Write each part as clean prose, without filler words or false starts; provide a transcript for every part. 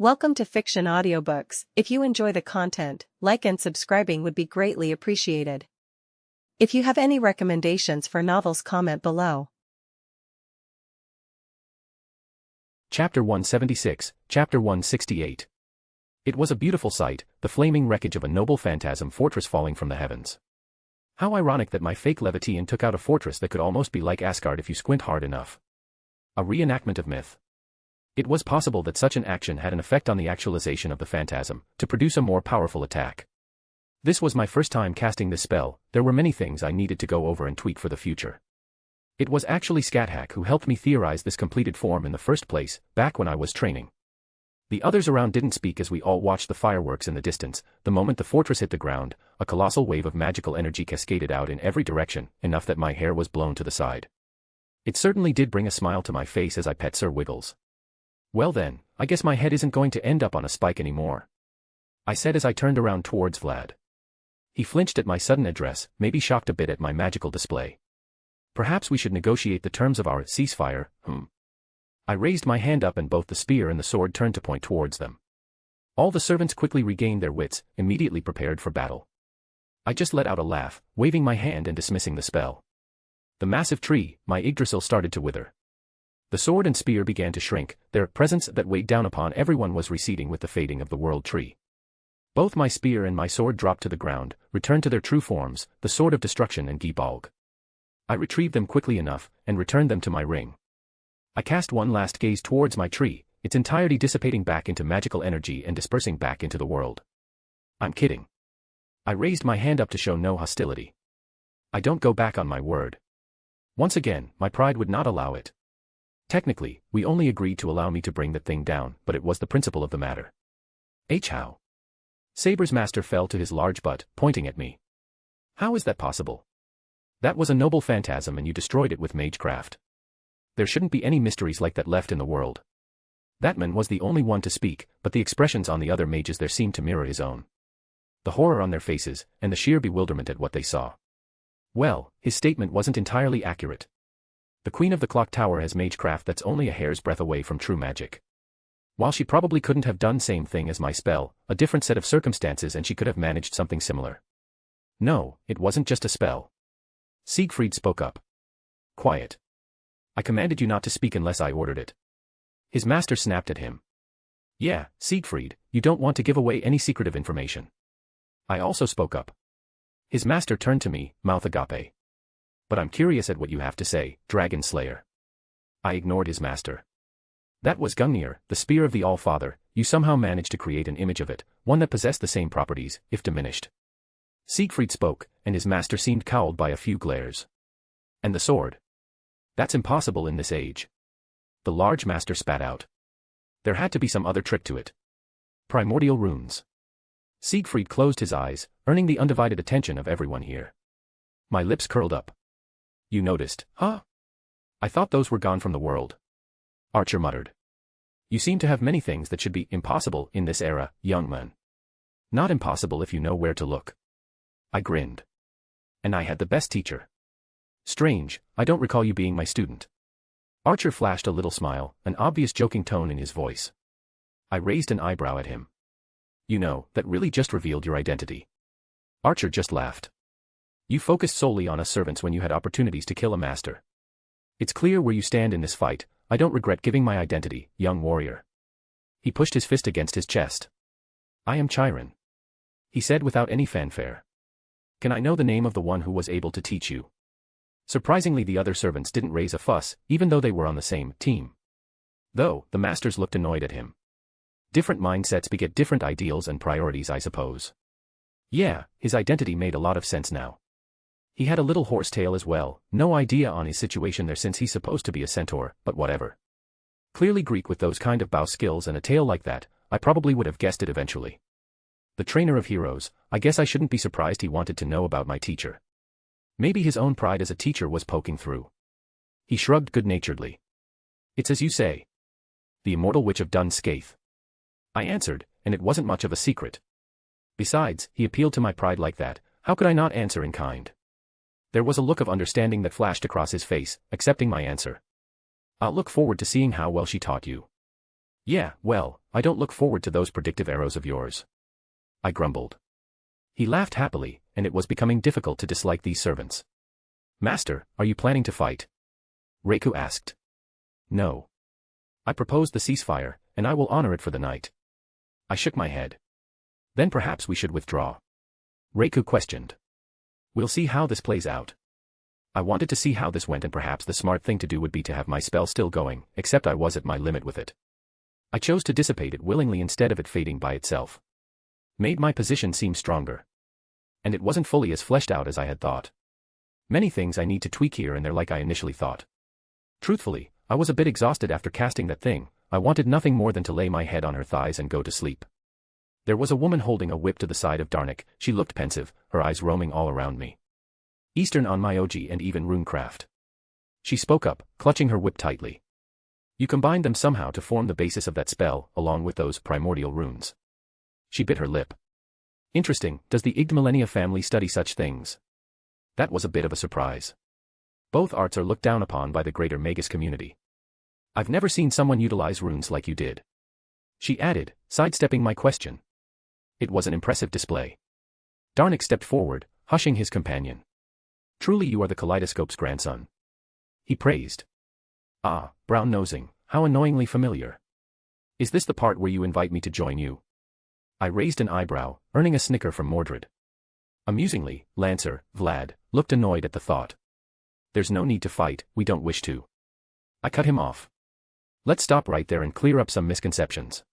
Welcome to Fiction Audiobooks. If you enjoy the content, like and subscribing would be greatly appreciated. If you have any recommendations for novels, comment below. Chapter 176, Chapter 168. It was a beautiful sight, the flaming wreckage of a noble phantasm fortress falling from the heavens. How ironic that my fake Leviathan took out a fortress that could almost be like Asgard if you squint hard enough. A reenactment of myth. It was possible that such an action had an effect on the actualization of the phantasm, to produce a more powerful attack. This was my first time casting this spell. There were many things I needed to go over and tweak for the future. It was actually Scathack who helped me theorize this completed form in the first place, back when I was training. The others around didn't speak as we all watched the fireworks in the distance. The moment the fortress hit the ground, a colossal wave of magical energy cascaded out in every direction, enough that my hair was blown to the side. It certainly did bring a smile to my face as I pet Sir Wiggles. Well then, I guess my head isn't going to end up on a spike anymore, I said as I turned around towards Vlad. He flinched at my sudden address, maybe shocked a bit at my magical display. Perhaps we should negotiate the terms of our ceasefire, I raised my hand up and both the spear and the sword turned to point towards them. All the servants quickly regained their wits, immediately prepared for battle. I just let out a laugh, waving my hand and dismissing the spell. The massive tree, my Yggdrasil, started to wither. The sword and spear began to shrink, their presence that weighed down upon everyone was receding with the fading of the world tree. Both my spear and my sword dropped to the ground, returned to their true forms, the sword of destruction and Gibalg. I retrieved them quickly enough, and returned them to my ring. I cast one last gaze towards my tree, its entirety dissipating back into magical energy and dispersing back into the world. I'm kidding. I raised my hand up to show no hostility. I don't go back on my word. Once again, my pride would not allow it. Technically, we only agreed to allow me to bring that thing down, but it was the principle of the matter. How? Saber's master fell to his large butt, pointing at me. How is that possible? That was a noble phantasm and you destroyed it with magecraft. There shouldn't be any mysteries like that left in the world. That man was the only one to speak, but the expressions on the other mages there seemed to mirror his own. The horror on their faces, and the sheer bewilderment at what they saw. Well, his statement wasn't entirely accurate. The Queen of the Clock Tower has magecraft that's only a hair's breadth away from true magic. While she probably couldn't have done same thing as my spell, a different set of circumstances and she could have managed something similar. No, it wasn't just a spell. Siegfried spoke up. Quiet. I commanded you not to speak unless I ordered it. His master snapped at him. Yeah, Siegfried, you don't want to give away any secretive information. I also spoke up. His master turned to me, mouth agape. But I'm curious at what you have to say, Dragon Slayer. I ignored his master. That was Gungnir, the spear of the All-Father. You somehow managed to create an image of it, one that possessed the same properties, if diminished. Siegfried spoke, and his master seemed cowed by a few glares. And the sword? That's impossible in this age. The large master spat out. There had to be some other trick to it. Primordial runes. Siegfried closed his eyes, earning the undivided attention of everyone here. My lips curled up. You noticed, huh? I thought those were gone from the world. Archer muttered. You seem to have many things that should be impossible in this era, young man. Not impossible if you know where to look. I grinned. And I had the best teacher. Strange, I don't recall you being my student. Archer flashed a little smile, an obvious joking tone in his voice. I raised an eyebrow at him. You know, that really just revealed your identity. Archer just laughed. You focused solely on us servants when you had opportunities to kill a master. It's clear where you stand in this fight. I don't regret giving my identity, young warrior. He pushed his fist against his chest. I am Chiron. He said without any fanfare. Can I know the name of the one who was able to teach you? Surprisingly, the other servants didn't raise a fuss, even though they were on the same team. Though, the masters looked annoyed at him. Different mindsets beget different ideals and priorities, I suppose. Yeah, his identity made a lot of sense now. He had a little horsetail as well, no idea on his situation there since he's supposed to be a centaur, but whatever. Clearly Greek with those kind of bow skills and a tail like that, I probably would have guessed it eventually. The trainer of heroes, I guess I shouldn't be surprised he wanted to know about my teacher. Maybe his own pride as a teacher was poking through. He shrugged good-naturedly. It's as you say. The immortal witch of Dun Scaith. I answered, and it wasn't much of a secret. Besides, he appealed to my pride like that, how could I not answer in kind? There was a look of understanding that flashed across his face, accepting my answer. I'll look forward to seeing how well she taught you. Yeah, well, I don't look forward to those predictive arrows of yours. I grumbled. He laughed happily, and it was becoming difficult to dislike these servants. Master, are you planning to fight? Reiku asked. No. I proposed the ceasefire, and I will honor it for the night. I shook my head. Then perhaps we should withdraw. Reiku questioned. We'll see how this plays out. I wanted to see how this went, and perhaps the smart thing to do would be to have my spell still going, except I was at my limit with it. I chose to dissipate it willingly instead of it fading by itself. Made my position seem stronger. And it wasn't fully as fleshed out as I had thought. Many things I need to tweak here and there like I initially thought. Truthfully, I was a bit exhausted after casting that thing. I wanted nothing more than to lay my head on her thighs and go to sleep. There was a woman holding a whip to the side of Darnik. She looked pensive, her eyes roaming all around me. Eastern on Myoji and even runecraft. She spoke up, clutching her whip tightly. You combined them somehow to form the basis of that spell, along with those primordial runes. She bit her lip. Interesting, does the Igdmillennia family study such things? That was a bit of a surprise. Both arts are looked down upon by the greater Magus community. I've never seen someone utilize runes like you did. She added, sidestepping my question. It was an impressive display. Darnik stepped forward, hushing his companion. Truly you are the Kaleidoscope's grandson. He praised. Ah, brown-nosing, how annoyingly familiar. Is this the part where you invite me to join you? I raised an eyebrow, earning a snicker from Mordred. Amusingly, Lancer, Vlad, looked annoyed at the thought. There's no need to fight, we don't wish to. I cut him off. Let's stop right there and clear up some misconceptions.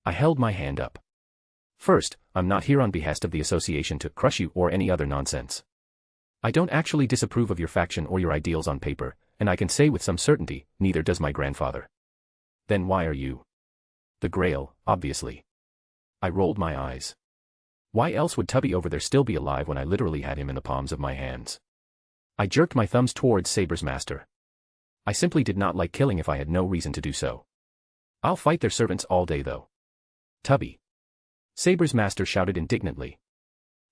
I held my hand up. First, I'm not here on behest of the association to crush you or any other nonsense. I don't actually disapprove of your faction or your ideals on paper, and I can say with some certainty, neither does my grandfather. Then why are you? The Grail, obviously. I rolled my eyes. Why else would Tubby over there still be alive when I literally had him in the palms of my hands? I jerked my thumbs towards Saber's master. I simply did not like killing if I had no reason to do so. I'll fight their servants all day though. Tubby. Saber's master shouted indignantly.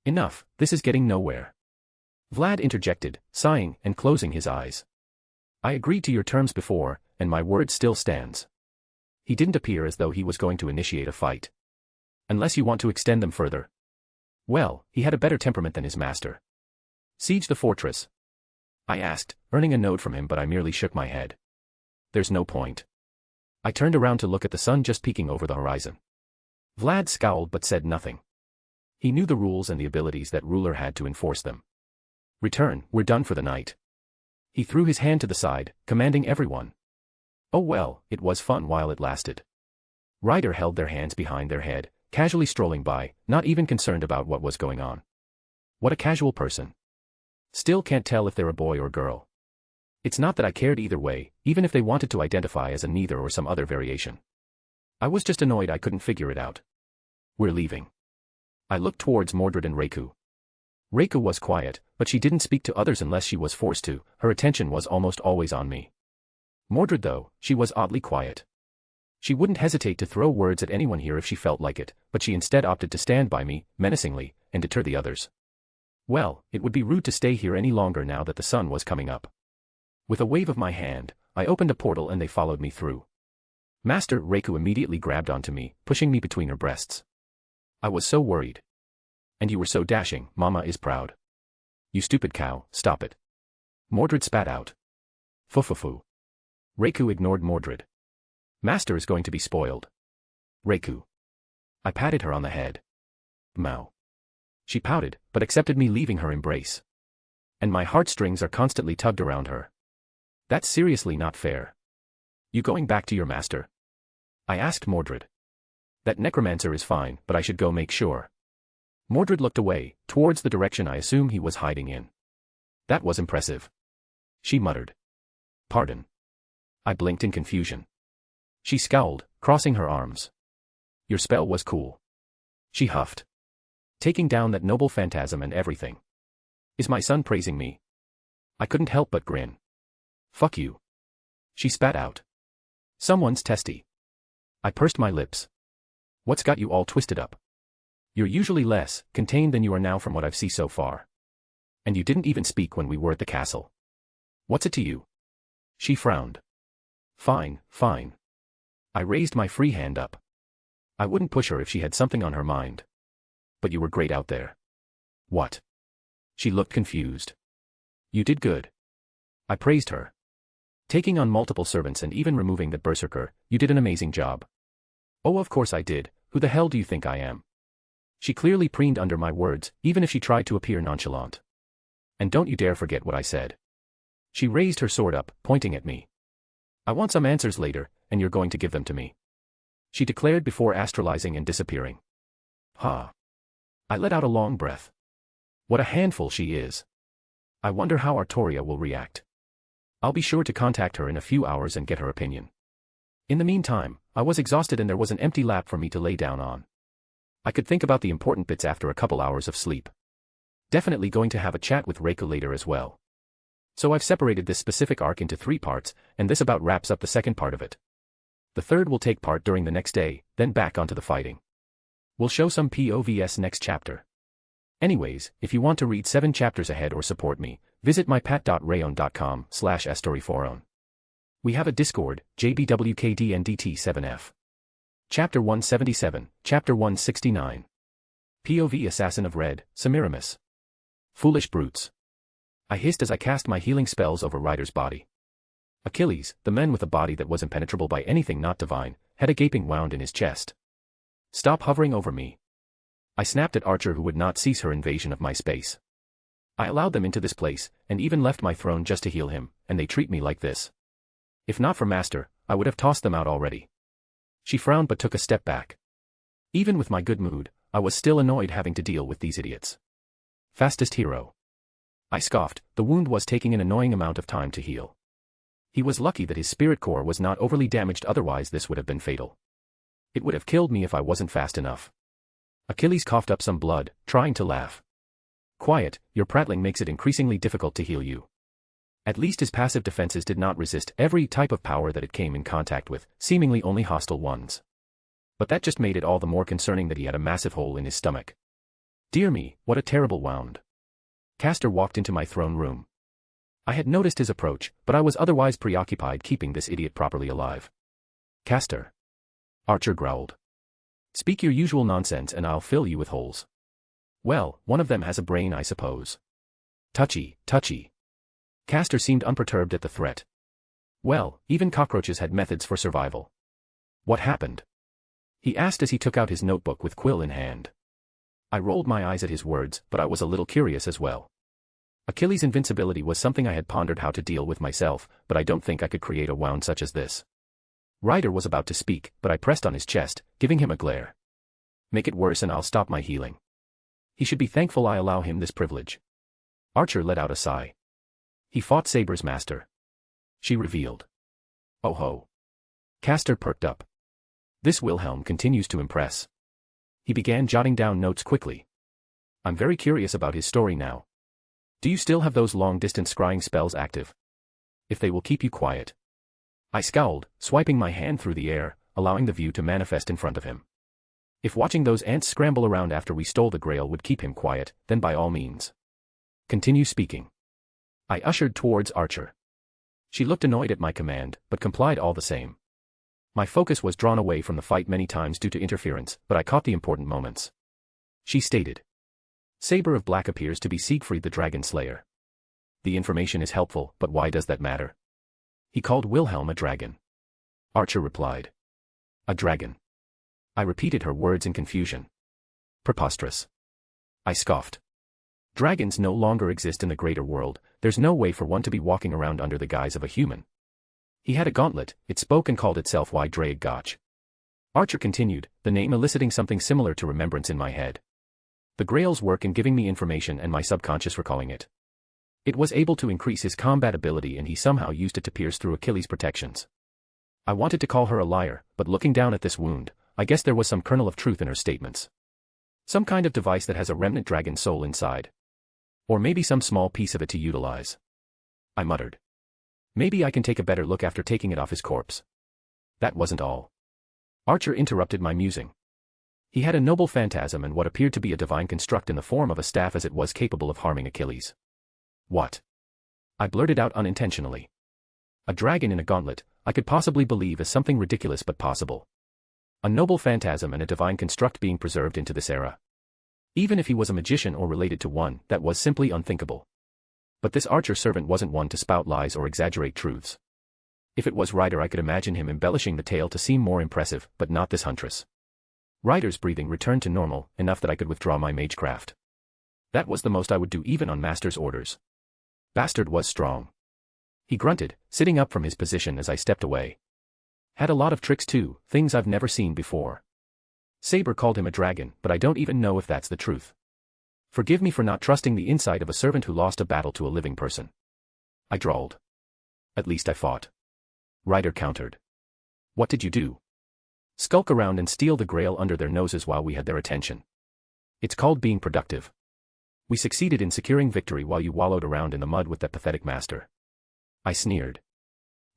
Enough, this is getting nowhere. Vlad interjected, sighing and closing his eyes. I agreed to your terms before, and my word still stands. He didn't appear as though he was going to initiate a fight. Unless you want to extend them further. Well, he had a better temperament than his master. Siege the fortress? I asked, earning a nod from him, but I merely shook my head. There's no point. I turned around to look at the sun just peeking over the horizon. Vlad scowled but said nothing. He knew the rules and the abilities that ruler had to enforce them. Return, we're done for the night. He threw his hand to the side, commanding everyone. Oh well, it was fun while it lasted. Ryder held their hands behind their head, casually strolling by, not even concerned about what was going on. What a casual person. Still can't tell if they're a boy or girl. It's not that I cared either way, even if they wanted to identify as a neither or some other variation. I was just annoyed I couldn't figure it out. We're leaving. I looked towards Mordred and Reiku. Reiku was quiet, but she didn't speak to others unless she was forced to. Her attention was almost always on me. Mordred though, she was oddly quiet. She wouldn't hesitate to throw words at anyone here if she felt like it, but she instead opted to stand by me, menacingly, and deter the others. Well, it would be rude to stay here any longer now that the sun was coming up. With a wave of my hand, I opened a portal and they followed me through. Master Reiku immediately grabbed onto me, pushing me between her breasts. I was so worried. And you were so dashing, Mama is proud. You stupid cow, stop it. Mordred spat out. Fufufu. Reiku ignored Mordred. Master is going to be spoiled. Reiku. I patted her on the head. Mao. She pouted, but accepted me leaving her embrace. And my heartstrings are constantly tugged around her. That's seriously not fair. You going back to your master? I asked Mordred. That necromancer is fine, but I should go make sure. Mordred looked away, towards the direction I assume he was hiding in. That was impressive. She muttered. Pardon. I blinked in confusion. She scowled, crossing her arms. Your spell was cool. She huffed. Taking down that noble phantasm and everything. Is my son praising me? I couldn't help but grin. Fuck you. She spat out. Someone's testy. I pursed my lips. What's got you all twisted up? You're usually less contained than you are now from what I've seen so far. And you didn't even speak when we were at the castle. What's it to you? She frowned. Fine, fine. I raised my free hand up. I wouldn't push her if she had something on her mind. But you were great out there. What? She looked confused. You did good. I praised her. Taking on multiple servants and even removing that berserker, you did an amazing job. Oh, of course I did. Who the hell do you think I am? She clearly preened under my words, even if she tried to appear nonchalant. And don't you dare forget what I said. She raised her sword up, pointing at me. I want some answers later, and you're going to give them to me. She declared before astralizing and disappearing. Ha. I let out a long breath. What a handful she is. I wonder how Artoria will react. I'll be sure to contact her in a few hours and get her opinion. In the meantime, I was exhausted and there was an empty lap for me to lay down on. I could think about the important bits after a couple hours of sleep. Definitely going to have a chat with Reiko later as well. So I've separated this specific arc into 3 parts, and this about wraps up the second part of it. The third will take part during the next day, then back onto the fighting. We'll show some POVs next chapter. Anyways, if you want to read 7 chapters ahead or support me, visit mypat.rayon.com/astoryforon. We have a Discord, JBWKDNDT7F. Chapter 177, Chapter 169. POV Assassin of Red, Semiramis. Foolish brutes. I hissed as I cast my healing spells over Ryder's body. Achilles, the man with a body that was impenetrable by anything not divine, had a gaping wound in his chest. Stop hovering over me. I snapped at Archer, who would not cease her invasion of my space. I allowed them into this place, and even left my throne just to heal him, and they treat me like this. If not for Master, I would have tossed them out already. She frowned but took a step back. Even with my good mood, I was still annoyed having to deal with these idiots. Fastest hero. I scoffed, the wound was taking an annoying amount of time to heal. He was lucky that his spirit core was not overly damaged, otherwise this would have been fatal. It would have killed me if I wasn't fast enough. Achilles coughed up some blood, trying to laugh. Quiet, your prattling makes it increasingly difficult to heal you. At least his passive defenses did not resist every type of power that it came in contact with, seemingly only hostile ones. But that just made it all the more concerning that he had a massive hole in his stomach. Dear me, what a terrible wound. Castor walked into my throne room. I had noticed his approach, but I was otherwise preoccupied keeping this idiot properly alive. Castor. Archer growled. Speak your usual nonsense and I'll fill you with holes. Well, one of them has a brain, I suppose. Touchy, touchy. Castor seemed unperturbed at the threat. Well, even cockroaches had methods for survival. What happened? He asked as he took out his notebook with quill in hand. I rolled my eyes at his words, but I was a little curious as well. Achilles' invincibility was something I had pondered how to deal with myself, but I don't think I could create a wound such as this. Ryder was about to speak, but I pressed on his chest, giving him a glare. Make it worse and I'll stop my healing. He should be thankful I allow him this privilege. Archer let out a sigh. He fought Saber's master. She revealed. Oh ho. Castor perked up. This Wilhelm continues to impress. He began jotting down notes quickly. I'm very curious about his story now. Do you still have those long-distance scrying spells active? If they will keep you quiet. I scowled, swiping my hand through the air, allowing the view to manifest in front of him. If watching those ants scramble around after we stole the Grail would keep him quiet, then by all means. Continue speaking. I ushered towards Archer. She looked annoyed at my command, but complied all the same. My focus was drawn away from the fight many times due to interference, but I caught the important moments. She stated. Saber of Black appears to be Siegfried the Dragon Slayer. The information is helpful, but why does that matter? He called Wilhelm a dragon. Archer replied. A dragon. I repeated her words in confusion. Preposterous. I scoffed. Dragons no longer exist in the greater world, there's no way for one to be walking around under the guise of a human. He had a gauntlet, it spoke and called itself Draeg Gotch. Archer continued, the name eliciting something similar to remembrance in my head. The Grail's work in giving me information and my subconscious recalling it. It was able to increase his combat ability and he somehow used it to pierce through Achilles' protections. I wanted to call her a liar, but looking down at this wound, I guess there was some kernel of truth in her statements. Some kind of device that has a remnant dragon soul inside. Or maybe some small piece of it to utilize. I muttered. Maybe I can take a better look after taking it off his corpse. That wasn't all. Archer interrupted my musing. He had a noble phantasm and what appeared to be a divine construct in the form of a staff as it was capable of harming Achilles. What? I blurted out unintentionally. A dragon in a gauntlet, I could possibly believe as something ridiculous but possible. A noble phantasm and a divine construct being preserved into this era. Even if he was a magician or related to one, that was simply unthinkable. But this archer servant wasn't one to spout lies or exaggerate truths. If it was Ryder, I could imagine him embellishing the tale to seem more impressive, but not this huntress. Ryder's breathing returned to normal, enough that I could withdraw my magecraft. That was the most I would do even on Master's orders. Bastard was strong. He grunted, sitting up from his position as I stepped away. Had a lot of tricks too, things I've never seen before. Saber called him a dragon, but I don't even know if that's the truth. Forgive me for not trusting the insight of a servant who lost a battle to a living person. I drawled. At least I fought. Ryder countered. What did you do? Skulk around and steal the grail under their noses while we had their attention. It's called being productive. We succeeded in securing victory while you wallowed around in the mud with that pathetic master. I sneered.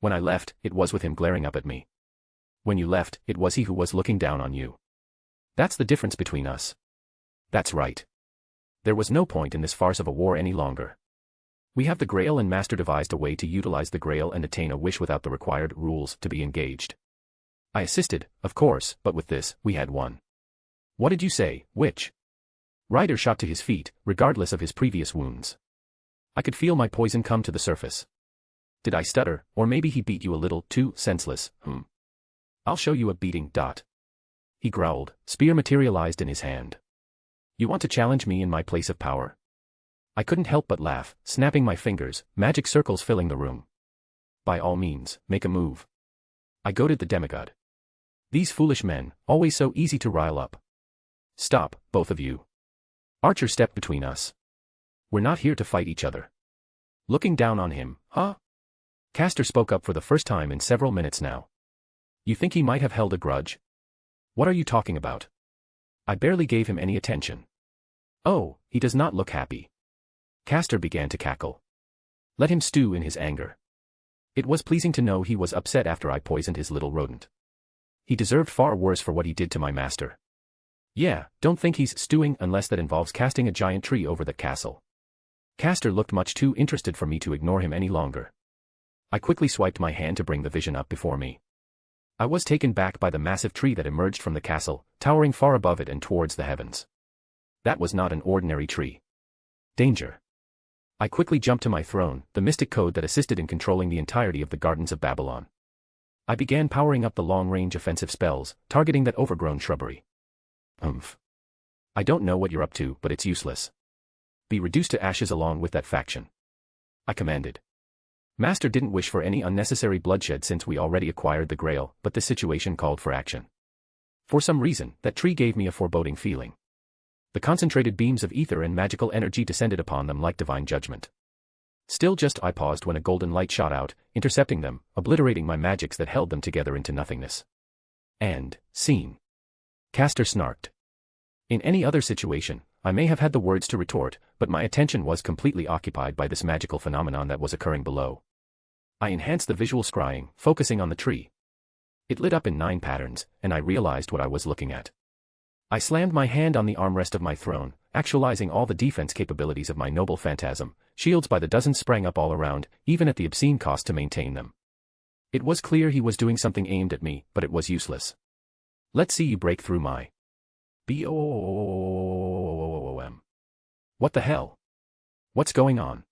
When I left, it was with him glaring up at me. When you left, it was he who was looking down on you. That's the difference between us. That's right. There was no point in this farce of a war any longer. We have the Grail, and Master devised a way to utilize the Grail and attain a wish without the required rules to be engaged. I assisted, of course, but with this, we had won. What did you say, witch? Ryder shot to his feet, regardless of his previous wounds. I could feel my poison come to the surface. Did I stutter, or maybe he beat you a little too senseless, I'll show you a beating. He growled, spear materialized in his hand. You want to challenge me in my place of power? I couldn't help but laugh, snapping my fingers, magic circles filling the room. By all means, make a move. I goaded the demigod. These foolish men, always so easy to rile up. Stop, both of you. Archer stepped between us. We're not here to fight each other. Looking down on him, huh? Castor spoke up for the first time in several minutes now. You think he might have held a grudge? What are you talking about? I barely gave him any attention. Oh, he does not look happy. Castor began to cackle. Let him stew in his anger. It was pleasing to know he was upset after I poisoned his little rodent. He deserved far worse for what he did to my master. Yeah, don't think he's stewing unless that involves casting a giant tree over that castle. Castor looked much too interested for me to ignore him any longer. I quickly swiped my hand to bring the vision up before me. I was taken back by the massive tree that emerged from the castle, towering far above it and towards the heavens. That was not an ordinary tree. Danger. I quickly jumped to my throne, the mystic code that assisted in controlling the entirety of the gardens of Babylon. I began powering up the long-range offensive spells, targeting that overgrown shrubbery. I don't know what you're up to, but it's useless. Be reduced to ashes along with that faction. I commanded. Master didn't wish for any unnecessary bloodshed since we already acquired the Grail, but this situation called for action. For some reason, that tree gave me a foreboding feeling. The concentrated beams of ether and magical energy descended upon them like divine judgment. Still I paused when a golden light shot out, intercepting them, obliterating my magics that held them together into nothingness. And, scene. Castor snarked. In any other situation, I may have had the words to retort, but my attention was completely occupied by this magical phenomenon that was occurring below. I enhanced the visual scrying, focusing on the tree. It lit up in 9 patterns, and I realized what I was looking at. I slammed my hand on the armrest of my throne, actualizing all the defense capabilities of my noble phantasm. Shields by the dozen sprang up all around, even at the obscene cost to maintain them. It was clear he was doing something aimed at me, but it was useless. Let's see you break through my BOOM. What the hell? What's going on?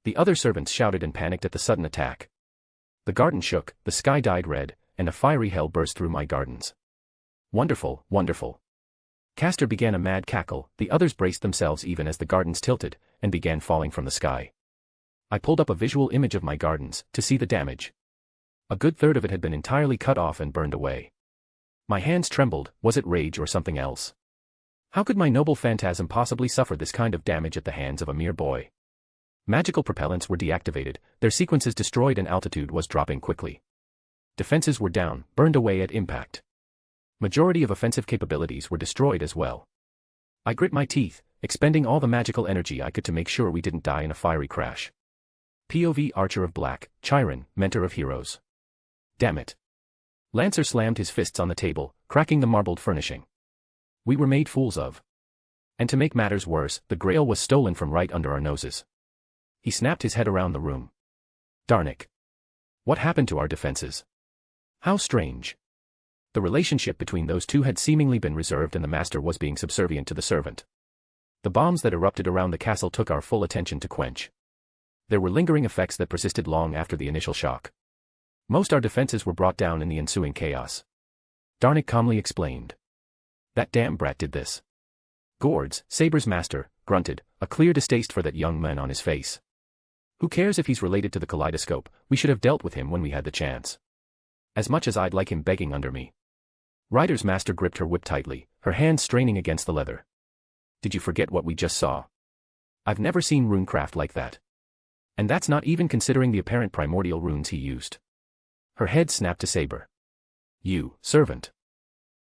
The other servants shouted and panicked at the sudden attack. The garden shook, the sky dyed red, and a fiery hell burst through my gardens. Wonderful, wonderful. Castor began a mad cackle, the others braced themselves even as the gardens tilted, and began falling from the sky. I pulled up a visual image of my gardens, to see the damage. A good third of it had been entirely cut off and burned away. My hands trembled, was it rage or something else? How could my noble phantasm possibly suffer this kind of damage at the hands of a mere boy? Magical propellants were deactivated, their sequences destroyed, and altitude was dropping quickly. Defenses were down, burned away at impact. Majority of offensive capabilities were destroyed as well. I grit my teeth, expending all the magical energy I could to make sure we didn't die in a fiery crash. POV Archer of Black, Chiron, Mentor of Heroes. Damn it. Lancer slammed his fists on the table, cracking the marbled furnishing. We were made fools of. And to make matters worse, the Grail was stolen from right under our noses. He snapped his head around the room. Darnick. What happened to our defenses? How strange. The relationship between those two had seemingly been reserved and the master was being subservient to the servant. The bombs that erupted around the castle took our full attention to quench. There were lingering effects that persisted long after the initial shock. Most our defenses were brought down in the ensuing chaos. Darnik calmly explained. That damn brat did this. Gords, Saber's master, grunted, a clear distaste for that young man on his face. Who cares if he's related to the Kaleidoscope? We should have dealt with him when we had the chance. As much as I'd like him begging under me. Ryder's master gripped her whip tightly, her hands straining against the leather. Did you forget what we just saw? I've never seen runecraft like that. And that's not even considering the apparent primordial runes he used. Her head snapped to Saber. You, servant.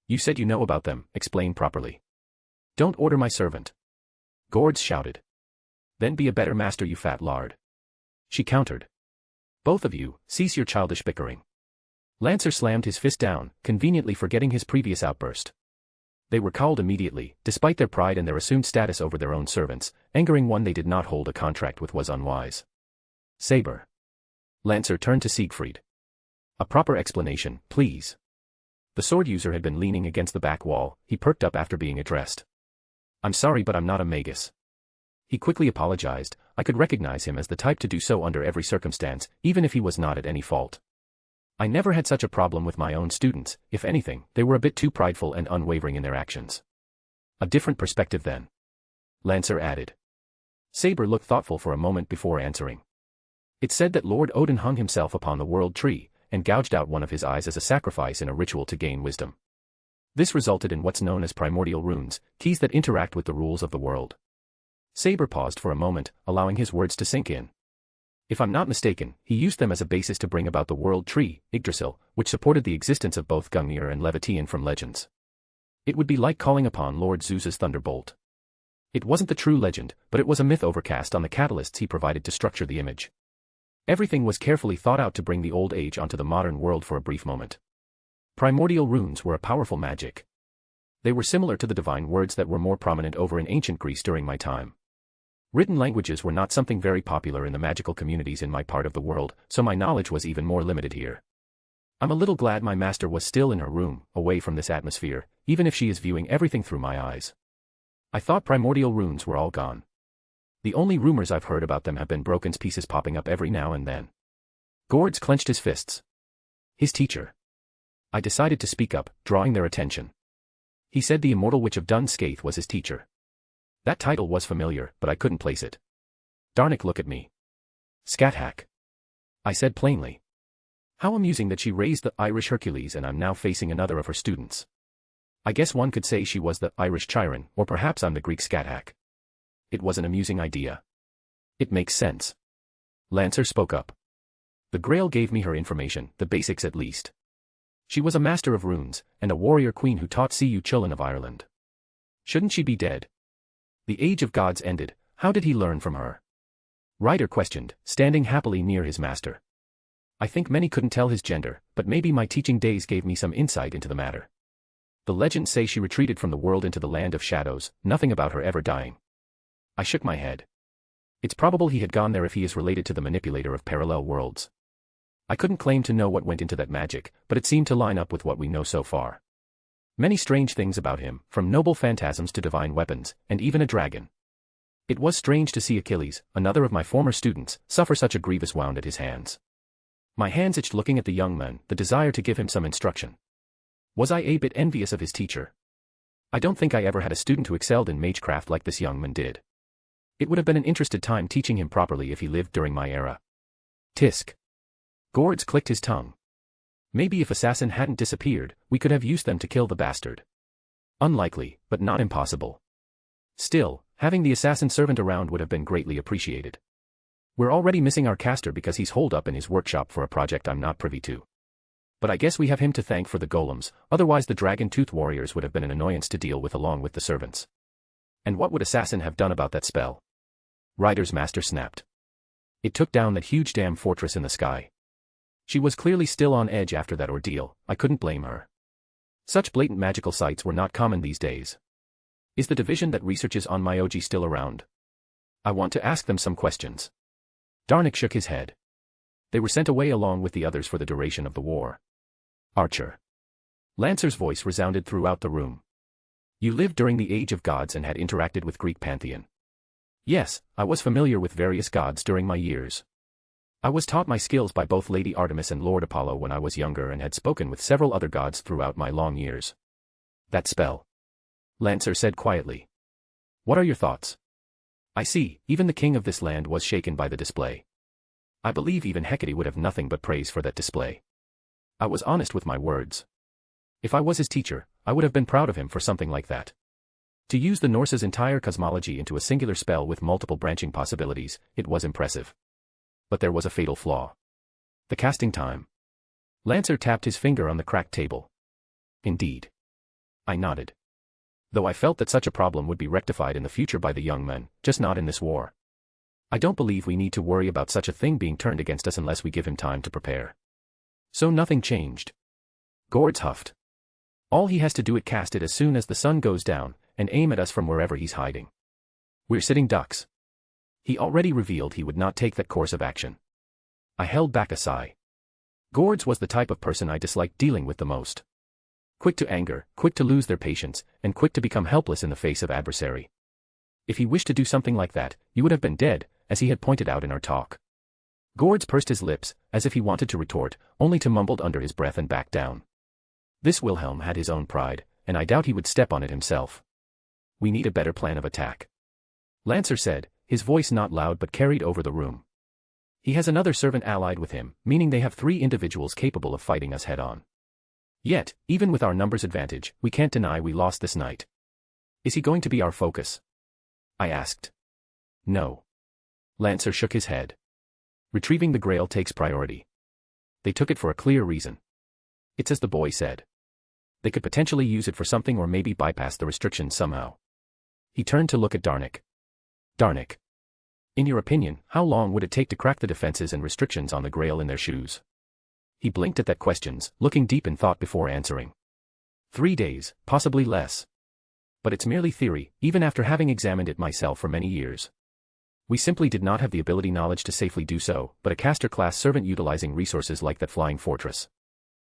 You said you know about them, explain properly. Don't order my servant. Gords shouted. Then be a better master, you fat lard. She countered. Both of you, cease your childish bickering. Lancer slammed his fist down, conveniently forgetting his previous outburst. They were cowled immediately, despite their pride and their assumed status over their own servants, angering one they did not hold a contract with was unwise. Saber. Lancer turned to Siegfried. A proper explanation, please. The sword user had been leaning against the back wall, he perked up after being addressed. I'm sorry, but I'm not a magus. He quickly apologized. I could recognize him as the type to do so under every circumstance, even if he was not at any fault. I never had such a problem with my own students. If anything, they were a bit too prideful and unwavering in their actions. A different perspective then. Lancer added. Saber looked thoughtful for a moment before answering. It's said that Lord Odin hung himself upon the world tree, and gouged out one of his eyes as a sacrifice in a ritual to gain wisdom. This resulted in what's known as primordial runes, keys that interact with the rules of the world. Saber paused for a moment, allowing his words to sink in. If I'm not mistaken, he used them as a basis to bring about the world tree, Yggdrasil, which supported the existence of both Gungnir and Levitian from legends. It would be like calling upon Lord Zeus's thunderbolt. It wasn't the true legend, but it was a myth overcast on the catalysts he provided to structure the image. Everything was carefully thought out to bring the old age onto the modern world for a brief moment. Primordial runes were a powerful magic. They were similar to the divine words that were more prominent over in ancient Greece during my time. Written languages were not something very popular in the magical communities in my part of the world, so my knowledge was even more limited here. I'm a little glad my master was still in her room, away from this atmosphere, even if she is viewing everything through my eyes. I thought primordial runes were all gone. The only rumors I've heard about them have been broken pieces popping up every now and then. Gords clenched his fists. His teacher. I decided to speak up, drawing their attention. He said the immortal Witch of Dun Scaith was his teacher. That title was familiar, but I couldn't place it. Darnik, look at me. Scathack. I said plainly. How amusing that she raised the Irish Hercules and I'm now facing another of her students. I guess one could say she was the Irish Chiron, or perhaps I'm the Greek Scathack. It was an amusing idea. It makes sense. Lancer spoke up. The Grail gave me her information, the basics at least. She was a master of runes, and a warrior queen who taught Siu Chillin of Ireland. Shouldn't she be dead? The age of gods ended, how did he learn from her? Ryder questioned, standing happily near his master. I think many couldn't tell his gender, but maybe my teaching days gave me some insight into the matter. The legends say she retreated from the world into the land of shadows, nothing about her ever dying. I shook my head. It's probable he had gone there if he is related to the manipulator of parallel worlds. I couldn't claim to know what went into that magic, but it seemed to line up with what we know so far. Many strange things about him, from noble phantasms to divine weapons, and even a dragon. It was strange to see Achilles, another of my former students, suffer such a grievous wound at his hands. My hands itched looking at the young man, the desire to give him some instruction. Was I a bit envious of his teacher? I don't think I ever had a student who excelled in magecraft like this young man did. It would have been an interested time teaching him properly if he lived during my era. Tisk. Gords clicked his tongue. Maybe if Assassin hadn't disappeared, we could have used them to kill the bastard. Unlikely, but not impossible. Still, having the assassin servant around would have been greatly appreciated. We're already missing our caster because he's holed up in his workshop for a project I'm not privy to. But I guess we have him to thank for the golems, otherwise the dragon-tooth warriors would have been an annoyance to deal with along with the servants. And what would Assassin have done about that spell? Ryder's master snapped. It took down that huge damn fortress in the sky. She was clearly still on edge after that ordeal, I couldn't blame her. Such blatant magical sights were not common these days. Is the division that researches on Myoji still around? I want to ask them some questions. Darnik shook his head. They were sent away along with the others for the duration of the war. Archer. Lancer's voice resounded throughout the room. You lived during the Age of Gods and had interacted with Greek pantheon. Yes, I was familiar with various gods during my years. I was taught my skills by both Lady Artemis and Lord Apollo when I was younger and had spoken with several other gods throughout my long years. That spell. Lancer said quietly. What are your thoughts? I see, even the king of this land was shaken by the display. I believe even Hecate would have nothing but praise for that display. I was honest with my words. If I was his teacher, I would have been proud of him for something like that. To use the Norse's entire cosmology into a singular spell with multiple branching possibilities, it was impressive. But there was a fatal flaw. The casting time. Lancer tapped his finger on the cracked table. Indeed. I nodded. Though I felt that such a problem would be rectified in the future by the young men, just not in this war. I don't believe we need to worry about such a thing being turned against us unless we give him time to prepare. So nothing changed. Gords huffed. All he has to do is cast it as soon as the sun goes down, and aim at us from wherever he's hiding. We're sitting ducks. He already revealed he would not take that course of action. I held back a sigh. Gords was the type of person I disliked dealing with the most. Quick to anger, quick to lose their patience, and quick to become helpless in the face of adversary. If he wished to do something like that, you would have been dead, as he had pointed out in our talk. Gords pursed his lips, as if he wanted to retort, only to mumble under his breath and back down. This Wilhelm had his own pride, and I doubt he would step on it himself. We need a better plan of attack. Lancer said, his voice not loud but carried over the room. He has another servant allied with him, meaning they have 3 individuals capable of fighting us head-on. Yet, even with our numbers advantage, we can't deny we lost this night. Is he going to be our focus? I asked. No. Lancer shook his head. Retrieving the Grail takes priority. They took it for a clear reason. It's as the boy said. They could potentially use it for something or maybe bypass the restrictions somehow. He turned to look at Darnik. Darnik. In your opinion, how long would it take to crack the defenses and restrictions on the Grail in their shoes? He blinked at that questions, looking deep in thought before answering. 3 days, possibly less. But it's merely theory, even after having examined it myself for many years. We simply did not have the ability knowledge to safely do so, but a caster-class servant utilizing resources like that flying fortress.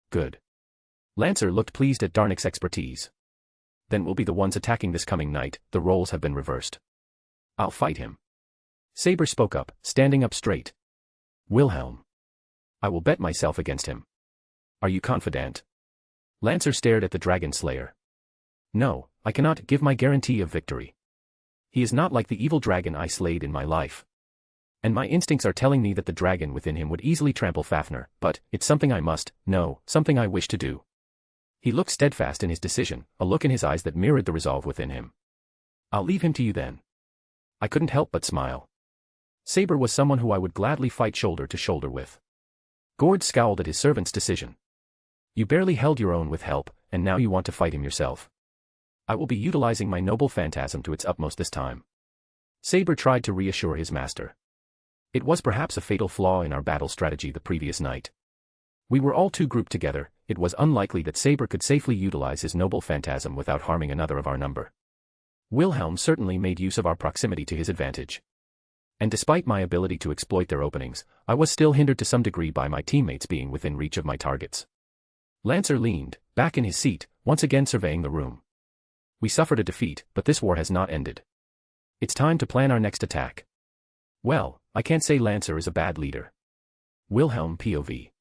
Good. Lancer looked pleased at Darnik's expertise. Then we'll be the ones attacking this coming night, the roles have been reversed. I'll fight him. Saber spoke up, standing up straight. Wilhelm. I will bet myself against him. Are you confident? Lancer stared at the Dragon Slayer. No, I cannot give my guarantee of victory. He is not like the evil dragon I slayed in my life. And my instincts are telling me that the dragon within him would easily trample Fafnir, but it's something I must, no, something I wish to do. He looked steadfast in his decision, a look in his eyes that mirrored the resolve within him. I'll leave him to you then. I couldn't help but smile. Saber was someone who I would gladly fight shoulder to shoulder with. Gord scowled at his servant's decision. You barely held your own with help, and now you want to fight him yourself. I will be utilizing my noble phantasm to its utmost this time. Saber tried to reassure his master. It was perhaps a fatal flaw in our battle strategy the previous night. We were all too grouped together, it was unlikely that Saber could safely utilize his noble phantasm without harming another of our number. Wilhelm certainly made use of our proximity to his advantage. And despite my ability to exploit their openings, I was still hindered to some degree by my teammates being within reach of my targets. Lancer leaned, back in his seat, once again surveying the room. We suffered a defeat, but this war has not ended. It's time to plan our next attack. Well, I can't say Lancer is a bad leader. Wilhelm POV.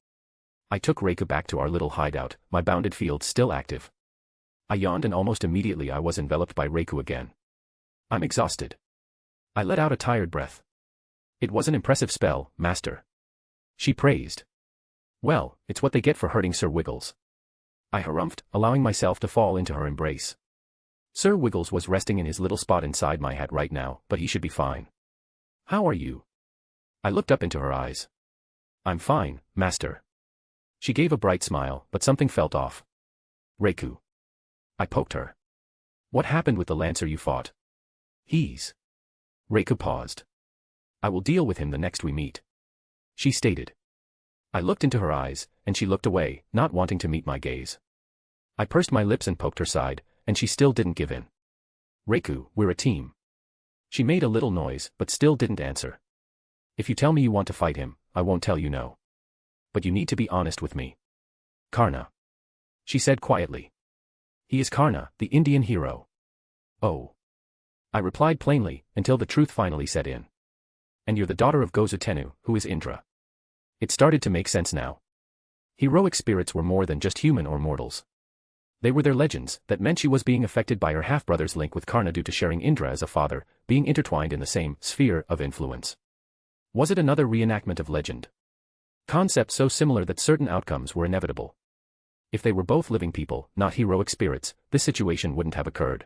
I took Reiku back to our little hideout, my bounded field still active. I yawned and almost immediately I was enveloped by Reiku again. I'm exhausted. I let out a tired breath. It was an impressive spell, Master. She praised. Well, it's what they get for hurting Sir Wiggles. I harumphed, allowing myself to fall into her embrace. Sir Wiggles was resting in his little spot inside my hat right now, but he should be fine. How are you? I looked up into her eyes. I'm fine, Master. She gave a bright smile, but something felt off. Reiku. I poked her. What happened with the Lancer you fought? He's... Reiku paused. I will deal with him the next we meet. She stated. I looked into her eyes, and she looked away, not wanting to meet my gaze. I pursed my lips and poked her side, and she still didn't give in. Reiku, we're a team. She made a little noise, but still didn't answer. If you tell me you want to fight him, I won't tell you no. But you need to be honest with me. Karna. She said quietly. He is Karna, the Indian hero. Oh. I replied plainly, until the truth finally set in. And you're the daughter of Gozutenu, who is Indra. It started to make sense now. Heroic spirits were more than just human or mortals. They were their legends, that meant she was being affected by her half-brother's link with Karna due to sharing Indra as a father, being intertwined in the same sphere of influence. Was it another reenactment of legend? Concept so similar that certain outcomes were inevitable. If they were both living people, not heroic spirits, this situation wouldn't have occurred.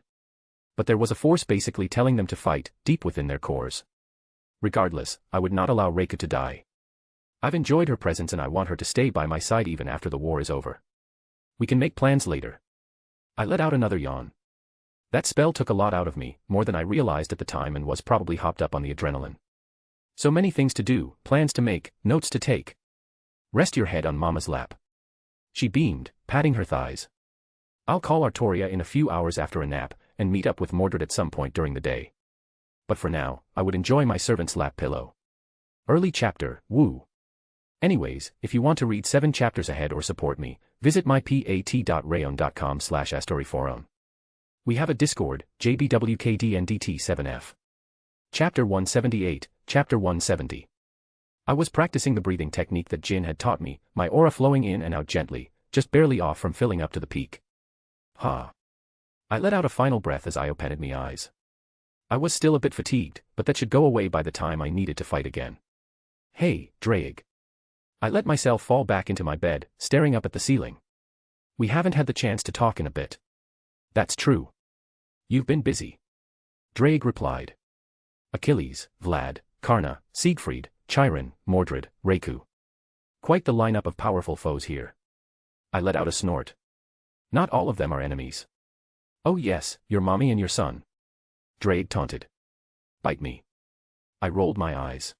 But there was a force basically telling them to fight, deep within their cores. Regardless, I would not allow Reika to die. I've enjoyed her presence and I want her to stay by my side even after the war is over. We can make plans later. I let out another yawn. That spell took a lot out of me, more than I realized at the time, and was probably hopped up on the adrenaline. So many things to do, plans to make, notes to take. Rest your head on Mama's lap. She beamed, patting her thighs. I'll call Artoria in a few hours after a nap, and meet up with Mordred at some point during the day. But for now, I would enjoy my servant's lap pillow. Early chapter, woo. Anyways, if you want to read 7 chapters ahead or support me, visit mypat.rayon.com/astoryforum. We have a Discord, JBWKDNDT7F. Chapter 178, Chapter 170. I was practicing the breathing technique that Jin had taught me, my aura flowing in and out gently, just barely off from filling up to the peak. Ha. I let out a final breath as I opened my eyes. I was still a bit fatigued, but that should go away by the time I needed to fight again. Hey, Draig. I let myself fall back into my bed, staring up at the ceiling. We haven't had the chance to talk in a bit. That's true. You've been busy. Draig replied. Achilles, Vlad, Karna, Siegfried, Chiron, Mordred, Reiku. Quite the lineup of powerful foes here. I let out a snort. Not all of them are enemies. Oh yes, your mommy and your son. Draig taunted. Bite me. I rolled my eyes.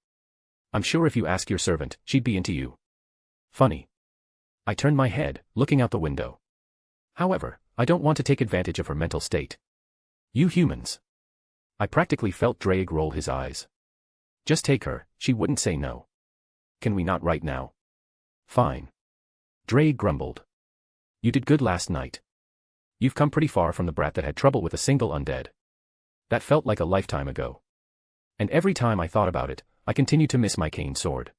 I'm sure if you ask your servant, she'd be into you. Funny. I turned my head, looking out the window. However, I don't want to take advantage of her mental state. You humans. I practically felt Draig roll his eyes. Just take her, she wouldn't say no. Can we not right now? Fine. Draig grumbled. You did good last night. You've come pretty far from the brat that had trouble with a single undead. That felt like a lifetime ago. And every time I thought about it, I continued to miss my cane sword.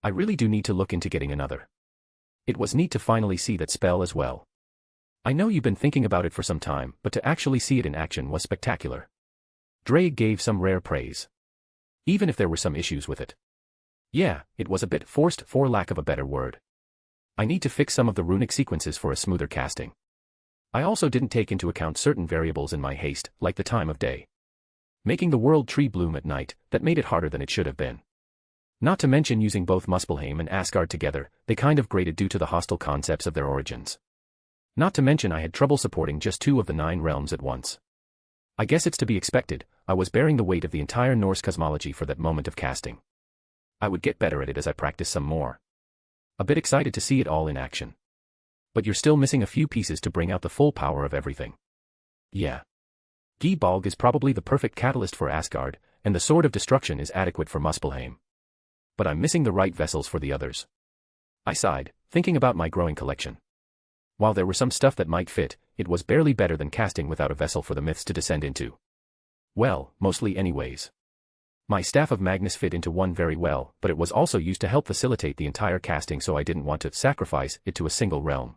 I really do need to look into getting another. It was neat to finally see that spell as well. I know you've been thinking about it for some time, but to actually see it in action was spectacular. Draig gave some rare praise. Even if there were some issues with it. Yeah, it was a bit forced for lack of a better word. I need to fix some of the runic sequences for a smoother casting. I also didn't take into account certain variables in my haste, like the time of day. Making the world tree bloom at night, that made it harder than it should have been. Not to mention using both Muspelheim and Asgard together, they kind of grated due to the hostile concepts of their origins. Not to mention I had trouble supporting just 2 of the 9 realms at once. I guess it's to be expected, I was bearing the weight of the entire Norse cosmology for that moment of casting. I would get better at it as I practiced some more. A bit excited to see it all in action. But you're still missing a few pieces to bring out the full power of everything. Yeah. Gibolg is probably the perfect catalyst for Asgard, and the Sword of Destruction is adequate for Muspelheim. But I'm missing the right vessels for the others. I sighed, thinking about my growing collection. While there were some stuff that might fit, it was barely better than casting without a vessel for the myths to descend into. Well, mostly anyways. My Staff of Magnus fit into one very well, but it was also used to help facilitate the entire casting, so I didn't want to sacrifice it to a single realm.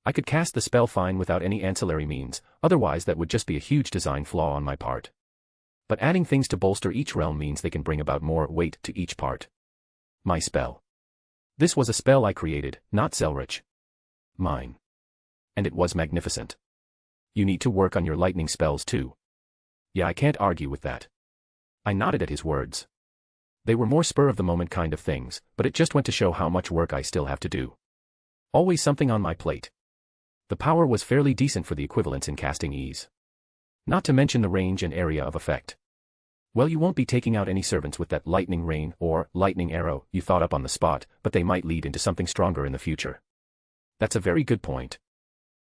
I could cast the spell fine without any ancillary means, otherwise that would just be a huge design flaw on my part. But adding things to bolster each realm means they can bring about more weight to each part. My spell. This was a spell I created, not Zelretch. Mine. And it was magnificent. You need to work on your lightning spells too. Yeah, I can't argue with that. I nodded at his words. They were more spur-of-the-moment kind of things, but it just went to show how much work I still have to do. Always something on my plate. The power was fairly decent for the equivalence in casting ease. Not to mention the range and area of effect. Well, you won't be taking out any servants with that lightning rain or lightning arrow you thought up on the spot, but they might lead into something stronger in the future. That's a very good point.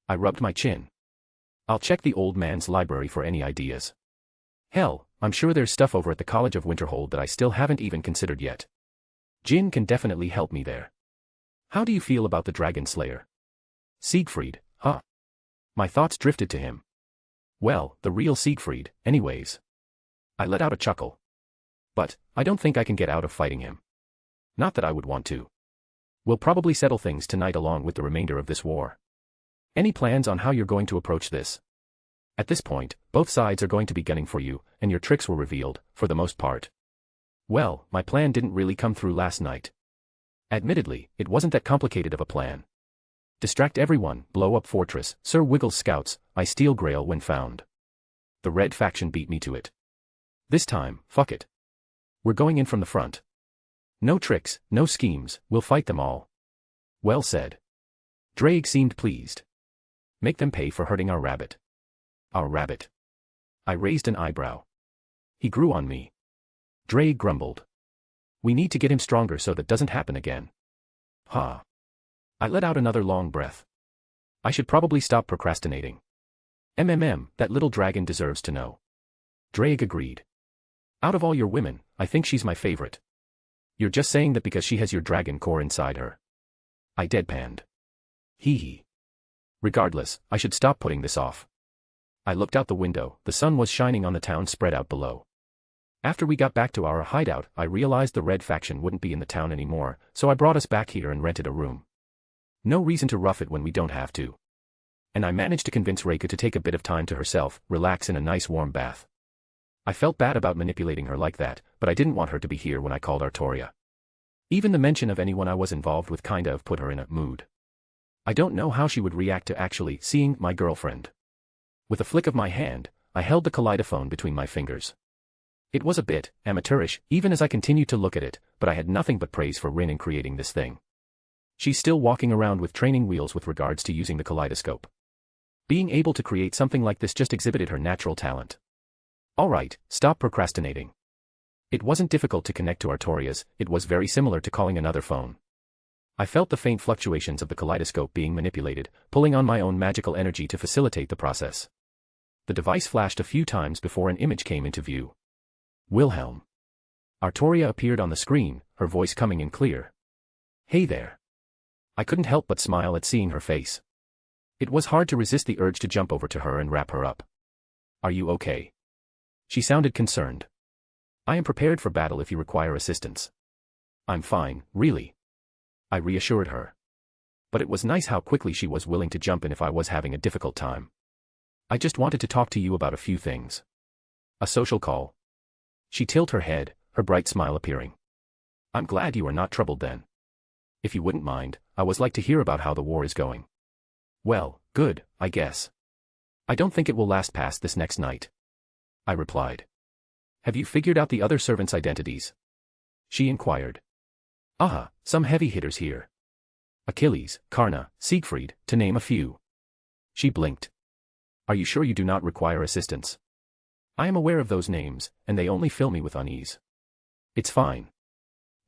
I rubbed my chin. I'll check the old man's library for any ideas. Hell, I'm sure there's stuff over at the College of Winterhold that I still haven't even considered yet. Jin can definitely help me there. How do you feel about the Dragon Slayer? Siegfried, huh? My thoughts drifted to him. Well, the real Siegfried, anyways. I let out a chuckle. But, I don't think I can get out of fighting him. Not that I would want to. We'll probably settle things tonight along with the remainder of this war. Any plans on how you're going to approach this? At this point, both sides are going to be gunning for you, and your tricks were revealed, for the most part. Well, my plan didn't really come through last night. Admittedly, it wasn't that complicated of a plan. Distract everyone, blow up fortress, Sir Wiggle's scouts, I steal Grail when found. The red faction beat me to it. This time, fuck it. We're going in from the front. No tricks, no schemes, we'll fight them all. Well said. Drake seemed pleased. Make them pay for hurting our rabbit. Our rabbit. I raised an eyebrow. He grew on me. Drake grumbled. We need to get him stronger so that doesn't happen again. Ha. I let out another long breath. I should probably stop procrastinating. That little dragon deserves to know. Drake agreed. Out of all your women, I think she's my favorite. You're just saying that because she has your dragon core inside her. I deadpanned. Hee hee. Regardless, I should stop putting this off. I looked out the window, the sun was shining on the town spread out below. After we got back to our hideout, I realized the red faction wouldn't be in the town anymore, so I brought us back here and rented a room. No reason to rough it when we don't have to. And I managed to convince Reika to take a bit of time to herself, relax in a nice warm bath. I felt bad about manipulating her like that, but I didn't want her to be here when I called Artoria. Even the mention of anyone I was involved with kinda of put her in a mood. I don't know how she would react to actually seeing my girlfriend. With a flick of my hand, I held the kaleidophone between my fingers. It was a bit amateurish, even as I continued to look at it, but I had nothing but praise for Rin in creating this thing. She's still walking around with training wheels with regards to using the kaleidoscope. Being able to create something like this just exhibited her natural talent. Alright, stop procrastinating. It wasn't difficult to connect to Artoria's, it was very similar to calling another phone. I felt the faint fluctuations of the kaleidoscope being manipulated, pulling on my own magical energy to facilitate the process. The device flashed a few times before an image came into view. Wilhelm. Artoria appeared on the screen, her voice coming in clear. Hey there. I couldn't help but smile at seeing her face. It was hard to resist the urge to jump over to her and wrap her up. Are you okay? She sounded concerned. I am prepared for battle if you require assistance. I'm fine, really. I reassured her. But it was nice how quickly she was willing to jump in if I was having a difficult time. I just wanted to talk to you about a few things. A social call. She tilted her head, her bright smile appearing. I'm glad you are not troubled then. If you wouldn't mind, I would like to hear about how the war is going. Well, good, I guess. I don't think it will last past this next night. I replied. Have you figured out the other servants' identities? She inquired. Some heavy hitters here. Achilles, Karna, Siegfried, to name a few. She blinked. Are you sure you do not require assistance? I am aware of those names, and they only fill me with unease. It's fine.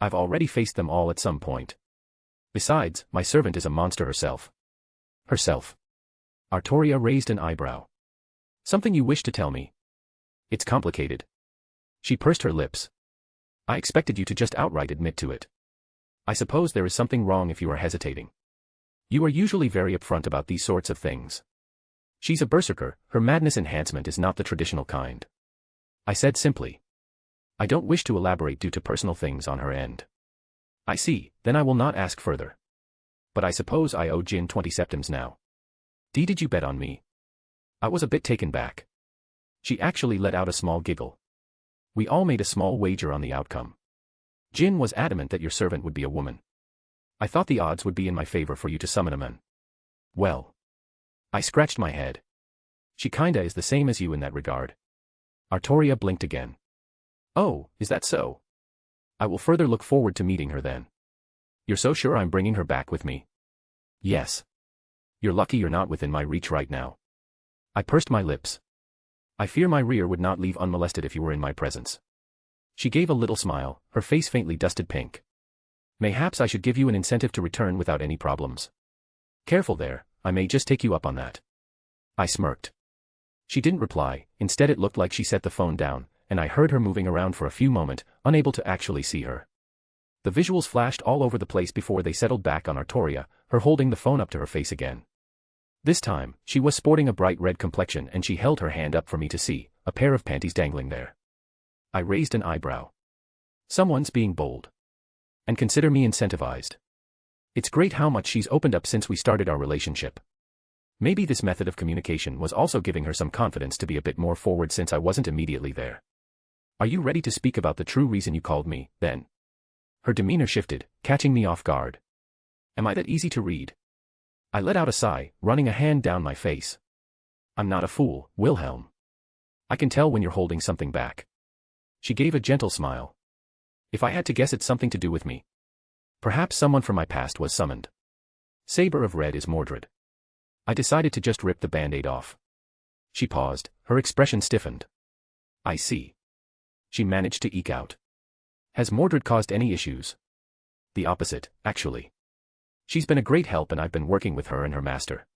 I've already faced them all at some point. Besides, my servant is a monster herself. Herself. Artoria raised an eyebrow. Something you wish to tell me? It's complicated. She pursed her lips. I expected you to just outright admit to it. I suppose there is something wrong if you are hesitating. You are usually very upfront about these sorts of things. She's a berserker, her madness enhancement is not the traditional kind. I said simply. I don't wish to elaborate due to personal things on her end. I see, then I will not ask further. But I suppose I owe Jin 20 septims now. Did you bet on me? I was a bit taken back. She actually let out a small giggle. We all made a small wager on the outcome. Jin was adamant that your servant would be a woman. I thought the odds would be in my favor for you to summon a man. Well. I scratched my head. She kinda is the same as you in that regard. Artoria blinked again. Oh, is that so? I will further look forward to meeting her then. You're so sure I'm bringing her back with me? Yes. You're lucky you're not within my reach right now. I pursed my lips. I fear my rear would not leave unmolested if you were in my presence. She gave a little smile, her face faintly dusted pink. Mayhaps I should give you an incentive to return without any problems. Careful there, I may just take you up on that. I smirked. She didn't reply, instead it looked like she set the phone down, and I heard her moving around for a few moments, unable to actually see her. The visuals flashed all over the place before they settled back on Artoria, her holding the phone up to her face again. This time, she was sporting a bright red complexion and she held her hand up for me to see, a pair of panties dangling there. I raised an eyebrow. Someone's being bold. And consider me incentivized. It's great how much she's opened up since we started our relationship. Maybe this method of communication was also giving her some confidence to be a bit more forward since I wasn't immediately there. Are you ready to speak about the true reason you called me, then? Her demeanor shifted, catching me off guard. Am I that easy to read? I let out a sigh, running a hand down my face. I'm not a fool, Wilhelm. I can tell when you're holding something back. She gave a gentle smile. If I had to guess, it's something to do with me. Perhaps someone from my past was summoned. Saber of Red is Mordred. I decided to just rip the band-aid off. She paused, her expression stiffened. I see. She managed to eke out. Has Mordred caused any issues? The opposite, actually. She's been a great help and I've been working with her and her master.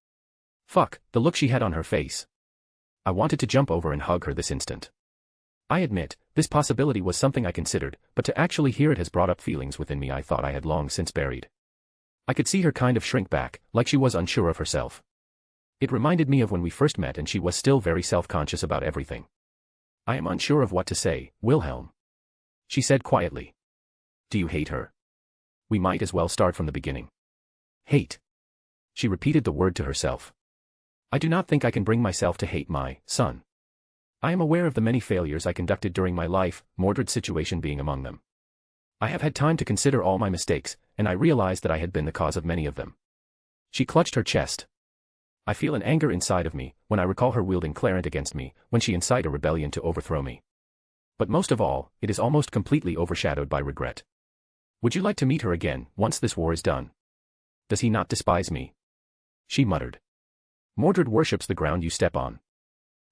Fuck, the look she had on her face. I wanted to jump over and hug her this instant. I admit, this possibility was something I considered, but to actually hear it has brought up feelings within me I thought I had long since buried. I could see her kind of shrink back, like she was unsure of herself. It reminded me of when we first met and she was still very self-conscious about everything. I am unsure of what to say, Wilhelm. She said quietly. Do you hate her? We might as well start from the beginning. Hate. She repeated the word to herself. I do not think I can bring myself to hate my son. I am aware of the many failures I conducted during my life, Mordred's situation being among them. I have had time to consider all my mistakes, and I realized that I had been the cause of many of them. She clutched her chest. I feel an anger inside of me when I recall her wielding Clarent against me, when she incited a rebellion to overthrow me. But most of all, it is almost completely overshadowed by regret. Would you like to meet her again, once this war is done? Does he not despise me? She muttered. Mordred worships the ground you step on.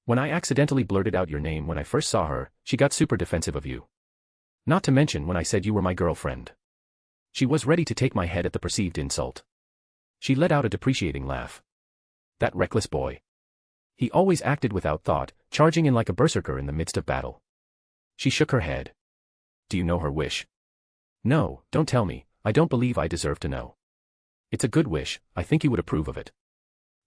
When I accidentally blurted out your name when I first saw her, she got super defensive of you. Not to mention when I said you were my girlfriend. She was ready to take my head at the perceived insult. She let out a depreciating laugh. That reckless boy. He always acted without thought, charging in like a berserker in the midst of battle. She shook her head. Do you know her wish? No, don't tell me, I don't believe I deserve to know. It's a good wish, I think you would approve of it.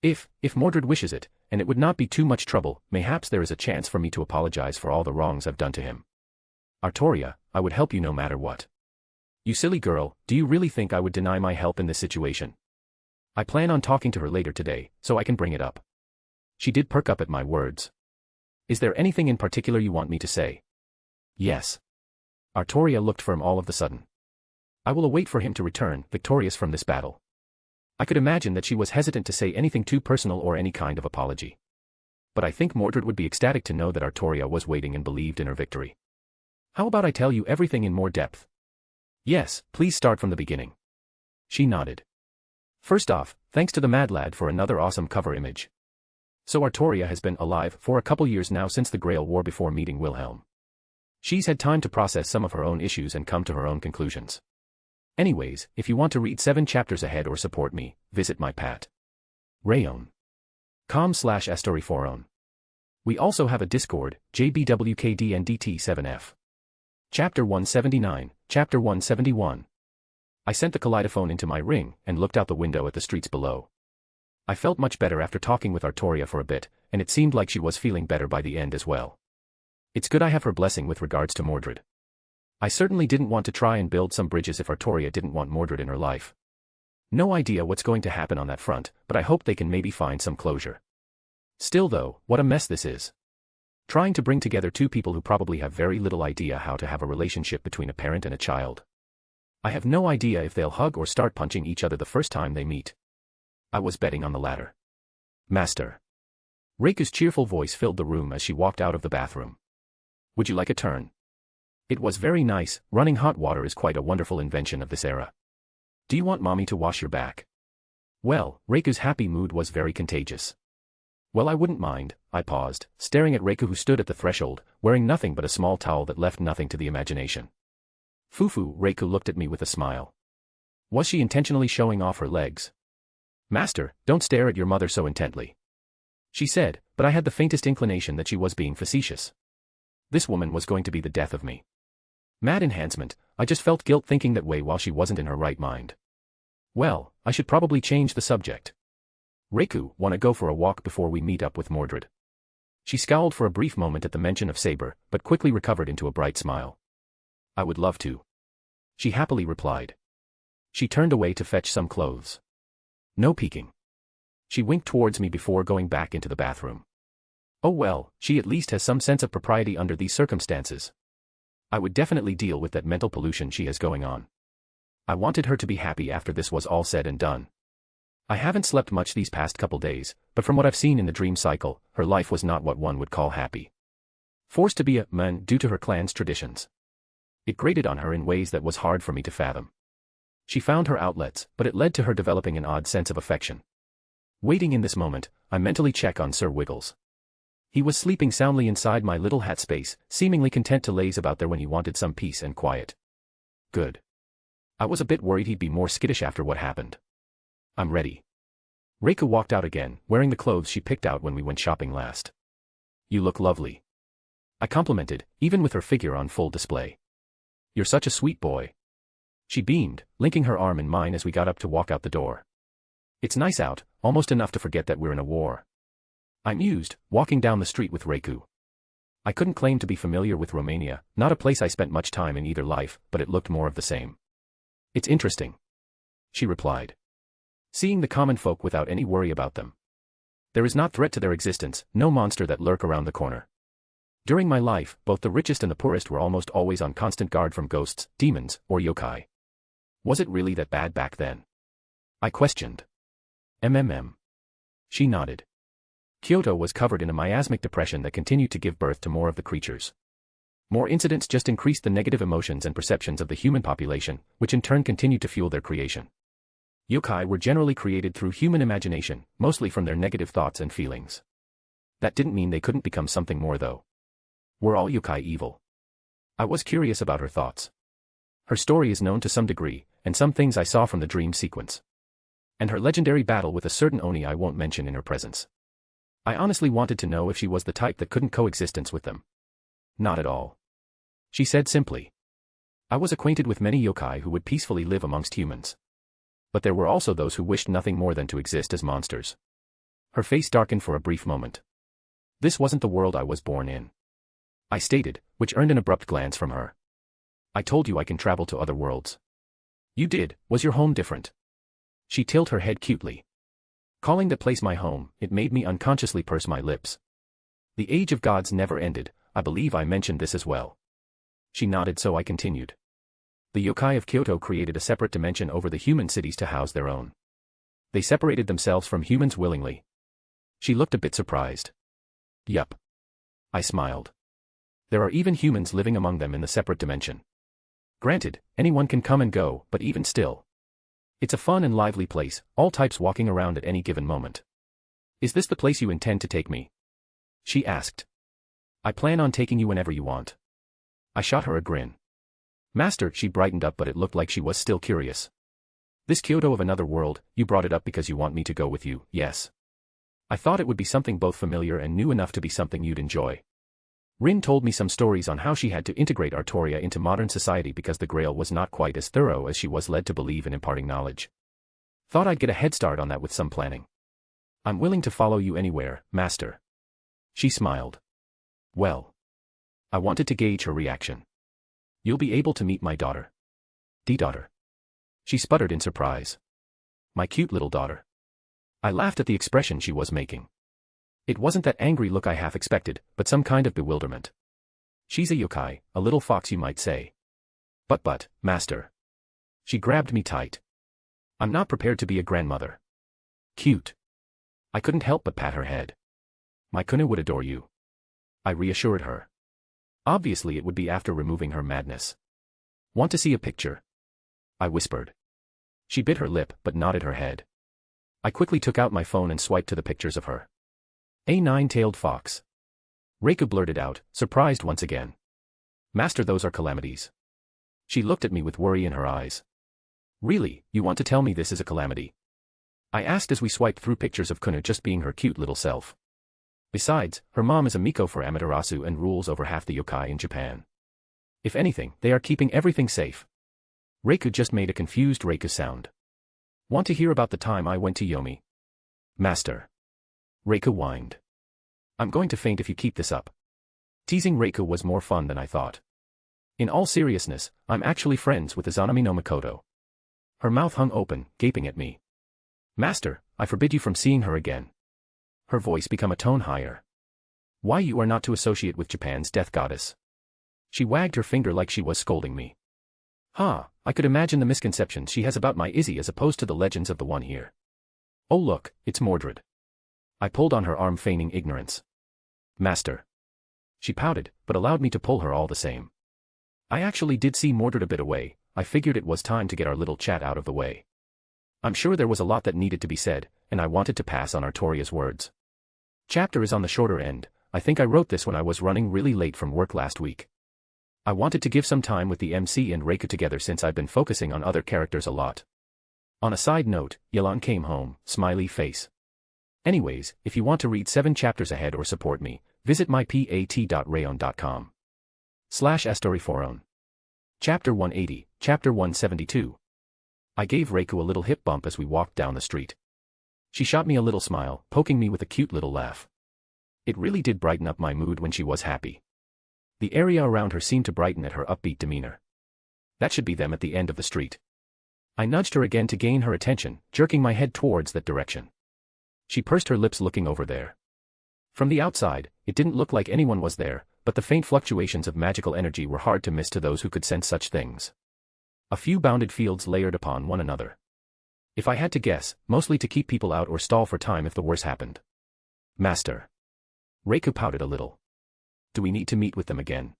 If Mordred wishes it, and it would not be too much trouble, mayhaps there is a chance for me to apologize for all the wrongs I've done to him. Artoria, I would help you no matter what. You silly girl, do you really think I would deny my help in this situation? I plan on talking to her later today, so I can bring it up. She did perk up at my words. Is there anything in particular you want me to say? Yes. Artoria looked firm all of the sudden. I will await for him to return, victorious from this battle. I could imagine that she was hesitant to say anything too personal or any kind of apology. But I think Mordred would be ecstatic to know that Artoria was waiting and believed in her victory. How about I tell you everything in more depth? Yes, please start from the beginning. She nodded. First off, thanks to the Mad Lad for another awesome cover image. So Artoria has been alive for a couple years now since the Grail War before meeting Wilhelm. She's had time to process some of her own issues and come to her own conclusions. Anyways, if you want to read 7 chapters ahead or support me, visit my Patreon.com/AstoryForon. We also have a Discord, JBWKDNDT7F. Chapter 179, Chapter 171. I sent the kaleidophone into my ring and looked out the window at the streets below. I felt much better after talking with Artoria for a bit, and it seemed like she was feeling better by the end as well. It's good I have her blessing with regards to Mordred. I certainly didn't want to try and build some bridges if Artoria didn't want Mordred in her life. No idea what's going to happen on that front, but I hope they can maybe find some closure. Still though, what a mess this is. Trying to bring together two people who probably have very little idea how to have a relationship between a parent and a child. I have no idea if they'll hug or start punching each other the first time they meet. I was betting on the latter. Master. Reiku's cheerful voice filled the room as she walked out of the bathroom. Would you like a turn? It was very nice, running hot water is quite a wonderful invention of this era. Do you want mommy to wash your back? Well, Reiku's happy mood was very contagious. Well, I wouldn't mind. I paused, staring at Reiku who stood at the threshold, wearing nothing but a small towel that left nothing to the imagination. Fufu, Reiku looked at me with a smile. Was she intentionally showing off her legs? Master, don't stare at your mother so intently. She said, but I had the faintest inclination that she was being facetious. This woman was going to be the death of me. Mad enhancement, I just felt guilt thinking that way while she wasn't in her right mind. Well, I should probably change the subject. Reiku, wanna go for a walk before we meet up with Mordred? She scowled for a brief moment at the mention of Saber, but quickly recovered into a bright smile. I would love to. She happily replied. She turned away to fetch some clothes. No peeking. She winked towards me before going back into the bathroom. Oh well, she at least has some sense of propriety under these circumstances. I would definitely deal with that mental pollution she has going on. I wanted her to be happy after this was all said and done. I haven't slept much these past couple days, but from what I've seen in the dream cycle, her life was not what one would call happy. Forced to be a man due to her clan's traditions. It grated on her in ways that was hard for me to fathom. She found her outlets, but it led to her developing an odd sense of affection. Waiting in this moment, I mentally check on Sir Wiggles. He was sleeping soundly inside my little hat space, seemingly content to laze about there when he wanted some peace and quiet. Good. I was a bit worried he'd be more skittish after what happened. I'm ready. Reika walked out again, wearing the clothes she picked out when we went shopping last. You look lovely. I complimented, even with her figure on full display. You're such a sweet boy. She beamed, linking her arm in mine as we got up to walk out the door. It's nice out, almost enough to forget that we're in a war. I mused, walking down the street with Reiku. I couldn't claim to be familiar with Romania, not a place I spent much time in either life, but it looked more of the same. It's interesting. She replied. Seeing the common folk without any worry about them. There is not threat to their existence, no monster that lurk around the corner. During my life, both the richest and the poorest were almost always on constant guard from ghosts, demons, or yokai. Was it really that bad back then? I questioned. She nodded. Kyoto was covered in a miasmic depression that continued to give birth to more of the creatures. More incidents just increased the negative emotions and perceptions of the human population, which in turn continued to fuel their creation. Yokai were generally created through human imagination, mostly from their negative thoughts and feelings. That didn't mean they couldn't become something more though. Were all yokai evil? I was curious about her thoughts. Her story is known to some degree, and some things I saw from the dream sequence. And her legendary battle with a certain Oni I won't mention in her presence. I honestly wanted to know if she was the type that couldn't coexistence with them. Not at all. She said simply. I was acquainted with many yokai who would peacefully live amongst humans. But there were also those who wished nothing more than to exist as monsters. Her face darkened for a brief moment. This wasn't the world I was born in. I stated, which earned an abrupt glance from her. I told you I can travel to other worlds. You did, was your home different? She tilted her head cutely. Calling that place my home, it made me unconsciously purse my lips. The age of gods never ended, I believe I mentioned this as well. She nodded, so I continued. The yokai of Kyoto created a separate dimension over the human cities to house their own. They separated themselves from humans willingly. She looked a bit surprised. Yup. I smiled. There are even humans living among them in the separate dimension. Granted, anyone can come and go, but even still. It's a fun and lively place, all types walking around at any given moment. Is this the place you intend to take me? She asked. I plan on taking you whenever you want. I shot her a grin. Master, she brightened up, but it looked like she was still curious. This Kyoto of another world, you brought it up because you want me to go with you, yes? I thought it would be something both familiar and new enough to be something you'd enjoy. Rin told me some stories on how she had to integrate Artoria into modern society because the Grail was not quite as thorough as she was led to believe in imparting knowledge. Thought I'd get a head start on that with some planning. I'm willing to follow you anywhere, Master. She smiled. Well. I wanted to gauge her reaction. You'll be able to meet my daughter. Daughter. She sputtered in surprise. My cute little daughter. I laughed at the expression she was making. It wasn't that angry look I half expected, but some kind of bewilderment. She's a yokai, a little fox you might say. But, Master. She grabbed me tight. I'm not prepared to be a grandmother. Cute. I couldn't help but pat her head. My Kuna would adore you. I reassured her. Obviously it would be after removing her madness. Want to see a picture? I whispered. She bit her lip but nodded her head. I quickly took out my phone and swiped to the pictures of her. A nine-tailed fox. Reika blurted out, surprised once again. Master, those are calamities. She looked at me with worry in her eyes. Really, you want to tell me this is a calamity? I asked as we swiped through pictures of Kuna just being her cute little self. Besides, her mom is a Miko for Amaterasu and rules over half the yokai in Japan. If anything, they are keeping everything safe. Reiku just made a confused Reiku sound. Want to hear about the time I went to Yomi? Master. Reiku whined. I'm going to faint if you keep this up. Teasing Reiku was more fun than I thought. In all seriousness, I'm actually friends with Izanami no Makoto. Her mouth hung open, gaping at me. Master, I forbid you from seeing her again. Her voice became a tone higher. Why you are not to associate with Japan's death goddess? She wagged her finger like she was scolding me. I could imagine the misconceptions she has about my Izzy as opposed to the legends of the one here. Oh look, it's Mordred. I pulled on her arm feigning ignorance. Master. She pouted, but allowed me to pull her all the same. I actually did see Mordred a bit away. I figured it was time to get our little chat out of the way. I'm sure there was a lot that needed to be said, and I wanted to pass on Artoria's words. Chapter is on the shorter end. I think I wrote this when I was running really late from work last week. I wanted to give some time with the MC and Reiku together since I've been focusing on other characters a lot. On a side note, Yelan came home, smiley face. Anyways, if you want to read 7 chapters ahead or support me, visit mypat.rayon.com/estoryforon. Chapter 180, Chapter 172. I gave Reiku a little hip bump as we walked down the street. She shot me a little smile, poking me with a cute little laugh. It really did brighten up my mood when she was happy. The area around her seemed to brighten at her upbeat demeanor. That should be them at the end of the street. I nudged her again to gain her attention, jerking my head towards that direction. She pursed her lips looking over there. From the outside, it didn't look like anyone was there, but the faint fluctuations of magical energy were hard to miss to those who could sense such things. A few bounded fields layered upon one another. If I had to guess, mostly to keep people out or stall for time if the worst happened. Master. Reiku pouted a little. Do we need to meet with them again?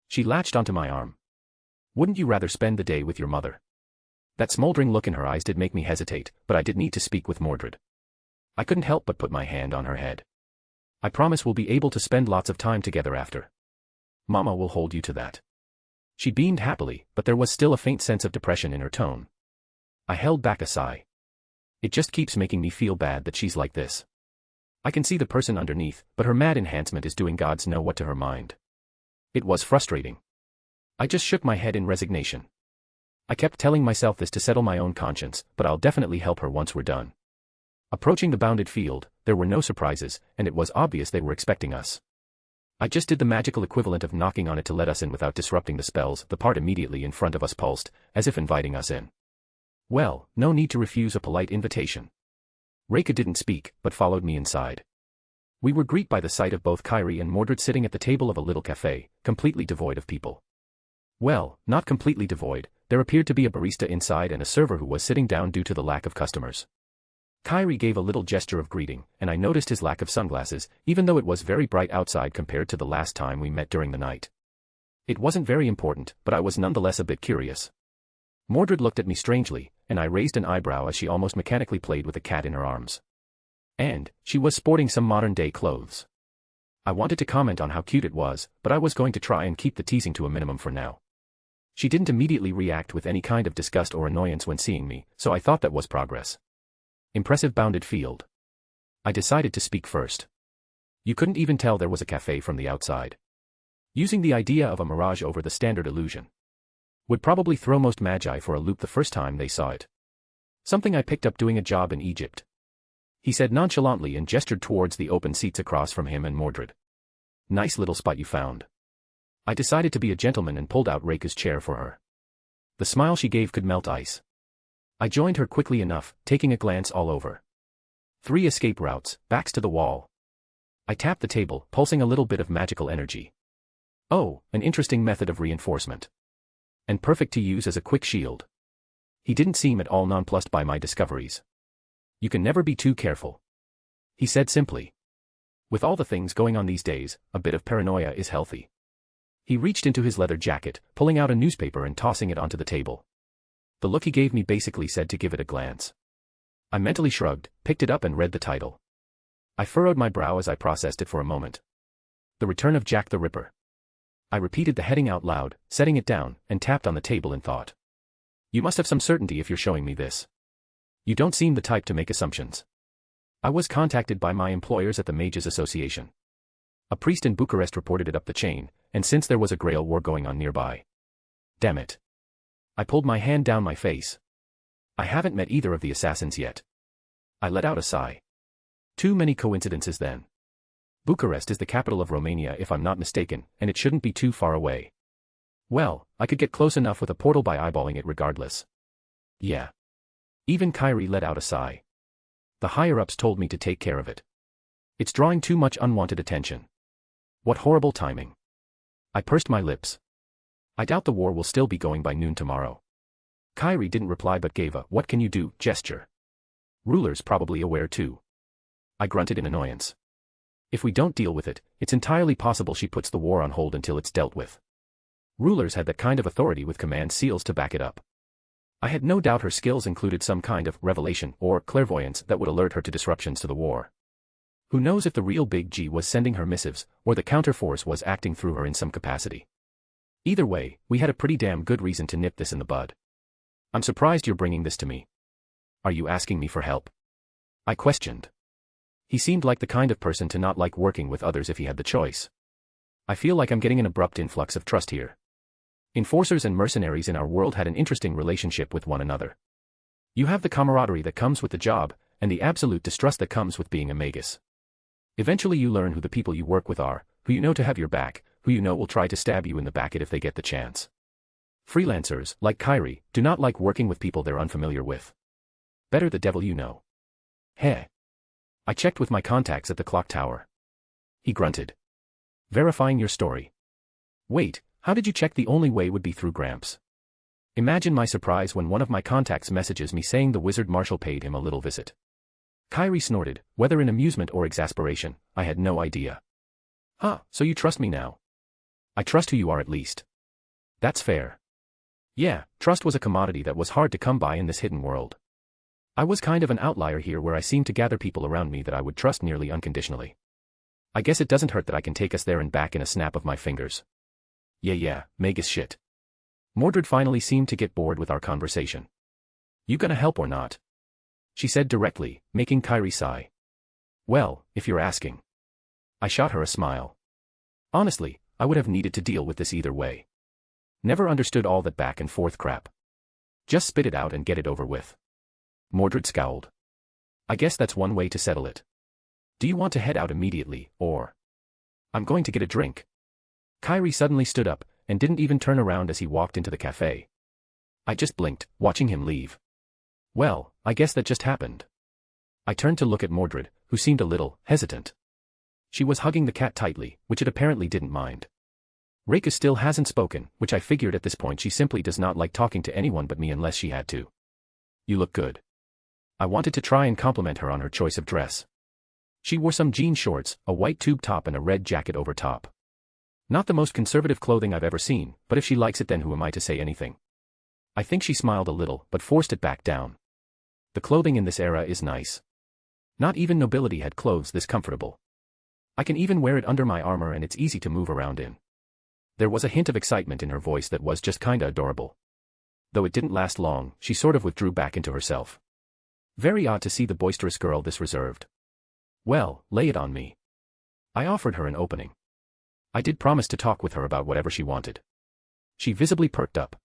She latched onto my arm. Wouldn't you rather spend the day with your mother? That smoldering look in her eyes did make me hesitate, but I did need to speak with Mordred. I couldn't help but put my hand on her head. I promise we'll be able to spend lots of time together after. Mama will hold you to that. She beamed happily, but there was still a faint sense of depression in her tone. I held back a sigh. It just keeps making me feel bad that she's like this. I can see the person underneath, but her mad enhancement is doing God's know what to her mind. It was frustrating. I just shook my head in resignation. I kept telling myself this to settle my own conscience, but I'll definitely help her once we're done. Approaching the bounded field, there were no surprises, and it was obvious they were expecting us. I just did the magical equivalent of knocking on it to let us in without disrupting the spells. The part immediately in front of us pulsed, as if inviting us in. Well, no need to refuse a polite invitation. Reiku didn't speak, but followed me inside. We were greeted by the sight of both Kairi and Mordred sitting at the table of a little cafe, completely devoid of people. Well, not completely devoid, there appeared to be a barista inside and a server who was sitting down due to the lack of customers. Kairi gave a little gesture of greeting, and I noticed his lack of sunglasses, even though it was very bright outside compared to the last time we met during the night. It wasn't very important, but I was nonetheless a bit curious. Mordred looked at me strangely, and I raised an eyebrow as she almost mechanically played with a cat in her arms. And she was sporting some modern-day clothes. I wanted to comment on how cute it was, but I was going to try and keep the teasing to a minimum for now. She didn't immediately react with any kind of disgust or annoyance when seeing me, so I thought that was progress. Impressive bounded field. I decided to speak first. You couldn't even tell there was a cafe from the outside. Using the idea of a mirage over the standard illusion would probably throw most magi for a loop the first time they saw it. Something I picked up doing a job in Egypt. He said nonchalantly and gestured towards the open seats across from him and Mordred. Nice little spot you found. I decided to be a gentleman and pulled out Reiku's chair for her. The smile she gave could melt ice. I joined her quickly enough, taking a glance all over. 3 escape routes, backs to the wall. I tapped the table, pulsing a little bit of magical energy. Oh, an interesting method of reinforcement. And perfect to use as a quick shield. He didn't seem at all nonplussed by my discoveries. You can never be too careful, he said simply. With all the things going on these days, a bit of paranoia is healthy. He reached into his leather jacket, pulling out a newspaper and tossing it onto the table. The look he gave me basically said to give it a glance. I mentally shrugged, picked it up and read the title. I furrowed my brow as I processed it for a moment. The Return of Jack the Ripper. I repeated the heading out loud, setting it down, and tapped on the table in thought. You must have some certainty if you're showing me this. You don't seem the type to make assumptions. I was contacted by my employers at the Mages Association. A priest in Bucharest reported it up the chain, and since there was a Grail war going on nearby. Damn it. I pulled my hand down my face. I haven't met either of the assassins yet. I let out a sigh. Too many coincidences then. Bucharest is the capital of Romania if I'm not mistaken, and it shouldn't be too far away. Well, I could get close enough with a portal by eyeballing it regardless. Yeah. Even Kyrie let out a sigh. The higher-ups told me to take care of it. It's drawing too much unwanted attention. What horrible timing. I pursed my lips. I doubt the war will still be going by noon tomorrow. Kyrie didn't reply but gave a "what can you do" gesture. Ruler's probably aware too. I grunted in annoyance. If we don't deal with it, it's entirely possible she puts the war on hold until it's dealt with. Rulers had that kind of authority with command seals to back it up. I had no doubt her skills included some kind of revelation or clairvoyance that would alert her to disruptions to the war. Who knows if the real Big G was sending her missives, or the counterforce was acting through her in some capacity. Either way, we had a pretty damn good reason to nip this in the bud. I'm surprised you're bringing this to me. Are you asking me for help? I questioned. He seemed like the kind of person to not like working with others if he had the choice. I feel like I'm getting an abrupt influx of trust here. Enforcers and mercenaries in our world had an interesting relationship with one another. You have the camaraderie that comes with the job, and the absolute distrust that comes with being a magus. Eventually you learn who the people you work with are, who you know to have your back, who you know will try to stab you in the back if they get the chance. Freelancers, like Kyrie, do not like working with people they're unfamiliar with. Better the devil you know. Heh. I checked with my contacts at the clock tower. He grunted. Verifying your story. Wait, how did you check? The only way would be through Gramps. Imagine my surprise when one of my contacts messages me saying the wizard marshal paid him a little visit. Kyrie snorted, whether in amusement or exasperation, I had no idea. Huh, so you trust me now? I trust who you are at least. That's fair. Yeah, trust was a commodity that was hard to come by in this hidden world. I was kind of an outlier here where I seemed to gather people around me that I would trust nearly unconditionally. I guess it doesn't hurt that I can take us there and back in a snap of my fingers. Yeah, magus shit. Mordred finally seemed to get bored with our conversation. You gonna help or not? She said directly, making Kyrie sigh. Well, if you're asking. I shot her a smile. Honestly, I would have needed to deal with this either way. Never understood all that back and forth crap. Just spit it out and get it over with. Mordred scowled. I guess that's one way to settle it. Do you want to head out immediately, or? I'm going to get a drink. Kyrie suddenly stood up, and didn't even turn around as he walked into the cafe. I just blinked, watching him leave. Well, I guess that just happened. I turned to look at Mordred, who seemed a little hesitant. She was hugging the cat tightly, which it apparently didn't mind. Reika still hasn't spoken, which I figured at this point she simply does not like talking to anyone but me unless she had to. You look good. I wanted to try and compliment her on her choice of dress. She wore some jean shorts, a white tube top and a red jacket over top. Not the most conservative clothing I've ever seen, but if she likes it then who am I to say anything? I think she smiled a little, but forced it back down. The clothing in this era is nice. Not even nobility had clothes this comfortable. I can even wear it under my armor and it's easy to move around in. There was a hint of excitement in her voice that was just kinda adorable. Though it didn't last long, she sort of withdrew back into herself. Very odd to see the boisterous girl this reserved. Well, lay it on me. I offered her an opening. I did promise to talk with her about whatever she wanted. She visibly perked up.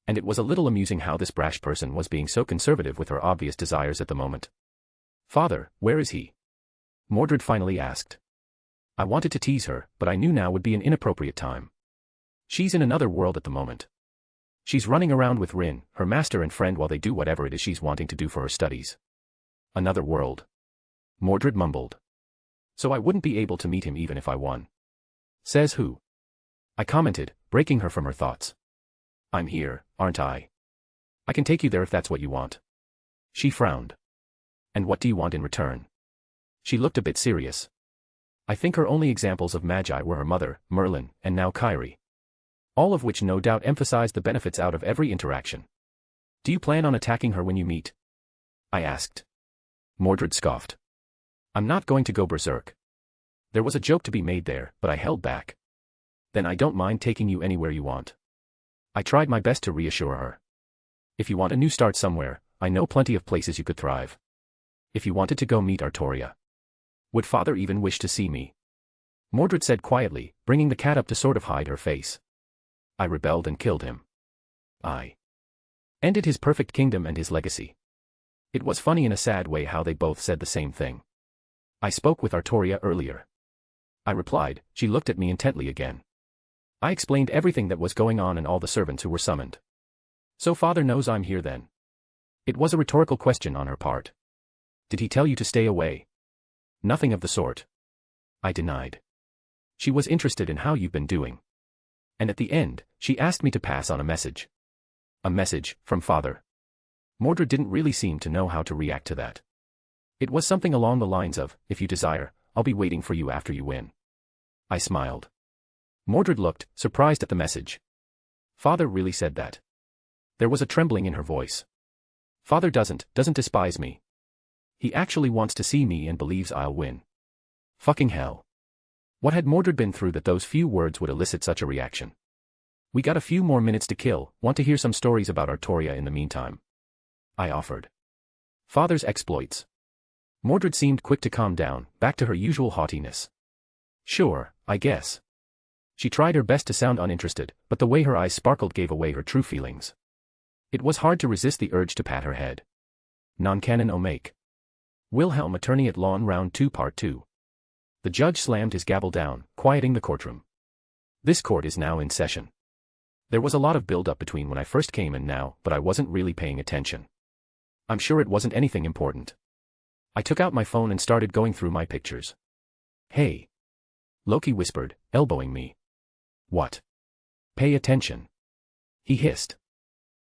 And it was a little amusing how this brash person was being so conservative with her obvious desires at the moment. Father, where is he? Mordred finally asked. I wanted to tease her, but I knew now would be an inappropriate time. She's in another world at the moment. She's running around with Rin, her master and friend while they do whatever it is she's wanting to do for her studies. Another world. Mordred mumbled. So I wouldn't be able to meet him even if I won. Says who? I commented, breaking her from her thoughts. I'm here, aren't I? I can take you there if that's what you want. She frowned. And what do you want in return? She looked a bit serious. I think her only examples of magi were her mother, Merlin, and now Kyrie. All of which no doubt emphasized the benefits out of every interaction. Do you plan on attacking her when you meet? I asked. Mordred scoffed. I'm not going to go berserk. There was a joke to be made there, but I held back. Then I don't mind taking you anywhere you want. I tried my best to reassure her. If you want a new start somewhere, I know plenty of places you could thrive. If you wanted to go meet Artoria. Would father even wish to see me? Mordred said quietly, bringing the cat up to sort of hide her face. I rebelled and killed him. I ended his perfect kingdom and his legacy. It was funny in a sad way how they both said the same thing. I spoke with Artoria earlier. I replied. She looked at me intently again. I explained everything that was going on and all the servants who were summoned. So father knows I'm here then? It was a rhetorical question on her part. Did he tell you to stay away? Nothing of the sort. I denied. She was interested in how you've been doing. And at the end, she asked me to pass on a message. A message, from father. Mordred didn't really seem to know how to react to that. It was something along the lines of, if you desire, I'll be waiting for you after you win. I smiled. Mordred looked, surprised at the message. Father really said that. There was a trembling in her voice. Father doesn't despise me. He actually wants to see me and believes I'll win. Fucking hell. What had Mordred been through that those few words would elicit such a reaction? We got a few more minutes to kill, want to hear some stories about Artoria in the meantime? I offered. Father's exploits. Mordred seemed quick to calm down, back to her usual haughtiness. Sure, I guess. She tried her best to sound uninterested, but the way her eyes sparkled gave away her true feelings. It was hard to resist the urge to pat her head. Non-canon Omake. Wilhelm Attorney at Law Round 2 Part 2. The judge slammed his gavel down, quieting the courtroom. This court is now in session. There was a lot of build-up between when I first came and now, but I wasn't really paying attention. I'm sure it wasn't anything important. I took out my phone and started going through my pictures. Hey. Loki whispered, elbowing me. What? Pay attention. He hissed.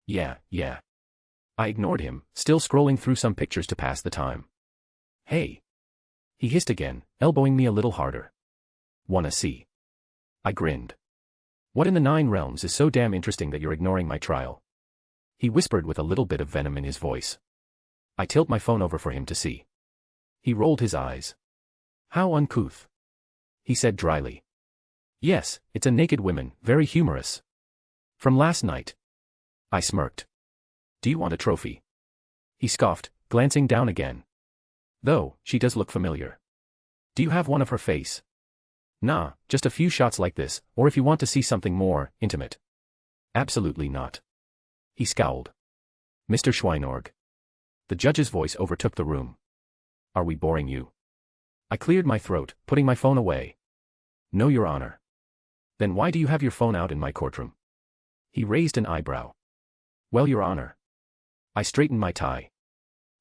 Yeah. I ignored him, still scrolling through some pictures to pass the time. Hey. He hissed again, elbowing me a little harder. Wanna see? I grinned. What in the 9 realms is so damn interesting that you're ignoring my trial? He whispered with a little bit of venom in his voice. I tilt my phone over for him to see. He rolled his eyes. How uncouth. He said dryly. Yes, it's a naked woman, very humorous. From last night. I smirked. Do you want a trophy? He scoffed, glancing down again. Though, she does look familiar. Do you have one of her face? Nah, just a few shots like this, or if you want to see something more intimate. Absolutely not. He scowled. Mr. Schweinorg. The judge's voice overtook the room. Are we boring you? I cleared my throat, putting my phone away. No, Your Honor. Then why do you have your phone out in my courtroom? He raised an eyebrow. Well, Your Honor. I straightened my tie.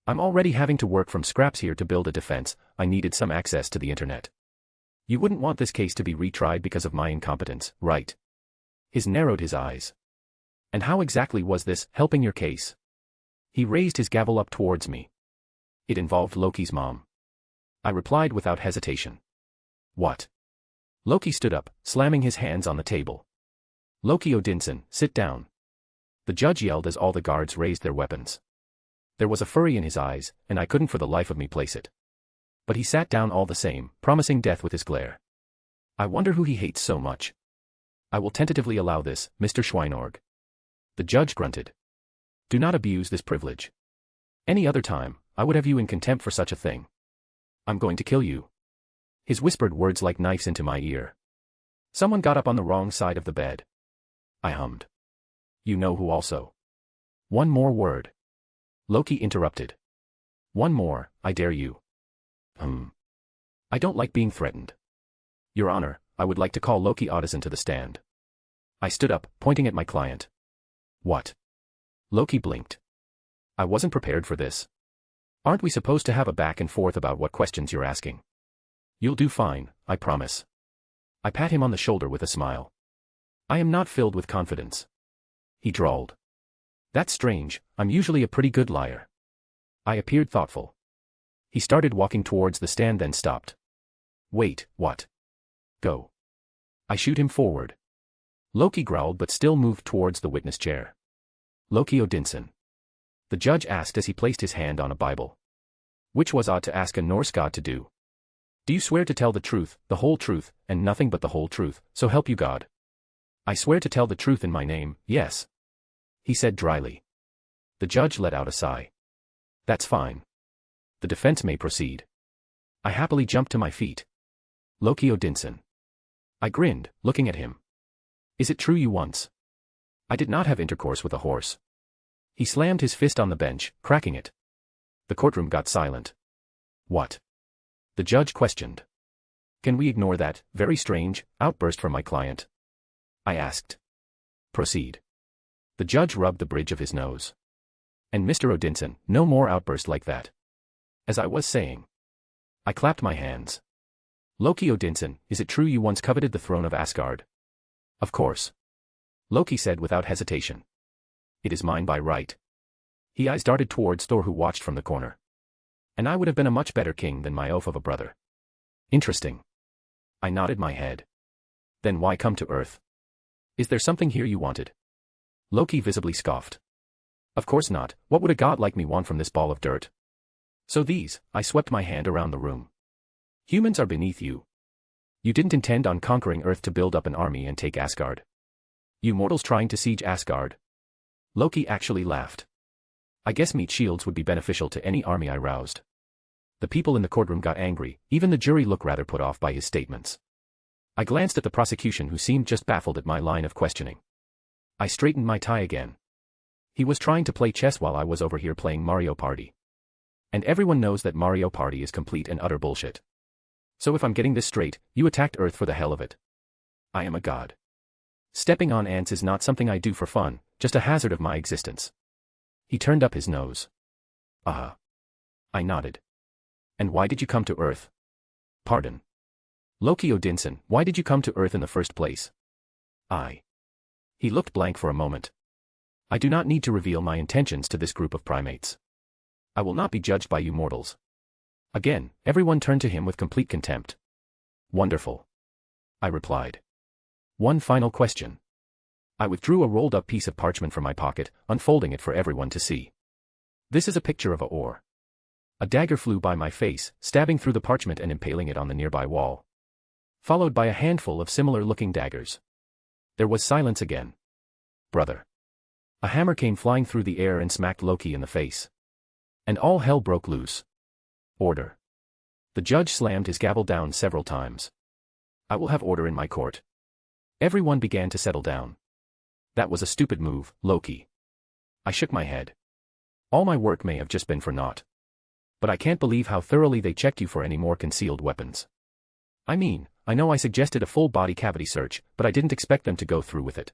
I'm already having to work from scraps here to build a defense. I needed some access to the internet. You wouldn't want this case to be retried because of my incompetence, right? His narrowed his eyes. And how exactly was this helping your case? He raised his gavel up towards me. It involved Loki's mom. I replied without hesitation. What? Loki stood up, slamming his hands on the table. Loki Odinson, sit down. The judge yelled as all the guards raised their weapons. There was a fury in his eyes, and I couldn't for the life of me place it. But he sat down all the same, promising death with his glare. I wonder who he hates so much. I will tentatively allow this, Mr. Schweinorg. The judge grunted. Do not abuse this privilege. Any other time, I would have you in contempt for such a thing. I'm going to kill you. His whispered words like knives into my ear. Someone got up on the wrong side of the bed. I hummed. You know who also. One more word. Loki interrupted. One more, I dare you. I don't like being threatened. Your Honor, I would like to call Loki Odinson to the stand. I stood up, pointing at my client. What? Loki blinked. I wasn't prepared for this. Aren't we supposed to have a back and forth about what questions you're asking? You'll do fine, I promise. I pat him on the shoulder with a smile. I am not filled with confidence. He drawled. That's strange, I'm usually a pretty good liar. I appeared thoughtful. He started walking towards the stand then stopped. Wait, what? Go. I shoot him forward. Loki growled but still moved towards the witness chair. Loki Odinson. The judge asked as he placed his hand on a Bible. Which was odd to ask a Norse god to do. Do you swear to tell the truth, the whole truth, and nothing but the whole truth, so help you God? I swear to tell the truth in my name, yes. He said dryly. The judge let out a sigh. That's fine. The defense may proceed. I happily jumped to my feet. Loki Odinson. I grinned, looking at him. Is it true you once? I did not have intercourse with a horse. He slammed his fist on the bench, cracking it. The courtroom got silent. What? The judge questioned. Can we ignore that very strange outburst from my client? I asked. Proceed. The judge rubbed the bridge of his nose. And Mr. Odinson, no more outburst like that. As I was saying. I clapped my hands. Loki Odinson, is it true you once coveted the throne of Asgard? Of course. Loki said without hesitation. It is mine by right. His eyes darted towards Thor, who watched from the corner. And I would have been a much better king than my oaf of a brother. Interesting. I nodded my head. Then why come to Earth? Is there something here you wanted? Loki visibly scoffed. Of course not, what would a god like me want from this ball of dirt? So these, I swept my hand around the room. Humans are beneath you. You didn't intend on conquering Earth to build up an army and take Asgard. You mortals trying to siege Asgard. Loki actually laughed. I guess meat shields would be beneficial to any army I roused. The people in the courtroom got angry, even the jury looked rather put off by his statements. I glanced at the prosecution, who seemed just baffled at my line of questioning. I straightened my tie again. He was trying to play chess while I was over here playing Mario Party. And everyone knows that Mario Party is complete and utter bullshit. So if I'm getting this straight, you attacked Earth for the hell of it. I am a god. Stepping on ants is not something I do for fun, just a hazard of my existence. He turned up his nose. Uh-huh. I nodded. And why did you come to Earth? Pardon. Loki Odinson, why did you come to Earth in the first place? He looked blank for a moment. I do not need to reveal my intentions to this group of primates. I will not be judged by you mortals. Again, everyone turned to him with complete contempt. Wonderful. I replied. One final question. I withdrew a rolled-up piece of parchment from my pocket, unfolding it for everyone to see. This is a picture of a oar. A dagger flew by my face, stabbing through the parchment and impaling it on the nearby wall. Followed by a handful of similar-looking daggers. There was silence again. Brother. A hammer came flying through the air and smacked Loki in the face. And all hell broke loose. Order. The judge slammed his gavel down several times. I will have order in my court. Everyone began to settle down. That was a stupid move, Loki. I shook my head. All my work may have just been for naught. But I can't believe how thoroughly they checked you for any more concealed weapons. I mean, I know I suggested a full body cavity search, but I didn't expect them to go through with it.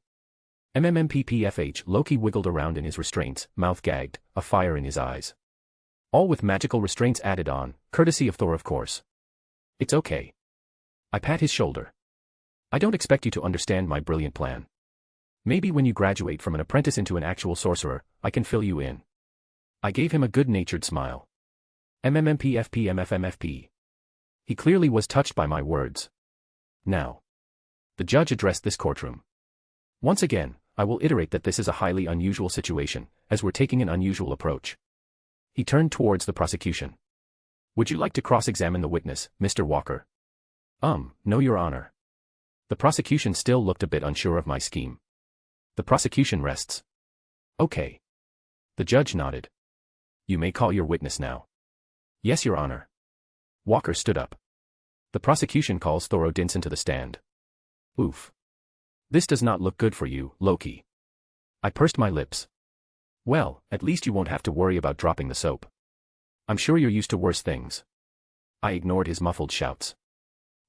MMMPPFH. Loki wiggled around in his restraints, mouth gagged, a fire in his eyes. All with magical restraints added on, courtesy of Thor, of course. It's okay. I pat his shoulder. I don't expect you to understand my brilliant plan. Maybe when you graduate from an apprentice into an actual sorcerer, I can fill you in. I gave him a good-natured smile. MMMPFPMFMFP. He clearly was touched by my words. Now. The judge addressed this courtroom. Once again, I will iterate that this is a highly unusual situation, as we're taking an unusual approach. He turned towards the prosecution. Would you like to cross-examine the witness, Mr. Walker? No, Your Honor. The prosecution still looked a bit unsure of my scheme. The prosecution rests. Okay. The judge nodded. You may call your witness now. Yes, Your Honor. Walker stood up. The prosecution calls Thor Odinson to the stand. Oof. This does not look good for you, Loki. I pursed my lips. Well, at least you won't have to worry about dropping the soap. I'm sure you're used to worse things. I ignored his muffled shouts.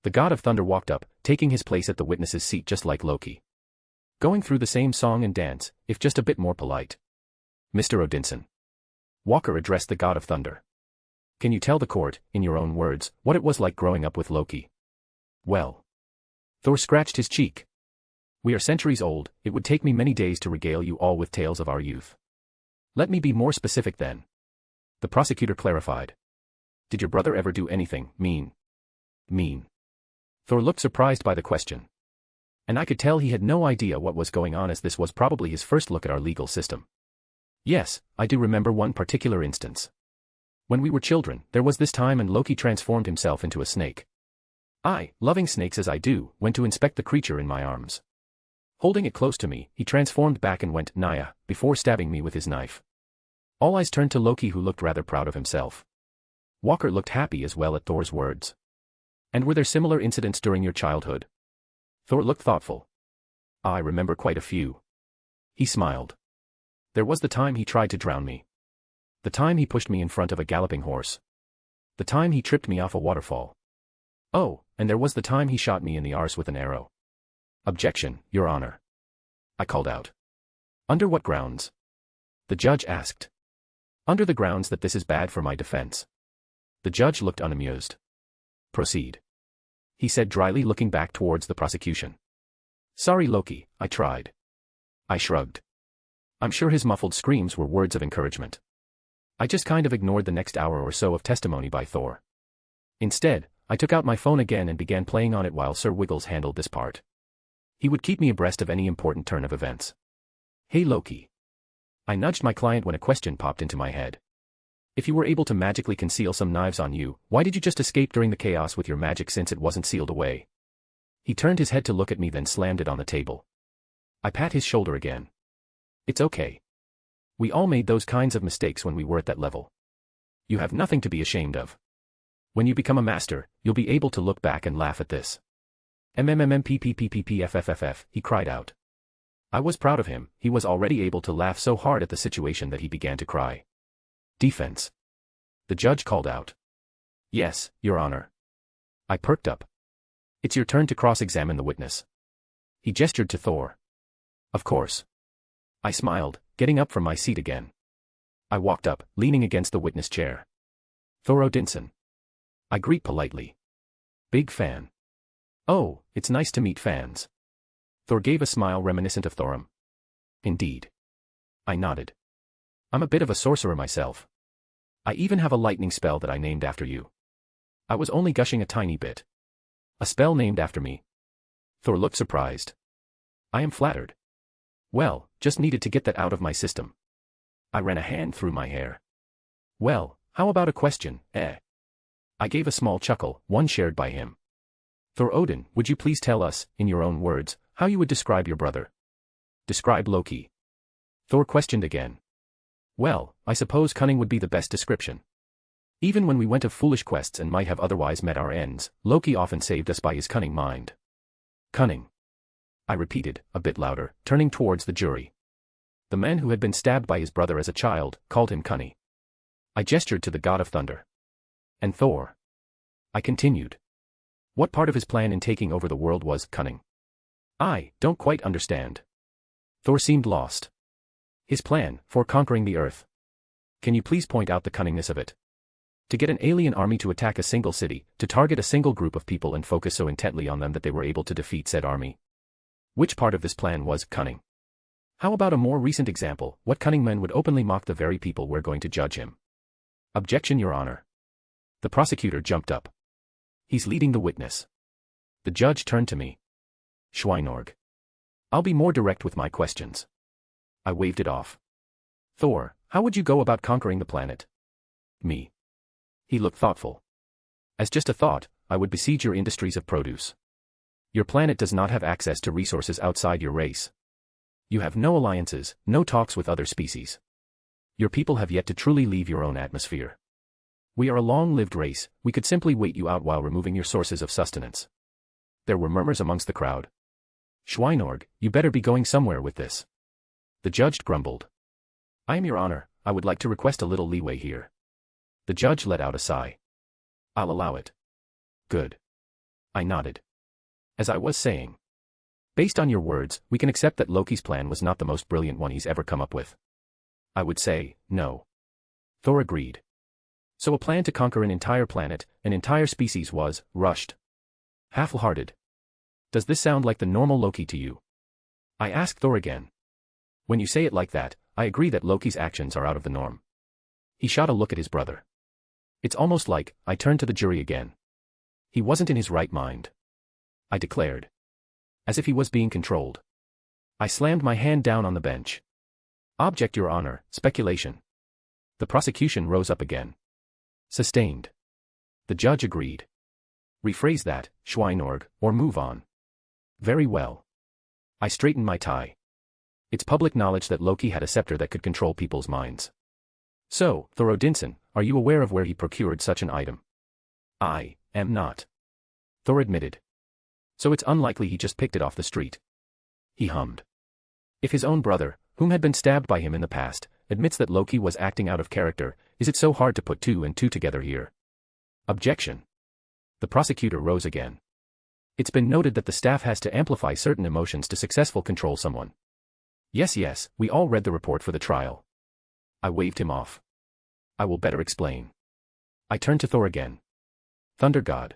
The God of Thunder walked up, taking his place at the witness's seat just like Loki. Going through the same song and dance, if just a bit more polite. Mr. Odinson. Walker addressed the God of Thunder. Can you tell the court, in your own words, what it was like growing up with Loki? Well. Thor scratched his cheek. We are centuries old, it would take me many days to regale you all with tales of our youth. Let me be more specific then. The prosecutor clarified. Did your brother ever do anything mean? Mean. Thor looked surprised by the question. And I could tell he had no idea what was going on, as this was probably his first look at our legal system. Yes, I do remember one particular instance. When we were children, there was this time and Loki transformed himself into a snake. I, loving snakes as I do, went to inspect the creature in my arms. Holding it close to me, he transformed back and went, Naya, before stabbing me with his knife. All eyes turned to Loki, who looked rather proud of himself. Walker looked happy as well at Thor's words. And were there similar incidents during your childhood? Thor looked thoughtful. I remember quite a few. He smiled. There was the time he tried to drown me. The time he pushed me in front of a galloping horse. The time he tripped me off a waterfall. Oh, and there was the time he shot me in the arse with an arrow. Objection, Your Honor. I called out. Under what grounds? The judge asked. Under the grounds that this is bad for my defense. The judge looked unamused. Proceed. He said dryly, looking back towards the prosecution. Sorry, Loki, I tried. I shrugged. I'm sure his muffled screams were words of encouragement. I just kind of ignored the next hour or so of testimony by Thor. Instead, I took out my phone again and began playing on it while Sir Wiggles handled this part. He would keep me abreast of any important turn of events. Hey Loki. I nudged my client when a question popped into my head. If you were able to magically conceal some knives on you, why did you just escape during the chaos with your magic since it wasn't sealed away? He turned his head to look at me, then slammed it on the table. I pat his shoulder again. It's okay. We all made those kinds of mistakes when we were at that level. You have nothing to be ashamed of. When you become a master, you'll be able to look back and laugh at this. MMMPPPPPFFFF, he cried out. I was proud of him. He was already able to laugh so hard at the situation that he began to cry. Defense. The judge called out. Yes, Your Honor. I perked up. It's your turn to cross-examine the witness. He gestured to Thor. Of course. I smiled, getting up from my seat again. I walked up, leaning against the witness chair. Thor Odinson. I greet politely. Big fan. Oh, it's nice to meet fans. Thor gave a smile reminiscent of Thorum. Indeed. I nodded. I'm a bit of a sorcerer myself. I even have a lightning spell that I named after you. I was only gushing a tiny bit. A spell named after me. Thor looked surprised. I am flattered. Well, just needed to get that out of my system. I ran a hand through my hair. Well, how about a question, eh? I gave a small chuckle, one shared by him. Thor Odin, would you please tell us, in your own words, how you would describe your brother? Describe Loki. Thor questioned again. Well, I suppose cunning would be the best description. Even when we went of foolish quests and might have otherwise met our ends, Loki often saved us by his cunning mind. Cunning. I repeated, a bit louder, turning towards the jury. The man who had been stabbed by his brother as a child called him cunning. I gestured to the god of thunder. And Thor. I continued. What part of his plan in taking over the world was cunning? I don't quite understand. Thor seemed lost. His plan for conquering the earth. Can you please point out the cunningness of it? To get an alien army to attack a single city, to target a single group of people and focus so intently on them that they were able to defeat said army. Which part of this plan was cunning? How about a more recent example? What cunning man would openly mock the very people we're going to judge him? Objection, Your Honor. The prosecutor jumped up. He's leading the witness. The judge turned to me. Schweinorg. I'll be more direct with my questions. I waved it off. Thor, how would you go about conquering the planet? Me. He looked thoughtful. As just a thought, I would besiege your industries of produce. Your planet does not have access to resources outside your race. You have no alliances, no talks with other species. Your people have yet to truly leave your own atmosphere. We are a long-lived race, we could simply wait you out while removing your sources of sustenance. There were murmurs amongst the crowd. Schweinorg, you better be going somewhere with this. The judge grumbled. I am Your Honor, I would like to request a little leeway here. The judge let out a sigh. I'll allow it. Good. I nodded. As I was saying. Based on your words, we can accept that Loki's plan was not the most brilliant one he's ever come up with. I would say, no. Thor agreed. So a plan to conquer an entire planet, an entire species was, rushed. Half-hearted. Does this sound like the normal Loki to you? I asked Thor again. When you say it like that, I agree that Loki's actions are out of the norm. He shot a look at his brother. It's almost like, I turned to the jury again. He wasn't in his right mind. I declared. As if he was being controlled. I slammed my hand down on the bench. Object, Your Honor, speculation. The prosecution rose up again. Sustained. The judge agreed. Rephrase that, Schweinorg, or move on. Very well. I straightened my tie. It's public knowledge that Loki had a scepter that could control people's minds. So, Thor Odinson, are you aware of where he procured such an item? I am not. Thor admitted. So it's unlikely he just picked it off the street. He hummed. If his own brother, whom had been stabbed by him in the past, admits that Loki was acting out of character, is it so hard to put two and two together here? Objection. The prosecutor rose again. It's been noted that the staff has to amplify certain emotions to successfully control someone. Yes, we all read the report for the trial. I waved him off. I will better explain. I turned to Thor again. Thunder God.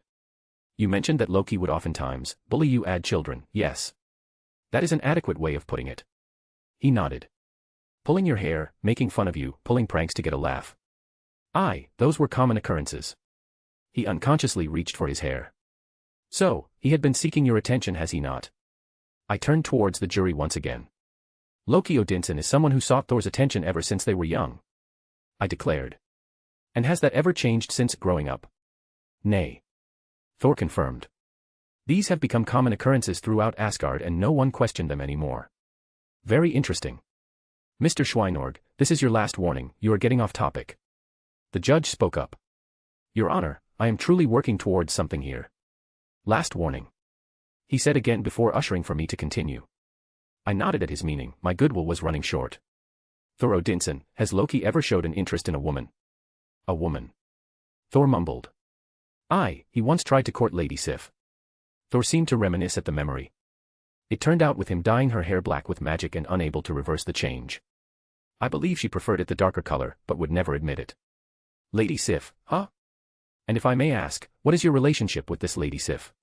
You mentioned that Loki would oftentimes bully you children, yes. That is an adequate way of putting it. He nodded. Pulling your hair, making fun of you, pulling pranks to get a laugh. Aye, those were common occurrences. He unconsciously reached for his hair. So, he had been seeking your attention, has he not? I turned towards the jury once again. Loki Odinson is someone who sought Thor's attention ever since they were young, I declared. And has that ever changed since growing up? Nay. Thor confirmed. These have become common occurrences throughout Asgard and no one questioned them anymore. Very interesting. Mr. Schweinorg, this is your last warning, you are getting off topic. The judge spoke up. Your Honor, I am truly working towards something here. Last warning. He said again before ushering for me to continue. I nodded at his meaning, my goodwill was running short. Thor Odinson, has Loki ever showed an interest in a woman? A woman. Thor mumbled. Aye, he once tried to court Lady Sif. Thor seemed to reminisce at the memory. It turned out with him dyeing her hair black with magic and unable to reverse the change. I believe she preferred it the darker color, but would never admit it. Lady Sif, huh? And if I may ask, what is your relationship with this Lady Sif?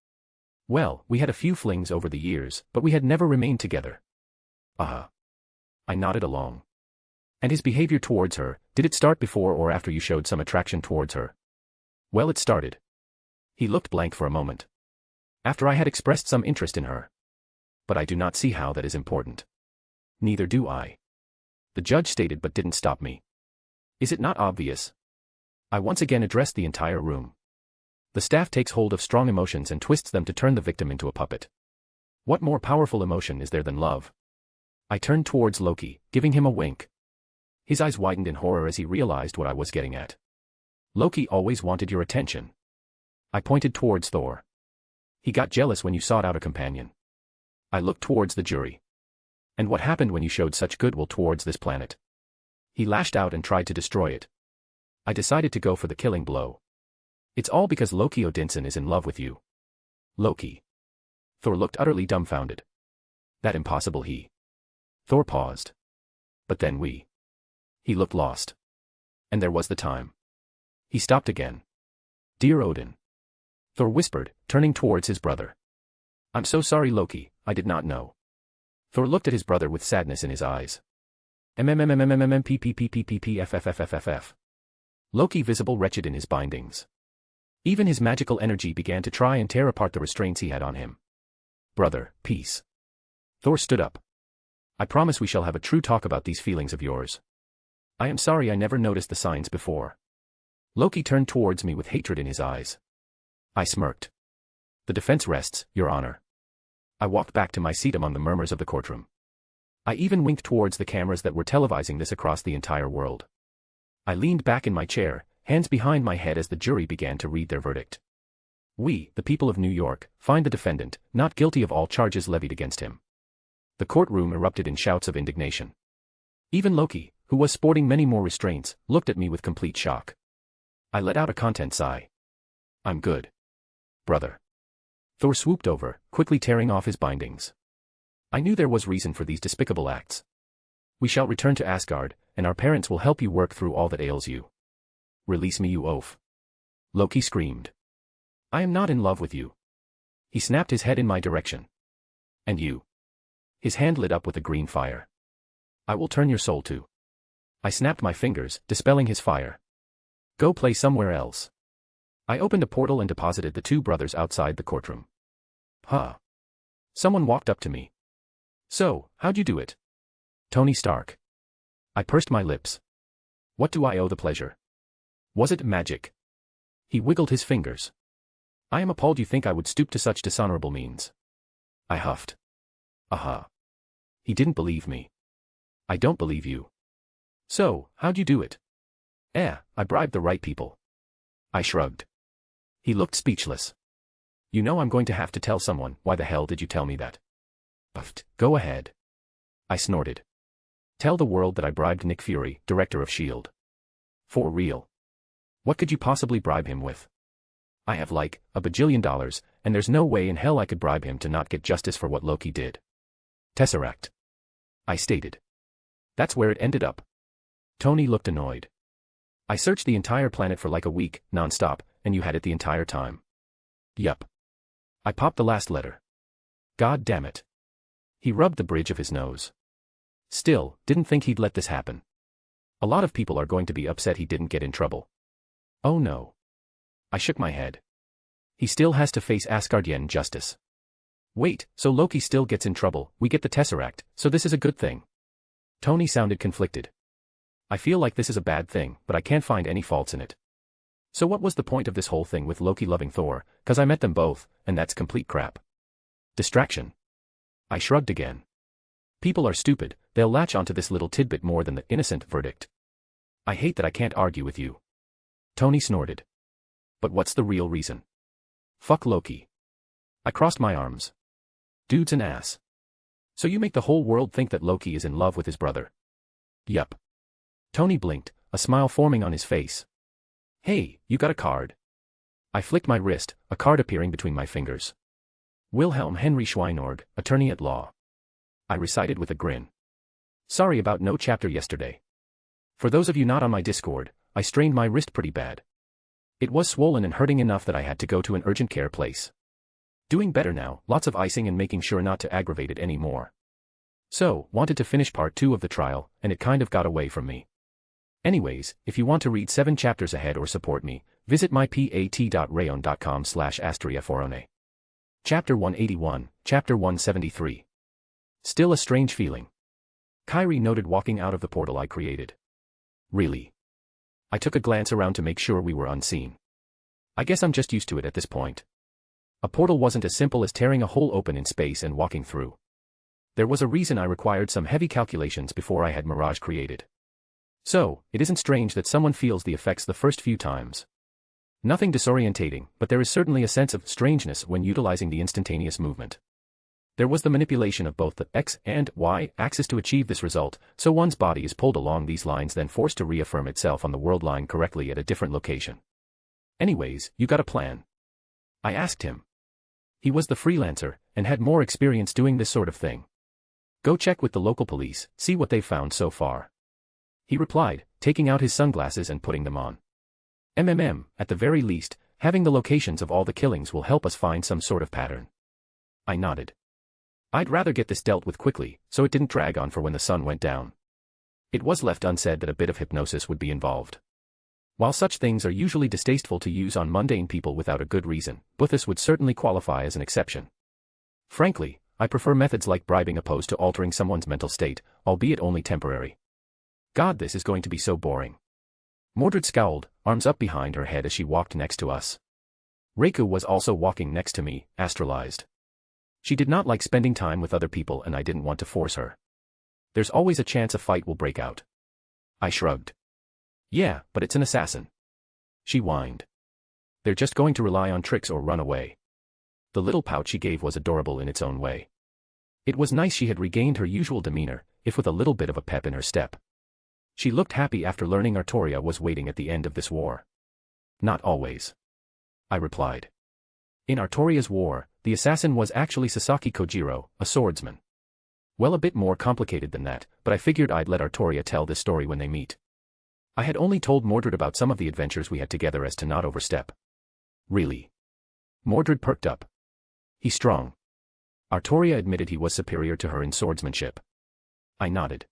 Well, we had a few flings over the years, but we had never remained together. I nodded along. And his behavior towards her, did it start before or after you showed some attraction towards her? Well, it started. He looked blank for a moment. After I had expressed some interest in her. But I do not see how that is important. Neither do I. The judge stated but didn't stop me. Is it not obvious? I once again addressed the entire room. The staff takes hold of strong emotions and twists them to turn the victim into a puppet. What more powerful emotion is there than love? I turned towards Loki, giving him a wink. His eyes widened in horror as he realized what I was getting at. Loki always wanted your attention. I pointed towards Thor. He got jealous when you sought out a companion. I looked towards the jury. And what happened when you showed such goodwill towards this planet? He lashed out and tried to destroy it. I decided to go for the killing blow. It's all because Loki Odinson is in love with you. Loki. Thor looked utterly dumbfounded. That impossible he. Thor paused. But then we. He looked lost. And there was the time. He stopped again. Dear Odin. Thor whispered, turning towards his brother. I'm so sorry, Loki, I did not know. Thor looked at his brother with sadness in his eyes. MMMMMMMPPPPPFFFFF. Loki visible wretched in his bindings. Even his magical energy began to try and tear apart the restraints he had on him. Brother, peace. Thor stood up. I promise we shall have a true talk about these feelings of yours. I am sorry I never noticed the signs before. Loki turned towards me with hatred in his eyes. I smirked. The defense rests, Your Honor. I walked back to my seat among the murmurs of the courtroom. I even winked towards the cameras that were televising this across the entire world. I leaned back in my chair, hands behind my head as the jury began to read their verdict. We, the people of New York, find the defendant not guilty of all charges levied against him. The courtroom erupted in shouts of indignation. Even Loki, who was sporting many more restraints, looked at me with complete shock. I let out a content sigh. I'm good. Brother. Thor swooped over, quickly tearing off his bindings. I knew there was reason for these despicable acts. We shall return to Asgard, and our parents will help you work through all that ails you. Release me, you oaf. Loki screamed. I am not in love with you. He snapped his head in my direction. And you. His hand lit up with a green fire. I will turn your soul to. I snapped my fingers, dispelling his fire. Go play somewhere else. I opened a portal and deposited the two brothers outside the courtroom. Huh. Someone walked up to me. So, how'd you do it? Tony Stark. I pursed my lips. What do I owe the pleasure? Was it magic? He wiggled his fingers. I am appalled you think I would stoop to such dishonorable means. I huffed. Aha. He didn't believe me. I don't believe you. So, how'd you do it? I bribed the right people. I shrugged. He looked speechless. You know I'm going to have to tell someone. Why the hell did you tell me that? Puffed. Go ahead. I snorted. Tell the world that I bribed Nick Fury, director of S.H.I.E.L.D. For real. What could you possibly bribe him with? I have like, $1 bajillion, and there's no way in hell I could bribe him to not get justice for what Loki did. Tesseract. I stated. That's where it ended up. Tony looked annoyed. I searched the entire planet for like a week, non-stop, and you had it the entire time. Yup. I popped the last letter. God damn it. He rubbed the bridge of his nose. Still, didn't think he'd let this happen. A lot of people are going to be upset he didn't get in trouble. Oh no. I shook my head. He still has to face Asgardian justice. Wait, so Loki still gets in trouble, we get the Tesseract, so this is a good thing. Tony sounded conflicted. I feel like this is a bad thing, but I can't find any faults in it. So what was the point of this whole thing with Loki loving Thor, 'cause I met them both, and that's complete crap. Distraction. I shrugged again. People are stupid, they'll latch onto this little tidbit more than the innocent verdict. I hate that I can't argue with you. Tony snorted. But what's the real reason? Fuck Loki. I crossed my arms. Dude's an ass. So you make the whole world think that Loki is in love with his brother. Yup. Tony blinked, a smile forming on his face. Hey, you got a card? I flicked my wrist, a card appearing between my fingers. Wilhelm Henry Schweinord, attorney at law. I recited with a grin. Sorry about no chapter yesterday. For those of you not on my Discord, I strained my wrist pretty bad. It was swollen and hurting enough that I had to go to an urgent care place. Doing better now, lots of icing and making sure not to aggravate it anymore. So, wanted to finish part 2 of the trial, and it kind of got away from me. Anyways, if you want to read 7 chapters ahead or support me, visit mypat.rayon.com/astriaforone. Chapter 181, Chapter 173. Still a strange feeling. Kyrie noted walking out of the portal I created. Really? I took a glance around to make sure we were unseen. I guess I'm just used to it at this point. A portal wasn't as simple as tearing a hole open in space and walking through. There was a reason I required some heavy calculations before I had Mirage created. So, it isn't strange that someone feels the effects the first few times. Nothing disorientating, but there is certainly a sense of strangeness when utilizing the instantaneous movement. There was the manipulation of both the X and Y axis to achieve this result, so one's body is pulled along these lines then forced to reaffirm itself on the world line correctly at a different location. Anyways, you got a plan? I asked him. He was the freelancer, and had more experience doing this sort of thing. Go check with the local police, see what they've found so far. He replied, taking out his sunglasses and putting them on. At the very least, having the locations of all the killings will help us find some sort of pattern. I nodded. I'd rather get this dealt with quickly, so it didn't drag on for when the sun went down. It was left unsaid that a bit of hypnosis would be involved. While such things are usually distasteful to use on mundane people without a good reason, Buthus would certainly qualify as an exception. Frankly, I prefer methods like bribing opposed to altering someone's mental state, albeit only temporary. God, this is going to be so boring. Mordred scowled, arms up behind her head as she walked next to us. Reiku was also walking next to me, astralized. She did not like spending time with other people and I didn't want to force her. There's always a chance a fight will break out. I shrugged. Yeah, but it's an assassin. She whined. They're just going to rely on tricks or run away. The little pout she gave was adorable in its own way. It was nice she had regained her usual demeanor, if with a little bit of a pep in her step. She looked happy after learning Artoria was waiting at the end of this war. Not always. I replied. In Artoria's war, the assassin was actually Sasaki Kojiro, a swordsman. Well, a bit more complicated than that, but I figured I'd let Artoria tell this story when they meet. I had only told Mordred about some of the adventures we had together as to not overstep. Really? Mordred perked up. He's strong. Artoria admitted he was superior to her in swordsmanship. I nodded.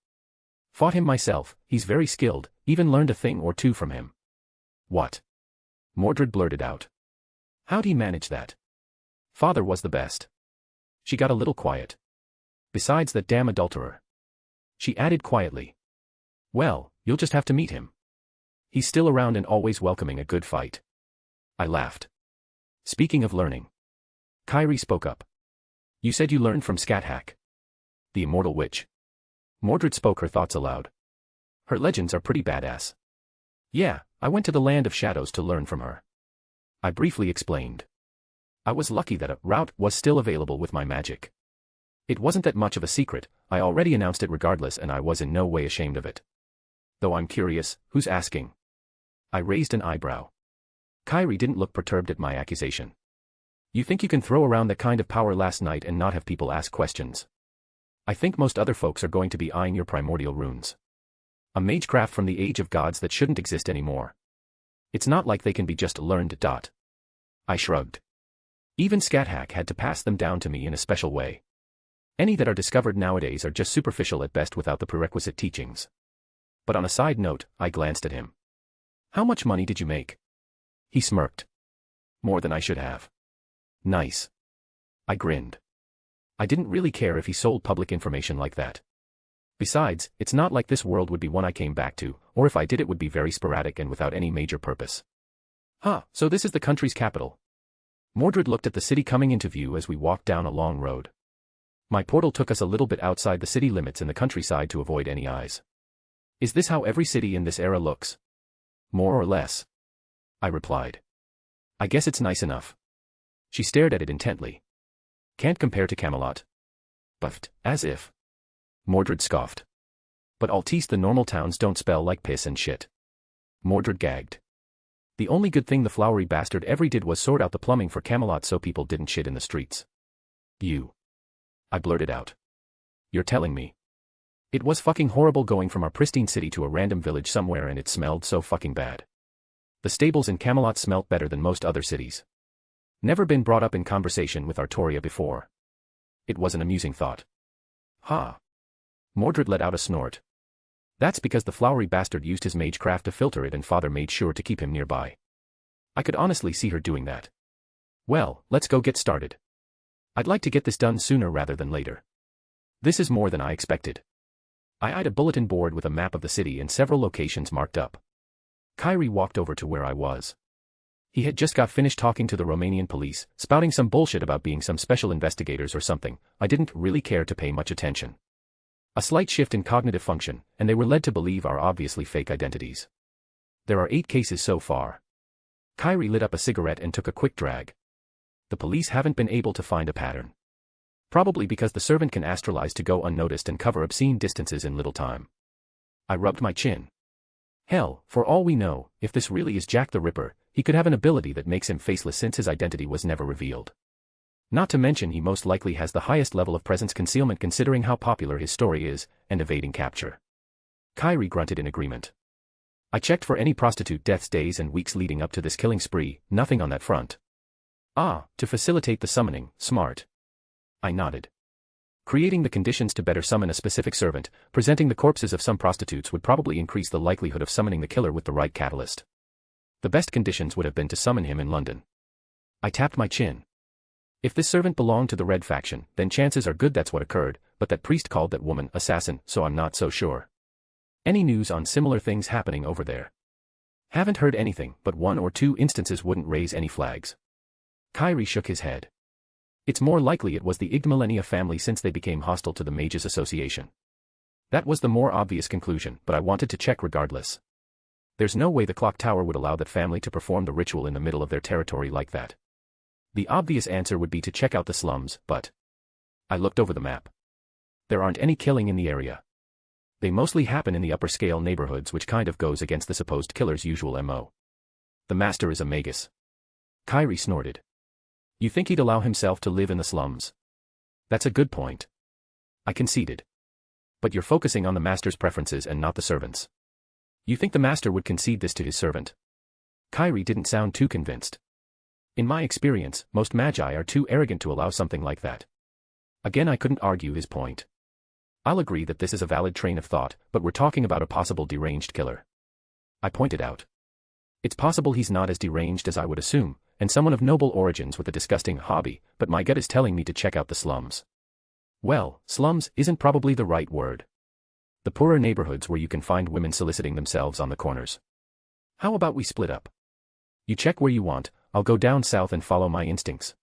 Fought him myself, he's very skilled, even learned a thing or two from him. What? Mordred blurted out. How'd he manage that? Father was the best. She got a little quiet. Besides that damn adulterer. She added quietly. Well, you'll just have to meet him. He's still around and always welcoming a good fight. I laughed. Speaking of learning. Kyrie spoke up. You said you learned from Scathach. The immortal witch. Mordred spoke her thoughts aloud. Her legends are pretty badass. Yeah, I went to the Land of Shadows to learn from her. I briefly explained. I was lucky that a route was still available with my magic. It wasn't that much of a secret, I already announced it regardless and I was in no way ashamed of it. Though I'm curious, who's asking? I raised an eyebrow. Kyrie didn't look perturbed at my accusation. You think you can throw around that kind of power last night and not have people ask questions? I think most other folks are going to be eyeing your primordial runes. A magecraft from the age of gods that shouldn't exist anymore. It's not like they can be just learned. I shrugged. Even Scathack had to pass them down to me in a special way. Any that are discovered nowadays are just superficial at best without the prerequisite teachings. But on a side note, I glanced at him. How much money did you make? He smirked. More than I should have. Nice. I grinned. I didn't really care if he sold public information like that. Besides, it's not like this world would be one I came back to, or if I did it would be very sporadic and without any major purpose. Huh, so this is the country's capital. Mordred looked at the city coming into view as we walked down a long road. My portal took us a little bit outside the city limits in the countryside to avoid any eyes. Is this how every city in this era looks? More or less. I replied. I guess it's nice enough. She stared at it intently. Can't compare to Camelot. Buffed, as if. Mordred scoffed. But Altice, the normal towns don't spell like piss and shit. Mordred gagged. The only good thing the flowery bastard ever did was sort out the plumbing for Camelot so people didn't shit in the streets. You. I blurted out. You're telling me. It was fucking horrible going from our pristine city to a random village somewhere and it smelled so fucking bad. The stables in Camelot smelt better than most other cities. Never been brought up in conversation with Artoria before. It was an amusing thought. Ha. Mordred let out a snort. That's because the flowery bastard used his magecraft to filter it and father made sure to keep him nearby. I could honestly see her doing that. Well, let's go get started. I'd like to get this done sooner rather than later. This is more than I expected. I eyed a bulletin board with a map of the city and several locations marked up. Kyrie walked over to where I was. He had just got finished talking to the Romanian police, spouting some bullshit about being some special investigators or something. I didn't really care to pay much attention. A slight shift in cognitive function, and they were led to believe are obviously fake identities. There are 8 cases so far. Kyrie lit up a cigarette and took a quick drag. The police haven't been able to find a pattern. Probably because the servant can astralize to go unnoticed and cover obscene distances in little time. I rubbed my chin. Hell, for all we know, if this really is Jack the Ripper, he could have an ability that makes him faceless since his identity was never revealed. Not to mention he most likely has the highest level of presence concealment considering how popular his story is, and evading capture. Kyrie grunted in agreement. I checked for any prostitute deaths days and weeks leading up to this killing spree, nothing on that front. Ah, to facilitate the summoning, smart. I nodded. Creating the conditions to better summon a specific servant, presenting the corpses of some prostitutes would probably increase the likelihood of summoning the killer with the right catalyst. The best conditions would have been to summon him in London. I tapped my chin. If this servant belonged to the Red faction, then chances are good that's what occurred, but that priest called that woman assassin, so I'm not so sure. Any news on similar things happening over there? Haven't heard anything, but 1 or 2 instances wouldn't raise any flags. Kyrie shook his head. It's more likely it was the Igdmillennia family since they became hostile to the Mages Association. That was the more obvious conclusion, but I wanted to check regardless. There's no way the clock tower would allow that family to perform the ritual in the middle of their territory like that. The obvious answer would be to check out the slums, but... I looked over the map. There aren't any killing in the area. They mostly happen in the upper-scale neighborhoods, which kind of goes against the supposed killer's usual MO. The master is a magus. Kyrie snorted. You think he'd allow himself to live in the slums? That's a good point. I conceded. But you're focusing on the master's preferences and not the servant's. You think the master would concede this to his servant? Kyrie didn't sound too convinced. In my experience, most magi are too arrogant to allow something like that. Again, I couldn't argue his point. I'll agree that this is a valid train of thought, but we're talking about a possible deranged killer. I pointed out. It's possible he's not as deranged as I would assume, and someone of noble origins with a disgusting hobby, but my gut is telling me to check out the slums. Well, slums isn't probably the right word. The poorer neighborhoods where you can find women soliciting themselves on the corners. How about we split up? You check where you want, I'll go down south and follow my instincts.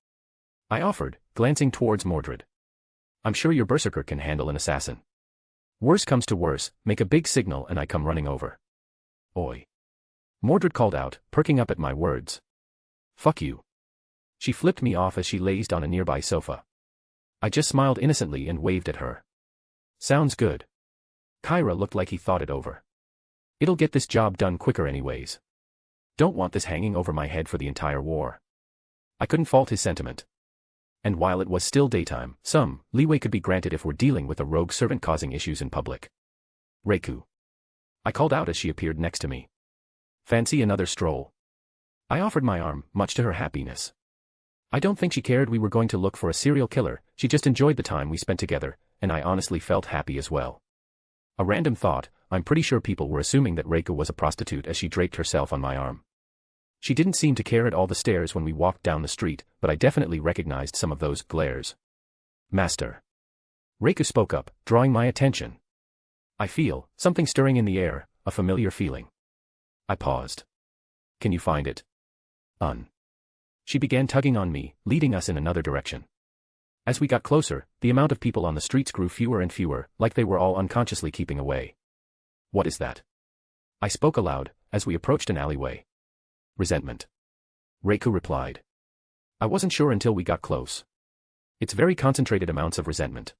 I offered, glancing towards Mordred. I'm sure your berserker can handle an assassin. Worse comes to worse, make a big signal and I come running over. Oi. Mordred called out, perking up at my words. Fuck you. She flipped me off as she lazed on a nearby sofa. I just smiled innocently and waved at her. Sounds good. Kyra looked like he thought it over. It'll get this job done quicker anyways. Don't want this hanging over my head for the entire war. I couldn't fault his sentiment. And while it was still daytime, some leeway could be granted if we're dealing with a rogue servant causing issues in public. Reiku. I called out as she appeared next to me. Fancy another stroll? I offered my arm, much to her happiness. I don't think she cared we were going to look for a serial killer, she just enjoyed the time we spent together, and I honestly felt happy as well. A random thought, I'm pretty sure people were assuming that Reiku was a prostitute as she draped herself on my arm. She didn't seem to care at all the stares when we walked down the street, but I definitely recognized some of those glares. Master. Reiku spoke up, drawing my attention. I feel something stirring in the air, a familiar feeling. I paused. Can you find it? She began tugging on me, leading us in another direction. As we got closer, the amount of people on the streets grew fewer and fewer, like they were all unconsciously keeping away. What is that? I spoke aloud, as we approached an alleyway. Resentment. Reiku replied. I wasn't sure until we got close. It's very concentrated amounts of resentment.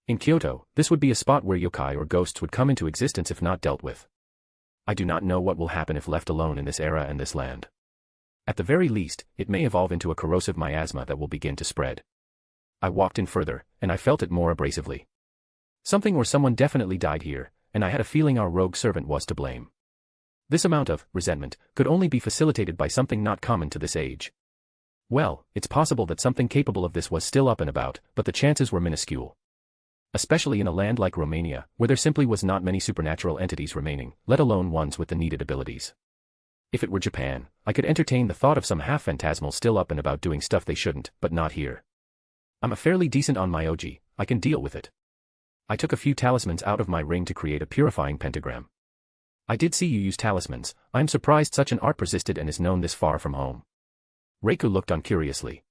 In Kyoto, this would be a spot where yokai or ghosts would come into existence if not dealt with. I do not know what will happen if left alone in this era and this land. At the very least, it may evolve into a corrosive miasma that will begin to spread. I walked in further, and I felt it more abrasively. Something or someone definitely died here, and I had a feeling our rogue servant was to blame. This amount of resentment could only be facilitated by something not common to this age. Well, it's possible that something capable of this was still up and about, but the chances were minuscule. Especially in a land like Romania, where there simply was not many supernatural entities remaining, let alone ones with the needed abilities. If it were Japan, I could entertain the thought of some half-phantasmal still up and about doing stuff they shouldn't, but not here. I'm a fairly decent on Myoji, I can deal with it. I took a few talismans out of my ring to create a purifying pentagram. I did see you use talismans, I'm surprised such an art persisted and is known this far from home. Reiku looked on curiously.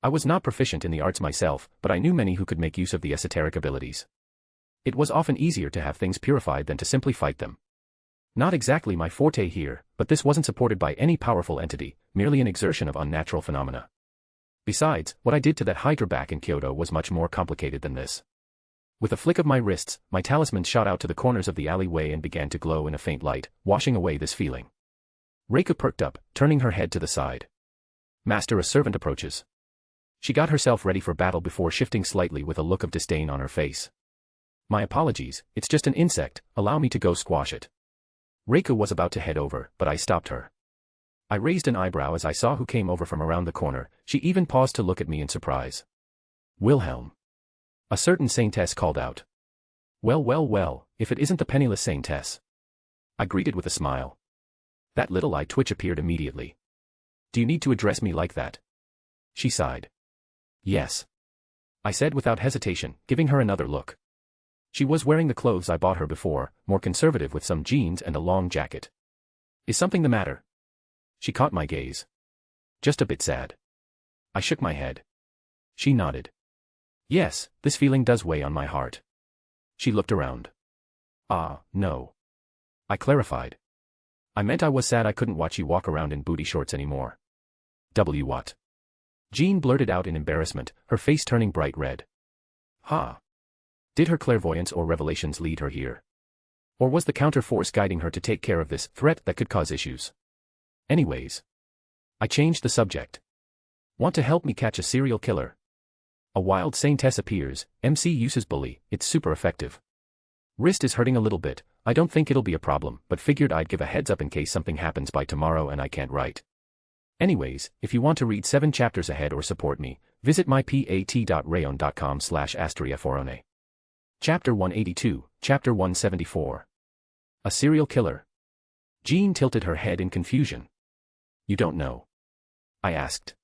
I was not proficient in the arts myself, but I knew many who could make use of the esoteric abilities. It was often easier to have things purified than to simply fight them. Not exactly my forte here, but this wasn't supported by any powerful entity, merely an exertion of unnatural phenomena. Besides, what I did to that Hydra back in Kyoto was much more complicated than this. With a flick of my wrists, my talisman shot out to the corners of the alleyway and began to glow in a faint light, washing away this feeling. Reiku perked up, turning her head to the side. Master, a servant approaches. She got herself ready for battle before shifting slightly with a look of disdain on her face. My apologies, it's just an insect, allow me to go squash it. Reiku was about to head over, but I stopped her. I raised an eyebrow as I saw who came over from around the corner, she even paused to look at me in surprise. Wilhelm. A certain saintess called out. Well, if it isn't the penniless saintess. I greeted with a smile. That little eye twitch appeared immediately. Do you need to address me like that? She sighed. Yes. I said without hesitation, giving her another look. She was wearing the clothes I bought her before, more conservative with some jeans and a long jacket. Is something the matter? She caught my gaze. Just a bit sad. I shook my head. She nodded. Yes, this feeling does weigh on my heart. She looked around. No. I clarified. I meant I was sad I couldn't watch you walk around in booty shorts anymore. What? Jean blurted out in embarrassment, her face turning bright red. Did her clairvoyance or revelations lead her here? Or was the counter-force guiding her to take care of this threat that could cause issues? Anyways. I changed the subject. Want to help me catch a serial killer? A wild saintess appears, MC uses bully, it's super effective. Wrist is hurting a little bit, I don't think it'll be a problem, but figured I'd give a heads up in case something happens by tomorrow and I can't write. Anyways, if you want to read 7 chapters ahead or support me, visit mypat.rayon.com/astriaforone. Chapter 182, Chapter 174. A serial killer. Jean tilted her head in confusion. You don't know? I asked.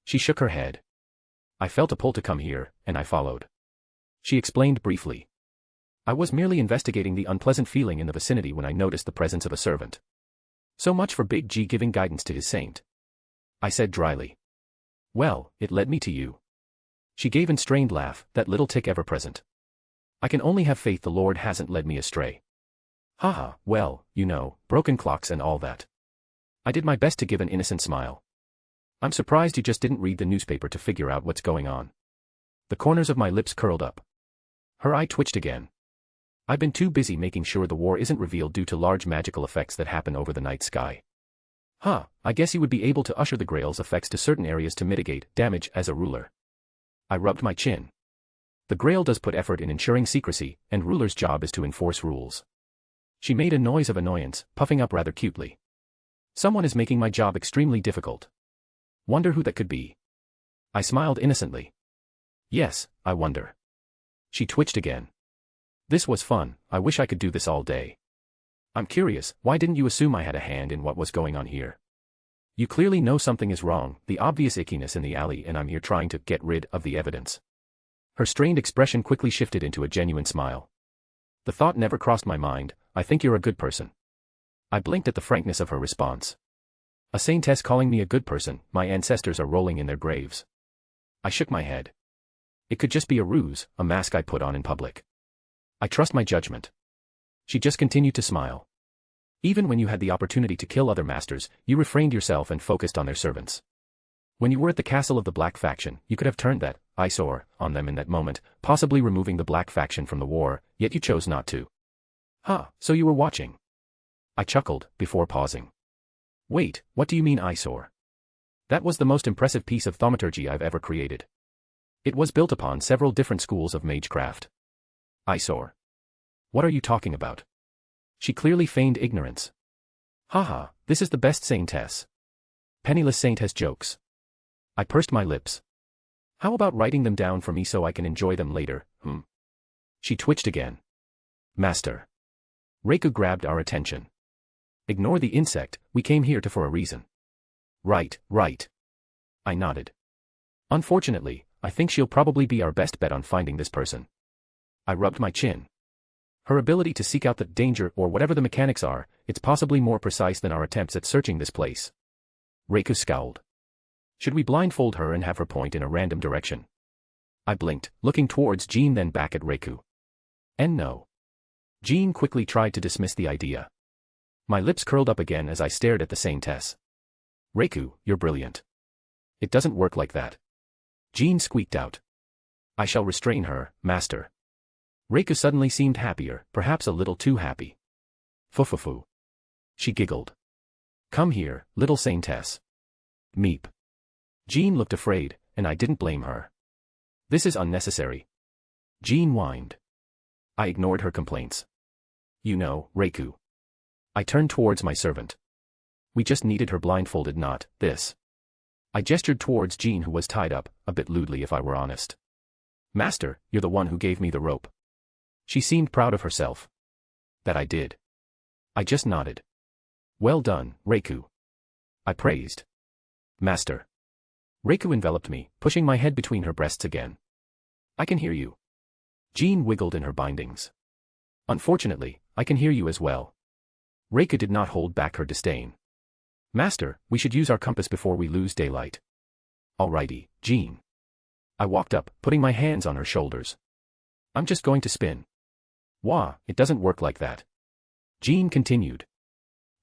She shook her head. I felt a pull to come here, and I followed. She explained briefly. I was merely investigating the unpleasant feeling in the vicinity when I noticed the presence of a servant. So much for Big G giving guidance to his saint. I said dryly. Well, it led me to you. She gave an strained laugh, that little tick ever present. I can only have faith the Lord hasn't led me astray. Well, broken clocks and all that. I did my best to give an innocent smile. I'm surprised you just didn't read the newspaper to figure out what's going on. The corners of my lips curled up. Her eye twitched again. I've been too busy making sure the war isn't revealed due to large magical effects that happen over the night sky. I guess you would be able to usher the Grail's effects to certain areas to mitigate damage as a ruler. I rubbed my chin. The Grail does put effort in ensuring secrecy, and ruler's job is to enforce rules. She made a noise of annoyance, puffing up rather cutely. Someone is making my job extremely difficult. Wonder who that could be. I smiled innocently. Yes, I wonder. She twitched again. This was fun, I wish I could do this all day. I'm curious, why didn't you assume I had a hand in what was going on here? You clearly know something is wrong, the obvious ickiness in the alley, and I'm here trying to get rid of the evidence. Her strained expression quickly shifted into a genuine smile. The thought never crossed my mind, I think you're a good person. I blinked at the frankness of her response. A saintess calling me a good person, my ancestors are rolling in their graves. I shook my head. It could just be a ruse, a mask I put on in public. I trust my judgment. She just continued to smile. Even when you had the opportunity to kill other masters, you refrained yourself and focused on their servants. When you were at the castle of the Black Faction, you could have turned that eyesore on them in that moment, possibly removing the Black Faction from the war, yet you chose not to. So you were watching. I chuckled, before pausing. Wait, what do you mean eyesore? That was the most impressive piece of thaumaturgy I've ever created. It was built upon several different schools of magecraft. Eyesore. What are you talking about? She clearly feigned ignorance. This is the best saintess. Penniless saintess jokes. I pursed my lips. How about writing them down for me so I can enjoy them later, She twitched again. Master. Reiku grabbed our attention. Ignore the insect, we came here for a reason. Right. I nodded. Unfortunately, I think she'll probably be our best bet on finding this person. I rubbed my chin. Her ability to seek out the danger or whatever the mechanics are, it's possibly more precise than our attempts at searching this place. Reiku scowled. Should we blindfold her and have her point in a random direction? I blinked, looking towards Jean then back at Reiku. And no. Jean quickly tried to dismiss the idea. My lips curled up again as I stared at the saintess. Reiku, you're brilliant. It doesn't work like that. Jean squeaked out. I shall restrain her, master. Reiku suddenly seemed happier, perhaps a little too happy. Fufufu. She giggled. Come here, little saintess. Meep. Jean looked afraid, and I didn't blame her. This is unnecessary. Jean whined. I ignored her complaints. You know, Reiku. I turned towards my servant. We just needed her blindfolded, not this. I gestured towards Jean, who was tied up, a bit lewdly if I were honest. Master, you're the one who gave me the rope. She seemed proud of herself. That I did. I just nodded. Well done, Reiku. I praised. Master. Reiku enveloped me, pushing my head between her breasts again. I can hear you. Jean wiggled in her bindings. Unfortunately, I can hear you as well. Reiku did not hold back her disdain. Master, we should use our compass before we lose daylight. Alrighty, Jean. I walked up, putting my hands on her shoulders. I'm just going to spin. Wah, it doesn't work like that. Jean continued.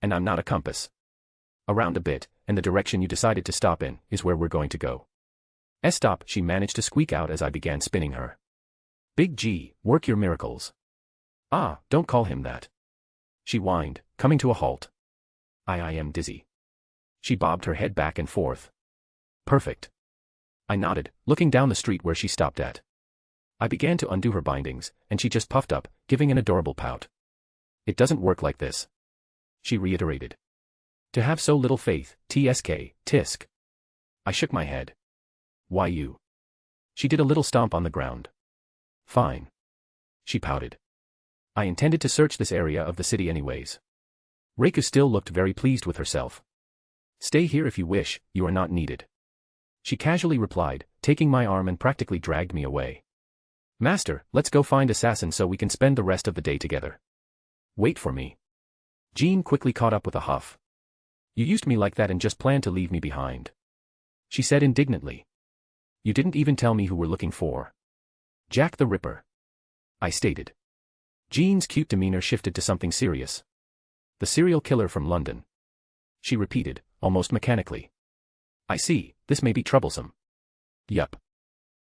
And I'm not a compass. Around a bit, and the direction you decided to stop in, is where we're going to go. Stop, she managed to squeak out as I began spinning her. Big G, work your miracles. Don't call him that. She whined, coming to a halt. I am dizzy. She bobbed her head back and forth. Perfect. I nodded, looking down the street where she stopped at. I began to undo her bindings, and she just puffed up, giving an adorable pout. It doesn't work like this. She reiterated. To have so little faith, tisk. I shook my head. Why you? She did a little stomp on the ground. Fine. She pouted. I intended to search this area of the city anyways. Reiku still looked very pleased with herself. Stay here if you wish, you are not needed. She casually replied, taking my arm and practically dragged me away. Master, let's go find Assassin so we can spend the rest of the day together. Wait for me. Jean quickly caught up with a huff. You used me like that and just planned to leave me behind. She said indignantly. You didn't even tell me who we're looking for. Jack the Ripper. I stated. Jean's cute demeanor shifted to something serious. The serial killer from London. She repeated, almost mechanically. I see, this may be troublesome. Yup.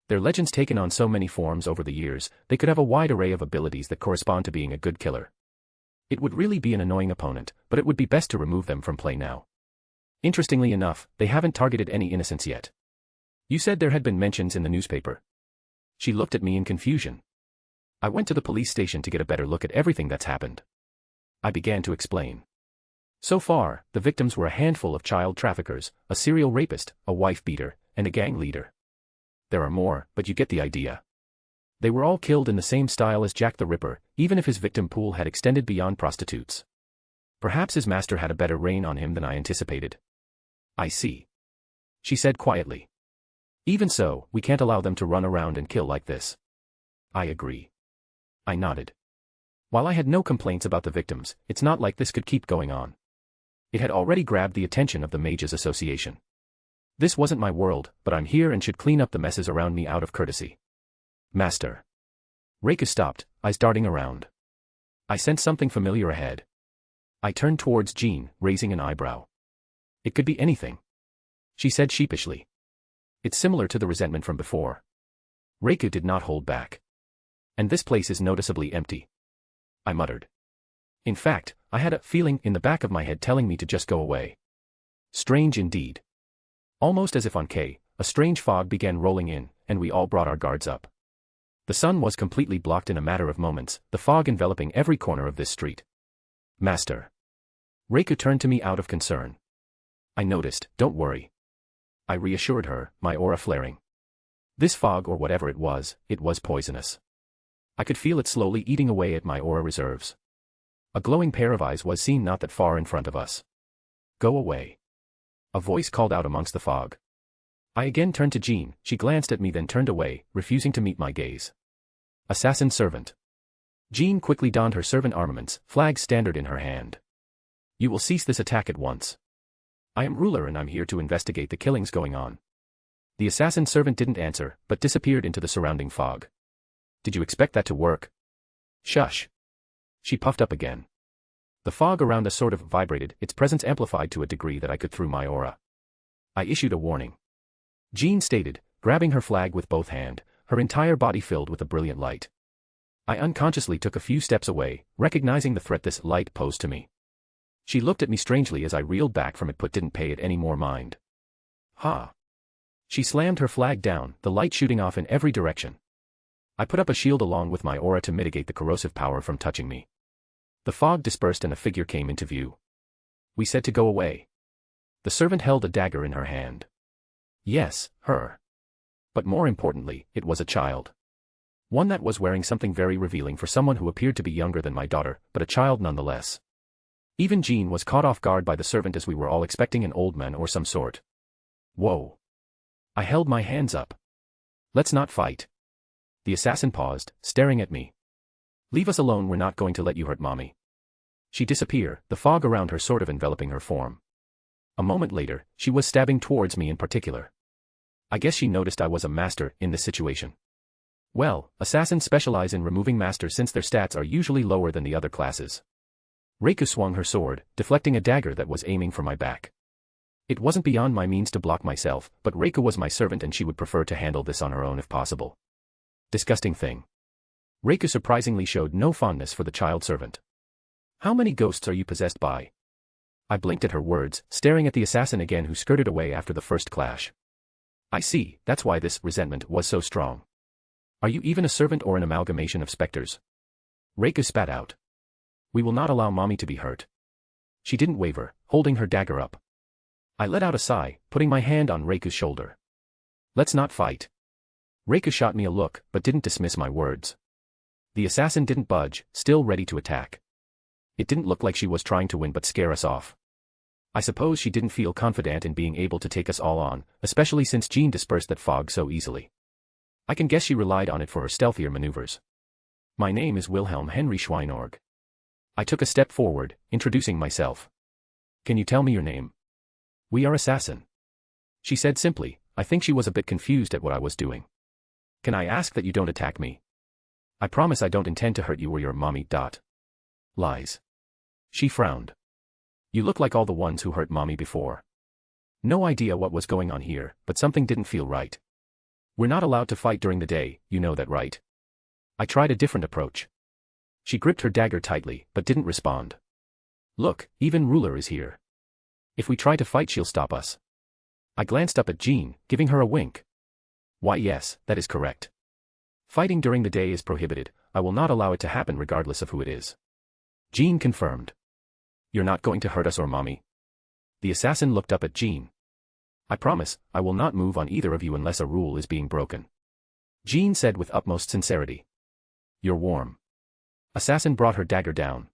Their legends taken on so many forms over the years, they could have a wide array of abilities that correspond to being a good killer. It would really be an annoying opponent, but it would be best to remove them from play now. Interestingly enough, they haven't targeted any innocents yet. You said there had been mentions in the newspaper. She looked at me in confusion. I went to the police station to get a better look at everything that's happened. I began to explain. So far, the victims were a handful of child traffickers, a serial rapist, a wife beater, and a gang leader. There are more, but you get the idea. They were all killed in the same style as Jack the Ripper, even if his victim pool had extended beyond prostitutes. Perhaps his master had a better reign on him than I anticipated. I see. She said quietly. Even so, we can't allow them to run around and kill like this. I agree. I nodded. While I had no complaints about the victims, it's not like this could keep going on. It had already grabbed the attention of the Mages Association. This wasn't my world, but I'm here and should clean up the messes around me out of courtesy. Master. Reika stopped, eyes darting around. I sensed something familiar ahead. I turned towards Jean, raising an eyebrow. It could be anything. She said sheepishly. It's similar to the resentment from before. Reika did not hold back. And this place is noticeably empty. I muttered. In fact, I had a feeling in the back of my head telling me to just go away. Strange indeed. Almost as if on K, a strange fog began rolling in, and we all brought our guards up. The sun was completely blocked in a matter of moments, the fog enveloping every corner of this street. Master. Reika turned to me out of concern. I noticed, don't worry. I reassured her, my aura flaring. This fog or whatever it was poisonous. I could feel it slowly eating away at my aura reserves. A glowing pair of eyes was seen not that far in front of us. Go away. A voice called out amongst the fog. I again turned to Jean, she glanced at me then turned away, refusing to meet my gaze. Assassin servant. Jean quickly donned her servant armaments, flag standard in her hand. You will cease this attack at once. I am ruler and I'm here to investigate the killings going on. The assassin servant didn't answer, but disappeared into the surrounding fog. Did you expect that to work? Shush. She puffed up again. The fog around us sort of vibrated, its presence amplified to a degree that I could through my aura. I issued a warning. Jean stated, grabbing her flag with both hands, her entire body filled with a brilliant light. I unconsciously took a few steps away, recognizing the threat this light posed to me. She looked at me strangely as I reeled back from it but didn't pay it any more mind. Ha! She slammed her flag down, the light shooting off in every direction. I put up a shield along with my aura to mitigate the corrosive power from touching me. The fog dispersed and a figure came into view. We said to go away. The servant held a dagger in her hand. Yes, her. But more importantly, it was a child. One that was wearing something very revealing for someone who appeared to be younger than my daughter, but a child nonetheless. Even Jean was caught off guard by the servant as we were all expecting an old man or some sort. Whoa. I held my hands up. Let's not fight. The assassin paused, staring at me. Leave us alone, we're not going to let you hurt Mommy. She disappeared, the fog around her sort of enveloping her form. A moment later, she was stabbing towards me in particular. I guess she noticed I was a master in this situation. Well, assassins specialize in removing masters since their stats are usually lower than the other classes. Reika swung her sword, deflecting a dagger that was aiming for my back. It wasn't beyond my means to block myself, but Reika was my servant and she would prefer to handle this on her own if possible. Disgusting thing. Reika surprisingly showed no fondness for the child servant. How many ghosts are you possessed by? I blinked at her words, staring at the assassin again who skirted away after the first clash. I see, that's why this resentment was so strong. Are you even a servant or an amalgamation of specters? Reika spat out. We will not allow Mommy to be hurt. She didn't waver, holding her dagger up. I let out a sigh, putting my hand on Reika's shoulder. Let's not fight. Reika shot me a look, but didn't dismiss my words. The assassin didn't budge, still ready to attack. It didn't look like she was trying to win but scare us off. I suppose she didn't feel confident in being able to take us all on, especially since Jean dispersed that fog so easily. I can guess she relied on it for her stealthier maneuvers. My name is Wilhelm Henry Schweinorg. I took a step forward, introducing myself. Can you tell me your name? We are assassin. She said simply. I think she was a bit confused at what I was doing. Can I ask that you don't attack me? I promise I don't intend to hurt you or your mommy. Lies. She frowned. You look like all the ones who hurt Mommy before. No idea what was going on here, but something didn't feel right. We're not allowed to fight during the day, you know that, right? I tried a different approach. She gripped her dagger tightly, but didn't respond. Look, even Ruler is here. If we try to fight, she'll stop us. I glanced up at Jean, giving her a wink. Why, yes, that is correct. Fighting during the day is prohibited. I will not allow it to happen regardless of who it is. Jean confirmed. You're not going to hurt us or Mommy? The assassin looked up at Jean. I promise, I will not move on either of you unless a rule is being broken. Jean said with utmost sincerity. You're warm. Assassin brought her dagger down.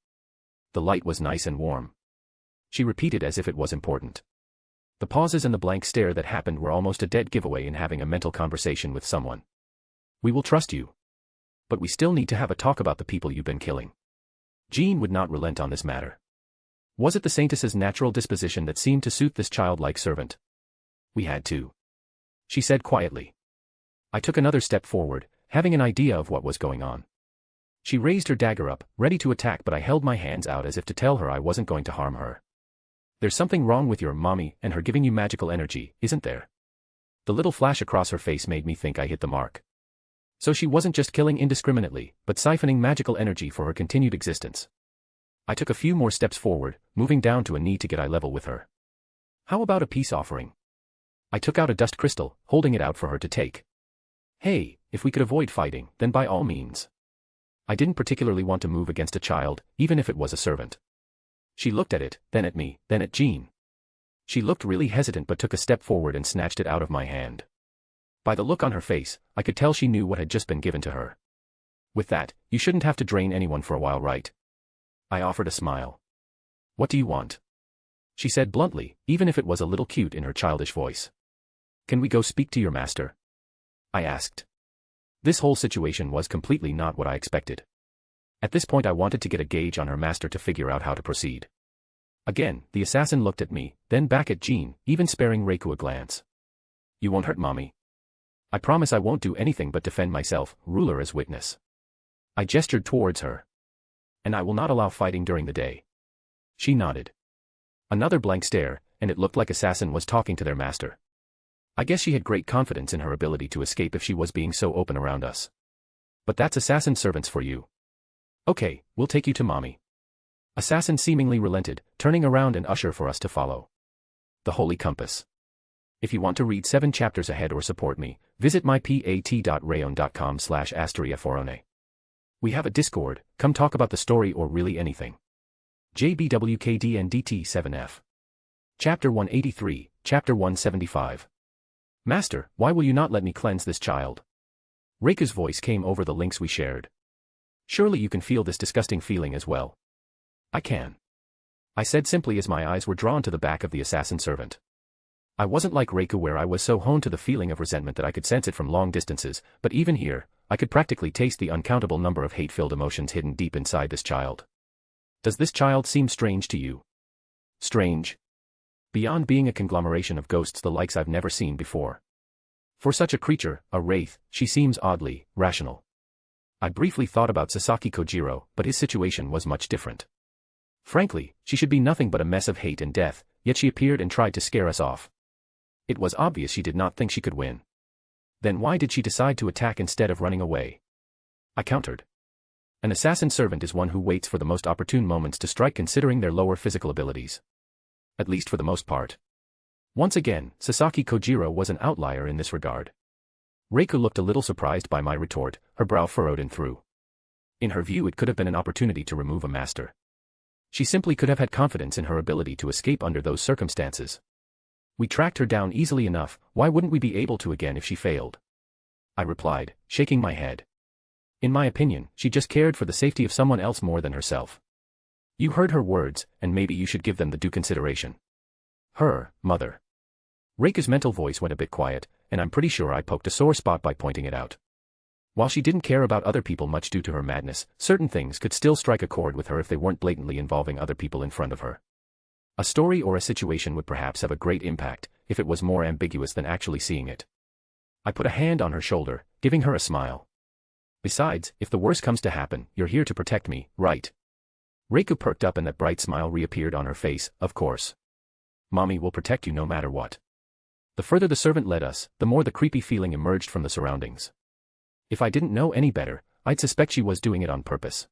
The light was nice and warm. She repeated as if it was important. The pauses and the blank stare that happened were almost a dead giveaway in having a mental conversation with someone. We will trust you. But we still need to have a talk about the people you've been killing. Jean would not relent on this matter. Was it the Saintess's natural disposition that seemed to suit this childlike servant? We had to. She said quietly. I took another step forward, having an idea of what was going on. She raised her dagger up, ready to attack, but I held my hands out as if to tell her I wasn't going to harm her. There's something wrong with your Mommy and her giving you magical energy, isn't there? The little flash across her face made me think I hit the mark. So she wasn't just killing indiscriminately, but siphoning magical energy for her continued existence. I took a few more steps forward, moving down to a knee to get eye level with her. How about a peace offering? I took out a dust crystal, holding it out for her to take. Hey, if we could avoid fighting, then by all means. I didn't particularly want to move against a child, even if it was a servant. She looked at it, then at me, then at Jean. She looked really hesitant but took a step forward and snatched it out of my hand. By the look on her face, I could tell she knew what had just been given to her. With that, you shouldn't have to drain anyone for a while, right? I offered a smile. What do you want? She said bluntly, even if it was a little cute in her childish voice. Can we go speak to your master? I asked. This whole situation was completely not what I expected. At this point I wanted to get a gauge on her master to figure out how to proceed. Again, the assassin looked at me, then back at Jean, even sparing Reiku a glance. You won't hurt Mommy. I promise I won't do anything but defend myself, Ruler as witness. I gestured towards her. And I will not allow fighting during the day. She nodded. Another blank stare, and it looked like assassin was talking to their master. I guess she had great confidence in her ability to escape if she was being so open around us. But that's assassin servants for you. Okay, we'll take you to Mommy. Assassin seemingly relented, turning around and usher for us to follow. The Holy Compass. If you want to read 7 chapters ahead or support me, visit mypat.rayon.com/asteriaforone. We have a Discord, come talk about the story or really anything. JBWKDNDT7F. Chapter 183, Chapter 175. Master, why will you not let me cleanse this child? Reiku's voice came over the links we shared. Surely you can feel this disgusting feeling as well. I can. I said simply as my eyes were drawn to the back of the assassin servant. I wasn't like Reiku where I was so honed to the feeling of resentment that I could sense it from long distances, but even here, I could practically taste the uncountable number of hate-filled emotions hidden deep inside this child. Does this child seem strange to you? Strange? Beyond being a conglomeration of ghosts the likes I've never seen before. For such a creature, a wraith, she seems oddly rational. I briefly thought about Sasaki Kojiro, but his situation was much different. Frankly, she should be nothing but a mess of hate and death, yet she appeared and tried to scare us off. It was obvious she did not think she could win. Then why did she decide to attack instead of running away? I countered. An assassin servant is one who waits for the most opportune moments to strike considering their lower physical abilities. At least for the most part. Once again, Sasaki Kojiro was an outlier in this regard. Reiku looked a little surprised by my retort, her brow furrowed and through. In her view it could have been an opportunity to remove a master. She simply could have had confidence in her ability to escape under those circumstances. We tracked her down easily enough, why wouldn't we be able to again if she failed? I replied, shaking my head. In my opinion, she just cared for the safety of someone else more than herself. You heard her words, and maybe you should give them the due consideration. Her mother. Reiku's mental voice went a bit quiet, and I'm pretty sure I poked a sore spot by pointing it out. While she didn't care about other people much due to her madness, certain things could still strike a chord with her if they weren't blatantly involving other people in front of her. A story or a situation would perhaps have a great impact, if it was more ambiguous than actually seeing it. I put a hand on her shoulder, giving her a smile. Besides, if the worst comes to happen, you're here to protect me, right? Reiku perked up and that bright smile reappeared on her face, of course. Mommy will protect you no matter what. The further the servant led us, the more the creepy feeling emerged from the surroundings. If I didn't know any better, I'd suspect she was doing it on purpose.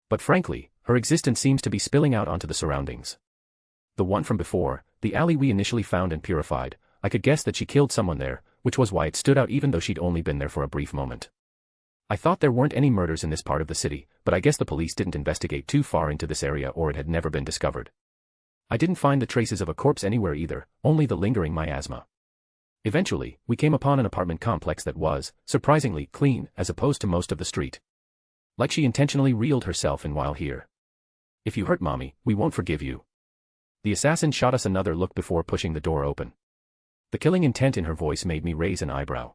But frankly, her existence seems to be spilling out onto the surroundings. The one from before, the alley we initially found and purified, I could guess that she killed someone there, which was why it stood out even though she'd only been there for a brief moment. I thought there weren't any murders in this part of the city, but I guess the police didn't investigate too far into this area or it had never been discovered. I didn't find the traces of a corpse anywhere either, only the lingering miasma. Eventually, we came upon an apartment complex that was, surprisingly, clean as opposed to most of the street. Like she intentionally reeled herself in while here. If you hurt Mommy, we won't forgive you. The assassin shot us another look before pushing the door open. The killing intent in her voice made me raise an eyebrow.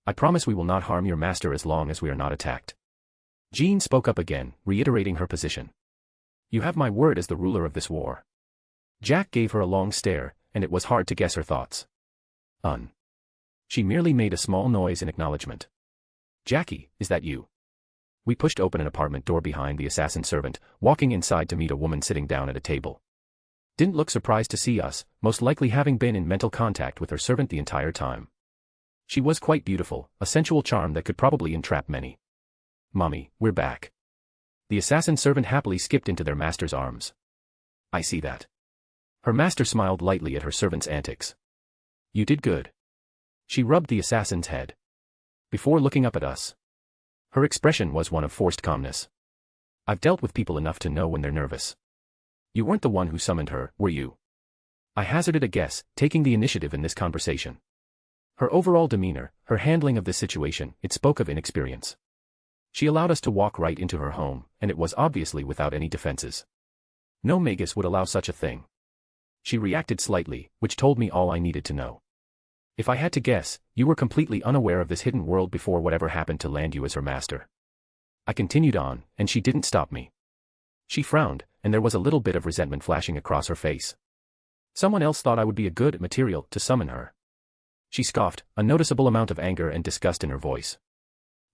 I promise we will not harm your master as long as we are not attacked. Jean spoke up again, reiterating her position. You have my word as the ruler of this war. Jack gave her a long stare, and it was hard to guess her thoughts. She merely made a small noise in acknowledgement. Jackie, is that you? We pushed open an apartment door behind the assassin servant, walking inside to meet a woman sitting down at a table. Didn't look surprised to see us, most likely having been in mental contact with her servant the entire time. She was quite beautiful, a sensual charm that could probably entrap many. Mommy, we're back. The assassin servant happily skipped into their master's arms. I see that. Her master smiled lightly at her servant's antics. You did good. She rubbed the assassin's head. Before looking up at us. Her expression was one of forced calmness. I've dealt with people enough to know when they're nervous. You weren't the one who summoned her, were you? I hazarded a guess, taking the initiative in this conversation. Her overall demeanor, her handling of this situation, it spoke of inexperience. She allowed us to walk right into her home, and it was obviously without any defenses. No magus would allow such a thing. She reacted slightly, which told me all I needed to know. If I had to guess, you were completely unaware of this hidden world before whatever happened to land you as her master. I continued on, and she didn't stop me. She frowned, and there was a little bit of resentment flashing across her face. Someone else thought I would be a good material to summon her. She scoffed, a noticeable amount of anger and disgust in her voice.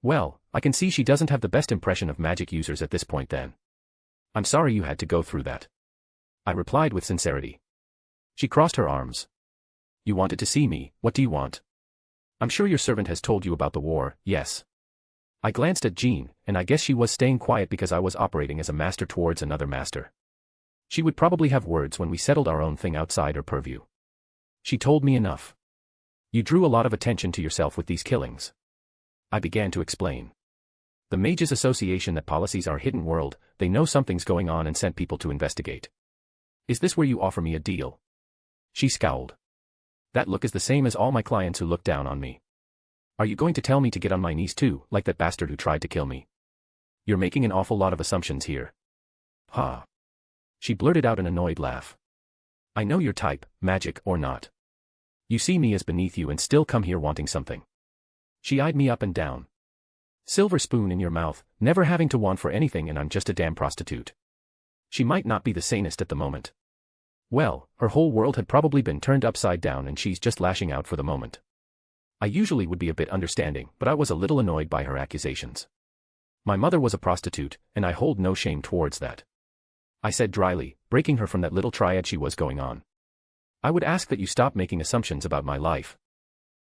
Well, I can see she doesn't have the best impression of magic users at this point then. I'm sorry you had to go through that. I replied with sincerity. She crossed her arms. You wanted to see me, what do you want? I'm sure your servant has told you about the war, yes. I glanced at Jean, and I guess she was staying quiet because I was operating as a master towards another master. She would probably have words when we settled our own thing outside her purview. She told me enough. You drew a lot of attention to yourself with these killings. I began to explain. The Mages Association that policies our hidden world, they know something's going on and sent people to investigate. Is this where you offer me a deal? She scowled. That look is the same as all my clients who look down on me. Are you going to tell me to get on my knees too, like that bastard who tried to kill me? You're making an awful lot of assumptions here. Ha. She blurted out an annoyed laugh. I know your type, magic or not. You see me as beneath you and still come here wanting something. She eyed me up and down. Silver spoon in your mouth, never having to want for anything, and I'm just a damn prostitute. She might not be the sanest at the moment. Well, her whole world had probably been turned upside down and she's just lashing out for the moment. I usually would be a bit understanding, but I was a little annoyed by her accusations. My mother was a prostitute, and I hold no shame towards that. I said dryly, breaking her from that little triad she was going on. I would ask that you stop making assumptions about my life.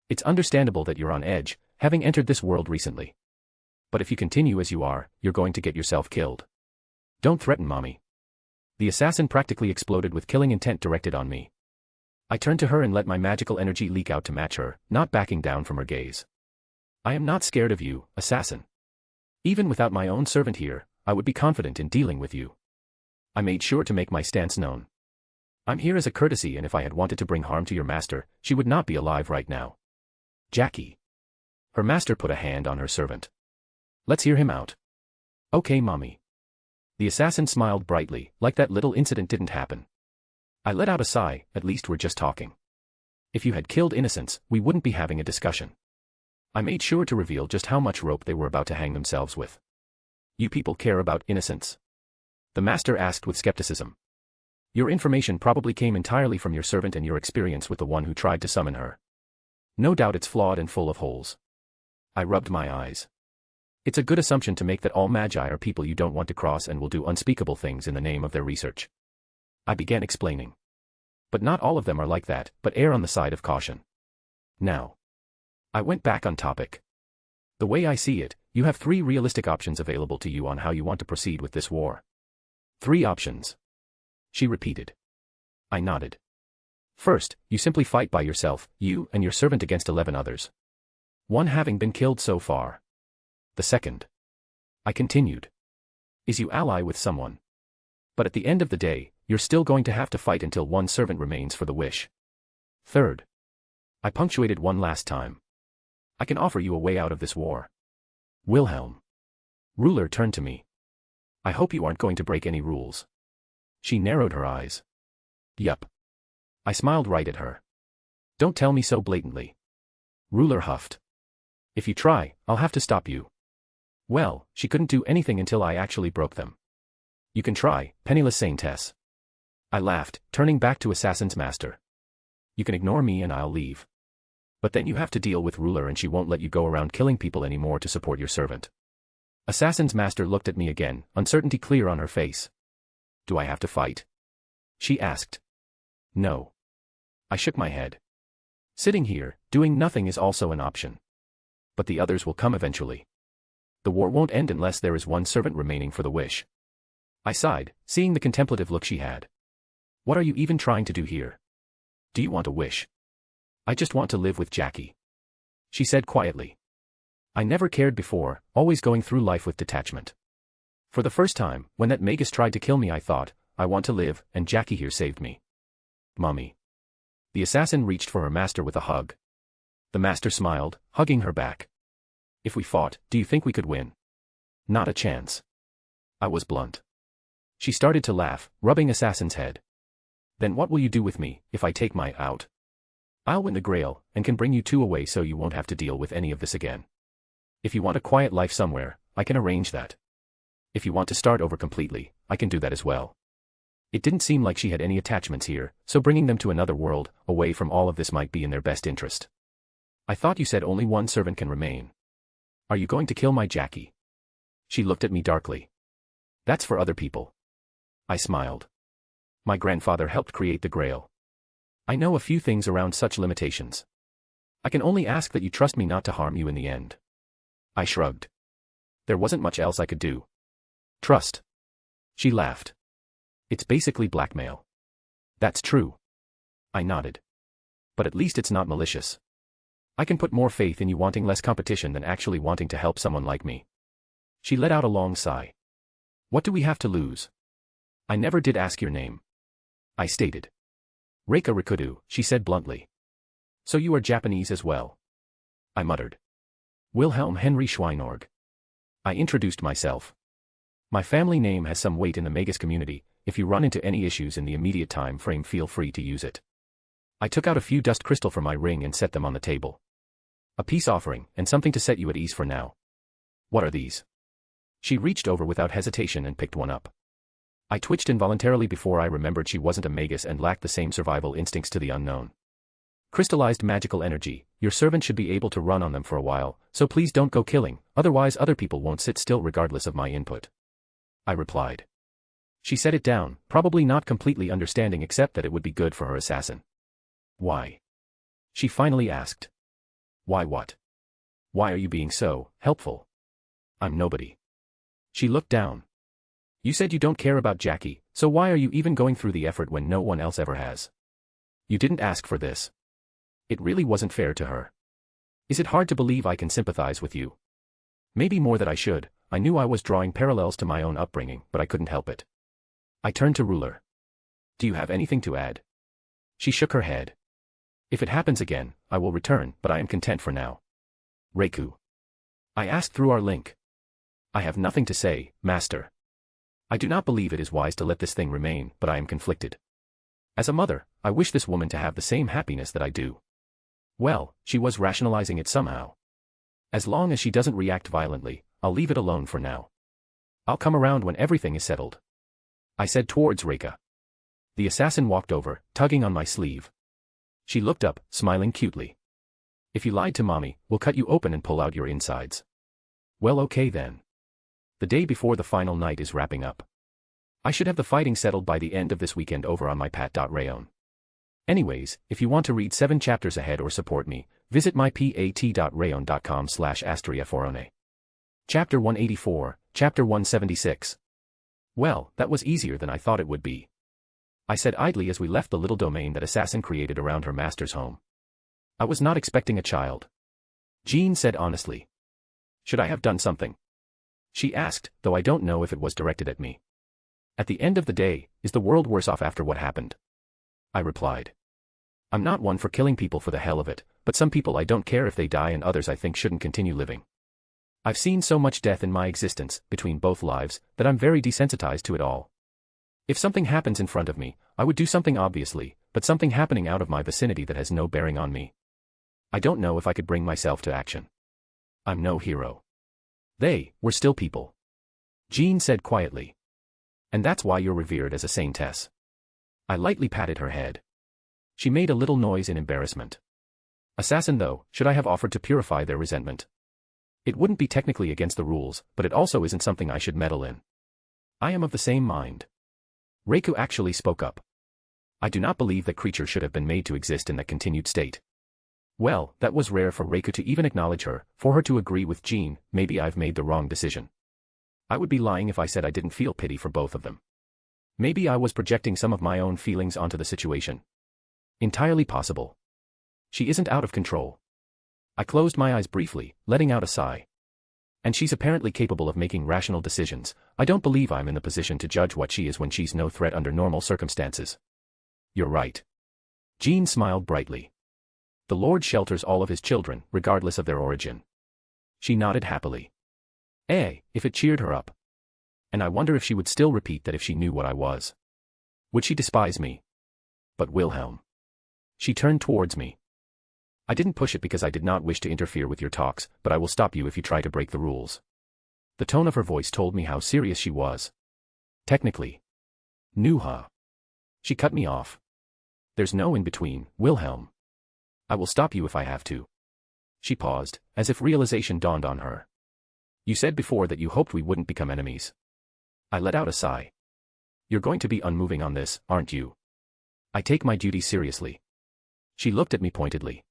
It's understandable that you're on edge, having entered this world recently. But if you continue as you are, you're going to get yourself killed. Don't threaten Mommy. The assassin practically exploded with killing intent directed on me. I turned to her and let my magical energy leak out to match her, not backing down from her gaze. I am not scared of you, assassin. Even without my own servant here, I would be confident in dealing with you. I made sure to make my stance known. I'm here as a courtesy, and if I had wanted to bring harm to your master, she would not be alive right now. Jackie. Her master put a hand on her servant. Let's hear him out. Okay, Mommy. The assassin smiled brightly, like that little incident didn't happen. I let out a sigh, at least we're just talking. If you had killed innocents, we wouldn't be having a discussion. I made sure to reveal just how much rope they were about to hang themselves with. You people care about innocents? The master asked with skepticism. Your information probably came entirely from your servant and your experience with the one who tried to summon her. No doubt it's flawed and full of holes. I rubbed my eyes. It's a good assumption to make that all magi are people you don't want to cross and will do unspeakable things in the name of their research. I began explaining. But not all of them are like that, but err on the side of caution. Now. I went back on topic. The way I see it, you have 3 realistic options available to you on how you want to proceed with this war. 3 options. She repeated. I nodded. First, you simply fight by yourself, you and your servant against 11 others. 1 having been killed so far. The second. I continued. Is you ally with someone. But at the end of the day, you're still going to have to fight until 1 servant remains for the wish. Third. I punctuated 1 last time. I can offer you a way out of this war. Wilhelm. Ruler turned to me. I hope you aren't going to break any rules. She narrowed her eyes. Yup. I smiled right at her. Don't tell me so blatantly. Ruler huffed. If you try, I'll have to stop you. Well, she couldn't do anything until I actually broke them. You can try, penniless saintess. I laughed, turning back to Assassin's Master. You can ignore me and I'll leave. But then you have to deal with Ruler and she won't let you go around killing people anymore to support your servant. Assassin's Master looked at me again, uncertainty clear on her face. Do I have to fight? She asked. No. I shook my head. Sitting here, doing nothing is also an option. But the others will come eventually. The war won't end unless there is 1 servant remaining for the wish. I sighed, seeing the contemplative look she had. What are you even trying to do here? Do you want a wish? I just want to live with Jackie. She said quietly. I never cared before, always going through life with detachment. For the first time, when that Magus tried to kill me I thought, I want to live, and Jackie here saved me. Mommy. The assassin reached for her master with a hug. The master smiled, hugging her back. If we fought, do you think we could win? Not a chance. I was blunt. She started to laugh, rubbing Assassin's head. Then what will you do with me, if I take my out? I'll win the Grail, and can bring you 2 away so you won't have to deal with any of this again. If you want a quiet life somewhere, I can arrange that. If you want to start over completely, I can do that as well. It didn't seem like she had any attachments here, so bringing them to another world, away from all of this might be in their best interest. I thought you said only 1 servant can remain. Are you going to kill my Jackie? She looked at me darkly. That's for other people. I smiled. My grandfather helped create the Grail. I know a few things around such limitations. I can only ask that you trust me not to harm you in the end. I shrugged. There wasn't much else I could do. Trust. She laughed. It's basically blackmail. That's true. I nodded. But at least it's not malicious. I can put more faith in you wanting less competition than actually wanting to help someone like me. She let out a long sigh. What do we have to lose? I never did ask your name. I stated. Reika Rikudu, she said bluntly. So you are Japanese as well. I muttered. Wilhelm Henry Schweinorg. I introduced myself. My family name has some weight in the Magus community. If you run into any issues in the immediate time frame, feel free to use it. I took out a few dust crystal from my ring and set them on the table. A peace offering, and something to set you at ease for now. What are these? She reached over without hesitation and picked one up. I twitched involuntarily before I remembered she wasn't a Magus and lacked the same survival instincts to the unknown. Crystallized magical energy, your servant should be able to run on them for a while, so please don't go killing, otherwise other people won't sit still regardless of my input. I replied. She set it down, probably not completely understanding except that it would be good for her assassin. Why? She finally asked. Why what? Why are you being so helpful? I'm nobody. She looked down. You said you don't care about Jackie, so why are you even going through the effort when no one else ever has? You didn't ask for this. It really wasn't fair to her. Is it hard to believe I can sympathize with you? Maybe more than I should. I knew I was drawing parallels to my own upbringing, but I couldn't help it. I turned to Ruler. Do you have anything to add? She shook her head. If it happens again, I will return, but I am content for now. Reiku. I asked through our link. I have nothing to say, Master. I do not believe it is wise to let this thing remain, but I am conflicted. As a mother, I wish this woman to have the same happiness that I do. Well, she was rationalizing it somehow. As long as she doesn't react violently, I'll leave it alone for now. I'll come around when everything is settled. I said towards Reika. The assassin walked over, tugging on my sleeve. She looked up, smiling cutely. If you lied to Mommy, we'll cut you open and pull out your insides. Well, okay then. The day before the final night is wrapping up. I should have the fighting settled by the end of this weekend over on my Pat.Rayon. Anyways, if you want to read 7 chapters ahead or support me, visit mypat.rayon.com/astriaforone. Chapter 184, Chapter 176. Well, that was easier than I thought it would be. I said idly as we left the little domain that Assassin created around her master's home. I was not expecting a child. Jean said honestly. Should I have done something? She asked, though I don't know if it was directed at me. At the end of the day, is the world worse off after what happened? I replied. I'm not one for killing people for the hell of it, but some people I don't care if they die and others I think shouldn't continue living. I've seen so much death in my existence, between both lives, that I'm very desensitized to it all. If something happens in front of me, I would do something obviously, but something happening out of my vicinity that has no bearing on me. I don't know if I could bring myself to action. I'm no hero. They were still people. Jean said quietly. And that's why you're revered as a saintess. I lightly patted her head. She made a little noise in embarrassment. Assassin though, should I have offered to purify their resentment? It wouldn't be technically against the rules, but it also isn't something I should meddle in. I am of the same mind. Reiku actually spoke up. I do not believe that creatures should have been made to exist in that continued state. Well, that was rare for Reiku to even acknowledge her, for her to agree with Jean. Maybe I've made the wrong decision. I would be lying if I said I didn't feel pity for both of them. Maybe I was projecting some of my own feelings onto the situation. Entirely possible. She isn't out of control. I closed my eyes briefly, letting out a sigh. And she's apparently capable of making rational decisions. I don't believe I'm in the position to judge what she is when she's no threat under normal circumstances. You're right. Jean smiled brightly. The Lord shelters all of his children, regardless of their origin. She nodded happily. If it cheered her up. And I wonder if she would still repeat that if she knew what I was. Would she despise me? But Wilhelm. She turned towards me. I didn't push it because I did not wish to interfere with your talks, but I will stop you if you try to break the rules. The tone of her voice told me how serious she was. Technically. Nuha. She cut me off. There's no in between, Wilhelm. I will stop you if I have to. She paused, as if realization dawned on her. You said before that you hoped we wouldn't become enemies. I let out a sigh. You're going to be unmoving on this, aren't you? I take my duty seriously. She looked at me pointedly.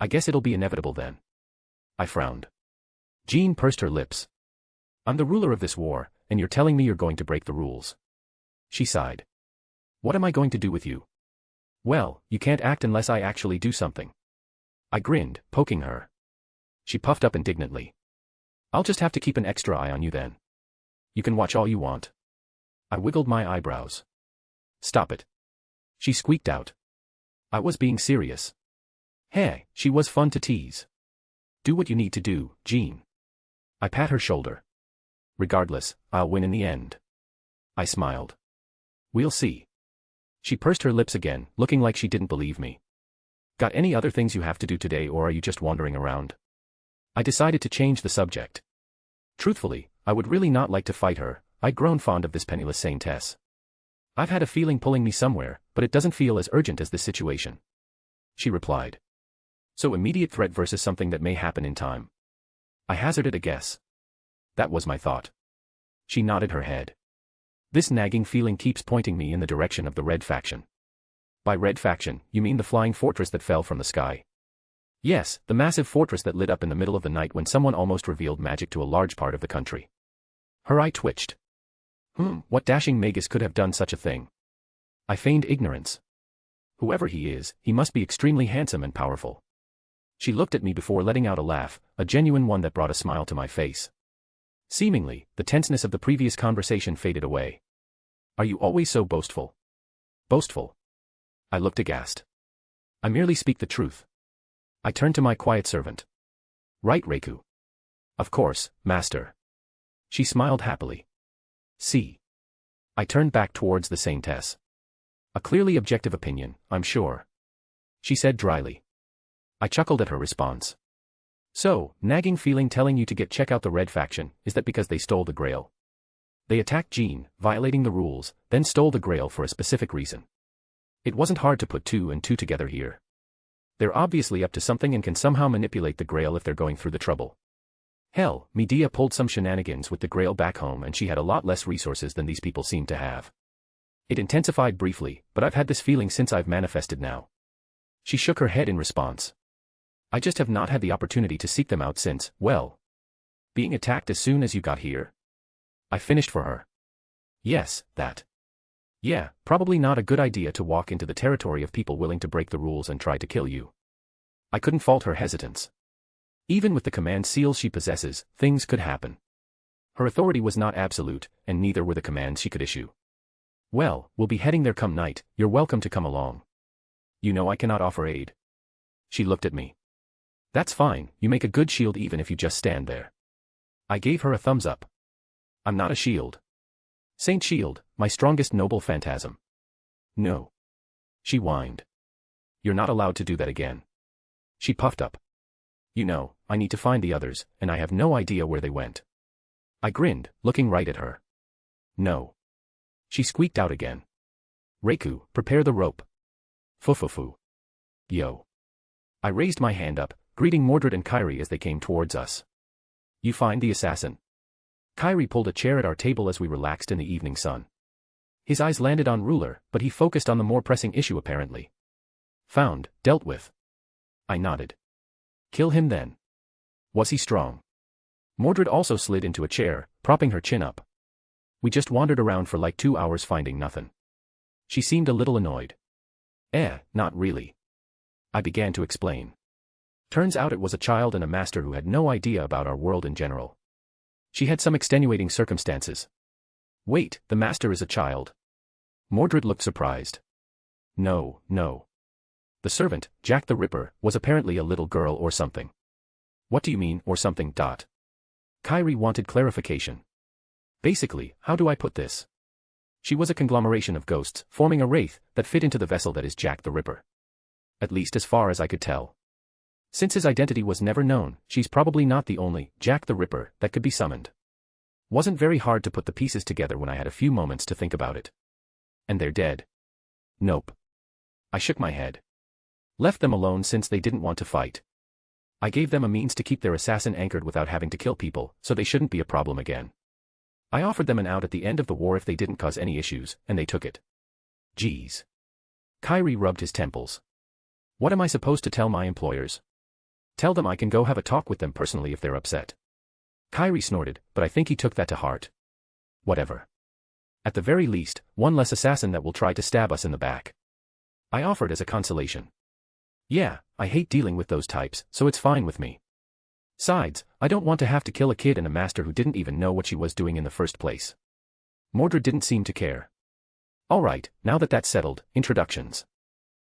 I guess it'll be inevitable then. I frowned. Jean pursed her lips. I'm the ruler of this war, and you're telling me you're going to break the rules. She sighed. What am I going to do with you? Well, you can't act unless I actually do something. I grinned, poking her. She puffed up indignantly. I'll just have to keep an extra eye on you then. You can watch all you want. I wiggled my eyebrows. Stop it. She squeaked out. I was being serious. Hey, she was fun to tease. Do what you need to do, Jean. I pat her shoulder. Regardless, I'll win in the end. I smiled. We'll see. She pursed her lips again, looking like she didn't believe me. Got any other things you have to do today or are you just wandering around? I decided to change the subject. Truthfully, I would really not like to fight her. I'd grown fond of this penniless saintess. I've had a feeling pulling me somewhere, but it doesn't feel as urgent as this situation. She replied. So immediate threat versus something that may happen in time. I hazarded a guess. That was my thought. She nodded her head. This nagging feeling keeps pointing me in the direction of the Red Faction. By Red Faction, you mean the flying fortress that fell from the sky? Yes, the massive fortress that lit up in the middle of the night when someone almost revealed magic to a large part of the country. Her eye twitched. What dashing magus could have done such a thing? I feigned ignorance. Whoever he is, he must be extremely handsome and powerful. She looked at me before letting out a laugh, a genuine one that brought a smile to my face. Seemingly, the tenseness of the previous conversation faded away. Are you always so boastful? Boastful? I looked aghast. I merely speak the truth. I turned to my quiet servant. Right, Reiku? Of course, master. She smiled happily. See. I turned back towards the saintess. A clearly objective opinion, I'm sure. She said dryly. I chuckled at her response. So, nagging feeling telling you to check out the Red Faction, is that because they stole the Grail? They attacked Jean, violating the rules, then stole the Grail for a specific reason. It wasn't hard to put 2 and 2 together here. They're obviously up to something and can somehow manipulate the Grail if they're going through the trouble. Hell, Medea pulled some shenanigans with the Grail back home and she had a lot less resources than these people seem to have. It intensified briefly, but I've had this feeling since I've manifested now. She shook her head in response. I just have not had the opportunity to seek them out since, well, being attacked as soon as you got here. I finished for her. Yes, that. Yeah, probably not a good idea to walk into the territory of people willing to break the rules and try to kill you. I couldn't fault her hesitance. Even with the command seals she possesses, things could happen. Her authority was not absolute, and neither were the commands she could issue. Well, we'll be heading there come night, you're welcome to come along. You know I cannot offer aid. She looked at me. That's fine, you make a good shield even if you just stand there. I gave her a thumbs up. I'm not a shield. Saint Shield, my strongest noble phantasm. No. She whined. You're not allowed to do that again. She puffed up. You know, I need to find the others, and I have no idea where they went. I grinned, looking right at her. No. She squeaked out again. Reiku, prepare the rope. Fufufu. Yo. I raised my hand up, greeting Mordred and Kyrie as they came towards us. You find the assassin. Kyrie pulled a chair at our table as we relaxed in the evening sun. His eyes landed on Ruler, but he focused on the more pressing issue apparently. Found, dealt with. I nodded. Kill him then. Was he strong? Mordred also slid into a chair, propping her chin up. We just wandered around for like 2 hours finding nothing. She seemed a little annoyed. Not really. I began to explain. Turns out it was a child and a master who had no idea about our world in general. She had some extenuating circumstances. Wait, the master is a child? Mordred looked surprised. No. The servant, Jack the Ripper, was apparently a little girl or something. What do you mean, or something? Kyrie wanted clarification. Basically, how do I put this? She was a conglomeration of ghosts, forming a wraith that fit into the vessel that is Jack the Ripper. At least as far as I could tell. Since his identity was never known, she's probably not the only Jack the Ripper that could be summoned. Wasn't very hard to put the pieces together when I had a few moments to think about it. And they're dead. Nope. I shook my head. Left them alone since they didn't want to fight. I gave them a means to keep their assassin anchored without having to kill people, so they shouldn't be a problem again. I offered them an out at the end of the war if they didn't cause any issues, and they took it. Geez. Kyrie rubbed his temples. What am I supposed to tell my employers? Tell them I can go have a talk with them personally if they're upset. Kyrie snorted, but I think he took that to heart. Whatever. At the very least, one less assassin that will try to stab us in the back. I offered as a consolation. Yeah, I hate dealing with those types, so it's fine with me. Besides, I don't want to have to kill a kid and a master who didn't even know what she was doing in the first place. Mordred didn't seem to care. Alright, now that that's settled, introductions.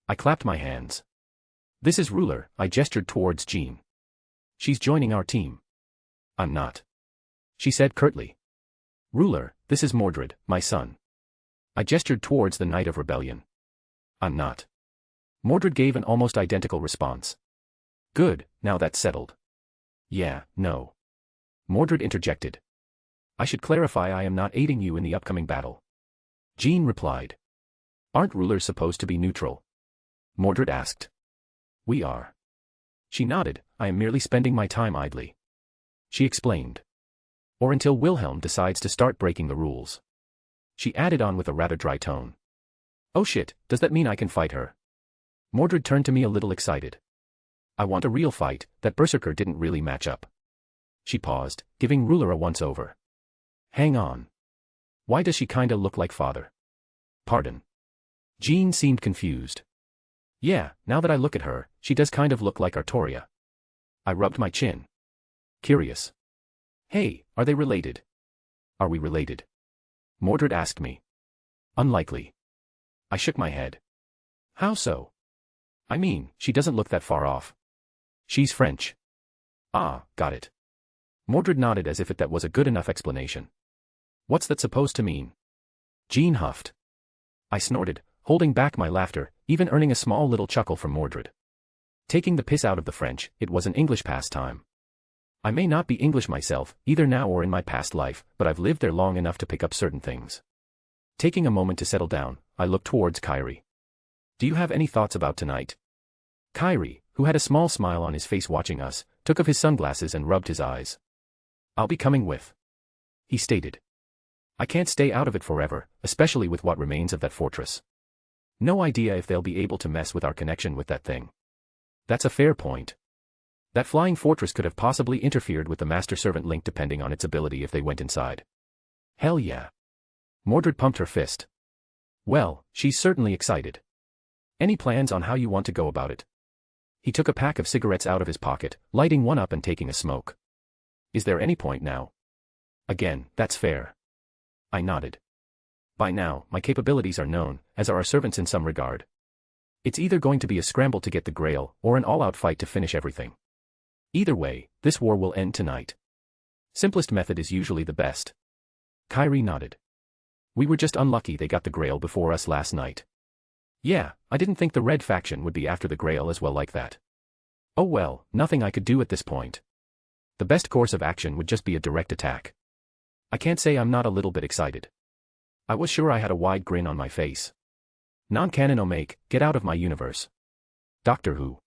I clapped my hands. This is Ruler, I gestured towards Jean. She's joining our team. I'm not. She said curtly. Ruler, this is Mordred, my son. I gestured towards the Knight of Rebellion. I'm not. Mordred gave an almost identical response. Good, now that's settled. Yeah, no. Mordred interjected. I should clarify I am not aiding you in the upcoming battle. Jean replied. Aren't rulers supposed to be neutral? Mordred asked. We are. She nodded, I am merely spending my time idly. She explained. Or until Wilhelm decides to start breaking the rules. She added on with a rather dry tone. Oh shit, does that mean I can fight her? Mordred turned to me a little excited. I want a real fight, that berserker didn't really match up. She paused, giving Ruler a once-over. Hang on. Why does she kinda look like father? Pardon. Jean seemed confused. Yeah, now that I look at her, she does kind of look like Artoria. I rubbed my chin. Curious. Hey, are they related? Are we related? Mordred asked me. Unlikely. I shook my head. How so? I mean, she doesn't look that far off. She's French. Ah, got it. Mordred nodded as if that was a good enough explanation. What's that supposed to mean? Jean huffed. I snorted, holding back my laughter, even earning a small little chuckle from Mordred. Taking the piss out of the French, it was an English pastime. I may not be English myself, either now or in my past life, but I've lived there long enough to pick up certain things. Taking a moment to settle down, I looked towards Kyrie. Do you have any thoughts about tonight? Kyrie, who had a small smile on his face watching us, took off his sunglasses and rubbed his eyes. I'll be coming with. He stated. I can't stay out of it forever, especially with what remains of that fortress. No idea if they'll be able to mess with our connection with that thing. That's a fair point. That flying fortress could have possibly interfered with the master-servant link depending on its ability if they went inside. Hell yeah. Mordred pumped her fist. Well, she's certainly excited. Any plans on how you want to go about it? He took a pack of cigarettes out of his pocket, lighting one up and taking a smoke. Is there any point now? Again, that's fair. I nodded. By now, my capabilities are known, as are our servants in some regard. It's either going to be a scramble to get the Grail, or an all-out fight to finish everything. Either way, this war will end tonight. Simplest method is usually the best. Kyrie nodded. We were just unlucky they got the Grail before us last night. Yeah, I didn't think the Red faction would be after the Grail as well like that. Oh well, nothing I could do at this point. The best course of action would just be a direct attack. I can't say I'm not a little bit excited. I was sure I had a wide grin on my face. Non-canon Omake, get out of my universe. Doctor Who.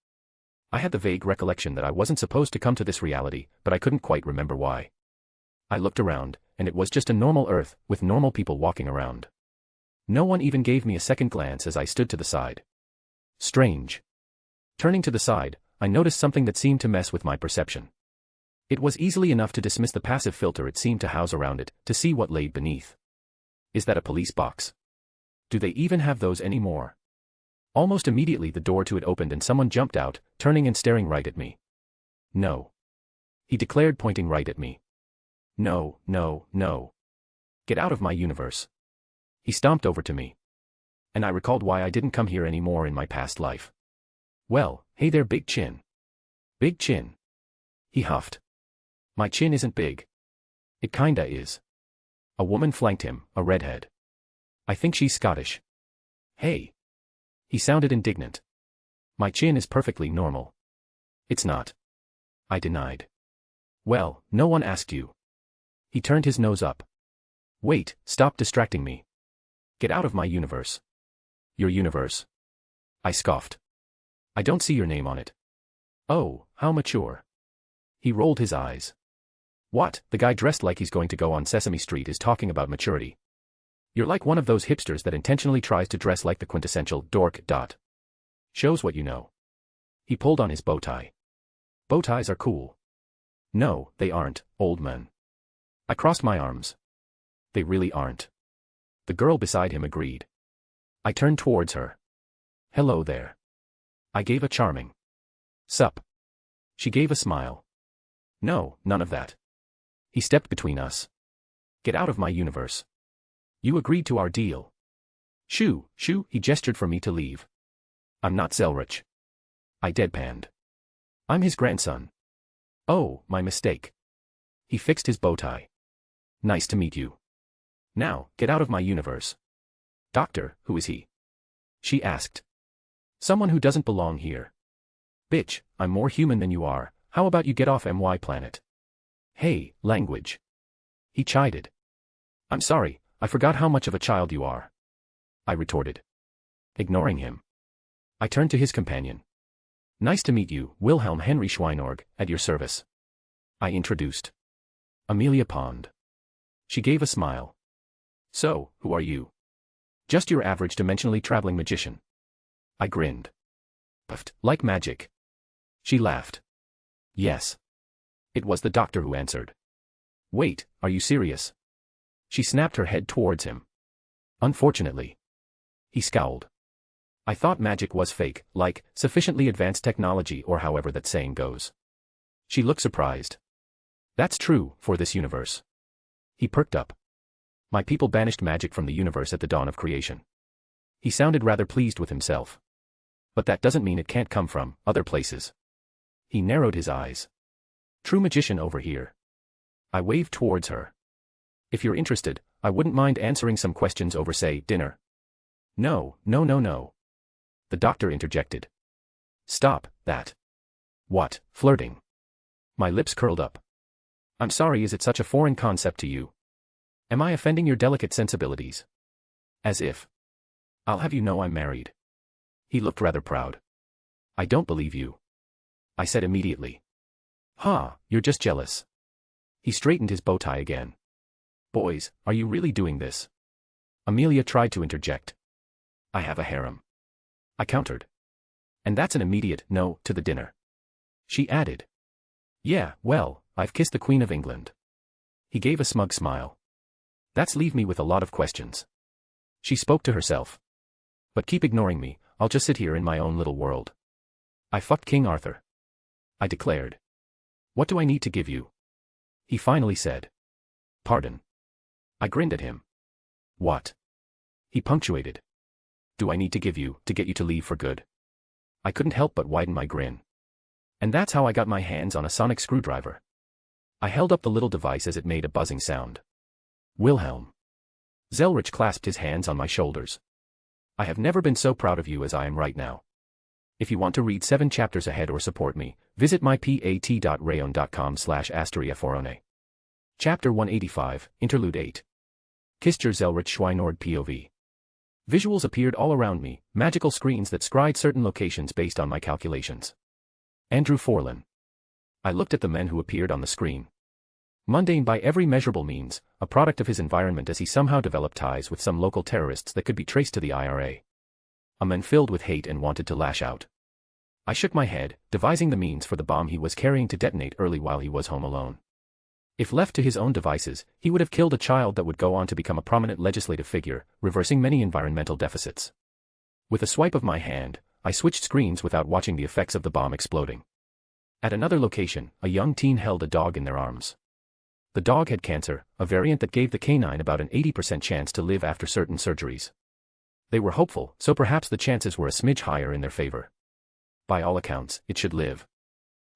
I had the vague recollection that I wasn't supposed to come to this reality, but I couldn't quite remember why. I looked around, and it was just a normal Earth, with normal people walking around. No one even gave me a second glance as I stood to the side. Strange. Turning to the side, I noticed something that seemed to mess with my perception. It was easily enough to dismiss the passive filter it seemed to house around it, to see what lay beneath. Is that a police box? Do they even have those anymore? Almost immediately the door to it opened and someone jumped out, turning and staring right at me. No. He declared, pointing right at me. No, no, no. Get out of my universe. He stomped over to me. And I recalled why I didn't come here anymore in my past life. Well, hey there, Big Chin. Big Chin. He huffed. My chin isn't big. It kinda is. A woman flanked him, a redhead. I think she's Scottish. Hey. He sounded indignant. My chin is perfectly normal. It's not. I denied. Well, no one asked you. He turned his nose up. Wait, stop distracting me. Get out of my universe. Your universe? I scoffed. I don't see your name on it. Oh, how mature. He rolled his eyes. What, the guy dressed like he's going to go on Sesame Street is talking about maturity? You're like one of those hipsters that intentionally tries to dress like the quintessential dork. Shows what you know. He pulled on his bow tie. Bow ties are cool. No, they aren't, old man. I crossed my arms. They really aren't. The girl beside him agreed. I turned towards her. Hello there. I gave a charming. Sup. She gave a smile. No, none of that. He stepped between us. Get out of my universe. You agreed to our deal. Shoo, shoo, he gestured for me to leave. I'm not Zelretch. I deadpanned. I'm his grandson. Oh, my mistake. He fixed his bow tie. Nice to meet you. Now, get out of my universe. Doctor, who is he? She asked. Someone who doesn't belong here. Bitch, I'm more human than you are, how about you get off my planet? Hey, language. He chided. I'm sorry, I forgot how much of a child you are. I retorted. Ignoring him. I turned to his companion. Nice to meet you, Wilhelm Henry Schweinorg, at your service. I introduced. Amelia Pond. She gave a smile. So, who are you? Just your average dimensionally traveling magician. I grinned. Puffed, like magic. She laughed. Yes. It was the doctor who answered. Wait, are you serious? She snapped her head towards him. Unfortunately. He scowled. I thought magic was fake, like, sufficiently advanced technology or however that saying goes. She looked surprised. That's true, for this universe. He perked up. My people banished magic from the universe at the dawn of creation. He sounded rather pleased with himself. But that doesn't mean it can't come from other places. He narrowed his eyes. True magician over here. I waved towards her. If you're interested, I wouldn't mind answering some questions over, say, dinner. No, no, no, no. The doctor interjected. Stop that. What, flirting? My lips curled up. I'm sorry, is it such a foreign concept to you? Am I offending your delicate sensibilities? As if. I'll have you know I'm married. He looked rather proud. I don't believe you. I said immediately. Ha, you're just jealous. He straightened his bow tie again. Boys, are you really doing this? Amelia tried to interject. I have a harem. I countered. And that's an immediate no to the dinner. She added. Yeah, well, I've kissed the Queen of England. He gave a smug smile. That's leave me with a lot of questions. She spoke to herself. But keep ignoring me, I'll just sit here in my own little world. I fucked King Arthur. I declared. What do I need to give you? He finally said. Pardon. I grinned at him. What? He punctuated. Do I need to give you, to get you to leave for good? I couldn't help but widen my grin. And that's how I got my hands on a sonic screwdriver. I held up the little device as it made a buzzing sound. Wilhelm. Zelretch clasped his hands on my shoulders. I have never been so proud of you as I am right now. If you want to read 7 chapters ahead or support me, visit mypat.rayon.com/asteriaforone. Chapter 185, Interlude 8. Kistjer Zelretch Schweinord POV. Visuals appeared all around me, magical screens that scried certain locations based on my calculations. Andrew Forlin. I looked at the men who appeared on the screen. Mundane by every measurable means, a product of his environment as he somehow developed ties with some local terrorists that could be traced to the IRA. A man filled with hate and wanted to lash out. I shook my head, devising the means for the bomb he was carrying to detonate early while he was home alone. If left to his own devices, he would have killed a child that would go on to become a prominent legislative figure, reversing many environmental deficits. With a swipe of my hand, I switched screens without watching the effects of the bomb exploding. At another location, a young teen held a dog in their arms. The dog had cancer, a variant that gave the canine about an 80% chance to live after certain surgeries. They were hopeful, so perhaps the chances were a smidge higher in their favor. By all accounts, it should live.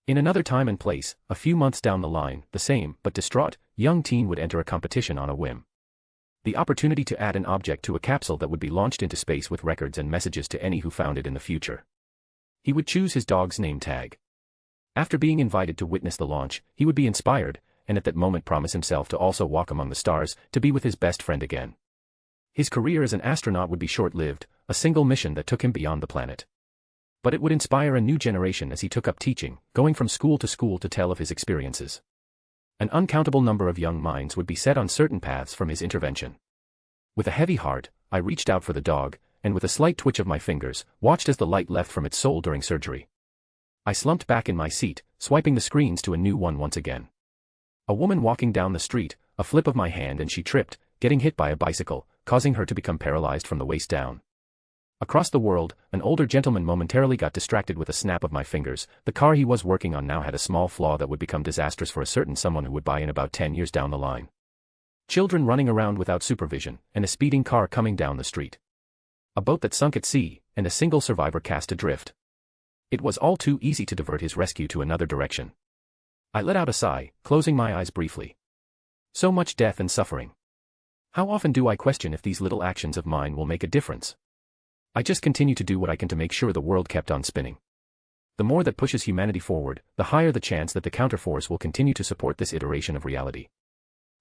In another time and place, a few months down the line, the same, but distraught, young teen would enter a competition on a whim. The opportunity to add an object to a capsule that would be launched into space with records and messages to any who found it in the future. He would choose his dog's name tag. After being invited to witness the launch, he would be inspired, and at that moment promise himself to also walk among the stars, to be with his best friend again. His career as an astronaut would be short-lived, a single mission that took him beyond the planet. But it would inspire a new generation as he took up teaching, going from school to tell of his experiences. An uncountable number of young minds would be set on certain paths from his intervention. With a heavy heart, I reached out for the dog, and with a slight twitch of my fingers, watched as the light left from its soul during surgery. I slumped back in my seat, swiping the screens to a new one once again. A woman walking down the street, a flip of my hand and she tripped, getting hit by a bicycle, causing her to become paralyzed from the waist down. Across the world, an older gentleman momentarily got distracted with a snap of my fingers. The car he was working on now had a small flaw that would become disastrous for a certain someone who would buy in about 10 years down the line. Children running around without supervision, and a speeding car coming down the street. A boat that sunk at sea, and a single survivor cast adrift. It was all too easy to divert his rescue to another direction. I let out a sigh, closing my eyes briefly. So much death and suffering. How often do I question if these little actions of mine will make a difference? I just continue to do what I can to make sure the world kept on spinning. The more that pushes humanity forward, the higher the chance that the counterforce will continue to support this iteration of reality.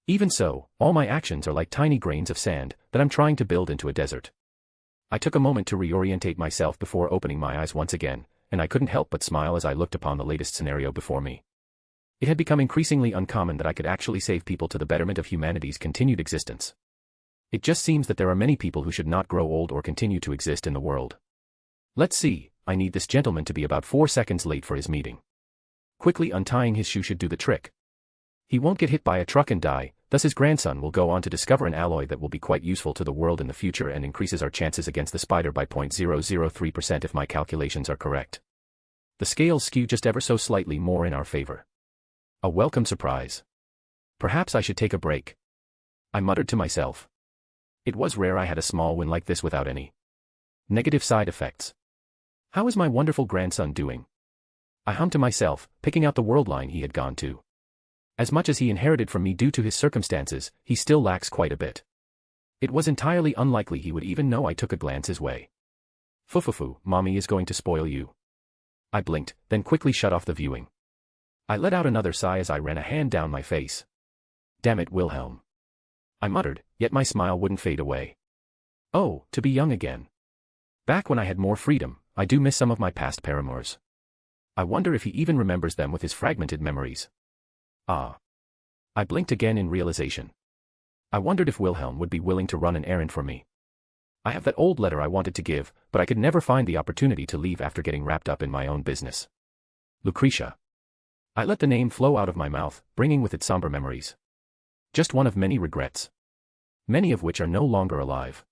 Even so, all my actions are like tiny grains of sand that I'm trying to build into a desert. I took a moment to reorientate myself before opening my eyes once again, and I couldn't help but smile as I looked upon the latest scenario before me. It had become increasingly uncommon that I could actually save people to the betterment of humanity's continued existence. It just seems that there are many people who should not grow old or continue to exist in the world. Let's see, I need this gentleman to be about 4 seconds late for his meeting. Quickly untying his shoe should do the trick. He won't get hit by a truck and die, thus his grandson will go on to discover an alloy that will be quite useful to the world in the future and increases our chances against the spider by 0.003% if my calculations are correct. The scales skew just ever so slightly more in our favor. A welcome surprise. Perhaps I should take a break. I muttered to myself. It was rare I had a small win like this without any negative side effects. How is my wonderful grandson doing? I hummed to myself, picking out the world line he had gone to. As much as he inherited from me due to his circumstances, he still lacks quite a bit. It was entirely unlikely he would even know I took a glance his way. Fufufu, mommy is going to spoil you. I blinked, then quickly shut off the viewing. I let out another sigh as I ran a hand down my face. Damn it, Wilhelm. I muttered, yet my smile wouldn't fade away. Oh, to be young again. Back when I had more freedom, I do miss some of my past paramours. I wonder if he even remembers them with his fragmented memories. Ah. I blinked again in realization. I wondered if Wilhelm would be willing to run an errand for me. I have that old letter I wanted to give, but I could never find the opportunity to leave after getting wrapped up in my own business. Lucretia. I let the name flow out of my mouth, bringing with it somber memories. Just one of many regrets. Many of which are no longer alive.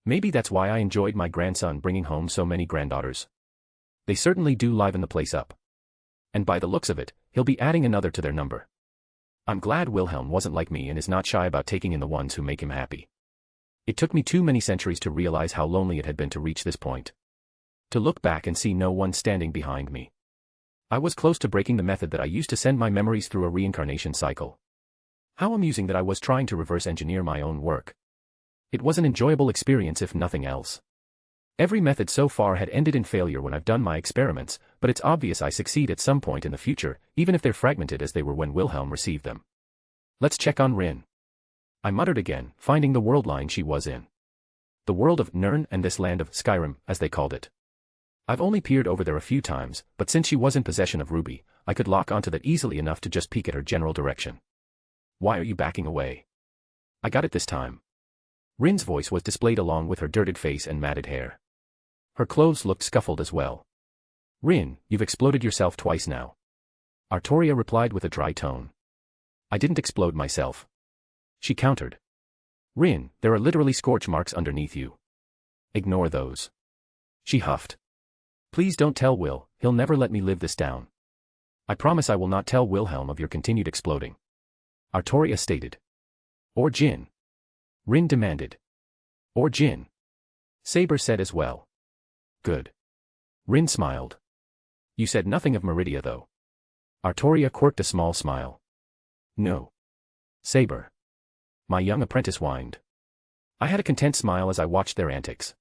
Maybe that's why I enjoyed my grandson bringing home so many granddaughters. They certainly do liven the place up. And by the looks of it, he'll be adding another to their number. I'm glad Wilhelm wasn't like me and is not shy about taking in the ones who make him happy. It took me too many centuries to realize how lonely it had been to reach this point. To look back and see no one standing behind me. I was close to breaking the method that I used to send my memories through a reincarnation cycle. How amusing that I was trying to reverse engineer my own work. It was an enjoyable experience if nothing else. Every method so far had ended in failure when I've done my experiments, but it's obvious I succeed at some point in the future, even if they're fragmented as they were when Wilhelm received them. Let's check on Rin. I muttered again, finding the world line she was in. The world of Nirn and this land of Skyrim, as they called it. I've only peered over there a few times, but since she was in possession of Ruby, I could lock onto that easily enough to just peek at her general direction. Why are you backing away? I got it this time. Rin's voice was displayed along with her dirted face and matted hair. Her clothes looked scuffled as well. Rin, you've exploded yourself twice now. Artoria replied with a dry tone. I didn't explode myself. She countered. Rin, there are literally scorch marks underneath you. Ignore those. She huffed. Please don't tell Will, he'll never let me live this down. I promise I will not tell Wilhelm of your continued exploding. Artoria stated. Or Jin. Rin demanded. Or Jin. Saber said as well. Good. Rin smiled. You said nothing of Meridia though. Artoria quirked a small smile. No. Saber. My young apprentice whined. I had a content smile as I watched their antics.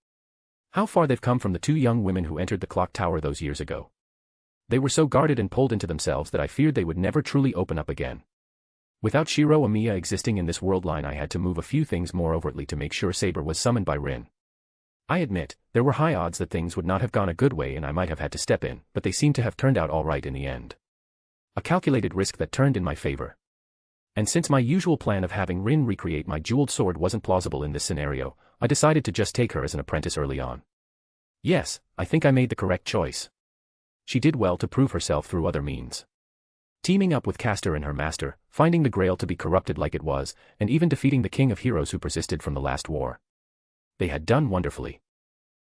How far they've come from the two young women who entered the clock tower those years ago. They were so guarded and pulled into themselves that I feared they would never truly open up again. Without Shiro Amiya existing in this world line, I had to move a few things more overtly to make sure Saber was summoned by Rin. I admit, there were high odds that things would not have gone a good way and I might have had to step in, but they seemed to have turned out all right in the end. A calculated risk that turned in my favor. And since my usual plan of having Rin recreate my jeweled sword wasn't plausible in this scenario, I decided to just take her as an apprentice early on. Yes, I think I made the correct choice. She did well to prove herself through other means. Teaming up with Castor and her master, finding the Grail to be corrupted like it was, and even defeating the King of Heroes who persisted from the last war. They had done wonderfully.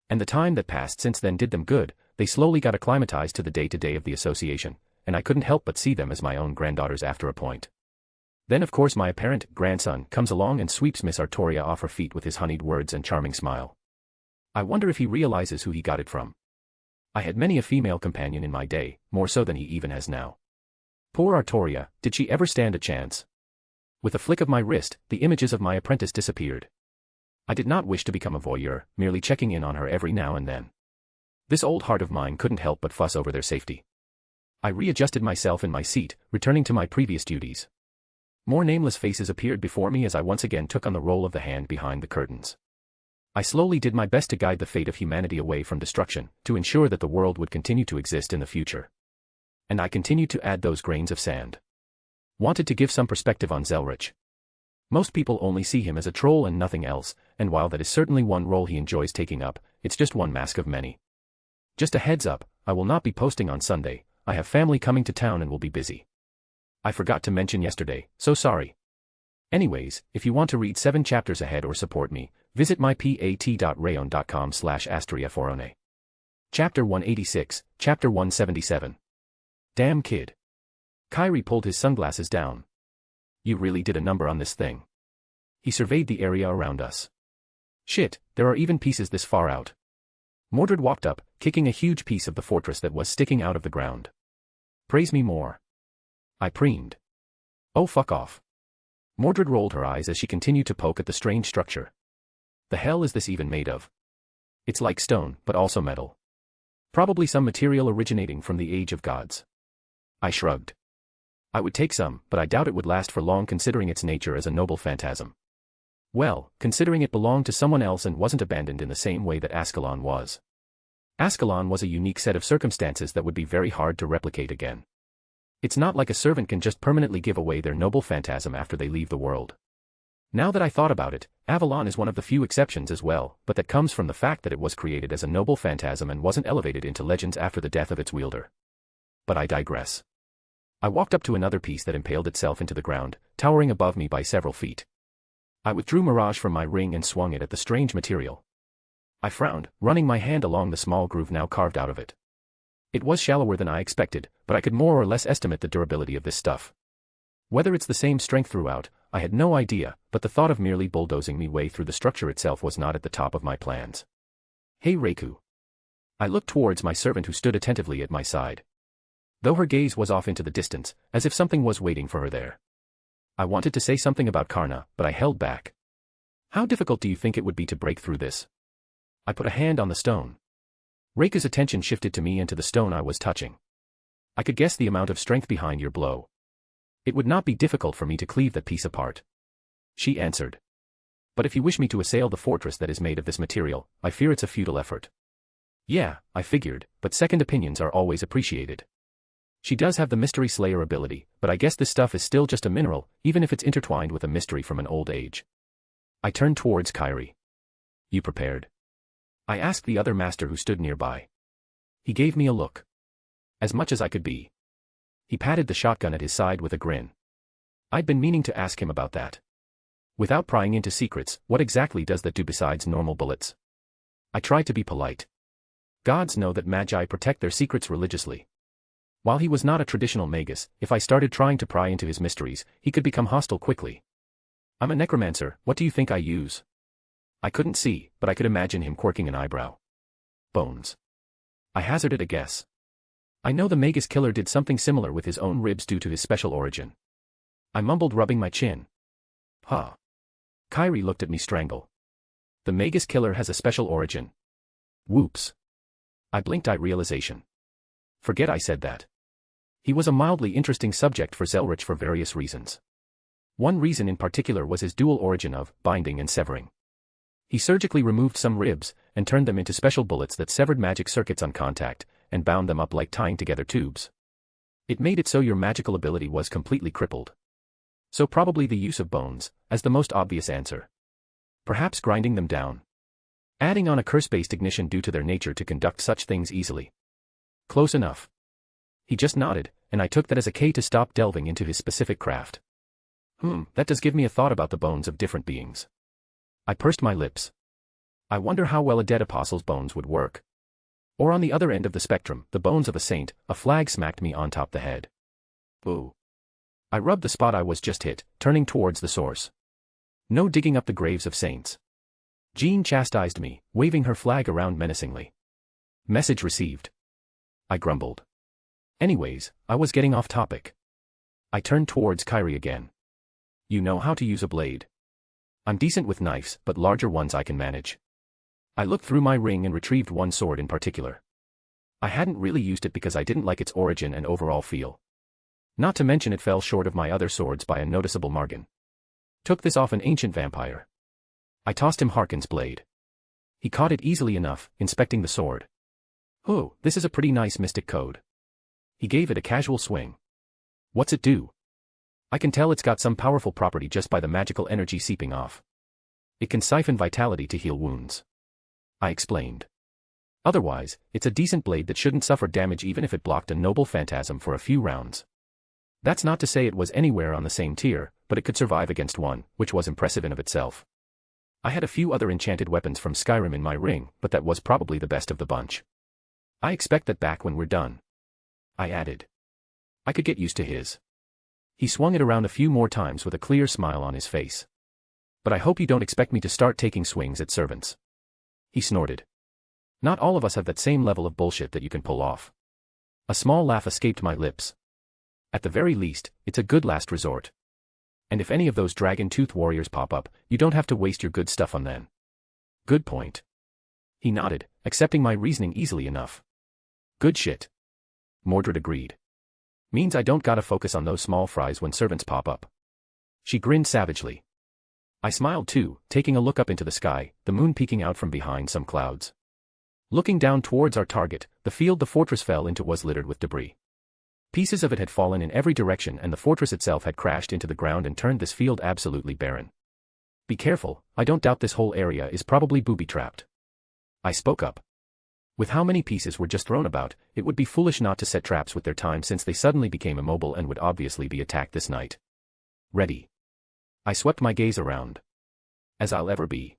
And the time that passed since then did them good. They slowly got acclimatized to the day-to-day of the association, and I couldn't help but see them as my own granddaughters after a point. Then of course my apparent grandson comes along and sweeps Miss Artoria off her feet with his honeyed words and charming smile. I wonder if he realizes who he got it from. I had many a female companion in my day, more so than he even has now. Poor Artoria, did she ever stand a chance? With a flick of my wrist, the images of my apprentice disappeared. I did not wish to become a voyeur, merely checking in on her every now and then. This old heart of mine couldn't help but fuss over their safety. I readjusted myself in my seat, returning to my previous duties. More nameless faces appeared before me as I once again took on the role of the hand behind the curtains. I slowly did my best to guide the fate of humanity away from destruction, to ensure that the world would continue to exist in the future. And I continued to add those grains of sand. Wanted to give some perspective on Zelretch. Most people only see him as a troll and nothing else, and while that is certainly one role he enjoys taking up, it's just one mask of many. Just a heads up, I will not be posting on Sunday. I have family coming to town and will be busy. I forgot to mention yesterday, so sorry. Anyways, if you want to read 7 chapters ahead or support me, visit mypat.rayon.com/astriaforone. Chapter 186, Chapter 177. Damn kid. Kyrie pulled his sunglasses down. You really did a number on this thing. He surveyed the area around us. Shit, there are even pieces this far out. Mordred walked up, kicking a huge piece of the fortress that was sticking out of the ground. Praise me more. I preened. Oh fuck off. Mordred rolled her eyes as she continued to poke at the strange structure. The hell is this even made of? It's like stone, but also metal. Probably some material originating from the Age of Gods. I shrugged. I would take some, but I doubt it would last for long considering its nature as a noble phantasm. Well, considering it belonged to someone else and wasn't abandoned in the same way that Ascalon was. Ascalon was a unique set of circumstances that would be very hard to replicate again. It's not like a servant can just permanently give away their noble phantasm after they leave the world. Now that I thought about it, Avalon is one of the few exceptions as well, but that comes from the fact that it was created as a noble phantasm and wasn't elevated into legends after the death of its wielder. But I digress. I walked up to another piece that impaled itself into the ground, towering above me by several feet. I withdrew Mirage from my ring and swung it at the strange material. I frowned, running my hand along the small groove now carved out of it. It was shallower than I expected, but I could more or less estimate the durability of this stuff. Whether it's the same strength throughout, I had no idea, but the thought of merely bulldozing me way through the structure itself was not at the top of my plans. Hey Reiku. I looked towards my servant who stood attentively at my side. Though her gaze was off into the distance, as if something was waiting for her there. I wanted to say something about Karna, but I held back. How difficult do you think it would be to break through this? I put a hand on the stone. Reiku's attention shifted to me and to the stone I was touching. I could guess the amount of strength behind your blow. It would not be difficult for me to cleave that piece apart. She answered. But if you wish me to assail the fortress that is made of this material, I fear it's a futile effort. Yeah, I figured, but second opinions are always appreciated. She does have the Mystery Slayer ability, but I guess this stuff is still just a mineral, even if it's intertwined with a mystery from an old age. I turned towards Kairi. You prepared? I asked the other master who stood nearby. He gave me a look. As much as I could be. He patted the shotgun at his side with a grin. I'd been meaning to ask him about that. Without prying into secrets, what exactly does that do besides normal bullets? I tried to be polite. Gods know that magi protect their secrets religiously. While he was not a traditional magus, if I started trying to pry into his mysteries, he could become hostile quickly. I'm a necromancer, what do you think I use? I couldn't see, but I could imagine him quirking an eyebrow. Bones. I hazarded a guess. I know the magus killer did something similar with his own ribs due to his special origin. I mumbled, rubbing my chin. Huh. Kairi looked at me strangle. The magus killer has a special origin. Whoops. I blinked eye realization. Forget I said that. He was a mildly interesting subject for Zelretch for various reasons. One reason in particular was his dual origin of binding and severing. He surgically removed some ribs, and turned them into special bullets that severed magic circuits on contact, and bound them up like tying together tubes. It made it so your magical ability was completely crippled. So probably the use of bones, as the most obvious answer. Perhaps grinding them down. Adding on a curse-based ignition due to their nature to conduct such things easily. Close enough. He just nodded, and I took that as a K to stop delving into his specific craft. That does give me a thought about the bones of different beings. I pursed my lips. I wonder how well a dead apostle's bones would work. Or on the other end of the spectrum, the bones of a saint. A flag smacked me on top the head. Ooh. I rubbed the spot I was just hit, turning towards the source. No digging up the graves of saints. Jean chastised me, waving her flag around menacingly. Message received. I grumbled. Anyways, I was getting off topic. I turned towards Kairi again. You know how to use a blade. I'm decent with knives, but larger ones I can manage. I looked through my ring and retrieved one sword in particular. I hadn't really used it because I didn't like its origin and overall feel. Not to mention it fell short of my other swords by a noticeable margin. Took this off an ancient vampire. I tossed him Harkin's blade. He caught it easily enough, inspecting the sword. Oh, this is a pretty nice mystic code. He gave it a casual swing. What's it do? I can tell it's got some powerful property just by the magical energy seeping off. It can siphon vitality to heal wounds. I explained. Otherwise, it's a decent blade that shouldn't suffer damage even if it blocked a noble phantasm for a few rounds. That's not to say it was anywhere on the same tier, but it could survive against one, which was impressive in of itself. I had a few other enchanted weapons from Skyrim in my ring, but that was probably the best of the bunch. I expect that back when we're done. I added. I could get used to his. He swung it around a few more times with a clear smile on his face. But I hope you don't expect me to start taking swings at servants. He snorted. Not all of us have that same level of bullshit that you can pull off. A small laugh escaped my lips. At the very least, it's a good last resort. And if any of those dragon-tooth warriors pop up, you don't have to waste your good stuff on them. Good point. He nodded, accepting my reasoning easily enough. Good shit. Mordred agreed. Means I don't gotta focus on those small fries when servants pop up. She grinned savagely. I smiled too, taking a look up into the sky, the moon peeking out from behind some clouds. Looking down towards our target, the field the fortress fell into was littered with debris. Pieces of it had fallen in every direction and the fortress itself had crashed into the ground and turned this field absolutely barren. Be careful, I don't doubt this whole area is probably booby-trapped. I spoke up. With how many pieces were just thrown about, it would be foolish not to set traps with their time since they suddenly became immobile and would obviously be attacked this night. Ready. I swept my gaze around. As I'll ever be.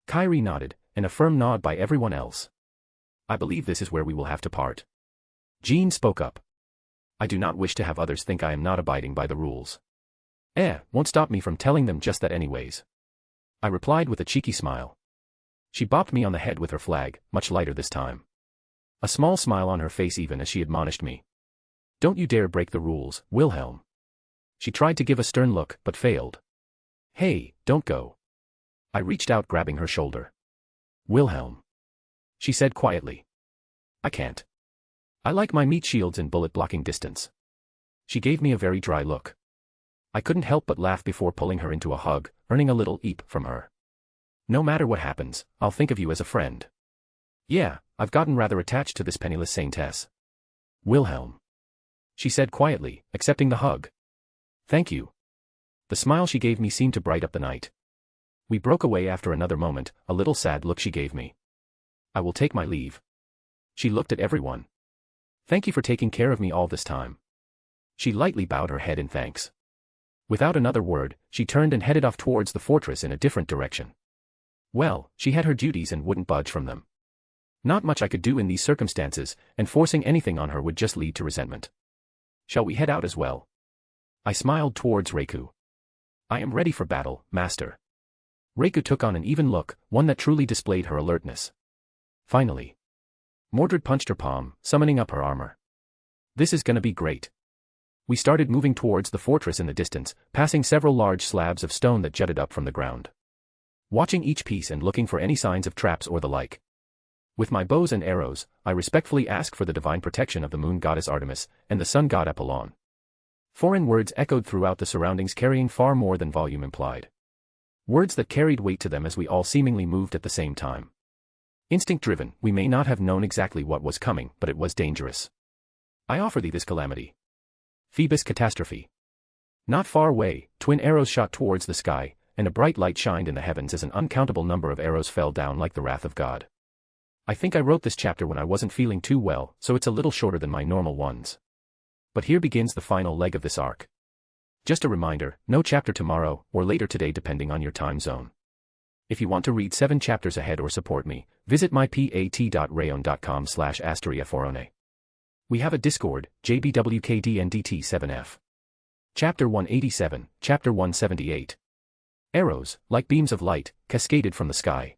Kyrie nodded, and a firm nod by everyone else. I believe this is where we will have to part. Jean spoke up. I do not wish to have others think I am not abiding by the rules. Won't stop me from telling them just that anyways. I replied with a cheeky smile. She bopped me on the head with her flag, much lighter this time. A small smile on her face even as she admonished me. Don't you dare break the rules, Wilhelm. She tried to give a stern look, but failed. Hey, don't go. I reached out grabbing her shoulder. Wilhelm. She said quietly. I can't. I like my meat shields in bullet-blocking distance. She gave me a very dry look. I couldn't help but laugh before pulling her into a hug, earning a little eep from her. No matter what happens, I'll think of you as a friend. Yeah, I've gotten rather attached to this penniless saintess. Wilhelm. She said quietly, accepting the hug. Thank you. The smile she gave me seemed to bright up the night. We broke away after another moment, a little sad look she gave me. I will take my leave. She looked at everyone. Thank you for taking care of me all this time. She lightly bowed her head in thanks. Without another word, she turned and headed off towards the fortress in a different direction. Well, she had her duties and wouldn't budge from them. Not much I could do in these circumstances, and forcing anything on her would just lead to resentment. Shall we head out as well? I smiled towards Reiku. I am ready for battle, master. Reiku took on an even look, one that truly displayed her alertness. Finally. Mordred punched her palm, summoning up her armor. This is gonna be great. We started moving towards the fortress in the distance, passing several large slabs of stone that jutted up from the ground. Watching each piece and looking for any signs of traps or the like. With my bows and arrows, I respectfully asked for the divine protection of the moon goddess Artemis and the sun god Apollon. Foreign words echoed throughout the surroundings carrying far more than volume implied. Words that carried weight to them as we all seemingly moved at the same time. Instinct-driven, we may not have known exactly what was coming, but it was dangerous. I offer thee this calamity. Phoebus catastrophe. Not far away, twin arrows shot towards the sky, and a bright light shined in the heavens as an uncountable number of arrows fell down like the wrath of God. I think I wrote this chapter when I wasn't feeling too well, so it's a little shorter than my normal ones. But here begins the final leg of this arc. Just a reminder, no chapter tomorrow, or later today depending on your time zone. If you want to read 7 chapters ahead or support me, visit mypat.rayon.com/asteriaforone. We have a Discord, JBWKDNDT7F. Chapter 187, Chapter 178. Arrows, like beams of light, cascaded from the sky.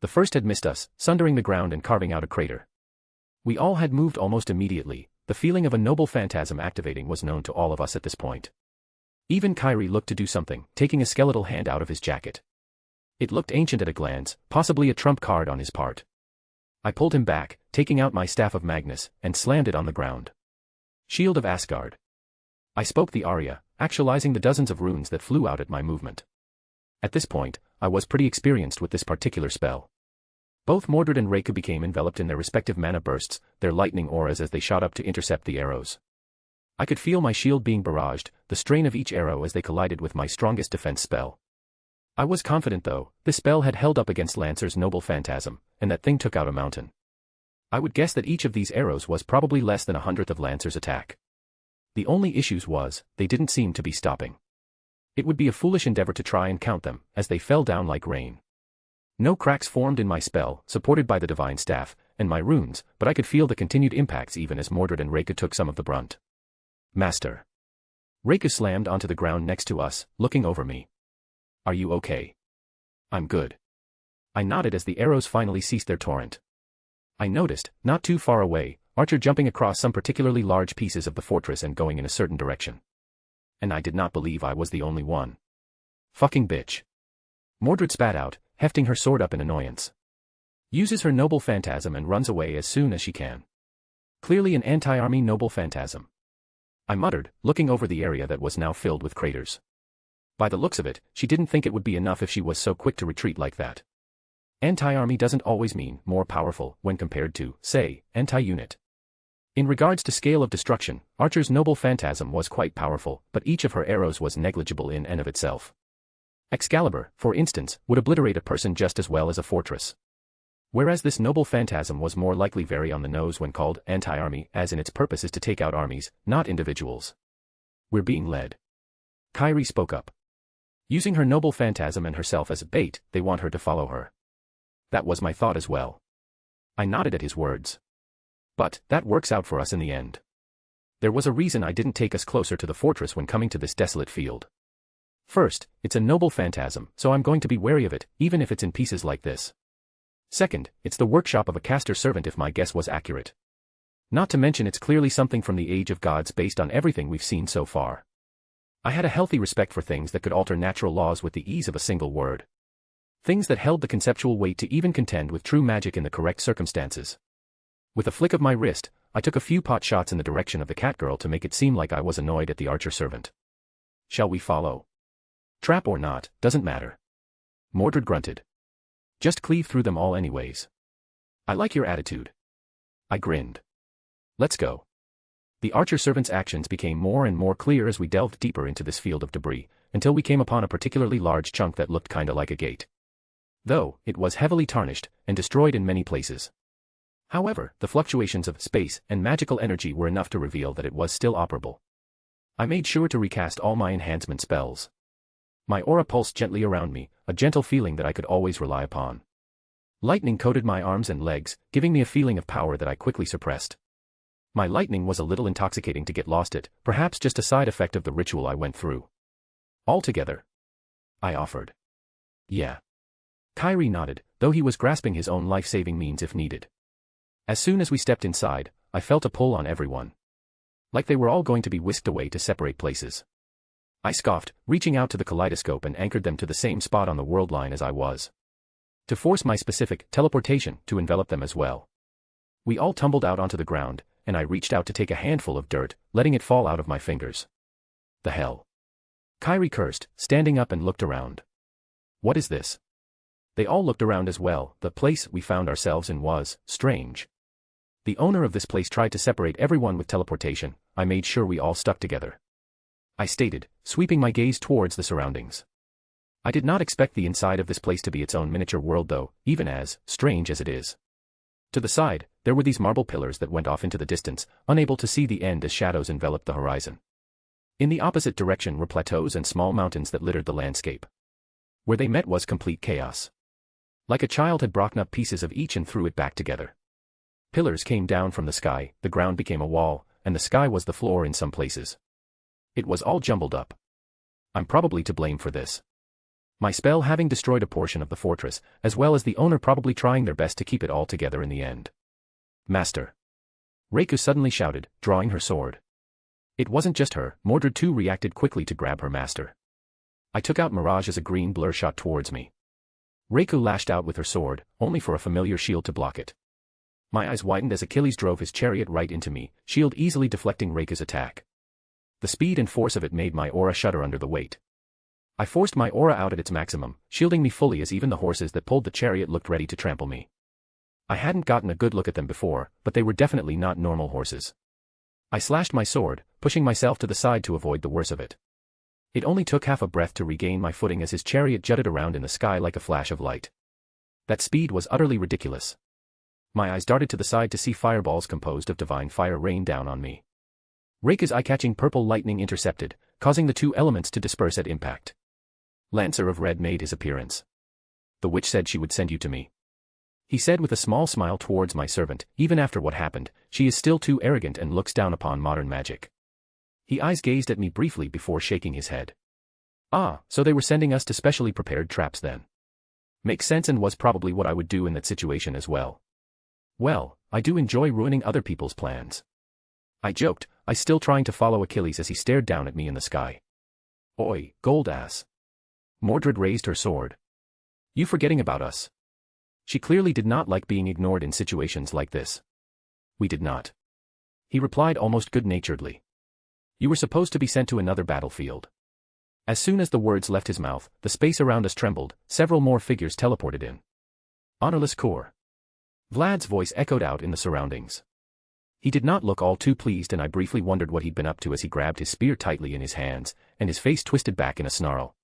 The first had missed us, sundering the ground and carving out a crater. We all had moved almost immediately. The feeling of a noble phantasm activating was known to all of us at this point. Even Kyrie looked to do something, taking a skeletal hand out of his jacket. It looked ancient at a glance, possibly a trump card on his part. I pulled him back, taking out my staff of Magnus, and slammed it on the ground. Shield of Asgard. I spoke the aria, actualizing the dozens of runes that flew out at my movement. At this point, I was pretty experienced with this particular spell. Both Mordred and Reiku became enveloped in their respective mana bursts, their lightning auras as they shot up to intercept the arrows. I could feel my shield being barraged, the strain of each arrow as they collided with my strongest defense spell. I was confident though, this spell had held up against Lancer's noble phantasm, and that thing took out a mountain. I would guess that each of these arrows was probably less than 1/100th of Lancer's attack. The only issues was, they didn't seem to be stopping. It would be a foolish endeavor to try and count them, as they fell down like rain. No cracks formed in my spell, supported by the divine staff, and my runes, but I could feel the continued impacts even as Mordred and Reiku took some of the brunt. Master. Reiku slammed onto the ground next to us, looking over me. Are you okay? I'm good. I nodded as the arrows finally ceased their torrent. I noticed, not too far away, Archer jumping across some particularly large pieces of the fortress and going in a certain direction. And I did not believe I was the only one. Fucking bitch. Mordred spat out, hefting her sword up in annoyance. Uses her noble phantasm and runs away as soon as she can. Clearly an anti-army noble phantasm. I muttered, looking over the area that was now filled with craters. By the looks of it, she didn't think it would be enough if she was so quick to retreat like that. Anti-army doesn't always mean more powerful when compared to, say, anti-unit. In regards to scale of destruction, Archer's noble phantasm was quite powerful, but each of her arrows was negligible in and of itself. Excalibur, for instance, would obliterate a person just as well as a fortress. Whereas this noble phantasm was more likely very on the nose when called anti-army, as in its purpose is to take out armies, not individuals. We're being led. Kyrie spoke up. Using her noble phantasm and herself as a bait, they want her to follow her. That was my thought as well. I nodded at his words. But, that works out for us in the end. There was a reason I didn't take us closer to the fortress when coming to this desolate field. First, it's a noble phantasm, so I'm going to be wary of it, even if it's in pieces like this. Second, it's the workshop of a caster servant if my guess was accurate. Not to mention it's clearly something from the Age of Gods based on everything we've seen so far. I had a healthy respect for things that could alter natural laws with the ease of a single word. Things that held the conceptual weight to even contend with true magic in the correct circumstances. With a flick of my wrist, I took a few pot shots in the direction of the catgirl to make it seem like I was annoyed at the archer servant. Shall we follow? Trap or not, doesn't matter. Mordred grunted. Just cleave through them all anyways. I like your attitude. I grinned. Let's go. The archer servant's actions became more and more clear as we delved deeper into this field of debris, until we came upon a particularly large chunk that looked kinda like a gate. Though, it was heavily tarnished, and destroyed in many places. However, the fluctuations of space and magical energy were enough to reveal that it was still operable. I made sure to recast all my enhancement spells. My aura pulsed gently around me, a gentle feeling that I could always rely upon. Lightning coated my arms and legs, giving me a feeling of power that I quickly suppressed. My lightning was a little intoxicating to get lost it, perhaps just a side effect of the ritual I went through. All together? I offered. Yeah. Kyrie nodded, though he was grasping his own life-saving means if needed. As soon as we stepped inside, I felt a pull on everyone. Like they were all going to be whisked away to separate places. I scoffed, reaching out to the kaleidoscope and anchored them to the same spot on the world line as I was. To force my specific teleportation to envelop them as well. We all tumbled out onto the ground, and I reached out to take a handful of dirt, letting it fall out of my fingers. The hell? Kyrie cursed, standing up and looked around. What is this? They all looked around as well. The place we found ourselves in was strange. The owner of this place tried to separate everyone with teleportation. I made sure we all stuck together. I stated, sweeping my gaze towards the surroundings. I did not expect the inside of this place to be its own miniature world though, even as strange as it is. To the side, there were these marble pillars that went off into the distance, unable to see the end as shadows enveloped the horizon. In the opposite direction were plateaus and small mountains that littered the landscape. Where they met was complete chaos. Like a child had broken up pieces of each and threw it back together. Pillars came down from the sky, the ground became a wall, and the sky was the floor in some places. It was all jumbled up. I'm probably to blame for this. My spell having destroyed a portion of the fortress, as well as the owner probably trying their best to keep it all together in the end. Master. Reiku suddenly shouted, drawing her sword. It wasn't just her, Mordred too reacted quickly to grab her master. I took out Mirage as a green blur shot towards me. Reiku lashed out with her sword, only for a familiar shield to block it. My eyes widened as Achilles drove his chariot right into me, shield easily deflecting Reiku's attack. The speed and force of it made my aura shudder under the weight. I forced my aura out at its maximum, shielding me fully as even the horses that pulled the chariot looked ready to trample me. I hadn't gotten a good look at them before, but they were definitely not normal horses. I slashed my sword, pushing myself to the side to avoid the worst of it. It only took half a breath to regain my footing as his chariot jutted around in the sky like a flash of light. That speed was utterly ridiculous. My eyes darted to the side to see fireballs composed of divine fire rain down on me. Reika's eye-catching purple lightning intercepted, causing the two elements to disperse at impact. Lancer of Red made his appearance. The witch said she would send you to me. He said with a small smile towards my servant, even after what happened, she is still too arrogant and looks down upon modern magic. He eyes gazed at me briefly before shaking his head. Ah, so they were sending us to specially prepared traps then. Makes sense and was probably what I would do in that situation as well. Well, I do enjoy ruining other people's plans. I joked, I still trying to follow Achilles as he stared down at me in the sky. Oi, gold ass. Mordred raised her sword. You forgetting about us? She clearly did not like being ignored in situations like this. We did not. He replied almost good-naturedly. You were supposed to be sent to another battlefield. As soon as the words left his mouth, the space around us trembled, several more figures teleported in. Honorless Core. Vlad's voice echoed out in the surroundings. He did not look all too pleased and I briefly wondered what he'd been up to as he grabbed his spear tightly in his hands, and his face twisted back in a snarl.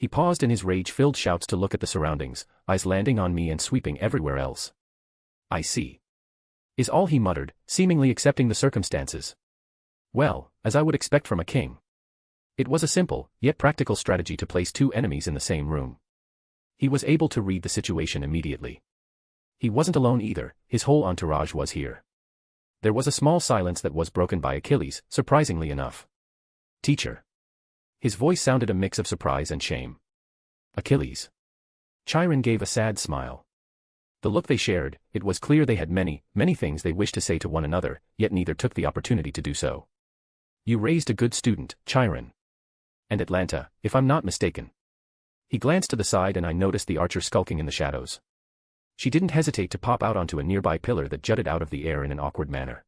He paused in his rage-filled shouts to look at the surroundings, eyes landing on me and sweeping everywhere else. "I see," is all he muttered, seemingly accepting the circumstances. Well, as I would expect from a king. It was a simple, yet practical strategy to place two enemies in the same room. He was able to read the situation immediately. He wasn't alone either, his whole entourage was here. There was a small silence that was broken by Achilles, surprisingly enough. "Teacher." His voice sounded a mix of surprise and shame. "Achilles." Chiron gave a sad smile. The look they shared, it was clear they had many, many things they wished to say to one another, yet neither took the opportunity to do so. "You raised a good student, Chiron. And Atlanta, if I'm not mistaken." He glanced to the side and I noticed the archer skulking in the shadows. She didn't hesitate to pop out onto a nearby pillar that jutted out of the air in an awkward manner.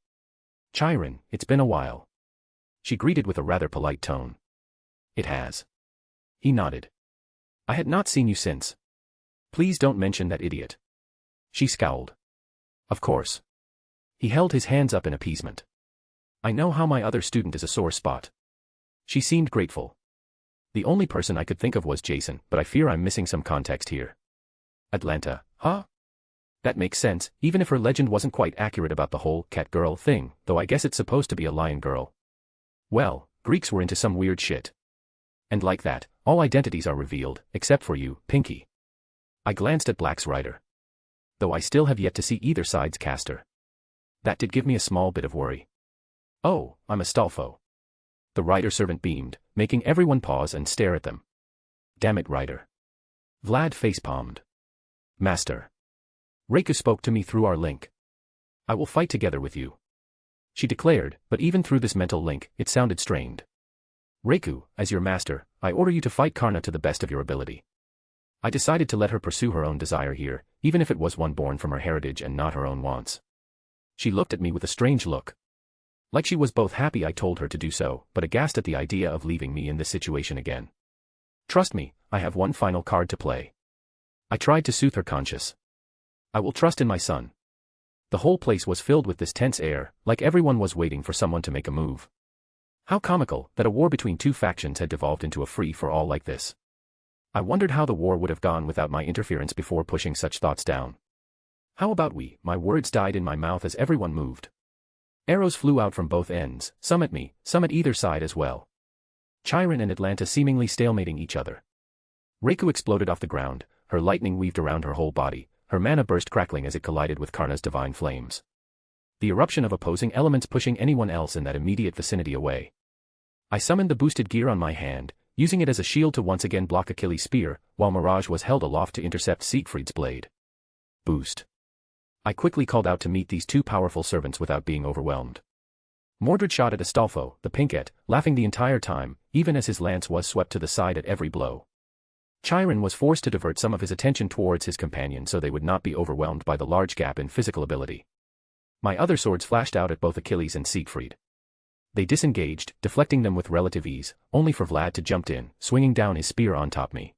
"Chiron, it's been a while." She greeted with a rather polite tone. "It has." He nodded. "I had not seen you since." "Please don't mention that idiot." She scowled. "Of course." He held his hands up in appeasement. "I know how my other student is a sore spot." She seemed grateful. "The only person I could think of was Jason, but I fear I'm missing some context here." "Atlanta, huh?" That makes sense, even if her legend wasn't quite accurate about the whole cat girl thing, though I guess it's supposed to be a lion girl. Well, Greeks were into some weird shit. And like that, all identities are revealed, except for you, Pinky. I glanced at Black's rider. Though I still have yet to see either side's caster. That did give me a small bit of worry. "Oh, I'm Astolfo." The rider servant beamed, making everyone pause and stare at them. "Damn it, rider." Vlad facepalmed. "Master." Reiku spoke to me through our link. "I will fight together with you," she declared, but even through this mental link, it sounded strained. "Reiku, as your master, I order you to fight Karna to the best of your ability." I decided to let her pursue her own desire here, even if it was one born from her heritage and not her own wants. She looked at me with a strange look. Like she was both happy I told her to do so, but aghast at the idea of leaving me in this situation again. "Trust me, I have one final card to play." I tried to soothe her conscience. "I will trust in my son." The whole place was filled with this tense air, like everyone was waiting for someone to make a move. How comical that a war between two factions had devolved into a free-for-all like this. I wondered how the war would have gone without my interference before pushing such thoughts down. "How about we?" My words died in my mouth as everyone moved. Arrows flew out from both ends, some at me, some at either side as well. Chiron and Atlanta seemingly stalemating each other. Reiku exploded off the ground, her lightning weaved around her whole body, her mana burst crackling as it collided with Karna's divine flames. The eruption of opposing elements pushing anyone else in that immediate vicinity away. I summoned the boosted gear on my hand, using it as a shield to once again block Achilles' spear, while Mirage was held aloft to intercept Siegfried's blade. Boost. I quickly called out to meet these two powerful servants without being overwhelmed. Mordred shot at Astolfo, the pinkette, laughing the entire time, even as his lance was swept to the side at every blow. Chiron was forced to divert some of his attention towards his companion so they would not be overwhelmed by the large gap in physical ability. My other swords flashed out at both Achilles and Siegfried. They disengaged, deflecting them with relative ease, only for Vlad to jump in, swinging down his spear on top me.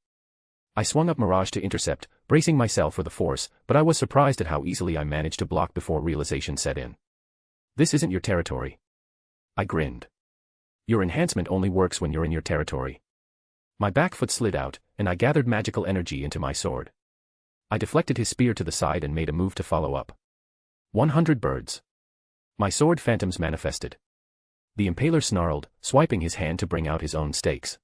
I swung up Mirage to intercept, bracing myself for the force, but I was surprised at how easily I managed to block before realization set in. "This isn't your territory." I grinned. "Your enhancement only works when you're in your territory." My back foot slid out, and I gathered magical energy into my sword. I deflected his spear to the side and made a move to follow up. 100 birds. My sword phantoms manifested. The impaler snarled, swiping his hand to bring out his own stakes.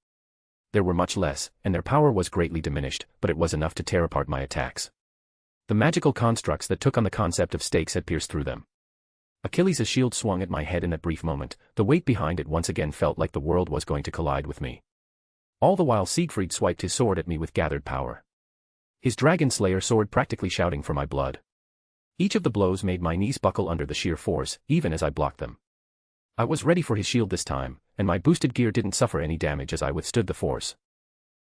There were much less, and their power was greatly diminished, but it was enough to tear apart my attacks. The magical constructs that took on the concept of stakes had pierced through them. Achilles' shield swung at my head in that brief moment, the weight behind it once again felt like the world was going to collide with me. All the while Siegfried swiped his sword at me with gathered power. His Dragon Slayer sword practically shouting for my blood. Each of the blows made my knees buckle under the sheer force, even as I blocked them. I was ready for his shield this time, and my boosted gear didn't suffer any damage as I withstood the force.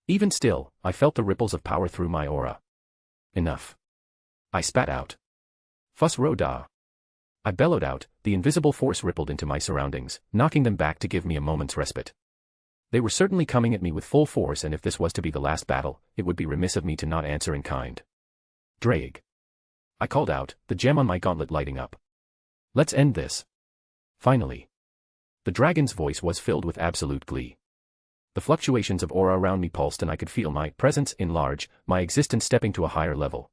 Even still, I felt the ripples of power through my aura. Enough. I spat out. Fuss Roda. I bellowed out, the invisible force rippled into my surroundings, knocking them back to give me a moment's respite. They were certainly coming at me with full force, and if this was to be the last battle, it would be remiss of me to not answer in kind. "Drake." I called out, the gem on my gauntlet lighting up. "Let's end this." Finally. The dragon's voice was filled with absolute glee. The fluctuations of aura around me pulsed and I could feel my presence enlarge, my existence stepping to a higher level.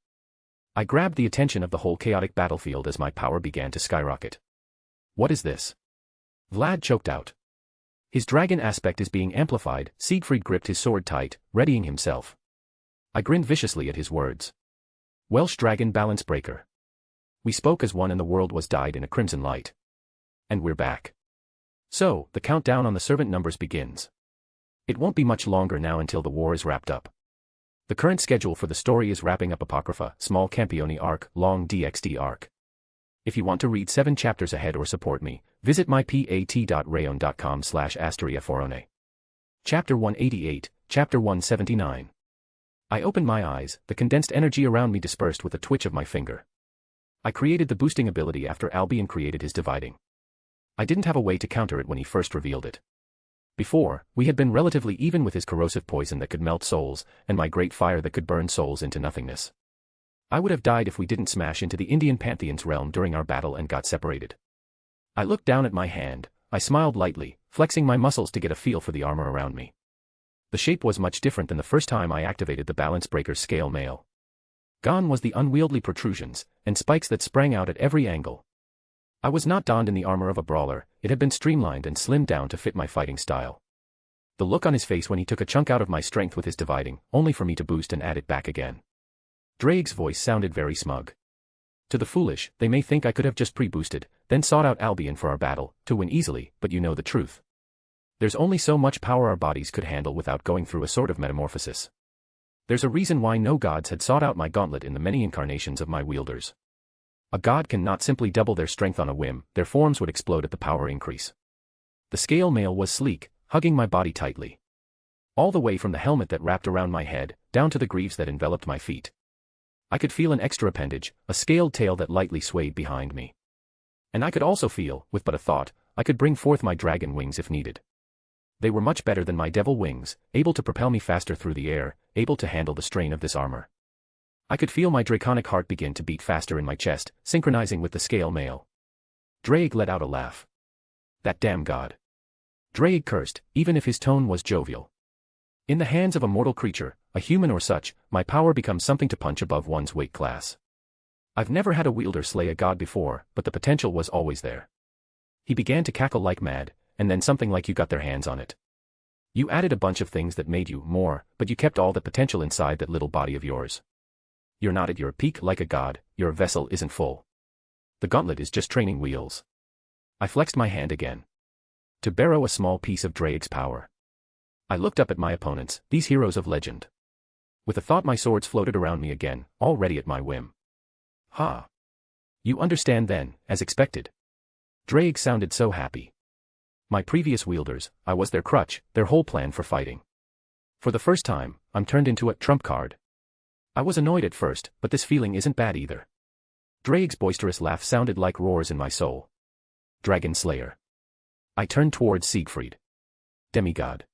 I grabbed the attention of the whole chaotic battlefield as my power began to skyrocket. What is this? Vlad choked out. His dragon aspect is being amplified. Siegfried gripped his sword tight, readying himself. I grinned viciously at his words. Welsh dragon balance breaker. We spoke as one and the world was dyed in a crimson light. And we're back. So, the countdown on the servant numbers begins. It won't be much longer now until the war is wrapped up. The current schedule for the story is wrapping up Apocrypha, small Campione arc, long DXD arc. If you want to read 7 chapters ahead or support me, visit mypat.rayon.com/asteriaforone. Chapter 188, Chapter 179. I opened my eyes, the condensed energy around me dispersed with a twitch of my finger. I created the boosting ability after Albion created his dividing. I didn't have a way to counter it when he first revealed it. Before, we had been relatively even with his corrosive poison that could melt souls, and my great fire that could burn souls into nothingness. I would have died if we didn't smash into the Indian Pantheon's realm during our battle and got separated. I looked down at my hand, I smiled lightly, flexing my muscles to get a feel for the armor around me. The shape was much different than the first time I activated the balance breaker's scale mail. Gone was the unwieldy protrusions, and spikes that sprang out at every angle. I was not donned in the armor of a brawler, it had been streamlined and slimmed down to fit my fighting style. The look on his face when he took a chunk out of my strength with his dividing, only for me to boost and add it back again. Drake's voice sounded very smug. To the foolish, they may think I could have just pre-boosted, then sought out Albion for our battle, to win easily, but you know the truth. There's only so much power our bodies could handle without going through a sort of metamorphosis. There's a reason why no gods had sought out my gauntlet in the many incarnations of my wielders. A god can not simply double their strength on a whim, their forms would explode at the power increase. The scale mail was sleek, hugging my body tightly. All the way from the helmet that wrapped around my head, down to the greaves that enveloped my feet. I could feel an extra appendage, a scaled tail that lightly swayed behind me. And I could also feel, with but a thought, I could bring forth my dragon wings if needed. They were much better than my devil wings, able to propel me faster through the air, able to handle the strain of this armor. I could feel my draconic heart begin to beat faster in my chest, synchronizing with the scale mail. Drake let out a laugh. That damn god. Drake cursed, even if his tone was jovial. In the hands of a mortal creature, a human or such, my power becomes something to punch above one's weight class. I've never had a wielder slay a god before, but the potential was always there. He began to cackle like mad, and then something like you got their hands on it. You added a bunch of things that made you more, but you kept all the potential inside that little body of yours. You're not at your peak like a god, your vessel isn't full. The gauntlet is just training wheels. I flexed my hand again. To borrow a small piece of Drake's power. I looked up at my opponents, these heroes of legend. With a thought my swords floated around me again, all ready at my whim. Ha! You understand then, as expected. Drake sounded so happy. My previous wielders, I was their crutch, their whole plan for fighting. For the first time, I'm turned into a trump card. I was annoyed at first, but this feeling isn't bad either. Drake's boisterous laugh sounded like roars in my soul. Dragon Slayer. I turned towards Siegfried. Demigod.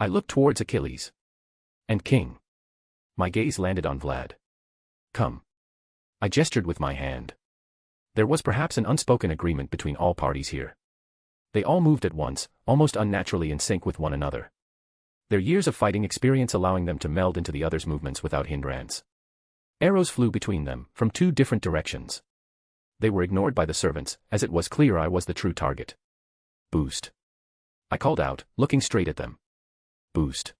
I looked towards Achilles. And King. My gaze landed on Vlad. Come. I gestured with my hand. There was perhaps an unspoken agreement between all parties here. They all moved at once, almost unnaturally in sync with one another. Their years of fighting experience allowing them to meld into the other's movements without hindrance. Arrows flew between them, from 2 different directions. They were ignored by the servants, as it was clear I was the true target. Boost. I called out, looking straight at them. Boost.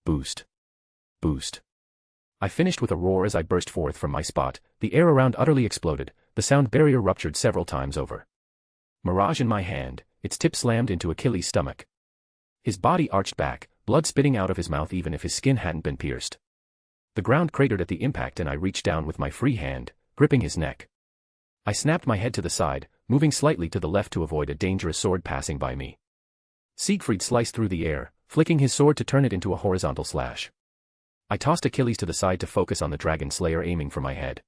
Boost. Boost. I finished with a roar as I burst forth from my spot, the air around utterly exploded, the sound barrier ruptured several times over. Mirage in my hand, its tip slammed into Achilles' stomach. His body arched back, blood spitting out of his mouth even if his skin hadn't been pierced. The ground cratered at the impact and I reached down with my free hand, gripping his neck. I snapped my head to the side, moving slightly to the left to avoid a dangerous sword passing by me. Siegfried sliced through the air, flicking his sword to turn it into a horizontal slash. I tossed Achilles to the side to focus on the Dragon Slayer aiming for my head.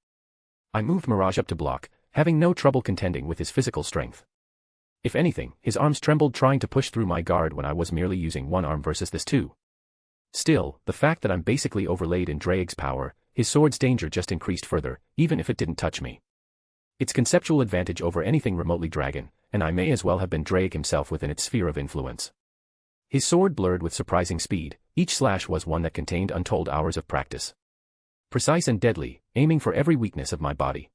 I moved Mirage up to block, having no trouble contending with his physical strength. If anything, his arms trembled trying to push through my guard when I was merely using one arm versus this two. Still, the fact that I'm basically overlaid in Draeg's power, his sword's danger just increased further, even if it didn't touch me. Its conceptual advantage over anything remotely dragon, and I may as well have been Draeg himself within its sphere of influence. His sword blurred with surprising speed, each slash was one that contained untold hours of practice. Precise and deadly, aiming for every weakness of my body.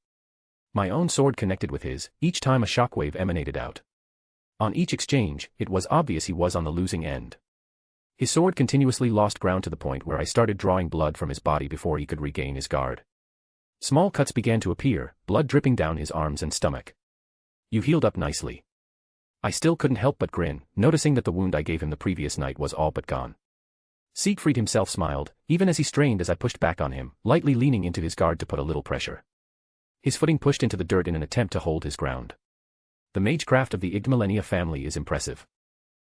My own sword connected with his, each time a shockwave emanated out. On each exchange, it was obvious he was on the losing end. His sword continuously lost ground to the point where I started drawing blood from his body before he could regain his guard. Small cuts began to appear, blood dripping down his arms and stomach. "You healed up nicely." I still couldn't help but grin, noticing that the wound I gave him the previous night was all but gone. Siegfried himself smiled, even as he strained as I pushed back on him, lightly leaning into his guard to put a little pressure. His footing pushed into the dirt in an attempt to hold his ground. The magecraft of the Igdmalenia family is impressive.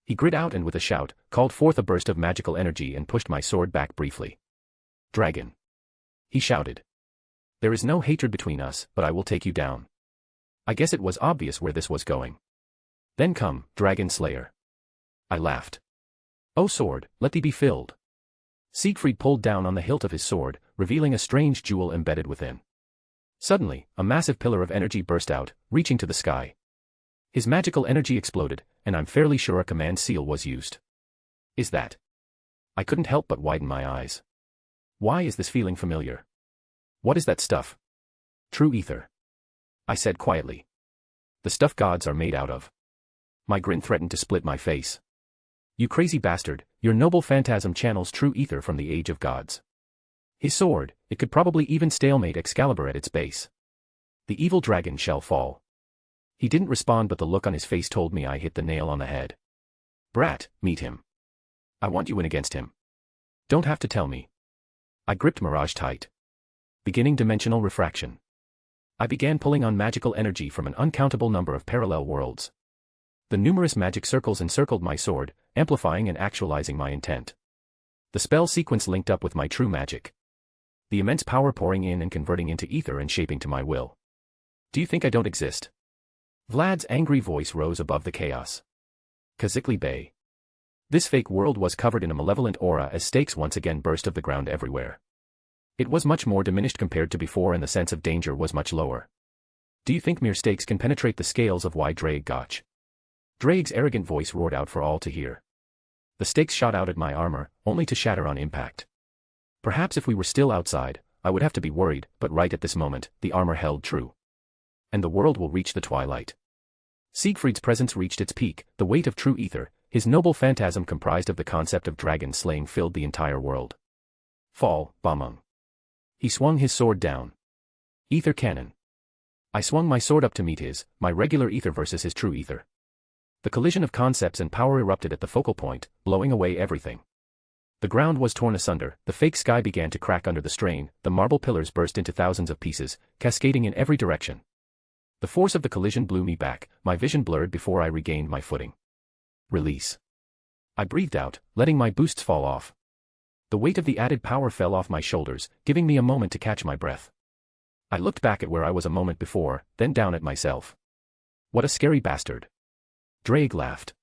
He grit out and with a shout, called forth a burst of magical energy and pushed my sword back briefly. "Dragon!" he shouted. "There is no hatred between us, but I will take you down." I guess it was obvious where this was going. "Then come, Dragon Slayer." I laughed. "O sword, let thee be filled." Siegfried pulled down on the hilt of his sword, revealing a strange jewel embedded within. Suddenly, a massive pillar of energy burst out, reaching to the sky. His magical energy exploded, and I'm fairly sure a command seal was used. "Is that?" I couldn't help but widen my eyes. Why is this feeling familiar? "What is that stuff?" "True ether," I said quietly. "The stuff gods are made out of." My grin threatened to split my face. "You crazy bastard, your noble phantasm channels true ether from the age of gods." His sword, it could probably even stalemate Excalibur at its base. "The evil dragon shall fall." He didn't respond, but the look on his face told me I hit the nail on the head. "Brat, meet him. I want you in against him. Don't have to tell me." I gripped Mirage tight. Beginning dimensional refraction. I began pulling on magical energy from an uncountable number of parallel worlds. The numerous magic circles encircled my sword, amplifying and actualizing my intent. The spell sequence linked up with my true magic. The immense power pouring in and converting into ether and shaping to my will. "Do you think I don't exist?" Vlad's angry voice rose above the chaos. Khazikli Bey. This fake world was covered in a malevolent aura as stakes once again burst of the ground everywhere. It was much more diminished compared to before and the sense of danger was much lower. "Do you think mere stakes can penetrate the scales of why Draig Gotch?" Draig's arrogant voice roared out for all to hear. The stakes shot out at my armor, only to shatter on impact. Perhaps if we were still outside, I would have to be worried, but right at this moment, the armor held true. And the world will reach the twilight. Siegfried's presence reached its peak, the weight of true ether, his noble phantasm comprised of the concept of dragon slaying filled the entire world. "Fall, Bamung." He swung his sword down. "Ether cannon." I swung my sword up to meet his, my regular ether versus his true ether. The collision of concepts and power erupted at the focal point, blowing away everything. The ground was torn asunder, the fake sky began to crack under the strain, the marble pillars burst into thousands of pieces, cascading in every direction. The force of the collision blew me back, my vision blurred before I regained my footing. "Release." I breathed out, letting my boosts fall off. The weight of the added power fell off my shoulders, giving me a moment to catch my breath. I looked back at where I was a moment before, then down at myself. "What a scary bastard." Draig laughed.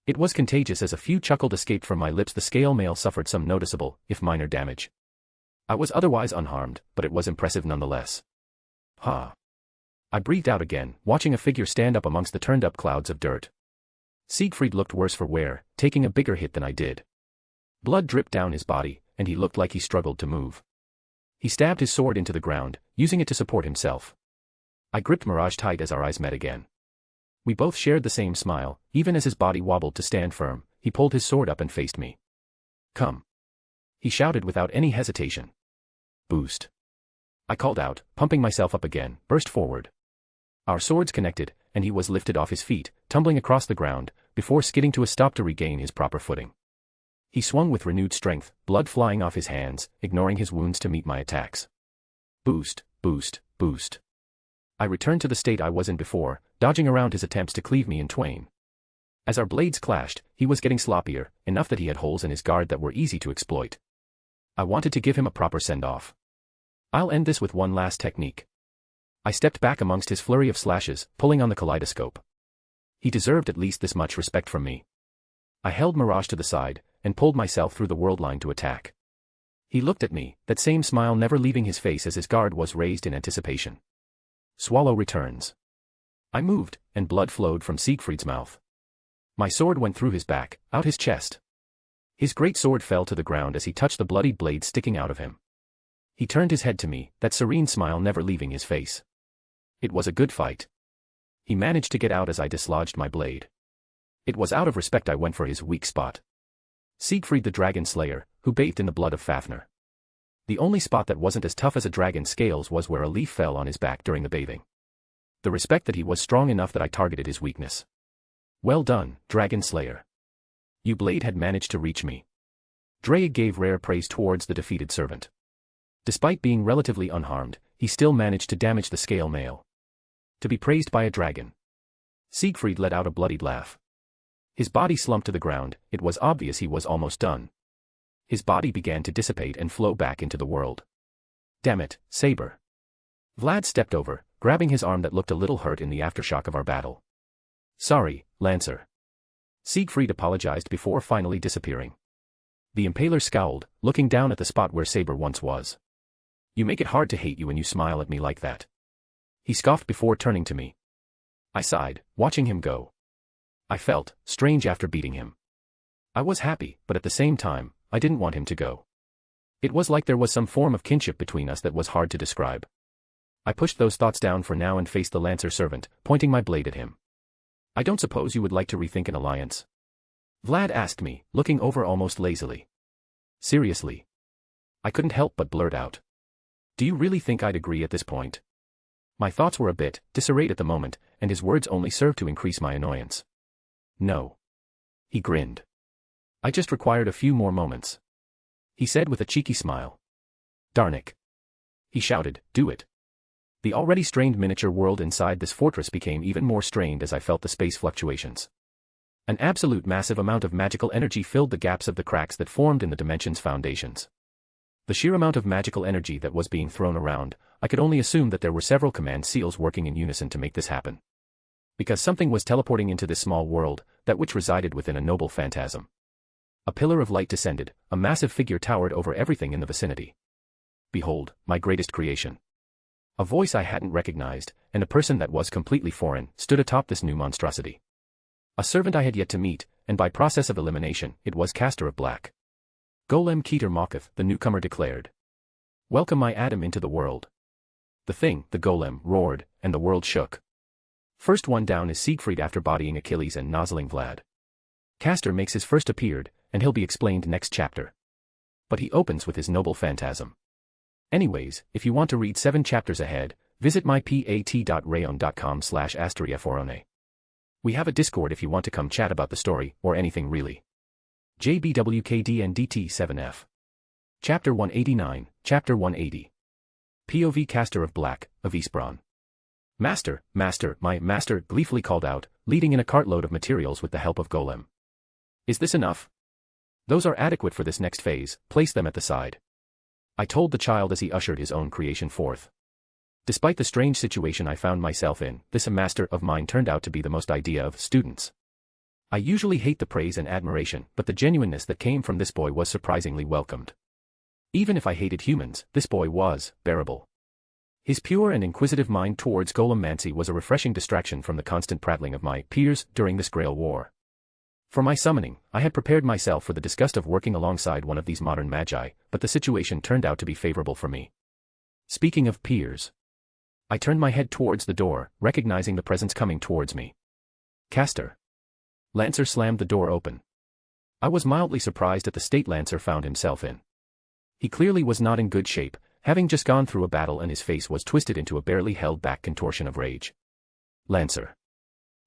It was contagious as a few chuckled escaped from my lips. The scale mail suffered some noticeable, if minor damage. I was otherwise unharmed, but it was impressive nonetheless. "Ha." I breathed out again, watching a figure stand up amongst the turned-up clouds of dirt. Siegfried looked worse for wear, taking a bigger hit than I did. Blood dripped down his body, and he looked like he struggled to move. He stabbed his sword into the ground, using it to support himself. I gripped Mirage tight as our eyes met again. We both shared the same smile, even as his body wobbled to stand firm, he pulled his sword up and faced me. "Come." He shouted without any hesitation. "Boost." I called out, pumping myself up again, burst forward. Our swords connected, and he was lifted off his feet, tumbling across the ground, before skidding to a stop to regain his proper footing. He swung with renewed strength, blood flying off his hands, ignoring his wounds to meet my attacks. Boost, boost, boost. I returned to the state I was in before, dodging around his attempts to cleave me in twain. As our blades clashed, he was getting sloppier, enough that he had holes in his guard that were easy to exploit. I wanted to give him a proper send-off. I'll end this with one last technique. I stepped back amongst his flurry of slashes, pulling on the kaleidoscope. He deserved at least this much respect from me. I held Mirage to the side, and pulled myself through the world line to attack. He looked at me, that same smile never leaving his face as his guard was raised in anticipation. Swallow returns. I moved, and blood flowed from Siegfried's mouth. My sword went through his back, out his chest. His great sword fell to the ground as he touched the bloody blade sticking out of him. He turned his head to me, that serene smile never leaving his face. It was a good fight. He managed to get out as I dislodged my blade. It was out of respect I went for his weak spot. Siegfried the Dragon Slayer, who bathed in the blood of Fafnir. The only spot that wasn't as tough as a dragon's scales was where a leaf fell on his back during the bathing. The respect that he was strong enough that I targeted his weakness. Well done, Dragon Slayer. Your blade had managed to reach me. Dreyeg gave rare praise towards the defeated servant. Despite being relatively unharmed, he still managed to damage the scale mail. To be praised by a dragon. Siegfried let out a bloodied laugh. His body slumped to the ground, it was obvious he was almost done. His body began to dissipate and flow back into the world. Damn it, Saber. Vlad stepped over, grabbing his arm that looked a little hurt in the aftershock of our battle. Sorry, Lancer. Siegfried apologized before finally disappearing. The Impaler scowled, looking down at the spot where Saber once was. You make it hard to hate you when you smile at me like that. He scoffed before turning to me. I sighed, watching him go. I felt strange after beating him. I was happy, but at the same time, I didn't want him to go. It was like there was some form of kinship between us that was hard to describe. I pushed those thoughts down for now and faced the Lancer servant, pointing my blade at him. I don't suppose you would like to rethink an alliance? Vlad asked me, looking over almost lazily. Seriously? I couldn't help but blurt out. Do you really think I'd agree at this point? My thoughts were a bit disarrayed at the moment, and his words only served to increase my annoyance. No. He grinned. I just required a few more moments. He said with a cheeky smile. Darnick. He shouted, do it. The already strained miniature world inside this fortress became even more strained as I felt the space fluctuations. An absolute massive amount of magical energy filled the gaps of the cracks that formed in the dimension's foundations. The sheer amount of magical energy that was being thrown around, I could only assume that there were several command seals working in unison to make this happen. Because something was teleporting into this small world, that which resided within a noble phantasm. A pillar of light descended, a massive figure towered over everything in the vicinity. Behold, my greatest creation. A voice I hadn't recognized, and a person that was completely foreign, stood atop this new monstrosity. A servant I had yet to meet, and by process of elimination, it was Caster of Black. Golem Keter Mocketh, the newcomer declared. Welcome my Adam into the world. The thing, the golem, roared, and the world shook. First one down is Siegfried after bodying Achilles and nozzling Vlad. Caster makes his first appeared, and he'll be explained next chapter. But he opens with his noble phantasm. Anyways, if you want to read 7 chapters ahead, visit mypat.rayon.com/asteriaforone. We have a Discord if you want to come chat about the story, or anything really. JBWKDNDT7F. Chapter 189, Chapter 180. POV Caster of Black, of Eastbron. Master, Master, my Master, gleefully called out, leading in a cartload of materials with the help of Golem. Is this enough? Those are adequate for this next phase, place them at the side. I told the child as he ushered his own creation forth. Despite the strange situation I found myself in, this master of mine turned out to be the most ideal of students. I usually hate the praise and admiration, but the genuineness that came from this boy was surprisingly welcomed. Even if I hated humans, this boy was bearable. His pure and inquisitive mind towards golemancy was a refreshing distraction from the constant prattling of my peers during this Grail War. For my summoning, I had prepared myself for the disgust of working alongside one of these modern magi, but the situation turned out to be favorable for me. Speaking of peers. I turned my head towards the door, recognizing the presence coming towards me. Caster. Lancer slammed the door open. I was mildly surprised at the state Lancer found himself in. He clearly was not in good shape, having just gone through a battle and his face was twisted into a barely held back contortion of rage. Lancer.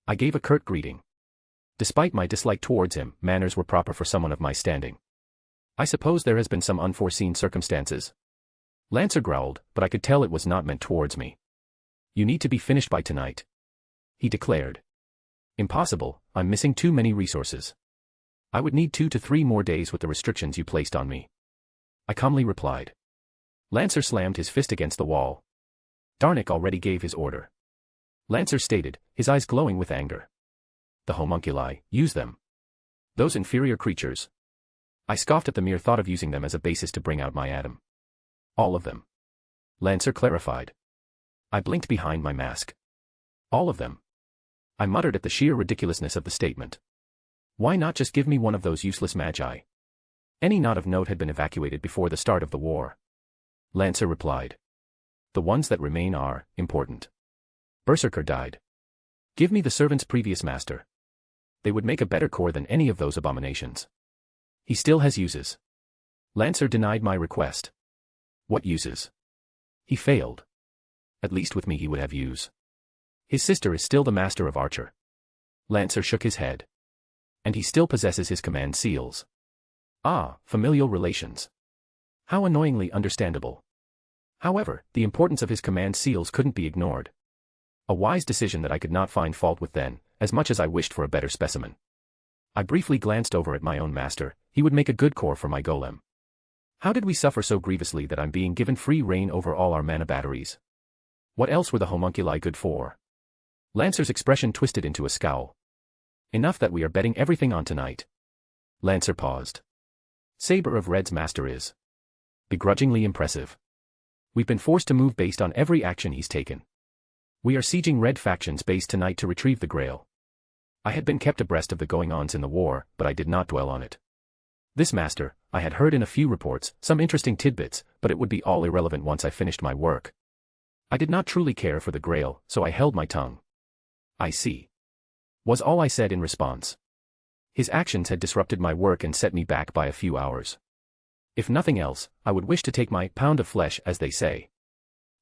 I gave a curt greeting. Despite my dislike towards him, manners were proper for someone of my standing. I suppose there has been some unforeseen circumstances. Lancer growled, but I could tell it was not meant towards me. You need to be finished by tonight. He declared. Impossible, I'm missing too many resources. I would need 2 to 3 more days with the restrictions you placed on me. I calmly replied. Lancer slammed his fist against the wall. Darnick already gave his order. Lancer stated, his eyes glowing with anger. The homunculi, use them. Those inferior creatures. I scoffed at the mere thought of using them as a basis to bring out my Adam. All of them. Lancer clarified. I blinked behind my mask. All of them. I muttered at the sheer ridiculousness of the statement. Why not just give me one of those useless magi? Any not of note had been evacuated before the start of the war. Lancer replied. The ones that remain are important. Berserker died. Give me the servant's previous master. They would make a better core than any of those abominations. He still has uses. Lancer denied my request. What uses? He failed. At least with me he would have use. His sister is still the master of Archer. Lancer shook his head. And he still possesses his command seals. Ah, familial relations. How annoyingly understandable. However, the importance of his command seals couldn't be ignored. A wise decision that I could not find fault with then, as much as I wished for a better specimen. I briefly glanced over at my own master. He would make a good core for my golem. How did we suffer so grievously that I'm being given free reign over all our mana batteries? What else were the homunculi good for? Lancer's expression twisted into a scowl. Enough that we are betting everything on tonight. Lancer paused. Saber of Red's master is begrudgingly impressive. We've been forced to move based on every action he's taken. We are sieging Red faction's base tonight to retrieve the Grail. I had been kept abreast of the going-ons in the war, but I did not dwell on it. This master, I had heard in a few reports, some interesting tidbits, but it would be all irrelevant once I finished my work. I did not truly care for the Grail, so I held my tongue. I see. Was all I said in response. His actions had disrupted my work and set me back by a few hours. If nothing else, I would wish to take my pound of flesh, as they say.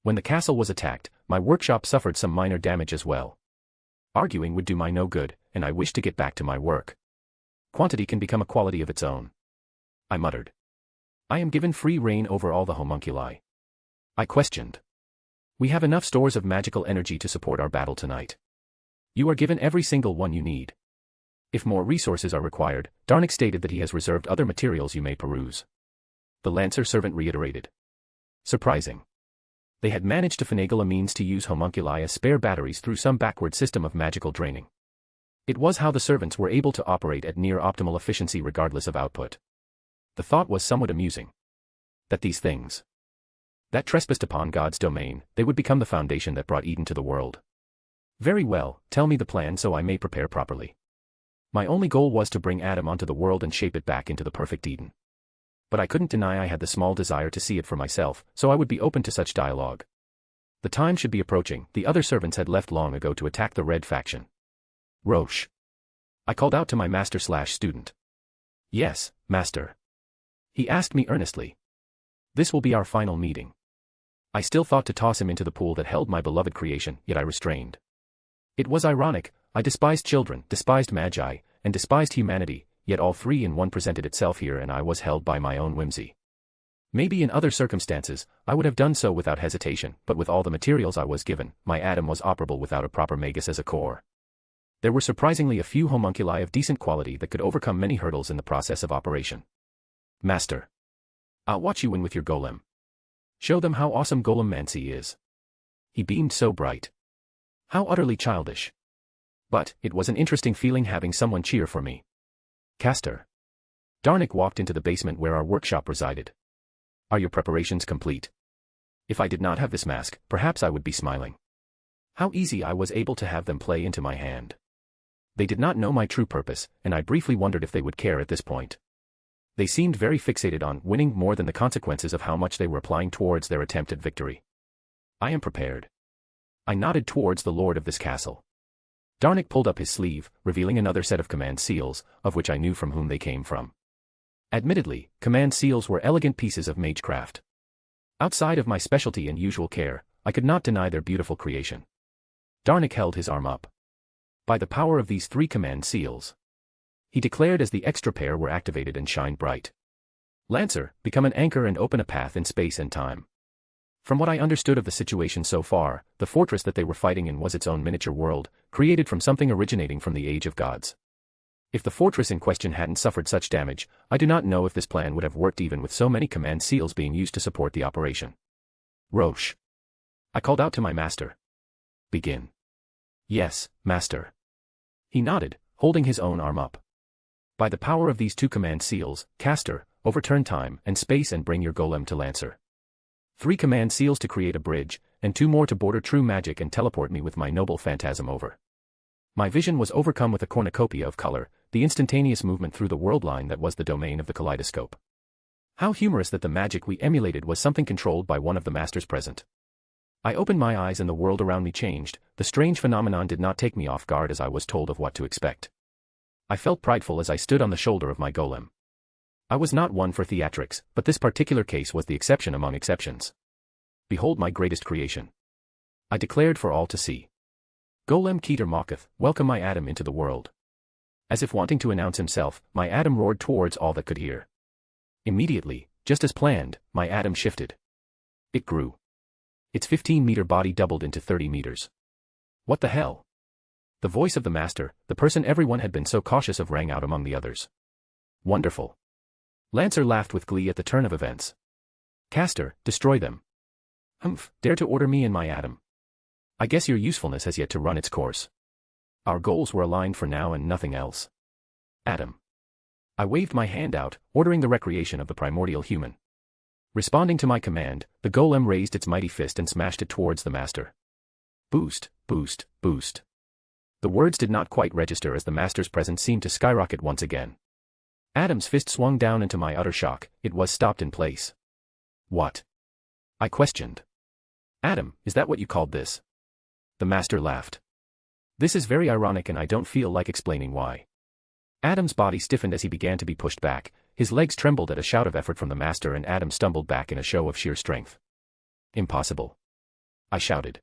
When the castle was attacked, my workshop suffered some minor damage as well. Arguing would do my no good, and I wished to get back to my work. Quantity can become a quality of its own. I muttered. I am given free reign over all the homunculi. I questioned. We have enough stores of magical energy to support our battle tonight. You are given every single one you need. If more resources are required, Darnik stated that he has reserved other materials you may peruse. The Lancer servant reiterated. Surprising. They had managed to finagle a means to use homunculi as spare batteries through some backward system of magical draining. It was how the servants were able to operate at near optimal efficiency regardless of output. The thought was somewhat amusing. That these things that trespassed upon God's domain, they would become the foundation that brought Eden to the world. Very well, tell me the plan so I may prepare properly. My only goal was to bring Adam onto the world and shape it back into the perfect Eden. But I couldn't deny I had the small desire to see it for myself, so I would be open to such dialogue. The time should be approaching. The other servants had left long ago to attack the Red faction. Roche. I called out to my master/student. Yes, master. He asked me earnestly. This will be our final meeting. I still thought to toss him into the pool that held my beloved creation, yet I restrained. It was ironic. I despised children, despised magi, and despised humanity, yet all three in one presented itself here and I was held by my own whimsy. Maybe in other circumstances, I would have done so without hesitation, but with all the materials I was given, my Adam was operable without a proper magus as a core. There were surprisingly a few homunculi of decent quality that could overcome many hurdles in the process of operation. Master. I'll watch you win with your golem. Show them how awesome golemmancy is. He beamed so bright. How utterly childish. But, it was an interesting feeling having someone cheer for me. Castor. Darnik walked into the basement where our workshop resided. Are your preparations complete? If I did not have this mask, perhaps I would be smiling. How easy I was able to have them play into my hand. They did not know my true purpose, and I briefly wondered if they would care at this point. They seemed very fixated on winning more than the consequences of how much they were applying towards their attempt at victory. I am prepared. I nodded towards the lord of this castle. Darnik pulled up his sleeve, revealing another set of command seals, of which I knew from whom they came from. Admittedly, command seals were elegant pieces of magecraft. Outside of my specialty and usual care, I could not deny their beautiful creation. Darnik held his arm up. By the power of these 3 command seals, he declared as the extra pair were activated and shined bright. Lancer, become an anchor and open a path in space and time. From what I understood of the situation so far, the fortress that they were fighting in was its own miniature world, created from something originating from the Age of Gods. If the fortress in question hadn't suffered such damage, I do not know if this plan would have worked even with so many command seals being used to support the operation. Roche. I called out to my master. Begin. Yes, master. He nodded, holding his own arm up. By the power of these 2 command seals, Castor, overturn time and space and bring your golem to Lancer. 3 command seals to create a bridge, and 2 more to border true magic and teleport me with my noble phantasm over. My vision was overcome with a cornucopia of color, the instantaneous movement through the world line that was the domain of the kaleidoscope. How humorous that the magic we emulated was something controlled by one of the masters present. I opened my eyes and the world around me changed. The strange phenomenon did not take me off guard as I was told of what to expect. I felt prideful as I stood on the shoulder of my golem. I was not one for theatrics, but this particular case was the exception among exceptions. Behold my greatest creation, I declared for all to see. Golem Keter mocketh, welcome my Adam into the world. As if wanting to announce himself, my Adam roared towards all that could hear. Immediately, just as planned, my Adam shifted. It grew. Its 15-meter body doubled into 30 meters. What the hell? The voice of the master, the person everyone had been so cautious of, rang out among the others. Wonderful. Lancer laughed with glee at the turn of events. Caster, destroy them. Humph, dare to order me and my Adam. I guess your usefulness has yet to run its course. Our goals were aligned for now and nothing else. Adam. I waved my hand out, ordering the recreation of the primordial human. Responding to my command, the golem raised its mighty fist and smashed it towards the master. Boost, boost, boost. The words did not quite register as the master's presence seemed to skyrocket once again. Adam's fist swung down, and to my utter shock, it was stopped in place. What? I questioned. Adam, is that what you called this? The master laughed. This is very ironic and I don't feel like explaining why. Adam's body stiffened as he began to be pushed back, his legs trembled at a shout of effort from the master, and Adam stumbled back in a show of sheer strength. Impossible. I shouted.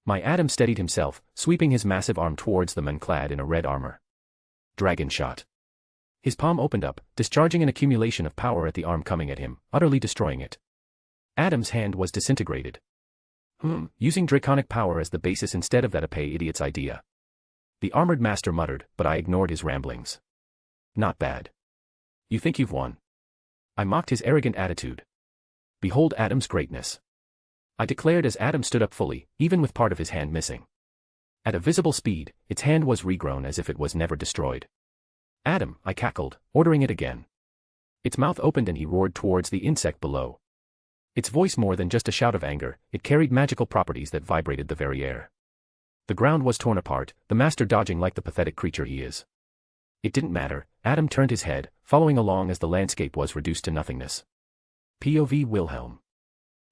My Adam steadied himself, sweeping his massive arm towards the man clad in a red armor. Dragon shot. His palm opened up, discharging an accumulation of power at the arm coming at him, utterly destroying it. Adam's hand was disintegrated. Using draconic power as the basis instead of that a pay idiot's idea. The armored master muttered, but I ignored his ramblings. Not bad. You think you've won? I mocked his arrogant attitude. Behold Adam's greatness. I declared as Adam stood up fully, even with part of his hand missing. At a visible speed, its hand was regrown as if it was never destroyed. Adam, I cackled, ordering it again. Its mouth opened and he roared towards the insect below. Its voice more than just a shout of anger, it carried magical properties that vibrated the very air. The ground was torn apart, the master dodging like the pathetic creature he is. It didn't matter, Adam turned his head, following along as the landscape was reduced to nothingness. POV Wilhelm.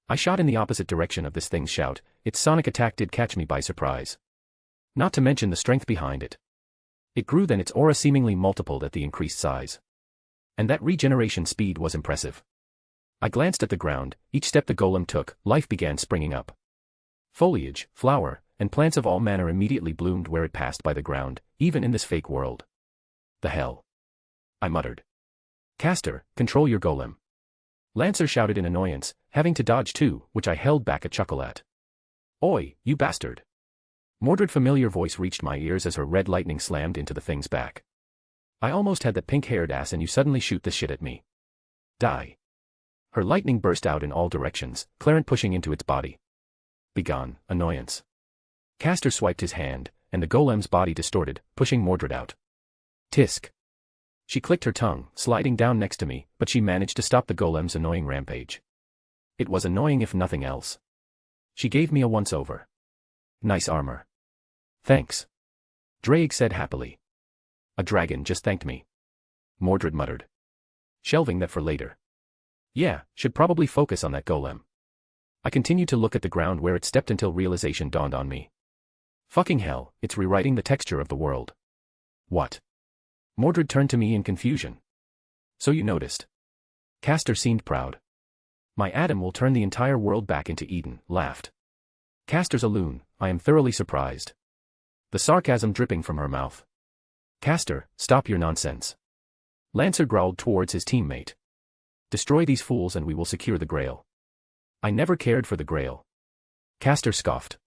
I shot in the opposite direction of this thing's shout. Its sonic attack did catch me by surprise. Not to mention the strength behind it. It grew, then its aura seemingly multiplied at the increased size. And that regeneration speed was impressive. I glanced at the ground, each step the golem took, life began springing up. Foliage, flower, and plants of all manner immediately bloomed where it passed by the ground, even in this fake world. The hell? I muttered. Caster, control your golem. Lancer shouted in annoyance, having to dodge too, which I held back a chuckle at. Oi, you bastard. Mordred's familiar voice reached my ears as her red lightning slammed into the thing's back. I almost had that pink-haired ass and you suddenly shoot this shit at me. Die. Her lightning burst out in all directions, Clarent pushing into its body. Begone, annoyance. Caster swiped his hand, and the golem's body distorted, pushing Mordred out. Tisk. She clicked her tongue, sliding down next to me, but she managed to stop the golem's annoying rampage. It was annoying if nothing else. She gave me a once-over. Nice armor. Thanks. Drake said happily. A dragon just thanked me. Mordred muttered. Shelving that for later. Yeah, should probably focus on that golem. I continued to look at the ground where it stepped until realization dawned on me. Fucking hell, it's rewriting the texture of the world. What? Mordred turned to me in confusion. So you noticed. Caster seemed proud. My Adam will turn the entire world back into Eden, laughed. Caster's a loon, I am thoroughly surprised. The sarcasm dripping from her mouth. Caster, stop your nonsense. Lancer growled towards his teammate. Destroy these fools and we will secure the Grail. I never cared for the Grail. Caster scoffed.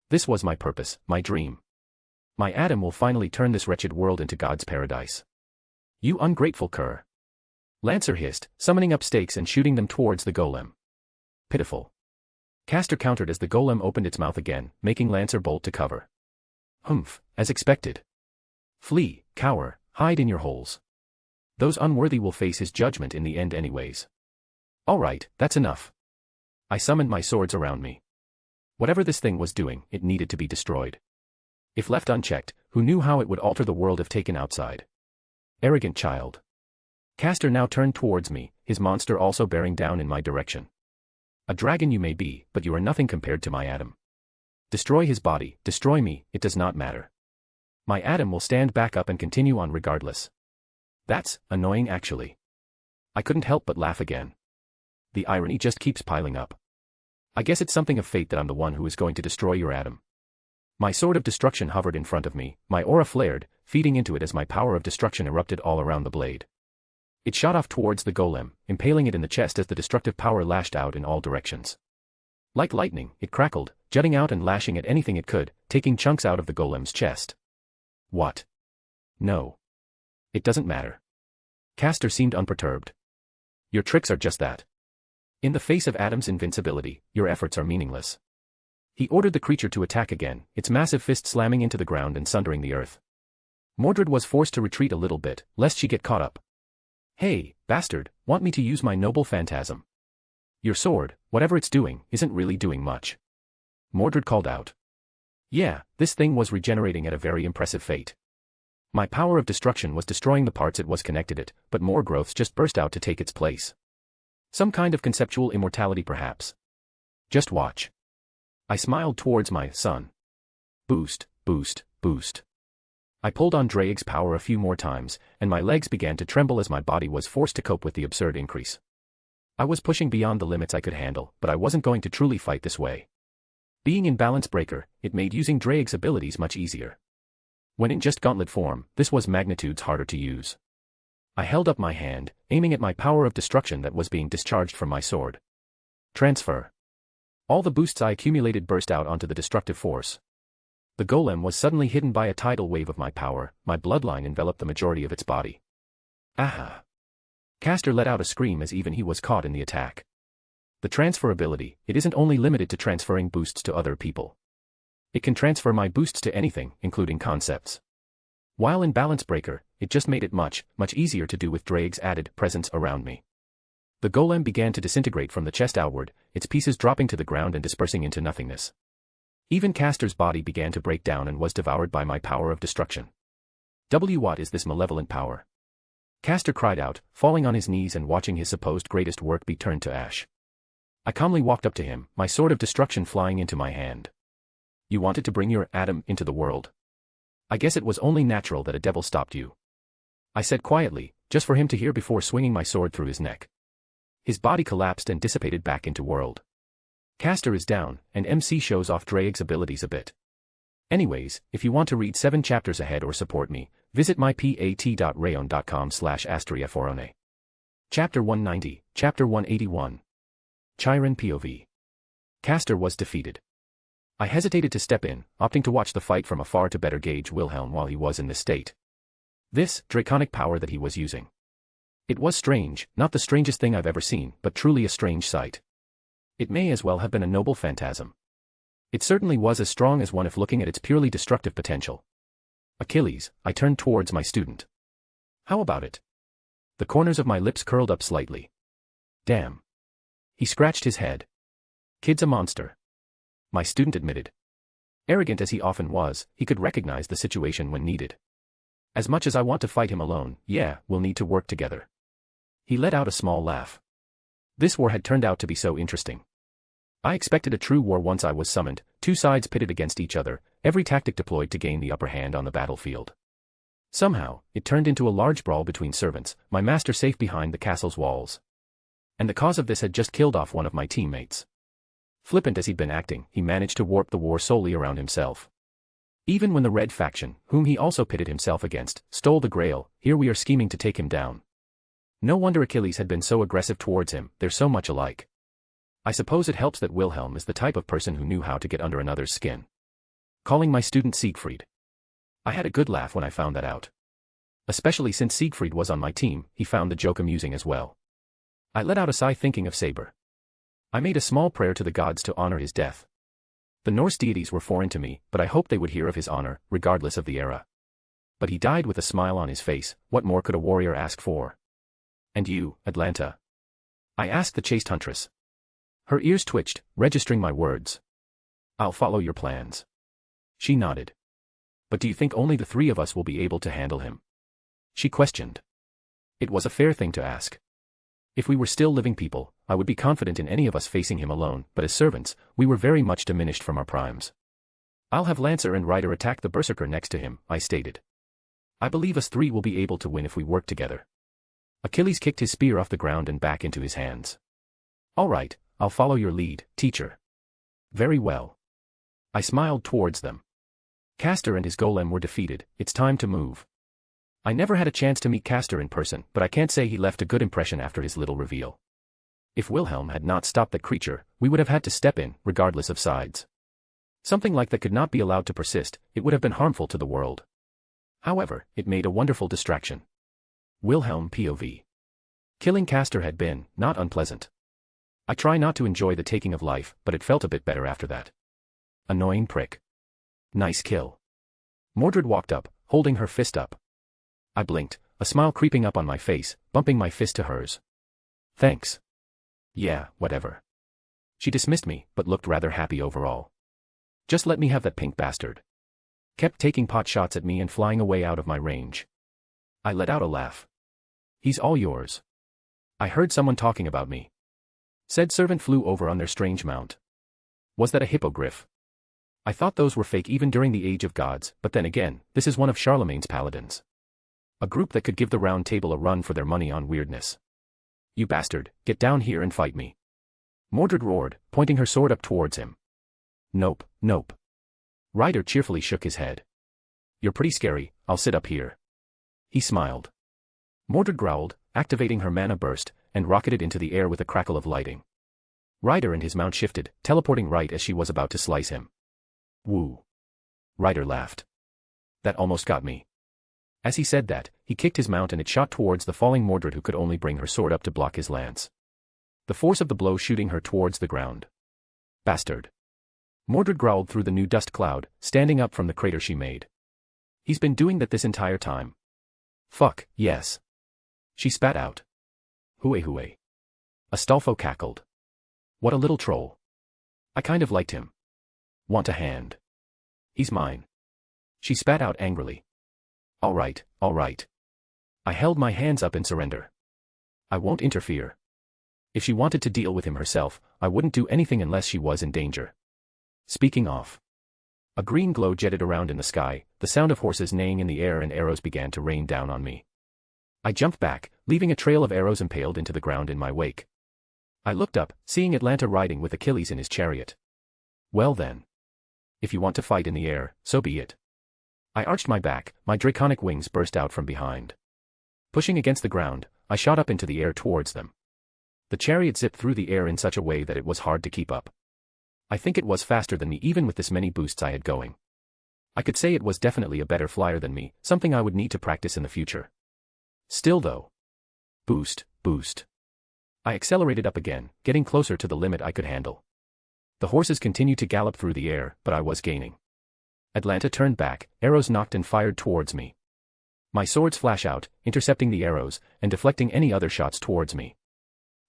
This was my purpose, my dream. My Adam will finally turn this wretched world into God's paradise. You ungrateful cur. Lancer hissed, summoning up stakes and shooting them towards the golem. Pitiful. Caster countered as the golem opened its mouth again, making Lancer bolt to cover. Humph, as expected. Flee, cower, hide in your holes. Those unworthy will face his judgment in the end anyways. All right, that's enough. I summoned my swords around me. Whatever this thing was doing, it needed to be destroyed. If left unchecked, who knew how it would alter the world if taken outside? Arrogant child. Castor now turned towards me, his monster also bearing down in my direction. A dragon you may be, but you are nothing compared to my Adam. Destroy his body, destroy me, it does not matter. My Adam will stand back up and continue on regardless. That's annoying actually. I couldn't help but laugh again. The irony just keeps piling up. I guess it's something of fate that I'm the one who is going to destroy your Adam. My sword of destruction hovered in front of me, my aura flared, feeding into it as my power of destruction erupted all around the blade. It shot off towards the golem, impaling it in the chest as the destructive power lashed out in all directions. Like lightning, it crackled, jutting out and lashing at anything it could, taking chunks out of the golem's chest. What? No. It doesn't matter. Castor seemed unperturbed. Your tricks are just that. In the face of Adam's invincibility, your efforts are meaningless. He ordered the creature to attack again, its massive fist slamming into the ground and sundering the earth. Mordred was forced to retreat a little bit, lest she get caught up. Hey, bastard, want me to use my noble phantasm? Your sword, whatever it's doing, isn't really doing much. Mordred called out. Yeah, this thing was regenerating at a very impressive fate. My power of destruction was destroying the parts it was connected it, but more growths just burst out to take its place. Some kind of conceptual immortality perhaps. Just watch. I smiled towards my son. Boost, boost, boost. I pulled on Draeg's power a few more times, and my legs began to tremble as my body was forced to cope with the absurd increase. I was pushing beyond the limits I could handle, but I wasn't going to truly fight this way. Being in Balance Breaker, it made using Draeg's abilities much easier. When in just gauntlet form, this was magnitudes harder to use. I held up my hand, aiming at my power of destruction that was being discharged from my sword. Transfer. All the boosts I accumulated burst out onto the destructive force. The golem was suddenly hidden by a tidal wave of my power, my bloodline enveloped the majority of its body. Aha! Castor let out a scream as even he was caught in the attack. The transfer ability, it isn't only limited to transferring boosts to other people. It can transfer my boosts to anything, including concepts. While in Balance Breaker, it just made it much, much easier to do with Draeg's added presence around me. The golem began to disintegrate from the chest outward, its pieces dropping to the ground and dispersing into nothingness. Even Castor's body began to break down and was devoured by my power of destruction. What is this malevolent power? Castor cried out, falling on his knees and watching his supposed greatest work be turned to ash. I calmly walked up to him, my sword of destruction flying into my hand. You wanted to bring your Adam into the world. I guess it was only natural that a devil stopped you. I said quietly, just for him to hear before swinging my sword through his neck. His body collapsed and dissipated back into world. Castor is down, and MC shows off Draeg's abilities a bit. Anyways, if you want to read 7 chapters ahead or support me, visit mypat.rayon.com/astriaforone. Chapter 190, Chapter 181. Chiron POV. Castor was defeated. I hesitated to step in, opting to watch the fight from afar to better gauge Wilhelm while he was in this state. This draconic power that he was using. It was strange, not the strangest thing I've ever seen, but truly a strange sight. It may as well have been a noble phantasm. It certainly was as strong as one if looking at its purely destructive potential. Achilles, I turned towards my student. How about it? The corners of my lips curled up slightly. Damn. He scratched his head. Kid's a monster. My student admitted. Arrogant as he often was, he could recognize the situation when needed. As much as I want to fight him alone, yeah, we'll need to work together. He let out a small laugh. This war had turned out to be so interesting. I expected a true war once I was summoned, 2 sides pitted against each other, every tactic deployed to gain the upper hand on the battlefield. Somehow, it turned into a large brawl between servants, my master safe behind the castle's walls. And the cause of this had just killed off one of my teammates. Flippant as he'd been acting, he managed to warp the war solely around himself. Even when the Red faction, whom he also pitted himself against, stole the Grail, here we are scheming to take him down. No wonder Achilles had been so aggressive towards him, they're so much alike. I suppose it helps that Wilhelm is the type of person who knew how to get under another's skin. Calling my student Siegfried. I had a good laugh when I found that out. Especially since Siegfried was on my team, he found the joke amusing as well. I let out a sigh thinking of Saber. I made a small prayer to the gods to honor his death. The Norse deities were foreign to me, but I hoped they would hear of his honor, regardless of the era. But he died with a smile on his face, what more could a warrior ask for? And you, Atlanta? I asked the chaste huntress. Her ears twitched, registering my words. I'll follow your plans. She nodded. But do you think only the 3 of us will be able to handle him? She questioned. It was a fair thing to ask. If we were still living people, I would be confident in any of us facing him alone, but as servants, we were very much diminished from our primes. I'll have Lancer and Rider attack the Berserker next to him, I stated. I believe us three will be able to win if we work together. Achilles kicked his spear off the ground and back into his hands. All right, I'll follow your lead, teacher. Very well. I smiled towards them. Castor and his golem were defeated, it's time to move. I never had a chance to meet Castor in person, but I can't say he left a good impression after his little reveal. If Wilhelm had not stopped that creature, we would have had to step in, regardless of sides. Something like that could not be allowed to persist, it would have been harmful to the world. However, it made a wonderful distraction. Wilhelm POV. Killing Castor had been, not unpleasant. I try not to enjoy the taking of life, but it felt a bit better after that. Annoying prick. Nice kill. Mordred walked up, holding her fist up. I blinked, a smile creeping up on my face, bumping my fist to hers. Thanks. Yeah, whatever. She dismissed me, but looked rather happy overall. Just let me have that pink bastard. Kept taking pot shots at me and flying away out of my range. I let out a laugh. He's all yours. I heard someone talking about me. Said servant flew over on their strange mount. Was that a hippogriff? I thought those were fake even during the Age of Gods, but then again, this is one of Charlemagne's paladins. A group that could give the Round Table a run for their money on weirdness. You bastard, get down here and fight me. Mordred roared, pointing her sword up towards him. Nope, nope. Ryder cheerfully shook his head. You're pretty scary, I'll sit up here. He smiled. Mordred growled, activating her mana burst, and rocketed into the air with a crackle of lighting. Ryder and his mount shifted, teleporting right as she was about to slice him. Woo. Ryder laughed. That almost got me. As he said that, he kicked his mount and it shot towards the falling Mordred, who could only bring her sword up to block his lance. The force of the blow shooting her towards the ground. Bastard. Mordred growled through the new dust cloud, standing up from the crater she made. He's been doing that this entire time. Fuck, yes. She spat out. Hooey hooey. Astolfo cackled. What a little troll. I kind of liked him. Want a hand? He's mine. She spat out angrily. All right, all right. I held my hands up in surrender. I won't interfere. If she wanted to deal with him herself, I wouldn't do anything unless she was in danger. Speaking of. A green glow jetted around in the sky, the sound of horses neighing in the air, and arrows began to rain down on me. I jumped back, leaving a trail of arrows impaled into the ground in my wake. I looked up, seeing Atlanta riding with Achilles in his chariot. Well then. If you want to fight in the air, so be it. I arched my back, my draconic wings burst out from behind. Pushing against the ground, I shot up into the air towards them. The chariot zipped through the air in such a way that it was hard to keep up. I think it was faster than me even with this many boosts I had going. I could say it was definitely a better flyer than me, something I would need to practice in the future. Still though. Boost, boost. I accelerated up again, getting closer to the limit I could handle. The horses continued to gallop through the air, but I was gaining. Atlanta turned back, arrows knocked and fired towards me. My swords flash out, intercepting the arrows, and deflecting any other shots towards me.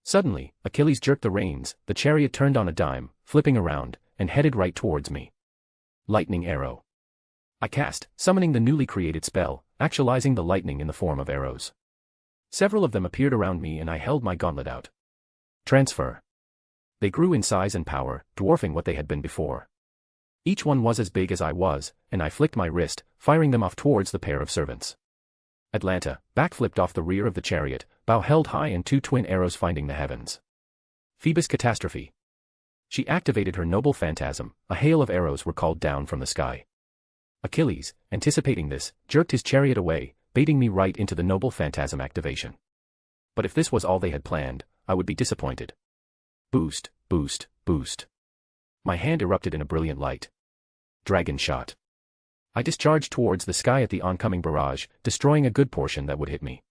Suddenly, Achilles jerked the reins, the chariot turned on a dime, flipping around, and headed right towards me. Lightning arrow. I cast, summoning the newly created spell, actualizing the lightning in the form of arrows. Several of them appeared around me and I held my gauntlet out. Transfer. They grew in size and power, dwarfing what they had been before. Each one was as big as I was, and I flicked my wrist, firing them off towards the pair of servants. Atlanta, backflipped off the rear of the chariot, bow held high and two twin arrows finding the heavens. Phoebus catastrophe. She activated her noble phantasm, a hail of arrows were called down from the sky. Achilles, anticipating this, jerked his chariot away, baiting me right into the noble phantasm activation. But if this was all they had planned, I would be disappointed. Boost, boost, boost. My hand erupted in a brilliant light. Dragon shot. I discharged towards the sky at the oncoming barrage, destroying a good portion that would hit me.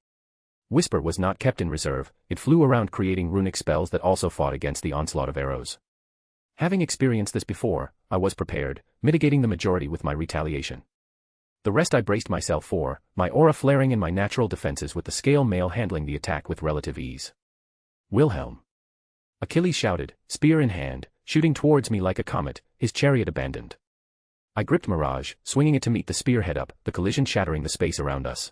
Whisper was not kept in reserve, it flew around creating runic spells that also fought against the onslaught of arrows. Having experienced this before, I was prepared, mitigating the majority with my retaliation. The rest I braced myself for, my aura flaring and my natural defenses with the scale mail handling the attack with relative ease. Wilhelm. Achilles shouted, spear in hand, shooting towards me like a comet, his chariot abandoned. I gripped Mirage, swinging it to meet the spearhead up, the collision shattering the space around us.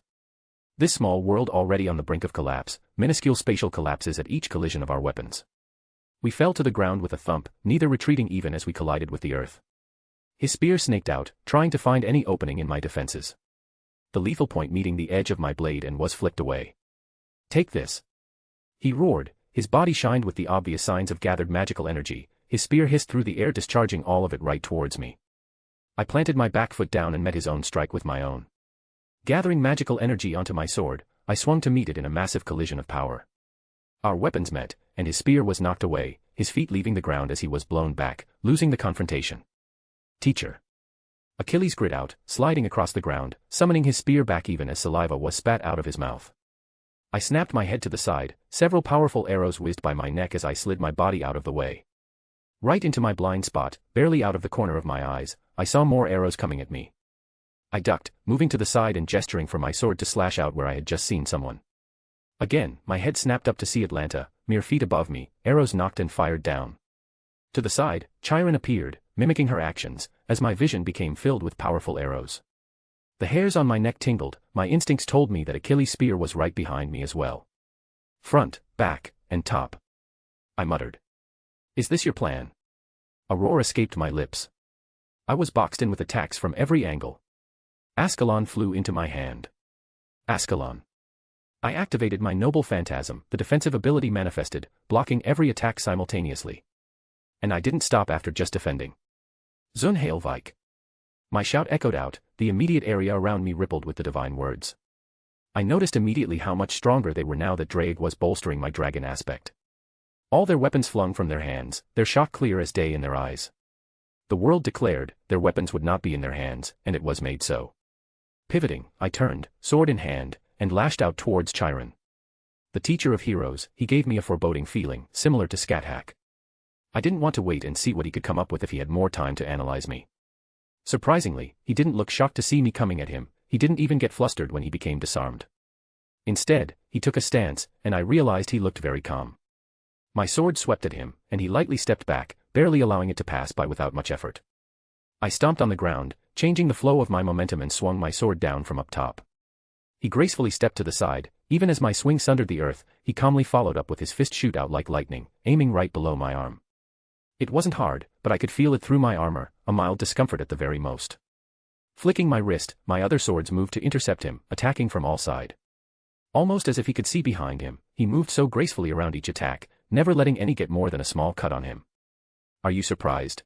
This small world already on the brink of collapse, minuscule spatial collapses at each collision of our weapons. We fell to the ground with a thump, neither retreating even as we collided with the earth. His spear snaked out, trying to find any opening in my defenses. The lethal point meeting the edge of my blade and was flicked away. "Take this!" he roared, his body shined with the obvious signs of gathered magical energy, his spear hissed through the air discharging all of it right towards me. I planted my back foot down and met his own strike with my own. Gathering magical energy onto my sword, I swung to meet it in a massive collision of power. Our weapons met, and his spear was knocked away, his feet leaving the ground as he was blown back, losing the confrontation. "Teacher!" Achilles grit out, sliding across the ground, summoning his spear back even as saliva was spat out of his mouth. I snapped my head to the side, several powerful arrows whizzed by my neck as I slid my body out of the way. Right into my blind spot, barely out of the corner of my eyes, I saw more arrows coming at me. I ducked, moving to the side and gesturing for my sword to slash out where I had just seen someone. Again, my head snapped up to see Atlanta, mere feet above me, arrows knocked and fired down. To the side, Chiron appeared, mimicking her actions, as my vision became filled with powerful arrows. The hairs on my neck tingled, my instincts told me that Achilles' spear was right behind me as well. "Front, back, and top," I muttered. "Is this your plan?" A roar escaped my lips. I was boxed in with attacks from every angle. Ascalon flew into my hand. Ascalon. I activated my noble phantasm, the defensive ability manifested, blocking every attack simultaneously. And I didn't stop after just defending. Zunheilvike. My shout echoed out, the immediate area around me rippled with the divine words. I noticed immediately how much stronger they were now that Drake was bolstering my dragon aspect. All their weapons flung from their hands, their shock clear as day in their eyes. The world declared, their weapons would not be in their hands, and it was made so. Pivoting, I turned, sword in hand, and lashed out towards Chiron. The teacher of heroes, he gave me a foreboding feeling, similar to Scat-Hack. I didn't want to wait and see what he could come up with if he had more time to analyze me. Surprisingly, he didn't look shocked to see me coming at him, he didn't even get flustered when he became disarmed. Instead, he took a stance, and I realized he looked very calm. My sword swept at him, and he lightly stepped back, barely allowing it to pass by without much effort. I stomped on the ground, changing the flow of my momentum and swung my sword down from up top. He gracefully stepped to the side, even as my swing sundered the earth, he calmly followed up with his fist shoot out like lightning, aiming right below my arm. It wasn't hard, but I could feel it through my armor, a mild discomfort at the very most. Flicking my wrist, my other swords moved to intercept him, attacking from all sides. Almost as if he could see behind him, he moved so gracefully around each attack, never letting any get more than a small cut on him. "Are you surprised?"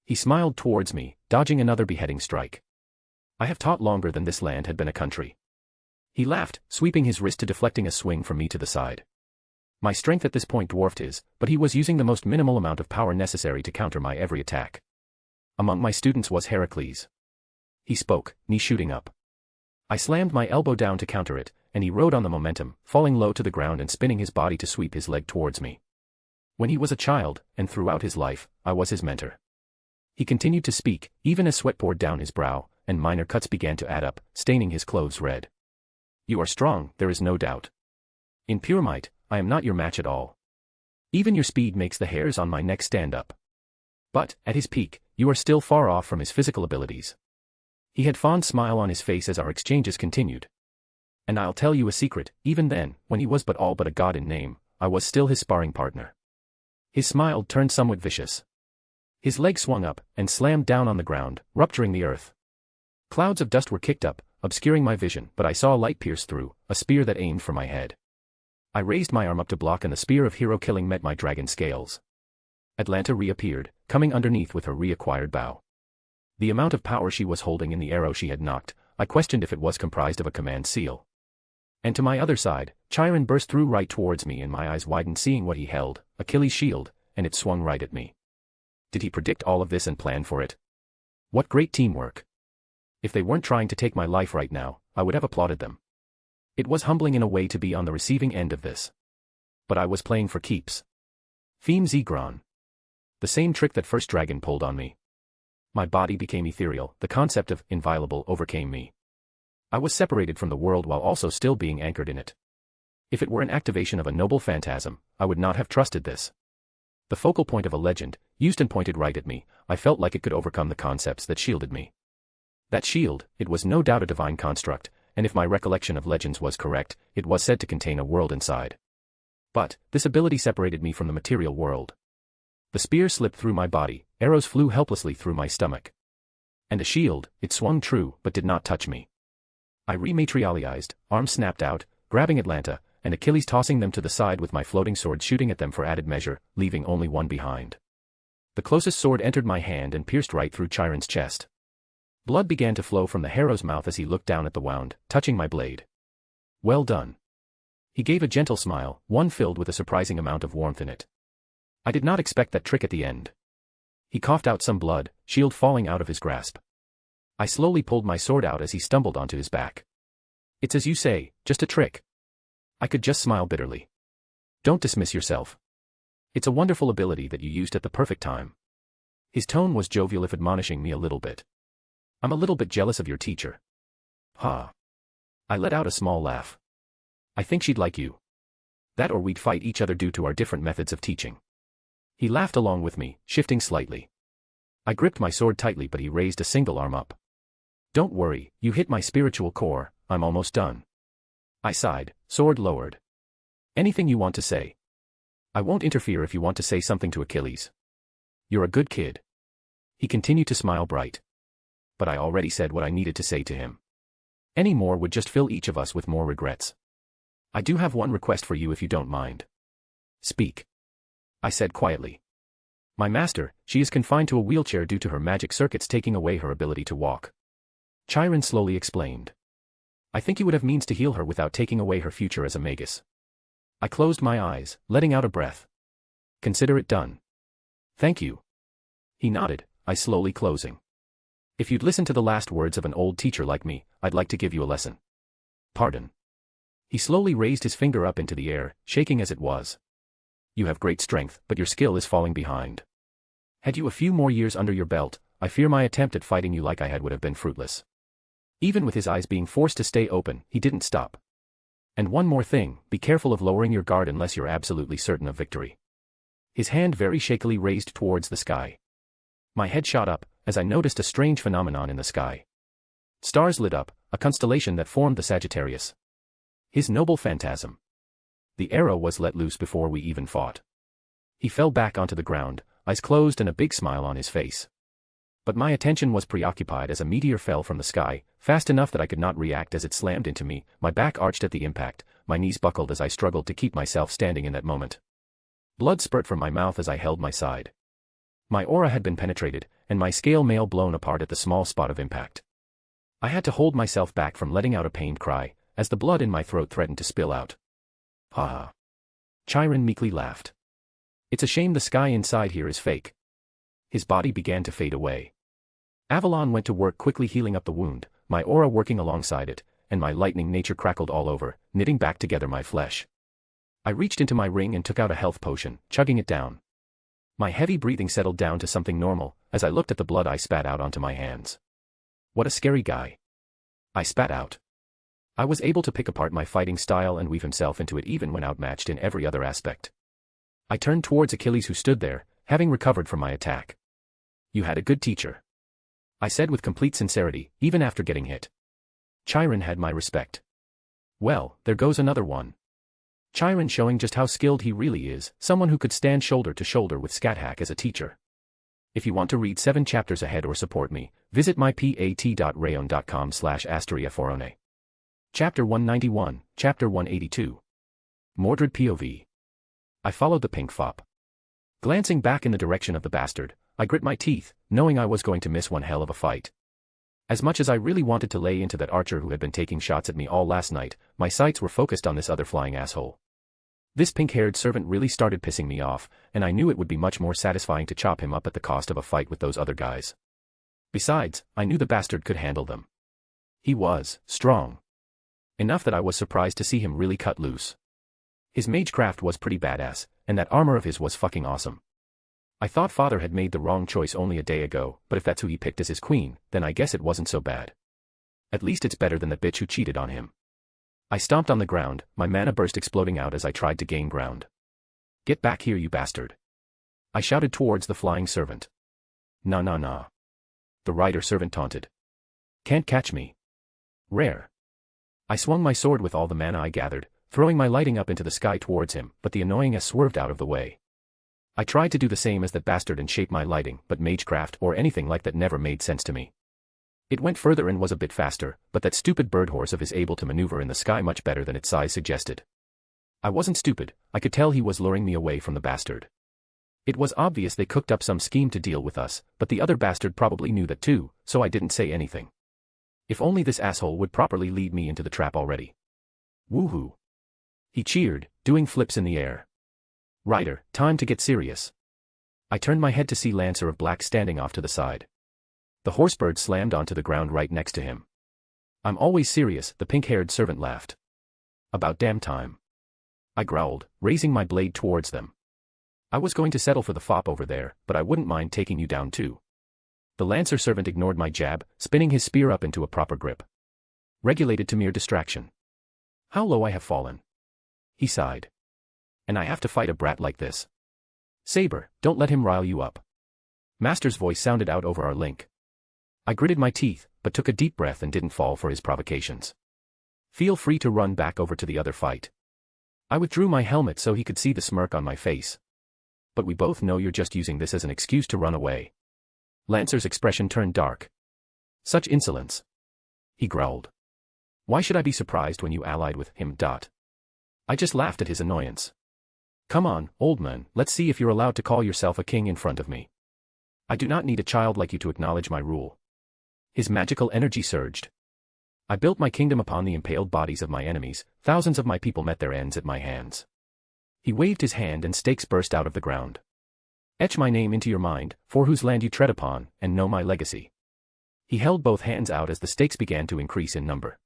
He smiled towards me, dodging another beheading strike. "I have taught longer than this land had been a country." He laughed, sweeping his wrist to deflecting a swing from me to the side. My strength at this point dwarfed his, but he was using the most minimal amount of power necessary to counter my every attack. Among my students was Heracles. He spoke, knee shooting up. I slammed my elbow down to counter it, and he rode on the momentum, falling low to the ground and spinning his body to sweep his leg towards me. When he was a child, and throughout his life, I was his mentor. He continued to speak, even as sweat poured down his brow, and minor cuts began to add up, staining his clothes red. "You are strong, there is no doubt. In pure might, I am not your match at all. Even your speed makes the hairs on my neck stand up. But, at his peak, you are still far off from his physical abilities." He had fond smile on his face as our exchanges continued. "And I'll tell you a secret, even then, when he was but all but a god in name, I was still his sparring partner." His smile turned somewhat vicious. His leg swung up, and slammed down on the ground, rupturing the earth. Clouds of dust were kicked up, obscuring my vision, but I saw a light pierce through, a spear that aimed for my head. I raised my arm up to block and the spear of hero killing met my dragon scales. Atlanta reappeared, coming underneath with her reacquired bow. The amount of power she was holding in the arrow she had knocked, I questioned if it was comprised of a command seal. And to my other side, Chiron burst through right towards me and my eyes widened seeing what he held, Achilles' shield, and it swung right at me. Did he predict all of this and plan for it? What great teamwork. If they weren't trying to take my life right now, I would have applauded them. It was humbling in a way to be on the receiving end of this. But I was playing for keeps. Theme Zegron. The same trick that first dragon pulled on me. My body became ethereal, the concept of inviolable overcame me. I was separated from the world while also still being anchored in it. If it were an activation of a noble phantasm, I would not have trusted this. The focal point of a legend, used and pointed right at me, I felt like it could overcome the concepts that shielded me. That shield, it was no doubt a divine construct, and if my recollection of legends was correct, it was said to contain a world inside. But, this ability separated me from the material world. The spear slipped through my body, arrows flew helplessly through my stomach. And a shield, it swung true, but did not touch me. I rematerialized, arms snapped out, grabbing Atlanta, and Achilles tossing them to the side with my floating sword shooting at them for added measure, leaving only one behind. The closest sword entered my hand and pierced right through Chiron's chest. Blood began to flow from the Harrow's mouth as he looked down at the wound, touching my blade. Well done. He gave a gentle smile, one filled with a surprising amount of warmth in it. I did not expect that trick at the end. He coughed out some blood, shield falling out of his grasp. I slowly pulled my sword out as he stumbled onto his back. It's as you say, just a trick. I could just smile bitterly. Don't dismiss yourself. It's a wonderful ability that you used at the perfect time. His tone was jovial if admonishing me a little bit. I'm a little bit jealous of your teacher. Ha. I let out a small laugh. I think she'd like you. That or we'd fight each other due to our different methods of teaching. He laughed along with me, shifting slightly. I gripped my sword tightly but he raised a single arm up. Don't worry, you hit my spiritual core, I'm almost done. I sighed, sword lowered. Anything you want to say? I won't interfere if you want to say something to Achilles. You're a good kid. He continued to smile bright. But I already said what I needed to say to him. Any more would just fill each of us with more regrets. I do have one request for you if you don't mind. Speak. I said quietly. My master, she is confined to a wheelchair due to her magic circuits taking away her ability to walk. Chiron slowly explained. I think you would have means to heal her without taking away her future as a magus. I closed my eyes, letting out a breath. Consider it done. Thank you. He nodded, eyes slowly closing. If you'd listen to the last words of an old teacher like me, I'd like to give you a lesson. Pardon. He slowly raised his finger up into the air, shaking as it was. You have great strength, but your skill is falling behind. Had you a few more years under your belt, I fear my attempt at fighting you like I had would have been fruitless. Even with his eyes being forced to stay open, he didn't stop. And one more thing, be careful of lowering your guard unless you're absolutely certain of victory. His hand very shakily raised towards the sky. My head shot up, as I noticed a strange phenomenon in the sky. Stars lit up, a constellation that formed the Sagittarius. His noble phantasm. The arrow was let loose before we even fought. He fell back onto the ground, eyes closed and a big smile on his face. But my attention was preoccupied as a meteor fell from the sky, fast enough that I could not react as it slammed into me, my back arched at the impact, my knees buckled as I struggled to keep myself standing in that moment. Blood spurted from my mouth as I held my side. My aura had been penetrated, and my scale mail blown apart at the small spot of impact. I had to hold myself back from letting out a pained cry, as the blood in my throat threatened to spill out. Ha ha. Chiron meekly laughed. It's a shame the sky inside here is fake. His body began to fade away. Avalon went to work quickly healing up the wound, my aura working alongside it, and my lightning nature crackled all over, knitting back together my flesh. I reached into my ring and took out a health potion, chugging it down. My heavy breathing settled down to something normal, as I looked at the blood I spat out onto my hands. What a scary guy. I spat out. I was able to pick apart my fighting style and weave himself into it even when outmatched in every other aspect. I turned towards Achilles who stood there, having recovered from my attack. You had a good teacher. I said with complete sincerity, even after getting hit. Chiron had my respect. Well, there goes another one. Chiron showing just how skilled he really is, someone who could stand shoulder to shoulder with Scathack as a teacher. If you want to read 7 chapters ahead or support me, visit mypat.rayon.com/asteriaforone. Chapter 191, Chapter 182. Mordred POV. I followed the pink fop. Glancing back in the direction of the bastard, I grit my teeth, knowing I was going to miss one hell of a fight. As much as I really wanted to lay into that archer who had been taking shots at me all last night, my sights were focused on this other flying asshole. This pink-haired servant really started pissing me off, and I knew it would be much more satisfying to chop him up at the cost of a fight with those other guys. Besides, I knew the bastard could handle them. He was strong. Enough that I was surprised to see him really cut loose. His magecraft was pretty badass, and that armor of his was fucking awesome. I thought father had made the wrong choice only a day ago, but if that's who he picked as his queen, then I guess it wasn't so bad. At least it's better than the bitch who cheated on him. I stomped on the ground, my mana burst exploding out as I tried to gain ground. Get back here, you bastard. I shouted towards the flying servant. Nah nah nah. The rider servant taunted. Can't catch me. Rare. I swung my sword with all the mana I gathered, throwing my lighting up into the sky towards him, but the annoying S swerved out of the way. I tried to do the same as that bastard and shape my lighting, but magecraft or anything like that never made sense to me. It went further and was a bit faster, but that stupid bird horse of his able to maneuver in the sky much better than its size suggested. I wasn't stupid, I could tell he was luring me away from the bastard. It was obvious they cooked up some scheme to deal with us, but the other bastard probably knew that too, so I didn't say anything. If only this asshole would properly lead me into the trap already. Woohoo! He cheered, doing flips in the air. Rider, time to get serious. I turned my head to see Lancer of Black standing off to the side. The horsebird slammed onto the ground right next to him. I'm always serious, the pink-haired servant laughed. About damn time. I growled, raising my blade towards them. I was going to settle for the fop over there, but I wouldn't mind taking you down too. The Lancer servant ignored my jab, spinning his spear up into a proper grip. Regulated to mere distraction. How low I have fallen. He sighed. And I have to fight a brat like this. Saber, don't let him rile you up. Master's voice sounded out over our link. I gritted my teeth, but took a deep breath and didn't fall for his provocations. Feel free to run back over to the other fight. I withdrew my helmet so he could see the smirk on my face. But we both know you're just using this as an excuse to run away. Lancer's expression turned dark. Such insolence. He growled. Why should I be surprised when you allied with him? I just laughed at his annoyance. Come on, old man, let's see if you're allowed to call yourself a king in front of me. I do not need a child like you to acknowledge my rule. His magical energy surged. I built my kingdom upon the impaled bodies of my enemies, thousands of my people met their ends at my hands. He waved his hand and stakes burst out of the ground. Etch my name into your mind, for whose land you tread upon, and know my legacy. He held both hands out as the stakes began to increase in number.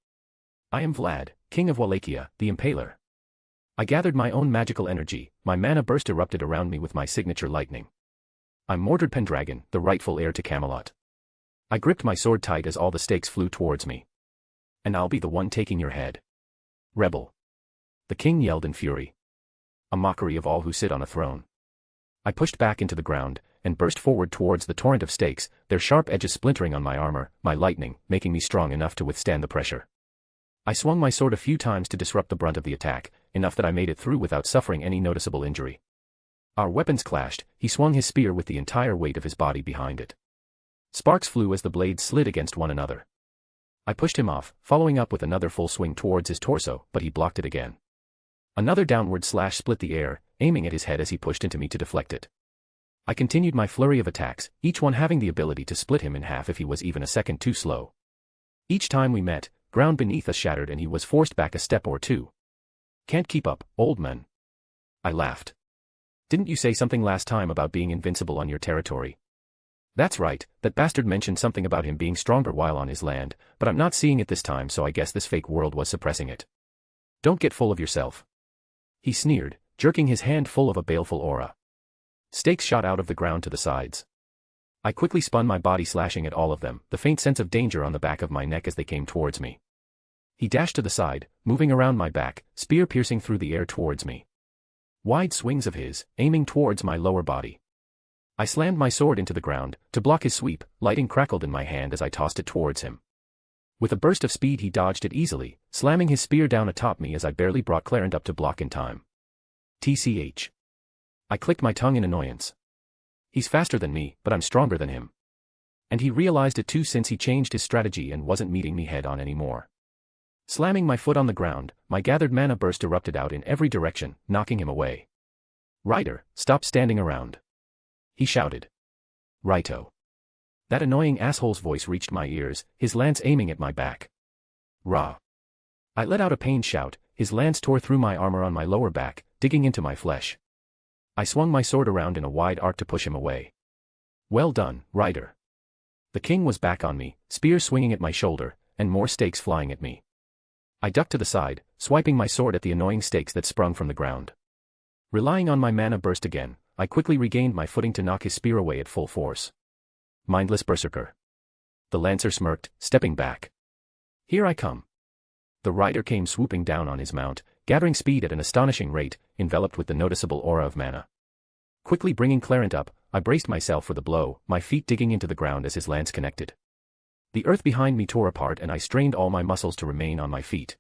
I am Vlad, king of Wallachia, the Impaler. I gathered my own magical energy, my mana burst erupted around me with my signature lightning. I'm Mordred Pendragon, the rightful heir to Camelot. I gripped my sword tight as all the stakes flew towards me. And I'll be the one taking your head. Rebel. The king yelled in fury. A mockery of all who sit on a throne. I pushed back into the ground, and burst forward towards the torrent of stakes, their sharp edges splintering on my armor, my lightning, making me strong enough to withstand the pressure. I swung my sword a few times to disrupt the brunt of the attack, enough that I made it through without suffering any noticeable injury. Our weapons clashed, he swung his spear with the entire weight of his body behind it. Sparks flew as the blades slid against one another. I pushed him off, following up with another full swing towards his torso, but he blocked it again. Another downward slash split the air, aiming at his head as he pushed into me to deflect it. I continued my flurry of attacks, each one having the ability to split him in half if he was even a second too slow. Each time we met, ground beneath us shattered and he was forced back a step or two. Can't keep up, old man. I laughed. Didn't you say something last time about being invincible on your territory? That's right, that bastard mentioned something about him being stronger while on his land, but I'm not seeing it this time, so I guess this fake world was suppressing it. Don't get full of yourself. He sneered, jerking his hand full of a baleful aura. Stakes shot out of the ground to the sides. I quickly spun my body slashing at all of them, the faint sense of danger on the back of my neck as they came towards me. He dashed to the side, moving around my back, spear piercing through the air towards me. Wide swings of his, aiming towards my lower body. I slammed my sword into the ground, to block his sweep, lighting crackled in my hand as I tossed it towards him. With a burst of speed he dodged it easily, slamming his spear down atop me as I barely brought Clarent up to block in time. TCH. I clicked my tongue in annoyance. He's faster than me, but I'm stronger than him. And he realized it too since he changed his strategy and wasn't meeting me head on anymore. Slamming my foot on the ground, my gathered mana burst erupted out in every direction, knocking him away. Rider, stop standing around. He shouted. Righto. That annoying asshole's voice reached my ears, his lance aiming at my back. Rah. I let out a pained shout, his lance tore through my armor on my lower back, digging into my flesh. I swung my sword around in a wide arc to push him away. Well done, Rider. The king was back on me, spear swinging at my shoulder, and more stakes flying at me. I ducked to the side, swiping my sword at the annoying stakes that sprung from the ground. Relying on my mana burst again, I quickly regained my footing to knock his spear away at full force. Mindless berserker. The lancer smirked, stepping back. Here I come. The rider came swooping down on his mount, gathering speed at an astonishing rate, enveloped with the noticeable aura of mana. Quickly bringing Clarent up, I braced myself for the blow, my feet digging into the ground as his lance connected. The earth behind me tore apart and I strained all my muscles to remain on my feet.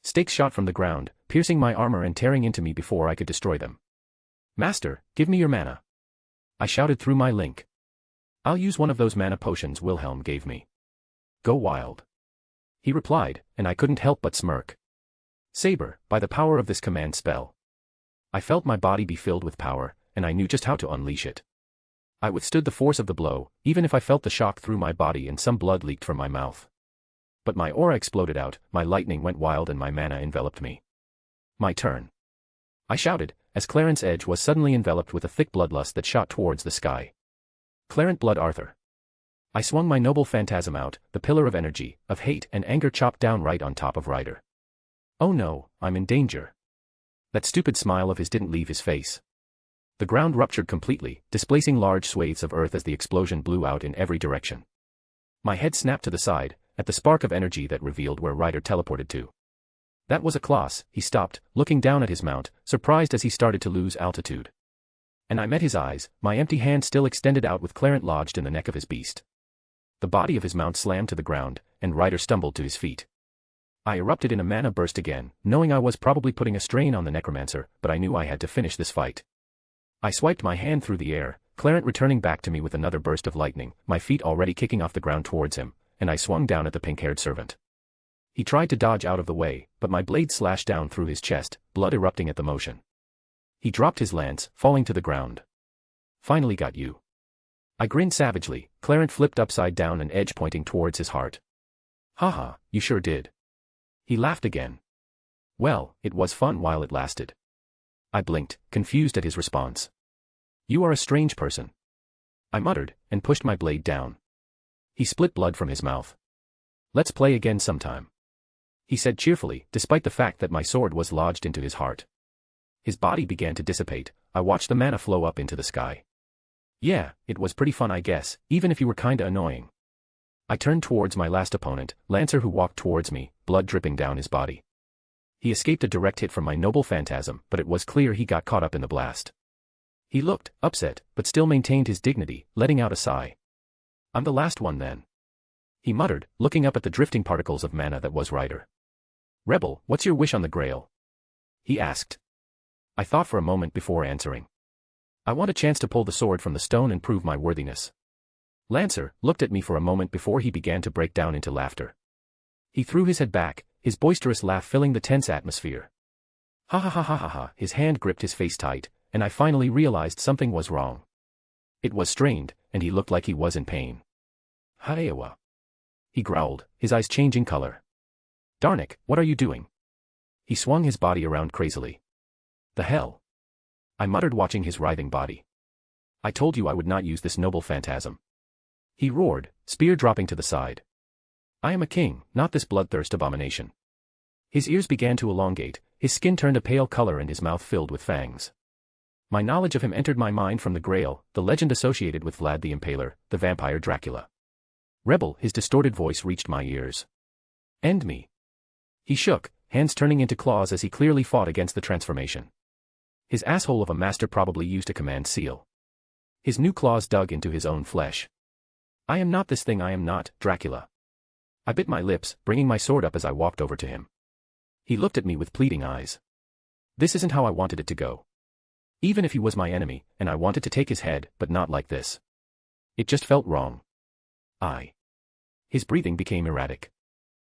Stakes shot from the ground, piercing my armor and tearing into me before I could destroy them. Master, give me your mana. I shouted through my link. I'll use one of those mana potions Wilhelm gave me. Go wild. He replied, and I couldn't help but smirk. Saber, by the power of this command spell. I felt my body be filled with power, and I knew just how to unleash it. I withstood the force of the blow, even if I felt the shock through my body and some blood leaked from my mouth. But my aura exploded out, my lightning went wild and my mana enveloped me. My turn. I shouted, as Clarence Edge was suddenly enveloped with a thick bloodlust that shot towards the sky. Clarent Blood Arthur. I swung my noble phantasm out, the pillar of energy, of hate and anger chopped down right on top of Ryder. Oh no, I'm in danger. That stupid smile of his didn't leave his face. The ground ruptured completely, displacing large swathes of earth as the explosion blew out in every direction. My head snapped to the side, at the spark of energy that revealed where Ryder teleported to. That was a Klaus. He stopped, looking down at his mount, surprised as he started to lose altitude. And I met his eyes, my empty hand still extended out with Clarent lodged in the neck of his beast. The body of his mount slammed to the ground, and Ryder stumbled to his feet. I erupted in a mana burst again, knowing I was probably putting a strain on the necromancer, but I knew I had to finish this fight. I swiped my hand through the air, Clarent returning back to me with another burst of lightning, my feet already kicking off the ground towards him, and I swung down at the pink-haired servant. He tried to dodge out of the way, but my blade slashed down through his chest, blood erupting at the motion. He dropped his lance, falling to the ground. Finally got you. I grinned savagely, Clarent flipped upside down, an edge pointing towards his heart. Haha, you sure did. He laughed again. Well, it was fun while it lasted. I blinked, confused at his response. You are a strange person. I muttered, and pushed my blade down. He split blood from his mouth. Let's play again sometime. He said cheerfully, despite the fact that my sword was lodged into his heart. His body began to dissipate, I watched the mana flow up into the sky. Yeah, it was pretty fun I guess, even if you were kinda annoying. I turned towards my last opponent, Lancer, who walked towards me, blood dripping down his body. He escaped a direct hit from my noble phantasm, but it was clear he got caught up in the blast. He looked upset, but still maintained his dignity, letting out a sigh. I'm the last one then. He muttered, looking up at the drifting particles of mana that was Ryder. Rebel, what's your wish on the Grail? He asked. I thought for a moment before answering. I want a chance to pull the sword from the stone and prove my worthiness. Lancer looked at me for a moment before he began to break down into laughter. He threw his head back, his boisterous laugh filling the tense atmosphere. Ha ha ha ha ha ha, his hand gripped his face tight, and I finally realized something was wrong. It was strained, and he looked like he was in pain. Haewa. He growled, his eyes changing color. Darnick, what are you doing? He swung his body around crazily. The hell? I muttered, watching his writhing body. I told you I would not use this noble phantasm. He roared, spear dropping to the side. I am a king, not this bloodthirst abomination. His ears began to elongate, his skin turned a pale color and his mouth filled with fangs. My knowledge of him entered my mind from the Grail, the legend associated with Vlad the Impaler, the vampire Dracula. Rebel, his distorted voice reached my ears. End me. He shook, hands turning into claws as he clearly fought against the transformation. His asshole of a master probably used a command seal. His new claws dug into his own flesh. I am not this thing, I am not Dracula. I bit my lips, bringing my sword up as I walked over to him. He looked at me with pleading eyes. This isn't how I wanted it to go. Even if he was my enemy, and I wanted to take his head, but not like this. It just felt wrong. His breathing became erratic.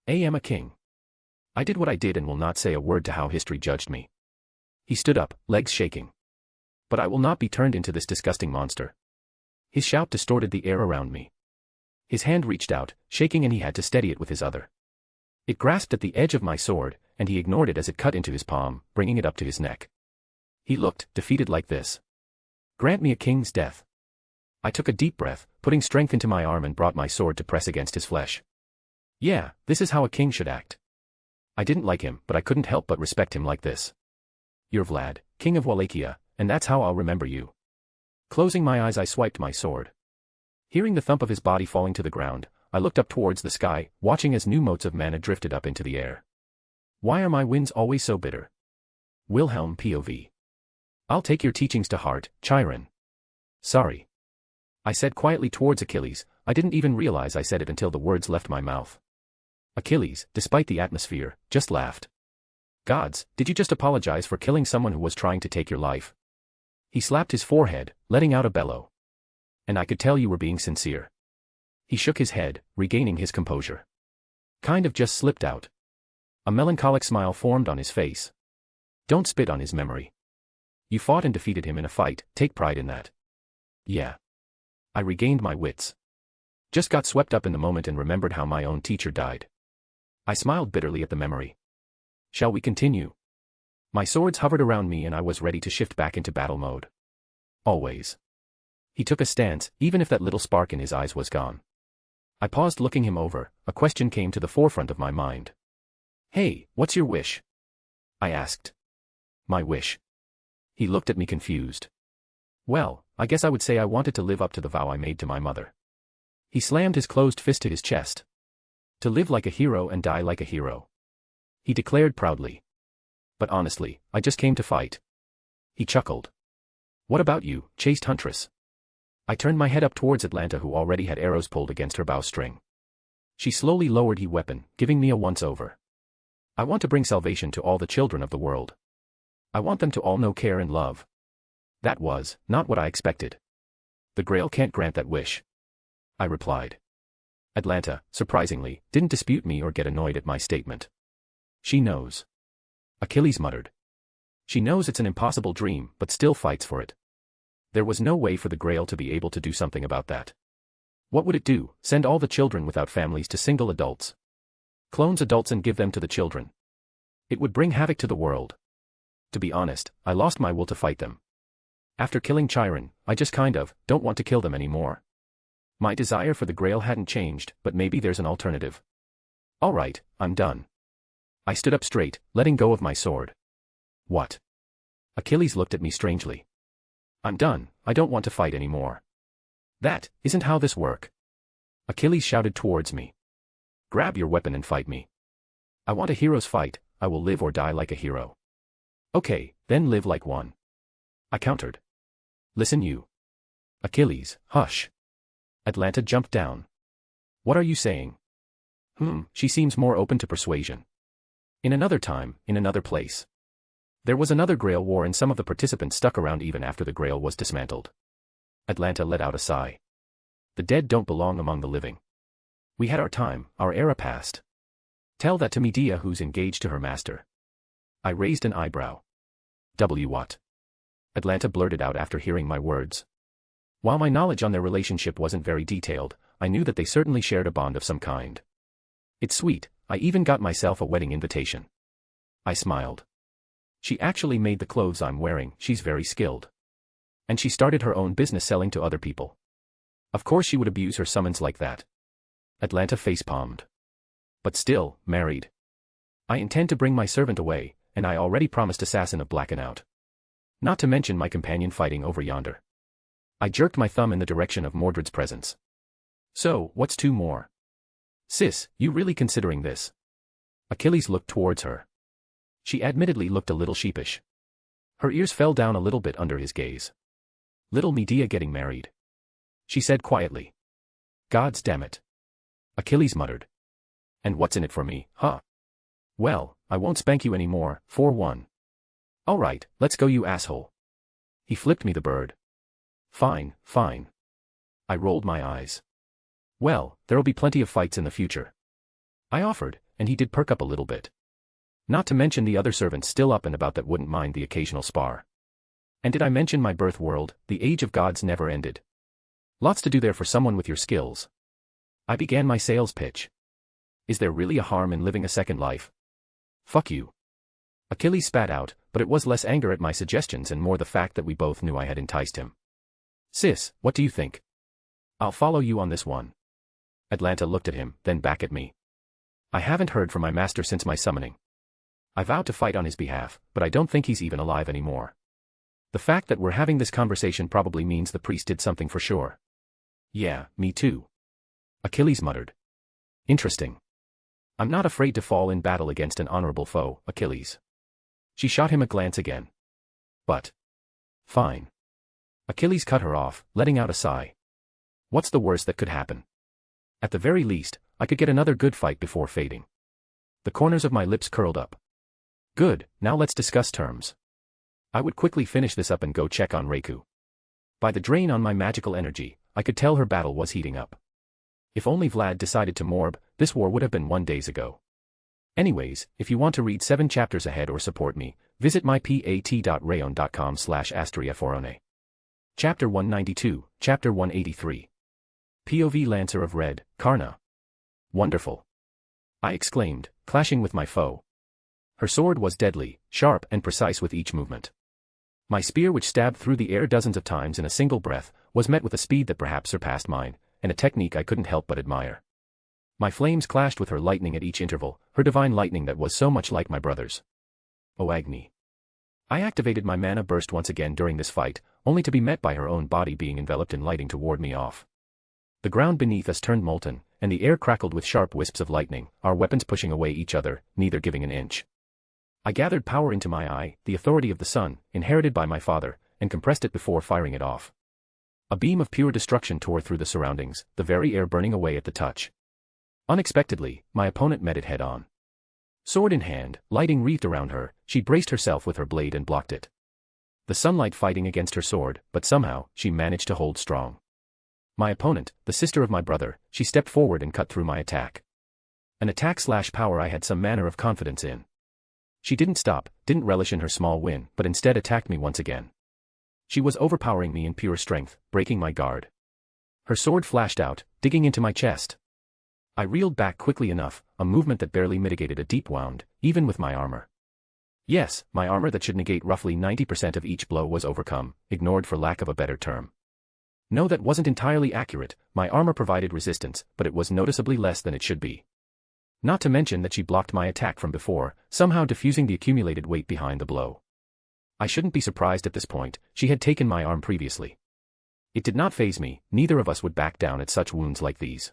I am a king. I did what I did and will not say a word to how history judged me. He stood up, legs shaking. But I will not be turned into this disgusting monster. His shout distorted the air around me. His hand reached out, shaking, and he had to steady it with his other. It grasped at the edge of my sword, and he ignored it as it cut into his palm, bringing it up to his neck. He looked defeated like this. Grant me a king's death. I took a deep breath, putting strength into my arm, and brought my sword to press against his flesh. Yeah, this is how a king should act. I didn't like him, but I couldn't help but respect him like this. You're Vlad, king of Wallachia, and that's how I'll remember you. Closing my eyes, I swiped my sword. Hearing the thump of his body falling to the ground, I looked up towards the sky, watching as new motes of mana drifted up into the air. Why are my winds always so bitter? Wilhelm POV. I'll take your teachings to heart, Chiron. Sorry. I said quietly towards Achilles. I didn't even realize I said it until the words left my mouth. Achilles, despite the atmosphere, just laughed. Gods, did you just apologize for killing someone who was trying to take your life? He slapped his forehead, letting out a bellow. And I could tell you were being sincere. He shook his head, regaining his composure. Kind of just slipped out. A melancholic smile formed on his face. Don't spit on his memory. You fought and defeated him in a fight, take pride in that. Yeah. I regained my wits. Just got swept up in the moment and remembered how my own teacher died. I smiled bitterly at the memory. Shall we continue? My swords hovered around me and I was ready to shift back into battle mode. Always. He took a stance, even if that little spark in his eyes was gone. I paused looking him over, a question came to the forefront of my mind. Hey, what's your wish? I asked. My wish. He looked at me confused. Well, I guess I would say I wanted to live up to the vow I made to my mother. He slammed his closed fist to his chest. To live like a hero and die like a hero. He declared proudly. But honestly, I just came to fight. He chuckled. What about you, chaste huntress? I turned my head up towards Atlanta, who already had arrows pulled against her bowstring. She slowly lowered her weapon, giving me a once-over. I want to bring salvation to all the children of the world. I want them to all know care and love. That was not what I expected. The Grail can't grant that wish. I replied. Atlanta, surprisingly, didn't dispute me or get annoyed at my statement. She knows. Achilles muttered. She knows it's an impossible dream, but still fights for it. There was no way for the Grail to be able to do something about that. What would it do? Send all the children without families to single adults? Clones adults and give them to the children? It would bring havoc to the world. To be honest, I lost my will to fight them. After killing Chiron, I just don't want to kill them anymore. My desire for the Grail hadn't changed, but maybe there's an alternative. All right, I'm done. I stood up straight, letting go of my sword. What? Achilles looked at me strangely. I'm done, I don't want to fight anymore. That isn't how this works. Achilles shouted towards me. Grab your weapon and fight me. I want a hero's fight, I will live or die like a hero. Okay, then live like one. I countered. Listen you. Achilles, hush. Atlanta jumped down. What are you saying? She seems more open to persuasion. In another time, in another place. There was another Grail war and some of the participants stuck around even after the Grail was dismantled. Atlanta let out a sigh. The dead don't belong among the living. We had our time, our era passed. Tell that to Medea, who's engaged to her master. I raised an eyebrow. What? Atlanta blurted out after hearing my words. While my knowledge on their relationship wasn't very detailed, I knew that they certainly shared a bond of some kind. It's sweet, I even got myself a wedding invitation. I smiled. She actually made the clothes I'm wearing, she's very skilled. And she started her own business selling to other people. Of course she would abuse her summons like that. Atlanta facepalmed. But still, married. I intend to bring my servant away, and I already promised Assassin of Blackened. Not to mention my companion fighting over yonder. I jerked my thumb in the direction of Mordred's presence. So, what's two more? Sis, you really considering this? Achilles looked towards her. She admittedly looked a little sheepish. Her ears fell down a little bit under his gaze. Little Medea getting married. She said quietly. Gods damn it. Achilles muttered. And what's in it for me, huh? Well, I won't spank you anymore, for one. All right, let's go you asshole. He flipped me the bird. Fine, fine. I rolled my eyes. Well, there'll be plenty of fights in the future. I offered, and he did perk up a little bit. Not to mention the other servants still up and about that wouldn't mind the occasional spar. And did I mention my birth world, the age of gods never ended. Lots to do there for someone with your skills. I began my sales pitch. Is there really a harm in living a second life? Fuck you. Achilles spat out, but it was less anger at my suggestions and more the fact that we both knew I had enticed him. Sis, what do you think? I'll follow you on this one. Atlanta looked at him, then back at me. I haven't heard from my master since my summoning. I vowed to fight on his behalf, but I don't think he's even alive anymore. The fact that we're having this conversation probably means the priest did something for sure. Yeah, me too. Achilles muttered. Interesting. I'm not afraid to fall in battle against an honorable foe, Achilles. She shot him a glance again. But. Fine. Achilles cut her off, letting out a sigh. What's the worst that could happen? At the very least, I could get another good fight before fading. The corners of my lips curled up. Good, now let's discuss terms. I would quickly finish this up and go check on Reiku. By the drain on my magical energy, I could tell her battle was heating up. If only Vlad decided to morb, this war would have been 1 day ago. Anyways, if you want to read 7 chapters ahead or support me, visit mypat.rayon.com/astriaforone. Chapter 192, Chapter 183. POV Lancer of Red, Karna. Wonderful! I exclaimed, clashing with my foe. Her sword was deadly, sharp and precise with each movement. My spear, which stabbed through the air dozens of times in a single breath, was met with a speed that perhaps surpassed mine, and a technique I couldn't help but admire. My flames clashed with her lightning at each interval, her divine lightning that was so much like my brother's. Oh Agni! I activated my mana burst once again during this fight, only to be met by her own body being enveloped in lighting to ward me off. The ground beneath us turned molten, and the air crackled with sharp wisps of lightning, our weapons pushing away each other, neither giving an inch. I gathered power into my eye, the authority of the sun, inherited by my father, and compressed it before firing it off. A beam of pure destruction tore through the surroundings, the very air burning away at the touch. Unexpectedly, my opponent met it head-on. Sword in hand, lighting wreathed around her, she braced herself with her blade and blocked it. The sunlight fighting against her sword, but somehow, she managed to hold strong. My opponent, the sister of my brother, she stepped forward and cut through my attack. An attack/power I had some manner of confidence in. She didn't stop, didn't relish in her small win, but instead attacked me once again. She was overpowering me in pure strength, breaking my guard. Her sword flashed out, digging into my chest. I reeled back quickly enough, a movement that barely mitigated a deep wound, even with my armor. Yes, my armor that should negate roughly 90% of each blow was overcome, ignored for lack of a better term. No, that wasn't entirely accurate, my armor provided resistance, but it was noticeably less than it should be. Not to mention that she blocked my attack from before, somehow diffusing the accumulated weight behind the blow. I shouldn't be surprised at this point, she had taken my arm previously. It did not faze me, neither of us would back down at such wounds like these.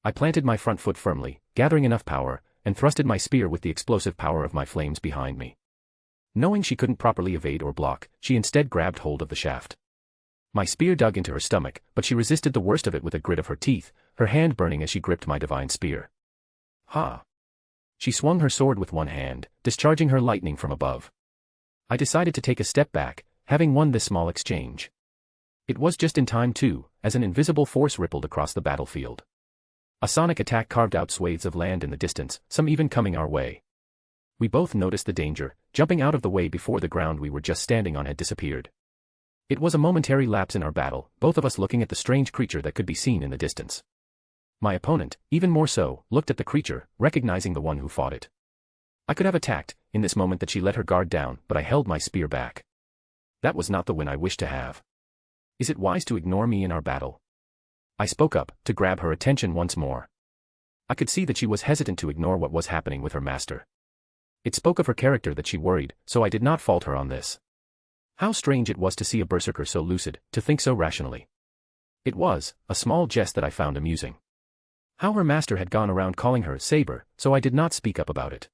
I planted my front foot firmly, gathering enough power, and thrusted my spear with the explosive power of my flames behind me. Knowing she couldn't properly evade or block, she instead grabbed hold of the shaft. My spear dug into her stomach, but she resisted the worst of it with a grit of her teeth, her hand burning as she gripped my divine spear. Ha! She swung her sword with one hand, discharging her lightning from above. I decided to take a step back, having won this small exchange. It was just in time too, as an invisible force rippled across the battlefield. A sonic attack carved out swathes of land in the distance, some even coming our way. We both noticed the danger, jumping out of the way before the ground we were just standing on had disappeared. It was a momentary lapse in our battle, both of us looking at the strange creature that could be seen in the distance. My opponent, even more so, looked at the creature, recognizing the one who fought it. I could have attacked, in this moment that she let her guard down, but I held my spear back. That was not the win I wished to have. Is it wise to ignore me in our battle? I spoke up, to grab her attention once more. I could see that she was hesitant to ignore what was happening with her master. It spoke of her character that she worried, so I did not fault her on this. How strange it was to see a berserker so lucid, to think so rationally. It was, a small jest that I found amusing. How her master had gone around calling her Saber, so I did not speak up about it.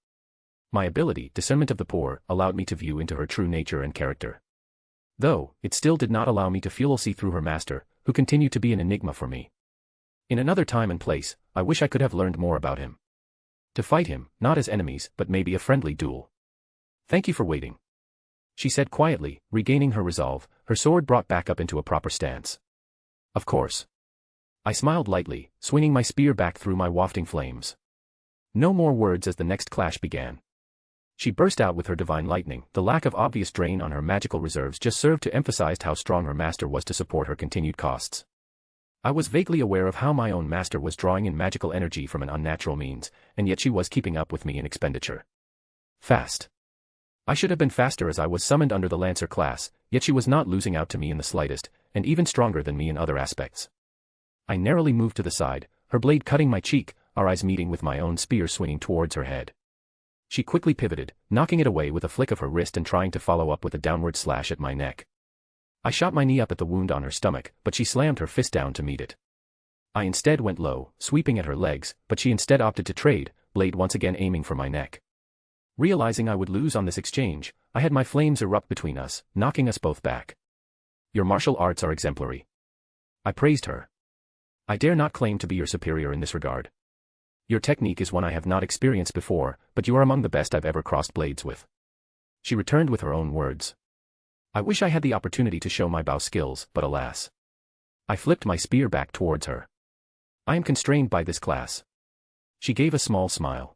My ability, discernment of the poor, allowed me to view into her true nature and character. Though, it still did not allow me to see through her master, who continued to be an enigma for me. In another time and place, I wish I could have learned more about him. To fight him, not as enemies, but maybe a friendly duel. Thank you for waiting, she said quietly, regaining her resolve, her sword brought back up into a proper stance. Of course. I smiled lightly, swinging my spear back through my wafting flames. No more words as the next clash began. She burst out with her divine lightning. The lack of obvious drain on her magical reserves just served to emphasize how strong her master was to support her continued costs. I was vaguely aware of how my own master was drawing in magical energy from an unnatural means, and yet she was keeping up with me in expenditure. Fast. I should have been faster as I was summoned under the Lancer class, yet she was not losing out to me in the slightest, and even stronger than me in other aspects. I narrowly moved to the side, her blade cutting my cheek, our eyes meeting with my own spear swinging towards her head. She quickly pivoted, knocking it away with a flick of her wrist and trying to follow up with a downward slash at my neck. I shot my knee up at the wound on her stomach, but she slammed her fist down to meet it. I instead went low, sweeping at her legs, but she instead opted to trade, blade once again aiming for my neck. Realizing I would lose on this exchange, I had my flames erupt between us, knocking us both back. Your martial arts are exemplary. I praised her. I dare not claim to be your superior in this regard. Your technique is one I have not experienced before, but you are among the best I've ever crossed blades with. She returned with her own words. I wish I had the opportunity to show my bow skills, but alas. I flipped my spear back towards her. I am constrained by this class. She gave a small smile.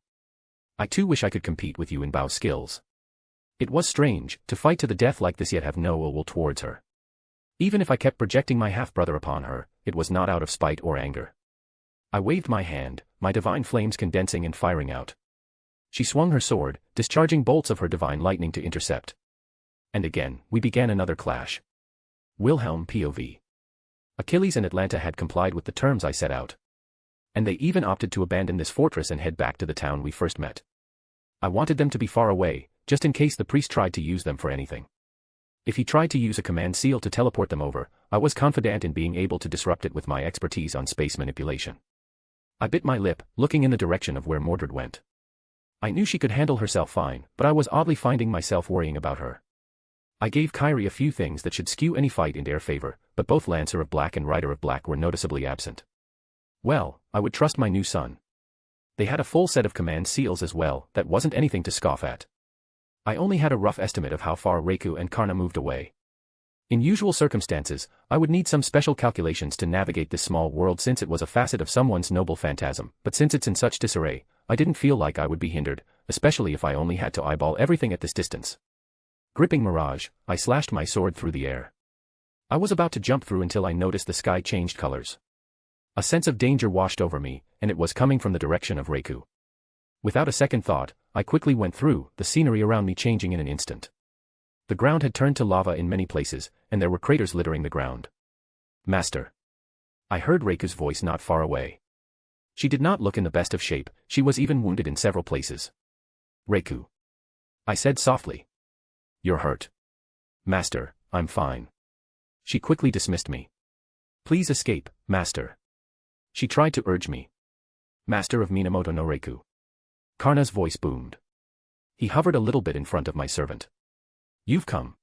I too wish I could compete with you in bow skills. It was strange, to fight to the death like this yet have no ill will towards her. Even if I kept projecting my half-brother upon her, it was not out of spite or anger. I waved my hand, my divine flames condensing and firing out. She swung her sword, discharging bolts of her divine lightning to intercept. And again, we began another clash. Wilhelm POV. Achilles and Atlanta had complied with the terms I set out. And they even opted to abandon this fortress and head back to the town we first met. I wanted them to be far away, just in case the priest tried to use them for anything. If he tried to use a command seal to teleport them over, I was confident in being able to disrupt it with my expertise on space manipulation. I bit my lip, looking in the direction of where Mordred went. I knew she could handle herself fine, but I was oddly finding myself worrying about her. I gave Kyrie a few things that should skew any fight in their favor, but both Lancer of Black and Rider of Black were noticeably absent. Well, I would trust my new son. They had a full set of command seals as well, that wasn't anything to scoff at. I only had a rough estimate of how far Reiku and Karna moved away. In usual circumstances, I would need some special calculations to navigate this small world since it was a facet of someone's noble phantasm, but since it's in such disarray, I didn't feel like I would be hindered, especially if I only had to eyeball everything at this distance. Gripping Mirage, I slashed my sword through the air. I was about to jump through until I noticed the sky changed colors. A sense of danger washed over me, and it was coming from the direction of Reiku. Without a second thought, I quickly went through, the scenery around me changing in an instant. The ground had turned to lava in many places, and there were craters littering the ground. Master. I heard Reiku's voice not far away. She did not look in the best of shape, she was even wounded in several places. Reiku. I said softly. You're hurt. Master, I'm fine. She quickly dismissed me. Please escape, Master. She tried to urge me. Master of Minamoto no Reiku. Karna's voice boomed. He hovered a little bit in front of my servant. You've come.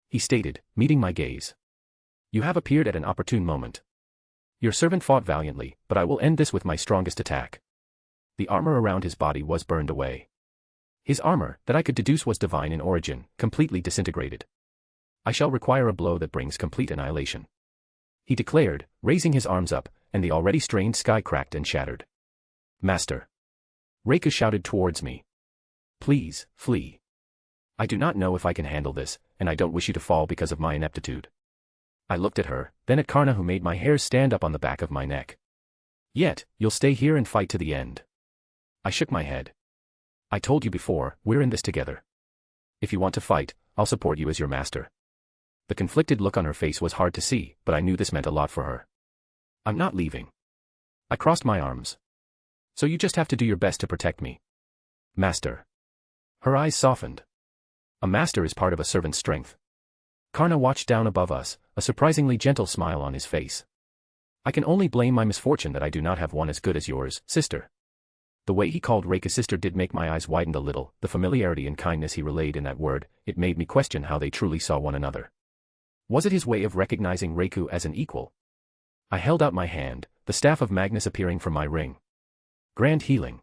He stated, meeting my gaze. You have appeared at an opportune moment. Your servant fought valiantly, but I will end this with my strongest attack. The armor around his body was burned away. His armor, that I could deduce was divine in origin, completely disintegrated. I shall require a blow that brings complete annihilation. He declared, raising his arms up, and the already strained sky cracked and shattered. Master. Reiku shouted towards me. Please, flee. I do not know if I can handle this, and I don't wish you to fall because of my ineptitude. I looked at her, then at Karna who made my hairs stand up on the back of my neck. Yet, you'll stay here and fight to the end. I shook my head. I told you before, we're in this together. If you want to fight, I'll support you as your master. The conflicted look on her face was hard to see, but I knew this meant a lot for her. I'm not leaving. I crossed my arms. So you just have to do your best to protect me. Master. Her eyes softened. A master is part of a servant's strength. Karna watched down above us, a surprisingly gentle smile on his face. I can only blame my misfortune that I do not have one as good as yours, sister. The way he called Reiku's sister did make my eyes widen a little, the familiarity and kindness he relayed in that word, it made me question how they truly saw one another. Was it his way of recognizing Reiku as an equal? I held out my hand, the staff of Magnus appearing from my ring. Grand healing.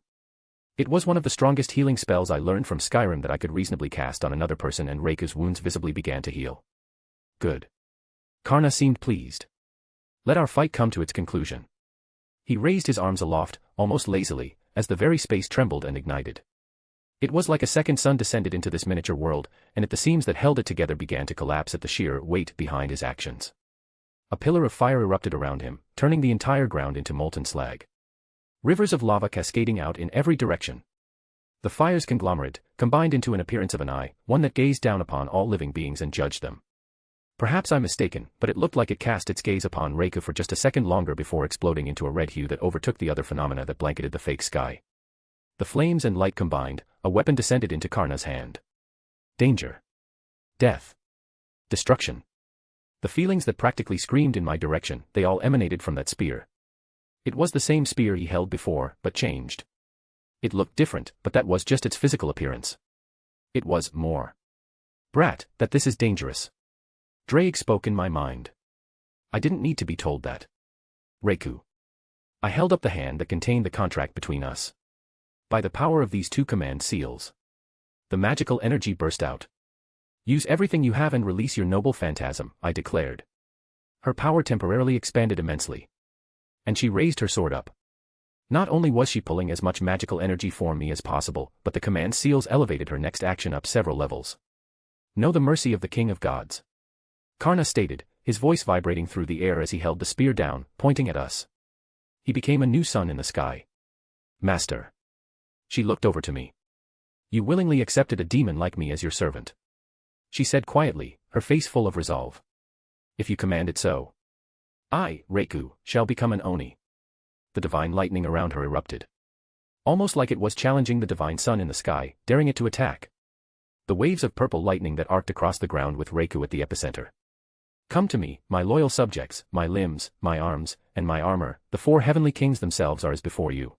It was one of the strongest healing spells I learned from Skyrim that I could reasonably cast on another person, and Reiku's wounds visibly began to heal. Good. Karna seemed pleased. Let our fight come to its conclusion. He raised his arms aloft, almost lazily, as the very space trembled and ignited. It was like a second sun descended into this miniature world, and at the seams that held it together began to collapse at the sheer weight behind his actions. A pillar of fire erupted around him, turning the entire ground into molten slag. Rivers of lava cascading out in every direction. The fire's conglomerate, combined into an appearance of an eye, one that gazed down upon all living beings and judged them. Perhaps I'm mistaken, but it looked like it cast its gaze upon Reiku for just a second longer before exploding into a red hue that overtook the other phenomena that blanketed the fake sky. The flames and light combined, a weapon descended into Karna's hand. Danger. Death. Destruction. The feelings that practically screamed in my direction, they all emanated from that spear. It was the same spear he held before, but changed. It looked different, but that was just its physical appearance. It was more. Brat, that this is dangerous. Drake spoke in my mind. I didn't need to be told that. Reiku. I held up the hand that contained the contract between us. By the power of these two command seals. The magical energy burst out. Use everything you have and release your noble phantasm, I declared. Her power temporarily expanded immensely. And she raised her sword up. Not only was she pulling as much magical energy for me as possible, but the command seals elevated her next action up several levels. Know the mercy of the King of Gods. Karna stated, his voice vibrating through the air as he held the spear down, pointing at us. He became a new sun in the sky. Master. She looked over to me. You willingly accepted a demon like me as your servant. She said quietly, her face full of resolve. If you command it so. I, Reiku, shall become an Oni. The divine lightning around her erupted. Almost like it was challenging the divine sun in the sky, daring it to attack. The waves of purple lightning that arced across the ground with Reiku at the epicenter. Come to me, my loyal subjects, my limbs, my arms, and my armor, the four heavenly kings themselves are as before you.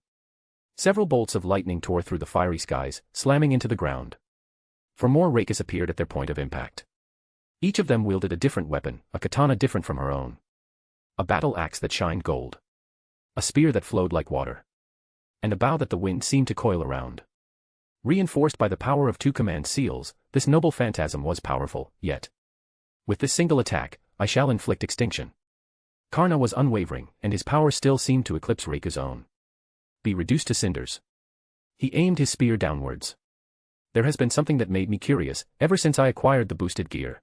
Several bolts of lightning tore through the fiery skies, slamming into the ground. 4 more Reikus appeared at their point of impact. Each of them wielded a different weapon, a katana different from her own. A battle axe that shined gold. A spear that flowed like water. And a bow that the wind seemed to coil around. Reinforced by the power of 2 command seals, this noble phantasm was powerful, yet. With this single attack, I shall inflict extinction. Karna was unwavering, and his power still seemed to eclipse Reiku's own. Be reduced to cinders. He aimed his spear downwards. There has been something that made me curious, ever since I acquired the boosted gear.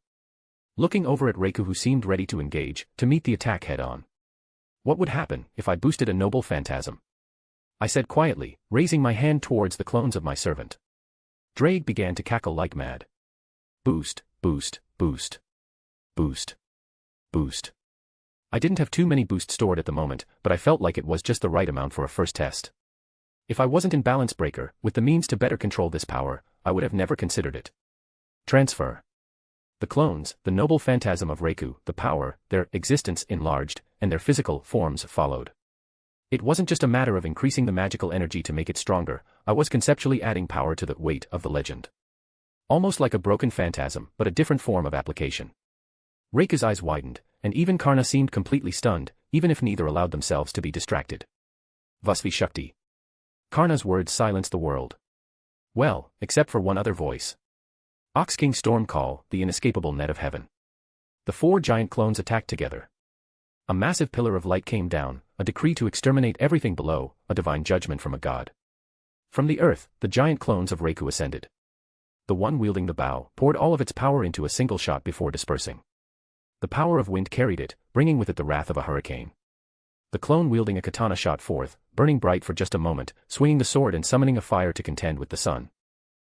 Looking over at Reiku who seemed ready to engage, to meet the attack head-on. What would happen if I boosted a noble phantasm? I said quietly, raising my hand towards the clones of my servant. Drake began to cackle like mad. Boost, boost, boost. Boost. Boost. I didn't have too many boosts stored at the moment, but I felt like it was just the right amount for a first test. If I wasn't in Balance Breaker, with the means to better control this power, I would have never considered it. Transfer. The clones, the noble phantasm of Reiku, the power, their existence enlarged, and their physical forms followed. It wasn't just a matter of increasing the magical energy to make it stronger, I was conceptually adding power to the weight of the legend. Almost like a broken phantasm, but a different form of application. Reiku's eyes widened, and even Karna seemed completely stunned, even if neither allowed themselves to be distracted. Vasvi Shakti. Karna's words silenced the world. Well, except for one other voice. Ox King Storm Call, the inescapable net of heaven. The 4 giant clones attacked together. A massive pillar of light came down, a decree to exterminate everything below, a divine judgment from a god. From the earth, the giant clones of Reiku ascended. The one wielding the bow poured all of its power into a single shot before dispersing. The power of wind carried it, bringing with it the wrath of a hurricane. The clone wielding a katana shot forth, burning bright for just a moment, swinging the sword and summoning a fire to contend with the sun.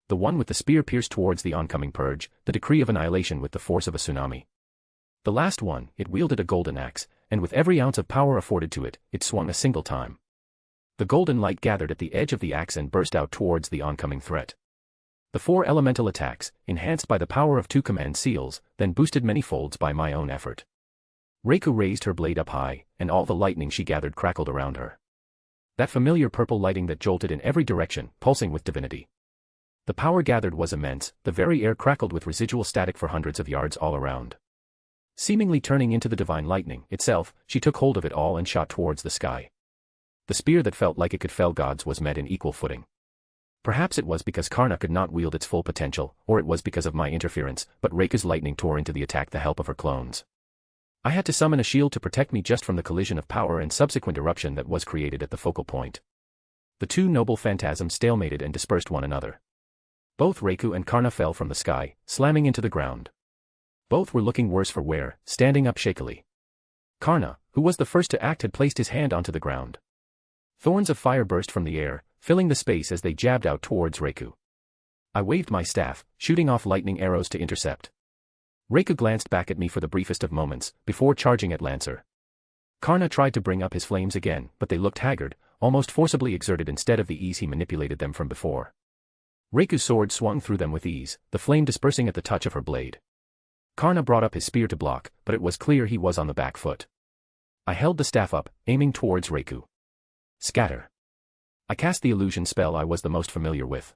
The one with the spear pierced towards the oncoming purge, the decree of annihilation with the force of a tsunami. The last one, it wielded a golden axe, and with every ounce of power afforded to it, it swung a single time. The golden light gathered at the edge of the axe and burst out towards the oncoming threat. The 4 elemental attacks, enhanced by the power of 2 command seals, then boosted many folds by my own effort. Reiku raised her blade up high, and all the lightning she gathered crackled around her. That familiar purple lighting that jolted in every direction, pulsing with divinity. The power gathered was immense, the very air crackled with residual static for hundreds of yards all around. Seemingly turning into the divine lightning itself, she took hold of it all and shot towards the sky. The spear that felt like it could fell gods was met in equal footing. Perhaps it was because Karna could not wield its full potential, or it was because of my interference, but Reiku's lightning tore into the attack the help of her clones. I had to summon a shield to protect me just from the collision of power and subsequent eruption that was created at the focal point. The 2 noble phantasms stalemated and dispersed one another. Both Reiku and Karna fell from the sky, slamming into the ground. Both were looking worse for wear, standing up shakily. Karna, who was the first to act, had placed his hand onto the ground. Thorns of fire burst from the air, filling the space as they jabbed out towards Reiku. I waved my staff, shooting off lightning arrows to intercept. Reiku glanced back at me for the briefest of moments, before charging at Lancer. Karna tried to bring up his flames again, but they looked haggard, almost forcibly exerted instead of the ease he manipulated them from before. Reiku's sword swung through them with ease, the flame dispersing at the touch of her blade. Karna brought up his spear to block, but it was clear he was on the back foot. I held the staff up, aiming towards Reiku. Scatter. I cast the illusion spell I was the most familiar with.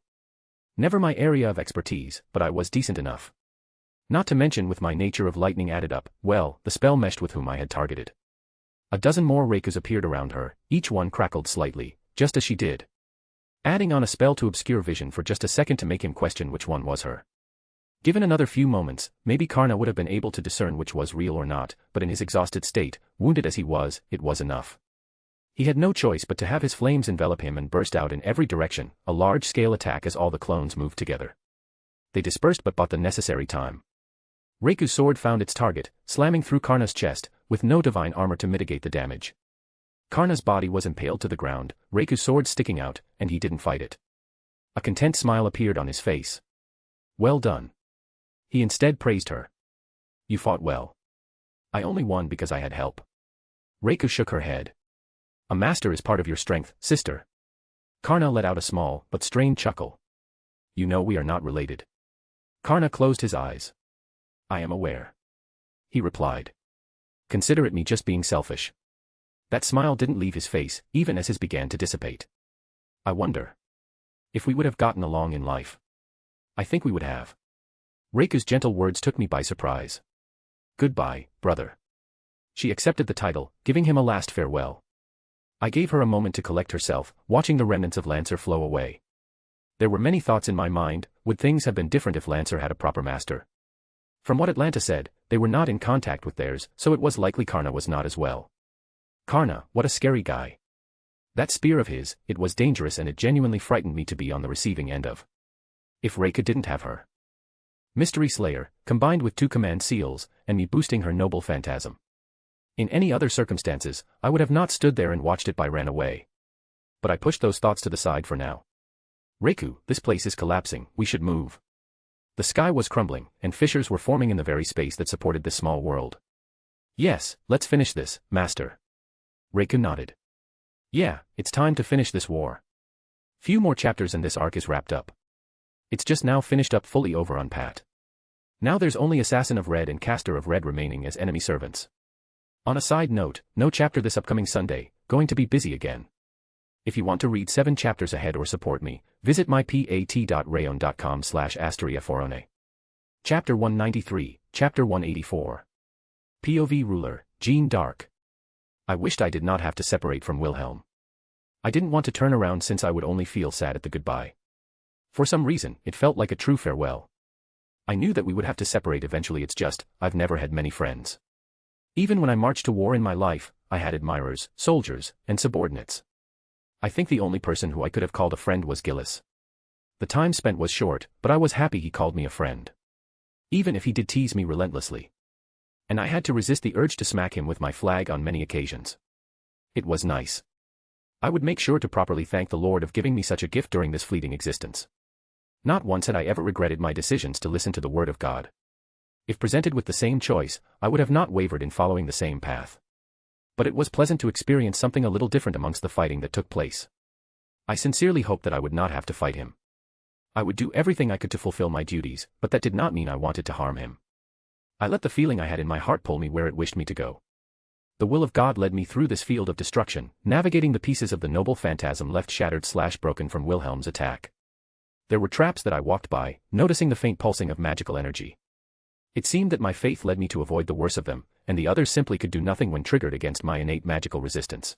Never my area of expertise, but I was decent enough. Not to mention with my nature of lightning added up, well, the spell meshed with whom I had targeted. A dozen more Reikus appeared around her, each one crackled slightly, just as she did. Adding on a spell to obscure vision for just a second to make him question which one was her. Given another few moments, maybe Karna would have been able to discern which was real or not, but in his exhausted state, wounded as he was, it was enough. He had no choice but to have his flames envelop him and burst out in every direction, a large-scale attack as all the clones moved together. They dispersed but bought the necessary time. Reiku's sword found its target, slamming through Karna's chest, with no divine armor to mitigate the damage. Karna's body was impaled to the ground, Reiku's sword sticking out, and he didn't fight it. A content smile appeared on his face. Well done. He instead praised her. You fought well. I only won because I had help. Reiku shook her head. A master is part of your strength, sister. Karna let out a small, but strained chuckle. You know we are not related. Karna closed his eyes. I am aware. He replied. Consider it me just being selfish. That smile didn't leave his face, even as his began to dissipate. I wonder. If we would have gotten along in life. I think we would have. Reiku's gentle words took me by surprise. Goodbye, brother. She accepted the title, giving him a last farewell. I gave her a moment to collect herself, watching the remnants of Lancer flow away. There were many thoughts in my mind. Would things have been different if Lancer had a proper master? From what Atlanta said, they were not in contact with theirs, so it was likely Karna was not as well. Karna, what a scary guy. That spear of his, it was dangerous and it genuinely frightened me to be on the receiving end of. If Reika didn't have her. Mystery Slayer, combined with 2 command seals, and me boosting her noble phantasm. In any other circumstances, I would have not stood there and watched it by ran away. But I pushed those thoughts to the side for now. Reiku, this place is collapsing, we should move. The sky was crumbling, and fissures were forming in the very space that supported this small world. Yes, let's finish this, master. Reiku nodded. Yeah, it's time to finish this war. Few more chapters and this arc is wrapped up. It's just now finished up fully over on Pat. Now there's only Assassin of Red and Caster of Red remaining as enemy servants. On a side note, no chapter this upcoming Sunday, going to be busy again. If you want to read 7 chapters ahead or support me, visit mypat.rayon.com/asteriaforone. Chapter 193, Chapter 184. POV Ruler, Jean Dark. I wished I did not have to separate from Wilhelm. I didn't want to turn around since I would only feel sad at the goodbye. For some reason, it felt like a true farewell. I knew that we would have to separate eventually, it's just, I've never had many friends. Even when I marched to war in my life, I had admirers, soldiers, and subordinates. I think the only person who I could have called a friend was Gillis. The time spent was short, but I was happy he called me a friend. Even if he did tease me relentlessly. And I had to resist the urge to smack him with my flag on many occasions. It was nice. I would make sure to properly thank the Lord of giving me such a gift during this fleeting existence. Not once had I ever regretted my decisions to listen to the word of God. If presented with the same choice, I would have not wavered in following the same path. But it was pleasant to experience something a little different amongst the fighting that took place. I sincerely hoped that I would not have to fight him. I would do everything I could to fulfill my duties, but that did not mean I wanted to harm him. I let the feeling I had in my heart pull me where it wished me to go. The will of God led me through this field of destruction, navigating the pieces of the noble phantasm left shattered/broken from Wilhelm's attack. There were traps that I walked by, noticing the faint pulsing of magical energy. It seemed that my faith led me to avoid the worst of them, and the others simply could do nothing when triggered against my innate magical resistance.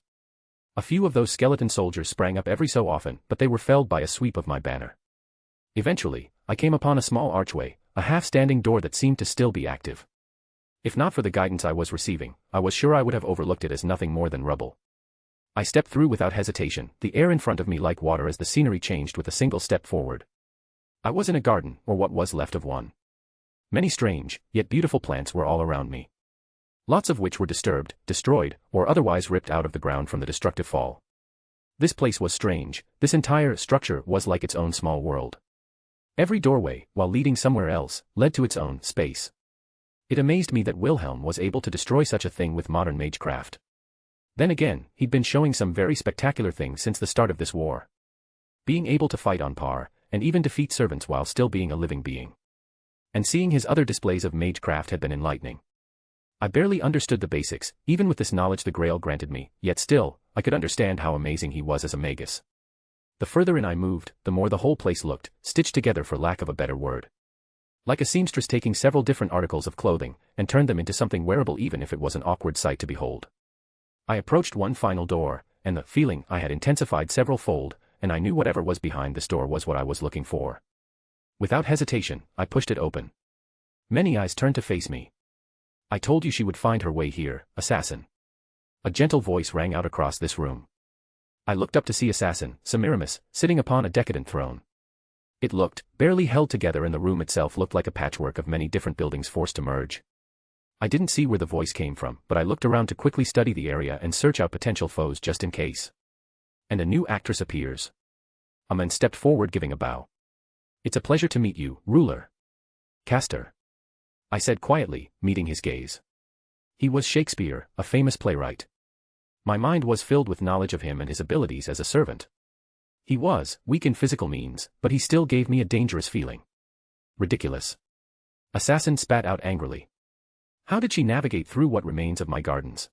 A few of those skeleton soldiers sprang up every so often, but they were felled by a sweep of my banner. Eventually, I came upon a small archway, a half-standing door that seemed to still be active. If not for the guidance I was receiving, I was sure I would have overlooked it as nothing more than rubble. I stepped through without hesitation, the air in front of me like water as the scenery changed with a single step forward. I was in a garden, or what was left of one. Many strange, yet beautiful plants were all around me. Lots of which were disturbed, destroyed, or otherwise ripped out of the ground from the destructive fall. This place was strange, this entire structure was like its own small world. Every doorway, while leading somewhere else, led to its own space. It amazed me that Wilhelm was able to destroy such a thing with modern magecraft. Then again, he'd been showing some very spectacular things since the start of this war. Being able to fight on par, and even defeat servants while still being a living being. And seeing his other displays of magecraft had been enlightening. I barely understood the basics, even with this knowledge the Grail granted me, yet still, I could understand how amazing he was as a magus. The further in I moved, the more the whole place looked, stitched together for lack of a better word. Like a seamstress taking several different articles of clothing, and turned them into something wearable even if it was an awkward sight to behold. I approached one final door, and the feeling I had intensified several-fold, and I knew whatever was behind this door was what I was looking for. Without hesitation, I pushed it open. Many eyes turned to face me. "I told you she would find her way here, assassin." A gentle voice rang out across this room. I looked up to see Assassin, Semiramis, sitting upon a decadent throne. It looked, barely held together, and the room itself looked like a patchwork of many different buildings forced to merge. I didn't see where the voice came from, but I looked around to quickly study the area and search out potential foes just in case. And a new actress appears. A man stepped forward giving a bow. "It's a pleasure to meet you, ruler." "Castor," I said quietly, meeting his gaze. He was Shakespeare, a famous playwright. My mind was filled with knowledge of him and his abilities as a servant. He was weak in physical means, but he still gave me a dangerous feeling. Ridiculous. Assassin spat out angrily. How did she navigate through what remains of my gardens?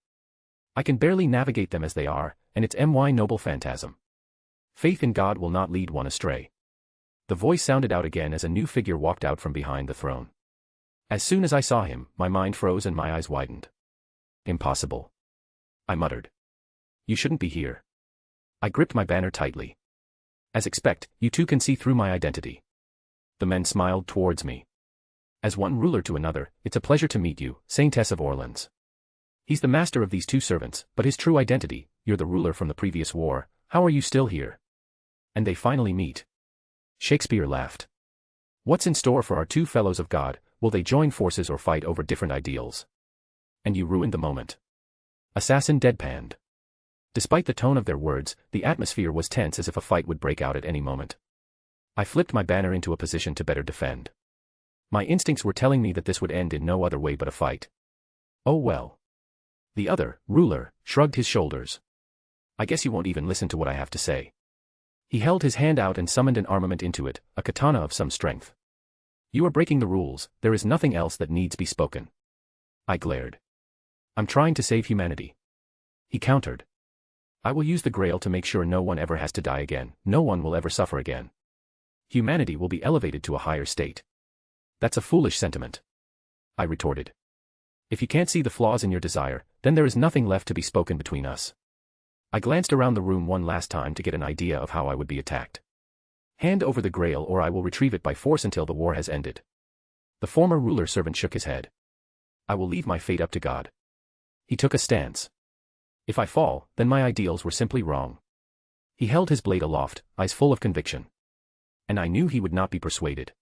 I can barely navigate them as they are, and it's my noble phantasm. Faith in God will not lead one astray. The voice sounded out again as a new figure walked out from behind the throne. As soon as I saw him, my mind froze and my eyes widened. "Impossible," I muttered. "You shouldn't be here." I gripped my banner tightly. "As expect, you too can see through my identity." The men smiled towards me. "As one ruler to another, it's a pleasure to meet you, Saintess of Orleans." He's the master of these two servants, but his true identity, you're the ruler from the previous war. How are you still here? And they finally meet. Shakespeare laughed. What's in store for our two fellows of God? Will they join forces or fight over different ideals? And you ruined the moment. Assassin deadpanned. Despite the tone of their words, the atmosphere was tense as if a fight would break out at any moment. I flipped my banner into a position to better defend. My instincts were telling me that this would end in no other way but a fight. Oh well. The other, ruler, shrugged his shoulders. I guess you won't even listen to what I have to say. He held his hand out and summoned an armament into it, a katana of some strength. You are breaking the rules, there is nothing else that needs be spoken. I glared. I'm trying to save humanity. He countered. I will use the Grail to make sure no one ever has to die again, no one will ever suffer again. Humanity will be elevated to a higher state. That's a foolish sentiment. I retorted. If you can't see the flaws in your desire, then there is nothing left to be spoken between us. I glanced around the room one last time to get an idea of how I would be attacked. Hand over the Grail or I will retrieve it by force until the war has ended. The former ruler servant shook his head. I will leave my fate up to God. He took a stance. If I fall, then my ideals were simply wrong. He held his blade aloft, eyes full of conviction. And I knew he would not be persuaded.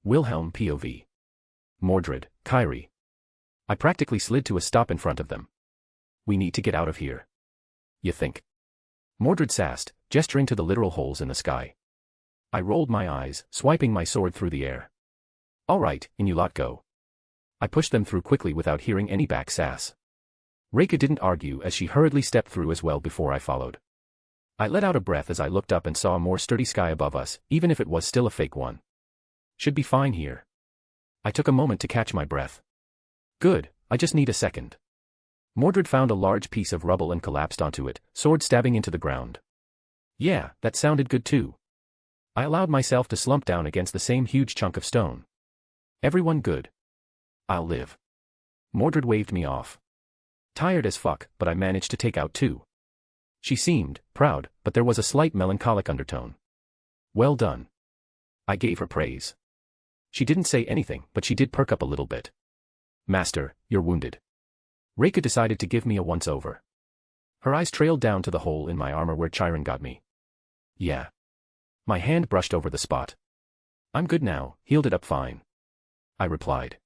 Wilhelm POV. Mordred, Kyrie. I practically slid to a stop in front of them. We need to get out of here. You think? Mordred sassed, gesturing to the literal holes in the sky. I rolled my eyes, swiping my sword through the air. All right, in you lot go. I pushed them through quickly without hearing any back sass. Reika didn't argue as she hurriedly stepped through as well before I followed. I let out a breath as I looked up and saw a more sturdy sky above us, even if it was still a fake one. Should be fine here. I took a moment to catch my breath. Good, I just need a second. Mordred found a large piece of rubble and collapsed onto it, sword stabbing into the ground. Yeah, that sounded good too. I allowed myself to slump down against the same huge chunk of stone. Everyone good? I'll live. Mordred waved me off. Tired as fuck, but I managed to take out two. She seemed proud, but there was a slight melancholic undertone. Well done. I gave her praise. She didn't say anything, but she did perk up a little bit. Master, you're wounded. Reika decided to give me a once-over. Her eyes trailed down to the hole in my armor where Chiron got me. Yeah. My hand brushed over the spot. I'm good now, healed it up fine. I replied.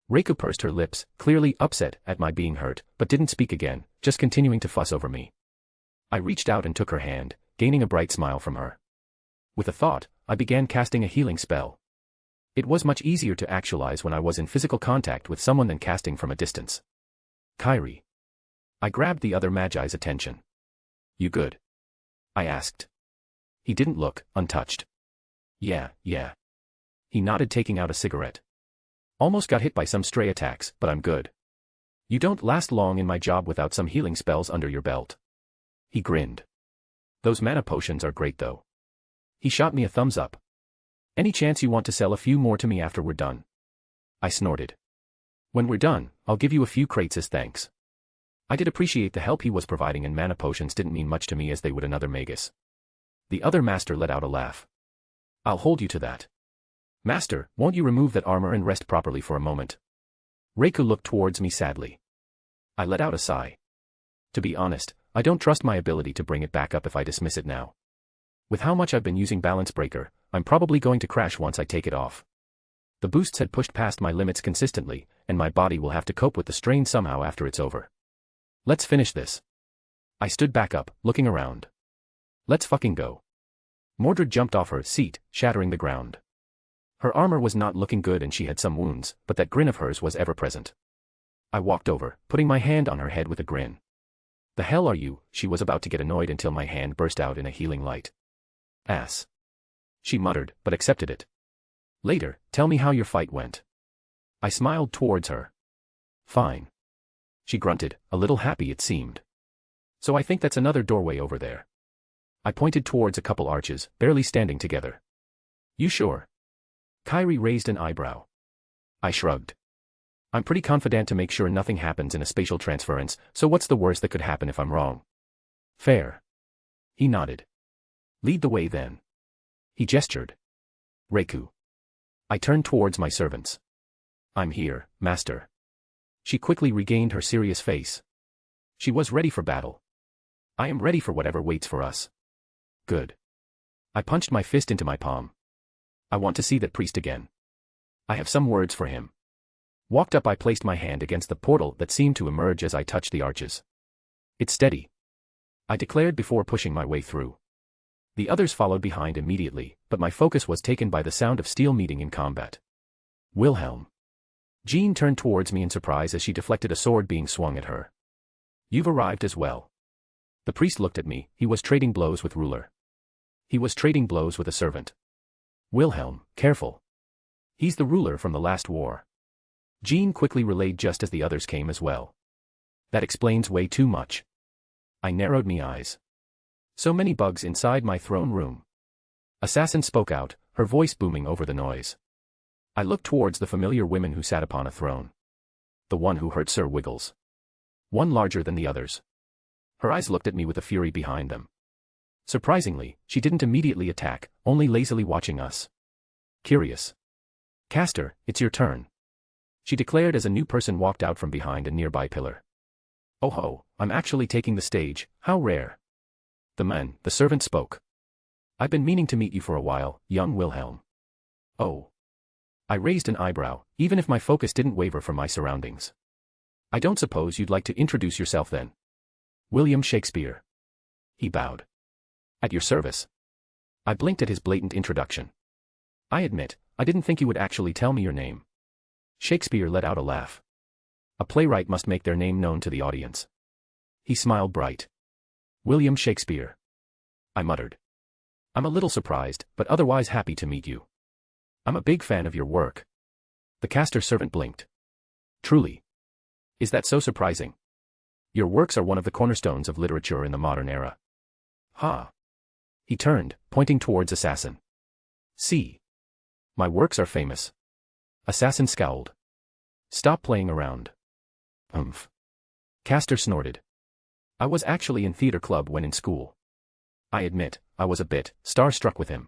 Reika pursed her lips, clearly upset at my being hurt, but didn't speak again, just continuing to fuss over me. I reached out and took her hand, gaining a bright smile from her. With a thought, I began casting a healing spell. It was much easier to actualize when I was in physical contact with someone than casting from a distance. Kyrie. I grabbed the other Magi's attention. You good? I asked. He didn't look untouched. Yeah. He nodded, taking out a cigarette. Almost got hit by some stray attacks, but I'm good. You don't last long in my job without some healing spells under your belt. He grinned. Those mana potions are great though. He shot me a thumbs up. Any chance you want to sell a few more to me after we're done? I snorted. When we're done, I'll give you a few crates as thanks. I did appreciate the help he was providing, and mana potions didn't mean much to me as they would another magus. The other master let out a laugh. I'll hold you to that. Master, won't you remove that armor and rest properly for a moment? Reiku looked towards me sadly. I let out a sigh. To be honest, I don't trust my ability to bring it back up if I dismiss it now. With how much I've been using Balance Breaker, I'm probably going to crash once I take it off. The boosts had pushed past my limits consistently, and my body will have to cope with the strain somehow after it's over. Let's finish this. I stood back up, looking around. Let's fucking go. Mordred jumped off her seat, shattering the ground. Her armor was not looking good and she had some wounds, but that grin of hers was ever present. I walked over, putting my hand on her head with a grin. The hell are you? She was about to get annoyed until my hand burst out in a healing light. Ass. She muttered, but accepted it. Later, tell me how your fight went. I smiled towards her. Fine. She grunted, a little happy it seemed. So I think that's another doorway over there. I pointed towards a couple arches, barely standing together. You sure? Kyrie raised an eyebrow. I shrugged. I'm pretty confident to make sure nothing happens in a spatial transference, so what's the worst that could happen if I'm wrong? Fair. He nodded. Lead the way then. He gestured. Reiku. I turned towards my servants. I'm here, master. She quickly regained her serious face. She was ready for battle. I am ready for whatever waits for us. Good. I punched my fist into my palm. I want to see that priest again. I have some words for him. Walked up, I placed my hand against the portal that seemed to emerge as I touched the arches. It's steady, I declared before pushing my way through. The others followed behind immediately, but my focus was taken by the sound of steel meeting in combat. Wilhelm. Jean turned towards me in surprise as she deflected a sword being swung at her. You've arrived as well. The priest looked at me. He was trading blows with ruler. He was trading blows with a servant. Wilhelm, careful. He's the ruler from the last war. Jean quickly relayed just as the others came as well. That explains way too much. I narrowed my eyes. So many bugs inside my throne room. Assassin spoke out, her voice booming over the noise. I looked towards the familiar women who sat upon a throne. The one who hurt Sir Wiggles. One larger than the others. Her eyes looked at me with a fury behind them. Surprisingly, she didn't immediately attack, only lazily watching us. Curious. Castor, it's your turn. She declared as a new person walked out from behind a nearby pillar. Oh ho, I'm actually taking the stage, how rare. The servant spoke. I've been meaning to meet you for a while, young Wilhelm. Oh. I raised an eyebrow, even if my focus didn't waver from my surroundings. I don't suppose you'd like to introduce yourself then? William Shakespeare. He bowed. At your service. I blinked at his blatant introduction. I admit, I didn't think you would actually tell me your name. Shakespeare let out a laugh. A playwright must make their name known to the audience. He smiled bright. William Shakespeare. I muttered. I'm a little surprised, but otherwise happy to meet you. I'm a big fan of your work. The Castor servant blinked. Truly. Is that so surprising? Your works are one of the cornerstones of literature in the modern era. Ha. He turned, pointing towards Assassin. See. My works are famous. Assassin scowled. Stop playing around. Umph. Castor snorted. I was actually in theater club when in school. I admit, I was a bit starstruck with him.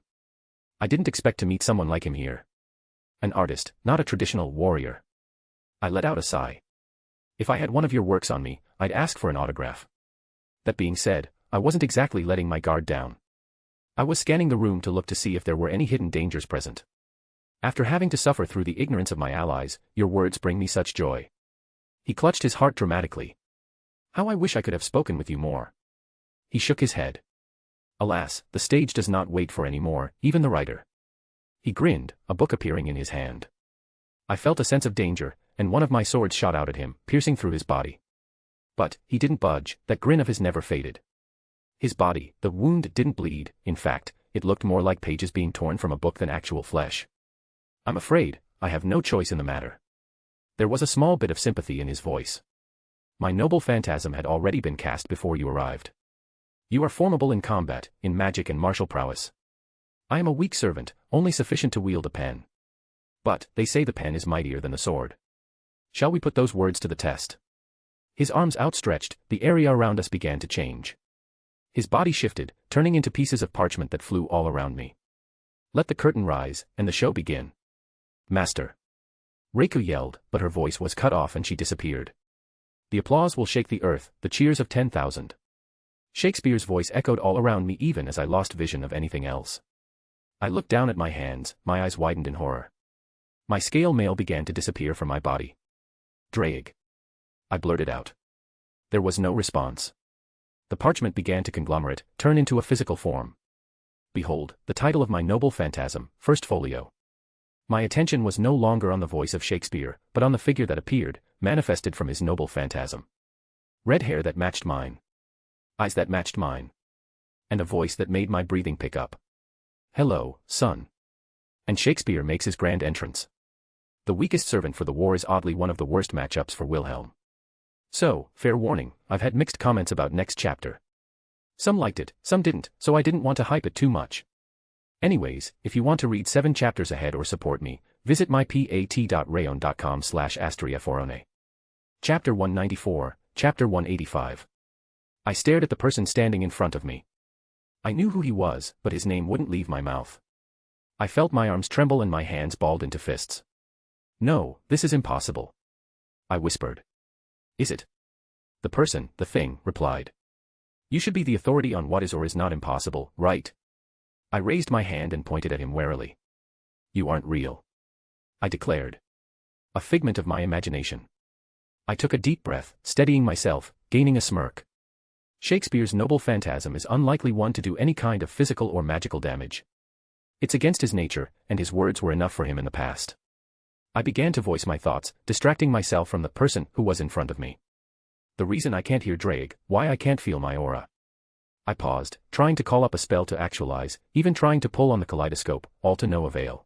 I didn't expect to meet someone like him here. An artist, not a traditional warrior. I let out a sigh. If I had one of your works on me, I'd ask for an autograph. That being said, I wasn't exactly letting my guard down. I was scanning the room to look to see if there were any hidden dangers present. After having to suffer through the ignorance of my allies, your words bring me such joy. He clutched his heart dramatically. How I wish I could have spoken with you more. He shook his head. Alas, the stage does not wait for any more, even the writer. He grinned, a book appearing in his hand. I felt a sense of danger, and one of my swords shot out at him, piercing through his body. But he didn't budge, that grin of his never faded. His body, the wound didn't bleed, in fact, it looked more like pages being torn from a book than actual flesh. I'm afraid, I have no choice in the matter. There was a small bit of sympathy in his voice. My noble phantasm had already been cast before you arrived. You are formidable in combat, in magic and martial prowess. I am a weak servant, only sufficient to wield a pen. But, they say the pen is mightier than the sword. Shall we put those words to the test? His arms outstretched, the area around us began to change. His body shifted, turning into pieces of parchment that flew all around me. Let the curtain rise, and the show begin. Master. Reiko yelled, but her voice was cut off and she disappeared. The applause will shake the earth, the cheers of 10,000. Shakespeare's voice echoed all around me even as I lost vision of anything else. I looked down at my hands, my eyes widened in horror. My scale mail began to disappear from my body. Drake. I blurted out. There was no response. The parchment began to conglomerate, turn into a physical form. Behold, the title of my noble phantasm, first folio. My attention was no longer on the voice of Shakespeare, but on the figure that appeared, manifested from his noble phantasm. Red hair that matched mine. Eyes that matched mine. And a voice that made my breathing pick up. Hello, son. And Shakespeare makes his grand entrance. The weakest servant for the war is oddly one of the worst matchups for Wilhelm. So, fair warning, I've had mixed comments about next chapter. Some liked it, some didn't, so I didn't want to hype it too much. Anyways, if you want to read 7 chapters ahead or support me, visit mypat.rayon.com/astriaforone. Chapter 194, Chapter 185. I stared at the person standing in front of me. I knew who he was, but his name wouldn't leave my mouth. I felt my arms tremble and my hands balled into fists. No, this is impossible. I whispered. Is it? The person, the thing, replied. You should be the authority on what is or is not impossible, right? I raised my hand and pointed at him warily. You aren't real. I declared. A figment of my imagination. I took a deep breath, steadying myself, gaining a smirk. Shakespeare's noble phantasm is unlikely one to do any kind of physical or magical damage. It's against his nature, and his words were enough for him in the past. I began to voice my thoughts, distracting myself from the person who was in front of me. The reason I can't hear Drake, why I can't feel my aura. I paused, trying to call up a spell to actualize, even trying to pull on the kaleidoscope, all to no avail.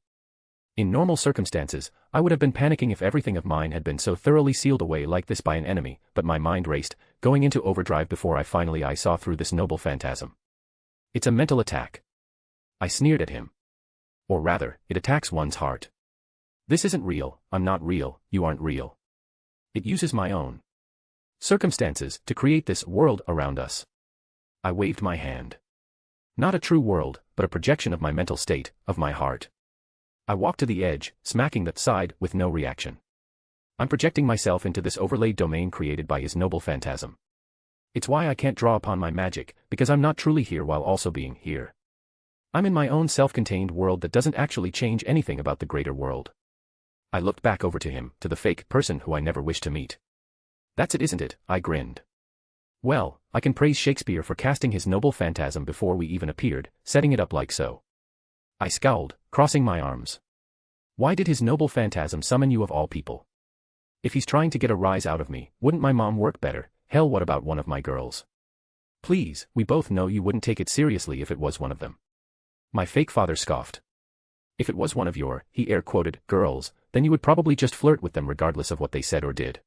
In normal circumstances, I would have been panicking if everything of mine had been so thoroughly sealed away like this by an enemy, but my mind raced, going into overdrive before I saw through this noble phantasm. It's a mental attack. I sneered at him. Or rather, it attacks one's heart. This isn't real, I'm not real, you aren't real. It uses my own circumstances to create this world around us. I waved my hand. Not a true world, but a projection of my mental state, of my heart. I walked to the edge, smacking that side with no reaction. I'm projecting myself into this overlaid domain created by his noble phantasm. It's why I can't draw upon my magic, because I'm not truly here while also being here. I'm in my own self-contained world that doesn't actually change anything about the greater world. I looked back over to him, to the fake person who I never wished to meet. That's it, isn't it? I grinned. Well, I can praise Shakespeare for casting his noble phantasm before we even appeared, setting it up like so. I scowled, crossing my arms. Why did his noble phantasm summon you of all people? If he's trying to get a rise out of me, wouldn't my mom work better? Hell, what about one of my girls? Please, we both know you wouldn't take it seriously if it was one of them. My fake father scoffed. If it was one of your, he air quoted, girls, then you would probably just flirt with them regardless of what they said or did.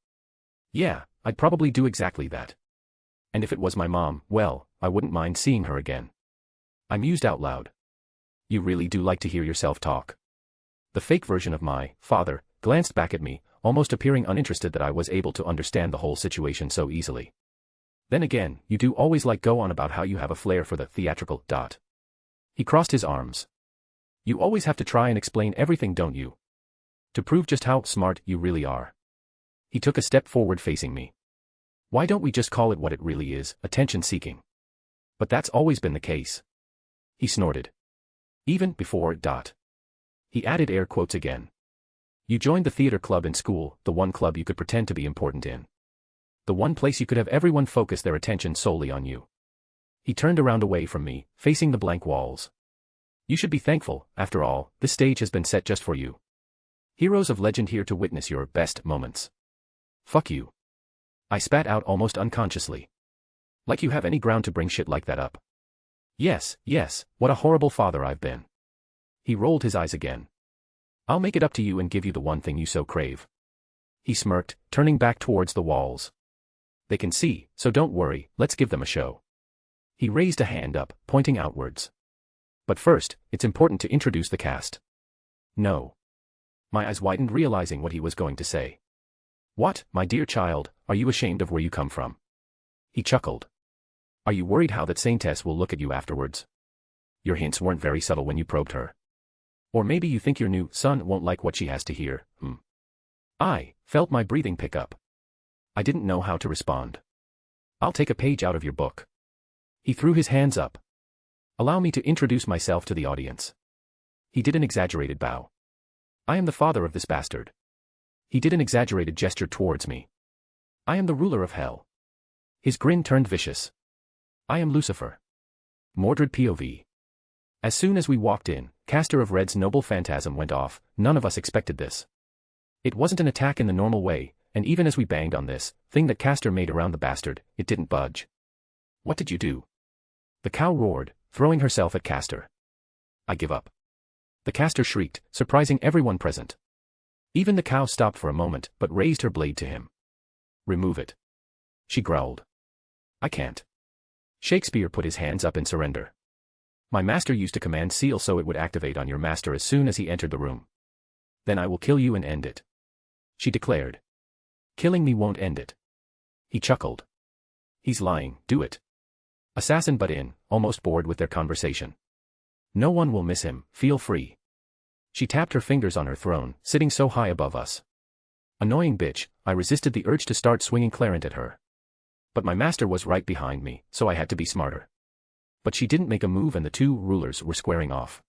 Yeah, I'd probably do exactly that. And if it was my mom, well, I wouldn't mind seeing her again. I mused out loud. You really do like to hear yourself talk. The fake version of my father glanced back at me, almost appearing uninterested that I was able to understand the whole situation so easily. Then again, you do always go on about how you have a flair for the theatrical. He crossed his arms. You always have to try and explain everything, don't you? To prove just how smart you really are. He took a step forward facing me. Why don't we just call it what it really is, attention-seeking? But that's always been the case. He snorted. Even before. He added air quotes again. You joined the theater club in school, the one club you could pretend to be important in. The one place you could have everyone focus their attention solely on you. He turned around away from me, facing the blank walls. You should be thankful, after all, this stage has been set just for you. Heroes of legend here to witness your best moments. Fuck you. I spat out almost unconsciously. Like you have any ground to bring shit like that up. Yes, what a horrible father I've been. He rolled his eyes again. I'll make it up to you and give you the one thing you so crave. He smirked, turning back towards the walls. They can see, so don't worry, let's give them a show. He raised a hand up, pointing outwards. But first, it's important to introduce the cast. No. My eyes widened, realizing what he was going to say. What, my dear child, are you ashamed of where you come from? He chuckled. Are you worried how that saintess will look at you afterwards? Your hints weren't very subtle when you probed her. Or maybe you think your new son won't like what she has to hear, I felt my breathing pick up. I didn't know how to respond. I'll take a page out of your book. He threw his hands up. Allow me to introduce myself to the audience. He did an exaggerated bow. I am the father of this bastard. He did an exaggerated gesture towards me. I am the ruler of hell. His grin turned vicious. I am Lucifer. Mordred POV. As soon as we walked in, Caster of Red's noble phantasm went off. None of us expected this. It wasn't an attack in the normal way, and even as we banged on this thing that Caster made around the bastard, it didn't budge. What did you do? The cow roared, throwing herself at Caster. I give up. The Caster shrieked, surprising everyone present. Even the cow stopped for a moment, but raised her blade to him. Remove it. She growled. I can't. Shakespeare put his hands up in surrender. My master used to command seal so it would activate on your master as soon as he entered the room. Then I will kill you and end it. She declared. Killing me won't end it. He chuckled. He's lying, do it. Assassin butt in, almost bored with their conversation. No one will miss him, feel free. She tapped her fingers on her throne, sitting so high above us. Annoying bitch, I resisted the urge to start swinging Clarent at her. But my master was right behind me, so I had to be smarter. But she didn't make a move and the two rulers were squaring off.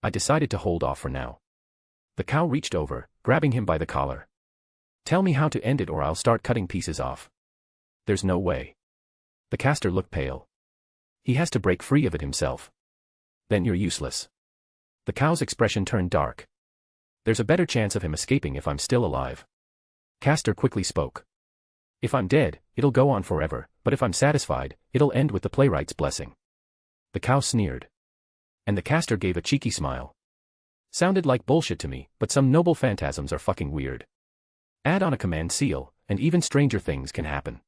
I decided to hold off for now. The cow reached over, grabbing him by the collar. Tell me how to end it or I'll start cutting pieces off. There's no way. The Caster looked pale. He has to break free of it himself. Then you're useless. The cow's expression turned dark. There's a better chance of him escaping if I'm still alive. Caster quickly spoke. If I'm dead, it'll go on forever, but if I'm satisfied, it'll end with the playwright's blessing. The cow sneered. And the Caster gave a cheeky smile. Sounded like bullshit to me, but some noble phantasms are fucking weird. Add on a command seal, and even stranger things can happen.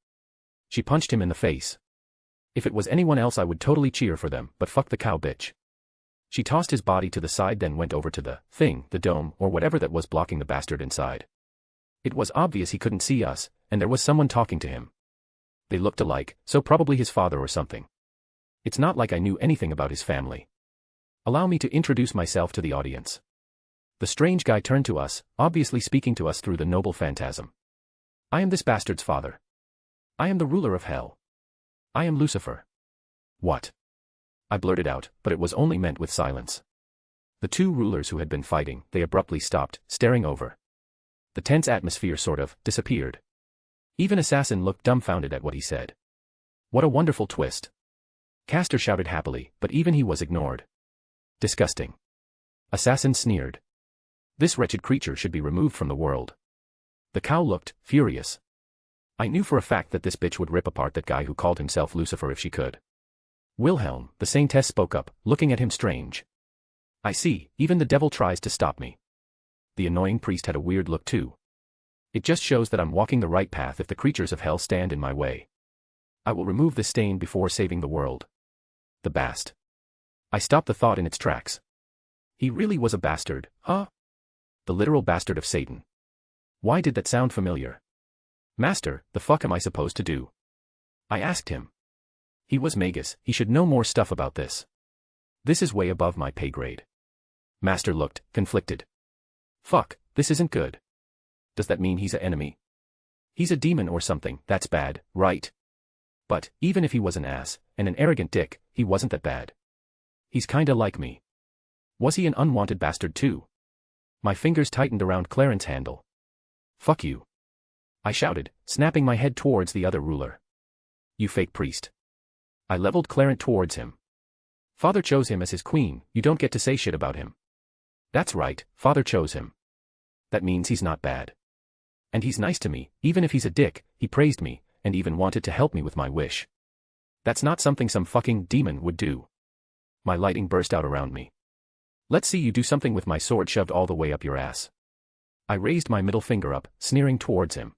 She punched him in the face. If it was anyone else I would totally cheer for them, but fuck the cow bitch. She tossed his body to the side then went over to the dome or whatever that was blocking the bastard inside. It was obvious he couldn't see us, and there was someone talking to him. They looked alike, so probably his father or something. It's not like I knew anything about his family. Allow me to introduce myself to the audience. The strange guy turned to us, obviously speaking to us through the noble phantasm. I am this bastard's father. I am the ruler of hell. I am Lucifer. What? I blurted out, but it was only meant with silence. The two rulers who had been fighting, they abruptly stopped, staring over. The tense atmosphere sort of disappeared. Even Assassin looked dumbfounded at what he said. What a wonderful twist. Caster shouted happily, but even he was ignored. Disgusting. Assassin sneered. This wretched creature should be removed from the world. The cow looked furious. I knew for a fact that this bitch would rip apart that guy who called himself Lucifer if she could. Wilhelm, the saintess spoke up, looking at him strange. I see, even the devil tries to stop me. The annoying priest had a weird look too. It just shows that I'm walking the right path if the creatures of hell stand in my way. I will remove this stain before saving the world. The bast. I stopped the thought in its tracks. He really was a bastard, huh? The literal bastard of Satan. Why did that sound familiar? Master, the fuck am I supposed to do? I asked him. He was Magus, he should know more stuff about this. This is way above my pay grade. Master looked conflicted. Fuck, this isn't good. Does that mean he's an enemy? He's a demon or something, that's bad, right? But, even if he was an ass, and an arrogant dick, he wasn't that bad. He's kinda like me. Was he an unwanted bastard too? My fingers tightened around Clarent's handle. Fuck you. I shouted, snapping my head towards the other ruler. You fake priest. I leveled Clarent towards him. Father chose him as his queen, you don't get to say shit about him. That's right, Father chose him. That means he's not bad. And he's nice to me, even if he's a dick, he praised me, and even wanted to help me with my wish. That's not something some fucking demon would do. My lighting burst out around me. Let's see you do something with my sword shoved all the way up your ass. I raised my middle finger up, sneering towards him.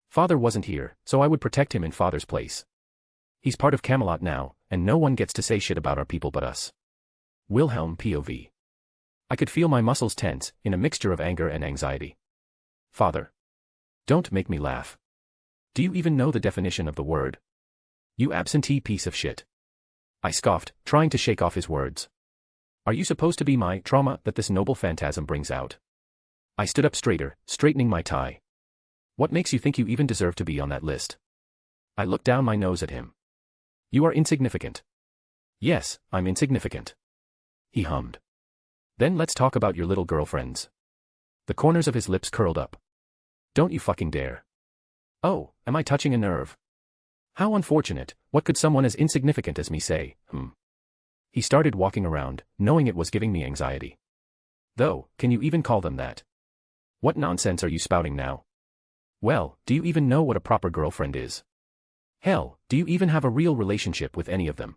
Father wasn't here, so I would protect him in Father's place. He's part of Camelot now, and no one gets to say shit about our people but us. Wilhelm POV. I could feel my muscles tense, in a mixture of anger and anxiety. Father. Don't make me laugh. Do you even know the definition of the word? You absentee piece of shit. I scoffed, trying to shake off his words. Are you supposed to be my trauma that this noble phantasm brings out? I stood up straighter, straightening my tie. What makes you think you even deserve to be on that list? I looked down my nose at him. You are insignificant. Yes, I'm insignificant. He hummed. Then let's talk about your little girlfriends. The corners of his lips curled up. Don't you fucking dare. Oh, am I touching a nerve? How unfortunate, what could someone as insignificant as me say, He started walking around, knowing it was giving me anxiety. Though, can you even call them that? What nonsense are you spouting now? Well, do you even know what a proper girlfriend is? Hell, do you even have a real relationship with any of them?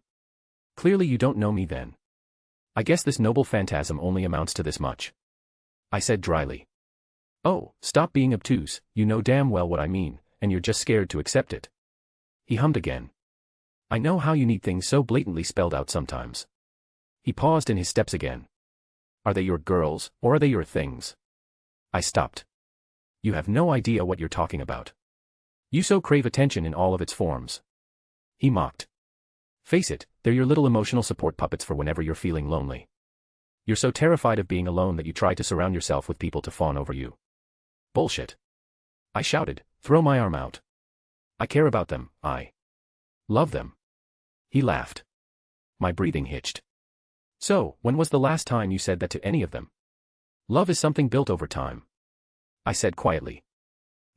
Clearly you don't know me then. I guess this noble phantasm only amounts to this much. I said dryly. Oh, stop being obtuse, you know damn well what I mean, and you're just scared to accept it. He hummed again. I know how you need things so blatantly spelled out sometimes. He paused in his steps again. Are they your girls, or are they your things? I stopped. You have no idea what you're talking about. You so crave attention in all of its forms. He mocked. Face it, they're your little emotional support puppets for whenever you're feeling lonely. You're so terrified of being alone that you try to surround yourself with people to fawn over you. Bullshit. I shouted, throw my arm out. I care about them, I love them. He laughed. My breathing hitched. So, when was the last time you said that to any of them? Love is something built over time. I said quietly.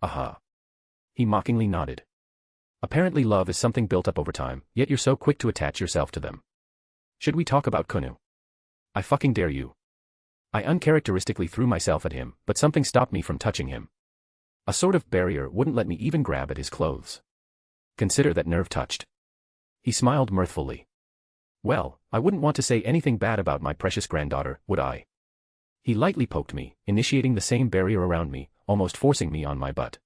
Aha. He mockingly nodded. Apparently love is something built up over time, yet you're so quick to attach yourself to them. Should we talk about Kunu? I fucking dare you. I uncharacteristically threw myself at him, but something stopped me from touching him. A sort of barrier wouldn't let me even grab at his clothes. Consider that nerve touched. He smiled mirthfully. Well, I wouldn't want to say anything bad about my precious granddaughter, would I? He lightly poked me, initiating the same barrier around me, almost forcing me on my butt.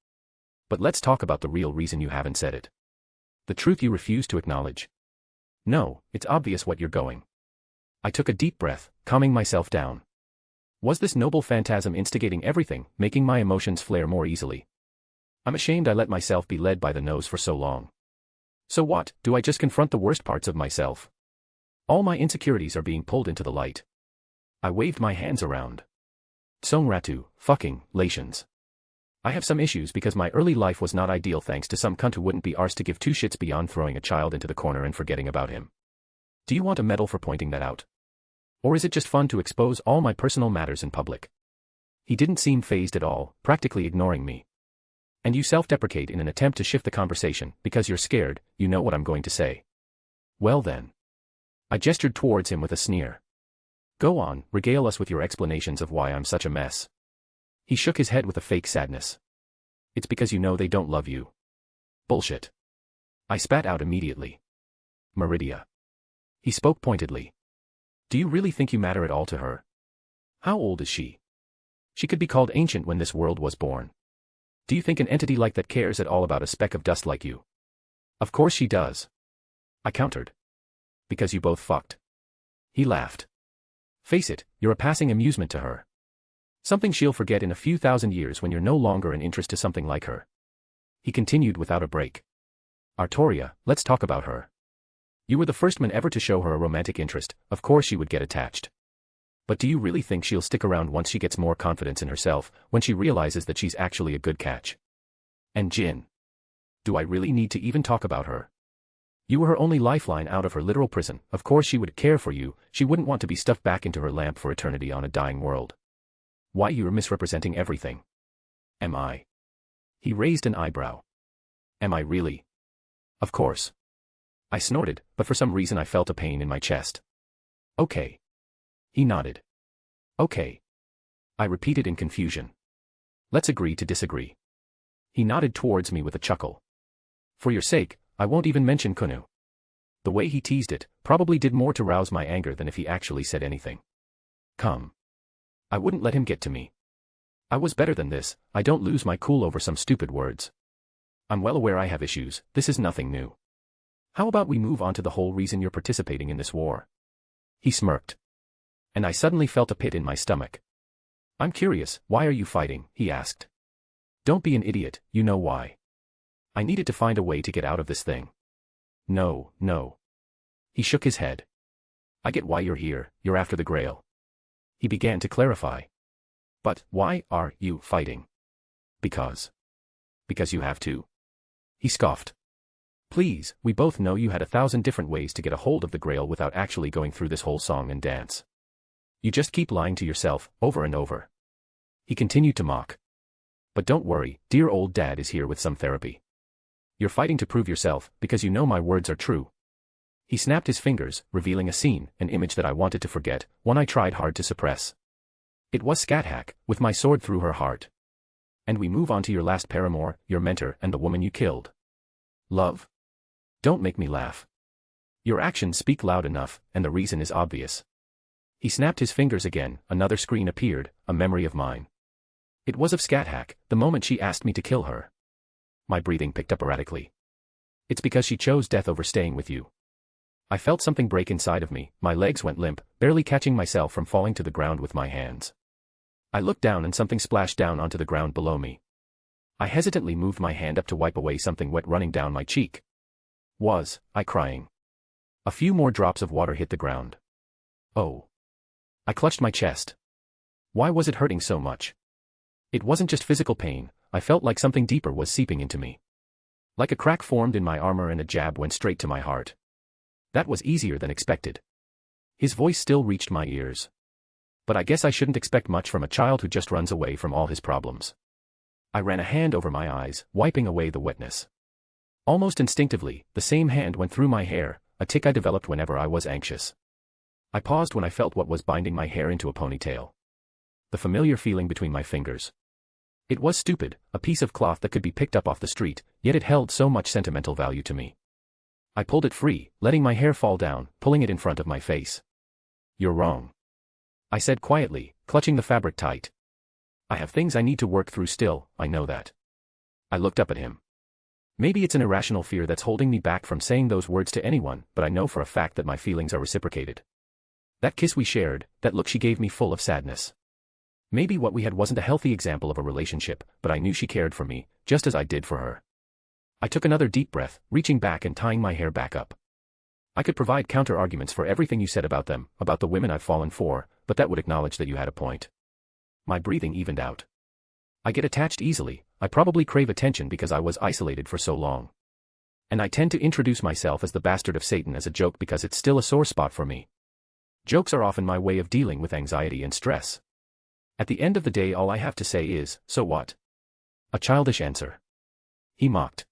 But let's talk about the real reason you haven't said it. The truth you refuse to acknowledge. No, it's obvious what you're going. I took a deep breath, calming myself down. Was this noble phantasm instigating everything, making my emotions flare more easily? I'm ashamed I let myself be led by the nose for so long. So what, do I just confront the worst parts of myself? All my insecurities are being pulled into the light. I waved my hands around. Songratu, fucking, lations. I have some issues because my early life was not ideal thanks to some cunt who wouldn't be arsed to give two shits beyond throwing a child into the corner and forgetting about him. Do you want a medal for pointing that out? Or is it just fun to expose all my personal matters in public? He didn't seem fazed at all, practically ignoring me. And you self-deprecate in an attempt to shift the conversation, because you're scared, you know what I'm going to say. Well then. I gestured towards him with a sneer. Go on, regale us with your explanations of why I'm such a mess. He shook his head with a fake sadness. It's because you know they don't love you. Bullshit. I spat out immediately. Meridia. He spoke pointedly. Do you really think you matter at all to her? How old is she? She could be called ancient when this world was born. Do you think an entity like that cares at all about a speck of dust like you? Of course she does. I countered. Because you both fucked. He laughed. Face it, you're a passing amusement to her. Something she'll forget in a few thousand years when you're no longer an interest to something like her. He continued without a break. Artoria, let's talk about her. You were the first man ever to show her a romantic interest, of course she would get attached. But do you really think she'll stick around once she gets more confidence in herself, when she realizes that she's actually a good catch? And Jin. Do I really need to even talk about her? You were her only lifeline out of her literal prison, of course she would care for you, she wouldn't want to be stuffed back into her lamp for eternity on a dying world. Why you're misrepresenting everything. Am I? He raised an eyebrow. Am I really? Of course. I snorted, but for some reason I felt a pain in my chest. Okay. He nodded. Okay. I repeated in confusion. Let's agree to disagree. He nodded towards me with a chuckle. For your sake, I won't even mention Kunu. The way he teased it probably did more to rouse my anger than if he actually said anything. Come. I wouldn't let him get to me. I was better than this, I don't lose my cool over some stupid words. I'm well aware I have issues, this is nothing new. How about we move on to the whole reason you're participating in this war? He smirked. And I suddenly felt a pit in my stomach. I'm curious, why are you fighting? He asked. Don't be an idiot, you know why. I needed to find a way to get out of this thing. No, no. He shook his head. I get why you're here, you're after the Grail. He began to clarify. But, why are you fighting? Because you have to. He scoffed. Please, we both know you had 1,000 different ways to get a hold of the Grail without actually going through this whole song and dance. You just keep lying to yourself, over and over. He continued to mock. But don't worry, dear old dad is here with some therapy. You're fighting to prove yourself, because you know my words are true. He snapped his fingers, revealing a scene, an image that I wanted to forget, one I tried hard to suppress. It was Scathach, with my sword through her heart. And we move on to your last paramour, your mentor, and the woman you killed. Love. Don't make me laugh. Your actions speak loud enough, and the reason is obvious. He snapped his fingers again, another screen appeared, a memory of mine. It was of Scathach, the moment she asked me to kill her. My breathing picked up erratically. It's because she chose death over staying with you. I felt something break inside of me, my legs went limp, barely catching myself from falling to the ground with my hands. I looked down and something splashed down onto the ground below me. I hesitantly moved my hand up to wipe away something wet running down my cheek. Was I crying? A few more drops of water hit the ground. Oh. I clutched my chest. Why was it hurting so much? It wasn't just physical pain, I felt like something deeper was seeping into me. Like a crack formed in my armor and a jab went straight to my heart. That was easier than expected. His voice still reached my ears. But I guess I shouldn't expect much from a child who just runs away from all his problems. I ran a hand over my eyes, wiping away the wetness. Almost instinctively, the same hand went through my hair, a tic I developed whenever I was anxious. I paused when I felt what was binding my hair into a ponytail. The familiar feeling between my fingers. It was stupid, a piece of cloth that could be picked up off the street, yet it held so much sentimental value to me. I pulled it free, letting my hair fall down, pulling it in front of my face. You're wrong. I said quietly, clutching the fabric tight. I have things I need to work through still, I know that. I looked up at him. Maybe it's an irrational fear that's holding me back from saying those words to anyone, but I know for a fact that my feelings are reciprocated. That kiss we shared, that look she gave me full of sadness. Maybe what we had wasn't a healthy example of a relationship, but I knew she cared for me, just as I did for her. I took another deep breath, reaching back and tying my hair back up. I could provide counter-arguments for everything you said about them, about the women I've fallen for, but that would acknowledge that you had a point. My breathing evened out. I get attached easily, I probably crave attention because I was isolated for so long. And I tend to introduce myself as the bastard of Satan as a joke because it's still a sore spot for me. Jokes are often my way of dealing with anxiety and stress. At the end of the day all I have to say is, so what? A childish answer. He mocked.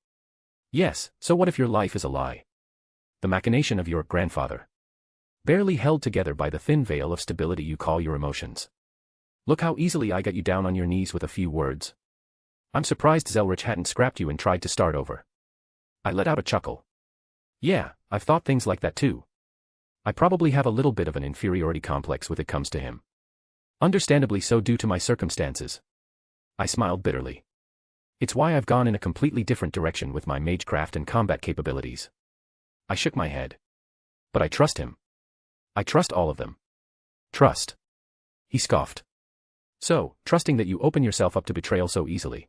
Yes, so what if your life is a lie? The machination of your grandfather. Barely held together by the thin veil of stability you call your emotions. Look how easily I got you down on your knees with a few words. I'm surprised Zelretch hadn't scrapped you and tried to start over. I let out a chuckle. Yeah, I've thought things like that too. I probably have a little bit of an inferiority complex when it comes to him. Understandably so due to my circumstances. I smiled bitterly. It's why I've gone in a completely different direction with my magecraft and combat capabilities. I shook my head. But I trust him. I trust all of them. Trust. He scoffed. So, trusting that you open yourself up to betrayal so easily.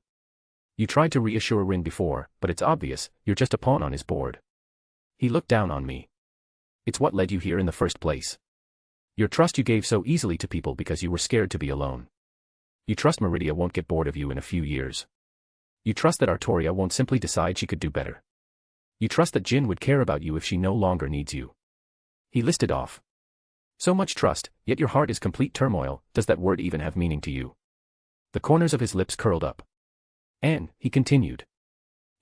You tried to reassure Rin before, but it's obvious, you're just a pawn on his board. He looked down on me. It's what led you here in the first place. Your trust you gave so easily to people because you were scared to be alone. You trust Meridia won't get bored of you in a few years. You trust that Artoria won't simply decide she could do better. You trust that Jin would care about you if she no longer needs you. He listed off. So much trust, yet your heart is complete turmoil, does that word even have meaning to you? The corners of his lips curled up. And, he continued.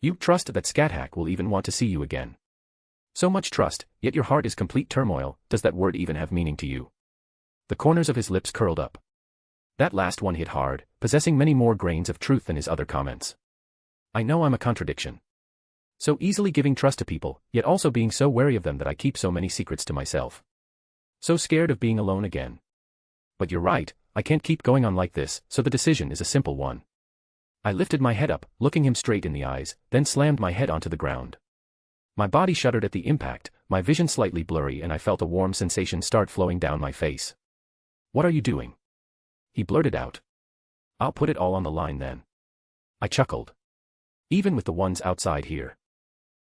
You trust that Scathach will even want to see you again. So much trust, yet your heart is complete turmoil, does that word even have meaning to you? The corners of his lips curled up. That last one hit hard, possessing many more grains of truth than his other comments. I know I'm a contradiction. So easily giving trust to people, yet also being so wary of them that I keep so many secrets to myself. So scared of being alone again. But you're right, I can't keep going on like this, so the decision is a simple one. I lifted my head up, looking him straight in the eyes, then slammed my head onto the ground. My body shuddered at the impact, my vision slightly blurry and I felt a warm sensation start flowing down my face. What are you doing? He blurted out. I'll put it all on the line then. I chuckled. Even with the ones outside here.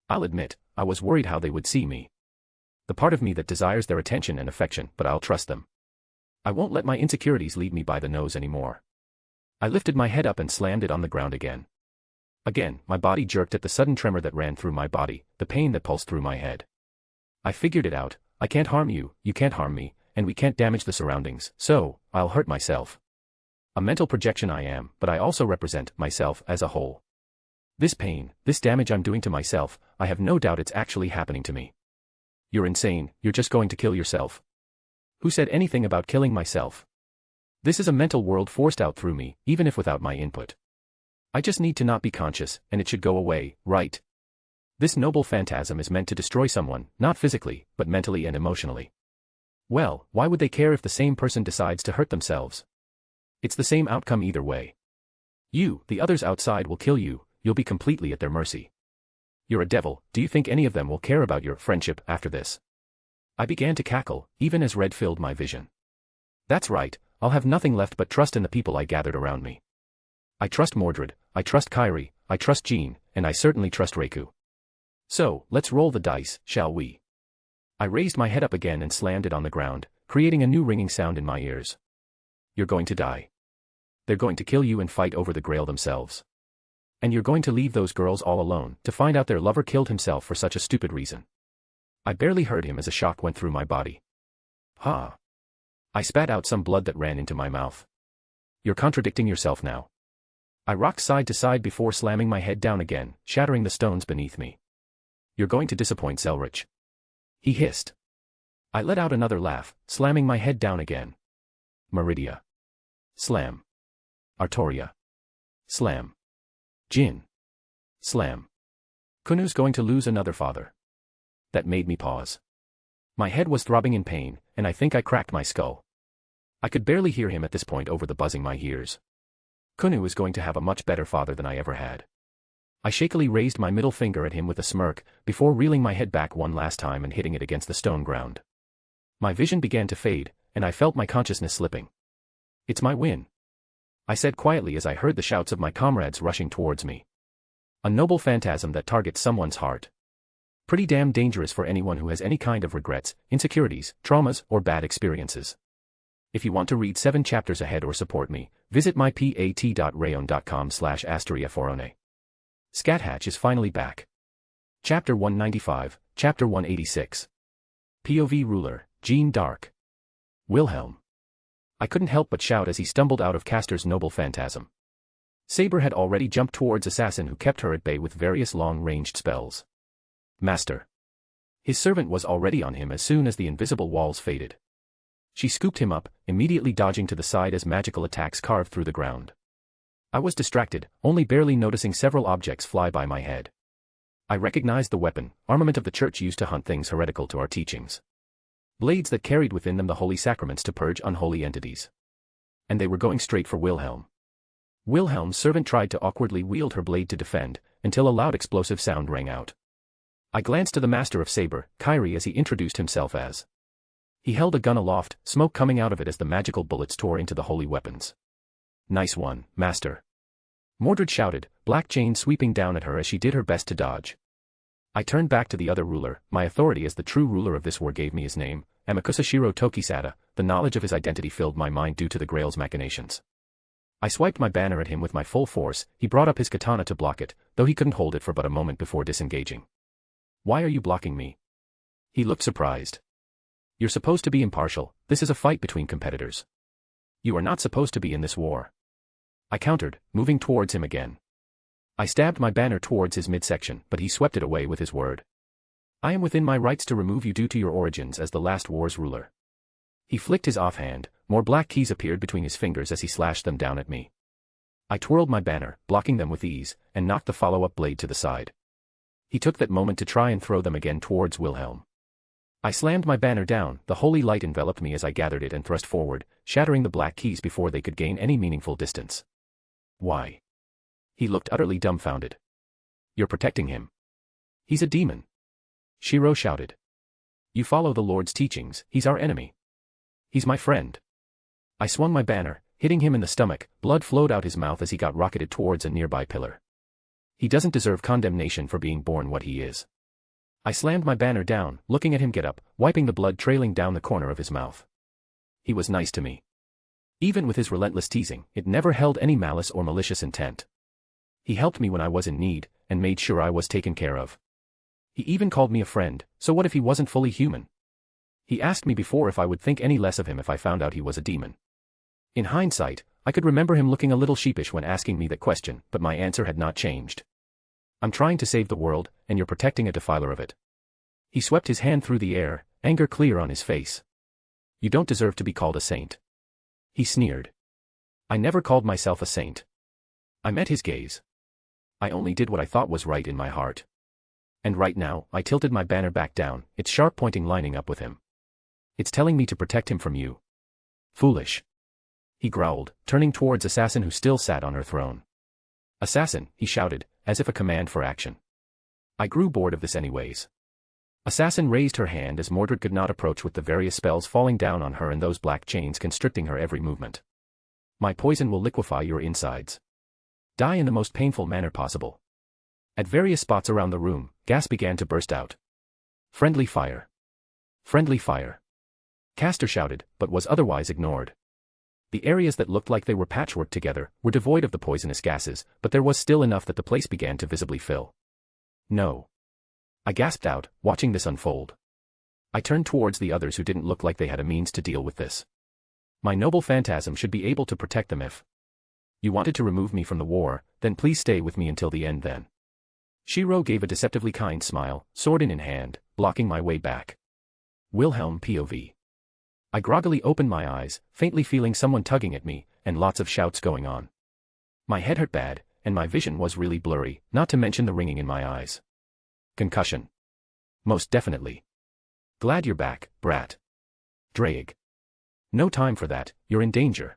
I'll admit, I was worried how they would see me. The part of me that desires their attention and affection, but I'll trust them. I won't let my insecurities lead me by the nose anymore. I lifted my head up and slammed it on the ground again. Again, my body jerked at the sudden tremor that ran through my body, the pain that pulsed through my head. I figured it out. I can't harm you, you can't harm me, and we can't damage the surroundings, so I'll hurt myself. A mental projection I am, but I also represent myself as a whole. This pain, this damage I'm doing to myself, I have no doubt it's actually happening to me. You're insane, you're just going to kill yourself. Who said anything about killing myself? This is a mental world forced out through me, even if without my input. I just need to not be conscious, and it should go away, right? This noble phantasm is meant to destroy someone, not physically, but mentally and emotionally. Well, why would they care if the same person decides to hurt themselves? It's the same outcome either way. You, the others outside will kill you, you'll be completely at their mercy. You're a devil, do you think any of them will care about your friendship after this? I began to cackle, even as red filled my vision. That's right, I'll have nothing left but trust in the people I gathered around me. I trust Mordred, I trust Kyrie, I trust Jean, and I certainly trust Reiku. So, let's roll the dice, shall we? I raised my head up again and slammed it on the ground, creating a new ringing sound in my ears. You're going to die. They're going to kill you and fight over the Grail themselves. And you're going to leave those girls all alone, to find out their lover killed himself for such a stupid reason. I barely heard him as a shock went through my body. Ha! I spat out some blood that ran into my mouth. You're contradicting yourself now. I rocked side to side before slamming my head down again, shattering the stones beneath me. You're going to disappoint Zelretch. He hissed. I let out another laugh, slamming my head down again. Meridia. Slam. Artoria. Slam. Jin. Slam. Kunu's going to lose another father. That made me pause. My head was throbbing in pain, and I think I cracked my skull. I could barely hear him at this point over the buzzing my ears. Kunu is going to have a much better father than I ever had. I shakily raised my middle finger at him with a smirk, before reeling my head back one last time and hitting it against the stone ground. My vision began to fade, and I felt my consciousness slipping. It's my win, I said quietly as I heard the shouts of my comrades rushing towards me. A noble phantasm that targets someone's heart. Pretty damn dangerous for anyone who has any kind of regrets, insecurities, traumas, or bad experiences. If you want to read 7 chapters ahead or support me, visit mypat.rayon.com/asteriaforone. Scathatch is finally back. Chapter 195, Chapter 186. POV Ruler, Jean Dark. Wilhelm. I couldn't help but shout as he stumbled out of Castor's noble phantasm. Saber had already jumped towards Assassin, who kept her at bay with various long-ranged spells. Master. His servant was already on him as soon as the invisible walls faded. She scooped him up, immediately dodging to the side as magical attacks carved through the ground. I was distracted, only barely noticing several objects fly by my head. I recognized the weapon, armament of the church used to hunt things heretical to our teachings. Blades that carried within them the holy sacraments to purge unholy entities. And they were going straight for Wilhelm. Wilhelm's servant tried to awkwardly wield her blade to defend, until a loud explosive sound rang out. I glanced to the master of Saber, Kyrie, as he introduced himself as. He held a gun aloft, smoke coming out of it as the magical bullets tore into the holy weapons. Nice one, master. Mordred shouted, black chain sweeping down at her as she did her best to dodge. I turned back to the other ruler. My authority as the true ruler of this war gave me his name, Amakusashiro Tokisada. The knowledge of his identity filled my mind due to the Grail's machinations. I swiped my banner at him with my full force. He brought up his katana to block it, though he couldn't hold it for but a moment before disengaging. Why are you blocking me? He looked surprised. You're supposed to be impartial. This is a fight between competitors. You are not supposed to be in this war. I countered, moving towards him again. I stabbed my banner towards his midsection, but he swept it away with his word. I am within my rights to remove you due to your origins as the last war's ruler. He flicked his offhand, more black keys appeared between his fingers as he slashed them down at me. I twirled my banner, blocking them with ease, and knocked the follow-up blade to the side. He took that moment to try and throw them again towards Wilhelm. I slammed my banner down, the holy light enveloped me as I gathered it and thrust forward, shattering the black keys before they could gain any meaningful distance. Why? He looked utterly dumbfounded. You're protecting him. He's a demon. Shiro shouted. You follow the Lord's teachings, he's our enemy. He's my friend. I swung my banner, Hitting him in the stomach, blood flowed out his mouth as he got rocketed towards a nearby pillar. He doesn't deserve condemnation for being born what he is. I slammed my banner down, looking at him get up, wiping the blood trailing down the corner of his mouth. He was nice to me. Even with his relentless teasing, it never held any malice or malicious intent. He helped me when I was in need, and made sure I was taken care of. He even called me a friend, so what if he wasn't fully human? He asked me before if I would think any less of him if I found out he was a demon. In hindsight, I could remember him looking a little sheepish when asking me that question, but my answer had not changed. I'm trying to save the world, and you're protecting a defiler of it. He swept his hand through the air, anger clear on his face. You don't deserve to be called a saint. He sneered. I never called myself a saint. I met his gaze. I only did what I thought was right in my heart. And right now, I tilted my banner back down, its sharp pointing lining up with him. It's telling me to protect him from you. Foolish. He growled, turning towards Assassin who still sat on her throne. Assassin, he shouted, as if a command for action. I grew bored of this anyways. Assassin raised her hand as Mordred could not approach with the various spells falling down on her and those black chains constricting her every movement. My poison will liquefy your insides. Die in the most painful manner possible. At various spots around the room, gas began to burst out. Friendly fire. Friendly fire. Caster shouted, but was otherwise ignored. The areas that looked like they were patchworked together were devoid of the poisonous gases, but there was still enough that the place began to visibly fill. No. I gasped out, watching this unfold. I turned towards the others who didn't look like they had a means to deal with this. My noble phantasm should be able to protect them if you wanted to remove me from the war, then please stay with me until the end then. Shiro gave a deceptively kind smile, sword in hand, blocking my way back. Wilhelm POV. I groggily opened my eyes, faintly feeling someone tugging at me, and lots of shouts going on. My head hurt bad, and my vision was really blurry, not to mention the ringing in my eyes. Concussion. Most definitely. Glad you're back, brat. Drake. No time for that, you're in danger.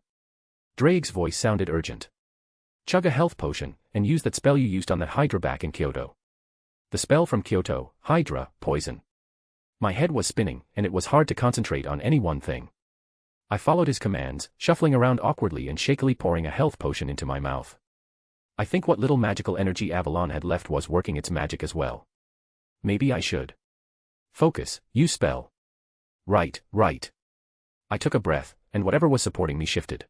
Drake's voice sounded urgent. Chug a health potion, and use that spell you used on that Hydra back in Kyoto. The spell from Kyoto, Hydra, poison. My head was spinning, and it was hard to concentrate on any one thing. I followed his commands, shuffling around awkwardly and shakily pouring a health potion into my mouth. I think what little magical energy Avalon had left was working its magic as well. Maybe I should. Focus, use spell. Right. I took a breath, and whatever was supporting me shifted.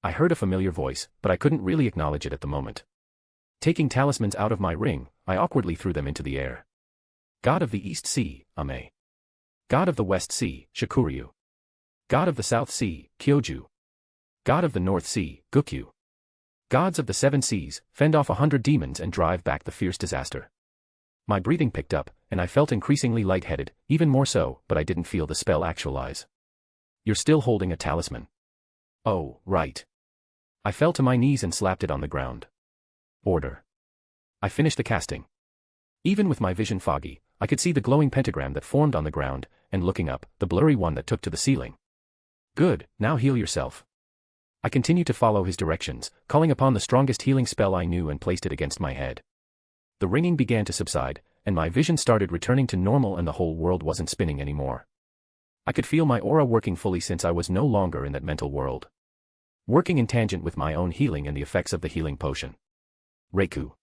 I heard a familiar voice, but I couldn't really acknowledge it at the moment. Taking talismans out of my ring, I awkwardly threw them into the air. God of the East Sea, Ame. God of the West Sea, Shakuryu. God of the South Sea, Kyoju. God of the North Sea, Gukyu. Gods of the Seven Seas, fend off 100 demons and drive back the fierce disaster. My breathing picked up, and I felt increasingly lightheaded, even more so, but I didn't feel the spell actualize. You're still holding a talisman. Oh, right. I fell to my knees and slapped it on the ground. Order. I finished the casting. Even with my vision foggy, I could see the glowing pentagram that formed on the ground, and looking up, the blurry one that took to the ceiling. Good, now heal yourself. I continued to follow his directions, calling upon the strongest healing spell I knew and placed it against my head. The ringing began to subside, and my vision started returning to normal and the whole world wasn't spinning anymore. I could feel my aura working fully since I was no longer in that mental world. Working in tangent with my own healing and the effects of the healing potion. Reiku.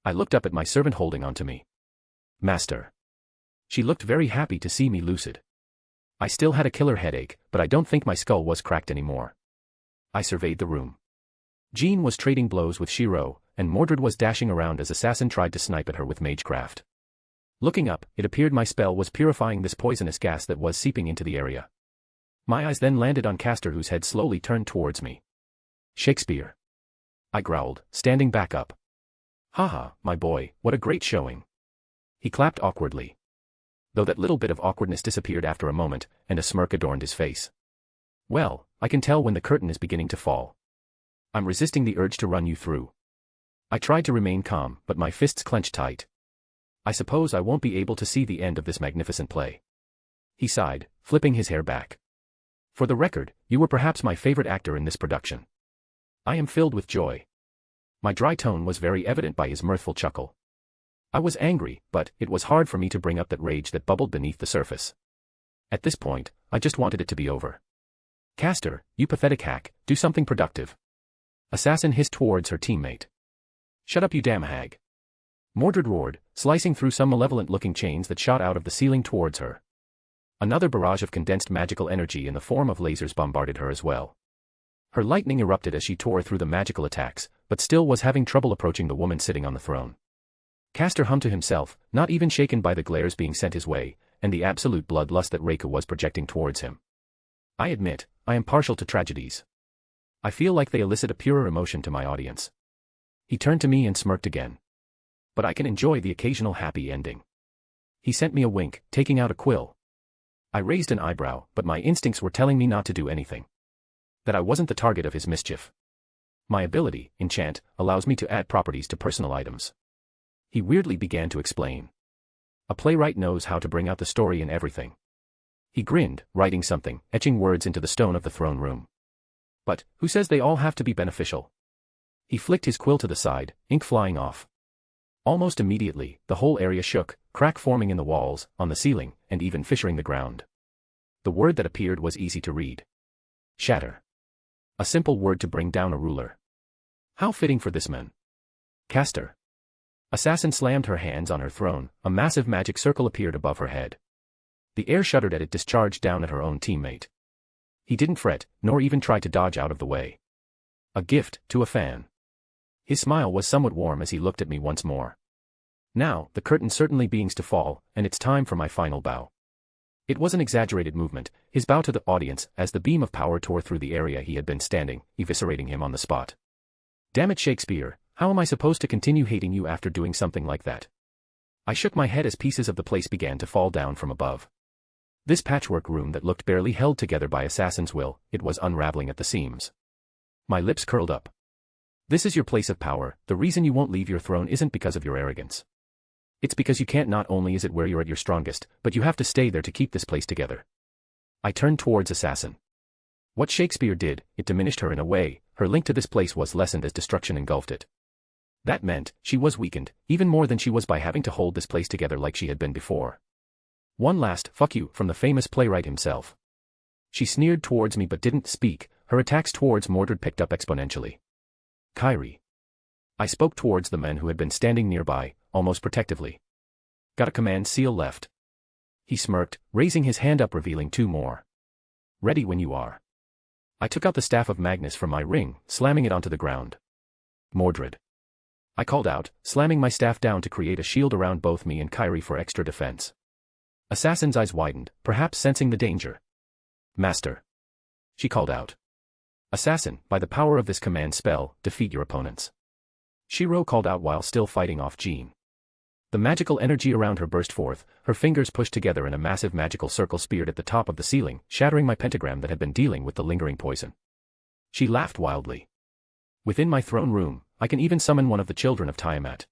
I looked up at my servant holding onto me. Master. She looked very happy to see me lucid. I still had a killer headache, but I don't think my skull was cracked anymore. I surveyed the room. Jean was trading blows with Shiro, and Mordred was dashing around as Assassin tried to snipe at her with magecraft. Looking up, it appeared my spell was purifying this poisonous gas that was seeping into the area. My eyes then landed on Castor whose head slowly turned towards me. Shakespeare. I growled, standing back up. Haha, my boy, what a great showing. He clapped awkwardly. Though that little bit of awkwardness disappeared after a moment, and a smirk adorned his face. Well, I can tell when the curtain is beginning to fall. I'm resisting the urge to run you through. I tried to remain calm, but my fists clenched tight. I suppose I won't be able to see the end of this magnificent play. He sighed, flipping his hair back. For the record, you were perhaps my favorite actor in this production. I am filled with joy. My dry tone was very evident by his mirthful chuckle. I was angry, but it was hard for me to bring up that rage that bubbled beneath the surface. At this point, I just wanted it to be over. Caster, you pathetic hack, do something productive. Assassin hissed towards her teammate. Shut up, you damn hag. Mordred roared, slicing through some malevolent-looking chains that shot out of the ceiling towards her. Another barrage of condensed magical energy in the form of lasers bombarded her as well. Her lightning erupted as she tore through the magical attacks, but still was having trouble approaching the woman sitting on the throne. Caster hummed to himself, not even shaken by the glares being sent his way, and the absolute bloodlust that Reiko was projecting towards him. I admit, I am partial to tragedies. I feel like they elicit a purer emotion to my audience. He turned to me and smirked again. But I can enjoy the occasional happy ending. He sent me a wink, taking out a quill. I raised an eyebrow, but my instincts were telling me not to do anything. That I wasn't the target of his mischief. My ability, Enchant, allows me to add properties to personal items. He weirdly began to explain. A playwright knows how to bring out the story in everything. He grinned, writing something, etching words into the stone of the throne room. But, who says they all have to be beneficial? He flicked his quill to the side, ink flying off. Almost immediately, the whole area shook, crack forming in the walls, on the ceiling, and even fissuring the ground. The word that appeared was easy to read. Shatter. A simple word to bring down a ruler. How fitting for this man. Caster. Assassin slammed her hands on her throne, a massive magic circle appeared above her head. The air shuddered as it discharged down at her own teammate. He didn't fret, nor even try to dodge out of the way. A gift, to a fan. His smile was somewhat warm as he looked at me once more. Now, the curtain certainly begins to fall, and it's time for my final bow. It was an exaggerated movement, his bow to the audience, as the beam of power tore through the area he had been standing, eviscerating him on the spot. Damn it, Shakespeare, how am I supposed to continue hating you after doing something like that? I shook my head as pieces of the place began to fall down from above. This patchwork room that looked barely held together by Assassin's will, it was unraveling at the seams. My lips curled up. This is your place of power, the reason you won't leave your throne isn't because of your arrogance. It's because you can't. Not only is it where you're at your strongest, but you have to stay there to keep this place together. I turned towards Assassin. What Shakespeare did, it diminished her in a way, her link to this place was lessened as destruction engulfed it. That meant, she was weakened, even more than she was by having to hold this place together like she had been before. One last, fuck you, from the famous playwright himself. She sneered towards me but didn't speak, her attacks towards Mordred picked up exponentially. Kyrie. I spoke towards the men who had been standing nearby, almost protectively. Got a command seal left. He smirked, raising his hand up revealing 2 more. Ready when you are. I took out the staff of Magnus from my ring, slamming it onto the ground. Mordred. I called out, slamming my staff down to create a shield around both me and Kyrie for extra defense. Assassin's eyes widened, perhaps sensing the danger. Master. She called out. Assassin, by the power of this command spell, defeat your opponents. Shiro called out while still fighting off Jean. The magical energy around her burst forth, her fingers pushed together in a massive magical circle speared at the top of the ceiling, shattering my pentagram that had been dealing with the lingering poison. She laughed wildly. Within my throne room, I can even summon one of the children of Tiamat.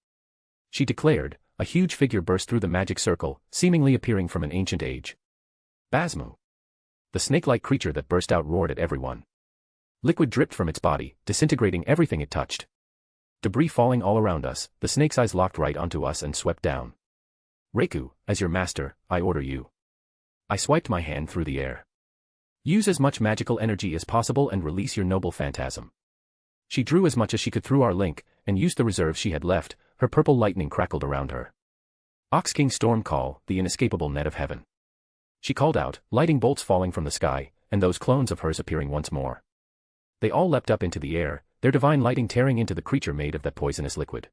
She declared, a huge figure burst through the magic circle, seemingly appearing from an ancient age. Basmu. The snake-like creature that burst out roared at everyone. Liquid dripped from its body, disintegrating everything it touched. Debris falling all around us, the snake's eyes locked right onto us and swept down. Reiku, as your master, I order you. I swiped my hand through the air. Use as much magical energy as possible and release your noble phantasm. She drew as much as she could through our link, and used the reserve she had left, her purple lightning crackled around her. Ox King Storm Call, the inescapable net of heaven. She called out, lighting bolts falling from the sky, and those clones of hers appearing once more. They all leapt up into the air, their divine lighting tearing into the creature made of that poisonous liquid.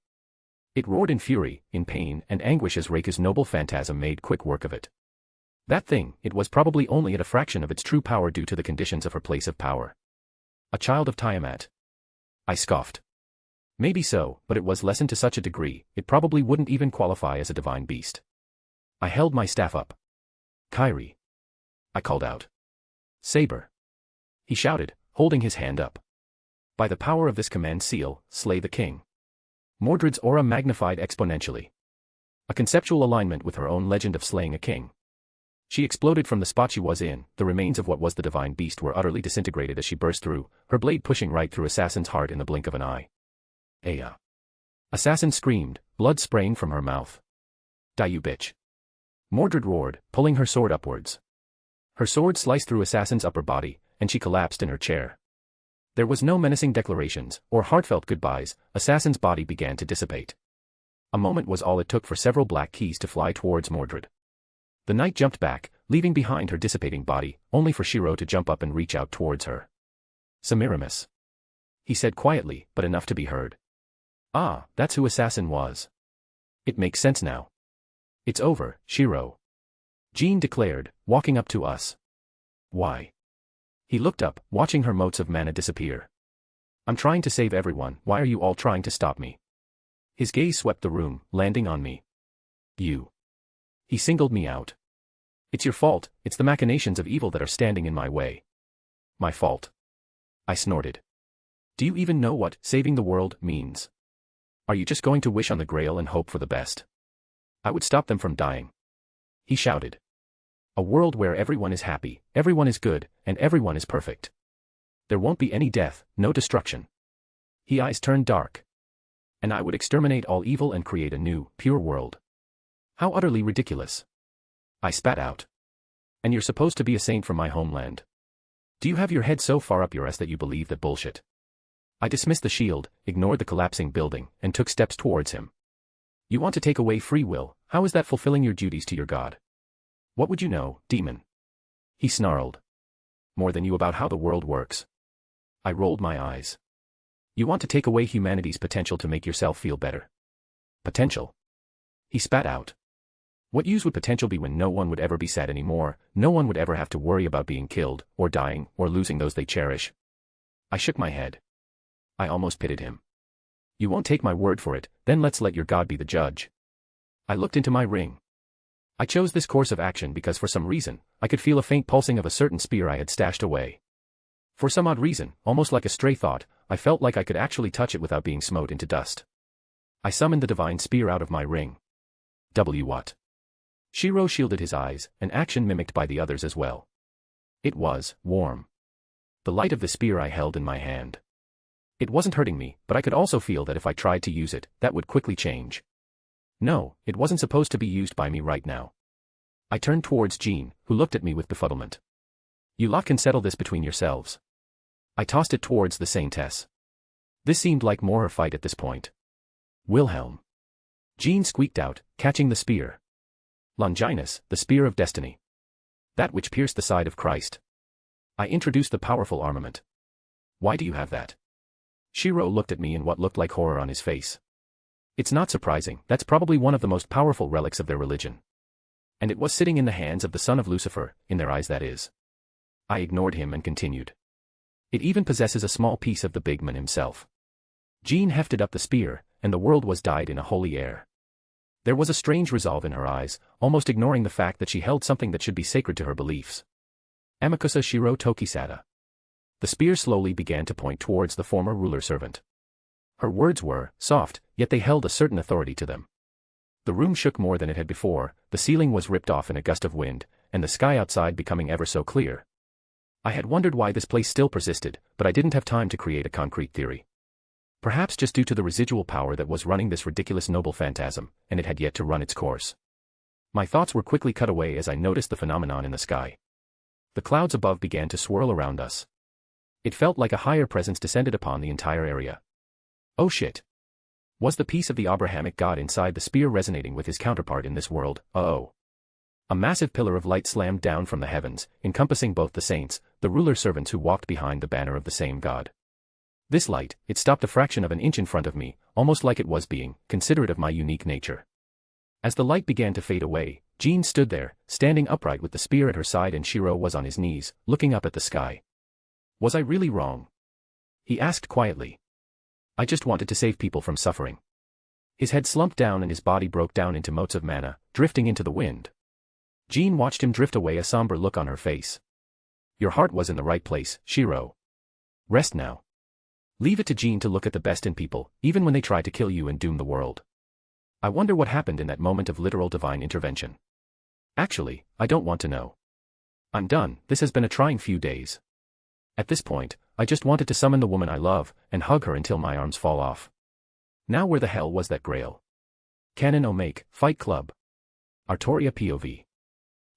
It roared in fury, in pain and anguish as Reiku's noble phantasm made quick work of it. That thing, it was probably only at a fraction of its true power due to the conditions of her place of power. A child of Tiamat. I scoffed. Maybe so, but it was lessened to such a degree, it probably wouldn't even qualify as a divine beast. I held my staff up. Kyrie. I called out. Saber. He shouted, holding his hand up. By the power of this command seal, slay the king. Mordred's aura magnified exponentially. A conceptual alignment with her own legend of slaying a king. She exploded from the spot she was in, the remains of what was the divine beast were utterly disintegrated as she burst through, her blade pushing right through Assassin's heart in the blink of an eye. Aya. Assassin screamed, blood spraying from her mouth. Die you bitch. Mordred roared, pulling her sword upwards. Her sword sliced through Assassin's upper body, and she collapsed in her chair. There was no menacing declarations or heartfelt goodbyes. Assassin's body began to dissipate. A moment was all it took for several black keys to fly towards Mordred. The knight jumped back, leaving behind her dissipating body, only for Shiro to jump up and reach out towards her. "Semiramis," he said quietly, but enough to be heard. "Ah, that's who Assassin was. It makes sense now." "It's over, Shiro," Jean declared, walking up to us. "Why?" He looked up, watching her motes of mana disappear. "I'm trying to save everyone. Why are you all trying to stop me?" His gaze swept the room, landing on me. "You." He singled me out. "It's your fault. It's the machinations of evil that are standing in my way." "My fault?" I snorted. "Do you even know what saving the world means? Are you just going to wish on the Grail and hope for the best? I would stop them from dying." He shouted. "A world where everyone is happy, everyone is good, and everyone is perfect. There won't be any death, no destruction." His eyes turned dark. "And I would exterminate all evil and create a new, pure world." How utterly ridiculous. I spat out. "And you're supposed to be a saint from my homeland. Do you have your head so far up your ass that you believe that bullshit?" I dismissed the shield, ignored the collapsing building, and took steps towards him. "You want to take away free will? How is that fulfilling your duties to your god? What would you know, demon?" He snarled. "More than you about how the world works." I rolled my eyes. "You want to take away humanity's potential to make yourself feel better." "Potential?" He spat out. "What use would potential be when no one would ever be sad anymore, no one would ever have to worry about being killed, or dying, or losing those they cherish?" I shook my head. I almost pitied him. "You won't take my word for it, then let's let your god be the judge." I looked into my ring. I chose this course of action because for some reason, I could feel a faint pulsing of a certain spear I had stashed away. For some odd reason, almost like a stray thought, I felt like I could actually touch it without being smote into dust. I summoned the divine spear out of my ring. What? Shiro shielded his eyes, an action mimicked by the others as well. It was warm. The light of the spear I held in my hand. It wasn't hurting me, but I could also feel that if I tried to use it, that would quickly change. No, it wasn't supposed to be used by me right now. I turned towards Jean, who looked at me with befuddlement. "You lot can settle this between yourselves." I tossed it towards the Saintess. This seemed like more her fight at this point. "Wilhelm." Jean squeaked out, catching the spear. "Longinus, the spear of destiny. That which pierced the side of Christ." I introduced the powerful armament. "Why do you have that?" Shiro looked at me in what looked like horror on his face. "It's not surprising, that's probably one of the most powerful relics of their religion. And it was sitting in the hands of the son of Lucifer, in their eyes that is." I ignored him and continued. "It even possesses a small piece of the big man himself." Jean hefted up the spear, and the world was dyed in a holy air. There was a strange resolve in her eyes, almost ignoring the fact that she held something that should be sacred to her beliefs. Amakusa Shiro Tokisata. The spear slowly began to point towards the former ruler servant. Her words were soft, yet they held a certain authority to them. The room shook more than it had before, the ceiling was ripped off in a gust of wind, and the sky outside becoming ever so clear. I had wondered why this place still persisted, but I didn't have time to create a concrete theory. Perhaps just due to the residual power that was running this ridiculous noble phantasm, and it had yet to run its course. My thoughts were quickly cut away as I noticed the phenomenon in the sky. The clouds above began to swirl around us. It felt like a higher presence descended upon the entire area. Oh shit. Was the piece of the Abrahamic God inside the spear resonating with his counterpart in this world? Uh-oh. A massive pillar of light slammed down from the heavens, encompassing both the saints, the ruler servants who walked behind the banner of the same God. This light, it stopped a fraction of an inch in front of me, almost like it was being considerate of my unique nature. As the light began to fade away, Jean stood there, standing upright with the spear at her side, and Shiro was on his knees, looking up at the sky. "Was I really wrong?" he asked quietly. "I just wanted to save people from suffering." His head slumped down and his body broke down into motes of mana, drifting into the wind. Jean watched him drift away, a somber look on her face. "Your heart was in the right place, Shiro. Rest now. Leave it to Jean to look at the best in people, even when they try to kill you and doom the world." I wonder what happened in that moment of literal divine intervention. Actually, I don't want to know. I'm done, this has been a trying few days. At this point, I just wanted to summon the woman I love, and hug her until my arms fall off. Now where the hell was that grail? Canon Omake, Fight Club. Artoria POV.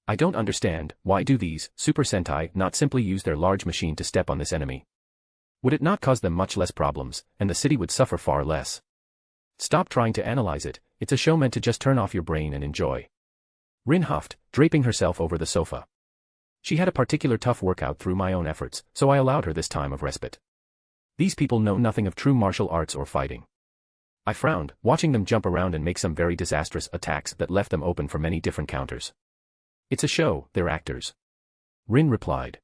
I don't understand, why do these Super Sentai not simply use their large machine to step on this enemy? Would it not cause them much less problems, and the city would suffer far less? Stop trying to analyze it, it's a show meant to just turn off your brain and enjoy. Rin huffed, draping herself over the sofa. She had a particular tough workout through my own efforts, so I allowed her this time of respite. These people know nothing of true martial arts or fighting. I frowned, watching them jump around and make some very disastrous attacks that left them open for many different counters. It's a show, they're actors. Rin replied.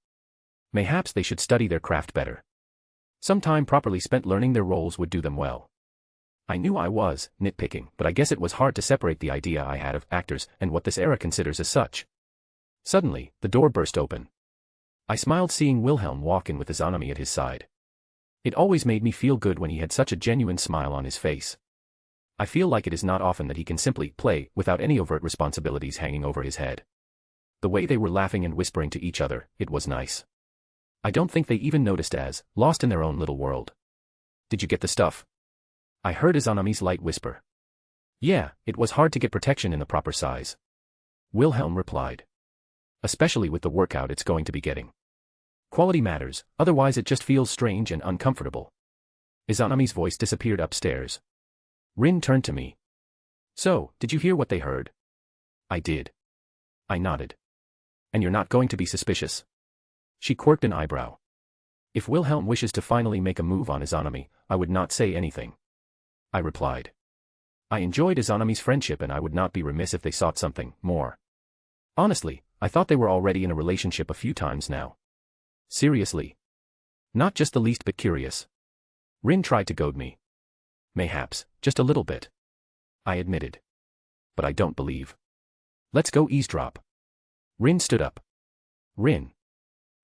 Mayhaps they should study their craft better. Some time properly spent learning their roles would do them well. I knew I was nitpicking, but I guess it was hard to separate the idea I had of actors and what this era considers as such. Suddenly, the door burst open. I smiled seeing Wilhelm walk in with Izanami at his side. It always made me feel good when he had such a genuine smile on his face. I feel like it is not often that he can simply play without any overt responsibilities hanging over his head. The way they were laughing and whispering to each other, it was nice. I don't think they even noticed as lost in their own little world. Did you get the stuff? I heard Izanami's light whisper. Yeah, it was hard to get protection in the proper size. Wilhelm replied. Especially with the workout it's going to be getting. Quality matters, otherwise it just feels strange and uncomfortable. Izanami's voice disappeared upstairs. Rin turned to me. So, did you hear what they heard? I did. I nodded. And you're not going to be suspicious? She quirked an eyebrow. If Wilhelm wishes to finally make a move on Izanami, I would not say anything. I replied. I enjoyed Izanami's friendship and I would not be remiss if they sought something more. Honestly, I thought they were already in a relationship a few times now. Seriously? Not just the least bit curious. Rin tried to goad me. Mayhaps, just a little bit. I admitted. But I don't believe. Let's go eavesdrop. Rin stood up. Rin.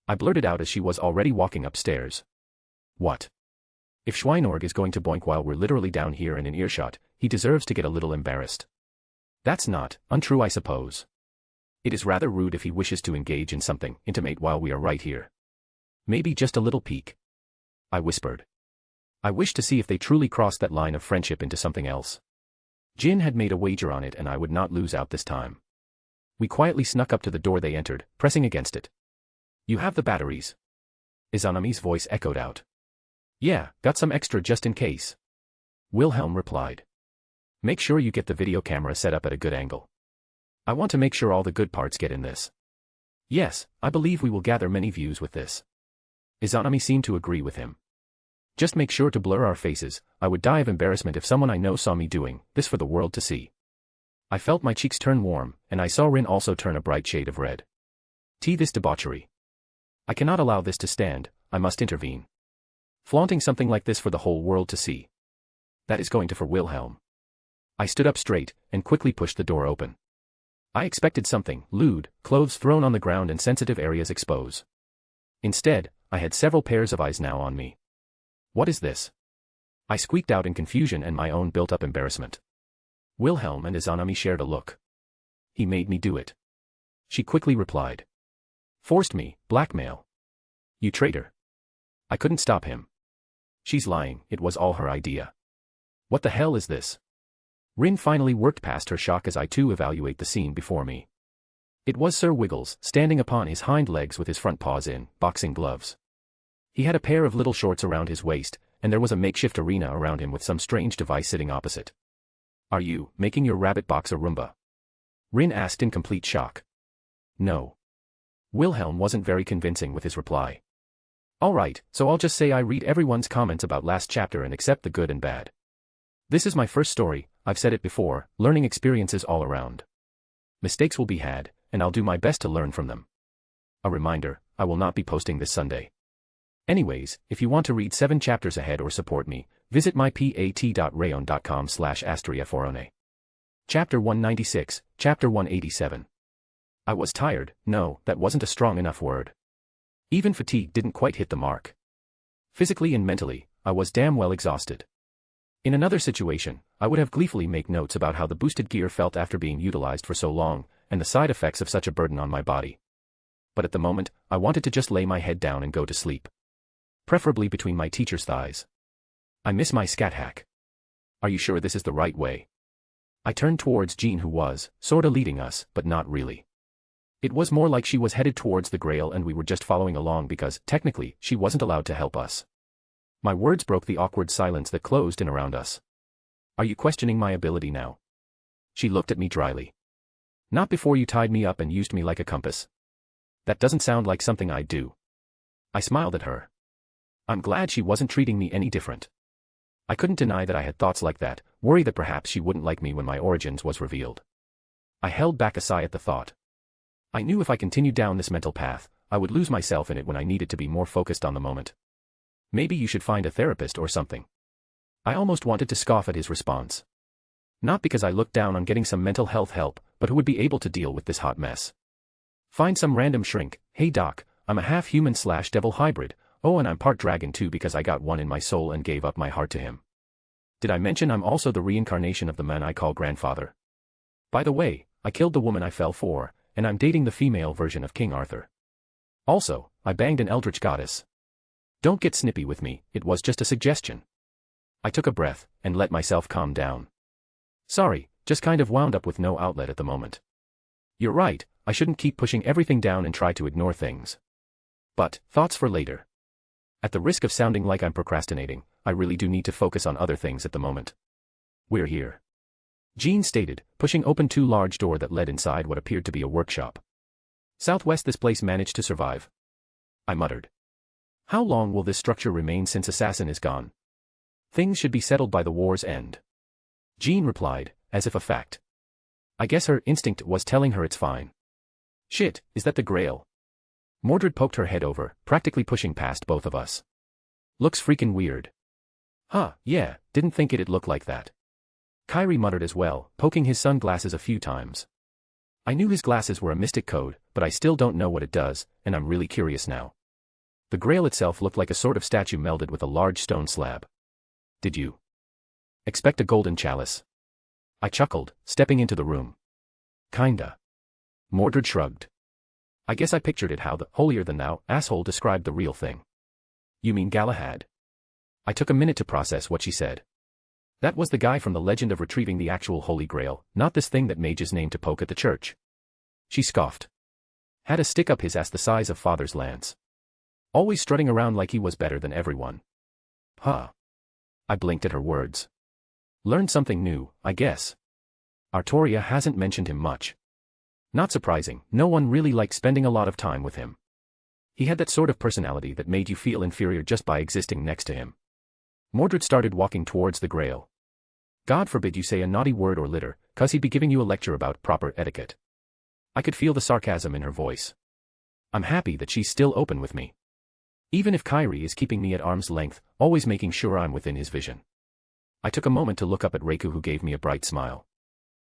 I blurted out as she was already walking upstairs. What? If Schweinorg is going to boink while we're literally down here and in earshot, he deserves to get a little embarrassed. That's not untrue, I suppose. It is rather rude if he wishes to engage in something intimate while we are right here. Maybe just a little peek. I whispered. I wished to see if they truly crossed that line of friendship into something else. Jin had made a wager on it and I would not lose out this time. We quietly snuck up to the door they entered, pressing against it. You have the batteries. Izanami's voice echoed out. Yeah, got some extra just in case. Wilhelm replied. Make sure you get the video camera set up at a good angle. I want to make sure all the good parts get in this. Yes, I believe we will gather many views with this. Izanami seemed to agree with him. Just make sure to blur our faces, I would die of embarrassment if someone I know saw me doing this for the world to see. I felt my cheeks turn warm, and I saw Rin also turn a bright shade of red. This debauchery. I cannot allow this to stand, I must intervene. Flaunting something like this for the whole world to see. That is going to for Wilhelm. I stood up straight, and quickly pushed the door open. I expected something lewd, clothes thrown on the ground and sensitive areas exposed. Instead, I had several pairs of eyes now on me. What is this? I squeaked out in confusion and my own built-up embarrassment. Wilhelm and Izanami shared a look. He made me do it. She quickly replied. Forced me, blackmail. You traitor. I couldn't stop him. She's lying, it was all her idea. What the hell is this? Rin finally worked past her shock as I too evaluate the scene before me. It was Sir Wiggles, standing upon his hind legs with his front paws in boxing gloves. He had a pair of little shorts around his waist, and there was a makeshift arena around him with some strange device sitting opposite. Are you making your rabbit box a Roomba? Rin asked in complete shock. No. Wilhelm wasn't very convincing with his reply. Alright, so I'll just say I read everyone's comments about last chapter and accept the good and bad. This is my first story, I've said it before, learning experiences all around. Mistakes will be had, and I'll do my best to learn from them. A reminder, I will not be posting this Sunday. Anyways, if you want to read 7 chapters ahead or support me, visit mypat.rayon.com/astriaforone. Chapter 196, Chapter 187. I was tired, no, that wasn't a strong enough word. Even fatigue didn't quite hit the mark. Physically and mentally, I was damn well exhausted. In another situation, I would have gleefully make notes about how the boosted gear felt after being utilized for so long, and the side effects of such a burden on my body. But at the moment, I wanted to just lay my head down and go to sleep. Preferably between my teacher's thighs. I miss my scat hack. Are you sure this is the right way? I turned towards Jean who was, sorta leading us, but not really. It was more like she was headed towards the Grail and we were just following along because, technically, she wasn't allowed to help us. My words broke the awkward silence that closed in around us. Are you questioning my ability now? She looked at me dryly. Not before you tied me up and used me like a compass. That doesn't sound like something I'd do. I smiled at her. I'm glad she wasn't treating me any different. I couldn't deny that I had thoughts like that, worry that perhaps she wouldn't like me when my origins was revealed. I held back a sigh at the thought. I knew if I continued down this mental path, I would lose myself in it when I needed to be more focused on the moment. Maybe you should find a therapist or something. I almost wanted to scoff at his response. Not because I looked down on getting some mental health help, but who would be able to deal with this hot mess. Find some random shrink. Hey doc, I'm a half-human/devil hybrid. Oh, and I'm part dragon too because I got one in my soul and gave up my heart to him. Did I mention I'm also the reincarnation of the man I call grandfather? By the way, I killed the woman I fell for, and I'm dating the female version of King Arthur. Also, I banged an eldritch goddess. Don't get snippy with me, it was just a suggestion. I took a breath, and let myself calm down. Sorry, just kind of wound up with no outlet at the moment. You're right, I shouldn't keep pushing everything down and try to ignore things. But, thoughts for later. At the risk of sounding like I'm procrastinating, I really do need to focus on other things at the moment. We're here. Jean stated, pushing open two large doors that led inside what appeared to be a workshop. Southwest this place managed to survive. I muttered. How long will this structure remain since Assassin is gone? Things should be settled by the war's end. Jean replied, as if a fact. I guess her instinct was telling her it's fine. Shit, is that the Grail? Mordred poked her head over, practically pushing past both of us. Looks freaking weird. Huh, yeah, didn't think it'd look like that. Kyrie muttered as well, poking his sunglasses a few times. I knew his glasses were a mystic code, but I still don't know what it does, and I'm really curious now. The Grail itself looked like a sort of statue melded with a large stone slab. Did you expect a golden chalice? I chuckled, stepping into the room. Kinda. Mordred shrugged. I guess I pictured it how the holier-than-thou asshole described the real thing. You mean Galahad? I took a minute to process what she said. That was the guy from the legend of retrieving the actual Holy Grail, not this thing that mages named to poke at the church. She scoffed. Had a stick up his ass the size of father's lance. Always strutting around like he was better than everyone. Huh. I blinked at her words. Learned something new, I guess. Artoria hasn't mentioned him much. Not surprising, no one really liked spending a lot of time with him. He had that sort of personality that made you feel inferior just by existing next to him. Mordred started walking towards the Grail. God forbid you say a naughty word or litter, 'cause he'd be giving you a lecture about proper etiquette. I could feel the sarcasm in her voice. I'm happy that she's still open with me. Even if Kyrie is keeping me at arm's length, always making sure I'm within his vision. I took a moment to look up at Reiku, who gave me a bright smile.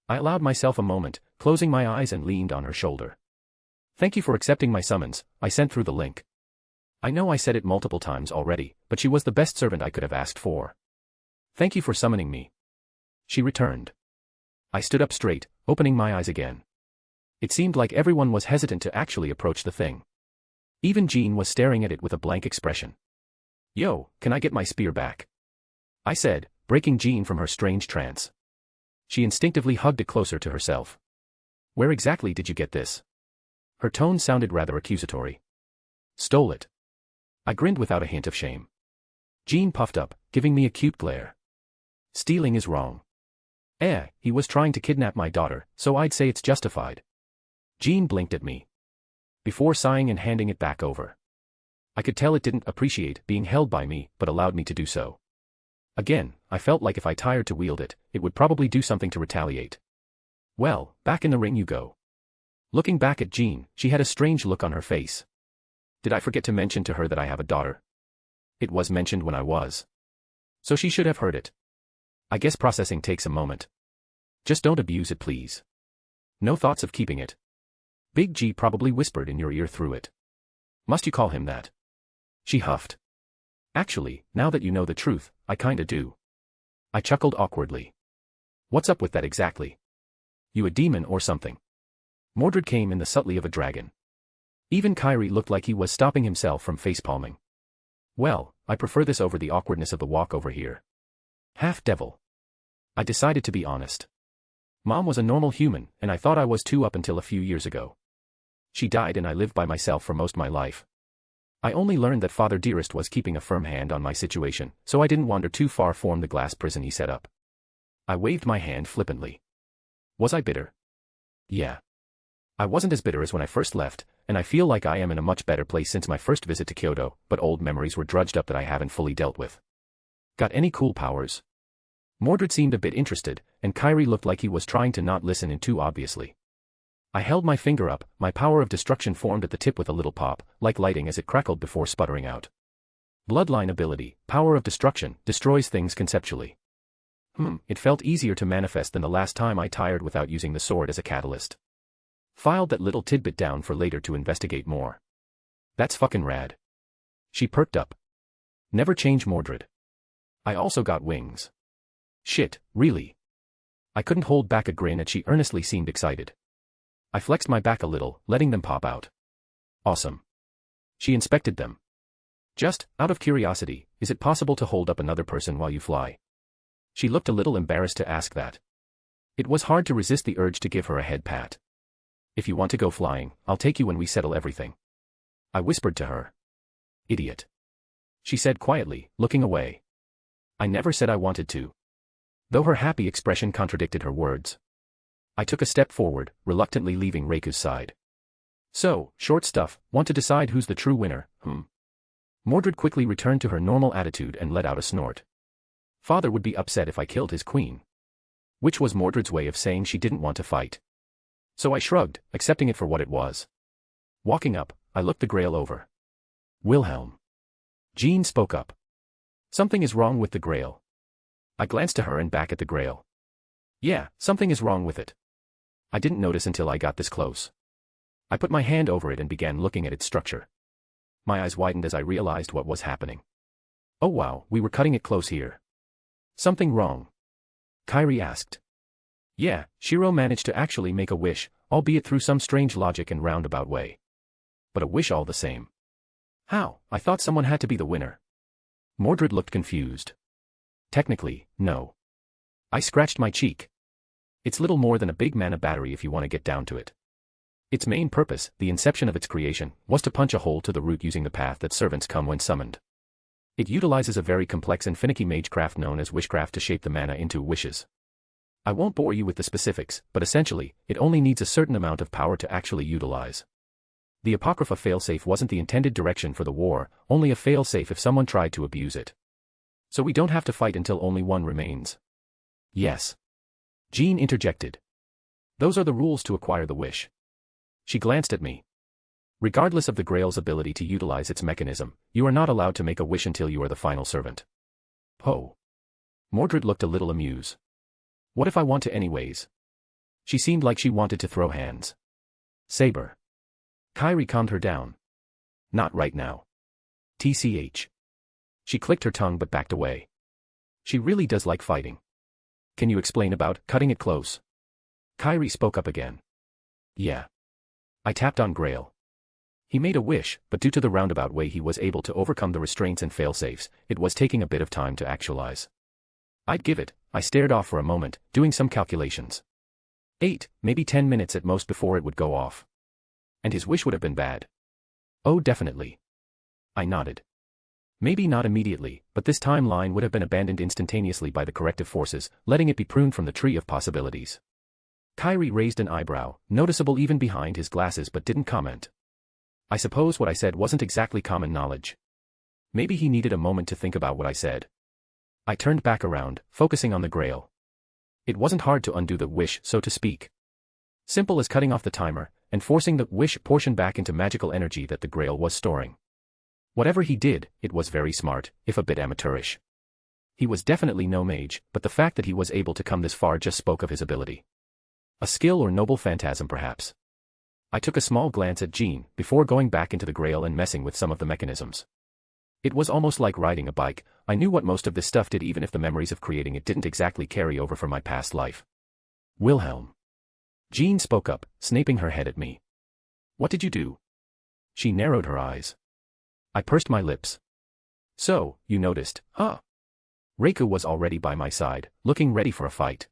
I allowed myself a moment, closing my eyes and leaned on her shoulder. Thank you for accepting my summons, I sent through the link. I know I said it multiple times already, but she was the best servant I could have asked for. Thank you for summoning me. She returned. I stood up straight, opening my eyes again. It seemed like everyone was hesitant to actually approach the thing. Even Jean was staring at it with a blank expression. Yo, can I get my spear back? I said, breaking Jean from her strange trance. She instinctively hugged it closer to herself. Where exactly did you get this? Her tone sounded rather accusatory. Stole it. I grinned without a hint of shame. Jean puffed up, giving me a cute glare. Stealing is wrong. He was trying to kidnap my daughter, so I'd say it's justified. Jean blinked at me. Before sighing and handing it back over. I could tell it didn't appreciate being held by me, but allowed me to do so. Again, I felt like if I tired to wield it, it would probably do something to retaliate. Well, back in the ring you go. Looking back at Jean, she had a strange look on her face. Did I forget to mention to her that I have a daughter? It was mentioned when I was. So she should have heard it. I guess processing takes a moment. Just don't abuse it, please. No thoughts of keeping it. Big G probably whispered in your ear through it. Must you call him that? She huffed. Actually, now that you know the truth, I kinda do. I chuckled awkwardly. What's up with that exactly? You a demon or something? Mordred came in the subtlety of a dragon. Even Kyrie looked like he was stopping himself from facepalming. Well, I prefer this over the awkwardness of the walk over here. Half devil. I decided to be honest. Mom was a normal human, and I thought I was too up until a few years ago. She died and I lived by myself for most of my life. I only learned that Father Dearest was keeping a firm hand on my situation, so I didn't wander too far from the glass prison he set up. I waved my hand flippantly. Was I bitter? Yeah. I wasn't as bitter as when I first left, and I feel like I am in a much better place since my first visit to Kyoto, but old memories were drudged up that I haven't fully dealt with. Got any cool powers? Mordred seemed a bit interested, and Kyrie looked like he was trying to not listen in too obviously. I held my finger up, my power of destruction formed at the tip with a little pop, like lighting as it crackled before sputtering out. Bloodline ability, power of destruction, destroys things conceptually. It felt easier to manifest than the last time I tired without using the sword as a catalyst. Filed that little tidbit down for later to investigate more. That's fucking rad. She perked up. Never change, Mordred. I also got wings. Shit, really? I couldn't hold back a grin as she earnestly seemed excited. I flexed my back a little, letting them pop out. Awesome. She inspected them. Just, out of curiosity, is it possible to hold up another person while you fly? She looked a little embarrassed to ask that. It was hard to resist the urge to give her a head pat. If you want to go flying, I'll take you when we settle everything. I whispered to her. Idiot. She said quietly, looking away. I never said I wanted to. Though her happy expression contradicted her words. I took a step forward, reluctantly leaving Reiku's side. So, short stuff, want to decide who's the true winner, Mordred quickly returned to her normal attitude and let out a snort. Father would be upset if I killed his queen. Which was Mordred's way of saying she didn't want to fight. So I shrugged, accepting it for what it was. Walking up, I looked the Grail over. Wilhelm. Jean spoke up. Something is wrong with the Grail. I glanced to her and back at the Grail. Yeah, something is wrong with it. I didn't notice until I got this close. I put my hand over it and began looking at its structure. My eyes widened as I realized what was happening. Oh wow, we were cutting it close here. Something wrong? Kyrie asked. Yeah, Shiro managed to actually make a wish, albeit through some strange logic and roundabout way. But a wish all the same. How? I thought someone had to be the winner. Mordred looked confused. Technically, no. I scratched my cheek. It's little more than a big mana battery if you want to get down to it. Its main purpose, the inception of its creation, was to punch a hole to the root using the path that servants come when summoned. It utilizes a very complex and finicky magecraft known as wishcraft to shape the mana into wishes. I won't bore you with the specifics, but essentially, it only needs a certain amount of power to actually utilize. The Apocrypha failsafe wasn't the intended direction for the war, only a failsafe if someone tried to abuse it. So we don't have to fight until only one remains. Yes. Jean interjected. Those are the rules to acquire the wish. She glanced at me. Regardless of the Grail's ability to utilize its mechanism, you are not allowed to make a wish until you are the final servant. Oh. Mordred looked a little amused. What if I want to anyways? She seemed like she wanted to throw hands. Saber. Kyrie calmed her down. Not right now. TCH. She clicked her tongue but backed away. She really does like fighting. Can you explain about cutting it close? Kyrie spoke up again. Yeah. I tapped on Grail. He made a wish, but due to the roundabout way he was able to overcome the restraints and failsafes, it was taking a bit of time to actualize. I'd give it. I stared off for a moment, doing some calculations. 8, maybe 10 minutes at most before it would go off. And his wish would have been bad. Oh, definitely. I nodded. Maybe not immediately, but this timeline would have been abandoned instantaneously by the corrective forces, letting it be pruned from the tree of possibilities. Kyrie raised an eyebrow, noticeable even behind his glasses, but didn't comment. I suppose what I said wasn't exactly common knowledge. Maybe he needed a moment to think about what I said. I turned back around, focusing on the Grail. It wasn't hard to undo the wish, so to speak. Simple as cutting off the timer, and forcing the wish portion back into magical energy that the Grail was storing. Whatever he did, it was very smart, if a bit amateurish. He was definitely no mage, but the fact that he was able to come this far just spoke of his ability. A skill or noble phantasm perhaps. I took a small glance at Jean, before going back into the Grail and messing with some of the mechanisms. It was almost like riding a bike. I knew what most of this stuff did even if the memories of creating it didn't exactly carry over from my past life. Wilhelm. Jean spoke up, snaping her head at me. What did you do? She narrowed her eyes. I pursed my lips. So, you noticed, huh? Reiku was already by my side, looking ready for a fight.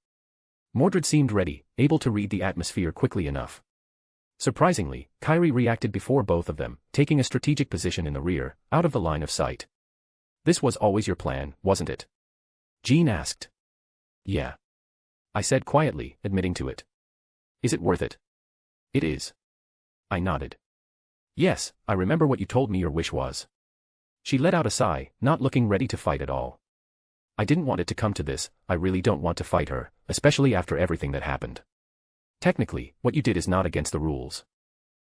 Mordred seemed ready, able to read the atmosphere quickly enough. Surprisingly, Kyrie reacted before both of them, taking a strategic position in the rear, out of the line of sight. This was always your plan, wasn't it? Jean asked. Yeah. I said quietly, admitting to it. Is it worth it? It is. I nodded. Yes, I remember what you told me your wish was. She let out a sigh, not looking ready to fight at all. I didn't want it to come to this, I really don't want to fight her, especially after everything that happened. Technically, what you did is not against the rules.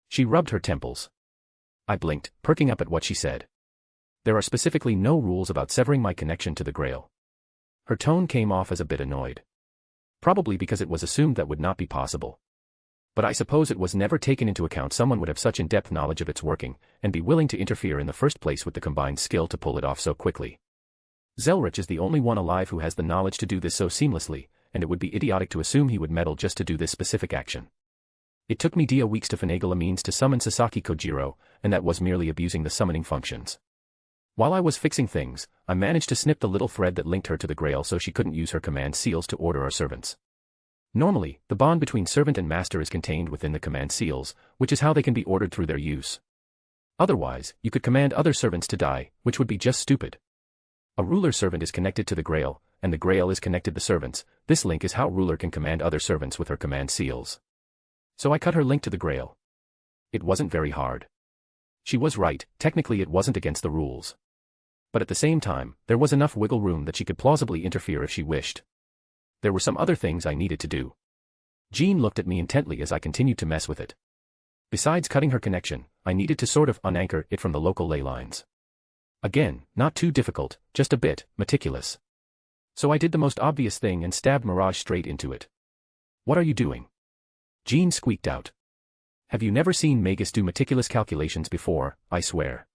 She rubbed her temples. I blinked, perking up at what she said. There are specifically no rules about severing my connection to the Grail. Her tone came off as a bit annoyed. Probably because it was assumed that would not be possible. But I suppose it was never taken into account someone would have such in-depth knowledge of its working, and be willing to interfere in the first place with the combined skill to pull it off so quickly. Zelretch is the only one alive who has the knowledge to do this so seamlessly, and it would be idiotic to assume he would meddle just to do this specific action. It took me weeks to finagle a means to summon Sasaki Kojiro, and that was merely abusing the summoning functions. While I was fixing things, I managed to snip the little thread that linked her to the Grail so she couldn't use her command seals to order our servants. Normally, the bond between servant and master is contained within the command seals, which is how they can be ordered through their use. Otherwise, you could command other servants to die, which would be just stupid. A ruler servant is connected to the Grail, and the Grail is connected to servants. This link is how ruler can command other servants with her command seals. So I cut her link to the Grail. It wasn't very hard. She was right, technically it wasn't against the rules. But at the same time, there was enough wiggle room that she could plausibly interfere if she wished. There were some other things I needed to do. Jean looked at me intently as I continued to mess with it. Besides cutting her connection, I needed to sort of unanchor it from the local ley lines. Again, not too difficult, just a bit meticulous. So I did the most obvious thing and stabbed Mirage straight into it. What are you doing? Jean squeaked out. Have you never seen Magus do meticulous calculations before, I swear?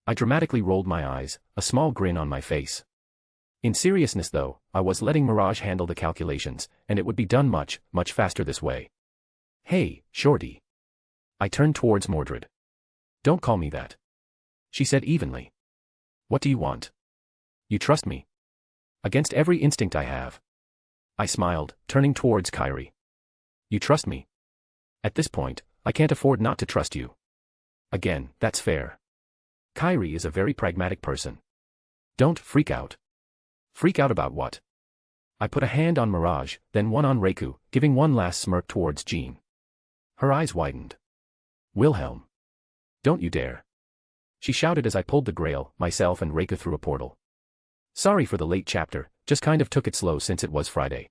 I dramatically rolled my eyes, a small grin on my face. In seriousness though, I was letting Mirage handle the calculations, and it would be done much, much faster this way. Hey, shorty. I turned towards Mordred. Don't call me that. She said evenly. What do you want? You trust me? Against every instinct I have. I smiled, turning towards Kyrie. You trust me? At this point, I can't afford not to trust you. Again, that's fair. Kyrie is a very pragmatic person. Don't freak out. Freak out about what? I put a hand on Mirage, then one on Reiku, giving one last smirk towards Jean. Her eyes widened. Wilhelm. Don't you dare. She shouted as I pulled the Grail, myself and Reiku through a portal. Sorry for the late chapter, just kind of took it slow since it was Friday.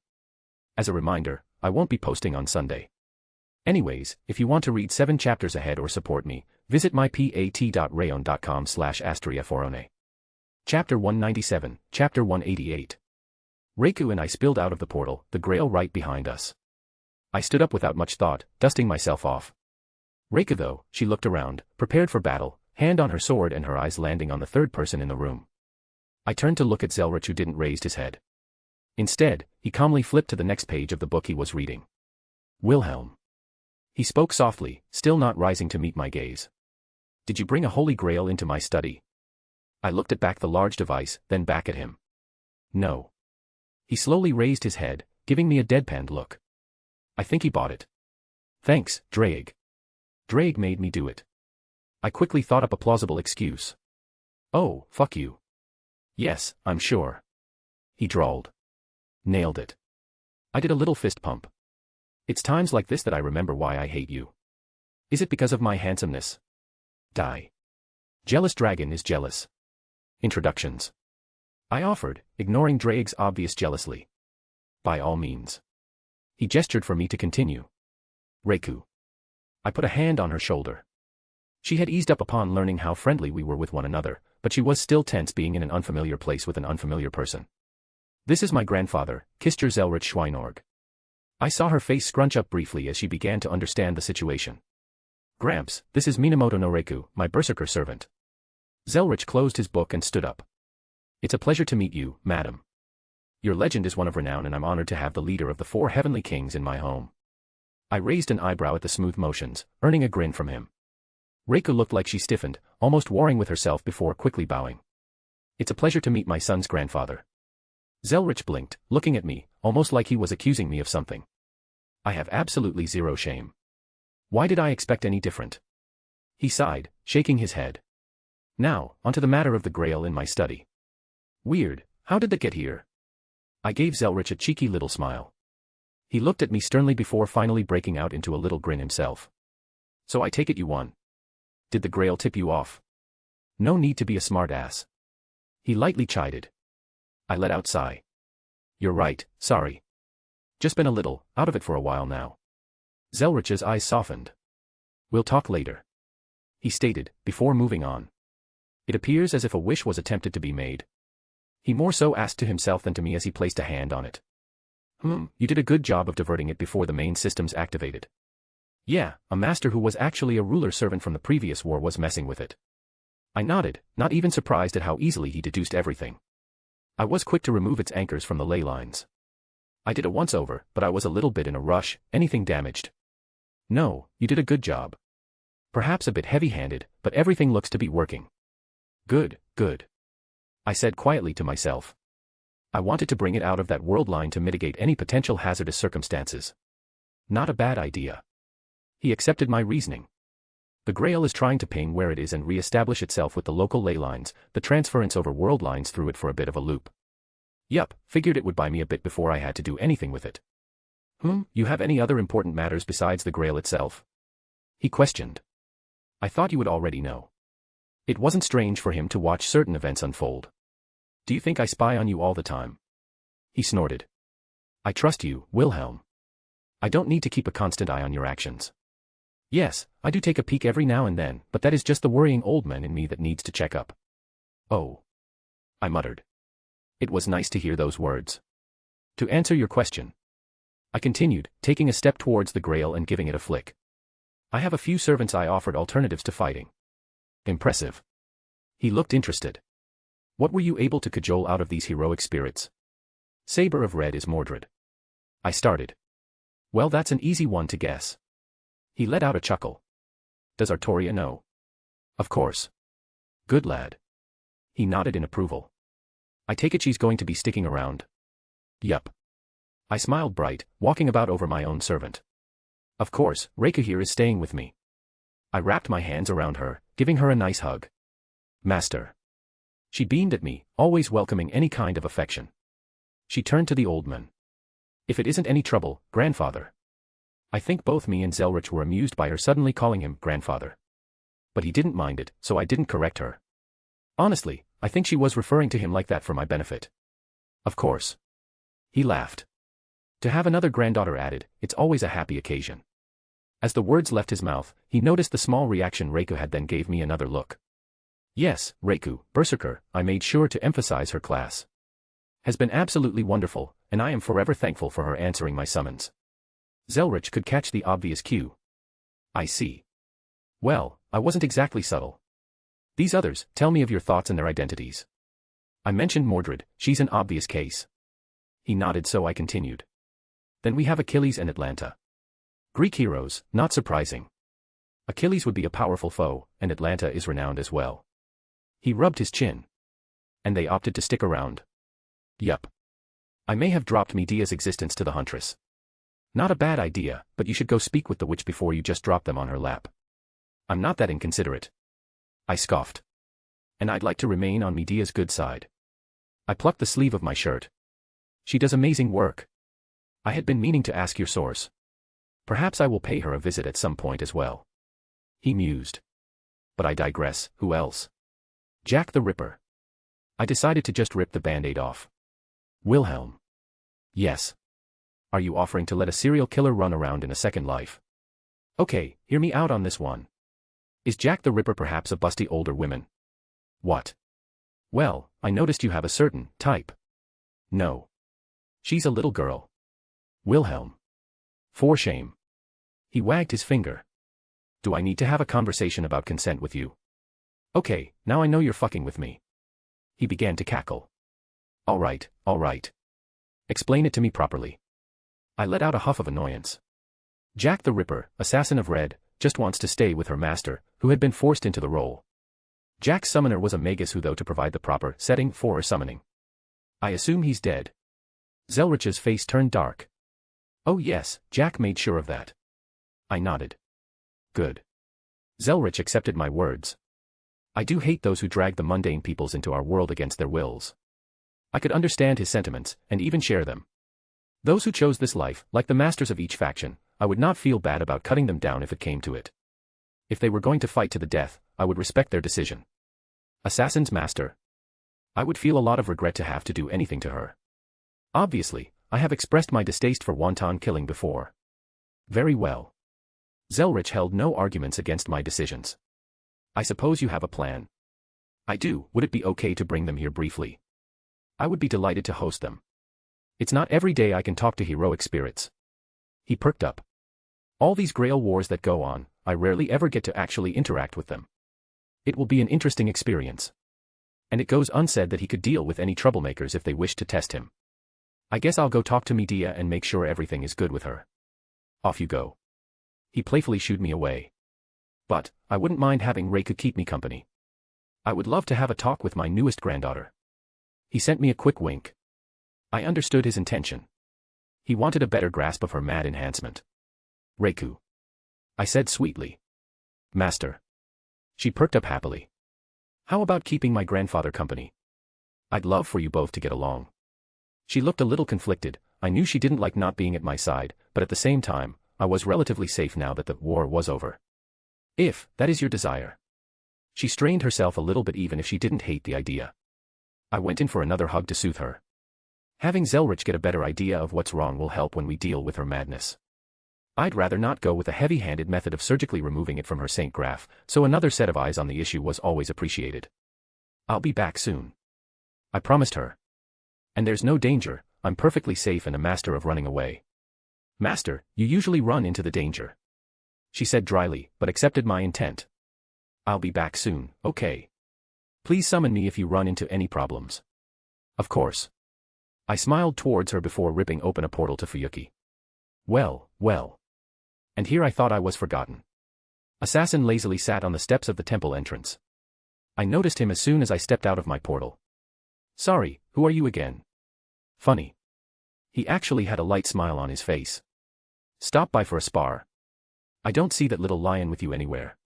As a reminder, I won't be posting on Sunday. Anyways, if you want to read 7 chapters ahead or support me, visit mypat.rayon.com/astriaforone. Chapter 197, Chapter 188. Reiku and I spilled out of the portal, the Grail right behind us. I stood up without much thought, dusting myself off. Reiku though, she looked around, prepared for battle, hand on her sword and her eyes landing on the third person in the room. I turned to look at Zelretch, who didn't raise his head. Instead, he calmly flipped to the next page of the book he was reading. Wilhelm. He spoke softly, still not rising to meet my gaze. Did you bring a holy Grail into my study? I looked at back the large device, then back at him. No. He slowly raised his head, giving me a deadpanned look. I think he bought it. Thanks, Drake. Drake made me do it. I quickly thought up a plausible excuse. Oh, fuck you. Yes, I'm sure. He drawled. Nailed it. I did a little fist pump. It's times like this that I remember why I hate you. Is it because of my handsomeness? Die. Jealous dragon is jealous. Introductions. I offered, ignoring Drake's obvious jealously. By all means. He gestured for me to continue. Reiku. I put a hand on her shoulder. She had eased up upon learning how friendly we were with one another, but she was still tense being in an unfamiliar place with an unfamiliar person. This is my grandfather, Kister Zelretch Schweinorg. I saw her face scrunch up briefly as she began to understand the situation. Gramps, this is Minamoto no Reiku, my berserker servant. Zelretch closed his book and stood up. It's a pleasure to meet you, madam. Your legend is one of renown and I'm honored to have the leader of the 4 heavenly kings in my home. I raised an eyebrow at the smooth motions, earning a grin from him. Reiku looked like she stiffened, almost warring with herself before quickly bowing. It's a pleasure to meet my son's grandfather. Zelretch blinked, looking at me, almost like he was accusing me of something. I have absolutely zero shame. Why did I expect any different? He sighed, shaking his head. Now, onto the matter of the grail in my study. Weird, how did that get here? I gave Zelretch a cheeky little smile. He looked at me sternly before finally breaking out into a little grin himself. So I take it you won. Did the grail tip you off? No need to be a smart ass. He lightly chided. I let out a sigh. You're right, sorry. Just been a little out of it for a while now. Zelretch's eyes softened. We'll talk later, he stated, before moving on. It appears as if a wish was attempted to be made. He more so asked to himself than to me as he placed a hand on it. You did a good job of diverting it before the main systems activated. Yeah, a master who was actually a ruler servant from the previous war was messing with it. I nodded, not even surprised at how easily he deduced everything. I was quick to remove its anchors from the ley lines. I did it once over, but I was a little bit in a rush, anything damaged. No, you did a good job. Perhaps a bit heavy-handed, but everything looks to be working. Good, good. I said quietly to myself. I wanted to bring it out of that world line to mitigate any potential hazardous circumstances. Not a bad idea. He accepted my reasoning. The Grail is trying to ping where it is and re-establish itself with the local ley lines. The transference over world lines threw it for a bit of a loop. Yup, figured it would buy me a bit before I had to do anything with it. You have any other important matters besides the Grail itself? He questioned. I thought you would already know. It wasn't strange for him to watch certain events unfold. Do you think I spy on you all the time? He snorted. I trust you, Wilhelm. I don't need to keep a constant eye on your actions. Yes, I do take a peek every now and then, but that is just the worrying old man in me that needs to check up. Oh. I muttered. It was nice to hear those words. To answer your question. I continued, taking a step towards the Grail and giving it a flick. I have a few servants I offered alternatives to fighting. Impressive. He looked interested. What were you able to cajole out of these heroic spirits? Saber of Red is Mordred. I started. Well, that's an easy one to guess. He let out a chuckle. Does Artoria know? Of course. Good lad. He nodded in approval. I take it she's going to be sticking around. Yup. I smiled bright, walking about over my own servant. Of course, Reika here is staying with me. I wrapped my hands around her, giving her a nice hug. Master. She beamed at me, always welcoming any kind of affection. She turned to the old man. If it isn't any trouble, grandfather. I think both me and Zelretch were amused by her suddenly calling him grandfather. But he didn't mind it, so I didn't correct her. Honestly, I think she was referring to him like that for my benefit. Of course. He laughed. To have another granddaughter added, it's always a happy occasion. As the words left his mouth, he noticed the small reaction Reiku had, then gave me another look. Yes, Reiku, Berserker, I made sure to emphasize her class. Has been absolutely wonderful, and I am forever thankful for her answering my summons. Zelretch could catch the obvious cue. I see. Well, I wasn't exactly subtle. These others, tell me of your thoughts and their identities. I mentioned Mordred, she's an obvious case. He nodded, so I continued. Then we have Achilles and Atlanta. Greek heroes, not surprising. Achilles would be a powerful foe, and Atlanta is renowned as well. He rubbed his chin. And they opted to stick around. Yup. I may have dropped Medea's existence to the Huntress. Not a bad idea, but you should go speak with the witch before you just drop them on her lap. I'm not that inconsiderate. I scoffed. And I'd like to remain on Medea's good side. I plucked the sleeve of my shirt. She does amazing work. I had been meaning to ask your source. Perhaps I will pay her a visit at some point as well. He mused. But I digress, who else? Jack the Ripper. I decided to just rip the band-aid off. Wilhelm. Yes. Are you offering to let a serial killer run around in a second life? Okay, hear me out on this one. Is Jack the Ripper perhaps a busty older woman? What? Well, I noticed you have a certain type. No. She's a little girl. Wilhelm. For shame. He wagged his finger. Do I need to have a conversation about consent with you? Okay, now I know you're fucking with me. He began to cackle. All right. Explain it to me properly. I let out a huff of annoyance. Jack the Ripper, Assassin of Red, just wants to stay with her master, who had been forced into the role. Jack's summoner was a magus who, though, to provide the proper setting for her summoning. I assume he's dead. Zelretch's face turned dark. Oh yes, Jack made sure of that. I nodded. good. Zelretch accepted my words. I do hate those who drag the mundane peoples into our world against their wills. I could understand his sentiments, and even share them. Those who chose this life, like the masters of each faction, I would not feel bad about cutting them down if it came to it. If they were going to fight to the death, I would respect their decision. Assassin's master. I would feel a lot of regret to have to do anything to her. Obviously, I have expressed my distaste for wanton killing before. Very well. Zelretch held no arguments against my decisions. I suppose you have a plan. I do. Would it be okay to bring them here briefly? I would be delighted to host them. It's not every day I can talk to heroic spirits. He perked up. All these Grail wars that go on, I rarely ever get to actually interact with them. It will be an interesting experience. And it goes unsaid that he could deal with any troublemakers if they wish to test him. I guess I'll go talk to Medea and make sure everything is good with her. Off you go. He playfully shooed me away. But, I wouldn't mind having Reika keep me company. I would love to have a talk with my newest granddaughter. He sent me a quick wink. I understood his intention. He wanted a better grasp of her mad enhancement. Reiku. I said sweetly. Master. She perked up happily. How about keeping my grandfather company? I'd love for you both to get along. She looked a little conflicted. I knew she didn't like not being at my side, but at the same time, I was relatively safe now that the war was over. If that is your desire. She strained herself a little bit even if she didn't hate the idea. I went in for another hug to soothe her. Having Zelretch get a better idea of what's wrong will help when we deal with her madness. I'd rather not go with a heavy-handed method of surgically removing it from her Saint Graph, so another set of eyes on the issue was always appreciated. I'll be back soon. I promised her. And there's no danger, I'm perfectly safe and a master of running away. Master, you usually run into the danger. She said dryly, but accepted my intent. I'll be back soon, okay. Please summon me if you run into any problems. Of course. I smiled towards her before ripping open a portal to Fuyuki. Well, well. And here I thought I was forgotten. Assassin lazily sat on the steps of the temple entrance. I noticed him as soon as I stepped out of my portal. Sorry, who are you again? Funny. He actually had a light smile on his face. Stop by for a spar. I don't see that little lion with you anywhere.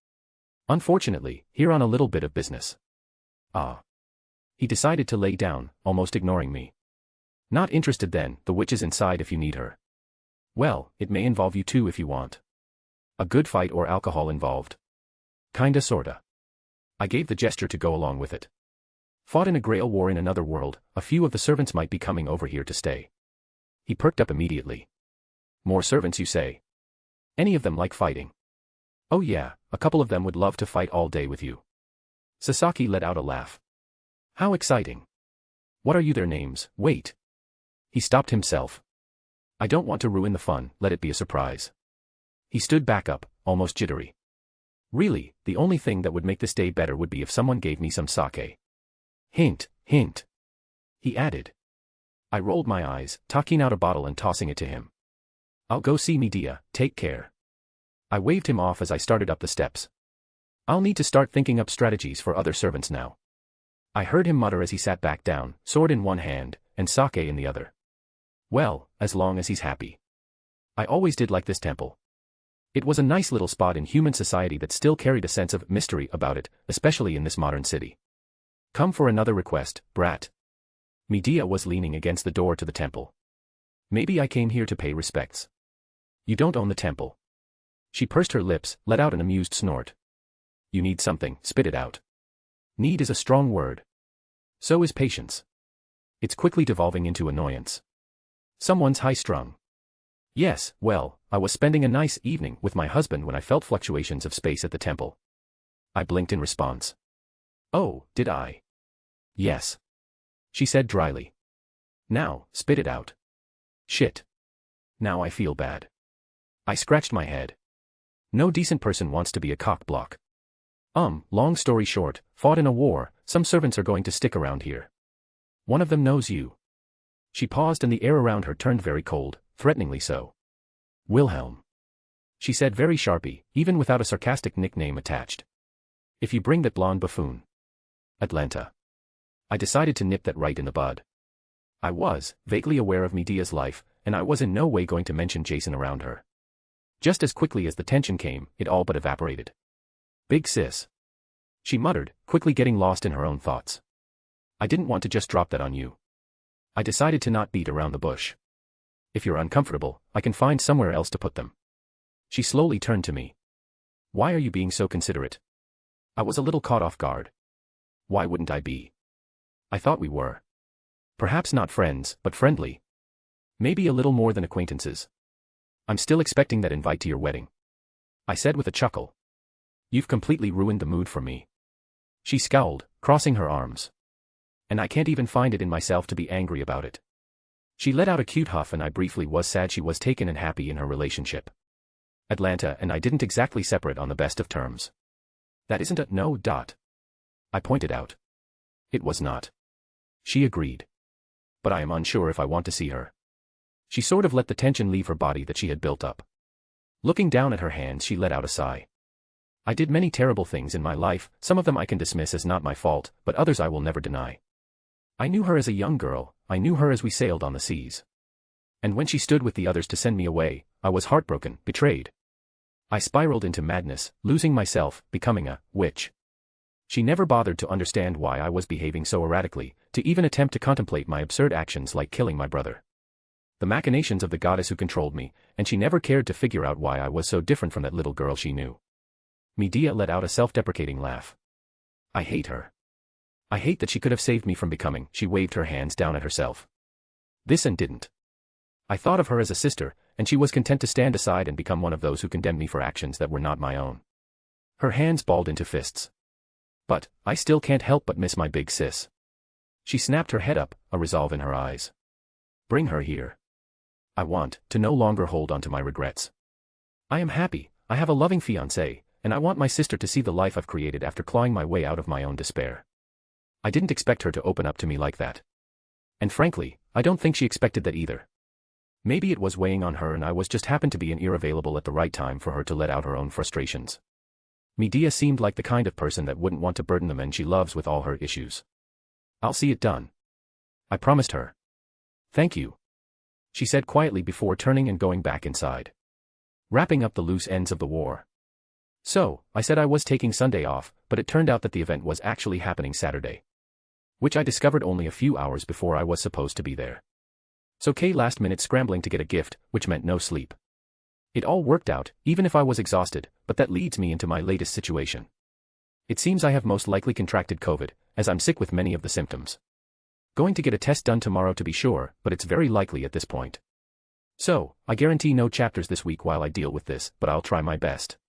Unfortunately, here on a little bit of business. Ah. He decided to lay down, almost ignoring me. Not interested then, the witch is inside if you need her. Well, it may involve you too if you want. A good fight or alcohol involved. Kinda sorta. I gave the gesture to go along with it. Fought in a Grail war in another world, a few of the servants might be coming over here to stay. He perked up immediately. More servants you say? Any of them like fighting? Oh yeah, a couple of them would love to fight all day with you. Sasaki let out a laugh. How exciting. What are you their names? Wait. He stopped himself. I don't want to ruin the fun, let it be a surprise. He stood back up, almost jittery. Really, the only thing that would make this day better would be if someone gave me some sake. Hint, hint. He added. I rolled my eyes, talking out a bottle and tossing it to him. I'll go see Medea, take care. I waved him off as I started up the steps. I'll need to start thinking up strategies for other servants now. I heard him mutter as he sat back down, sword in one hand, and sake in the other. Well, as long as he's happy. I always did like this temple. It was a nice little spot in human society that still carried a sense of mystery about it, especially in this modern city. Come for another request, brat. Medea was leaning against the door to the temple. Maybe I came here to pay respects. You don't own the temple. She pursed her lips, let out an amused snort. You need something, spit it out. Need is a strong word. So is patience. It's quickly devolving into annoyance. Someone's high-strung. Yes, well, I was spending a nice evening with my husband when I felt fluctuations of space at the temple. I blinked in response. Oh, did I? Yes. She said dryly. Now, spit it out. Shit. Now I feel bad. I scratched my head. No decent person wants to be a cock-block. Long story short, fought in a war, some servants are going to stick around here. One of them knows you. She paused and the air around her turned very cold, threateningly so. Wilhelm. She said very sharply, even without a sarcastic nickname attached. If you bring that blonde buffoon. Atlanta. I decided to nip that right in the bud. I was vaguely aware of Medea's life, and I was in no way going to mention Jason around her. Just as quickly as the tension came, it all but evaporated. "Big sis," she muttered, quickly getting lost in her own thoughts. "I didn't want to just drop that on you. I decided to not beat around the bush. If you're uncomfortable, I can find somewhere else to put them." She slowly turned to me. "Why are you being so considerate?" I was a little caught off guard. Why wouldn't I be? I thought we were. Perhaps not friends, but friendly. Maybe a little more than acquaintances. "I'm still expecting that invite to your wedding," I said with a chuckle. "You've completely ruined the mood for me." She scowled, crossing her arms. "And I can't even find it in myself to be angry about it." She let out a cute huff, and I briefly was sad she was taken and happy in her relationship. Atlanta and I didn't exactly separate on the best of terms. "That isn't a no. I pointed out. "It was not." She agreed. "But I am unsure if I want to see her." She sort of let the tension leave her body that she had built up. Looking down at her hands, she let out a sigh. "I did many terrible things in my life, some of them I can dismiss as not my fault, but others I will never deny. I knew her as a young girl, I knew her as we sailed on the seas. And when she stood with the others to send me away, I was heartbroken, betrayed. I spiraled into madness, losing myself, becoming a witch." She never bothered to understand why I was behaving so erratically, to even attempt to contemplate my absurd actions like killing my brother. The machinations of the goddess who controlled me, and she never cared to figure out why I was so different from that little girl she knew. Medea let out a self-deprecating laugh. "I hate her. I hate that she could have saved me from becoming," she waved her hands down at herself. "This and didn't. I thought of her as a sister, and she was content to stand aside and become one of those who condemned me for actions that were not my own." Her hands balled into fists. "But, I still can't help but miss my big sis." She snapped her head up, a resolve in her eyes. "Bring her here. I want to no longer hold on to my regrets. I am happy, I have a loving fiancé, and I want my sister to see the life I've created after clawing my way out of my own despair." I didn't expect her to open up to me like that. And frankly, I don't think she expected that either. Maybe it was weighing on her and I was just happened to be an ear available at the right time for her to let out her own frustrations. Medea seemed like the kind of person that wouldn't want to burden the men she loves with all her issues. "I'll see it done," I promised her. "Thank you," she said quietly before turning and going back inside. Wrapping up the loose ends of the war. "So, I said I was taking Sunday off, but it turned out that the event was actually happening Saturday. Which I discovered only a few hours before I was supposed to be there. So Kay last minute scrambling to get a gift, which meant no sleep. It all worked out, even if I was exhausted, but that leads me into my latest situation. It seems I have most likely contracted COVID, as I'm sick with many of the symptoms. Going to get a test done tomorrow to be sure, but it's very likely at this point. So, I guarantee no chapters this week while I deal with this, but I'll try my best.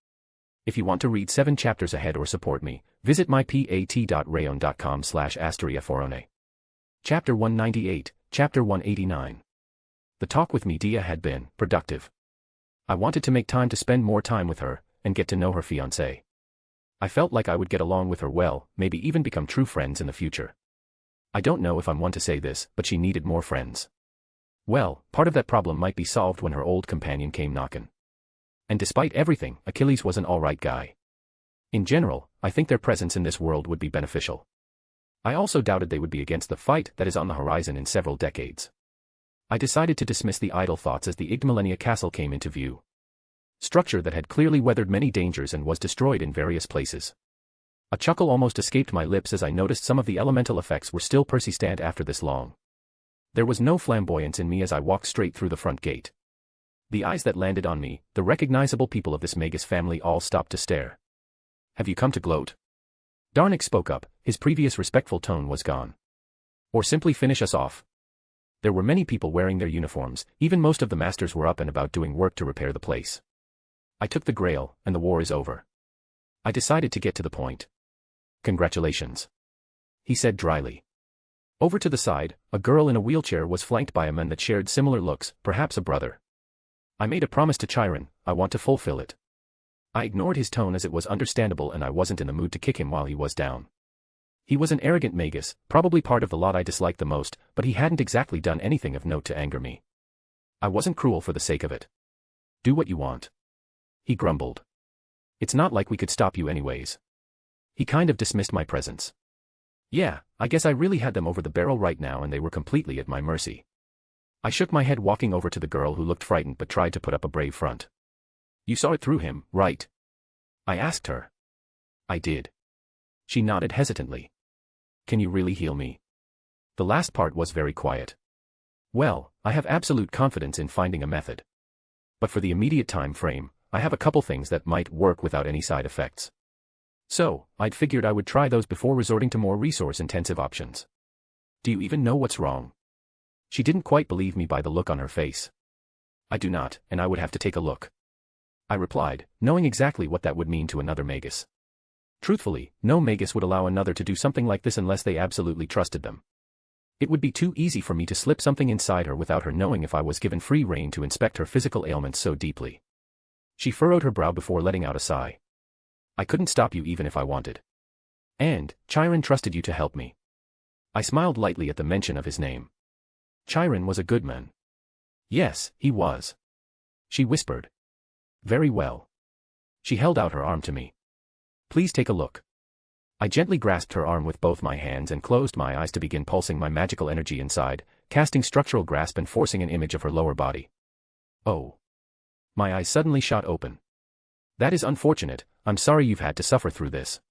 If you want to read 7 chapters ahead or support me, visit mypat.rayon.com/asteriaforone. Chapter 198, Chapter 189. The talk with Medea had been productive. I wanted to make time to spend more time with her, and get to know her fiancé. I felt like I would get along with her well, maybe even become true friends in the future. I don't know if I'm one to say this, but she needed more friends. Well, part of that problem might be solved when her old companion came knockin'. And despite everything, Achilles was an alright guy. In general, I think their presence in this world would be beneficial. I also doubted they would be against the fight that is on the horizon in several decades. I decided to dismiss the idle thoughts as the Igdamillennia castle came into view. Structure that had clearly weathered many dangers and was destroyed in various places. A chuckle almost escaped my lips as I noticed some of the elemental effects were still persistent after this long. There was no flamboyance in me as I walked straight through the front gate. The eyes that landed on me, the recognizable people of this Magus family, all stopped to stare. "Have you come to gloat?" Darnik spoke up, his previous respectful tone was gone. "Or simply finish us off?" There were many people wearing their uniforms, even most of the masters were up and about doing work to repair the place. I took the grail, and the war is over. I decided to get to the point. "Congratulations," he said dryly. Over to the side, a girl in a wheelchair was flanked by a man that shared similar looks, perhaps a brother. I made a promise to Chiron, I want to fulfill it. I ignored his tone as it was understandable and I wasn't in the mood to kick him while he was down. He was an arrogant magus, probably part of the lot I disliked the most, but he hadn't exactly done anything of note to anger me. I wasn't cruel for the sake of it. "Do what you want," he grumbled. "It's not like we could stop you anyways." He kind of dismissed my presence. Yeah, I guess I really had them over the barrel right now and they were completely at my mercy. I shook my head walking over to the girl who looked frightened but tried to put up a brave front. You saw it through him, right? I asked her. I did. She nodded hesitantly. Can you really heal me? The last part was very quiet. Well, I have absolute confidence in finding a method. But for the immediate time frame, I have a couple things that might work without any side effects. So, I'd figured I would try those before resorting to more resource-intensive options. Do you even know what's wrong? She didn't quite believe me by the look on her face. I do not, and I would have to take a look. I replied, knowing exactly what that would mean to another Magus. Truthfully, no Magus would allow another to do something like this unless they absolutely trusted them. It would be too easy for me to slip something inside her without her knowing if I was given free rein to inspect her physical ailments so deeply. She furrowed her brow before letting out a sigh. I couldn't stop you even if I wanted. And, Chiron trusted you to help me. I smiled lightly at the mention of his name. Chiron was a good man. Yes, he was. She whispered. Very well. She held out her arm to me. Please take a look. I gently grasped her arm with both my hands and closed my eyes to begin pulsing my magical energy inside, casting structural grasp and forcing an image of her lower body. Oh. My eyes suddenly shot open. That is unfortunate, I'm sorry you've had to suffer through this.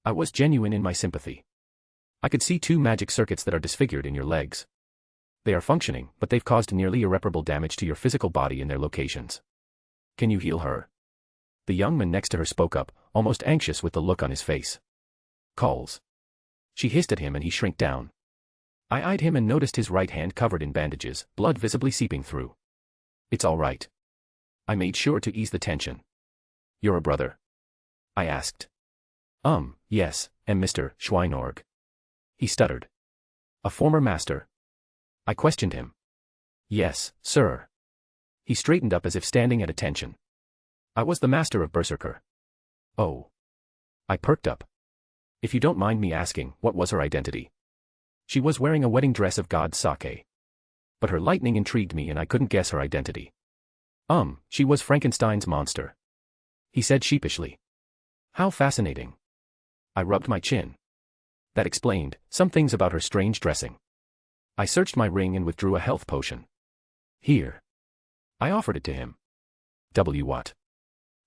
I was genuine in my sympathy. I could see 2 magic circuits that are disfigured in your legs. They are functioning, but they've caused nearly irreparable damage to your physical body in their locations. Can you heal her? The young man next to her spoke up, almost anxious with the look on his face. Calls. She hissed at him and he shrank down. I eyed him and noticed his right hand covered in bandages, blood visibly seeping through. It's all right. I made sure to ease the tension. You're a brother? I asked. Yes, and Mr. Schweinorg. He stuttered. A former master? I questioned him. Yes, sir. He straightened up as if standing at attention. I was the master of Berserker. Oh. I perked up. If you don't mind me asking, what was her identity? She was wearing a wedding dress of god Sake. But her lightning intrigued me and I couldn't guess her identity. She was Frankenstein's monster. He said sheepishly. How fascinating. I rubbed my chin. That explained some things about her strange dressing. I searched my ring and withdrew a health potion. Here. I offered it to him. What?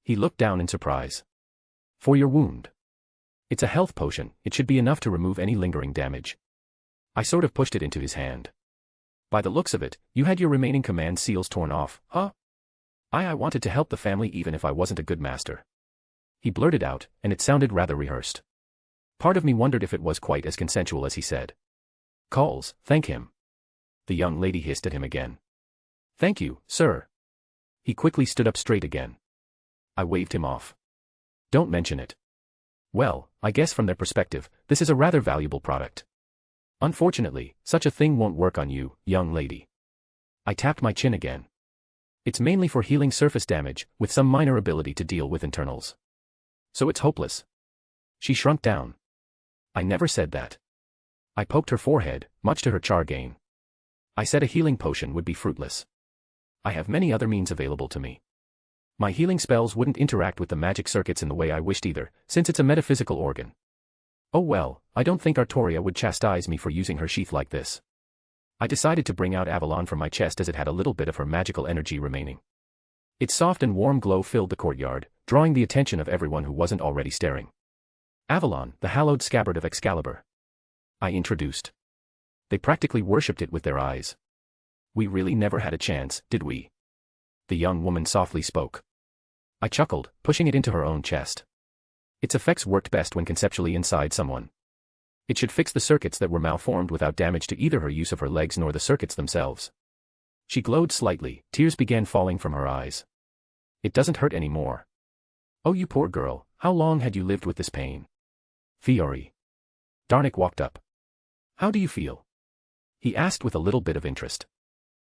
He looked down in surprise. For your wound. It's a health potion, it should be enough to remove any lingering damage. I sort of pushed it into his hand. By the looks of it, you had your remaining command seals torn off, huh? I wanted to help the family even if I wasn't a good master. He blurted out, and it sounded rather rehearsed. Part of me wondered if it was quite as consensual as he said. Calls, thank him. The young lady hissed at him again. Thank you, sir. He quickly stood up straight again. I waved him off. Don't mention it. Well, I guess from their perspective, this is a rather valuable product. Unfortunately, such a thing won't work on you, young lady. I tapped my chin again. It's mainly for healing surface damage, with some minor ability to deal with internals. So it's hopeless. She shrunk down. I never said that. I poked her forehead, much to her char gain. I said a healing potion would be fruitless. I have many other means available to me. My healing spells wouldn't interact with the magic circuits in the way I wished either, since it's a metaphysical organ. Oh well, I don't think Artoria would chastise me for using her sheath like this. I decided to bring out Avalon from my chest as it had a little bit of her magical energy remaining. Its soft and warm glow filled the courtyard, drawing the attention of everyone who wasn't already staring. Avalon, the hallowed scabbard of Excalibur. I introduced. They practically worshipped it with their eyes. We really never had a chance, did we? The young woman softly spoke. I chuckled, pushing it into her own chest. Its effects worked best when conceptually inside someone. It should fix the circuits that were malformed without damage to either her use of her legs nor the circuits themselves. She glowed slightly, tears began falling from her eyes. It doesn't hurt anymore. Oh, you poor girl, how long had you lived with this pain? Fiore. Darnik walked up. How do you feel? He asked with a little bit of interest.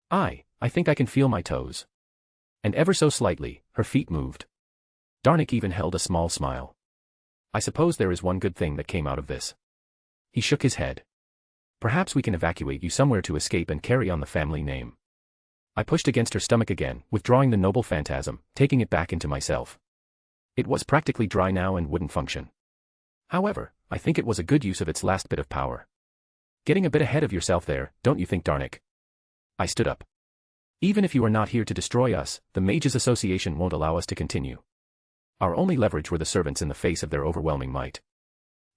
I think I can feel my toes. And ever so slightly, her feet moved. Darnik even held a small smile. I suppose there is one good thing that came out of this. He shook his head. Perhaps we can evacuate you somewhere to escape and carry on the family name. I pushed against her stomach again, withdrawing the noble phantasm, taking it back into myself. It was practically dry now and wouldn't function. However, I think it was a good use of its last bit of power. Getting a bit ahead of yourself there, don't you think, Darnik? I stood up. Even if you are not here to destroy us, the Mages Association won't allow us to continue. Our only leverage were the servants in the face of their overwhelming might.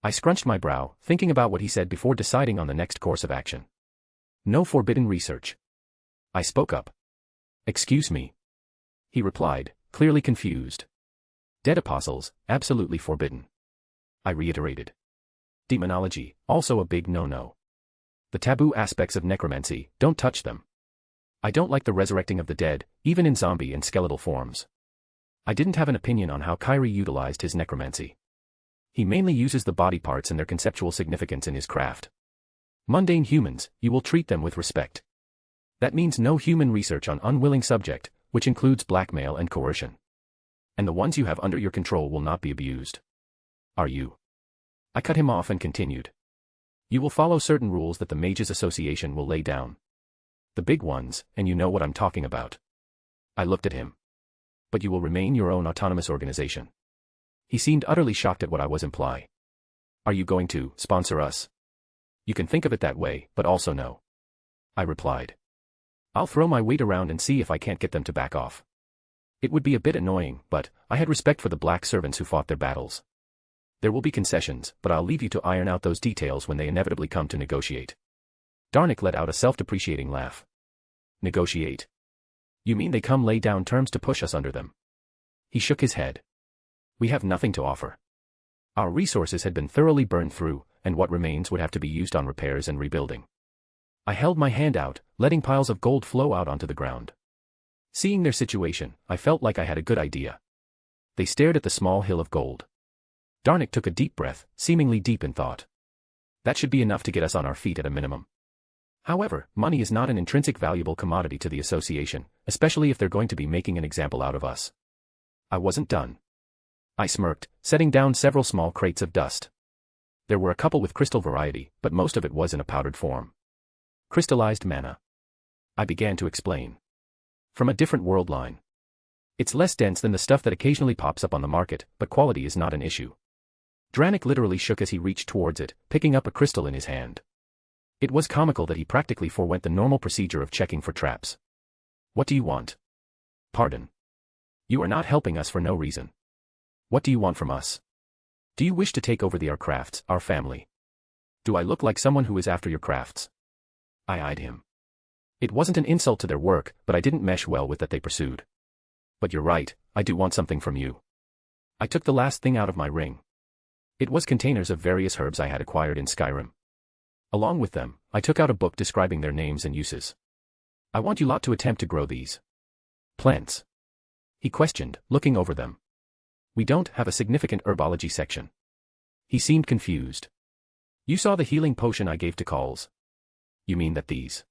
I scrunched my brow, thinking about what he said before deciding on the next course of action. No forbidden research. I spoke up. Excuse me. He replied, clearly confused. Dead apostles, absolutely forbidden. I reiterated. Demonology, also a big no-no. The taboo aspects of necromancy, don't touch them. I don't like the resurrecting of the dead, even in zombie and skeletal forms. I didn't have an opinion on how Kyrie utilized his necromancy. He mainly uses the body parts and their conceptual significance in his craft. Mundane humans, you will treat them with respect. That means no human research on unwilling subject, which includes blackmail and coercion. And the ones you have under your control will not be abused. Are you? I cut him off and continued. You will follow certain rules that the Mages Association will lay down. The big ones, and you know what I'm talking about. I looked at him. But you will remain your own autonomous organization. He seemed utterly shocked at what I was implying. Are you going to sponsor us? You can think of it that way, but also no. I replied. I'll throw my weight around and see if I can't get them to back off. It would be a bit annoying, but I had respect for the black servants who fought their battles. There will be concessions, but I'll leave you to iron out those details when they inevitably come to negotiate. Darnick let out a self-depreciating laugh. Negotiate? You mean they come lay down terms to push us under them? He shook his head. We have nothing to offer. Our resources had been thoroughly burned through, and what remains would have to be used on repairs and rebuilding. I held my hand out, letting piles of gold flow out onto the ground. Seeing their situation, I felt like I had a good idea. They stared at the small hill of gold. Darnick took a deep breath, seemingly deep in thought. That should be enough to get us on our feet at a minimum. However, money is not an intrinsic valuable commodity to the association, especially if they're going to be making an example out of us. I wasn't done. I smirked, setting down several small crates of dust. There were a couple with crystal variety, but most of it was in a powdered form. Crystallized mana. I began to explain. From a different world line. It's less dense than the stuff that occasionally pops up on the market, but quality is not an issue. Dranic literally shook as he reached towards it, picking up a crystal in his hand. It was comical that he practically forewent the normal procedure of checking for traps. What do you want? Pardon. You are not helping us for no reason. What do you want from us? Do you wish to take over the our crafts, our family? Do I look like someone who is after your crafts? I eyed him. It wasn't an insult to their work, but I didn't mesh well with that they pursued. But you're right, I do want something from you. I took the last thing out of my ring. It was containers of various herbs I had acquired in Skyrim. Along with them, I took out a book describing their names and uses. I want you lot to attempt to grow these plants. He questioned, looking over them. We don't have a significant herbology section. He seemed confused. You saw the healing potion I gave to Calls. You mean that these?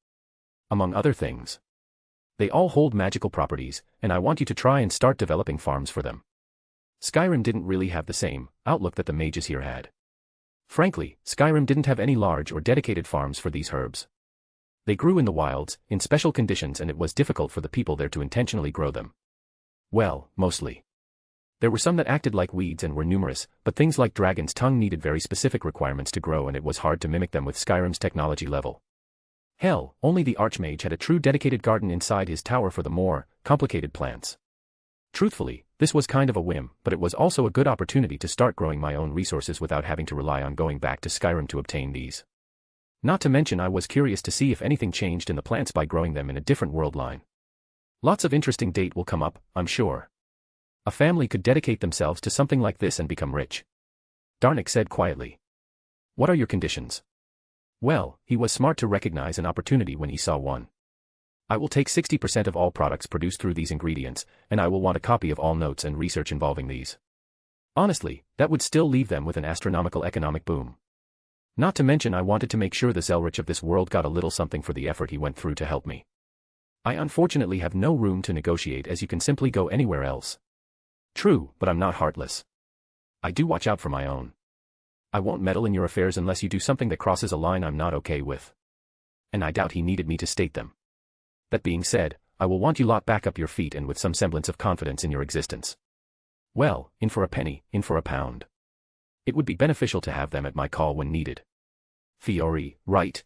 Among other things. They all hold magical properties, and I want you to try and start developing farms for them. Skyrim didn't really have the same outlook that the mages here had. Frankly, Skyrim didn't have any large or dedicated farms for these herbs. They grew in the wilds, in special conditions, and it was difficult for the people there to intentionally grow them. Well, mostly. There were some that acted like weeds and were numerous, but things like dragon's tongue needed very specific requirements to grow, and it was hard to mimic them with Skyrim's technology level. Hell, only the Archmage had a true dedicated garden inside his tower for the more complicated plants. Truthfully, this was kind of a whim, but it was also a good opportunity to start growing my own resources without having to rely on going back to Skyrim to obtain these. Not to mention I was curious to see if anything changed in the plants by growing them in a different world line. Lots of interesting data will come up, I'm sure. A family could dedicate themselves to something like this and become rich. Darnick said quietly. What are your conditions? Well, he was smart to recognize an opportunity when he saw one. I will take 60% of all products produced through these ingredients, and I will want a copy of all notes and research involving these. Honestly, that would still leave them with an astronomical economic boom. Not to mention I wanted to make sure the Zelretch of this world got a little something for the effort he went through to help me. I unfortunately have no room to negotiate, as you can simply go anywhere else. True, but I'm not heartless. I do watch out for my own. I won't meddle in your affairs unless you do something that crosses a line I'm not okay with. And I doubt he needed me to state them. That being said, I will want you lot back up your feet and with some semblance of confidence in your existence. Well, in for a penny, in for a pound. It would be beneficial to have them at my call when needed. Fiore, right?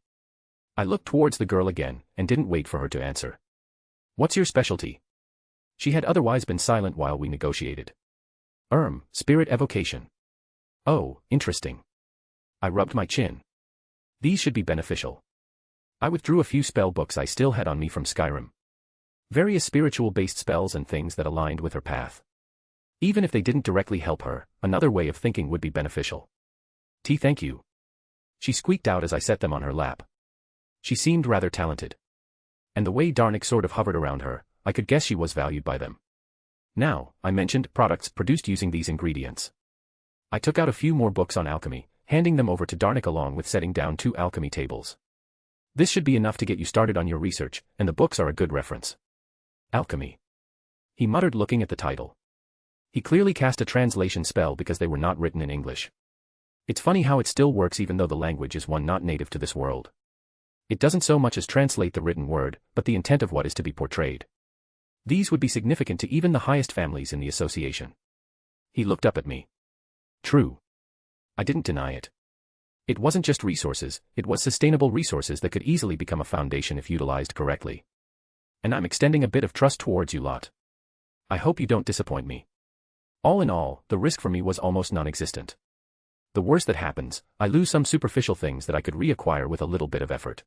I looked towards the girl again, and didn't wait for her to answer. What's your specialty? She had otherwise been silent while we negotiated. Spirit evocation. Oh, interesting. I rubbed my chin. These should be beneficial. I withdrew a few spell books I still had on me from Skyrim. Various spiritual-based spells and things that aligned with her path. Even if they didn't directly help her, another way of thinking would be beneficial. Thank you. She squeaked out as I set them on her lap. She seemed rather talented. And the way Darnik sort of hovered around her, I could guess she was valued by them. Now, I mentioned products produced using these ingredients. I took out a few more books on alchemy, handing them over to Darnik along with setting down 2 alchemy tables. This should be enough to get you started on your research, and the books are a good reference. Alchemy. He muttered, looking at the title. He clearly cast a translation spell because they were not written in English. It's funny how it still works even though the language is one not native to this world. It doesn't so much as translate the written word, but the intent of what is to be portrayed. These would be significant to even the highest families in the association. He looked up at me. True. I didn't deny it. It wasn't just resources, it was sustainable resources that could easily become a foundation if utilized correctly. And I'm extending a bit of trust towards you lot. I hope you don't disappoint me. All in all, the risk for me was almost non-existent. The worst that happens, I lose some superficial things that I could reacquire with a little bit of effort.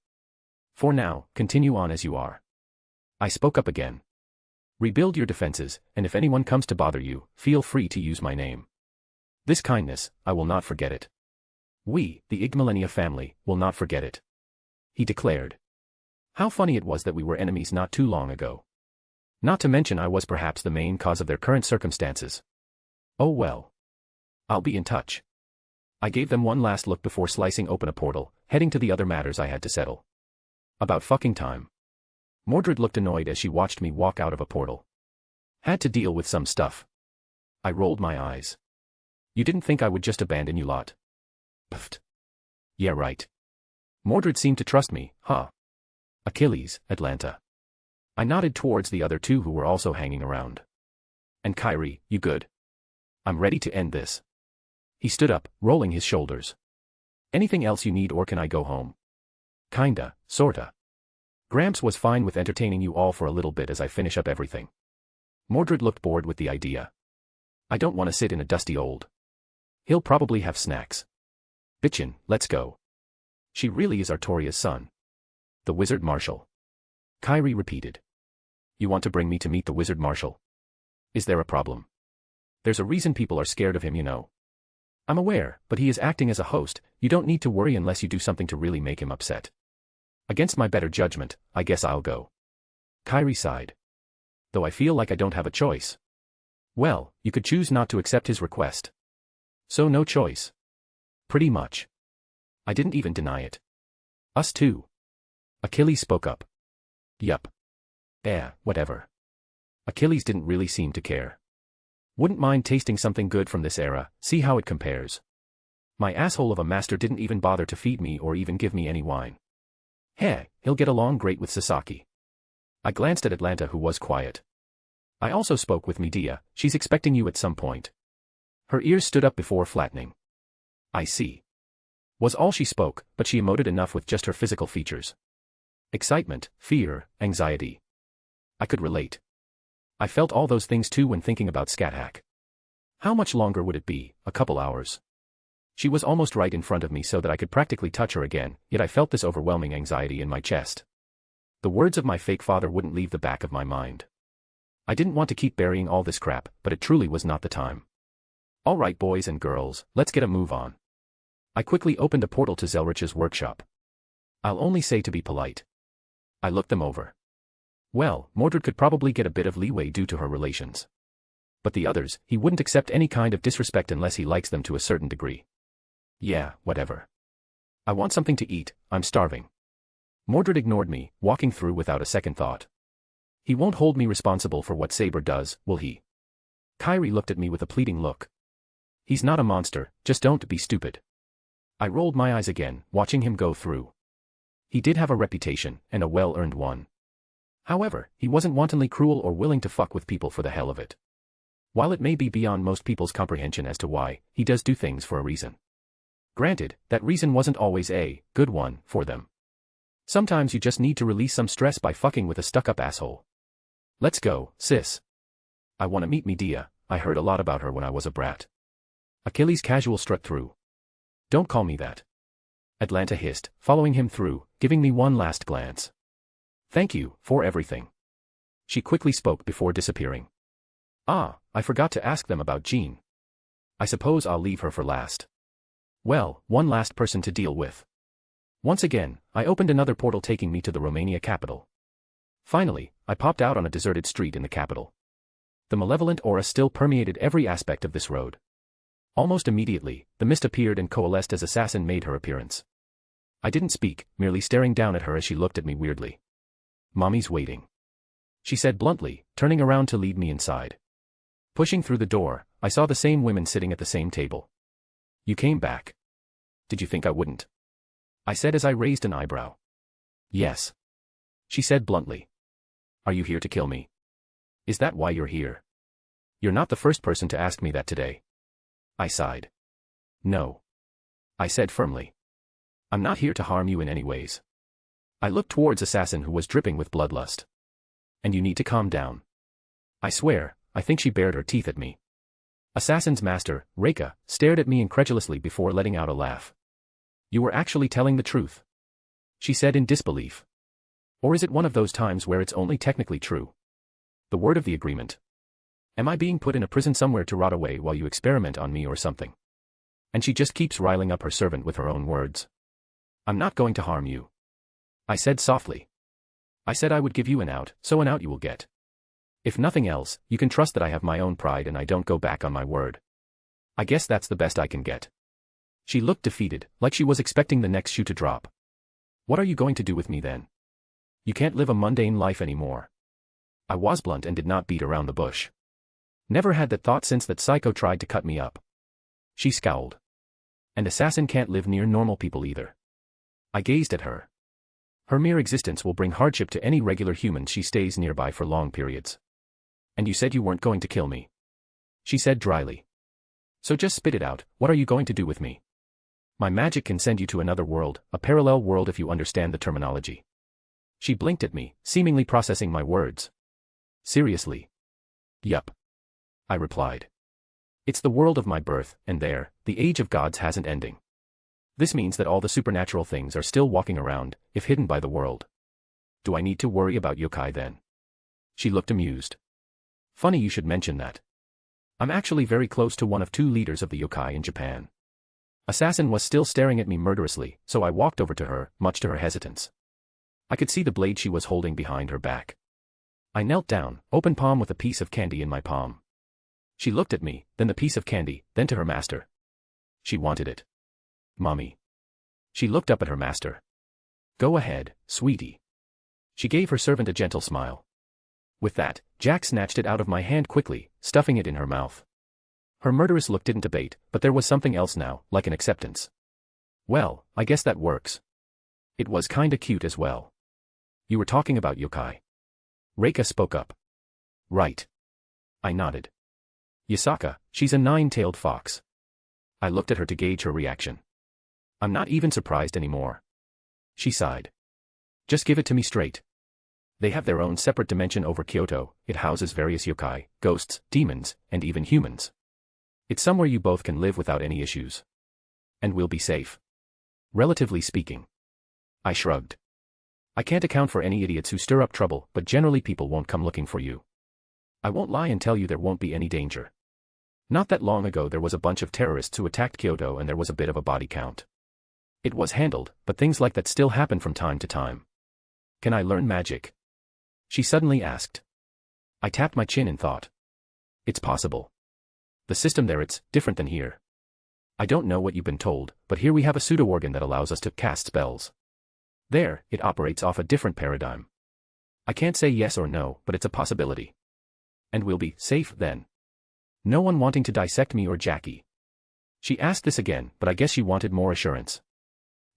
For now, continue on as you are. I spoke up again. Rebuild your defenses, and if anyone comes to bother you, feel free to use my name. This kindness, I will not forget it. We, the Igmalenia family, will not forget it. He declared. How funny it was that we were enemies not too long ago. Not to mention I was perhaps the main cause of their current circumstances. Oh well. I'll be in touch. I gave them one last look before slicing open a portal, heading to the other matters I had to settle. About fucking time. Mordred looked annoyed as she watched me walk out of a portal. Had to deal with some stuff. I rolled my eyes. You didn't think I would just abandon you lot? Pfft. Yeah, right. Mordred seemed to trust me, huh? Achilles, Atlanta. I nodded towards the other 2 who were also hanging around. And Kyrie, you good? I'm ready to end this. He stood up, rolling his shoulders. Anything else you need or can I go home? Kinda, sorta. Gramps was fine with entertaining you all for a little bit as I finish up everything. Mordred looked bored with the idea. I don't want to sit in a dusty old. He'll probably have snacks. Bitchin', let's go. She really is Artoria's son. The Wizard Marshal. Kyrie repeated. You want to bring me to meet the Wizard Marshal? Is there a problem? There's a reason people are scared of him, you know. I'm aware, but he is acting as a host, you don't need to worry unless you do something to really make him upset. Against my better judgment, I guess I'll go. Kyrie sighed. Though I feel like I don't have a choice. Well, you could choose not to accept his request. So no choice. Pretty much. I didn't even deny it. Us too. Achilles spoke up. Yup. Whatever. Achilles didn't really seem to care. Wouldn't mind tasting something good from this era, see how it compares. My asshole of a master didn't even bother to feed me or even give me any wine. He'll get along great with Sasaki. I glanced at Atlanta, who was quiet. I also spoke with Medea, she's expecting you at some point. Her ears stood up before flattening. I see. Was all she spoke, but she emoted enough with just her physical features. Excitement, fear, anxiety. I could relate. I felt all those things too when thinking about Scat-Hack. How much longer would it be? A couple hours. She was almost right in front of me so that I could practically touch her again, yet I felt this overwhelming anxiety in my chest. The words of my fake father wouldn't leave the back of my mind. I didn't want to keep burying all this crap, but it truly was not the time. All right, boys and girls, let's get a move on. I quickly opened a portal to Zelretch's workshop. I'll only say to be polite. I looked them over. Well, Mordred could probably get a bit of leeway due to her relations. But the others, he wouldn't accept any kind of disrespect unless he likes them to a certain degree. Yeah, whatever. I want something to eat, I'm starving. Mordred ignored me, walking through without a second thought. He won't hold me responsible for what Saber does, will he? Kyrie looked at me with a pleading look. He's not a monster, just don't be stupid. I rolled my eyes again, watching him go through. He did have a reputation, and a well-earned one. However, he wasn't wantonly cruel or willing to fuck with people for the hell of it. While it may be beyond most people's comprehension as to why, he does do things for a reason. Granted, that reason wasn't always a good one for them. Sometimes you just need to release some stress by fucking with a stuck-up asshole. Let's go, sis. I want to meet Medea. I heard a lot about her when I was a brat. Achilles casual strut through. Don't call me that. Atlanta hissed, following him through, giving me one last glance. Thank you, for everything. She quickly spoke before disappearing. Ah, I forgot to ask them about Jean. I suppose I'll leave her for last. Well, one last person to deal with. Once again, I opened another portal taking me to the Romania capital. Finally, I popped out on a deserted street in the capital. The malevolent aura still permeated every aspect of this road. Almost immediately, the mist appeared and coalesced as Assassin made her appearance. I didn't speak, merely staring down at her as she looked at me weirdly. Mommy's waiting. She said bluntly, turning around to lead me inside. Pushing through the door, I saw the same women sitting at the same table. You came back. Did you think I wouldn't? I said as I raised an eyebrow. Yes. She said bluntly. Are you here to kill me? Is that why you're here? You're not the first person to ask me that today. I sighed. No. I said firmly. I'm not here to harm you in any ways. I looked towards Assassin who was dripping with bloodlust. And you need to calm down. I swear, I think she bared her teeth at me. Assassin's master, Reika, stared at me incredulously before letting out a laugh. You were actually telling the truth. She said in disbelief. Or is it one of those times where it's only technically true? The word of the agreement. Am I being put in a prison somewhere to rot away while you experiment on me or something? And she just keeps riling up her servant with her own words. I'm not going to harm you. I said softly. I said I would give you an out, so an out you will get. If nothing else, you can trust that I have my own pride and I don't go back on my word. I guess that's the best I can get. She looked defeated, like she was expecting the next shoe to drop. What are you going to do with me then? You can't live a mundane life anymore. I was blunt and did not beat around the bush. Never had that thought since that psycho tried to cut me up. She scowled. And Assassin can't live near normal people either. I gazed at her. Her mere existence will bring hardship to any regular human she stays nearby for long periods. And you said you weren't going to kill me. She said dryly. So just spit it out, what are you going to do with me? My magic can send you to another world, a parallel world if you understand the terminology. She blinked at me, seemingly processing my words. Seriously? Yup. I replied. It's the world of my birth, and there, the age of gods hasn't ending. This means that all the supernatural things are still walking around, if hidden by the world. Do I need to worry about yokai then? She looked amused. Funny you should mention that. I'm actually very close to one of two leaders of the yokai in Japan. Assassin was still staring at me murderously, so I walked over to her, much to her hesitance. I could see the blade she was holding behind her back. I knelt down, open palm with a piece of candy in my palm. She looked at me, then the piece of candy, then to her master. She wanted it. Mommy. She looked up at her master. Go ahead, sweetie. She gave her servant a gentle smile. With that, Jack snatched it out of my hand quickly, stuffing it in her mouth. Her murderous look didn't abate, but there was something else now, like an acceptance. Well, I guess that works. It was kinda cute as well. You were talking about yokai. Reika spoke up. Right. I nodded. Yasaka, she's a nine-tailed fox. I looked at her to gauge her reaction. I'm not even surprised anymore. She sighed. Just give it to me straight. They have their own separate dimension over Kyoto, it houses various yokai, ghosts, demons, and even humans. It's somewhere you both can live without any issues. And we'll be safe. Relatively speaking. I shrugged. I can't account for any idiots who stir up trouble, but generally people won't come looking for you. I won't lie and tell you there won't be any danger. Not that long ago there was a bunch of terrorists who attacked Kyoto and there was a bit of a body count. It was handled, but things like that still happen from time to time. Can I learn magic? She suddenly asked. I tapped my chin in thought. It's possible. The system there, it's different than here. I don't know what you've been told, but here we have a pseudo-organ that allows us to cast spells. There, it operates off a different paradigm. I can't say yes or no, but it's a possibility. And we'll be safe then. No one wanting to dissect me or Jackie. She asked this again, but I guess she wanted more assurance.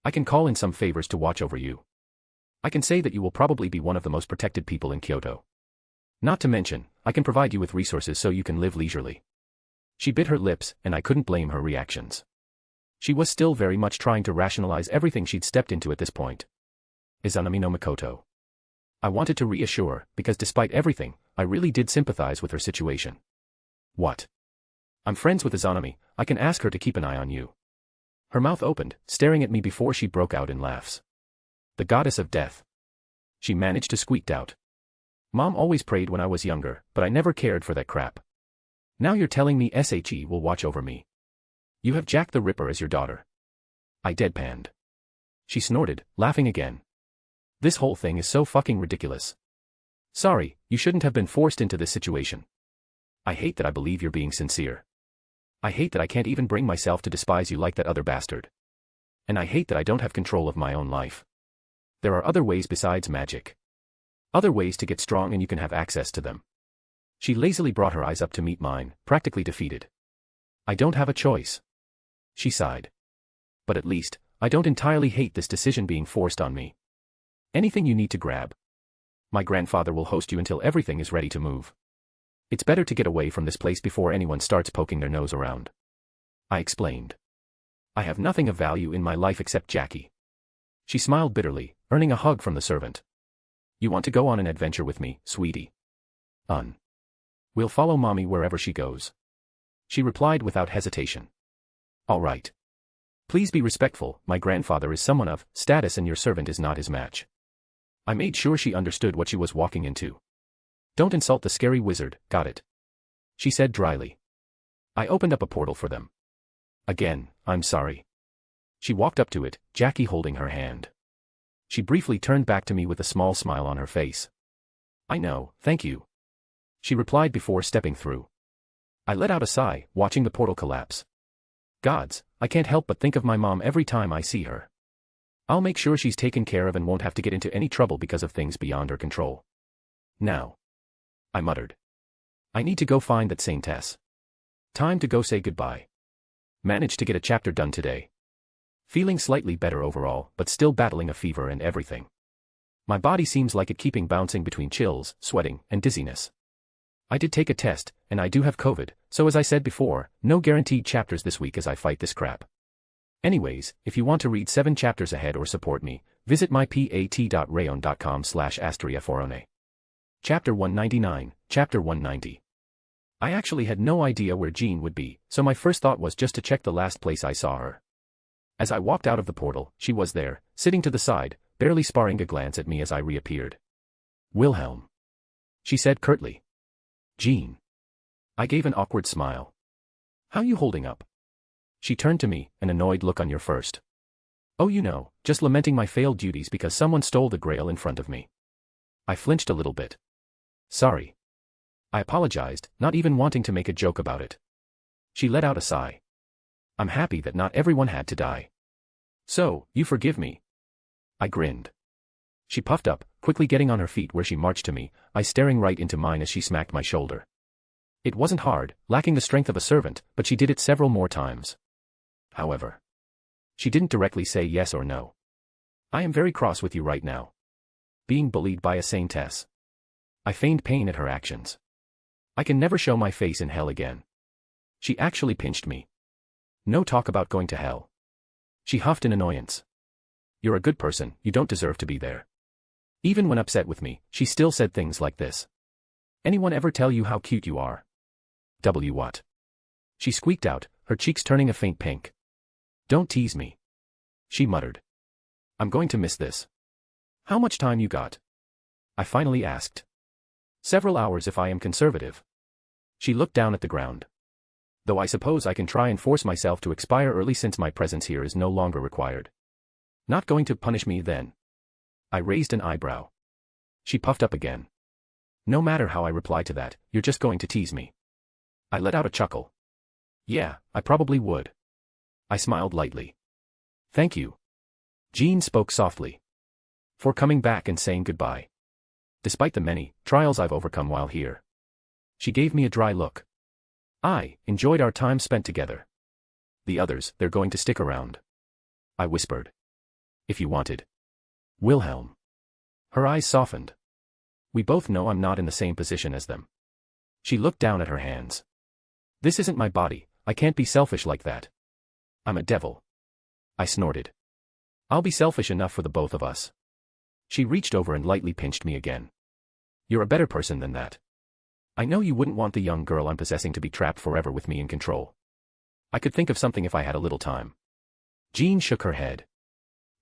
I can call in some favors to watch over you. I can say that you will probably be one of the most protected people in Kyoto. Not to mention, I can provide you with resources so you can live leisurely. She bit her lips, and I couldn't blame her reactions. She was still very much trying to rationalize everything she'd stepped into at this point. Izanami no Mikoto. I wanted to reassure, because despite everything, I really did sympathize with her situation. What? I'm friends with Izanami, I can ask her to keep an eye on you. Her mouth opened, staring at me before she broke out in laughs. The goddess of death. She managed to squeak out. Mom always prayed when I was younger, but I never cared for that crap. Now you're telling me SHE will watch over me. You have Jack the Ripper as your daughter. I deadpanned. She snorted, laughing again. This whole thing is so fucking ridiculous. Sorry, you shouldn't have been forced into this situation. I hate that I believe you're being sincere. I hate that I can't even bring myself to despise you like that other bastard. And I hate that I don't have control of my own life. There are other ways besides magic. Other ways to get strong and you can have access to them. She lazily brought her eyes up to meet mine, practically defeated. I don't have a choice. She sighed. But at least, I don't entirely hate this decision being forced on me. Anything you need to grab. My grandfather will host you until everything is ready to move. It's better to get away from this place before anyone starts poking their nose around. I explained. I have nothing of value in my life except Jackie. She smiled bitterly, earning a hug from the servant. You want to go on an adventure with me, sweetie? We'll follow Mommy wherever she goes. She replied without hesitation. All right. Please be respectful, my grandfather is someone of status and your servant is not his match. I made sure she understood what she was walking into. Don't insult the scary wizard, got it? She said dryly. I opened up a portal for them. Again, I'm sorry. She walked up to it, Jackie holding her hand. She briefly turned back to me with a small smile on her face. I know, thank you. She replied before stepping through. I let out a sigh, watching the portal collapse. Gods, I can't help but think of my mom every time I see her. I'll make sure she's taken care of and won't have to get into any trouble because of things beyond her control. Now. I muttered. I need to go find that saintess. Time to go say goodbye. Managed to get a chapter done today. Feeling slightly better overall, but still battling a fever and everything. My body seems like it keeping bouncing between chills, sweating, and dizziness. I did take a test, and I do have COVID, so as I said before, no guaranteed chapters this week as I fight this crap. Anyways, if you want to read 7 chapters ahead or support me, visit mypat.rayon.com/astriaforone. Chapter 199, Chapter 190. I actually had no idea where Jean would be, so my first thought was just to check the last place I saw her. As I walked out of the portal, she was there, sitting to the side, barely sparring a glance at me as I reappeared. Wilhelm. She said curtly. Jean. I gave an awkward smile. How you holding up? She turned to me, an annoyed look on your first. Oh, you know, just lamenting my failed duties because someone stole the grail in front of me. I flinched a little bit. Sorry. I apologized, not even wanting to make a joke about it. She let out a sigh. I'm happy that not everyone had to die. So, you forgive me? I grinned. She puffed up, quickly getting on her feet where she marched to me, eyes staring right into mine as she smacked my shoulder. It wasn't hard, lacking the strength of a servant, but she did it several more times. However, she didn't directly say yes or no. I am very cross with you right now. Being bullied by a saintess. I feigned pain at her actions. I can never show my face in hell again. She actually pinched me. No talk about going to hell. She huffed in annoyance. You're a good person, you don't deserve to be there. Even when upset with me, she still said things like this. Anyone ever tell you how cute you are? What? She squeaked out, her cheeks turning a faint pink. Don't tease me. She muttered. I'm going to miss this. How much time you got? I finally asked. Several hours if I am conservative. She looked down at the ground. Though I suppose I can try and force myself to expire early since my presence here is no longer required. Not going to punish me then? I raised an eyebrow. She puffed up again. No matter how I reply to that, you're just going to tease me. I let out a chuckle. Yeah, I probably would. I smiled lightly. Thank you. Jean spoke softly. For coming back and saying goodbye. Despite the many trials I've overcome while here. She gave me a dry look. I enjoyed our time spent together. The others, they're going to stick around. I whispered. If you wanted. Wilhelm. Her eyes softened. We both know I'm not in the same position as them. She looked down at her hands. This isn't my body, I can't be selfish like that. I'm a devil. I snorted. I'll be selfish enough for the both of us. She reached over and lightly pinched me again. You're a better person than that. I know you wouldn't want the young girl I'm possessing to be trapped forever with me in control. I could think of something if I had a little time. Jean shook her head.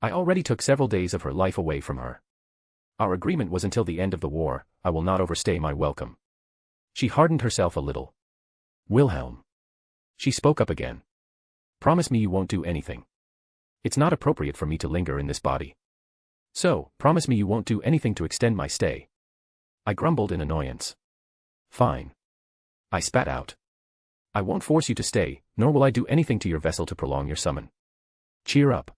I already took several days of her life away from her. Our agreement was until the end of the war. I will not overstay my welcome. She hardened herself a little. Wilhelm. She spoke up again. Promise me you won't do anything. It's not appropriate for me to linger in this body. So, promise me you won't do anything to extend my stay. I grumbled in annoyance. Fine. I spat out. I won't force you to stay, nor will I do anything to your vessel to prolong your summon. Cheer up.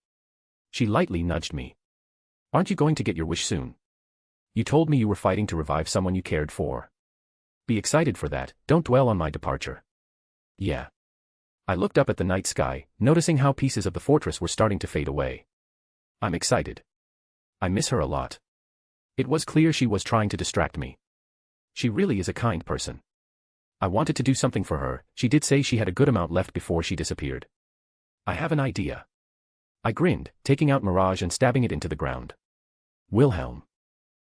She lightly nudged me. Aren't you going to get your wish soon? You told me you were fighting to revive someone you cared for. Be excited for that, don't dwell on my departure. Yeah. I looked up at the night sky, noticing how pieces of the fortress were starting to fade away. I'm excited. I miss her a lot. It was clear she was trying to distract me. She really is a kind person. I wanted to do something for her. She did say she had a good amount left before she disappeared. I have an idea. I grinned, taking out Mirage and stabbing it into the ground. Wilhelm.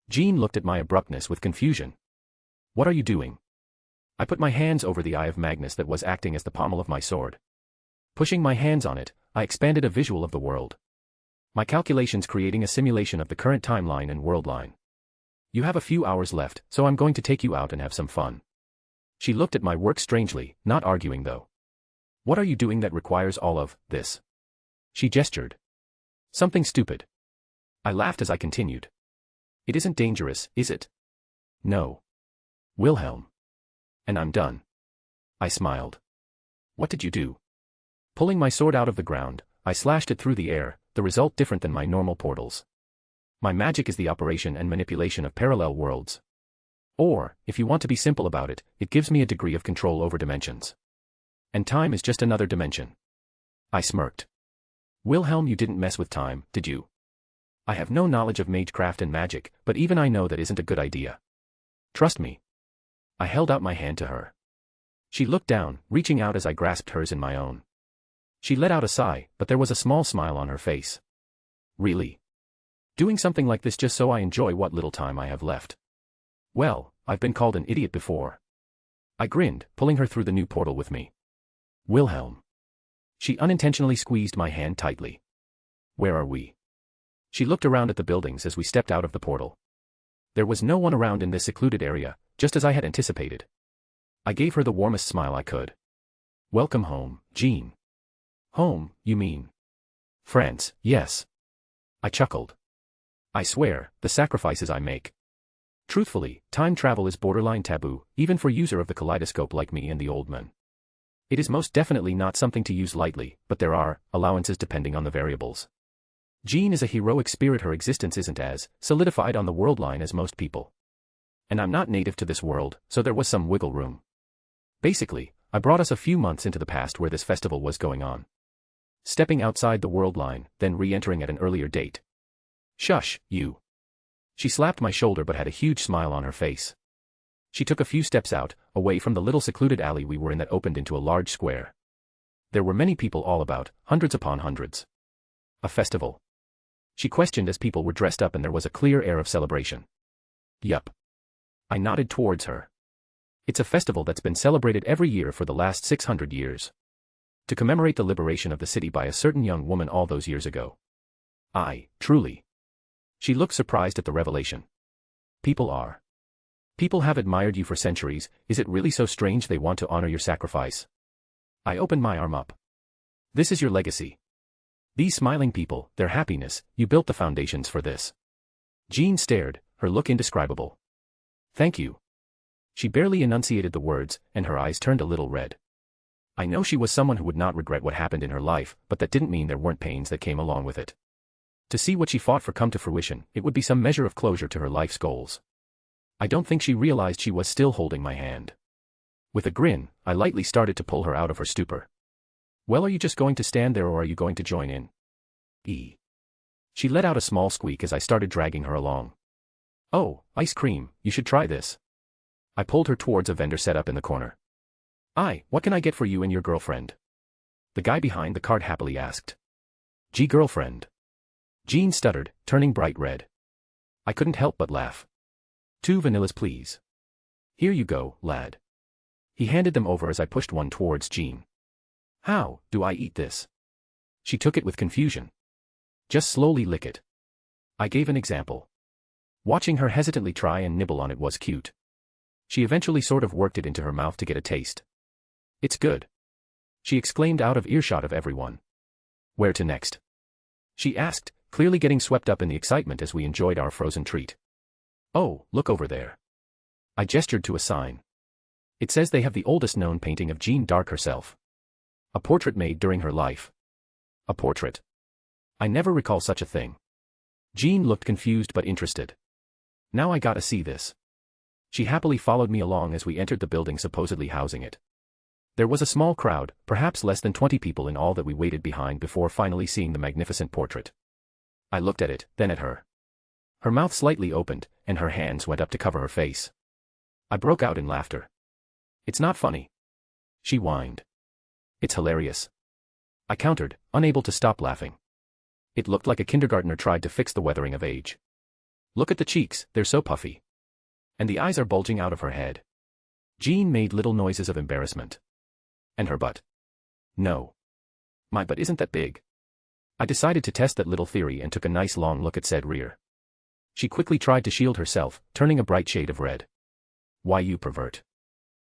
Jean looked at my abruptness with confusion. What are you doing? I put my hands over the eye of Magnus that was acting as the pommel of my sword. Pushing my hands on it, I expanded a visual of the world. My calculations creating a simulation of the current timeline and world line. You have a few hours left, so I'm going to take you out and have some fun. She looked at my work strangely, not arguing though. What are you doing that requires all of this? She gestured. Something stupid. I laughed as I continued. It isn't dangerous, is it? No. Wilhelm. And I'm done. I smiled. What did you do? Pulling my sword out of the ground, I slashed it through the air, the result different than my normal portals. My magic is the operation and manipulation of parallel worlds. Or, if you want to be simple about it, it gives me a degree of control over dimensions. And time is just another dimension. I smirked. Wilhelm, you didn't mess with time, did you? I have no knowledge of magecraft and magic, but even I know that isn't a good idea. Trust me. I held out my hand to her. She looked down, reaching out as I grasped hers in my own. She let out a sigh, but there was a small smile on her face. Really? Doing something like this just so I enjoy what little time I have left? Well, I've been called an idiot before. I grinned, pulling her through the new portal with me. Wilhelm. She unintentionally squeezed my hand tightly. Where are we? She looked around at the buildings as we stepped out of the portal. There was no one around in this secluded area, just as I had anticipated. I gave her the warmest smile I could. Welcome home, Jean. Home, you mean? France, yes. I chuckled. I swear, the sacrifices I make. Truthfully, time travel is borderline taboo, even for user of the kaleidoscope like me and the old man. It is most definitely not something to use lightly, but there are allowances depending on the variables. Jean is a heroic spirit. Her existence isn't as solidified on the world line as most people. And I'm not native to this world, so there was some wiggle room. Basically, I brought us a few months into the past where this festival was going on. Stepping outside the world line, then re-entering at an earlier date. Shush, you. She slapped my shoulder but had a huge smile on her face. She took a few steps out, away from the little secluded alley we were in that opened into a large square. There were many people all about, hundreds upon hundreds. A festival? She questioned as people were dressed up and there was a clear air of celebration. Yup. I nodded towards her. It's a festival that's been celebrated every year for the last 600 years. To commemorate the liberation of the city by a certain young woman all those years ago. Truly. She looked surprised at the revelation. People have admired you for centuries. Is it really so strange they want to honor your sacrifice? I opened my arm up. This is your legacy. These smiling people, their happiness, you built the foundations for this. Jean stared, her look indescribable. Thank you. She barely enunciated the words, and her eyes turned a little red. I know she was someone who would not regret what happened in her life, but that didn't mean there weren't pains that came along with it. To see what she fought for come to fruition, it would be some measure of closure to her life's goals. I don't think she realized she was still holding my hand. With a grin, I lightly started to pull her out of her stupor. Well, are you just going to stand there or are you going to join in? She let out a small squeak as I started dragging her along. Oh, ice cream, you should try this. I pulled her towards a vendor set up in the corner. What can I get for you and your girlfriend? The guy behind the cart happily asked. Girlfriend. Jean stuttered, turning bright red. I couldn't help but laugh. 2 vanillas please. Here you go, lad. He handed them over as I pushed one towards Jean. How do I eat this? She took it with confusion. Just slowly lick it. I gave an example. Watching her hesitantly try and nibble on it was cute. She eventually sort of worked it into her mouth to get a taste. It's good. She exclaimed out of earshot of everyone. Where to next? She asked, clearly getting swept up in the excitement as we enjoyed our frozen treat. Oh, look over there. I gestured to a sign. It says they have the oldest known painting of Jeanne d'Arc herself. A portrait made during her life. A portrait. I never recall such a thing. Jean looked confused but interested. Now I gotta see this. She happily followed me along as we entered the building supposedly housing it. There was a small crowd, perhaps less than 20 people in all, that we waited behind before finally seeing the magnificent portrait. I looked at it, then at her. Her mouth slightly opened, and her hands went up to cover her face. I broke out in laughter. It's not funny. She whined. It's hilarious. I countered, unable to stop laughing. It looked like a kindergartner tried to fix the weathering of age. Look at the cheeks, they're so puffy. And the eyes are bulging out of her head. Jean made little noises of embarrassment. And her butt. No. My butt isn't that big. I decided to test that little theory and took a nice long look at said rear. She quickly tried to shield herself, turning a bright shade of red. Why, you pervert.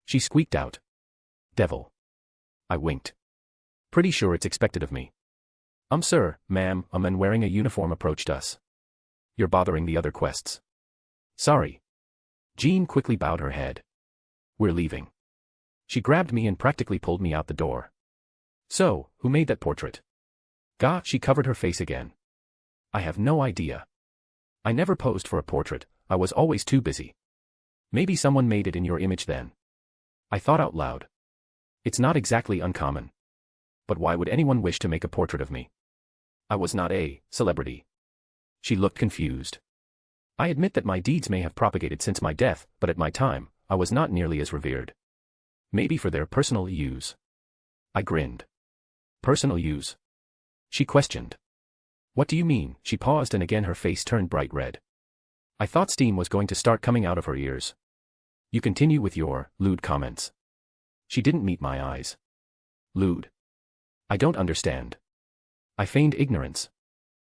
She squeaked out. Devil. I winked. Pretty sure it's expected of me. Sir, ma'am, a man wearing a uniform approached us. You're bothering the other quests. Sorry. Jean quickly bowed her head. We're leaving. She grabbed me and practically pulled me out the door. So, who made that portrait? Gah, she covered her face again. I have no idea. I never posed for a portrait, I was always too busy. Maybe someone made it in your image then. I thought out loud. It's not exactly uncommon. But why would anyone wish to make a portrait of me? I was not a celebrity. She looked confused. I admit that my deeds may have propagated since my death, but at my time, I was not nearly as revered. Maybe for their personal use. I grinned. Personal use? She questioned. What do you mean? She paused and again her face turned bright red. I thought steam was going to start coming out of her ears. You continue with your lewd comments. She didn't meet my eyes. Lewd. I don't understand. I feigned ignorance.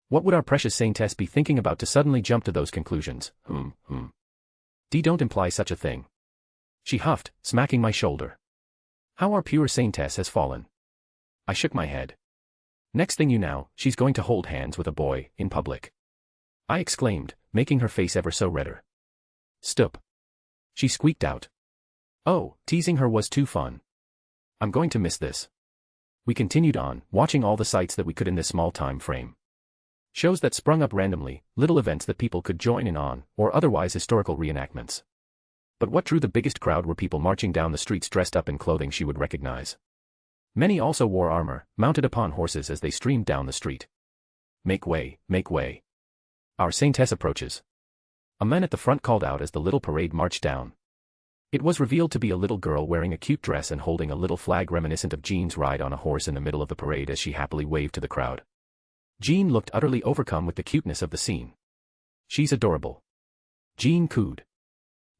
What would our precious saintess be thinking about to suddenly jump to those conclusions? Don't imply such a thing. She huffed, smacking my shoulder. How our pure saintess has fallen. I shook my head. Next thing you know, she's going to hold hands with a boy, in public. I exclaimed, making her face ever so redder. Stop. She squeaked out. Oh, teasing her was too fun. I'm going to miss this. We continued on, watching all the sights that we could in this small time frame. Shows that sprung up randomly, little events that people could join in on, or otherwise historical reenactments. But what drew the biggest crowd were people marching down the streets dressed up in clothing she would recognize. Many also wore armor, mounted upon horses as they streamed down the street. Make way, make way. Our saintess approaches. A man at the front called out as the little parade marched down. It was revealed to be a little girl wearing a cute dress and holding a little flag reminiscent of Jean's ride on a horse in the middle of the parade as she happily waved to the crowd. Jean looked utterly overcome with the cuteness of the scene. She's adorable. Jean cooed.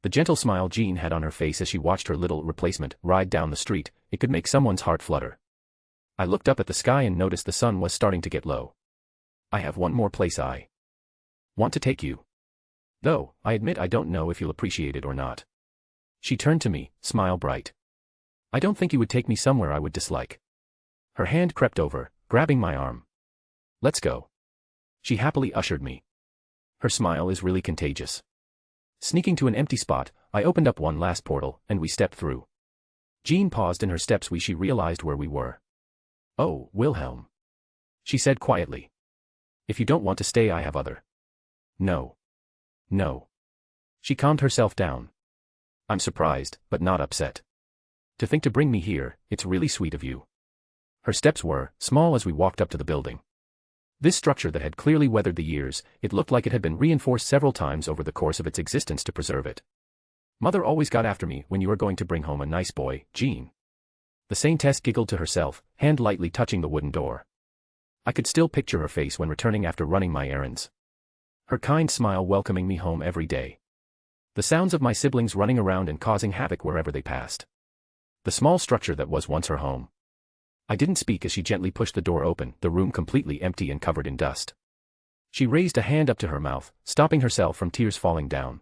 The gentle smile Jean had on her face as she watched her little replacement ride down the street, it could make someone's heart flutter. I looked up at the sky and noticed the sun was starting to get low. I have one more place I want to take you. Though, I admit I don't know if you'll appreciate it or not. She turned to me, smile bright. I don't think you would take me somewhere I would dislike. Her hand crept over, grabbing my arm. Let's go. She happily ushered me. Her smile is really contagious. Sneaking to an empty spot, I opened up one last portal, and we stepped through. Jean paused in her steps when she realized where we were. Oh, Wilhelm. She said quietly. If you don't want to stay, I have other. No. No. She calmed herself down. I'm surprised, but not upset. To think to bring me here, it's really sweet of you. Her steps were small as we walked up to the building. This structure that had clearly weathered the years, it looked like it had been reinforced several times over the course of its existence to preserve it. Mother always got after me when you were going to bring home a nice boy, Jean. The saintess giggled to herself, hand lightly touching the wooden door. I could still picture her face when returning after running my errands. Her kind smile welcoming me home every day. The sounds of my siblings running around and causing havoc wherever they passed. The small structure that was once her home. I didn't speak as she gently pushed the door open, the room completely empty and covered in dust. She raised a hand up to her mouth, stopping herself from tears falling down.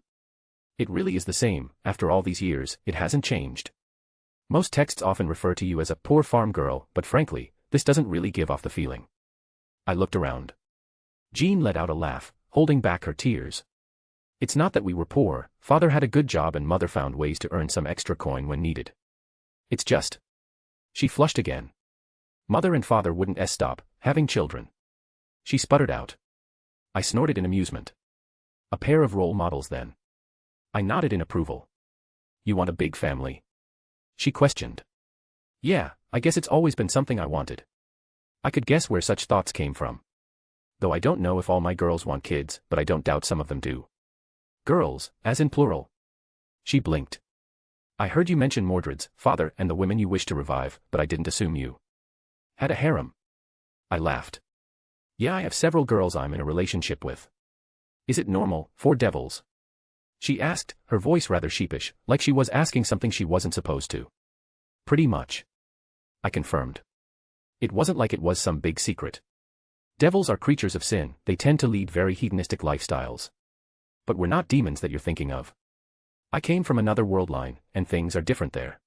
It really is the same, after all these years, it hasn't changed. Most texts often refer to you as a poor farm girl, but frankly, this doesn't really give off the feeling. I looked around. Jean let out a laugh, holding back her tears. It's not that we were poor, father had a good job and mother found ways to earn some extra coin when needed. It's just. She flushed again. Mother and father wouldn't stop having children. She sputtered out. I snorted in amusement. A pair of role models then. I nodded in approval. You want a big family? She questioned. Yeah, I guess it's always been something I wanted. I could guess where such thoughts came from. Though I don't know if all my girls want kids, but I don't doubt some of them do. Girls, as in plural. She blinked. I heard you mention Mordred's father and the women you wish to revive, but I didn't assume you had a harem. I laughed. Yeah, I have several girls I'm in a relationship with. Is it normal for devils? She asked, her voice rather sheepish, like she was asking something she wasn't supposed to. Pretty much. I confirmed. It wasn't like it was some big secret. Devils are creatures of sin, they tend to lead very hedonistic lifestyles. But we're not demons that you're thinking of. I came from another world line, and things are different there.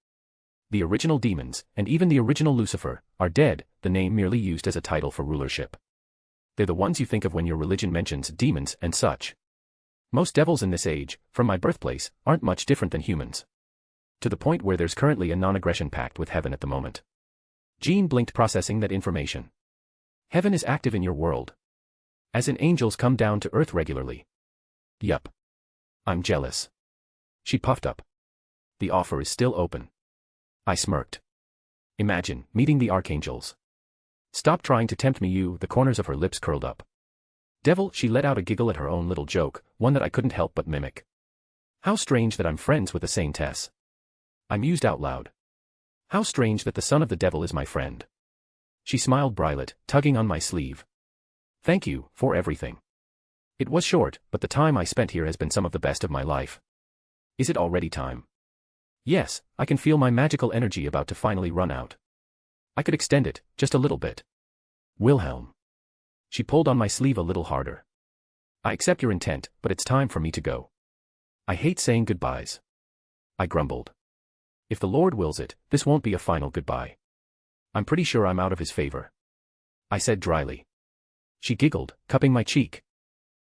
The original demons, and even the original Lucifer, are dead, the name merely used as a title for rulership. They're the ones you think of when your religion mentions demons and such. Most devils in this age, from my birthplace, aren't much different than humans. To the point where there's currently a non-aggression pact with heaven at the moment. Jean blinked, processing that information. Heaven is active in your world. As in, angels come down to earth regularly. Yup. I'm jealous. She puffed up. The offer is still open. I smirked. Imagine meeting the archangels. Stop trying to tempt me, you. The corners of her lips curled up. Devil, she let out a giggle at her own little joke, one that I couldn't help but mimic. How strange that I'm friends with a saintess. I mused out loud. How strange that the son of the devil is my friend. She smiled, Brylet, tugging on my sleeve. Thank you for everything. It was short, but the time I spent here has been some of the best of my life. Is it already time? Yes, I can feel my magical energy about to finally run out. I could extend it, just a little bit. Wilhelm. She pulled on my sleeve a little harder. I accept your intent, but it's time for me to go. I hate saying goodbyes. I grumbled. If the Lord wills it, this won't be a final goodbye. I'm pretty sure I'm out of his favor. I said dryly. She giggled, cupping my cheek.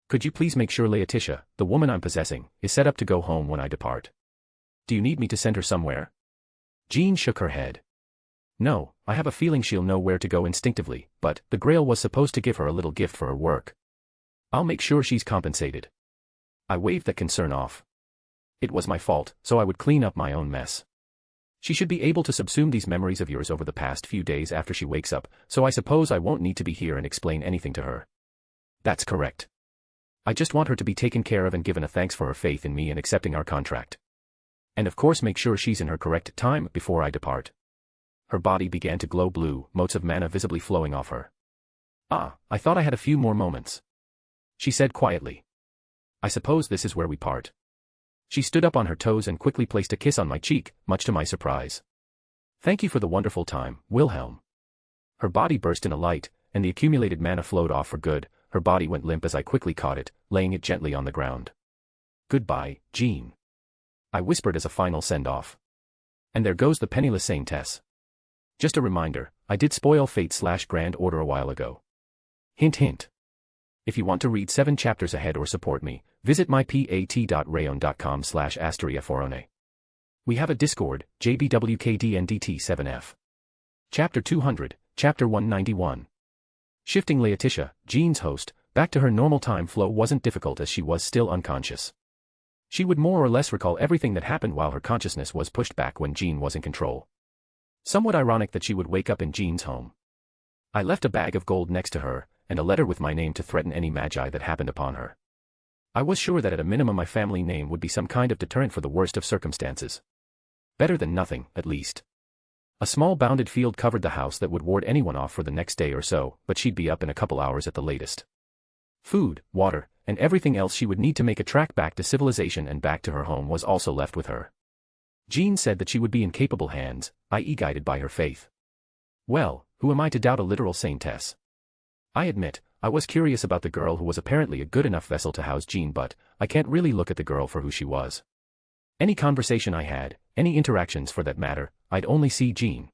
Could you please make sure Laetitia, the woman I'm possessing, is set up to go home when I depart? Do you need me to send her somewhere? Jean shook her head. No, I have a feeling she'll know where to go instinctively, but the Grail was supposed to give her a little gift for her work. I'll make sure she's compensated. I waved that concern off. It was my fault, so I would clean up my own mess. She should be able to subsume these memories of yours over the past few days after she wakes up, so I suppose I won't need to be here and explain anything to her. That's correct. I just want her to be taken care of and given a thanks for her faith in me and accepting our contract. And of course make sure she's in her correct time before I depart. Her body began to glow blue, motes of mana visibly flowing off her. Ah, I thought I had a few more moments. She said quietly. I suppose this is where we part. She stood up on her toes and quickly placed a kiss on my cheek, much to my surprise. Thank you for the wonderful time, Wilhelm. Her body burst into light, and the accumulated mana flowed off for good. Her body went limp as I quickly caught it, laying it gently on the ground. Goodbye, Jean. I whispered as a final send-off. And there goes the penniless saintess. Just a reminder, I did spoil Fate/Grand Order a while ago. Hint hint. If you want to read 7 chapters ahead or support me, visit mypat.rayon.com/AsteriaForone. We have a Discord, JBWKDNDT7F. Chapter 200, Chapter 191. Shifting Laetitia, Jean's host, back to her normal time flow wasn't difficult as she was still unconscious. She would more or less recall everything that happened while her consciousness was pushed back when Jean was in control. Somewhat ironic that she would wake up in Jean's home. I left a bag of gold next to her, and a letter with my name to threaten any magi that happened upon her. I was sure that at a minimum my family name would be some kind of deterrent for the worst of circumstances. Better than nothing, at least. A small bounded field covered the house that would ward anyone off for the next day or so, but she'd be up in a couple hours at the latest. Food, water, and everything else she would need to make a track back to civilization and back to her home was also left with her. Jean said that she would be in capable hands, i.e. guided by her faith. Well, who am I to doubt a literal saintess? I admit, I was curious about the girl who was apparently a good enough vessel to house Jean, but I can't really look at the girl for who she was. Any conversation I had, any interactions for that matter, I'd only see Jean.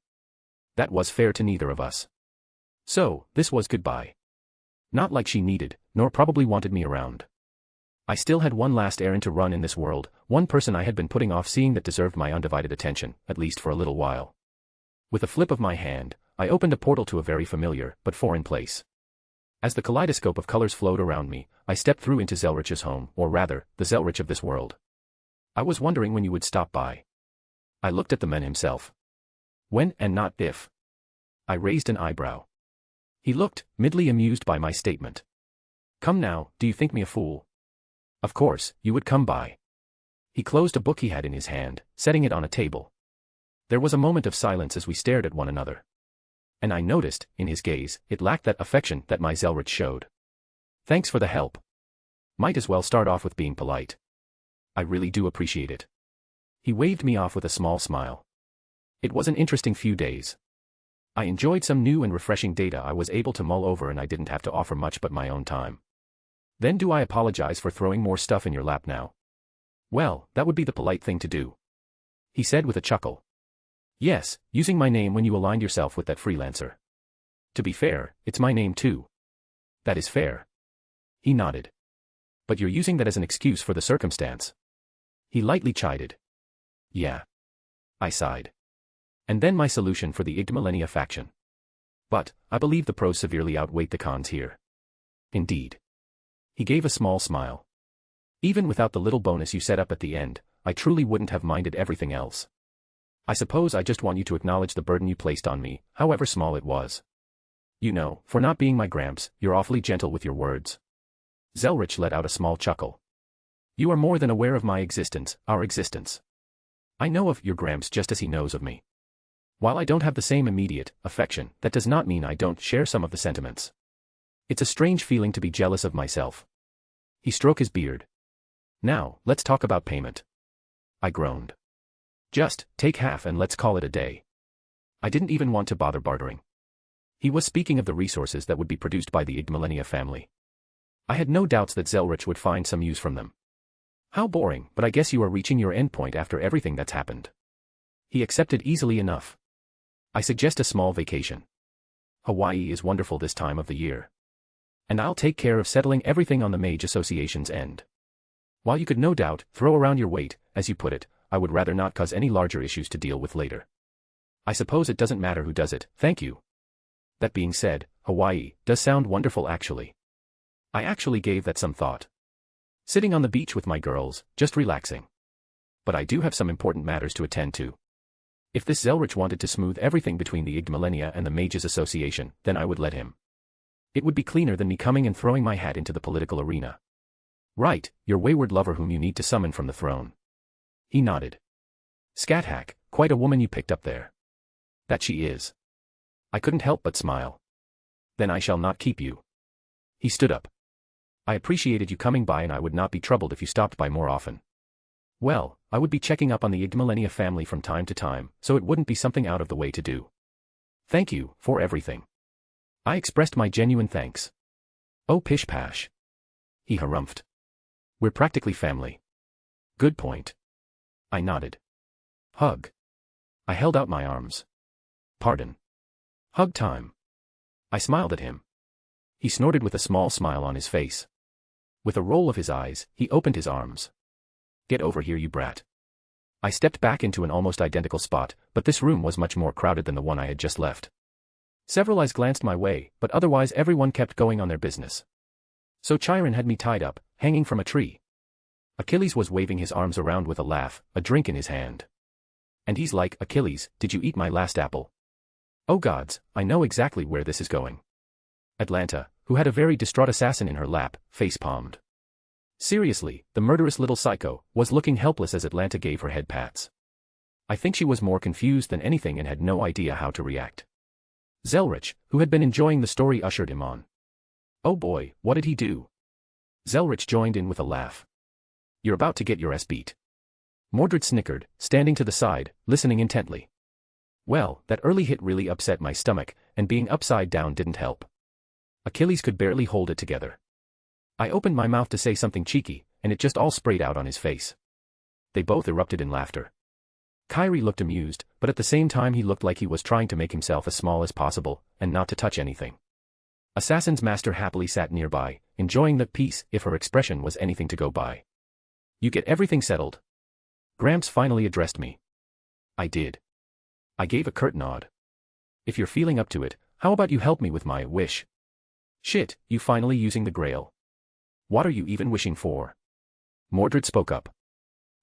That was fair to neither of us. So, this was goodbye. Not like she needed, nor probably wanted me around. I still had one last errand to run in this world, one person I had been putting off seeing that deserved my undivided attention, at least for a little while. With a flip of my hand, I opened a portal to a very familiar, but foreign place. As the kaleidoscope of colors flowed around me, I stepped through into Zelretch's home, or rather, the Zelretch of this world. I was wondering when you would stop by. I looked at the man himself. When and not if. I raised an eyebrow. He looked, mildly amused by my statement. Come now, do you think me a fool? Of course, you would come by. He closed a book he had in his hand, setting it on a table. There was a moment of silence as we stared at one another. And I noticed, in his gaze, it lacked that affection that my Zelretch showed. Thanks for the help. Might as well start off with being polite. I really do appreciate it. He waved me off with a small smile. It was an interesting few days. I enjoyed some new and refreshing data I was able to mull over, and I didn't have to offer much but my own time. Then do I apologize for throwing more stuff in your lap now? Well, that would be the polite thing to do. He said with a chuckle. Yes, using my name when you aligned yourself with that freelancer. To be fair, it's my name too. That is fair. He nodded. But you're using that as an excuse for the circumstance. He lightly chided. Yeah. I sighed. And then my solution for the Igdamillennia faction. But, I believe the pros severely outweigh the cons here. Indeed. He gave a small smile. Even without the little bonus you set up at the end, I truly wouldn't have minded everything else. I suppose I just want you to acknowledge the burden you placed on me, however small it was. You know, for not being my Gramps, you're awfully gentle with your words. Zelretch let out a small chuckle. You are more than aware of my existence, our existence. I know of your Gramps just as he knows of me. While I don't have the same immediate affection, that does not mean I don't share some of the sentiments. It's a strange feeling to be jealous of myself. He stroked his beard. Now, let's talk about payment. I groaned. Just, take half and let's call it a day. I didn't even want to bother bartering. He was speaking of the resources that would be produced by the Igdamillennia family. I had no doubts that Zelretch would find some use from them. How boring, but I guess you are reaching your endpoint after everything that's happened. He accepted easily enough. I suggest a small vacation. Hawaii is wonderful this time of the year. And I'll take care of settling everything on the Mage Association's end. While you could no doubt throw around your weight, as you put it, I would rather not cause any larger issues to deal with later. I suppose it doesn't matter who does it, thank you. That being said, Hawaii does sound wonderful actually. I actually gave that some thought. Sitting on the beach with my girls, just relaxing. But I do have some important matters to attend to. If this Zelretch wanted to smooth everything between the Igdamillennia and the Mages Association, then I would let him. It would be cleaner than me coming and throwing my hat into the political arena. Right, your wayward lover whom you need to summon from the throne. He nodded. Scat hack, quite a woman you picked up there. That she is. I couldn't help but smile. Then I shall not keep you. He stood up. I appreciated you coming by and I would not be troubled if you stopped by more often. Well, I would be checking up on the Igdamillennia family from time to time, so it wouldn't be something out of the way to do. Thank you, for everything. I expressed my genuine thanks. Oh pish-pash. He harumphed. We're practically family. Good point. I nodded. Hug. I held out my arms. Pardon. Hug time. I smiled at him. He snorted with a small smile on his face. With a roll of his eyes, he opened his arms. Get over here, you brat. I stepped back into an almost identical spot, but this room was much more crowded than the one I had just left. Several eyes glanced my way, but otherwise everyone kept going on their business. So Chiron had me tied up, hanging from a tree. Achilles was waving his arms around with a laugh, a drink in his hand. And he's like, Achilles, did you eat my last apple? Oh gods, I know exactly where this is going. Atlanta, who had a very distraught assassin in her lap, face-palmed. Seriously, the murderous little psycho was looking helpless as Atlanta gave her head pats. I think she was more confused than anything and had no idea how to react. Zelretch, who had been enjoying the story, ushered him on. Oh boy, what did he do? Zelretch joined in with a laugh. You're about to get your ass beat. Mordred snickered, standing to the side, listening intently. Well, that early hit really upset my stomach, and being upside down didn't help. Achilles could barely hold it together. I opened my mouth to say something cheeky, and it just all sprayed out on his face. They both erupted in laughter. Kyrie looked amused, but at the same time he looked like he was trying to make himself as small as possible, and not to touch anything. Assassin's Master happily sat nearby, enjoying the peace if her expression was anything to go by. You get everything settled? Gramps finally addressed me. I did. I gave a curt nod. If you're feeling up to it, how about you help me with my wish? Shit, you finally using the Grail. What are you even wishing for? Mordred spoke up.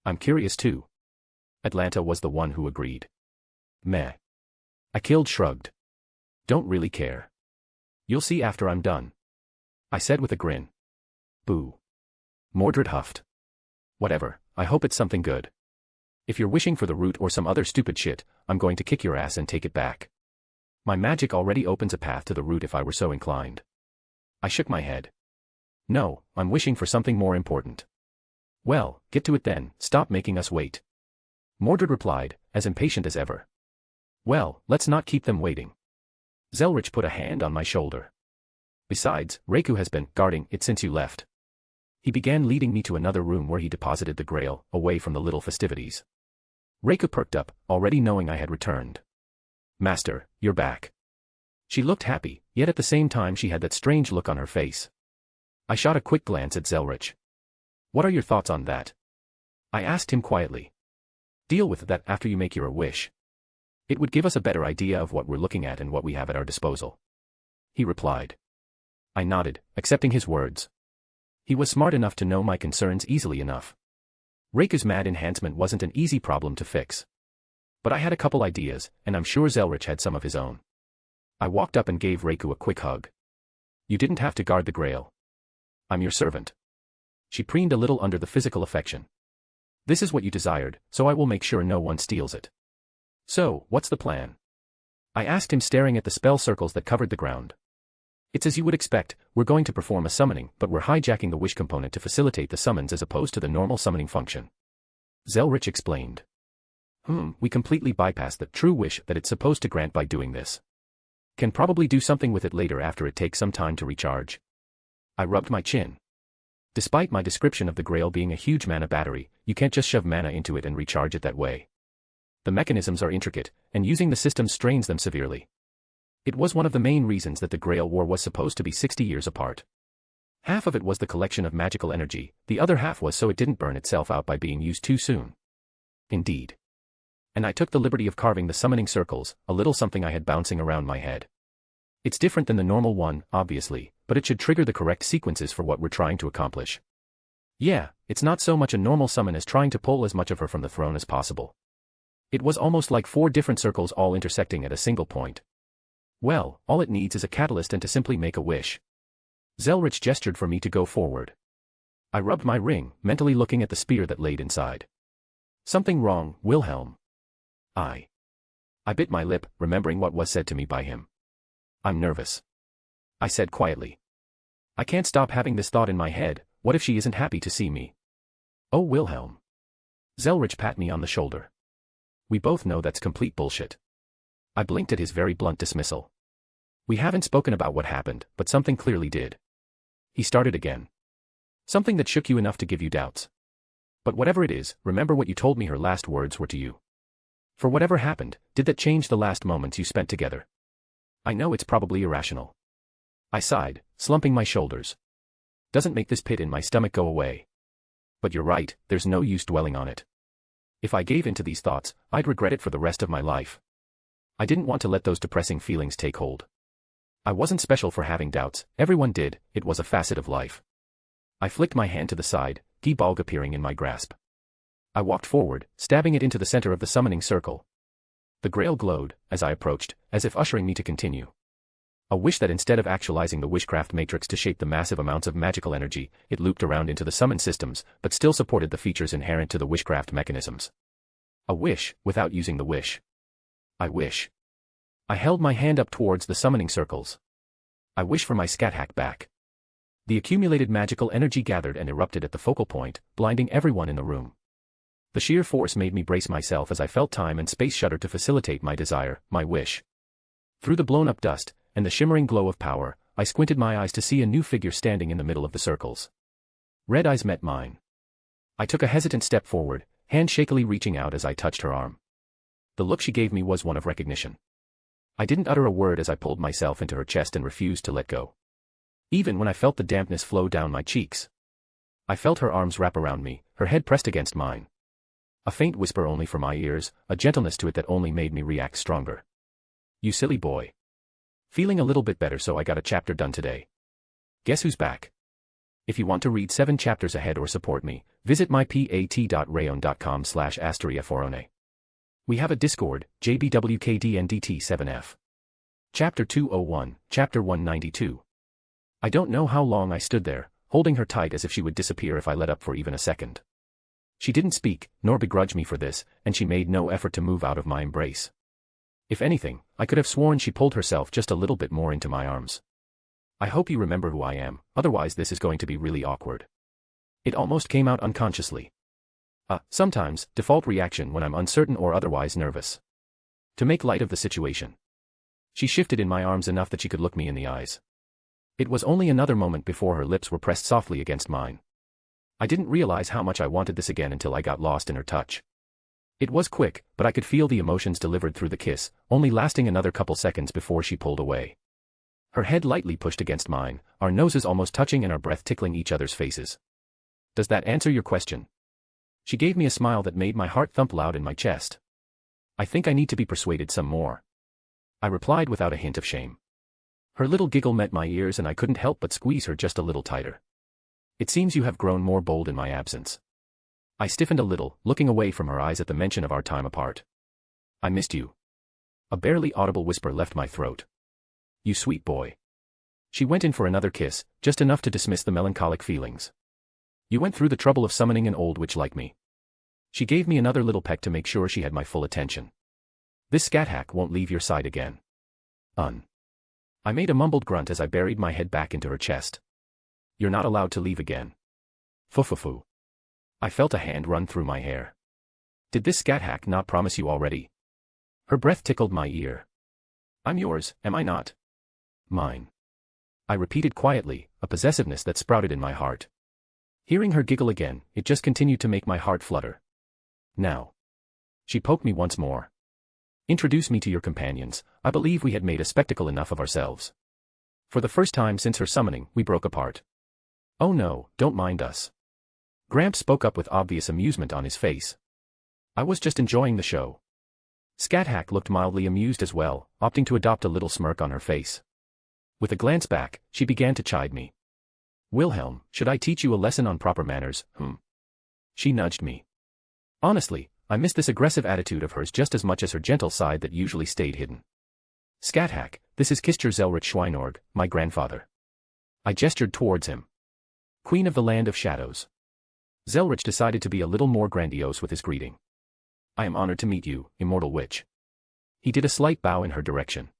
I'm curious too. Atlanta was the one who agreed. Meh. Achilles shrugged. Don't really care. You'll see after I'm done. I said with a grin. Boo. Mordred huffed. Whatever, I hope it's something good. If you're wishing for the root or some other stupid shit, I'm going to kick your ass and take it back. My magic already opens a path to the root if I were so inclined. I shook my head. No, I'm wishing for something more important. Well, get to it then, stop making us wait. Mordred replied, as impatient as ever. Well, let's not keep them waiting. Zelretch put a hand on my shoulder. Besides, Reiku has been guarding it since you left. He began leading me to another room where he deposited the Grail, away from the little festivities. Reiku perked up, already knowing I had returned. Master, you're back. She looked happy, yet at the same time she had that strange look on her face. I shot a quick glance at Zelretch. What are your thoughts on that? I asked him quietly. Deal with that after you make your wish. It would give us a better idea of what we're looking at and what we have at our disposal. He replied. I nodded, accepting his words. He was smart enough to know my concerns easily enough. Reiku's mad enhancement wasn't an easy problem to fix. But I had a couple ideas, and I'm sure Zelretch had some of his own. I walked up and gave Reiku a quick hug. You didn't have to guard the Grail. I'm your servant. She preened a little under the physical affection. This is what you desired, so I will make sure no one steals it. So, what's the plan? I asked him, staring at the spell circles that covered the ground. It's as you would expect, we're going to perform a summoning, but we're hijacking the wish component to facilitate the summons as opposed to the normal summoning function. Zelretch explained. We completely bypass the true wish that it's supposed to grant by doing this. Can probably do something with it later after it takes some time to recharge. I rubbed my chin. Despite my description of the Grail being a huge mana battery, you can't just shove mana into it and recharge it that way. The mechanisms are intricate, and using the system strains them severely. It was one of the main reasons that the Grail War was supposed to be 60 years apart. Half of it was the collection of magical energy, the other half was so it didn't burn itself out by being used too soon. Indeed. And I took the liberty of carving the summoning circles, a little something I had bouncing around my head. It's different than the normal one, obviously, but it should trigger the correct sequences for what we're trying to accomplish. Yeah, it's not so much a normal summon as trying to pull as much of her from the throne as possible. It was almost like 4 different circles all intersecting at a single point. Well, all it needs is a catalyst and to simply make a wish. Zelretch gestured for me to go forward. I rubbed my ring, mentally looking at the spear that laid inside. Something wrong, Wilhelm. I bit my lip, remembering what was said to me by him. I'm nervous. I said quietly. I can't stop having this thought in my head, what if she isn't happy to see me? Oh Wilhelm. Zelretch pat me on the shoulder. We both know that's complete bullshit. I blinked at his very blunt dismissal. We haven't spoken about what happened, but something clearly did. He started again. Something that shook you enough to give you doubts. But whatever it is, remember what you told me her last words were to you. For whatever happened, did that change the last moments you spent together? I know it's probably irrational. I sighed, slumping my shoulders. Doesn't make this pit in my stomach go away. But you're right, there's no use dwelling on it. If I gave in to these thoughts, I'd regret it for the rest of my life. I didn't want to let those depressing feelings take hold. I wasn't special for having doubts, everyone did, it was a facet of life. I flicked my hand to the side, G-Balg appearing in my grasp. I walked forward, stabbing it into the center of the summoning circle. The Grail glowed, as I approached, as if ushering me to continue. A wish that instead of actualizing the wishcraft matrix to shape the massive amounts of magical energy, it looped around into the summon systems, but still supported the features inherent to the wishcraft mechanisms. A wish, without using the wish. I wish. I held my hand up towards the summoning circles. I wish for my scat hack back. The accumulated magical energy gathered and erupted at the focal point, blinding everyone in the room. The sheer force made me brace myself as I felt time and space shudder to facilitate my desire, my wish. Through the blown-up dust, and the shimmering glow of power, I squinted my eyes to see a new figure standing in the middle of the circles. Red eyes met mine. I took a hesitant step forward, hand shakily reaching out as I touched her arm. The look she gave me was one of recognition. I didn't utter a word as I pulled myself into her chest and refused to let go. Even when I felt the dampness flow down my cheeks. I felt her arms wrap around me, her head pressed against mine. A faint whisper only for my ears, a gentleness to it that only made me react stronger. You silly boy. Feeling a little bit better, so I got a chapter done today. Guess who's back? If you want to read 7 chapters ahead or support me, visit mypat.rayon.com/asteriaforone. We have a Discord, JBWKDNDT7F. Chapter 201, Chapter 192. I don't know how long I stood there, holding her tight as if she would disappear if I let up for even a second. She didn't speak, nor begrudge me for this, and she made no effort to move out of my embrace. If anything, I could have sworn she pulled herself just a little bit more into my arms. I hope you remember who I am, otherwise this is going to be really awkward. It almost came out unconsciously. Sometimes, default reaction when I'm uncertain or otherwise nervous. To make light of the situation. She shifted in my arms enough that she could look me in the eyes. It was only another moment before her lips were pressed softly against mine. I didn't realize how much I wanted this again until I got lost in her touch. It was quick, but I could feel the emotions delivered through the kiss, only lasting another couple seconds before she pulled away. Her head lightly pushed against mine, our noses almost touching and our breath tickling each other's faces. Does that answer your question? She gave me a smile that made my heart thump loud in my chest. I think I need to be persuaded some more. I replied without a hint of shame. Her little giggle met my ears and I couldn't help but squeeze her just a little tighter. It seems you have grown more bold in my absence. I stiffened a little, looking away from her eyes at the mention of our time apart. I missed you. A barely audible whisper left my throat. You sweet boy. She went in for another kiss, just enough to dismiss the melancholic feelings. You went through the trouble of summoning an old witch like me. She gave me another little peck to make sure she had my full attention. This scat hack won't leave your side again. I made a mumbled grunt as I buried my head back into her chest. You're not allowed to leave again. Foo. I felt a hand run through my hair. Did this scat hack not promise you already? Her breath tickled my ear. I'm yours, am I not? Mine. I repeated quietly, a possessiveness that sprouted in my heart. Hearing her giggle again, it just continued to make my heart flutter. Now. She poked me once more. Introduce me to your companions. I believe we had made a spectacle enough of ourselves. For the first time since her summoning, we broke apart. Oh no, don't mind us. Gramps spoke up with obvious amusement on his face. I was just enjoying the show. Scat Hack looked mildly amused as well, opting to adopt a little smirk on her face. With a glance back, she began to chide me. Wilhelm, should I teach you a lesson on proper manners, She nudged me. Honestly, I missed this aggressive attitude of hers just as much as her gentle side that usually stayed hidden. Scat Hack, this is Kister Zelretch Schweinorg, my grandfather. I gestured towards him. Queen of the Land of Shadows. Zelretch decided to be a little more grandiose with his greeting. I am honored to meet you, immortal witch. He did a slight bow in her direction.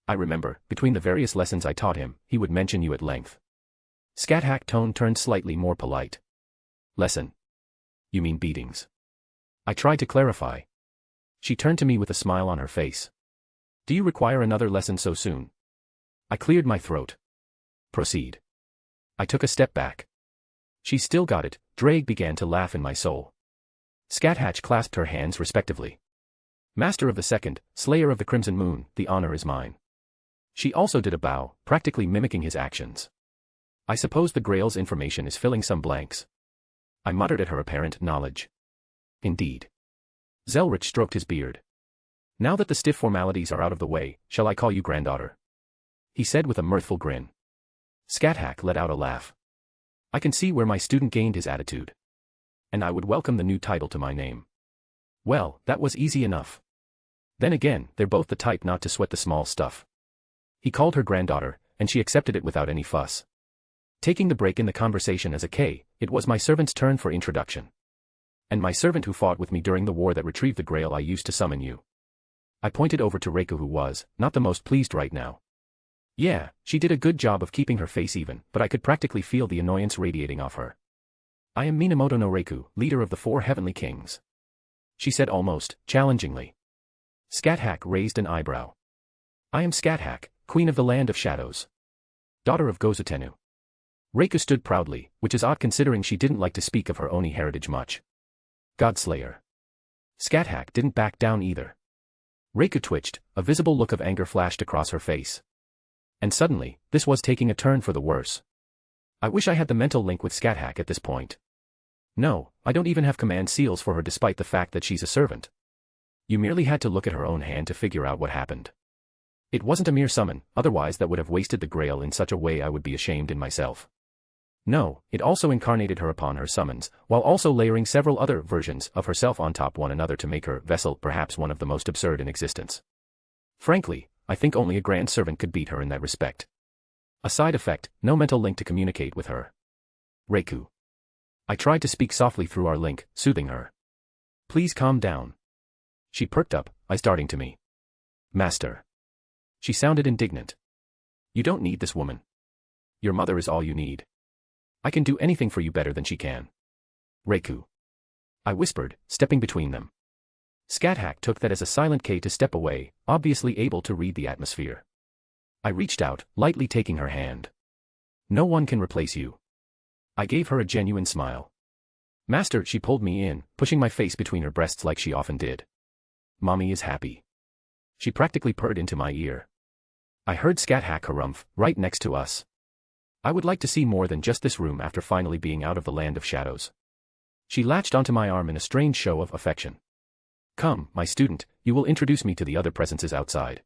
I remember, between the various lessons I taught him, he would mention you at length. Scat Hack tone turned slightly more polite. Lesson? You mean beatings? I tried to clarify. She turned to me with a smile on her face. Do you require another lesson so soon? I cleared my throat. Proceed. I took a step back. She still got it, Drake began to laugh in my soul. Scat Hatch clasped her hands respectively. Master of the Second, Slayer of the Crimson Moon, the honor is mine. She also did a bow, practically mimicking his actions. I suppose the Grail's information is filling some blanks. I muttered at her apparent knowledge. Indeed. Zelretch stroked his beard. Now that the stiff formalities are out of the way, shall I call you granddaughter? He said with a mirthful grin. Scat Hack let out a laugh. I can see where my student gained his attitude. And I would welcome the new title to my name. Well, that was easy enough. Then again, they're both the type not to sweat the small stuff. He called her granddaughter, and she accepted it without any fuss. Taking the break in the conversation as a K, it was my servant's turn for introduction. And my servant who fought with me during the war that retrieved the Grail I used to summon you. I pointed over to Reiko who was, not the most pleased right now. Yeah, she did a good job of keeping her face even, but I could practically feel the annoyance radiating off her. I am Minamoto no Reiku, leader of the 4 heavenly kings. She said almost, challengingly. Scat-Hack raised an eyebrow. I am Scat-Hack, queen of the land of shadows. Daughter of Gozutenu. Reiku stood proudly, which is odd considering she didn't like to speak of her Oni heritage much. Godslayer. Scat-Hack didn't back down either. Reiku twitched, a visible look of anger flashed across her face. And suddenly, this was taking a turn for the worse. I wish I had the mental link with Scat-Hack at this point. No, I don't even have command seals for her despite the fact that she's a servant. You merely had to look at her own hand to figure out what happened. It wasn't a mere summon, otherwise that would have wasted the grail in such a way I would be ashamed in myself. No, it also incarnated her upon her summons, while also layering several other versions of herself on top one another to make her vessel perhaps one of the most absurd in existence. Frankly, I think only a grand servant could beat her in that respect. A side effect, no mental link to communicate with her. Reiku. I tried to speak softly through our link, soothing her. Please calm down. She perked up, eyes darting to me. Master. She sounded indignant. You don't need this woman. Your mother is all you need. I can do anything for you better than she can. Reiku. I whispered, stepping between them. Scat-Hack took that as a silent K to step away, obviously able to read the atmosphere. I reached out, lightly taking her hand. No one can replace you. I gave her a genuine smile. Master, she pulled me in, pushing my face between her breasts like she often did. Mommy is happy. She practically purred into my ear. I heard Scat-Hack harumph, right next to us. I would like to see more than just this room after finally being out of the land of shadows. She latched onto my arm in a strange show of affection. Come, my student, you will introduce me to the other presences outside.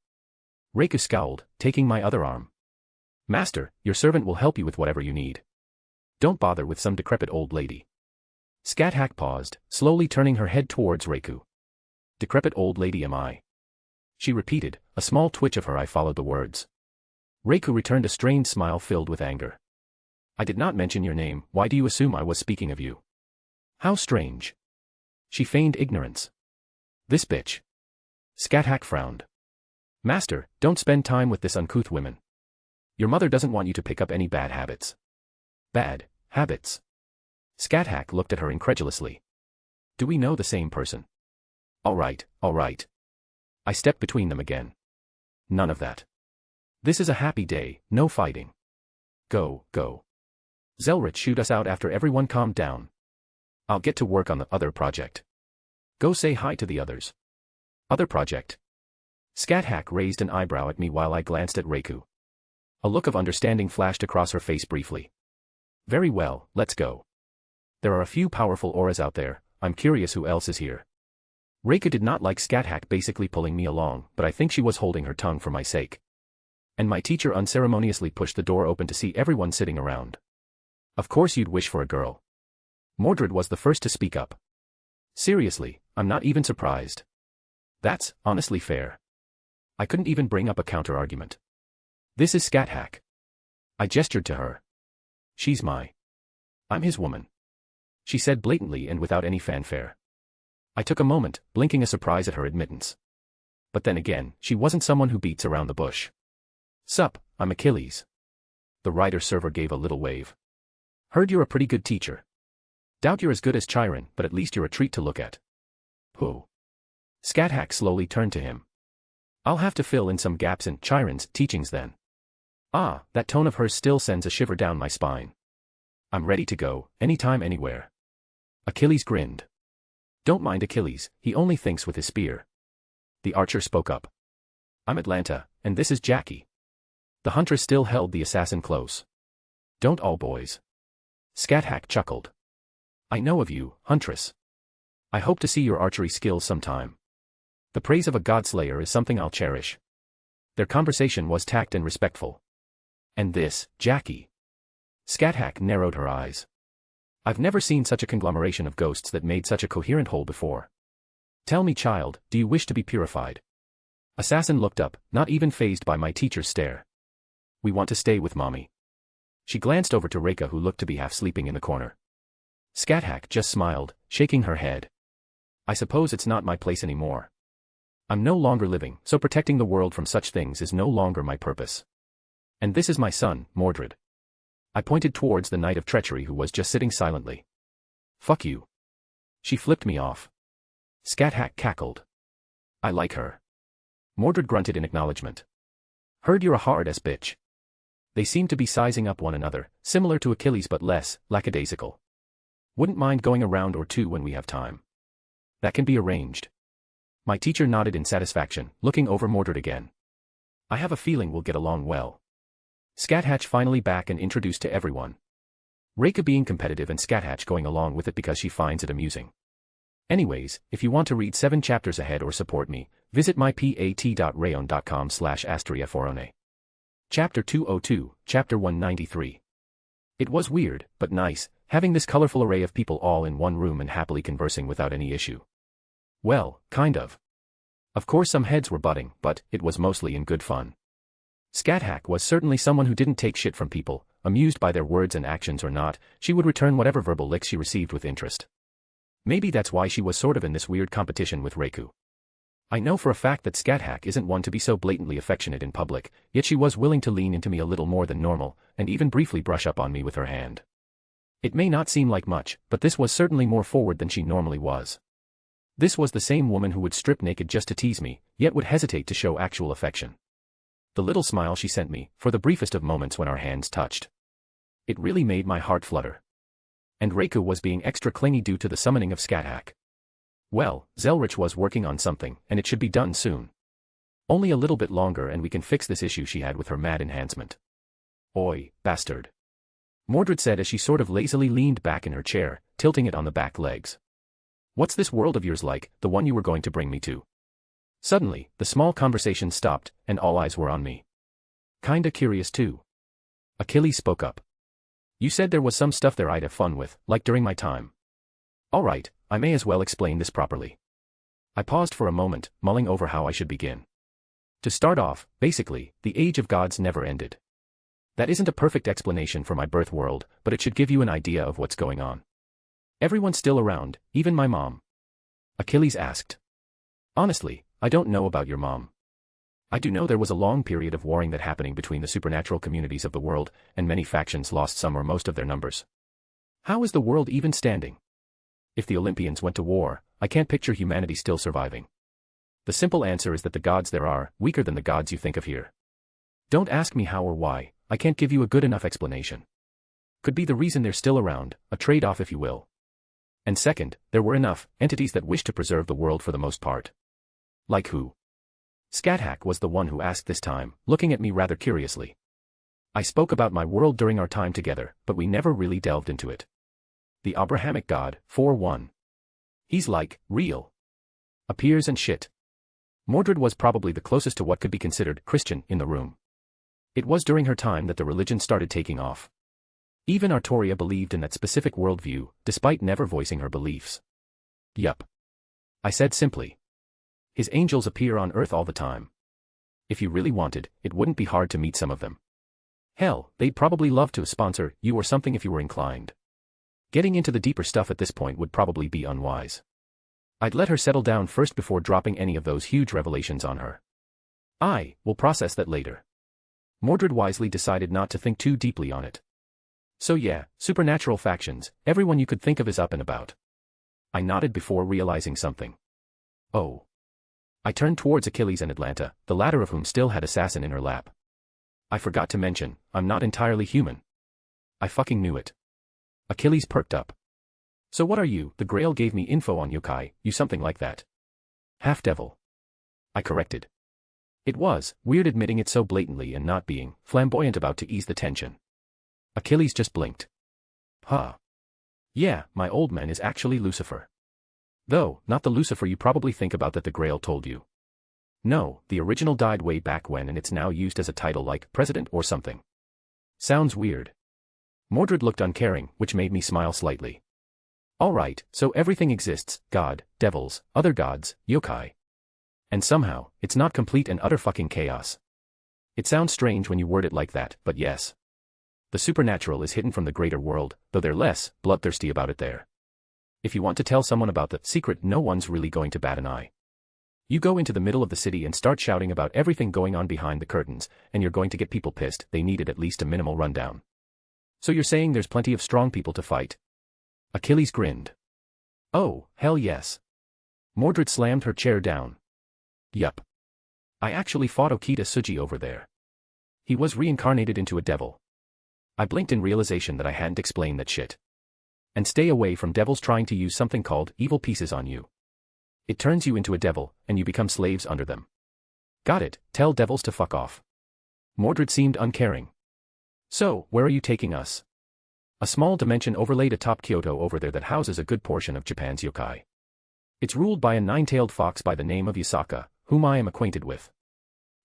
Reiku scowled, taking my other arm. Master, your servant will help you with whatever you need. Don't bother with some decrepit old lady. Scat-Hack paused, slowly turning her head towards Reiku. Decrepit old lady am I? She repeated, a small twitch of her eye followed the words. Reiku returned a strained smile filled with anger. I did not mention your name, why do you assume I was speaking of you? How strange. She feigned ignorance. This bitch. Scat-Hack frowned. Master, don't spend time with this uncouth woman. Your mother doesn't want you to pick up any bad habits. Bad habits. Scat-Hack looked at her incredulously. Do we know the same person? All right, all right. I stepped between them again. None of that. This is a happy day, no fighting. Go, go. Zelretch shoot us out after everyone calmed down. I'll get to work on the other project. Go say hi to the others. Other project. Scat-Hack raised an eyebrow at me while I glanced at Reiku. A look of understanding flashed across her face briefly. Very well, let's go. There are a few powerful auras out there, I'm curious who else is here. Reiku did not like Scat-Hack basically pulling me along, but I think she was holding her tongue for my sake. And my teacher unceremoniously pushed the door open to see everyone sitting around. Of course you'd wish for a girl. Mordred was the first to speak up. Seriously, I'm not even surprised. That's, honestly fair. I couldn't even bring up a counter-argument. This is Scat-Hack. I gestured to her. I'm his woman. She said blatantly and without any fanfare. I took a moment, blinking a surprise at her admittance. But then again, she wasn't someone who beats around the bush. Sup, I'm Achilles. The rider-server gave a little wave. Heard you're a pretty good teacher. Doubt you're as good as Chiron, but at least you're a treat to look at. Who? Scat-Hack slowly turned to him. I'll have to fill in some gaps in Chiron's teachings then. Ah, that tone of hers still sends a shiver down my spine. I'm ready to go, anytime anywhere. Achilles grinned. Don't mind Achilles, he only thinks with his spear. The archer spoke up. I'm Atlanta, and this is Jackie. The huntress still held the assassin close. Don't all boys. Scat-Hack chuckled. I know of you, huntress. I hope to see your archery skills sometime. The praise of a godslayer is something I'll cherish. Their conversation was tact and respectful. And this, Jackie. Scat-Hack narrowed her eyes. I've never seen such a conglomeration of ghosts that made such a coherent whole before. Tell me, child, do you wish to be purified? Assassin looked up, not even fazed by my teacher's stare. We want to stay with mommy. She glanced over to Reika, who looked to be half sleeping in the corner. Scat-Hack just smiled, shaking her head. I suppose it's not my place anymore. I'm no longer living, so protecting the world from such things is no longer my purpose. And this is my son, Mordred. I pointed towards the Knight of Treachery who was just sitting silently. Fuck you. She flipped me off. Scat-Hack cackled. I like her. Mordred grunted in acknowledgement. Heard you're a hard-ass bitch. They seemed to be sizing up one another, similar to Achilles but less lackadaisical. Wouldn't mind going a round or two when we have time. That can be arranged. My teacher nodded in satisfaction, looking over Mordred again. I have a feeling we'll get along well. Scat-Hatch finally back and introduced to everyone. Reika being competitive and Scat-Hatch going along with it because she finds it amusing. Anyways, if you want to read 7 chapters ahead or support me, visit mypat.rayon.com/astriaforone. Chapter 202, Chapter 193. It was weird, but nice, having this colorful array of people all in one room and happily conversing without any issue. Well, kind of. Of course some heads were butting, but it was mostly in good fun. Scat-Hack was certainly someone who didn't take shit from people, amused by their words and actions or not, she would return whatever verbal licks she received with interest. Maybe that's why she was sort of in this weird competition with Reiku. I know for a fact that Scat-Hack isn't one to be so blatantly affectionate in public, yet she was willing to lean into me a little more than normal, and even briefly brush up on me with her hand. It may not seem like much, but this was certainly more forward than she normally was. This was the same woman who would strip naked just to tease me, yet would hesitate to show actual affection. The little smile she sent me, for the briefest of moments when our hands touched. It really made my heart flutter. And Reiku was being extra clingy due to the summoning of Scat-Hack. Well, Zelretch was working on something, and it should be done soon. Only a little bit longer and we can fix this issue she had with her mad enhancement. Oi, bastard. Mordred said as she sort of lazily leaned back in her chair, tilting it on the back legs. What's this world of yours like, the one you were going to bring me to? Suddenly, the small conversation stopped, and all eyes were on me. Kinda curious too. Achilles spoke up. You said there was some stuff there I'd have fun with, like during my time. Alright, I may as well explain this properly. I paused for a moment, mulling over how I should begin. To start off, basically, the age of gods never ended. That isn't a perfect explanation for my birth world, but it should give you an idea of what's going on. Everyone's still around, even my mom. Achilles asked. Honestly, I don't know about your mom. I do know there was a long period of warring that happening between the supernatural communities of the world, and many factions lost some or most of their numbers. How is the world even standing? If the Olympians went to war, I can't picture humanity still surviving. The simple answer is that the gods there are, weaker than the gods you think of here. Don't ask me how or why, I can't give you a good enough explanation. Could be the reason they're still around, a trade-off if you will. And second, there were enough entities that wished to preserve the world for the most part. Like who? Scat-Hack was the one who asked this time, looking at me rather curiously. I spoke about my world during our time together, but we never really delved into it. The Abrahamic god, 4-1. He's like, real. Appears and shit. Mordred was probably the closest to what could be considered Christian in the room. It was during her time that the religion started taking off. Even Artoria believed in that specific worldview, despite never voicing her beliefs. Yup. I said simply. His angels appear on Earth all the time. If you really wanted, it wouldn't be hard to meet some of them. Hell, they'd probably love to sponsor you or something if you were inclined. Getting into the deeper stuff at this point would probably be unwise. I'd let her settle down first before dropping any of those huge revelations on her. We'll process that later. Mordred wisely decided not to think too deeply on it. So yeah, supernatural factions, everyone you could think of is up and about. I nodded before realizing something. Oh. I turned towards Achilles and Atlanta, the latter of whom still had Assassin in her lap. I forgot to mention, I'm not entirely human. I fucking knew it. Achilles perked up. So what are you? The Grail gave me info on yokai, you something like that. Half-devil. I corrected. It was weird admitting it so blatantly and not being flamboyant about to ease the tension. Achilles just blinked. Huh. Yeah, my old man is actually Lucifer. Though, not the Lucifer you probably think about that the Grail told you. No, the original died way back when and it's now used as a title like president or something. Sounds weird. Mordred looked uncaring, which made me smile slightly. Alright, so everything exists, God, devils, other gods, yokai. And somehow, it's not complete and utter fucking chaos. It sounds strange when you word it like that, but yes. The supernatural is hidden from the greater world, though they're less bloodthirsty about it there. If you want to tell someone about the secret, no one's really going to bat an eye. You go into the middle of the city and start shouting about everything going on behind the curtains, and you're going to get people pissed. They needed at least a minimal rundown. So you're saying there's plenty of strong people to fight? Achilles grinned. Oh, hell yes. Mordred slammed her chair down. Yup. I actually fought Okita Tsuji over there. He was reincarnated into a devil. I blinked in realization that I hadn't explained that shit. And stay away from devils trying to use something called evil pieces on you. It turns you into a devil, and you become slaves under them. Got it, tell devils to fuck off. Mordred seemed uncaring. So, where are you taking us? A small dimension overlaid atop Kyoto over there that houses a good portion of Japan's yokai. It's ruled by a nine-tailed fox by the name of Yasaka, whom I am acquainted with.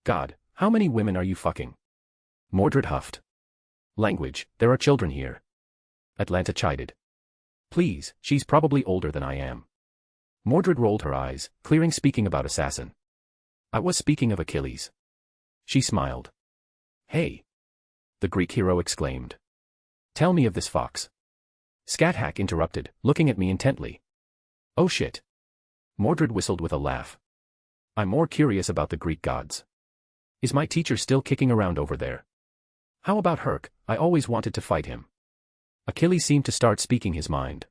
God, how many women are you fucking? Mordred huffed. Language, there are children here. Atlanta chided. Please, she's probably older than I am. Mordred rolled her eyes, clearing speaking about assassin. I was speaking of Achilles. She smiled. Hey! The Greek hero exclaimed. Tell me of this fox. Scathack interrupted, looking at me intently. Oh shit. Mordred whistled with a laugh. I'm more curious about the Greek gods. Is my teacher still kicking around over there? How about Herc? I always wanted to fight him. Achilles seemed to start speaking his mind.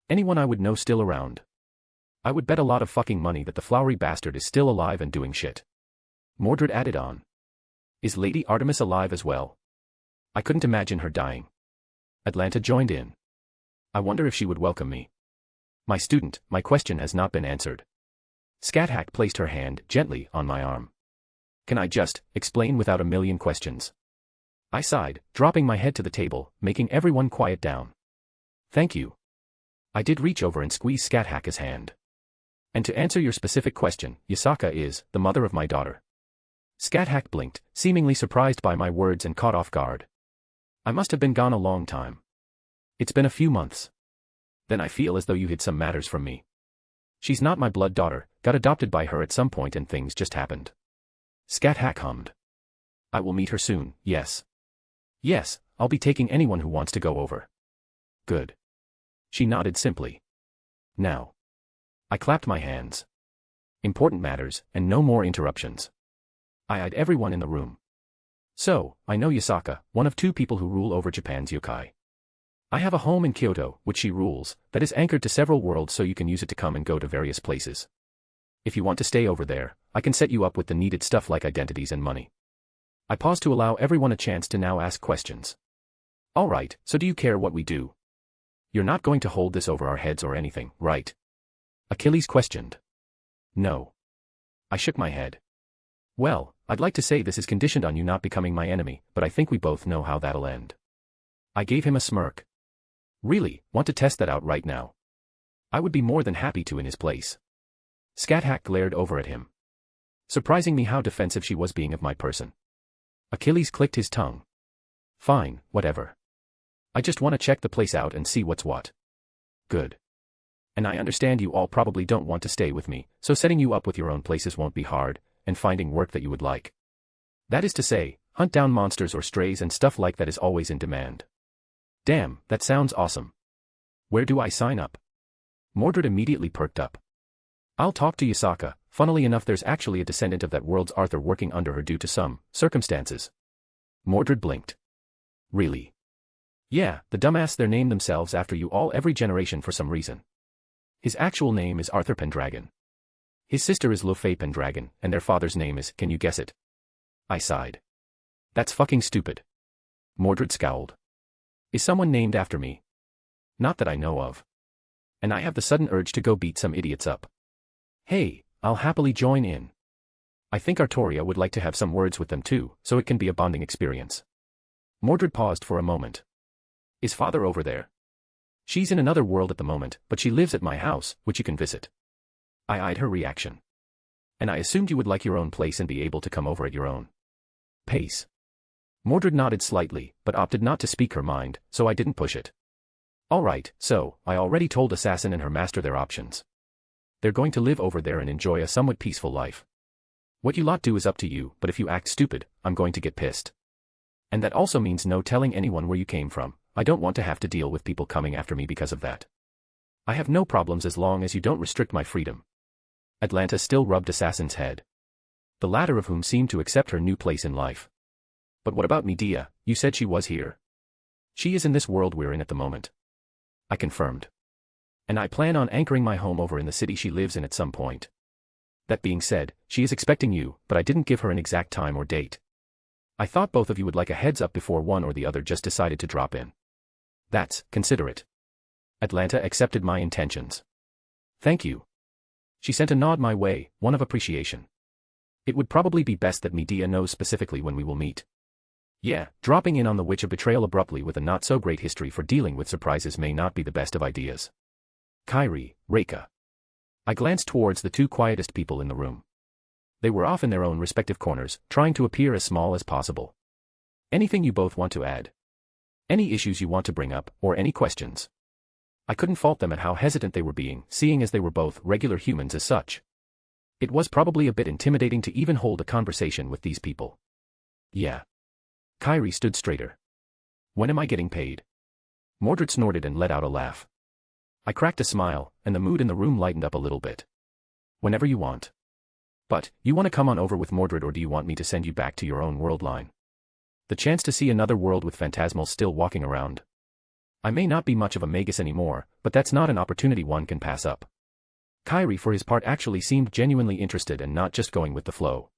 Anyone I would know still around? I would bet a lot of fucking money that the flowery bastard is still alive and doing shit. Mordred added on. Is Lady Artemis alive as well? I couldn't imagine her dying. Atlanta joined in. I wonder if she would welcome me. My student, my question has not been answered. Scathack placed her hand gently on my arm. Can I just explain without a million questions? I sighed, dropping my head to the table, making everyone quiet down. Thank you. I did reach over and squeeze Scathack's hand. And to answer your specific question, Yasaka is the mother of my daughter. Scathack blinked, seemingly surprised by my words and caught off guard. I must have been gone a long time. It's been a few months. Then I feel as though you hid some matters from me. She's not my blood daughter, got adopted by her at some point and things just happened. Scathack hummed. I will meet her soon, yes. Yes, I'll be taking anyone who wants to go over. Good. She nodded simply. Now. I clapped my hands. Important matters, and no more interruptions. I eyed everyone in the room. So, I know Yasaka, one of two people who rule over Japan's yokai. I have a home in Kyoto, which she rules, that is anchored to several worlds so you can use it to come and go to various places. If you want to stay over there, I can set you up with the needed stuff like identities and money. I pause to allow everyone a chance to now ask questions. Alright, so do you care what we do? You're not going to hold this over our heads or anything, right? Achilles questioned. No. I shook my head. Well, I'd like to say this is conditioned on you not becoming my enemy, but I think we both know how that'll end. I gave him a smirk. Really, want to test that out right now? I would be more than happy to in his place. Scathack glared over at him. Surprising me how defensive she was being of my person. Achilles clicked his tongue. Fine, whatever. I just want to check the place out and see what's what. Good. And I understand you all probably don't want to stay with me, so setting you up with your own places won't be hard, and finding work that you would like. That is to say, hunt down monsters or strays and stuff like that is always in demand. Damn, that sounds awesome. Where do I sign up? Mordred immediately perked up. I'll talk to Yasaka. Funnily enough, there's actually a descendant of that world's Arthur working under her due to some circumstances. Mordred blinked. Really? Yeah, the dumbass there named themselves after you all every generation for some reason. His actual name is Arthur Pendragon. His sister is Lufay Pendragon, and their father's name is, can you guess it? I sighed. That's fucking stupid. Mordred scowled. Is someone named after me? Not that I know of. And I have the sudden urge to go beat some idiots up. Hey, I'll happily join in. I think Artoria would like to have some words with them too, so it can be a bonding experience. Mordred paused for a moment. Is father over there? She's in another world at the moment, but she lives at my house, which you can visit. I eyed her reaction. And I assumed you would like your own place and be able to come over at your own pace. Mordred nodded slightly, but opted not to speak her mind, so I didn't push it. Alright, so, I already told Assassin and her master their options. They're going to live over there and enjoy a somewhat peaceful life. What you lot do is up to you, but if you act stupid, I'm going to get pissed. And that also means no telling anyone where you came from. I don't want to have to deal with people coming after me because of that. I have no problems as long as you don't restrict my freedom. Atlanta still rubbed Assassin's head. The latter of whom seemed to accept her new place in life. But what about Medea? You said she was here. She is in this world we're in at the moment. I confirmed. And I plan on anchoring my home over in the city she lives in at some point. That being said, she is expecting you, but I didn't give her an exact time or date. I thought both of you would like a heads up before one or the other just decided to drop in. That's considerate. Atlanta accepted my intentions. Thank you. She sent a nod my way, one of appreciation. It would probably be best that Medea knows specifically when we will meet. Yeah, dropping in on the witch of betrayal abruptly with a not-so-great history for dealing with surprises may not be the best of ideas. Kyrie, Reika. I glanced towards the two quietest people in the room. They were off in their own respective corners, trying to appear as small as possible. Anything you both want to add? Any issues you want to bring up, or any questions? I couldn't fault them at how hesitant they were being, seeing as they were both regular humans as such. It was probably a bit intimidating to even hold a conversation with these people. Yeah. Kyrie stood straighter. When am I getting paid? Mordred snorted and let out a laugh. I cracked a smile, and the mood in the room lightened up a little bit. Whenever you want. But, you want to come on over with Mordred or do you want me to send you back to your own world line? The chance to see another world with phantasmals still walking around. I may not be much of a magus anymore, but that's not an opportunity one can pass up. Kyrie for his part actually seemed genuinely interested and not just going with the flow.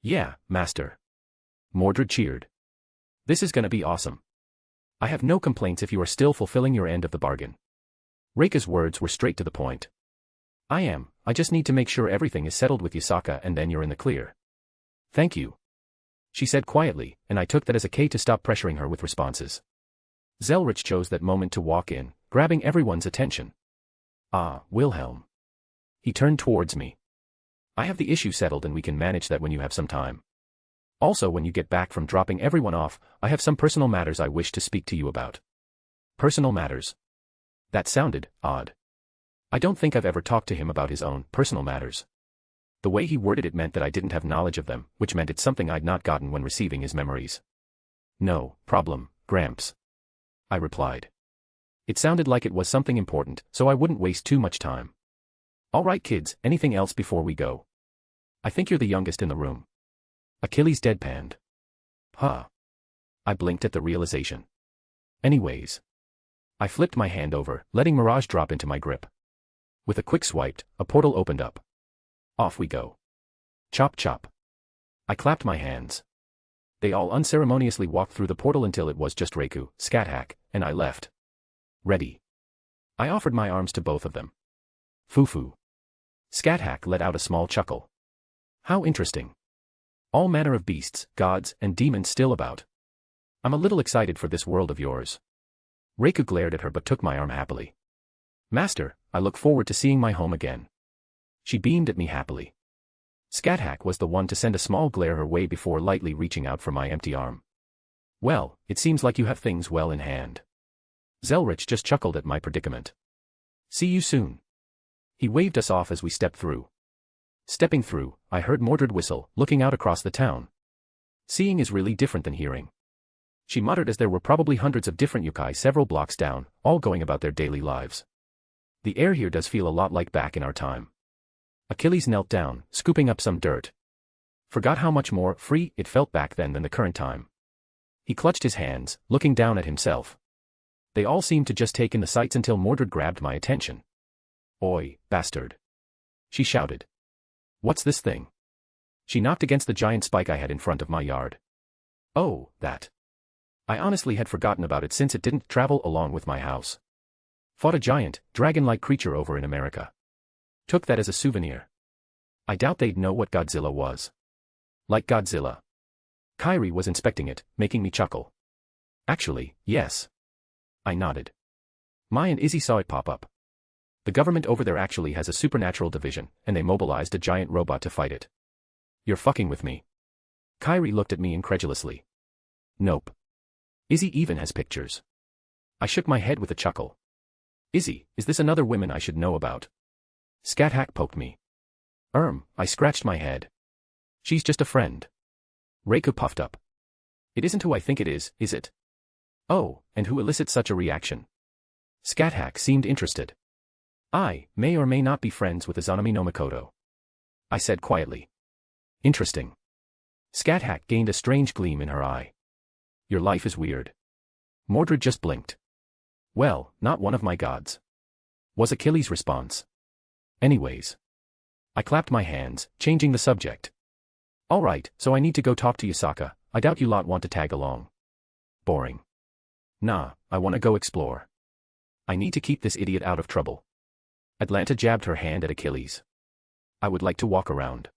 Yeah, master. Mordred cheered. This is gonna be awesome. I have no complaints if you are still fulfilling your end of the bargain. Reika's words were straight to the point. I just need to make sure everything is settled with Yasaka and then you're in the clear. Thank you. She said quietly, and I took that as a K to stop pressuring her with responses. Zelretch chose that moment to walk in, grabbing everyone's attention. Ah, Wilhelm. He turned towards me. I have the issue settled and we can manage that when you have some time. Also when you get back from dropping everyone off, I have some personal matters I wish to speak to you about. Personal matters. That sounded odd. I don't think I've ever talked to him about his own personal matters. The way he worded it meant that I didn't have knowledge of them, which meant it's something I'd not gotten when receiving his memories. No problem, Gramps. I replied. It sounded like it was something important, so I wouldn't waste too much time. All right kids, anything else before we go? I think you're the youngest in the room. Achilles deadpanned. Huh. I blinked at the realization. Anyways. I flipped my hand over, letting Mirage drop into my grip. With a quick swipe, a portal opened up. Off we go. Chop chop. I clapped my hands. They all unceremoniously walked through the portal until it was just Reiku, Scathack, and I left. Ready. I offered my arms to both of them. Foo-foo. Scathack let out a small chuckle. How interesting. All manner of beasts, gods, and demons still about. I'm a little excited for this world of yours. Reiku glared at her but took my arm happily. Master, I look forward to seeing my home again. She beamed at me happily. Scathack was the one to send a small glare her way before lightly reaching out for my empty arm. Well, it seems like you have things well in hand. Zelretch just chuckled at my predicament. See you soon. He waved us off as we stepped through. Stepping through, I heard Mordred whistle, looking out across the town. Seeing is really different than hearing. She muttered as there were probably hundreds of different yokai several blocks down, all going about their daily lives. The air here does feel a lot like back in our time. Achilles knelt down, scooping up some dirt. Forgot how much more free it felt back then than the current time. He clutched his hands, looking down at himself. They all seemed to just take in the sights until Mordred grabbed my attention. Oi, bastard. She shouted. What's this thing? She knocked against the giant spike I had in front of my yard. Oh, that. I honestly had forgotten about it since it didn't travel along with my house. Fought a giant, dragon-like creature over in America. Took that as a souvenir. I doubt they'd know what Godzilla was. Like Godzilla. Kyrie was inspecting it, making me chuckle. Actually, yes. I nodded. Mai and Izzy saw it pop up. The government over there actually has a supernatural division, and they mobilized a giant robot to fight it. You're fucking with me. Kyrie looked at me incredulously. Nope. Izzy even has pictures. I shook my head with a chuckle. Izzy, is this another woman I should know about? Scathack poked me. I scratched my head. She's just a friend. Reiku puffed up. It isn't who I think it is it? Oh, and who elicits such a reaction? Scathack seemed interested. I may or may not be friends with Izanami no Mikoto. I said quietly. Interesting. Scat gained a strange gleam in her eye. Your life is weird. Mordred just blinked. Well, not one of my gods. Was Achilles' response. Anyways. I clapped my hands, changing the subject. Alright, so I need to go talk to Yasaka. I doubt you lot want to tag along. Boring. Nah, I want to go explore. I need to keep this idiot out of trouble. Atlanta jabbed her hand at Achilles. I would like to walk around.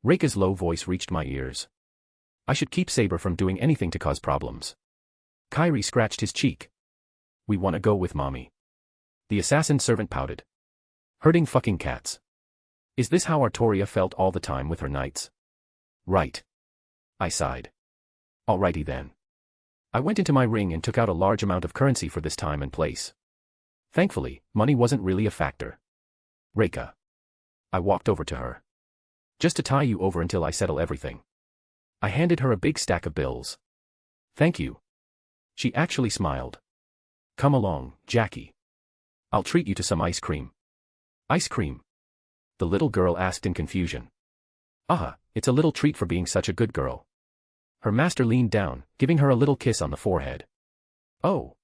Reika's low voice reached my ears. I should keep Saber from doing anything to cause problems. Kairi scratched his cheek. We want to go with mommy. The assassin servant pouted. Herding fucking cats. Is this how Artoria felt all the time with her knights? Right. I sighed. Alrighty then. I went into my ring and took out a large amount of currency for this time and place. Thankfully, money wasn't really a factor. Reika. I walked over to her. Just to tie you over until I settle everything. I handed her a big stack of bills. Thank you. She actually smiled. Come along, Jackie. I'll treat you to some ice cream. Ice cream? The little girl asked in confusion. It's a little treat for being such a good girl. Her master leaned down, giving her a little kiss on the forehead. Oh.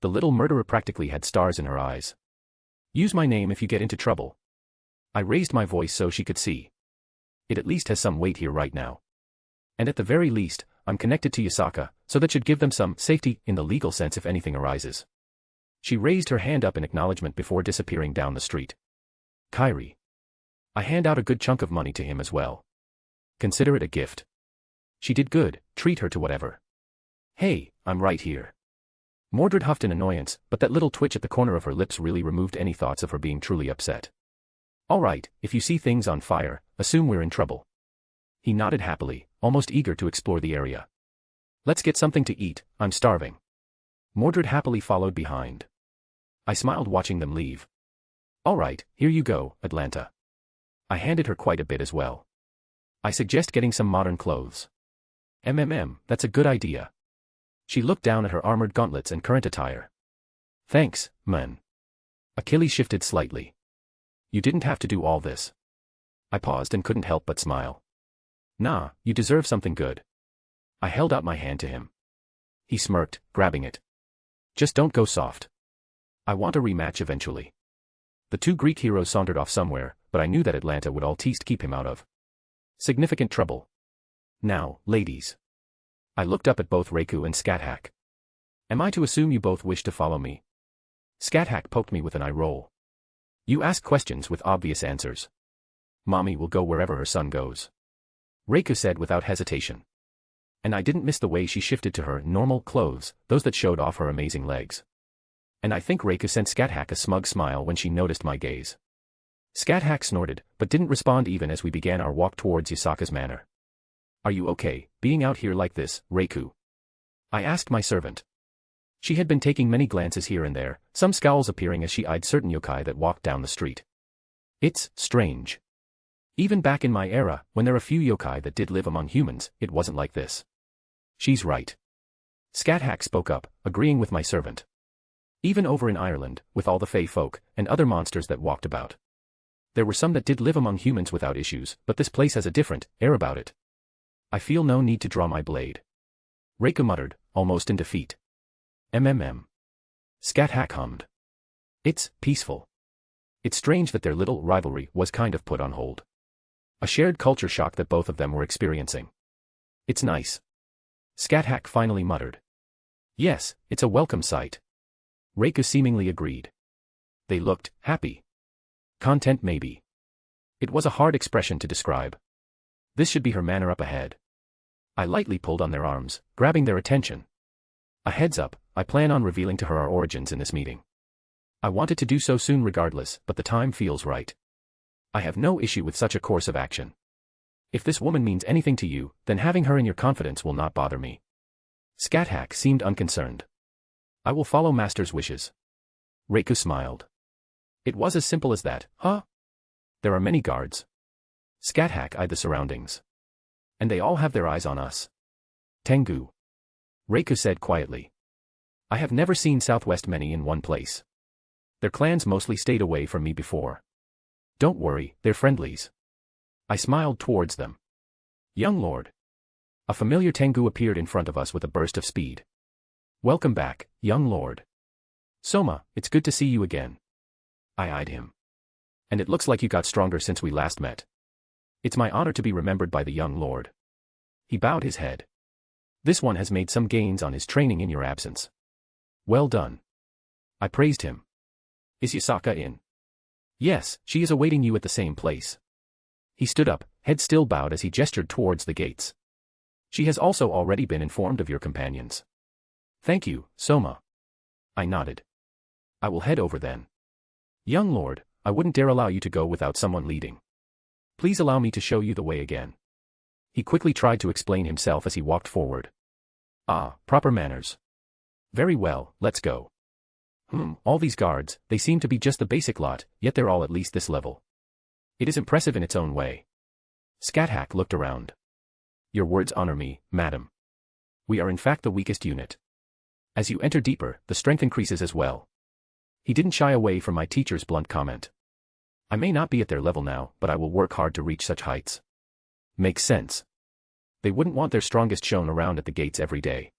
The little murderer practically had stars in her eyes. Use my name if you get into trouble. I raised my voice so she could see. It at least has some weight here right now. And at the very least, I'm connected to Yasaka, so that should give them some safety in the legal sense if anything arises. She raised her hand up in acknowledgement before disappearing down the street. Kairi. I hand out a good chunk of money to him as well. Consider it a gift. She did good, treat her to whatever. Hey, I'm right here. Mordred huffed in annoyance, but that little twitch at the corner of her lips really removed any thoughts of her being truly upset. Alright, if you see things on fire, assume we're in trouble. He nodded happily, almost eager to explore the area. Let's get something to eat, I'm starving. Mordred happily followed behind. I smiled watching them leave. Alright, here you go, Atlanta. I handed her quite a bit as well. I suggest getting some modern clothes. That's a good idea. She looked down at her armored gauntlets and current attire. Thanks, man. Achilles shifted slightly. You didn't have to do all this. I paused and couldn't help but smile. Nah, you deserve something good. I held out my hand to him. He smirked, grabbing it. Just don't go soft. I want a rematch eventually. The two Greek heroes sauntered off somewhere, but I knew that Atlanta would all teased keep him out of significant trouble. Now, ladies. I looked up at both Reiku and Scat. Am I to assume you both wish to follow me? Scat poked me with an eye roll. You ask questions with obvious answers. Mommy will go wherever her son goes. Reiku said without hesitation. And I didn't miss the way she shifted to her normal clothes, those that showed off her amazing legs. And I think Reiku sent Scat a smug smile when she noticed my gaze. Scat snorted, but didn't respond even as we began our walk towards Yasaka's manor. Are you okay, being out here like this, Reiku? I asked my servant. She had been taking many glances here and there, some scowls appearing as she eyed certain yokai that walked down the street. It's strange. Even back in my era, when there are a few yokai that did live among humans, it wasn't like this. She's right. Scat spoke up, agreeing with my servant. Even over in Ireland, with all the fey folk, and other monsters that walked about. There were some that did live among humans without issues, but this place has a different air about it. I feel no need to draw my blade. Reiku muttered, almost in defeat. Scat hummed. It's peaceful. It's strange that their little rivalry was kind of put on hold. A shared culture shock that both of them were experiencing. It's nice. Scat finally muttered. Yes, it's a welcome sight. Reiku seemingly agreed. They looked happy. Content maybe. It was a hard expression to describe. This should be her manner up ahead. I lightly pulled on their arms, grabbing their attention. A heads up, I plan on revealing to her our origins in this meeting. I wanted to do so soon regardless, but the time feels right. I have no issue with such a course of action. If this woman means anything to you, then having her in your confidence will not bother me. Scat seemed unconcerned. I will follow Master's wishes. Reiku smiled. It was as simple as that, huh? There are many guards. Scat eyed the surroundings. And they all have their eyes on us. Tengu. Reiku said quietly. I have never seen Southwest many in one place. Their clans mostly stayed away from me before. Don't worry, they're friendlies. I smiled towards them. Young lord. A familiar Tengu appeared in front of us with a burst of speed. Welcome back, young lord. Soma, it's good to see you again. I eyed him. And it looks like you got stronger since we last met. It's my honor to be remembered by the young lord. He bowed his head. This one has made some gains on his training in your absence. Well done. I praised him. Is Yasaka in? Yes, she is awaiting you at the same place. He stood up, head still bowed as he gestured towards the gates. She has also already been informed of your companions. Thank you, Soma. I nodded. I will head over then. Young lord, I wouldn't dare allow you to go without someone leading. Please allow me to show you the way again. He quickly tried to explain himself as he walked forward. Ah, proper manners. Very well, let's go. All these guards, they seem to be just the basic lot, yet they're all at least this level. It is impressive in its own way. Scat-Hack looked around. Your words honor me, madam. We are in fact the weakest unit. As you enter deeper, the strength increases as well. He didn't shy away from my teacher's blunt comment. I may not be at their level now, but I will work hard to reach such heights. Makes sense. They wouldn't want their strongest shown around at the gates every day.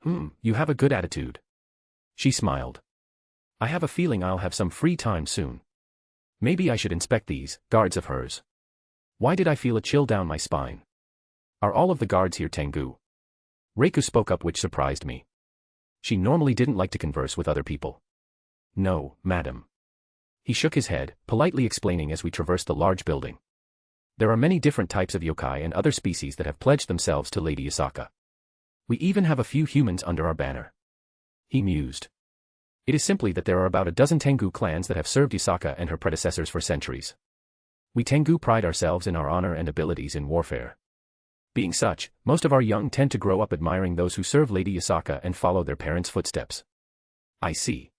You have a good attitude. She smiled. I have a feeling I'll have some free time soon. Maybe I should inspect these guards of hers. Why did I feel a chill down my spine? Are all of the guards here Tengu? Reiku spoke up, which surprised me. She normally didn't like to converse with other people. No, madam. He shook his head, politely explaining as we traversed the large building. There are many different types of yokai and other species that have pledged themselves to Lady Yasaka. We even have a few humans under our banner. He mused. It is simply that there are about a dozen Tengu clans that have served Yasaka and her predecessors for centuries. We Tengu pride ourselves in our honor and abilities in warfare. Being such, most of our young tend to grow up admiring those who serve Lady Yasaka and follow their parents' footsteps. I see.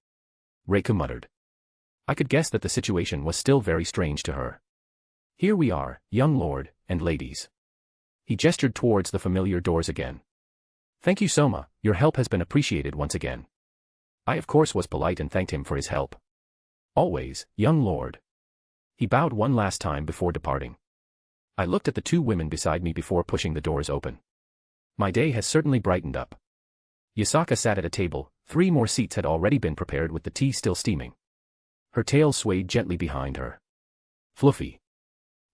Reiku muttered. I could guess that the situation was still very strange to her. Here we are, young lord, and ladies. He gestured towards the familiar doors again. Thank you, Soma, your help has been appreciated once again. I of course was polite and thanked him for his help. Always, young lord. He bowed one last time before departing. I looked at the two women beside me before pushing the doors open. My day has certainly brightened up. Yasaka sat at a table, 3 more seats had already been prepared with the tea still steaming. Her tail swayed gently behind her. Fluffy.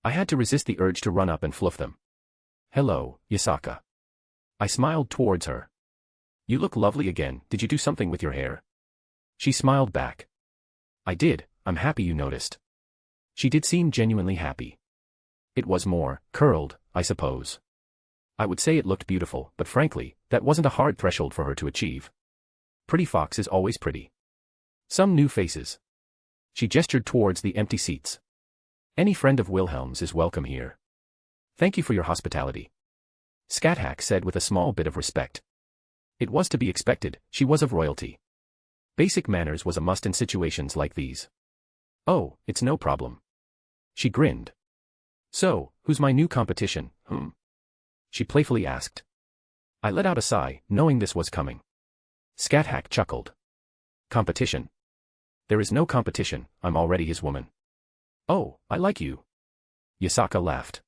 I had to resist the urge to run up and fluff them. Hello, Yasaka. I smiled towards her. You look lovely again, did you do something with your hair? She smiled back. I did, I'm happy you noticed. She did seem genuinely happy. It was more curled, I suppose. I would say it looked beautiful, but frankly, that wasn't a hard threshold for her to achieve. Pretty fox is always pretty. Some new faces. She gestured towards the empty seats. Any friend of Wilhelm's is welcome here. Thank you for your hospitality. Scat-Hack said with a small bit of respect. It was to be expected, she was of royalty. Basic manners was a must in situations like these. Oh, it's no problem. She grinned. So, who's my new competition, She playfully asked. I let out a sigh, knowing this was coming. Scat-Hack chuckled. Competition? There is no competition, I'm already his woman. Oh, I like you. Yasaka laughed.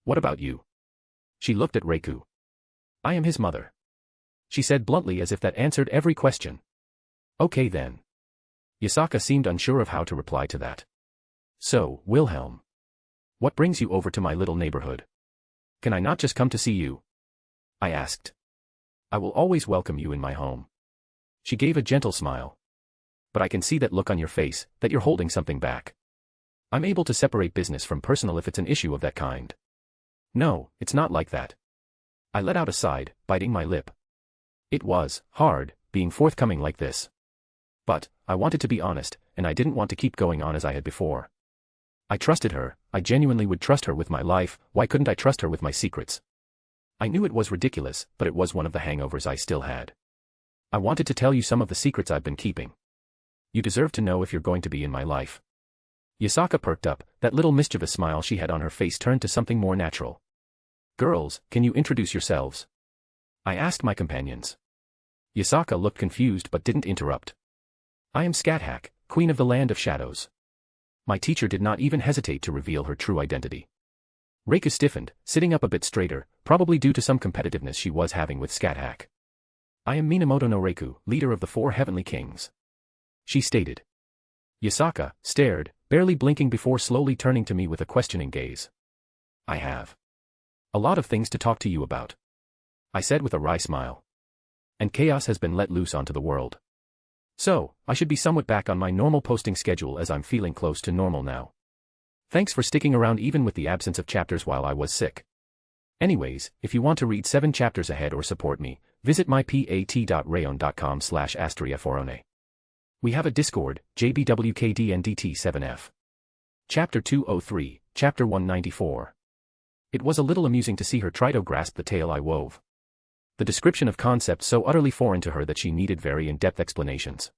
What about you? She looked at Reiku. I am his mother. She said bluntly as if that answered every question. Okay then. Yasaka seemed unsure of how to reply to that. So, Wilhelm. What brings you over to my little neighborhood? Can I not just come to see you? I asked. I will always welcome you in my home. She gave a gentle smile. But I can see that look on your face, that you're holding something back. I'm able to separate business from personal if it's an issue of that kind. No, it's not like that. I let out a sigh, biting my lip. It was hard, being forthcoming like this. But, I wanted to be honest, and I didn't want to keep going on as I had before. I trusted her, I genuinely would trust her with my life, why couldn't I trust her with my secrets? I knew it was ridiculous, but it was one of the hangovers I still had. I wanted to tell you some of the secrets I've been keeping. You deserve to know if you're going to be in my life. Yasaka perked up, that little mischievous smile she had on her face turned to something more natural. Girls, can you introduce yourselves? I asked my companions. Yasaka looked confused but didn't interrupt. I am Scat-Hack, Queen of the Land of Shadows. My teacher did not even hesitate to reveal her true identity. Reika stiffened, sitting up a bit straighter, probably due to some competitiveness she was having with Scat. I am Minamoto no Reiku, leader of the 4 heavenly kings. She stated. Yasaka stared, barely blinking before slowly turning to me with a questioning gaze. I have a lot of things to talk to you about, I said with a wry smile. And chaos has been let loose onto the world. So, I should be somewhat back on my normal posting schedule as I'm feeling close to normal now. Thanks for sticking around even with the absence of chapters while I was sick. Anyways, if you want to read 7 chapters ahead or support me, visit mypat.rayon.com/astriaforone. We have a Discord, JBWKDNDT7F. Chapter 203, Chapter 194. It was a little amusing to see her try to grasp the tale I wove. The description of concepts so utterly foreign to her that she needed very in-depth explanations.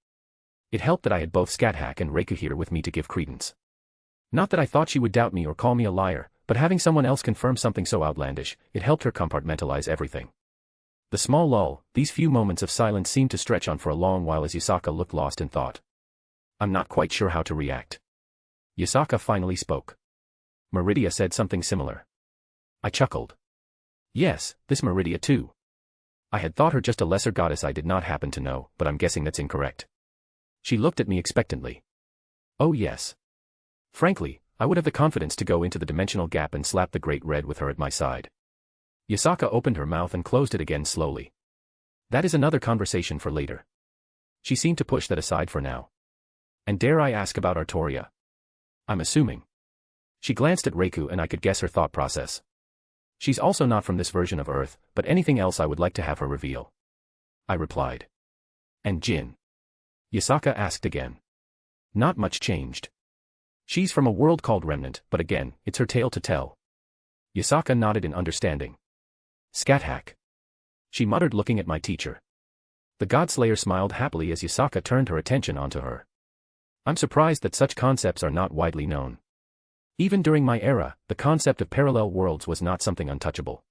It helped that I had both Scat and Reika here with me to give credence. Not that I thought she would doubt me or call me a liar, but having someone else confirm something so outlandish, it helped her compartmentalize everything. The small lull, these few moments of silence seemed to stretch on for a long while as Yasaka looked lost in thought. I'm not quite sure how to react. Yasaka finally spoke. Meridia said something similar. I chuckled. Yes, this Meridia too. I had thought her just a lesser goddess I did not happen to know, but I'm guessing that's incorrect. She looked at me expectantly. Oh yes. Frankly, I would have the confidence to go into the dimensional gap and slap the Great Red with her at my side. Yasaka opened her mouth and closed it again slowly. That is another conversation for later. She seemed to push that aside for now. And dare I ask about Artoria? I'm assuming. She glanced at Reiku and I could guess her thought process. She's also not from this version of Earth, but anything else I would like to have her reveal. I replied. And Jin? Yasaka asked again. Not much changed. She's from a world called Remnant, but again, it's her tale to tell. Yasaka nodded in understanding. Scat. She muttered looking at my teacher. The Godslayer smiled happily as Yasaka turned her attention onto her. I'm surprised that such concepts are not widely known. Even during my era, the concept of parallel worlds was not something untouchable.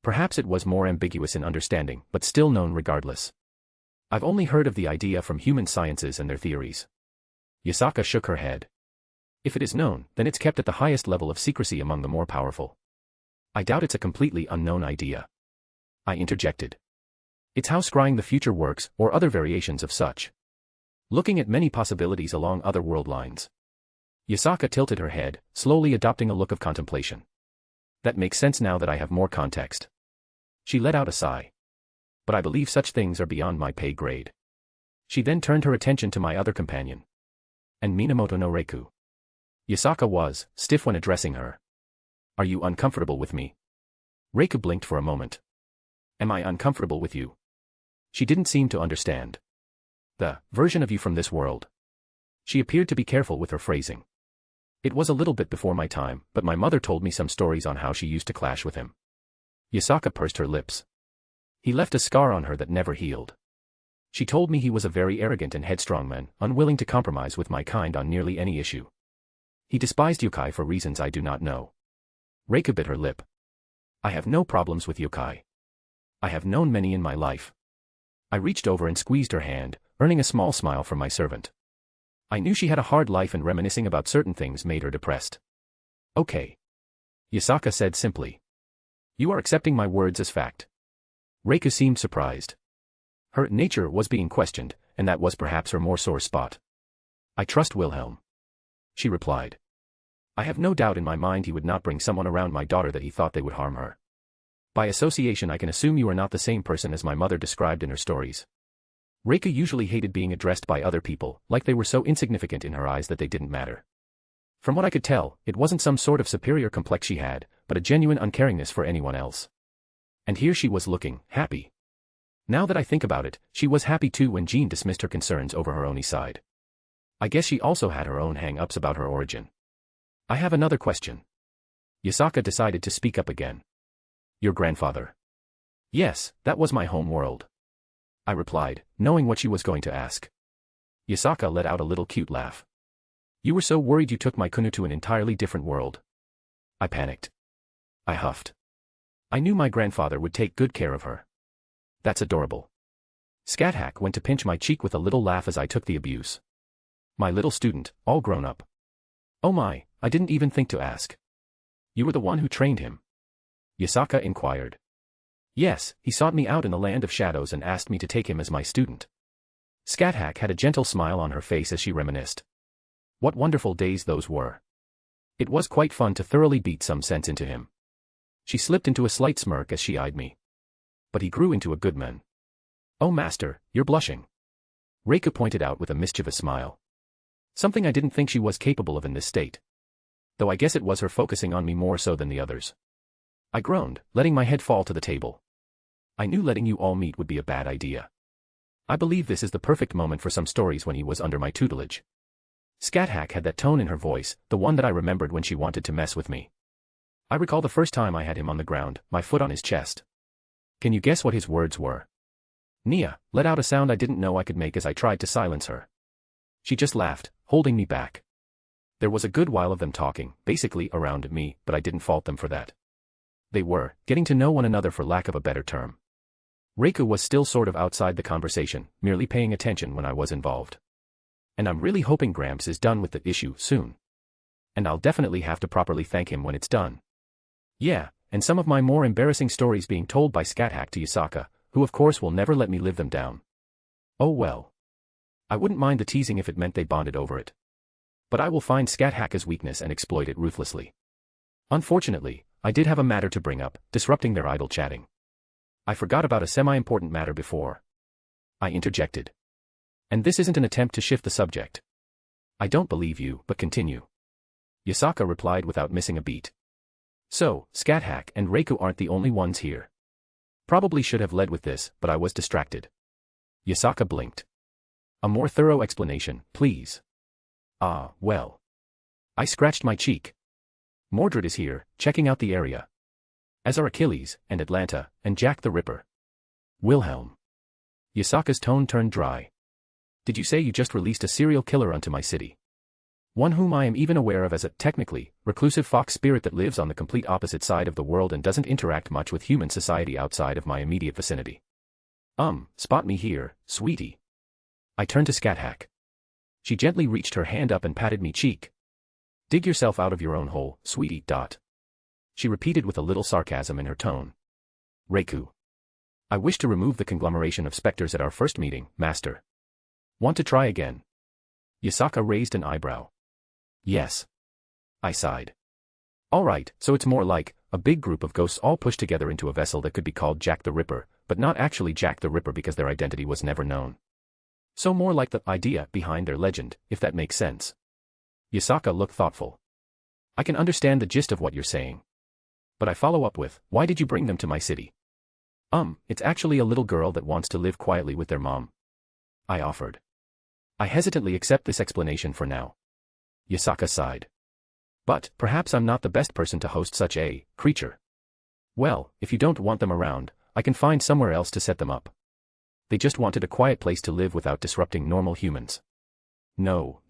Perhaps it was more ambiguous in understanding, but still known regardless. I've only heard of the idea from human sciences and their theories. Yasaka shook her head. If it is known, then it's kept at the highest level of secrecy among the more powerful. I doubt it's a completely unknown idea. I interjected. It's how scrying the future works, or other variations of such. Looking at many possibilities along other world lines. Yasaka tilted her head, slowly adopting a look of contemplation. That makes sense now that I have more context. She let out a sigh. But I believe such things are beyond my pay grade. She then turned her attention to my other companion. And Minamoto no Reiku. Yasaka was stiff when addressing her. Are you uncomfortable with me? Reiku blinked for a moment. Am I uncomfortable with you? She didn't seem to understand. The version of you from this world. She appeared to be careful with her phrasing. It was a little bit before my time, but my mother told me some stories on how she used to clash with him. Yasaka pursed her lips. He left a scar on her that never healed. She told me he was a very arrogant and headstrong man, unwilling to compromise with my kind on nearly any issue. He despised yokai for reasons I do not know. Reika bit her lip. I have no problems with yokai. I have known many in my life. I reached over and squeezed her hand, earning a small smile from my servant. I knew she had a hard life and reminiscing about certain things made her depressed. Okay. Yasaka said simply. You are accepting my words as fact. Reika seemed surprised. Her nature was being questioned, and that was perhaps her more sore spot. I trust Wilhelm. She replied. I have no doubt in my mind he would not bring someone around my daughter that he thought they would harm her. By association I can assume you are not the same person as my mother described in her stories. Reika usually hated being addressed by other people, like they were so insignificant in her eyes that they didn't matter. From what I could tell, it wasn't some sort of superior complex she had, but a genuine uncaringness for anyone else. And here she was looking happy. Now that I think about it, she was happy too when Jean dismissed her concerns over her Oni side. I guess she also had her own hang-ups about her origin. I have another question. Yasaka decided to speak up again. Your grandfather? Yes, that was my home world. I replied, knowing what she was going to ask. Yasaka let out a little cute laugh. You were so worried you took my Kunu to an entirely different world. I panicked. I huffed. I knew my grandfather would take good care of her. That's adorable. Scat went to pinch my cheek with a little laugh as I took the abuse. My little student, all grown up. Oh my, I didn't even think to ask. You were the one who trained him? Yasaka inquired. Yes, he sought me out in the land of shadows and asked me to take him as my student. Scat-Hack had a gentle smile on her face as she reminisced. What wonderful days those were. It was quite fun to thoroughly beat some sense into him. She slipped into a slight smirk as she eyed me. But he grew into a good man. Oh master, you're blushing. Reiko pointed out with a mischievous smile. Something I didn't think she was capable of in this state. Though I guess it was her focusing on me more so than the others. I groaned, letting my head fall to the table. I knew letting you all meet would be a bad idea. I believe this is the perfect moment for some stories when he was under my tutelage. Scat-Hack had that tone in her voice, the one that I remembered when she wanted to mess with me. I recall the first time I had him on the ground, my foot on his chest. Can you guess what his words were? Nia let out a sound I didn't know I could make as I tried to silence her. She just laughed, holding me back. There was a good while of them talking, basically around me, but I didn't fault them for that. They were getting to know one another for lack of a better term. Reiko was still sort of outside the conversation, merely paying attention when I was involved. And I'm really hoping Gramps is done with the issue soon. And I'll definitely have to properly thank him when it's done. Yeah, and some of my more embarrassing stories being told by Scat-Hack to Yasaka, who of course will never let me live them down. Oh well. I wouldn't mind the teasing if it meant they bonded over it. But I will find Scat-Hack's weakness and exploit it ruthlessly. Unfortunately, I did have a matter to bring up, disrupting their idle chatting. I forgot about a semi-important matter before I interjected. And this isn't an attempt to shift the subject. I don't believe you, but continue. Yasaka replied without missing a beat. So, Scat-Hack and Reiko aren't the only ones here. Probably should have led with this, but I was distracted. Yasaka blinked. A more thorough explanation, please. Ah, well. I scratched my cheek. Mordred is here, checking out the area. As are Achilles, and Atlanta, and Jack the Ripper. Wilhelm. Yasaka's tone turned dry. Did you say you just released a serial killer onto my city? One whom I am even aware of as a, technically, reclusive fox spirit that lives on the complete opposite side of the world and doesn't interact much with human society outside of my immediate vicinity. Spot me here, sweetie. I turned to Scat-Hack. She gently reached her hand up and patted me cheek. Dig yourself out of your own hole, sweetie. She repeated with a little sarcasm in her tone. Reiko. I wish to remove the conglomeration of specters at our first meeting, master. Want to try again? Yasaka raised an eyebrow. Yes. I sighed. All right, so it's more like a big group of ghosts all pushed together into a vessel that could be called Jack the Ripper, but not actually Jack the Ripper because their identity was never known. So more like the idea behind their legend, if that makes sense. Yasaka looked thoughtful. I can understand the gist of what you're saying. But I follow up with, why did you bring them to my city? It's actually a little girl that wants to live quietly with their mom. I offered. I hesitantly accept this explanation for now. Yasaka sighed. But, perhaps I'm not the best person to host such a creature. Well, if you don't want them around, I can find somewhere else to set them up. They just wanted a quiet place to live without disrupting normal humans. No.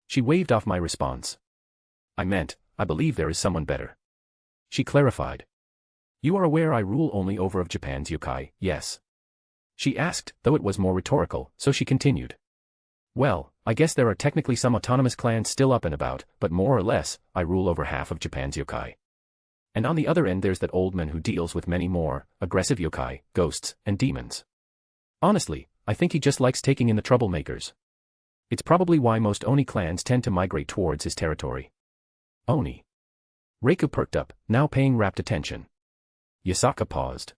She waved off my response. I meant, I believe there is someone better. She clarified. You are aware I rule only over of Japan's yokai, yes? She asked, though it was more rhetorical, so she continued. Well, I guess there are technically some autonomous clans still up and about, but more or less, I rule over half of Japan's yokai. And on the other end there's that old man who deals with many more, aggressive yokai, ghosts, and demons. Honestly, I think he just likes taking in the troublemakers. It's probably why most Oni clans tend to migrate towards his territory. Oni. Reiko perked up, now paying rapt attention. Yasaka paused.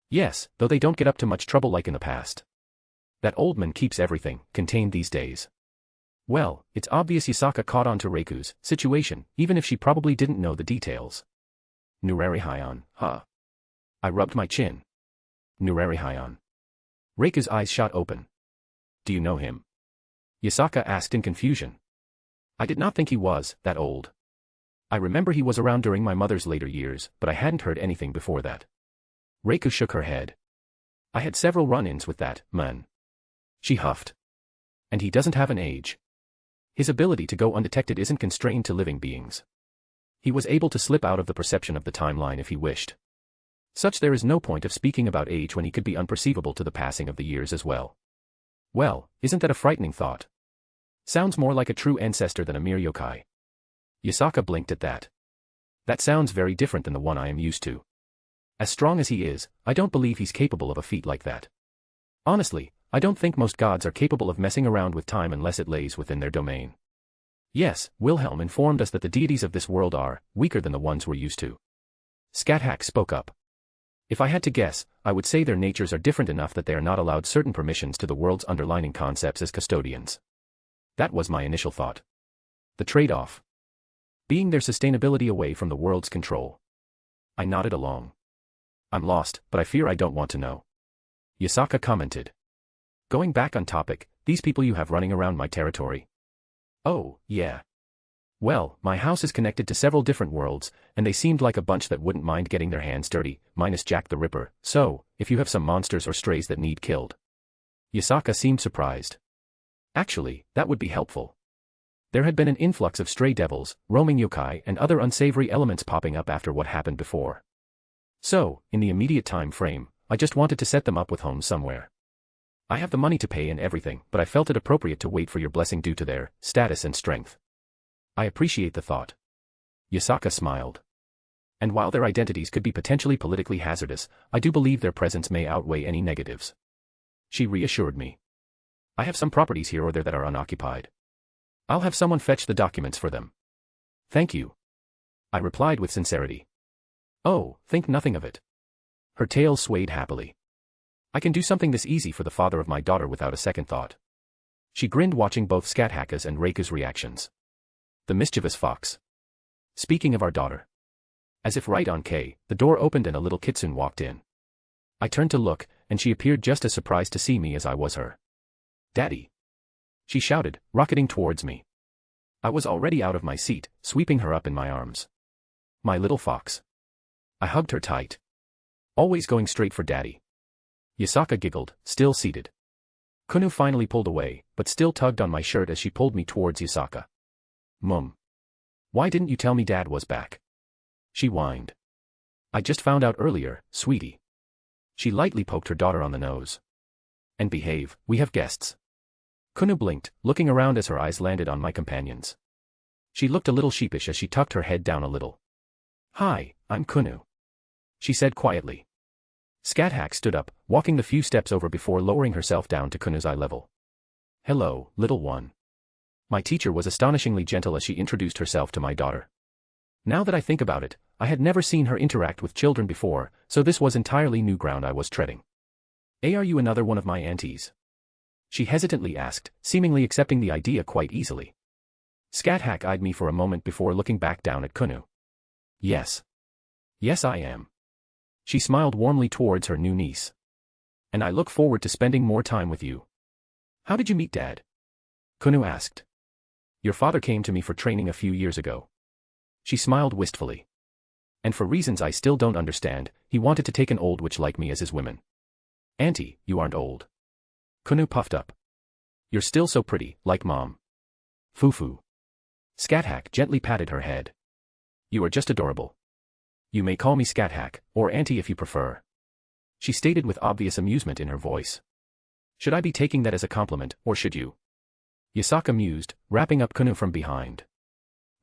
Yes, though they don't get up to much trouble like in the past. That old man keeps everything contained these days. Well, it's obvious Yasaka caught on to Reiku's situation, even if she probably didn't know the details. Nurari Hyon, huh? I rubbed my chin. Nurari Hyon. Reiku's eyes shot open. Do you know him? Yasaka asked in confusion. I did not think he was that old. I remember he was around during my mother's later years, but I hadn't heard anything before that. Reiko shook her head. I had several run-ins with that man. She huffed. And he doesn't have an age. His ability to go undetected isn't constrained to living beings. He was able to slip out of the perception of the timeline if he wished. Such there is no point of speaking about age when he could be unperceivable to the passing of the years as well. Well, isn't that a frightening thought? Sounds more like a true ancestor than a mere yokai. Yasaka blinked at that. That sounds very different than the one I am used to. As strong as he is, I don't believe he's capable of a feat like that. Honestly, I don't think most gods are capable of messing around with time unless it lays within their domain. Yes, Wilhelm informed us that the deities of this world are weaker than the ones we're used to. Scathach spoke up. If I had to guess, I would say their natures are different enough that they are not allowed certain permissions to the world's underlying concepts as custodians. That was my initial thought. The trade-off being their sustainability away from the world's control. I nodded along. I'm lost, but I fear I don't want to know. Yasaka commented. Going back on topic, these people you have running around my territory. Oh, yeah. Well, my house is connected to several different worlds, and they seemed like a bunch that wouldn't mind getting their hands dirty, minus Jack the Ripper, so, if you have some monsters or strays that need killed. Yasaka seemed surprised. Actually, that would be helpful. There had been an influx of stray devils, roaming yokai and other unsavory elements popping up after what happened before. So, in the immediate time frame, I just wanted to set them up with homes somewhere. I have the money to pay and everything, but I felt it appropriate to wait for your blessing due to their status and strength. I appreciate the thought. Yasaka smiled. And while their identities could be potentially politically hazardous, I do believe their presence may outweigh any negatives. She reassured me. I have some properties here or there that are unoccupied. I'll have someone fetch the documents for them. Thank you. I replied with sincerity. Oh, think nothing of it. Her tail swayed happily. I can do something this easy for the father of my daughter without a second thought. She grinned watching both Scathach's and Reiku's reactions. The mischievous fox. Speaking of our daughter. As if right on K, the door opened and a little kitsune walked in. I turned to look, and she appeared just as surprised to see me as I was her. Daddy! She shouted, rocketing towards me. I was already out of my seat, sweeping her up in my arms. My little fox. I hugged her tight. Always going straight for Daddy. Yasaka giggled, still seated. Kunu finally pulled away, but still tugged on my shirt as she pulled me towards Yasaka. Mum. Why didn't you tell me Dad was back? She whined. I just found out earlier, sweetie. She lightly poked her daughter on the nose. And behave, we have guests. Kunu blinked, looking around as her eyes landed on my companions. She looked a little sheepish as she tucked her head down a little. Hi, I'm Kunu. She said quietly. Scathach stood up, walking the few steps over before lowering herself down to Kunu's eye level. Hello, little one. My teacher was astonishingly gentle as she introduced herself to my daughter. Now that I think about it, I had never seen her interact with children before, so this was entirely new ground I was treading. Are you another one of my aunties? She hesitantly asked, seemingly accepting the idea quite easily. Scathach eyed me for a moment before looking back down at Kunu. Yes. Yes, I am. She smiled warmly towards her new niece. And I look forward to spending more time with you. How did you meet Dad? Kunu asked. Your father came to me for training a few years ago. She smiled wistfully. And for reasons I still don't understand, he wanted to take an old witch like me as his woman. Auntie, you aren't old. Kunu puffed up. You're still so pretty, like Mom. Foo-foo. Scathach gently patted her head. You are just adorable. You may call me Scathach, or Auntie if you prefer. She stated with obvious amusement in her voice. Should I be taking that as a compliment, or should you? Yasaka mused, wrapping up Kunu from behind.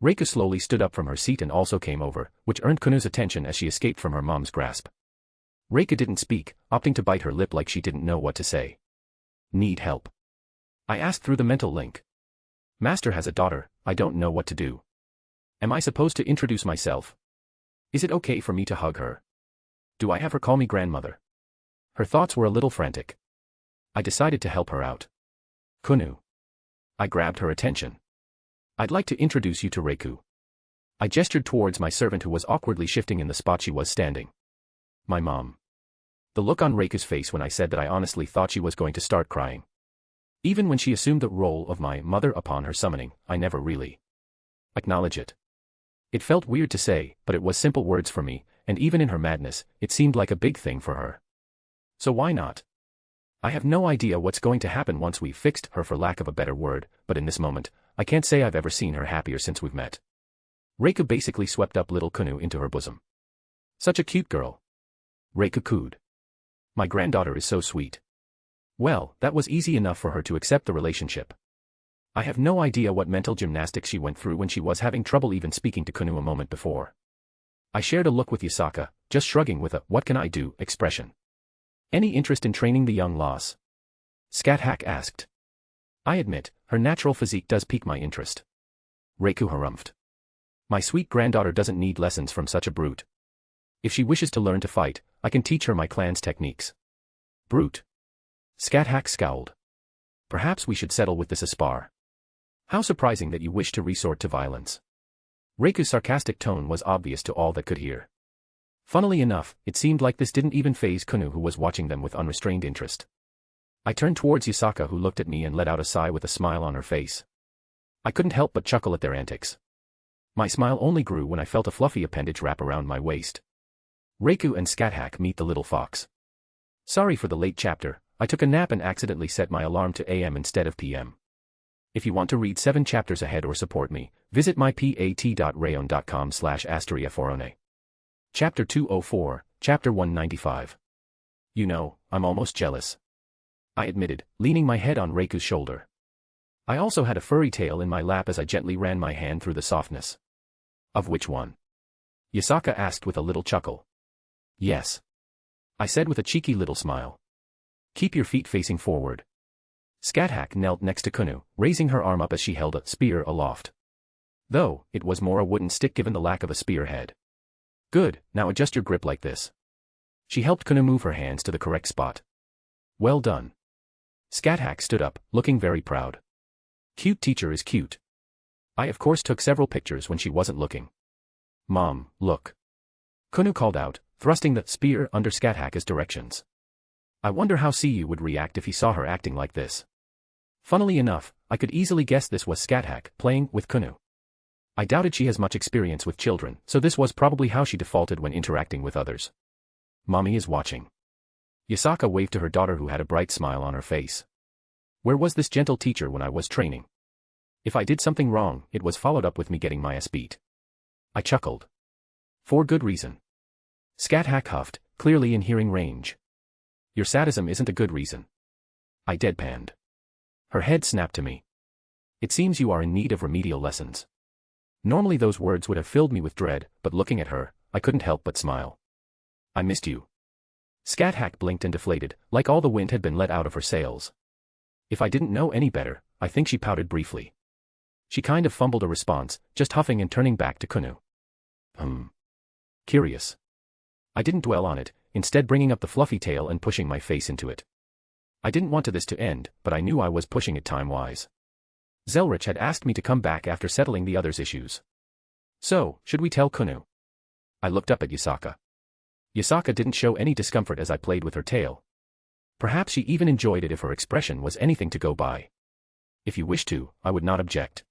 Reiku slowly stood up from her seat and also came over, which earned Kunu's attention as she escaped from her mom's grasp. Reiku didn't speak, opting to bite her lip like she didn't know what to say. Need help? I asked through the mental link. Master has a daughter, I don't know what to do. Am I supposed to introduce myself? Is it okay for me to hug her? Do I have her call me grandmother? Her thoughts were a little frantic. I decided to help her out. Kunu. I grabbed her attention. I'd like to introduce you to Reiku. I gestured towards my servant who was awkwardly shifting in the spot she was standing. My mom. The look on Reiku's face when I said that I honestly thought she was going to start crying. Even when she assumed the role of my mother upon her summoning, I never really acknowledged it. It felt weird to say, but it was simple words for me, and even in her madness, it seemed like a big thing for her. So why not? I have no idea what's going to happen once we've fixed her for lack of a better word, but in this moment, I can't say I've ever seen her happier since we've met. Reiku basically swept up little Kunu into her bosom. Such a cute girl. Reiku cooed. My granddaughter is so sweet. Well, that was easy enough for her to accept the relationship. I have no idea what mental gymnastics she went through when she was having trouble even speaking to Kunu a moment before. I shared a look with Yasaka, just shrugging with a "what can I do" expression. Any interest in training the young loss? Scat Hack asked. I admit, her natural physique does pique my interest. Reiku harumphed. My sweet granddaughter doesn't need lessons from such a brute. If she wishes to learn to fight, I can teach her my clan's techniques. Brute. Scat Hack scowled. Perhaps we should settle with this a spar. How surprising that you wish to resort to violence. Reiku's sarcastic tone was obvious to all that could hear. Funnily enough, it seemed like this didn't even faze Kunu, who was watching them with unrestrained interest. I turned towards Yasaka, who looked at me and let out a sigh with a smile on her face. I couldn't help but chuckle at their antics. My smile only grew when I felt a fluffy appendage wrap around my waist. Reiku and Scat Hack meet the little fox. Sorry for the late chapter, I took a nap and accidentally set my alarm to AM instead of PM. If you want to read 7 chapters ahead or support me, visit mypat.rayon.com/asteriaforone. Chapter 204, Chapter 195. You know, I'm almost jealous. I admitted, leaning my head on Reiku's shoulder. I also had a furry tail in my lap as I gently ran my hand through the softness. Of which one? Yasaka asked with a little chuckle. Yes. I said with a cheeky little smile. Keep your feet facing forward. Scat Hack knelt next to Kunu, raising her arm up as she held a spear aloft. Though, it was more a wooden stick given the lack of a spearhead. Good, now adjust your grip like this. She helped Kunu move her hands to the correct spot. Well done. Scat Hack stood up, looking very proud. Cute teacher is cute. I of course took several pictures when she wasn't looking. Mom, look. Kunu called out, thrusting the spear under Scat Hack's directions. I wonder how Siyu would react if he saw her acting like this. Funnily enough, I could easily guess this was Scat Hack playing with Kunu. I doubted she has much experience with children, so this was probably how she defaulted when interacting with others. Mommy is watching. Yasaka waved to her daughter, who had a bright smile on her face. Where was this gentle teacher when I was training? If I did something wrong, it was followed up with me getting my ass beat. I chuckled. For good reason. Scat Hack huffed, clearly in hearing range. Your sadism isn't a good reason. I deadpanned. Her head snapped to me. It seems you are in need of remedial lessons. Normally those words would have filled me with dread, but looking at her, I couldn't help but smile. I missed you. Scat Hack blinked and deflated, like all the wind had been let out of her sails. If I didn't know any better, I think she pouted briefly. She kind of fumbled a response, just huffing and turning back to Kunu. Curious. I didn't dwell on it, instead bringing up the fluffy tail and pushing my face into it. I didn't want this to end, but I knew I was pushing it time-wise. Zelretch had asked me to come back after settling the others' issues. So, should we tell Kunu? I looked up at Yasaka. Yasaka didn't show any discomfort as I played with her tail. Perhaps she even enjoyed it if her expression was anything to go by. If you wish to, I would not object.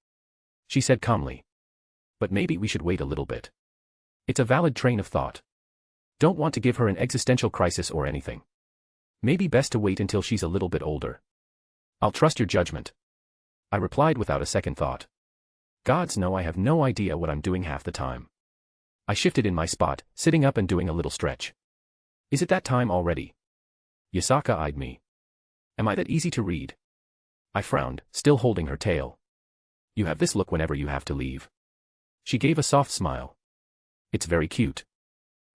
She said calmly. But maybe we should wait a little bit. It's a valid train of thought. Don't want to give her an existential crisis or anything. Maybe best to wait until she's a little bit older. I'll trust your judgment. I replied without a second thought. Gods know I have no idea what I'm doing half the time. I shifted in my spot, sitting up and doing a little stretch. Is it that time already? Yasaka eyed me. Am I that easy to read? I frowned, still holding her tail. You have this look whenever you have to leave. She gave a soft smile. It's very cute.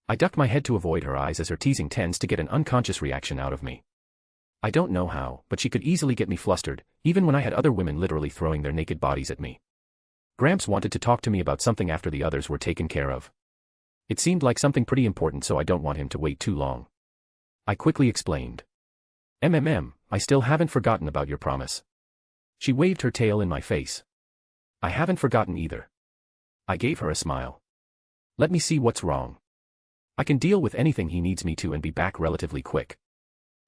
I ducked my head to avoid her eyes, as her teasing tends to get an unconscious reaction out of me. I don't know how, but she could easily get me flustered, even when I had other women literally throwing their naked bodies at me. Gramps wanted to talk to me about something after the others were taken care of. It seemed like something pretty important, so I don't want him to wait too long. I quickly explained. I still haven't forgotten about your promise. She waved her tail in my face. I haven't forgotten either. I gave her a smile. Let me see what's wrong. I can deal with anything he needs me to and be back relatively quick.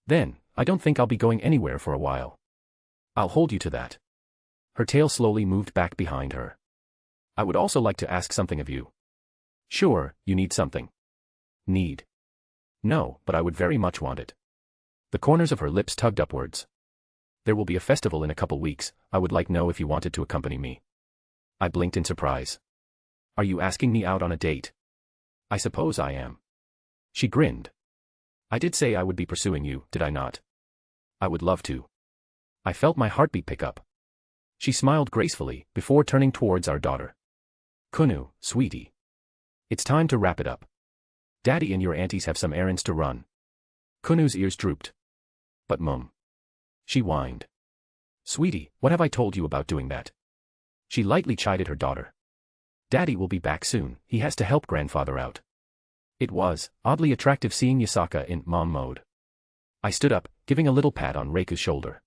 Then, I don't think I'll be going anywhere for a while. I'll hold you to that. Her tail slowly moved back behind her. I would also like to ask something of you. Sure, you need something. Need. No, but I would very much want it. The corners of her lips tugged upwards. There will be a festival in a couple weeks, I would like know if you wanted to accompany me. I blinked in surprise. Are you asking me out on a date? I suppose I am. She grinned. I did say I would be pursuing you, did I not? I would love to. I felt my heartbeat pick up. She smiled gracefully, before turning towards our daughter. Kunu, sweetie. It's time to wrap it up. Daddy and your aunties have some errands to run. Kunu's ears drooped. But Mum. She whined. Sweetie, what have I told you about doing that? She lightly chided her daughter. Daddy will be back soon, he has to help grandfather out. It was oddly attractive seeing Yasaka in mom mode. I stood up, giving a little pat on Reiku's shoulder.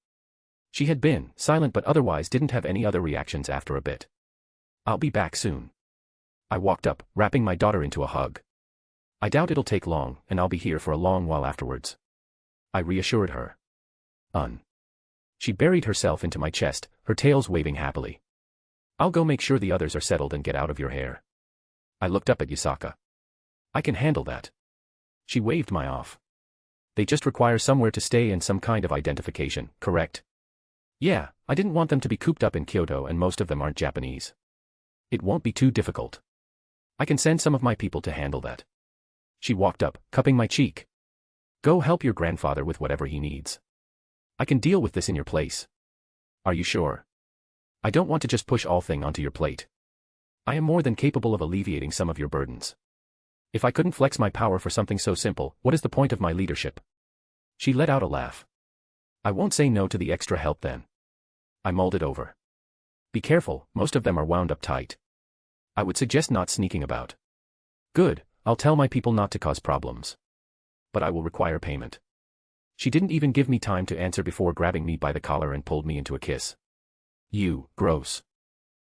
She had been silent but otherwise didn't have any other reactions after a bit. I'll be back soon. I walked up, wrapping my daughter into a hug. I doubt it'll take long, and I'll be here for a long while afterwards. I reassured her. She buried herself into my chest, her tails waving happily. I'll go make sure the others are settled and get out of your hair. I looked up at Yasaka. I can handle that. She waved my off. They just require somewhere to stay and some kind of identification, correct? Yeah, I didn't want them to be cooped up in Kyoto and most of them aren't Japanese. It won't be too difficult. I can send some of my people to handle that. She walked up, cupping my cheek. Go help your grandfather with whatever he needs. I can deal with this in your place. Are you sure? I don't want to just push all thing onto your plate. I am more than capable of alleviating some of your burdens. If I couldn't flex my power for something so simple, what is the point of my leadership? She let out a laugh. I won't say no to the extra help then. I mulled it over. Be careful, most of them are wound up tight. I would suggest not sneaking about. Good, I'll tell my people not to cause problems. But I will require payment. She didn't even give me time to answer before grabbing me by the collar and pulled me into a kiss. You, gross.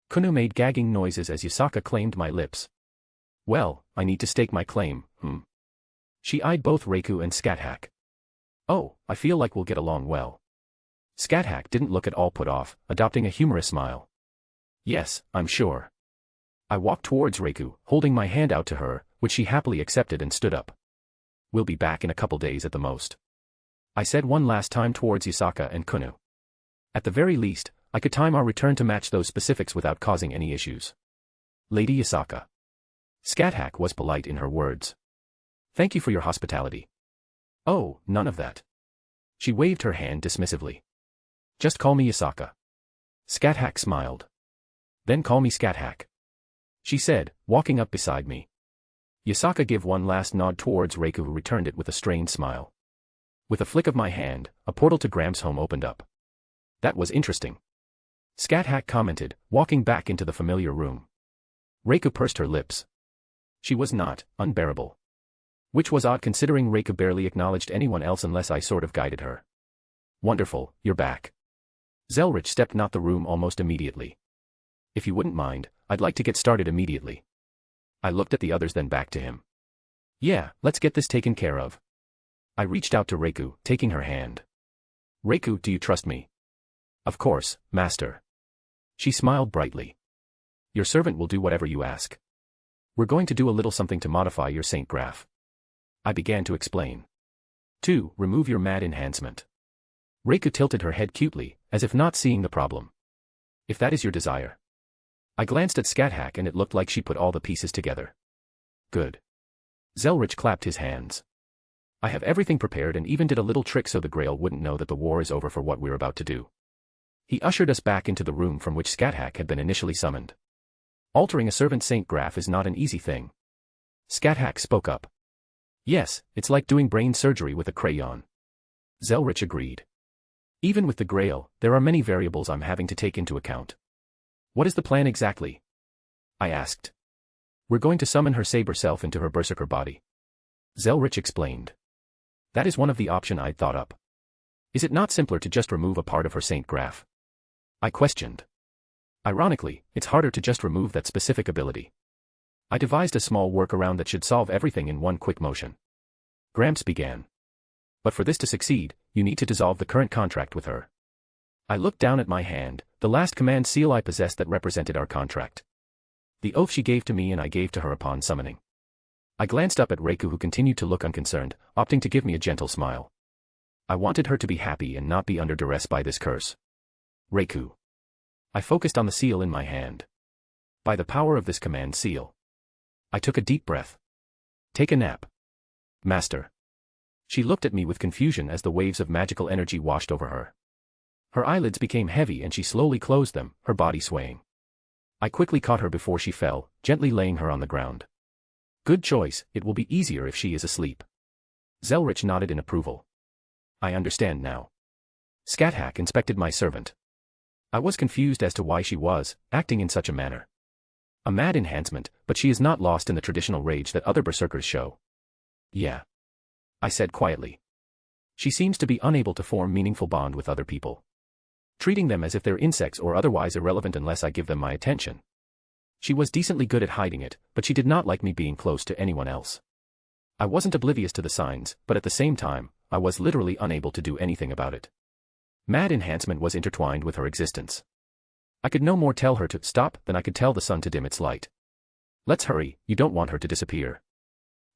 Kunu made gagging noises as Yasaka claimed my lips. Well, I need to stake my claim, She eyed both Reiku and Scathach. Oh, I feel like we'll get along well. Scathach didn't look at all put off, adopting a humorous smile. Yes, I'm sure. I walked towards Reiku, holding my hand out to her, which she happily accepted and stood up. We'll be back in a couple days at the most. I said one last time towards Yasaka and Kunu. At the very least, I could time our return to match those specifics without causing any issues. Lady Yasaka. Scathach was polite in her words. Thank you for your hospitality. Oh, none of that. She waved her hand dismissively. Just call me Yasaka. Scathach smiled. Then call me Scathach. She said, walking up beside me. Yasaka gave one last nod towards Reiku who returned it with a strained smile. With a flick of my hand, a portal to Graham's home opened up. That was interesting. Scathach commented, walking back into the familiar room. Reiku pursed her lips. She was not unbearable. Which was odd considering Reiku barely acknowledged anyone else unless I sort of guided her. Wonderful, you're back. Zelretch stepped not the room almost immediately. If you wouldn't mind, I'd like to get started immediately. I looked at the others then back to him. Yeah, let's get this taken care of. I reached out to Reiku, taking her hand. Reiku, do you trust me? Of course, master. She smiled brightly. Your servant will do whatever you ask. We're going to do a little something to modify your Saint Graph. I began to explain. 2. Remove your mad enhancement. Reiku tilted her head cutely, as if not seeing the problem. If that is your desire. I glanced at Scathach and it looked like she put all the pieces together. Good. Zelretch clapped his hands. I have everything prepared and even did a little trick so the Grail wouldn't know that the war is over for what we're about to do. He ushered us back into the room from which Scathach had been initially summoned. Altering a servant's Saint Graph is not an easy thing. Scathach spoke up. Yes, it's like doing brain surgery with a crayon. Zelretch agreed. Even with the Grail, there are many variables I'm having to take into account. What is the plan exactly? I asked. We're going to summon her saber self into her berserker body. Zelretch explained. That is one of the options I'd thought up. Is it not simpler to just remove a part of her Saint Graph? I questioned. Ironically, it's harder to just remove that specific ability. I devised a small workaround that should solve everything in one quick motion. Gramps began. But for this to succeed, you need to dissolve the current contract with her. I looked down at my hand, the last command seal I possessed that represented our contract. The oath she gave to me and I gave to her upon summoning. I glanced up at Reiku who continued to look unconcerned, opting to give me a gentle smile. I wanted her to be happy and not be under duress by this curse. Reiku. I focused on the seal in my hand. By the power of this command seal. I took a deep breath. Take a nap. Master. She looked at me with confusion as the waves of magical energy washed over her. Her eyelids became heavy and she slowly closed them, her body swaying. I quickly caught her before she fell, gently laying her on the ground. Good choice, it will be easier if she is asleep. Zelretch nodded in approval. I understand now. Scathach inspected my servant. I was confused as to why she was acting in such a manner. A mad enhancement, but she is not lost in the traditional rage that other berserkers show. Yeah. I said quietly. She seems to be unable to form meaningful bond with other people. Treating them as if they're insects or otherwise irrelevant unless I give them my attention. She was decently good at hiding it, but she did not like me being close to anyone else. I wasn't oblivious to the signs, but at the same time, I was literally unable to do anything about it. Mad enhancement was intertwined with her existence. I could no more tell her to stop than I could tell the sun to dim its light. Let's hurry, you don't want her to disappear.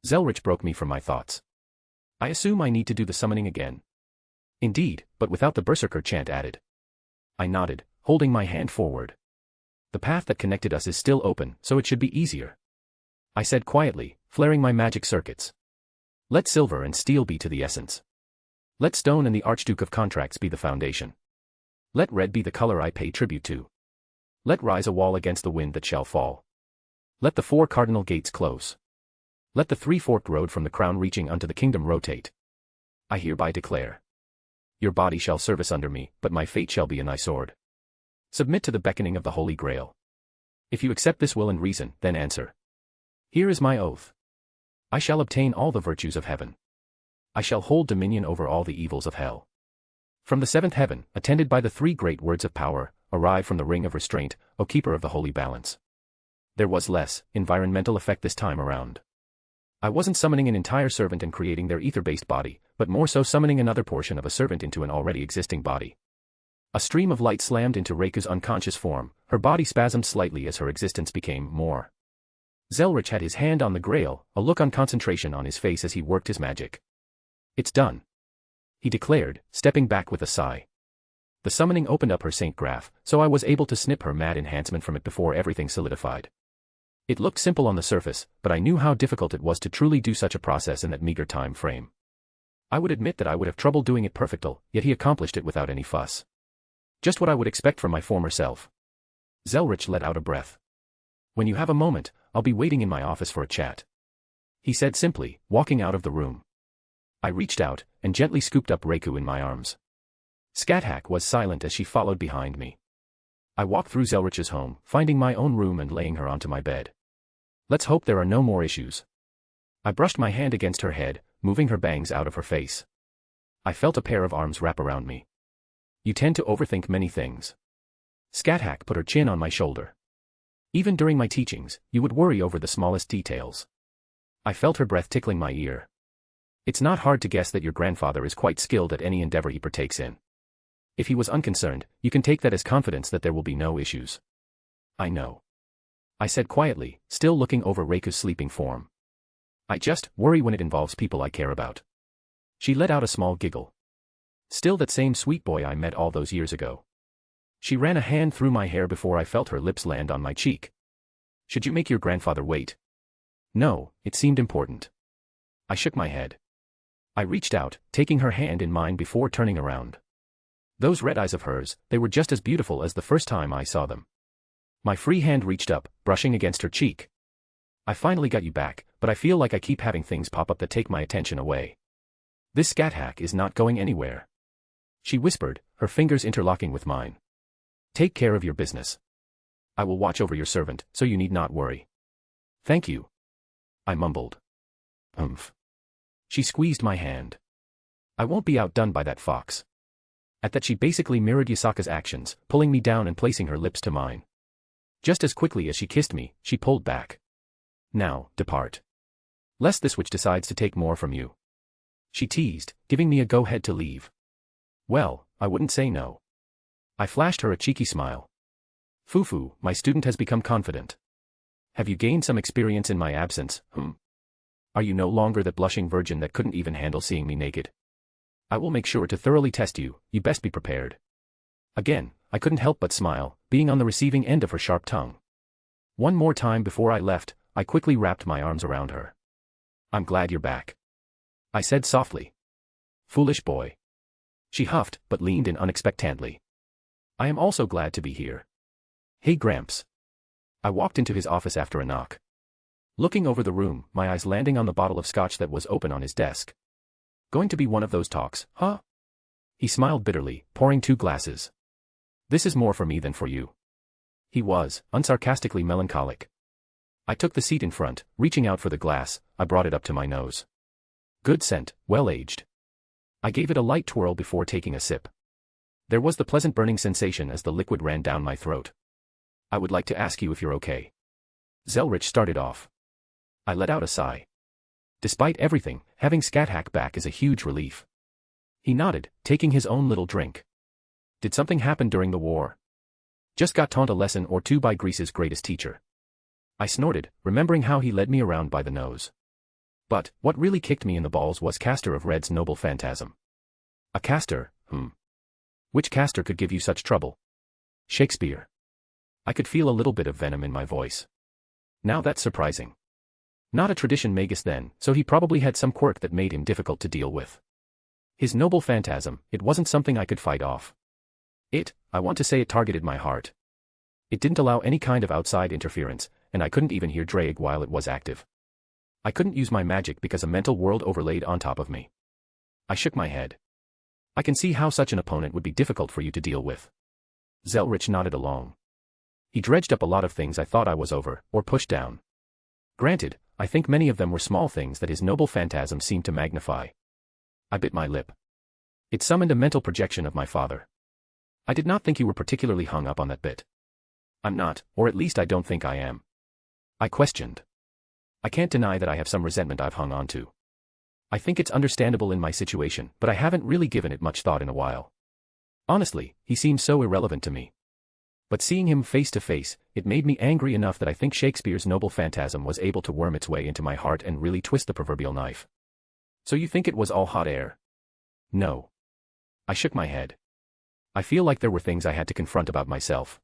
Zelretch broke me from my thoughts. I assume I need to do the summoning again. Indeed, but without the berserker chant added. I nodded, holding my hand forward. The path that connected us is still open, so it should be easier. I said quietly, flaring my magic circuits. Let silver and steel be to the essence. Let stone and the Archduke of Contracts be the foundation. Let red be the color I pay tribute to. Let rise a wall against the wind that shall fall. Let the 4 cardinal gates close. Let the 3-forked road from the crown reaching unto the kingdom rotate. I hereby declare. Your body shall service under me, but my fate shall be in thy sword. Submit to the beckoning of the Holy Grail. If you accept this will and reason, then answer. Here is my oath. I shall obtain all the virtues of heaven. I shall hold dominion over all the evils of hell. From the 7th heaven, attended by the 3 great words of power, arrive from the ring of restraint, O keeper of the holy balance. There was less environmental effect this time around. I wasn't summoning an entire servant and creating their ether-based body, but more so summoning another portion of a servant into an already existing body. A stream of light slammed into Reiku's unconscious form, her body spasmed slightly as her existence became more. Zelretch had his hand on the grail, a look of concentration on his face as he worked his magic. It's done, he declared, stepping back with a sigh. The summoning opened up her Saint Graph, so I was able to snip her mad enhancement from it before everything solidified. It looked simple on the surface, but I knew how difficult it was to truly do such a process in that meager time frame. I would admit that I would have trouble doing it perfectly, yet he accomplished it without any fuss. Just what I would expect from my former self. Zelretch let out a breath. When you have a moment, I'll be waiting in my office for a chat. He said simply, walking out of the room. I reached out, and gently scooped up Reiku in my arms. Scathach was silent as she followed behind me. I walked through Zelretch's home, finding my own room and laying her onto my bed. Let's hope there are no more issues. I brushed my hand against her head, moving her bangs out of her face. I felt a pair of arms wrap around me. You tend to overthink many things. Scathach put her chin on my shoulder. Even during my teachings, you would worry over the smallest details. I felt her breath tickling my ear. It's not hard to guess that your grandfather is quite skilled at any endeavor he partakes in. If he was unconcerned, you can take that as confidence that there will be no issues. I know. I said quietly, still looking over Reiku's sleeping form. I just worry when it involves people I care about. She let out a small giggle. Still that same sweet boy I met all those years ago. She ran a hand through my hair before I felt her lips land on my cheek. Should you make your grandfather wait? No, it seemed important. I shook my head. I reached out, taking her hand in mine before turning around. Those red eyes of hers, they were just as beautiful as the first time I saw them. My free hand reached up, brushing against her cheek. I finally got you back, but I feel like I keep having things pop up that take my attention away. This Scathach is not going anywhere. She whispered, her fingers interlocking with mine. Take care of your business. I will watch over your servant, so you need not worry. Thank you. I mumbled. She squeezed my hand. I won't be outdone by that fox. At that she basically mirrored Yasaka's actions, pulling me down and placing her lips to mine. Just as quickly as she kissed me, she pulled back. Now, depart. Lest this witch decides to take more from you. She teased, giving me a go-ahead to leave. Well, I wouldn't say no. I flashed her a cheeky smile. Fufu, my student has become confident. Have you gained some experience in my absence, Are you no longer that blushing virgin that couldn't even handle seeing me naked? I will make sure to thoroughly test you, you best be prepared. Again, I couldn't help but smile, being on the receiving end of her sharp tongue. One more time before I left, I quickly wrapped my arms around her. I'm glad you're back. I said softly. Foolish boy. She huffed, but leaned in unexpectedly. I am also glad to be here. Hey Gramps. I walked into his office after a knock. Looking over the room, my eyes landing on the bottle of scotch that was open on his desk. Going to be one of those talks, huh? He smiled bitterly, pouring 2 glasses. This is more for me than for you. He was, unsarcastically melancholic. I took the seat in front, reaching out for the glass, I brought it up to my nose. Good scent, well aged. I gave it a light twirl before taking a sip. There was the pleasant burning sensation as the liquid ran down my throat. I would like to ask you if you're okay. Zelretch started off. I let out a sigh. Despite everything, having Scat-Hack back is a huge relief. He nodded, taking his own little drink. Did something happen during the war? Just got taught a lesson or 2 by Greece's greatest teacher. I snorted, remembering how he led me around by the nose. But, what really kicked me in the balls was Castor of Red's noble phantasm. A Castor, Which Castor could give you such trouble? Shakespeare. I could feel a little bit of venom in my voice. Now that's surprising. Not a tradition magus then, so he probably had some quirk that made him difficult to deal with. His noble phantasm, it wasn't something I could fight off. I want to say it targeted my heart. It didn't allow any kind of outside interference, and I couldn't even hear Drake while it was active. I couldn't use my magic because a mental world overlaid on top of me. I shook my head. I can see how such an opponent would be difficult for you to deal with. Zelretch nodded along. He dredged up a lot of things I thought I was over, or pushed down. Granted, I think many of them were small things that his noble phantasm seemed to magnify. I bit my lip. It summoned a mental projection of my father. I did not think you were particularly hung up on that bit. I'm not, or at least I don't think I am. I questioned. I can't deny that I have some resentment I've hung on to. I think it's understandable in my situation, but I haven't really given it much thought in a while. Honestly, he seemed so irrelevant to me. But seeing him face to face, it made me angry enough that I think Shakespeare's noble phantasm was able to worm its way into my heart and really twist the proverbial knife. So you think it was all hot air? No. I shook my head. I feel like there were things I had to confront about myself.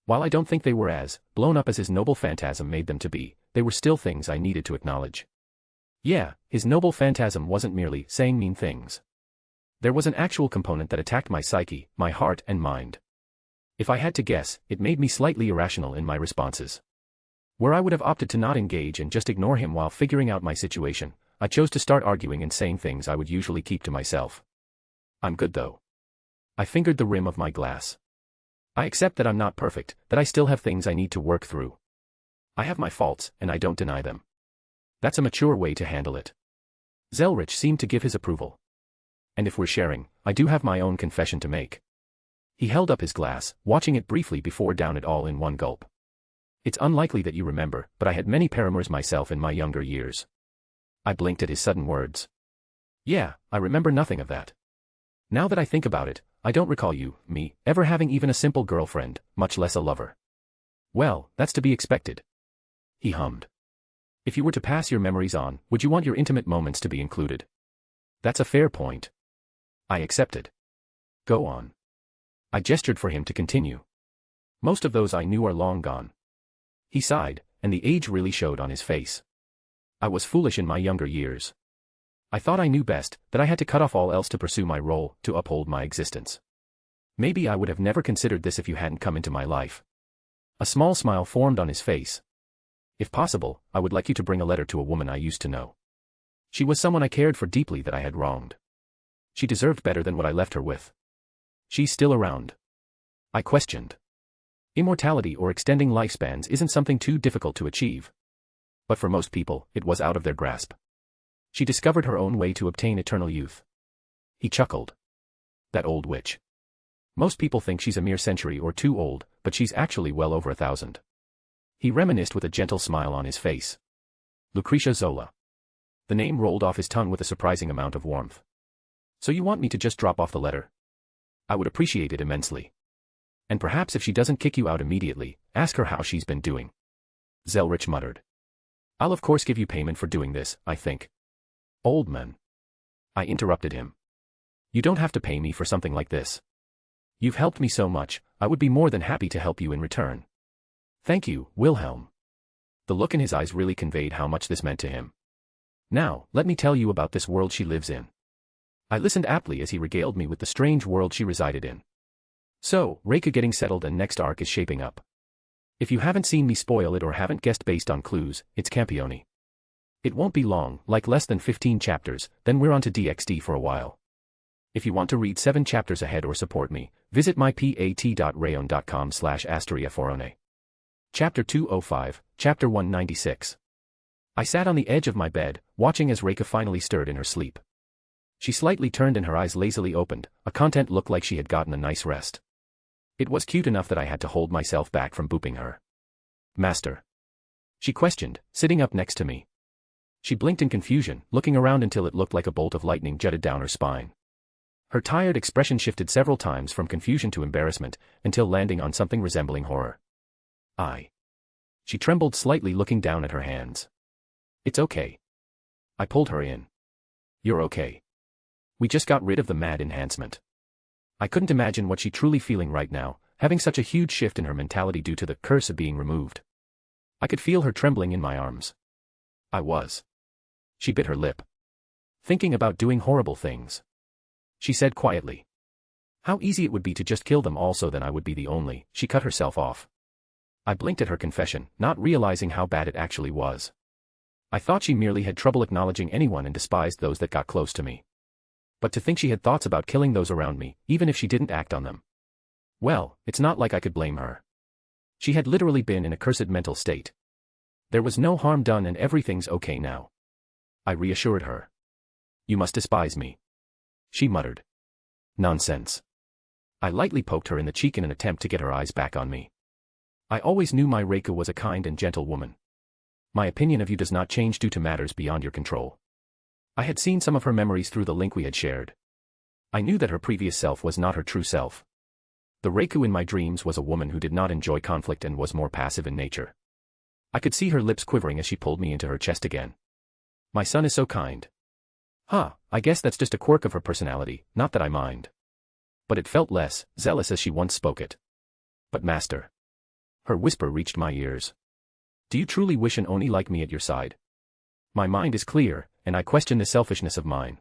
While I don't think they were as blown up as his noble phantasm made them to be, they were still things I needed to acknowledge. Yeah, his noble phantasm wasn't merely saying mean things. There was an actual component that attacked my psyche, my heart and mind. If I had to guess, it made me slightly irrational in my responses. Where I would have opted to not engage and just ignore him while figuring out my situation, I chose to start arguing and saying things I would usually keep to myself. I'm good though. I fingered the rim of my glass. I accept that I'm not perfect, that I still have things I need to work through. I have my faults, and I don't deny them. That's a mature way to handle it. Zelretch seemed to give his approval. And if we're sharing, I do have my own confession to make. He held up his glass, watching it briefly before down it all in one gulp. It's unlikely that you remember, but I had many paramours myself in my younger years. I blinked at his sudden words. Yeah, I remember nothing of that. Now that I think about it, I don't recall you, me, ever having even a simple girlfriend, much less a lover. Well, that's to be expected. He hummed. If you were to pass your memories on, would you want your intimate moments to be included? That's a fair point. I accepted. Go on. I gestured for him to continue. Most of those I knew are long gone. He sighed, and the age really showed on his face. I was foolish in my younger years. I thought I knew best, that I had to cut off all else to pursue my role, to uphold my existence. Maybe I would have never considered this if you hadn't come into my life. A small smile formed on his face. If possible, I would like you to bring a letter to a woman I used to know. She was someone I cared for deeply that I had wronged. She deserved better than what I left her with. She's still around. I questioned. Immortality or extending lifespans isn't something too difficult to achieve. But for most people, it was out of their grasp. She discovered her own way to obtain eternal youth. He chuckled. That old witch. Most people think she's a mere century or two old, but she's actually well over 1,000. He reminisced with a gentle smile on his face. Lucretia Zola. The name rolled off his tongue with a surprising amount of warmth. So you want me to just drop off the letter? I would appreciate it immensely. And perhaps if she doesn't kick you out immediately, ask her how she's been doing. Zelretch muttered. I'll of course give you payment for doing this, I think. Old man. I interrupted him. You don't have to pay me for something like this. You've helped me so much, I would be more than happy to help you in return. Thank you, Wilhelm. The look in his eyes really conveyed how much this meant to him. Now, let me tell you about this world she lives in. I listened aptly as he regaled me with the strange world she resided in. So, Reika getting settled and next arc is shaping up. If you haven't seen me spoil it or haven't guessed based on clues, it's Campione. It won't be long, like less than 15 chapters, then we're on to DXD for a while. If you want to read 7 chapters ahead or support me, visit mypat.rayon.com/asteriaforone. Chapter 205, Chapter 196. I sat on the edge of my bed, watching as Reika finally stirred in her sleep. She slightly turned and her eyes lazily opened, a content looked like she had gotten a nice rest. It was cute enough that I had to hold myself back from booping her. "Master?" she questioned, sitting up next to me. She blinked in confusion, looking around until it looked like a bolt of lightning jutted down her spine. Her tired expression shifted several times from confusion to embarrassment, until landing on something resembling horror. She trembled slightly, looking down at her hands. "It's okay." I pulled her in. "You're okay. We just got rid of the mad enhancement." I couldn't imagine what she's truly feeling right now, having such a huge shift in her mentality due to the curse of being removed. I could feel her trembling in my arms. I was. She bit her lip. "Thinking about doing horrible things," she said quietly. "How easy it would be to just kill them all so then I would be the only." She cut herself off. I blinked at her confession, not realizing how bad it actually was. I thought she merely had trouble acknowledging anyone and despised those that got close to me. But to think she had thoughts about killing those around me, even if she didn't act on them. Well, it's not like I could blame her. She had literally been in a cursed mental state. There was no harm done and everything's okay now. I reassured her. "You must despise me," she muttered. "Nonsense." I lightly poked her in the cheek in an attempt to get her eyes back on me. "I always knew my Reika was a kind and gentle woman. My opinion of you does not change due to matters beyond your control." I had seen some of her memories through the link we had shared. I knew that her previous self was not her true self. The Reiku in my dreams was a woman who did not enjoy conflict and was more passive in nature. I could see her lips quivering as she pulled me into her chest again. "My son is so kind." I guess that's just a quirk of her personality, not that I mind. But it felt less zealous as she once spoke it. "But master." Her whisper reached my ears. "Do you truly wish an Oni like me at your side? My mind is clear, and I question the selfishness of mine.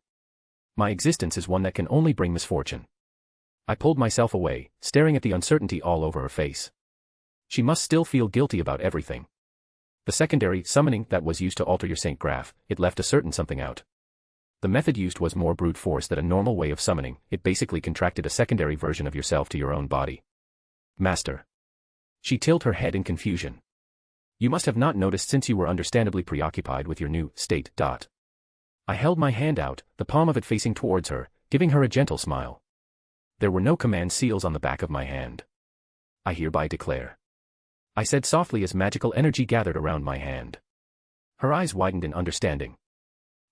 My existence is one that can only bring misfortune." I pulled myself away, staring at the uncertainty all over her face. She must still feel guilty about everything. The secondary summoning that was used to alter your Saint Graph, it left a certain something out. The method used was more brute force than a normal way of summoning, it basically contracted a secondary version of yourself to your own body. "Master." She tilted her head in confusion. "You must have not noticed since you were understandably preoccupied with your new state. I held my hand out, the palm of it facing towards her, giving her a gentle smile. There were no command seals on the back of my hand. "I hereby declare," I said softly as magical energy gathered around my hand. Her eyes widened in understanding.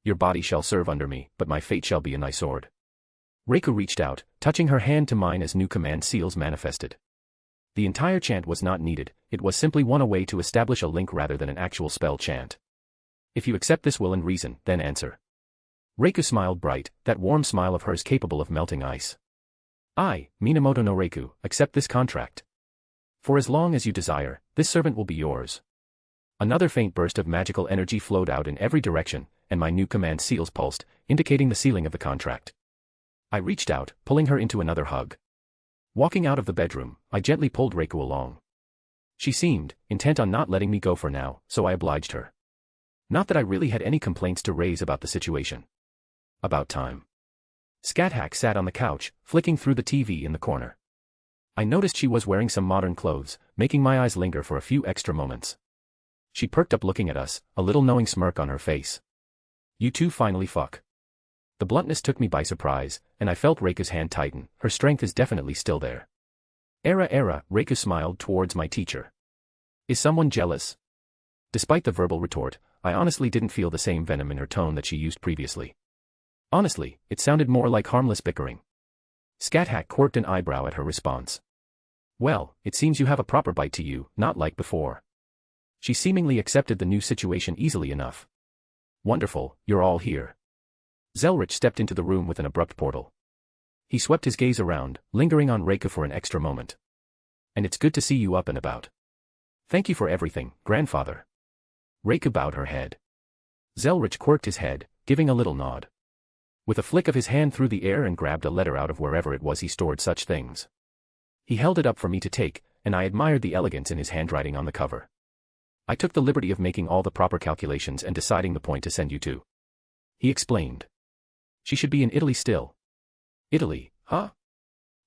"Your body shall serve under me, but my fate shall be in thy sword." Reika reached out, touching her hand to mine as new command seals manifested. The entire chant was not needed, it was simply one way to establish a link rather than an actual spell chant. "If you accept this will and reason, then answer." Reika smiled bright, that warm smile of hers capable of melting ice. "I, Minamoto no Reiku, accept this contract. For as long as you desire, this servant will be yours." Another faint burst of magical energy flowed out in every direction, and my new command seals pulsed, indicating the sealing of the contract. I reached out, pulling her into another hug. Walking out of the bedroom, I gently pulled Reiku along. She seemed intent on not letting me go for now, so I obliged her. Not that I really had any complaints to raise about the situation. About time. Scat sat on the couch, flicking through the TV in the corner. I noticed she was wearing some modern clothes, making my eyes linger for a few extra moments. She perked up looking at us, a little knowing smirk on her face. "You two finally fuck." The bluntness took me by surprise, and I felt Reika's hand tighten, her strength is definitely still there. Era, Reika smiled towards my teacher. "Is someone jealous?" Despite the verbal retort, I honestly didn't feel the same venom in her tone that she used previously. Honestly, it sounded more like harmless bickering. Scat quirked an eyebrow at her response. "Well, it seems you have a proper bite to you, not like before." She seemingly accepted the new situation easily enough. "Wonderful, you're all here." Zelretch stepped into the room with an abrupt portal. He swept his gaze around, lingering on Reika for an extra moment. "And it's good to see you up and about." "Thank you for everything, grandfather." Reika bowed her head. Zelretch quirked his head, giving a little nod. With a flick of his hand through the air and grabbed a letter out of wherever it was he stored such things. He held it up for me to take, and I admired the elegance in his handwriting on the cover. I took the liberty of making all the proper calculations and deciding the point to send you to. He explained. She should be in Italy still. Italy, huh?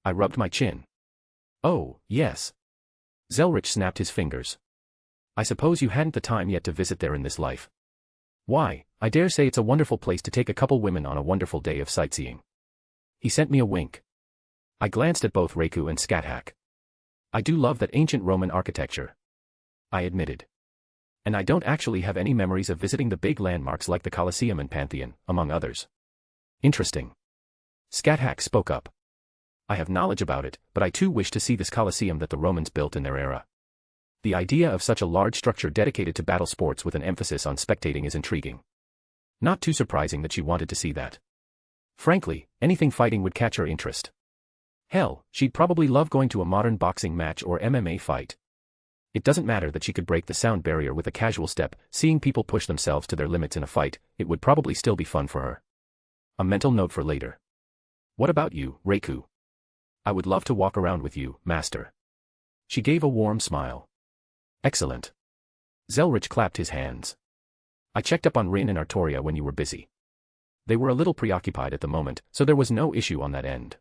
I rubbed my chin. Oh, yes. Zelretch snapped his fingers. I suppose you hadn't the time yet to visit there in this life. Why, I dare say it's a wonderful place to take a couple women on a wonderful day of sightseeing. He sent me a wink. I glanced at both Reiku and Scathach. I do love that ancient Roman architecture, I admitted. And I don't actually have any memories of visiting the big landmarks like the Colosseum and Pantheon, among others. Interesting. Scathach spoke up. I have knowledge about it, but I too wish to see this Colosseum that the Romans built in their era. The idea of such a large structure dedicated to battle sports with an emphasis on spectating is intriguing. Not too surprising that she wanted to see that. Frankly, anything fighting would catch her interest. Hell, she'd probably love going to a modern boxing match or MMA fight. It doesn't matter that she could break the sound barrier with a casual step, seeing people push themselves to their limits in a fight, it would probably still be fun for her. A mental note for later. What about you, Reiku? I would love to walk around with you, master. She gave a warm smile. Excellent. Zelretch clapped his hands. I checked up on Rin and Artoria when you were busy. They were a little preoccupied at the moment, so there was no issue on that end.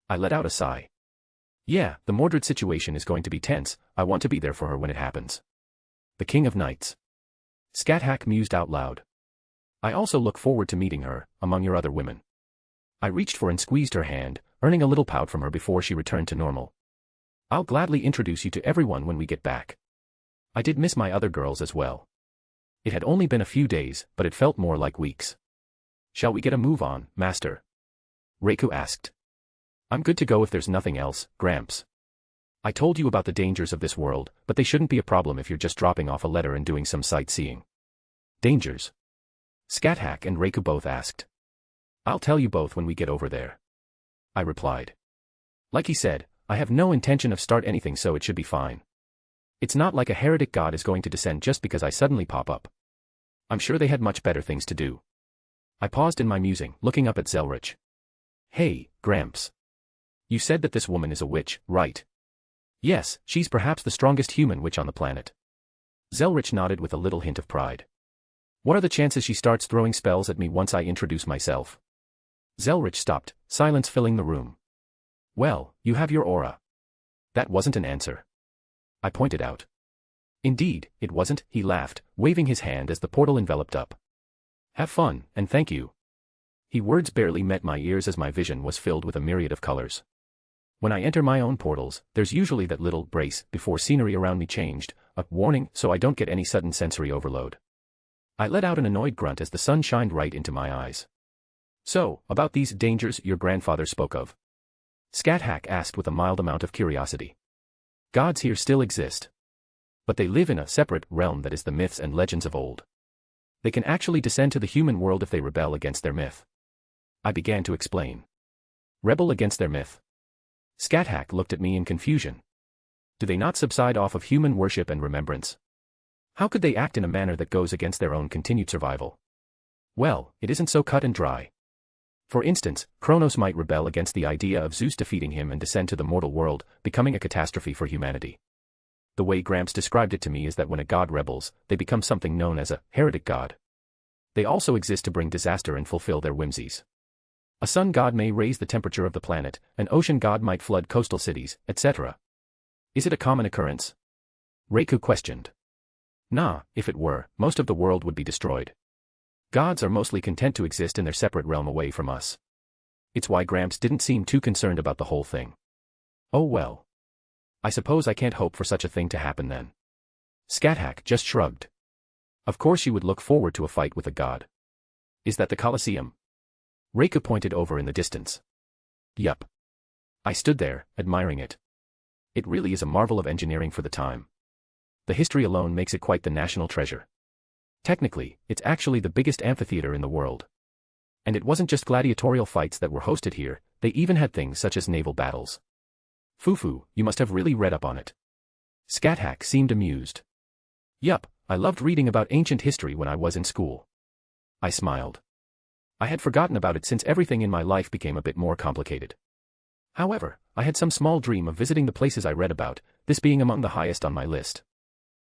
I let out a sigh. Yeah, the Mordred situation is going to be tense, I want to be there for her when it happens. The King of Knights. Scathach mused out loud. I also look forward to meeting her, among your other women. I reached for and squeezed her hand, earning a little pout from her before she returned to normal. I'll gladly introduce you to everyone when we get back. I did miss my other girls as well. It had only been a few days, but it felt more like weeks. Shall we get a move on, master? Reiku asked. I'm good to go if there's nothing else, Gramps. I told you about the dangers of this world, but they shouldn't be a problem if you're just dropping off a letter and doing some sightseeing. Dangers? Scathach and Reiku both asked. I'll tell you both when we get over there. I replied. Like he said, I have no intention of start anything, so it should be fine. It's not like a heretic god is going to descend just because I suddenly pop up. I'm sure they had much better things to do. I paused in my musing, looking up at Zelretch. Hey, Gramps. You said that this woman is a witch, right? Yes, she's perhaps the strongest human witch on the planet. Zelretch nodded with a little hint of pride. What are the chances she starts throwing spells at me once I introduce myself? Zelretch stopped, silence filling the room. Well, you have your aura. That wasn't an answer. I pointed out. Indeed, it wasn't, he laughed, waving his hand as the portal enveloped up. Have fun, and thank you. His words barely met my ears as my vision was filled with a myriad of colors. When I enter my own portals, there's usually that little brace before scenery around me changed, a warning so I don't get any sudden sensory overload. I let out an annoyed grunt as the sun shined right into my eyes. So, about these dangers your grandfather spoke of? Scathach asked with a mild amount of curiosity. Gods here still exist. But they live in a separate realm that is the myths and legends of old. They can actually descend to the human world if they rebel against their myth. I began to explain. Rebel against their myth? Scathach looked at me in confusion. Do they not subside off of human worship and remembrance? How could they act in a manner that goes against their own continued survival? Well, it isn't so cut and dry. For instance, Kronos might rebel against the idea of Zeus defeating him and descend to the mortal world, becoming a catastrophe for humanity. The way Gramps described it to me is that when a god rebels, they become something known as a heretic god. They also exist to bring disaster and fulfill their whimsies. A sun god may raise the temperature of the planet, an ocean god might flood coastal cities, etc. Is it a common occurrence? Reiku questioned. Nah, if it were, most of the world would be destroyed. Gods are mostly content to exist in their separate realm away from us. It's why Gramps didn't seem too concerned about the whole thing. Oh well. I suppose I can't hope for such a thing to happen then. Scathach just shrugged. Of course you would look forward to a fight with a god. Is that the Colosseum? Reiku pointed over in the distance. Yup. I stood there, admiring it. It really is a marvel of engineering for the time. The history alone makes it quite the national treasure. Technically, it's actually the biggest amphitheater in the world. And it wasn't just gladiatorial fights that were hosted here, they even had things such as naval battles. Fufu, you must have really read up on it. Scathach seemed amused. Yup, I loved reading about ancient history when I was in school. I smiled. I had forgotten about it since everything in my life became a bit more complicated. However, I had some small dream of visiting the places I read about, this being among the highest on my list.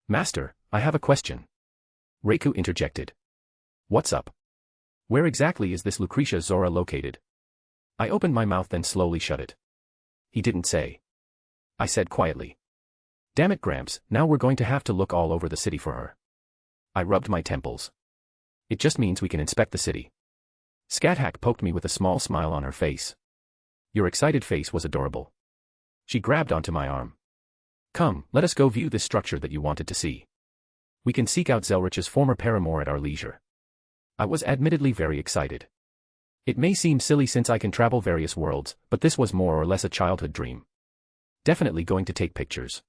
Master, I have a question. Reiku interjected. What's up? Where exactly is this Lucretia Zora located? I opened my mouth then slowly shut it. He didn't say. I said quietly. Damn it, Gramps, now we're going to have to look all over the city for her. I rubbed my temples. It just means we can inspect the city. Scat-Hack poked me with a small smile on her face. Your excited face was adorable. She grabbed onto my arm. Come, let us go view this structure that you wanted to see. We can seek out Zelretch's former paramour at our leisure. I was admittedly very excited. It may seem silly since I can travel various worlds, but this was more or less a childhood dream. Definitely going to take pictures.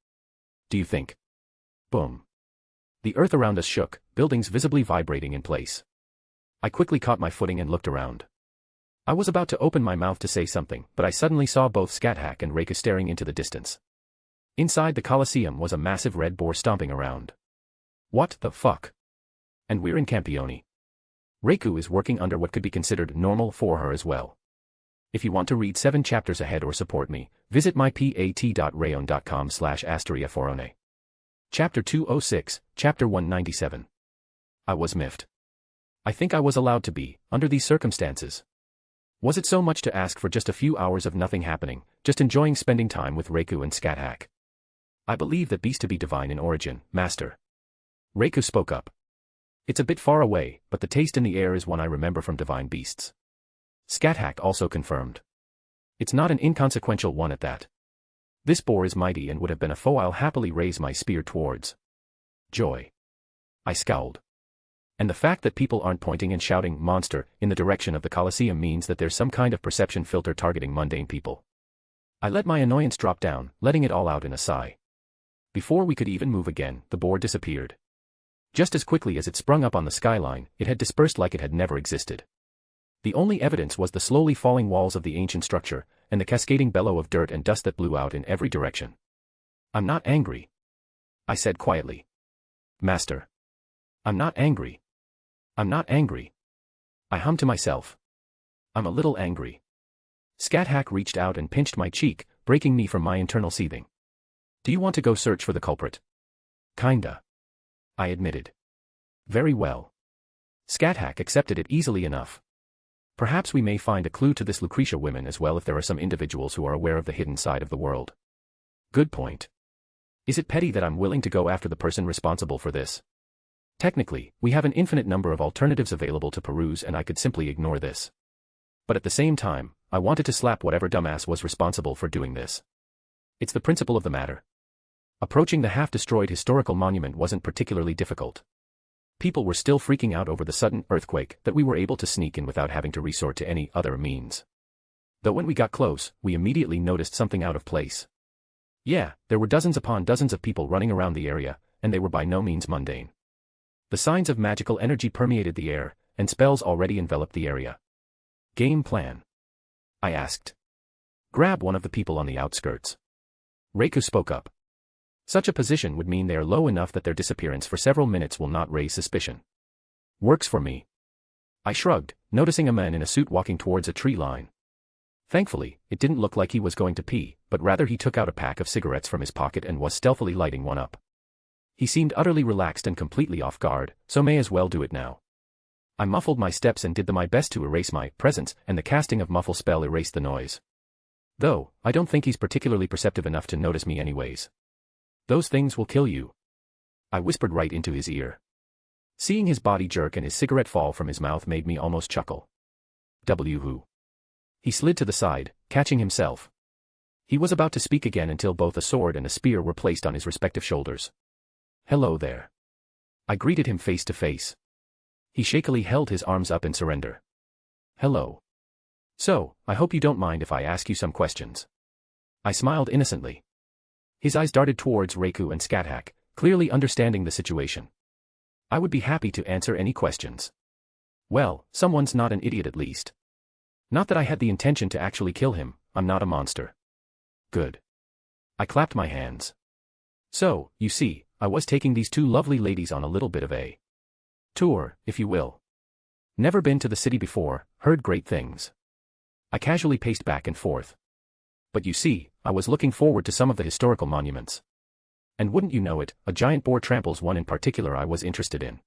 Do you think? Boom. The earth around us shook, buildings visibly vibrating in place. I quickly caught my footing and looked around. I was about to open my mouth to say something, but I suddenly saw both Scat-Hack and Reiku staring into the distance. Inside the Colosseum was a massive red boar stomping around. What the fuck? And we're in Campione. Reiku is working under what could be considered normal for her as well. If you want to read 7 chapters ahead or support me, visit mypat.rayon.com/asteriaforone. Chapter 206, Chapter 197. I was miffed. I think I was allowed to be, under these circumstances. Was it so much to ask for just a few hours of nothing happening, just enjoying spending time with Reiku and Scat-Hack? I believe that beast to be divine in origin, Master. Reiku spoke up. It's a bit far away, but the taste in the air is one I remember from divine beasts. Scat-Hack also confirmed. It's not an inconsequential one at that. This boar is mighty and would have been a foe I'll happily raise my spear towards. Joy. I scowled. And the fact that people aren't pointing and shouting monster in the direction of the Colosseum means that there's some kind of perception filter targeting mundane people. I let my annoyance drop down, letting it all out in a sigh. Before we could even move again, the boar disappeared. Just as quickly as it sprung up on the skyline, it had dispersed like it had never existed. The only evidence was the slowly falling walls of the ancient structure, and the cascading bellow of dirt and dust that blew out in every direction. I'm not angry. I said quietly. Master. I'm not angry. I'm not angry. I hummed to myself. I'm a little angry. Scat-Hack reached out and pinched my cheek, breaking me from my internal seething. Do you want to go search for the culprit? Kinda. I admitted. Very well. Scat-Hack accepted it easily enough. Perhaps we may find a clue to this Lucretia woman as well if there are some individuals who are aware of the hidden side of the world. Good point. Is it petty that I'm willing to go after the person responsible for this? Technically, we have an infinite number of alternatives available to peruse and I could simply ignore this. But at the same time, I wanted to slap whatever dumbass was responsible for doing this. It's the principle of the matter. Approaching the half-destroyed historical monument wasn't particularly difficult. People were still freaking out over the sudden earthquake that we were able to sneak in without having to resort to any other means. Though when we got close, we immediately noticed something out of place. Yeah, there were dozens upon dozens of people running around the area, and they were by no means mundane. The signs of magical energy permeated the air, and spells already enveloped the area. Game plan? I asked. Grab one of the people on the outskirts. Reiku spoke up. Such a position would mean they are low enough that their disappearance for several minutes will not raise suspicion. Works for me. I shrugged, noticing a man in a suit walking towards a tree line. Thankfully, it didn't look like he was going to pee, but rather he took out a pack of cigarettes from his pocket and was stealthily lighting one up. He seemed utterly relaxed and completely off guard, so may as well do it now. I muffled my steps and did my best to erase my presence, and the casting of muffle spell erased the noise. Though, I don't think he's particularly perceptive enough to notice me anyways. Those things will kill you. I whispered right into his ear. Seeing his body jerk and his cigarette fall from his mouth made me almost chuckle. Who? He slid to the side, catching himself. He was about to speak again until both a sword and a spear were placed on his respective shoulders. Hello there. I greeted him face to face. He shakily held his arms up in surrender. Hello. So, I hope you don't mind if I ask you some questions. I smiled innocently. His eyes darted towards Reiku and Scat-Hack, clearly understanding the situation. I would be happy to answer any questions. Well, someone's not an idiot at least. Not that I had the intention to actually kill him, I'm not a monster. Good. I clapped my hands. So, you see, I was taking these two lovely ladies on a little bit of a tour, if you will. Never been to the city before, heard great things. I casually paced back and forth. But you see, I was looking forward to some of the historical monuments. And wouldn't you know it, a giant boar tramples one in particular I was interested in.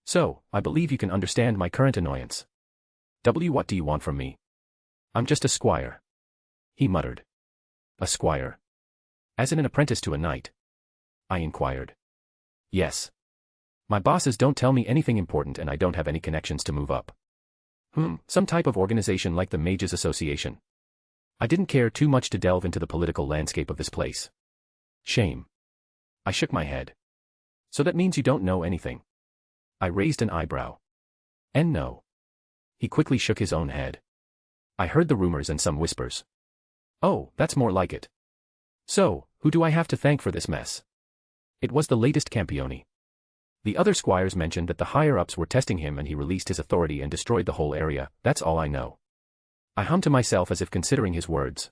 So, I believe you can understand my current annoyance. What do you want from me? I'm just a squire. He muttered. A squire? As in an apprentice to a knight? I inquired. Yes. My bosses don't tell me anything important and I don't have any connections to move up. Some type of organization like the Mages Association. I didn't care too much to delve into the political landscape of this place. Shame. I shook my head. So that means you don't know anything. I raised an eyebrow. And no. He quickly shook his own head. I heard the rumors and some whispers. Oh, that's more like it. So, who do I have to thank for this mess? It was the latest Campione. The other squires mentioned that the higher-ups were testing him and he released his authority and destroyed the whole area, that's all I know. I hummed to myself as if considering his words.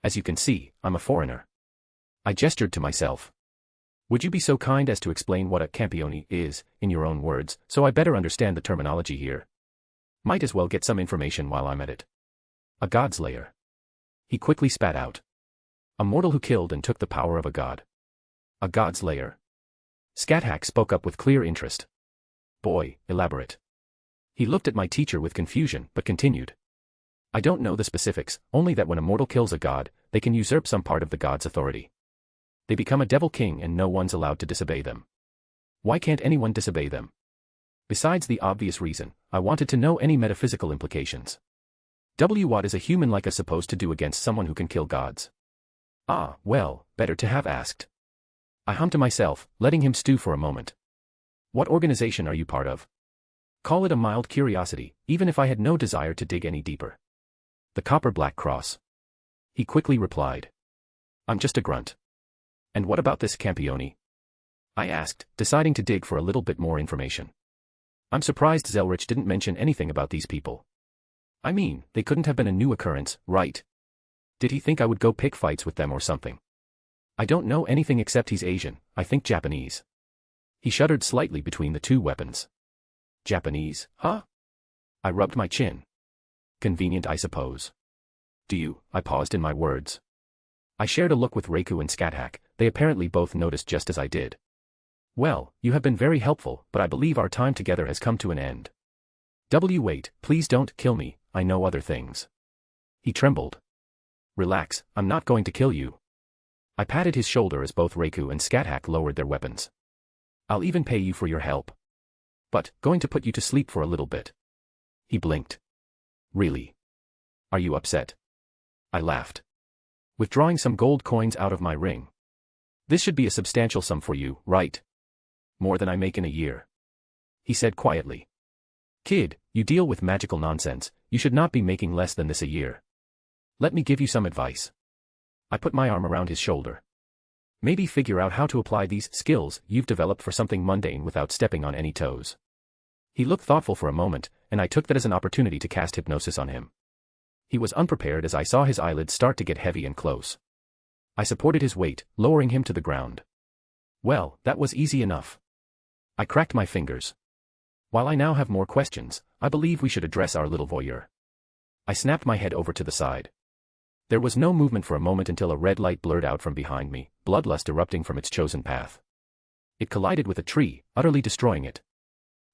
As you can see, I'm a foreigner. I gestured to myself. Would you be so kind as to explain what a Campione is, in your own words, so I better understand the terminology here? Might as well get some information while I'm at it. A godslayer. He quickly spat out. A mortal who killed and took the power of a god. A godslayer. Scathack spoke up with clear interest. Boy, elaborate. He looked at my teacher with confusion, but continued. I don't know the specifics, only that when a mortal kills a god, they can usurp some part of the god's authority. They become a devil king and no one's allowed to disobey them. Why can't anyone disobey them? Besides the obvious reason, I wanted to know any metaphysical implications. What is a human like us supposed to do against someone who can kill gods? Ah, well, better to have asked. I hummed to myself, letting him stew for a moment. What organization are you part of? Call it a mild curiosity, even if I had no desire to dig any deeper. The Copper Black Cross. He quickly replied. I'm just a grunt. And what about this Campione? I asked, deciding to dig for a little bit more information. I'm surprised Zelretch didn't mention anything about these people. I mean, they couldn't have been a new occurrence, right? Did he think I would go pick fights with them or something? I don't know anything except he's Asian, I think Japanese. He shuddered slightly between the two weapons. Japanese, huh? I rubbed my chin. Convenient, I suppose. Do you? I paused in my words. I shared a look with Reiku and Scathack, they apparently both noticed just as I did. Well, you have been very helpful, but I believe our time together has come to an end. Wait, please don't kill me, I know other things. He trembled. Relax, I'm not going to kill you. I patted his shoulder as both Reiku and Scathack lowered their weapons. I'll even pay you for your help. But, going to put you to sleep for a little bit. He blinked. Really? Are you upset? I laughed. Withdrawing some gold coins out of my ring. This should be a substantial sum for you, right? More than I make in a year. He said quietly. Kid, you deal with magical nonsense, you should not be making less than this a year. Let me give you some advice. I put my arm around his shoulder. Maybe figure out how to apply these skills you've developed for something mundane without stepping on any toes. He looked thoughtful for a moment, and I took that as an opportunity to cast hypnosis on him. He was unprepared as I saw his eyelids start to get heavy and close. I supported his weight, lowering him to the ground. Well, that was easy enough. I cracked my fingers. While I now have more questions, I believe we should address our little voyeur. I snapped my head over to the side. There was no movement for a moment until a red light blurred out from behind me, bloodlust erupting from its chosen path. It collided with a tree, utterly destroying it.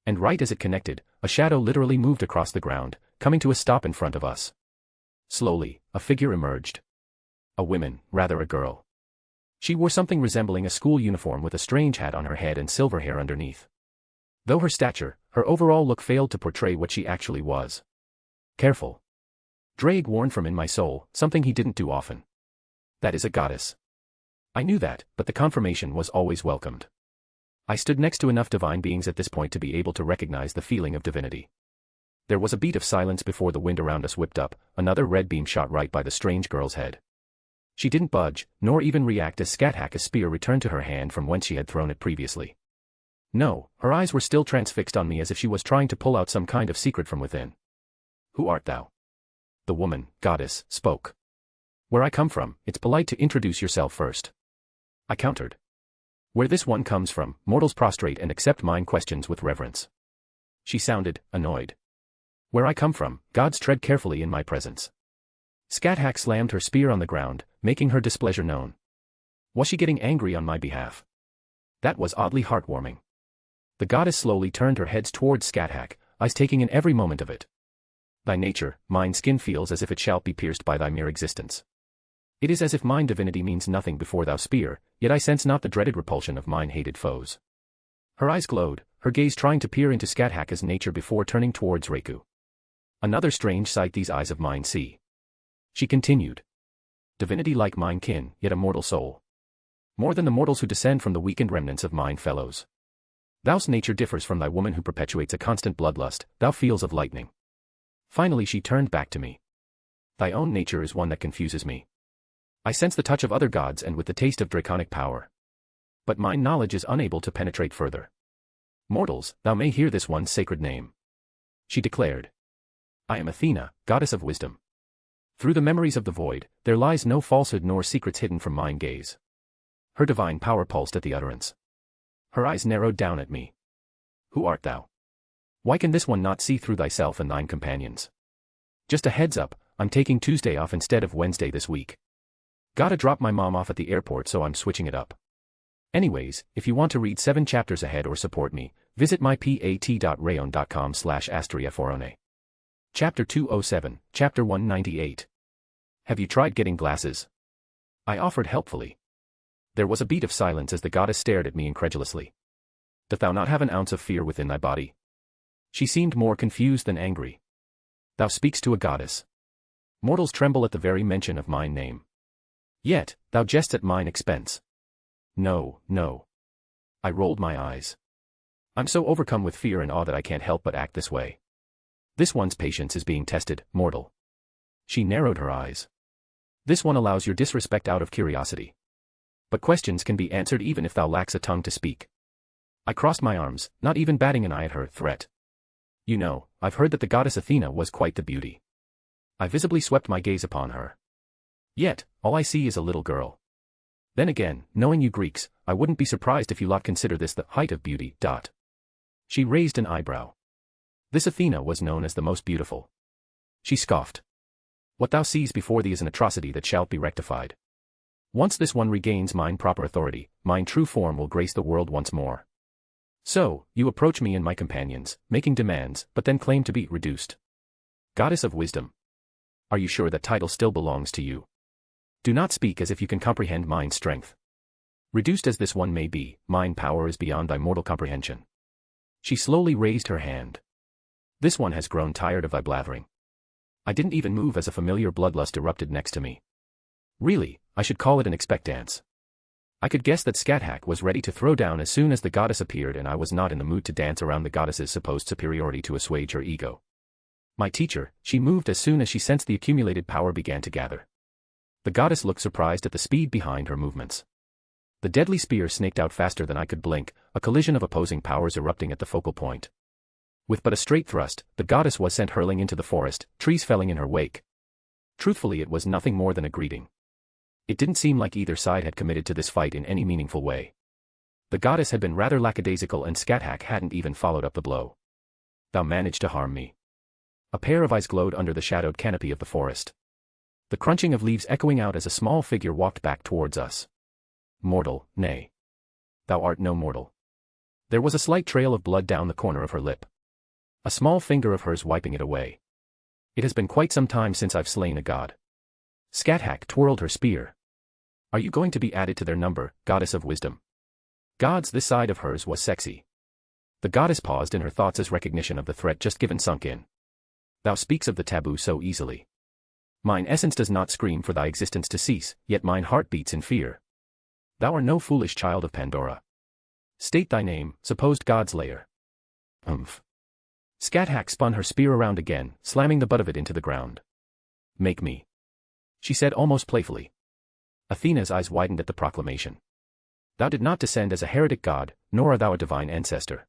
And right as it connected, a shadow literally moved across the ground, coming to a stop in front of us. Slowly, a figure emerged. A woman, rather a girl. She wore something resembling a school uniform with a strange hat on her head and silver hair underneath. Though her stature, her overall look failed to portray what she actually was. Careful. Drake warned from in my soul, something he didn't do often. That is a goddess. I knew that, but the confirmation was always welcomed. I stood next to enough divine beings at this point to be able to recognize the feeling of divinity. There was a beat of silence before the wind around us whipped up, another red beam shot right by the strange girl's head. She didn't budge, nor even react as Scathack's spear returned to her hand from whence she had thrown it previously. No, her eyes were still transfixed on me as if she was trying to pull out some kind of secret from within. Who art thou? The woman, goddess, spoke. Where I come from, it's polite to introduce yourself first. I countered. Where this one comes from, mortals prostrate and accept mine questions with reverence. She sounded annoyed. Where I come from, gods tread carefully in my presence. Scat slammed her spear on the ground, making her displeasure known. Was she getting angry on my behalf? That was oddly heartwarming. The goddess slowly turned her heads towards Scat, eyes taking in every moment of it. Thy nature, mine skin feels as if it shall be pierced by thy mere existence. It is as if mine divinity means nothing before thou spear, yet I sense not the dreaded repulsion of mine hated foes. Her eyes glowed, her gaze trying to peer into Scat nature before turning towards Reku. Another strange sight these eyes of mine see. She continued. Divinity like mine kin, yet a mortal soul. More than the mortals who descend from the weakened remnants of mine fellows. Thou's nature differs from thy woman who perpetuates a constant bloodlust, thou feels of lightning. Finally she turned back to me. Thy own nature is one that confuses me. I sense the touch of other gods and with the taste of draconic power. But mine knowledge is unable to penetrate further. Mortals, thou may hear this one's sacred name. She declared. I am Athena, goddess of wisdom. Through the memories of the void, there lies no falsehood nor secrets hidden from mine gaze. Her divine power pulsed at the utterance. Her eyes narrowed down at me. Who art thou? Why can this one not see through thyself and thine companions? Just a heads up, I'm taking Tuesday off instead of Wednesday this week. Gotta drop my mom off at the airport so I'm switching it up. Anyways, if you want to read 7 chapters ahead or support me, visit mypat.rayon.com/astriaforone. Chapter 207, Chapter 198. Have you tried getting glasses? I offered helpfully. There was a beat of silence as the goddess stared at me incredulously. Doth thou not have an ounce of fear within thy body? She seemed more confused than angry. Thou speaks to a goddess. Mortals tremble at the very mention of mine name. Yet, thou jest at mine expense. No, no. I rolled my eyes. I'm so overcome with fear and awe that I can't help but act this way. This one's patience is being tested, mortal. She narrowed her eyes. This one allows your disrespect out of curiosity. But questions can be answered even if thou lacks a tongue to speak. I crossed my arms, not even batting an eye at her threat. You know, I've heard that the goddess Athena was quite the beauty. I visibly swept my gaze upon her. Yet, all I see is a little girl. Then again, knowing you Greeks, I wouldn't be surprised if you lot consider this the height of beauty. She raised an eyebrow. This Athena was known as the most beautiful. She scoffed. What thou sees before thee is an atrocity that shall be rectified. Once this one regains mine proper authority, mine true form will grace the world once more. So, you approach me and my companions, making demands, but then claim to be reduced. Goddess of wisdom. Are you sure that title still belongs to you? Do not speak as if you can comprehend mine's strength. Reduced as this one may be, mine power is beyond thy mortal comprehension. She slowly raised her hand. This one has grown tired of thy blathering. I didn't even move as a familiar bloodlust erupted next to me. Really, I should call it an expectance. I could guess that Scat was ready to throw down as soon as the goddess appeared, and I was not in the mood to dance around the goddess's supposed superiority to assuage her ego. My teacher, she moved as soon as she sensed the accumulated power began to gather. The goddess looked surprised at the speed behind her movements. The deadly spear snaked out faster than I could blink, a collision of opposing powers erupting at the focal point. With but a straight thrust, the goddess was sent hurling into the forest, trees felling in her wake. Truthfully, it was nothing more than a greeting. It didn't seem like either side had committed to this fight in any meaningful way. The goddess had been rather lackadaisical and Scat hadn't even followed up the blow. Thou managed to harm me. A pair of eyes glowed under the shadowed canopy of the forest. The crunching of leaves echoing out as a small figure walked back towards us. Mortal, nay. Thou art no mortal. There was a slight trail of blood down the corner of her lip. A small finger of hers wiping it away. It has been quite some time since I've slain a god. Scat twirled her spear. Are you going to be added to their number, goddess of wisdom? Gods, this side of hers was sexy. The goddess paused in her thoughts as recognition of the threat just given sunk in. Thou speaks of the taboo so easily. Mine essence does not scream for thy existence to cease, yet mine heart beats in fear. Thou art no foolish child of Pandora. State thy name, supposed god's lair. Scat spun her spear around again, slamming the butt of it into the ground. Make me. She said almost playfully. Athena's eyes widened at the proclamation. Thou did not descend as a heretic god, nor art thou a divine ancestor.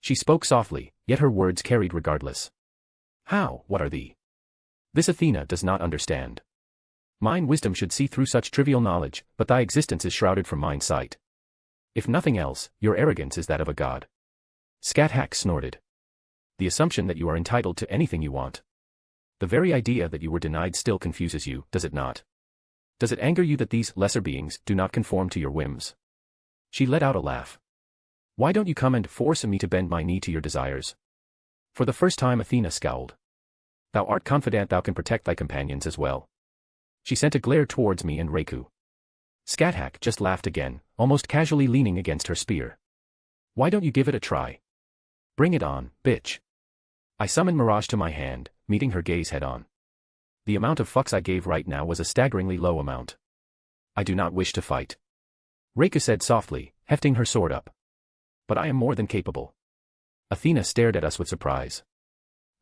She spoke softly, yet her words carried regardless. How, what are thee? This Athena does not understand. Mine wisdom should see through such trivial knowledge, but thy existence is shrouded from mine sight. If nothing else, your arrogance is that of a god. Scat snorted. The assumption that you are entitled to anything you want. The very idea that you were denied still confuses you, does it not? Does it anger you that these lesser beings do not conform to your whims? She let out a laugh. Why don't you come and force me to bend my knee to your desires? For the first time Athena scowled. Thou art confident thou can protect thy companions as well. She sent a glare towards me and Reiku. Scathach just laughed again, almost casually leaning against her spear. Why don't you give it a try? Bring it on, bitch. I summoned Mirage to my hand, meeting her gaze head-on. The amount of fucks I gave right now was a staggeringly low amount. I do not wish to fight. Reiku said softly, hefting her sword up. But I am more than capable. Athena stared at us with surprise.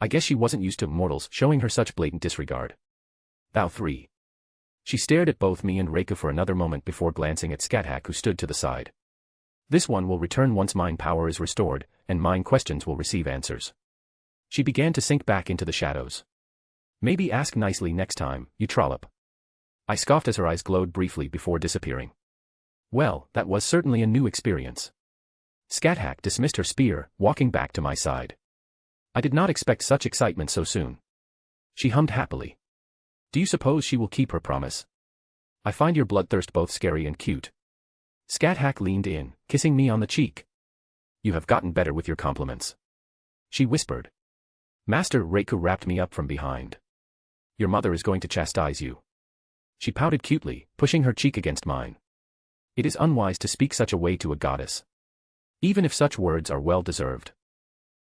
I guess she wasn't used to mortals showing her such blatant disregard. Thou three. She stared at both me and Reiku for another moment before glancing at Scathach, who stood to the side. This one will return once mind power is restored, and mind questions will receive answers. She began to sink back into the shadows. Maybe ask nicely next time, you trollop. I scoffed as her eyes glowed briefly before disappearing. Well, that was certainly a new experience. Scathach dismissed her spear, walking back to my side. I did not expect such excitement so soon. She hummed happily. Do you suppose she will keep her promise? I find your bloodthirst both scary and cute. Scathach leaned in, kissing me on the cheek. You have gotten better with your compliments. She whispered. Master Reiku wrapped me up from behind. Your mother is going to chastise you. She pouted cutely, pushing her cheek against mine. It is unwise to speak such a way to a goddess. Even if such words are well deserved.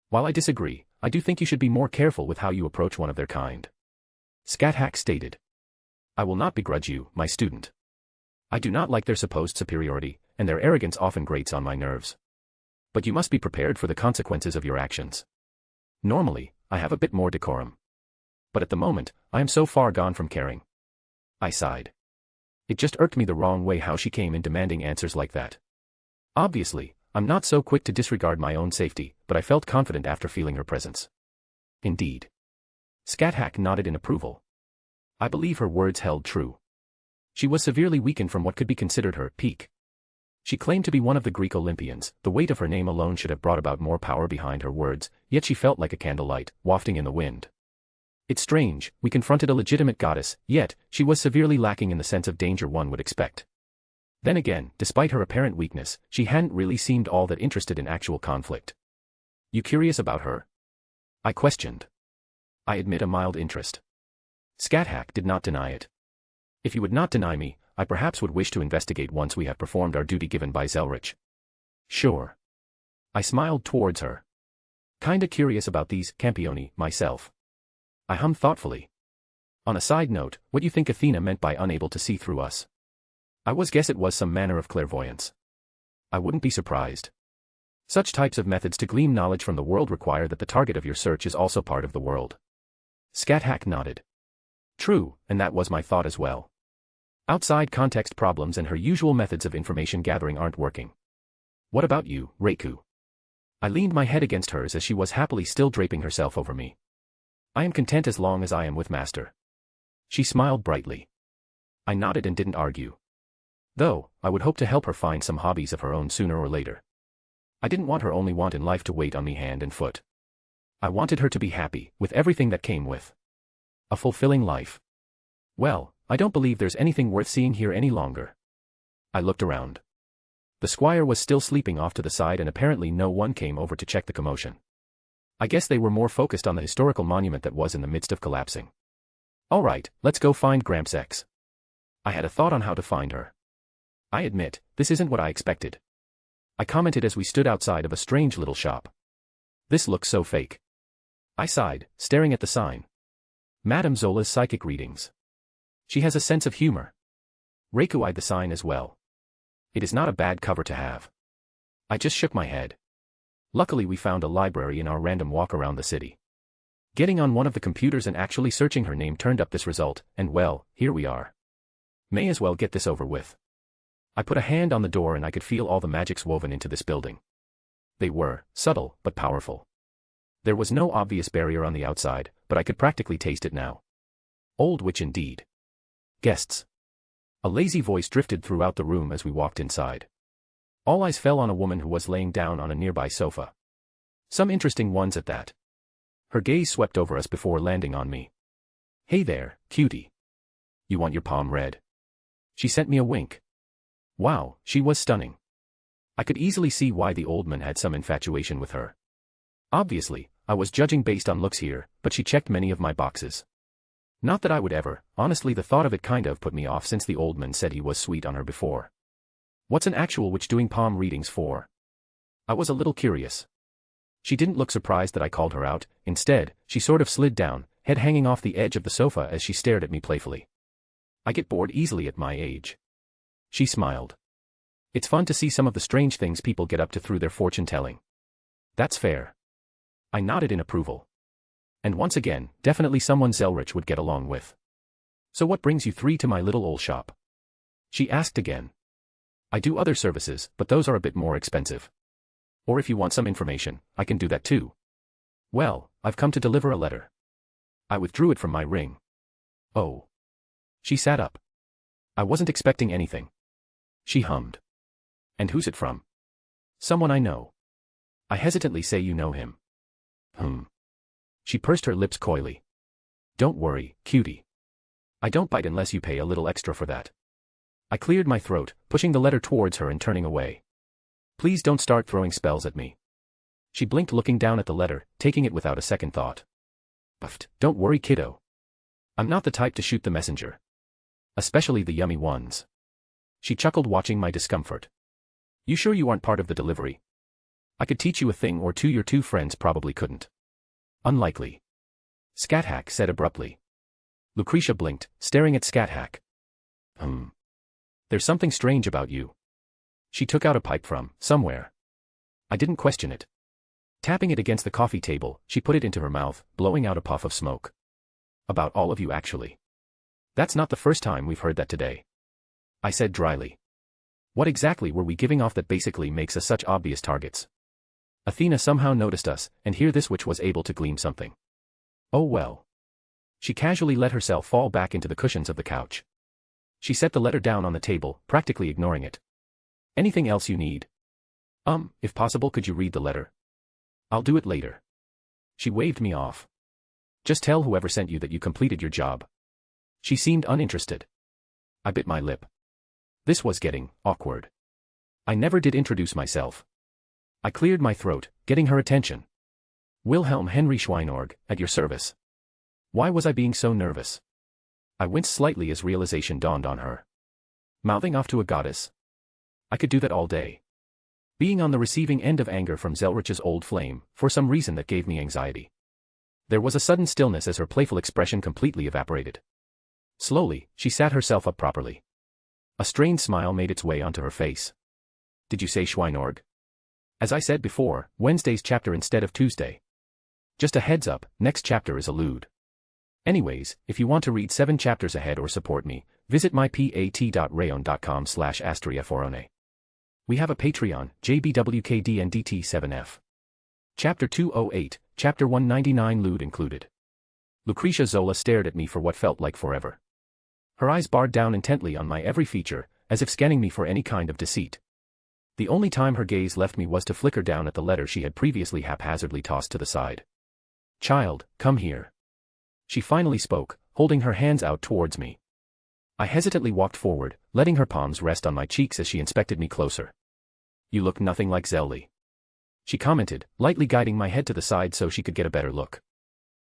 While I disagree, I do think you should be more careful with how you approach one of their kind. Scathach stated. I will not begrudge you, my student. I do not like their supposed superiority, and their arrogance often grates on my nerves. But you must be prepared for the consequences of your actions. Normally, I have a bit more decorum. But at the moment, I am so far gone from caring. I sighed. It just irked me the wrong way how she came in demanding answers like that. Obviously, I'm not so quick to disregard my own safety, but I felt confident after feeling her presence. Indeed. Scathach nodded in approval. I believe her words held true. She was severely weakened from what could be considered her peak. She claimed to be one of the Greek Olympians. The weight of her name alone should have brought about more power behind her words, yet she felt like a candlelight, wafting in the wind. It's strange, we confronted a legitimate goddess, yet, she was severely lacking in the sense of danger one would expect. Then again, despite her apparent weakness, she hadn't really seemed all that interested in actual conflict. You curious about her? I questioned. I admit a mild interest. Scathach did not deny it. If you would not deny me, I perhaps would wish to investigate once we have performed our duty given by Zelretch. Sure. I smiled towards her. Kinda curious about these campioni, myself. I hummed thoughtfully. On a side note, what do you think Athena meant by unable to see through us? I guess it was some manner of clairvoyance. I wouldn't be surprised. Such types of methods to glean knowledge from the world require that the target of your search is also part of the world. Scathach nodded. True, and that was my thought as well. Outside context problems and her usual methods of information gathering aren't working. What about you, Reiku? I leaned my head against hers as she was happily still draping herself over me. I am content as long as I am with Master. She smiled brightly. I nodded and didn't argue. Though, I would hope to help her find some hobbies of her own sooner or later. I didn't want her only want in life to wait on me hand and foot. I wanted her to be happy, with everything that came with a fulfilling life. Well, I don't believe there's anything worth seeing here any longer. I looked around. The squire was still sleeping off to the side and apparently no one came over to check the commotion. I guess they were more focused on the historical monument that was in the midst of collapsing. All right, let's go find Gramps X. I had a thought on how to find her. I admit, this isn't what I expected. I commented as we stood outside of a strange little shop. This looks so fake. I sighed, staring at the sign. Madame Zola's psychic readings. She has a sense of humor. Reiku eyed the sign as well. It is not a bad cover to have. I just shook my head. Luckily we found a library in our random walk around the city. Getting on one of the computers and actually searching her name turned up this result, and well, here we are. May as well get this over with. I put a hand on the door and I could feel all the magics woven into this building. They were subtle, but powerful. There was no obvious barrier on the outside, but I could practically taste it now. Old witch indeed. Guests. A lazy voice drifted throughout the room as we walked inside. All eyes fell on a woman who was laying down on a nearby sofa. Some interesting ones at that. Her gaze swept over us before landing on me. Hey there, cutie. You want your palm read? She sent me a wink. Wow, she was stunning. I could easily see why the old man had some infatuation with her. Obviously, I was judging based on looks here, but she checked many of my boxes. Not that I would ever, honestly the thought of it kind of put me off since the old man said he was sweet on her before. What's an actual witch doing palm readings for? I was a little curious. She didn't look surprised that I called her out, instead, she sort of slid down, head hanging off the edge of the sofa as she stared at me playfully. I get bored easily at my age. She smiled. It's fun to see some of the strange things people get up to through their fortune-telling. That's fair. I nodded in approval. And once again, definitely someone Zelretch would get along with. So what brings you three to my little old shop? She asked again. I do other services, but those are a bit more expensive. Or if you want some information, I can do that too. Well, I've come to deliver a letter. I withdrew it from my ring. Oh. She sat up. I wasn't expecting anything. She hummed. And who's it from? Someone I know. I hesitantly say you know him. She pursed her lips coyly. Don't worry, cutie. I don't bite unless you pay a little extra for that. I cleared my throat, pushing the letter towards her and turning away. Please don't start throwing spells at me. She blinked looking down at the letter, taking it without a second thought. Buffed, don't worry kiddo. I'm not the type to shoot the messenger. Especially the yummy ones. She chuckled watching my discomfort. You sure you aren't part of the delivery? I could teach you a thing or two your two friends probably couldn't. Unlikely. Scathack said abruptly. Lucretia blinked, staring at Scathack. There's something strange about you. She took out a pipe from somewhere. I didn't question it. Tapping it against the coffee table, she put it into her mouth, blowing out a puff of smoke. About all of you actually. That's not the first time we've heard that today. I said dryly. What exactly were we giving off that basically makes us such obvious targets? Athena somehow noticed us, and here this witch was able to glean something. Oh well. She casually let herself fall back into the cushions of the couch. She set the letter down on the table, practically ignoring it. Anything else you need? If possible could you read the letter? I'll do it later. She waved me off. Just tell whoever sent you that you completed your job. She seemed uninterested. I bit my lip. This was getting awkward. I never did introduce myself. I cleared my throat, getting her attention. Wilhelm Henry Schweinorg, at your service. Why was I being so nervous? I winced slightly as realization dawned on her. Mouthing off to a goddess. I could do that all day. Being on the receiving end of anger from Zelretch's old flame, for some reason that gave me anxiety. There was a sudden stillness as her playful expression completely evaporated. Slowly, she sat herself up properly. A strained smile made its way onto her face. Did you say Schweinorg? As I said before, Wednesday's chapter instead of Tuesday. Just a heads up, next chapter is a lewd. Anyways, if you want to read 7 chapters ahead or support me, visit mypat.rayon.com/astriaforone. We have a Patreon, JBWKDNDT7F. Chapter 208, Chapter 199 lewd included. Lucretia Zola stared at me for what felt like forever. Her eyes barred down intently on my every feature, as if scanning me for any kind of deceit. The only time her gaze left me was to flicker down at the letter she had previously haphazardly tossed to the side. Child, come here. She finally spoke, holding her hands out towards me. I hesitantly walked forward, letting her palms rest on my cheeks as she inspected me closer. You look nothing like Zelli. She commented, lightly guiding my head to the side so she could get a better look.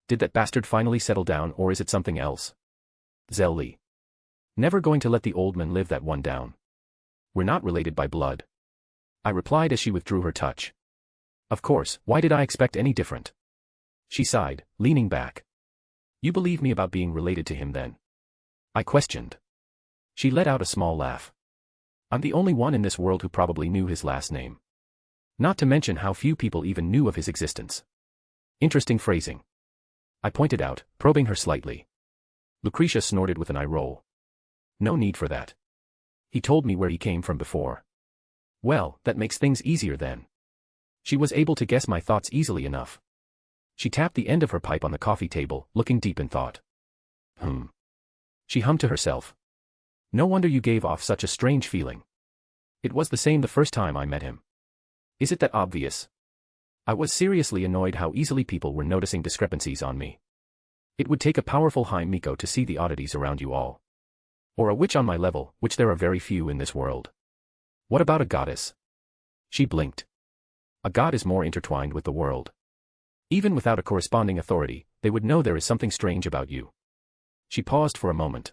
Did that bastard finally settle down or is it something else? Zelli. Never going to let the old man live that one down. We're not related by blood. I replied as she withdrew her touch. Of course, why did I expect any different? She sighed, leaning back. You believe me about being related to him then? I questioned. She let out a small laugh. I'm the only one in this world who probably knew his last name. Not to mention how few people even knew of his existence. Interesting phrasing. I pointed out, probing her slightly. Lucretia snorted with an eye roll. No need for that. He told me where he came from before. Well, that makes things easier then. She was able to guess my thoughts easily enough. She tapped the end of her pipe on the coffee table, looking deep in thought. She hummed to herself. No wonder you gave off such a strange feeling. It was the same the first time I met him. Is it that obvious? I was seriously annoyed how easily people were noticing discrepancies on me. It would take a powerful high Miko to see the oddities around you all. Or a witch on my level, which there are very few in this world. What about a goddess? She blinked. A god is more intertwined with the world. Even without a corresponding authority, they would know there is something strange about you. She paused for a moment.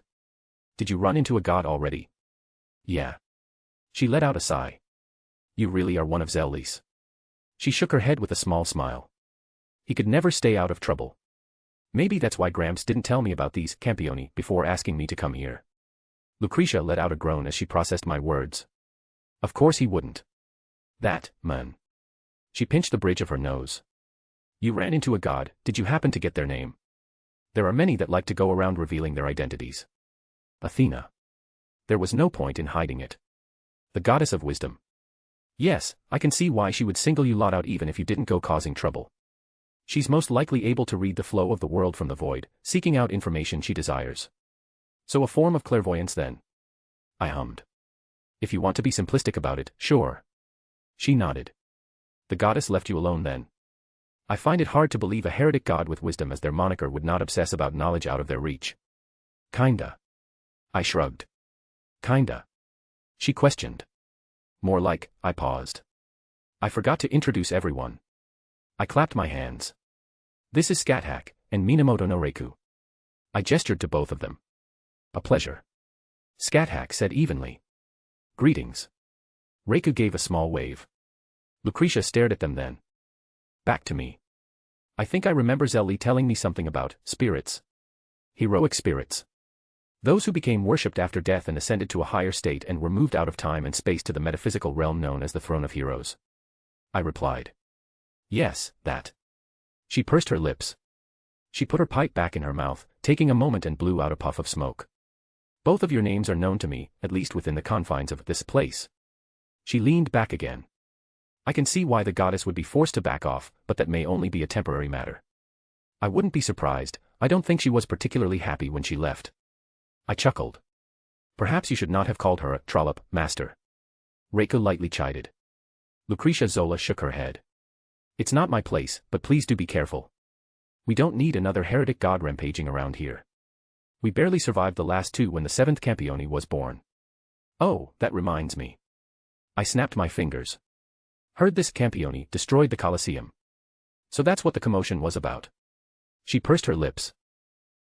Did you run into a god already? Yeah. She let out a sigh. You really are one of Zelretch's. She shook her head with a small smile. He could never stay out of trouble. Maybe that's why Gramps didn't tell me about these campioni before asking me to come here. Lucretia let out a groan as she processed my words. Of course he wouldn't. That, man. She pinched the bridge of her nose. You ran into a god, did you happen to get their name? There are many that like to go around revealing their identities. Athena. There was no point in hiding it. The goddess of wisdom. Yes, I can see why she would single you lot out even if you didn't go causing trouble. She's most likely able to read the flow of the world from the void, seeking out information she desires. So a form of clairvoyance then? I hummed. If you want to be simplistic about it, sure. She nodded. The goddess left you alone then. I find it hard to believe a heretic god with wisdom as their moniker would not obsess about knowledge out of their reach. Kinda. I shrugged. Kinda. She questioned. More like, I paused. I forgot to introduce everyone. I clapped my hands. This is Skathack, and Minamoto no Reiku. I gestured to both of them. A pleasure. Skathack said evenly. Greetings. Reiku gave a small wave. Lucretia stared at them then. Back to me. I think I remember Zelretch telling me something about spirits. Heroic spirits. Those who became worshipped after death and ascended to a higher state and were moved out of time and space to the metaphysical realm known as the Throne of Heroes. I replied. Yes, that. She pursed her lips. She put her pipe back in her mouth, taking a moment and blew out a puff of smoke. Both of your names are known to me, at least within the confines of this place. She leaned back again. I can see why the goddess would be forced to back off, but that may only be a temporary matter. I wouldn't be surprised, I don't think she was particularly happy when she left. I chuckled. Perhaps you should not have called her a trollop, master. Reiku lightly chided. Lucretia Zola shook her head. It's not my place, but please do be careful. We don't need another heretic god rampaging around here. We barely survived the last two when the 7th Campione was born. Oh, that reminds me. I snapped my fingers. Heard this Campione destroyed the Colosseum. So that's what the commotion was about. She pursed her lips.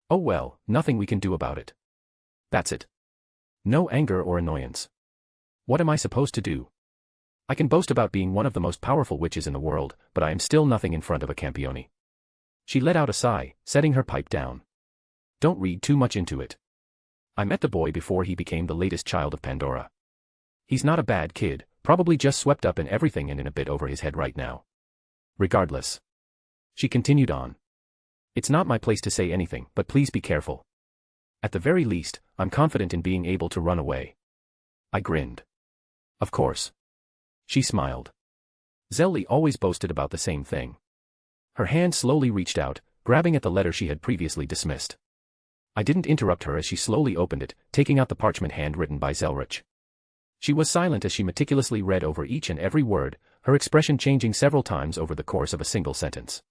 Oh well, nothing we can do about it. That's it. No anger or annoyance. What am I supposed to do? I can boast about being one of the most powerful witches in the world, but I am still nothing in front of a Campione. She let out a sigh, setting her pipe down. Don't read too much into it. I met the boy before he became the latest child of Pandora. He's not a bad kid, probably just swept up in everything and in a bit over his head right now. Regardless. She continued on. It's not my place to say anything, but please be careful. At the very least, I'm confident in being able to run away. I grinned. Of course. She smiled. Zelretch always boasted about the same thing. Her hand slowly reached out, grabbing at the letter she had previously dismissed. I didn't interrupt her as she slowly opened it, taking out the parchment handwritten by Zelretch. She was silent as she meticulously read over each and every word, her expression changing several times over the course of a single sentence.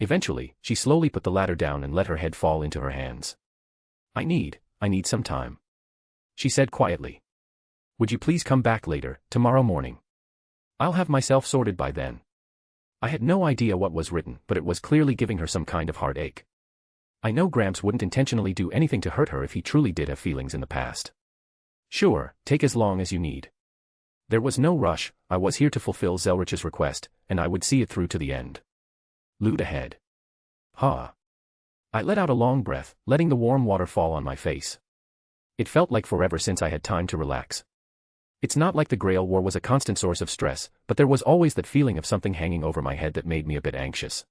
Eventually, she slowly put the latter down and let her head fall into her hands. I need some time. She said quietly. Would you please come back later, tomorrow morning? I'll have myself sorted by then. I had no idea what was written, but it was clearly giving her some kind of heartache. I know Gramps wouldn't intentionally do anything to hurt her if he truly did have feelings in the past. Sure, take as long as you need. There was no rush, I was here to fulfill Zelretch's request, and I would see it through to the end. Loot ahead. Ha. I let out a long breath, letting the warm water fall on my face. It felt like forever since I had time to relax. It's not like the Grail War was a constant source of stress, but there was always that feeling of something hanging over my head that made me a bit anxious.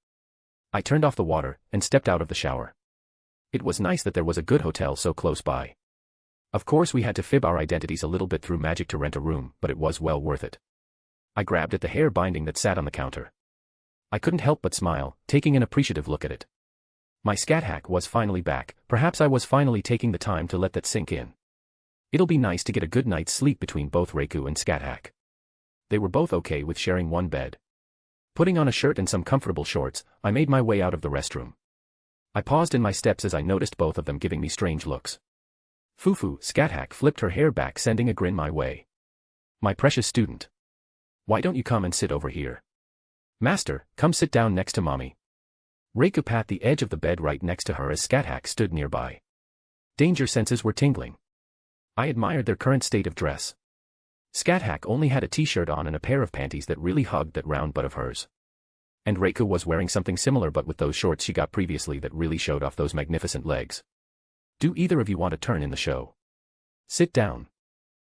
I turned off the water, and stepped out of the shower. It was nice that there was a good hotel so close by. Of course we had to fib our identities a little bit through magic to rent a room, but it was well worth it. I grabbed at the hair binding that sat on the counter. I couldn't help but smile, taking an appreciative look at it. My scat hack was finally back, perhaps I was finally taking the time to let that sink in. It'll be nice to get a good night's sleep between both Reiku and Skathack. They were both okay with sharing one bed. Putting on a shirt and some comfortable shorts, I made my way out of the restroom. I paused in my steps as I noticed both of them giving me strange looks. Fufu, Scat flipped her hair back, sending a grin my way. My precious student. Why don't you come and sit over here? Master, come sit down next to mommy. Reiko pat the edge of the bed right next to her as Scat stood nearby. Danger senses were tingling. I admired their current state of dress. Scat only had a t-shirt on and a pair of panties that really hugged that round butt of hers. And Reiko was wearing something similar but with those shorts she got previously that really showed off those magnificent legs. Do either of you want a turn in the show? Sit down.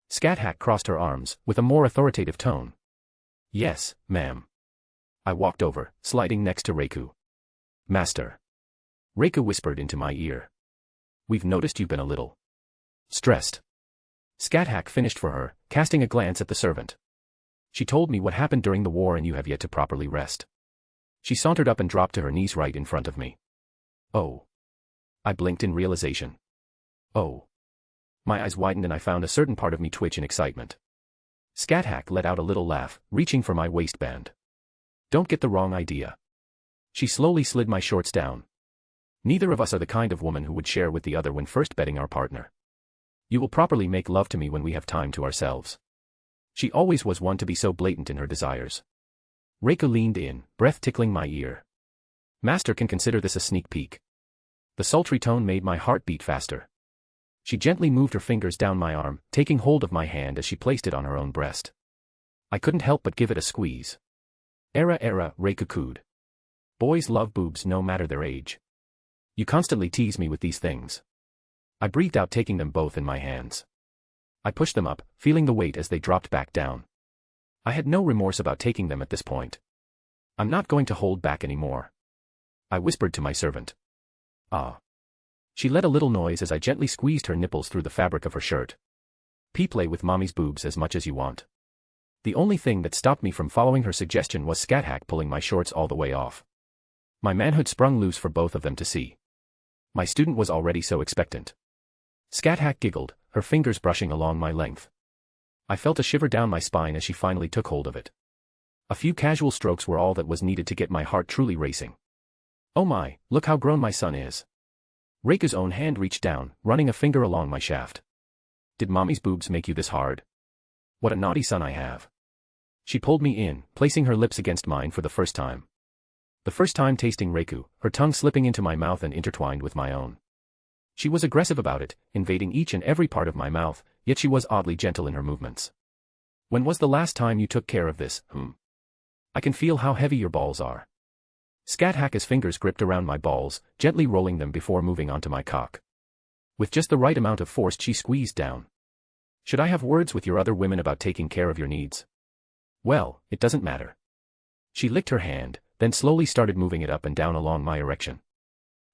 Scat crossed her arms, with a more authoritative tone. Yes, ma'am. I walked over, sliding next to Reiko. Master. Reiko whispered into my ear. We've noticed you've been a little stressed. Scat finished for her, casting a glance at the servant. She told me what happened during the war and you have yet to properly rest. She sauntered up and dropped to her knees right in front of me. Oh. I blinked in realization. Oh. My eyes widened and I found a certain part of me twitch in excitement. Scat let out a little laugh, reaching for my waistband. Don't get the wrong idea. She slowly slid my shorts down. Neither of us are the kind of woman who would share with the other when first betting our partner. You will properly make love to me when we have time to ourselves. She always was one to be so blatant in her desires. Reiko leaned in, breath tickling my ear. Master can consider this a sneak peek. The sultry tone made my heart beat faster. She gently moved her fingers down my arm, taking hold of my hand as she placed it on her own breast. I couldn't help but give it a squeeze. Era, Reiko cooed. Boys love boobs no matter their age. You constantly tease me with these things. I breathed out, taking them both in my hands. I pushed them up, feeling the weight as they dropped back down. I had no remorse about taking them at this point. I'm not going to hold back anymore. I whispered to my servant. Ah. She let a little noise as I gently squeezed her nipples through the fabric of her shirt. Play with mommy's boobs as much as you want. The only thing that stopped me from following her suggestion was Scat pulling my shorts all the way off. My manhood sprung loose for both of them to see. My student was already so expectant. Scat giggled, her fingers brushing along my length. I felt a shiver down my spine as she finally took hold of it. A few casual strokes were all that was needed to get my heart truly racing. Oh my, look how grown my son is. Reiko's own hand reached down, running a finger along my shaft. Did mommy's boobs make you this hard? What a naughty son I have. She pulled me in, placing her lips against mine for the first time. The first time tasting Reiko, her tongue slipping into my mouth and intertwined with my own. She was aggressive about it, invading each and every part of my mouth, yet she was oddly gentle in her movements. When was the last time you took care of this, I can feel how heavy your balls are. Scat fingers gripped around my balls, gently rolling them before moving onto my cock. With just the right amount of force she squeezed down. Should I have words with your other women about taking care of your needs? Well, it doesn't matter. She licked her hand, then slowly started moving it up and down along my erection.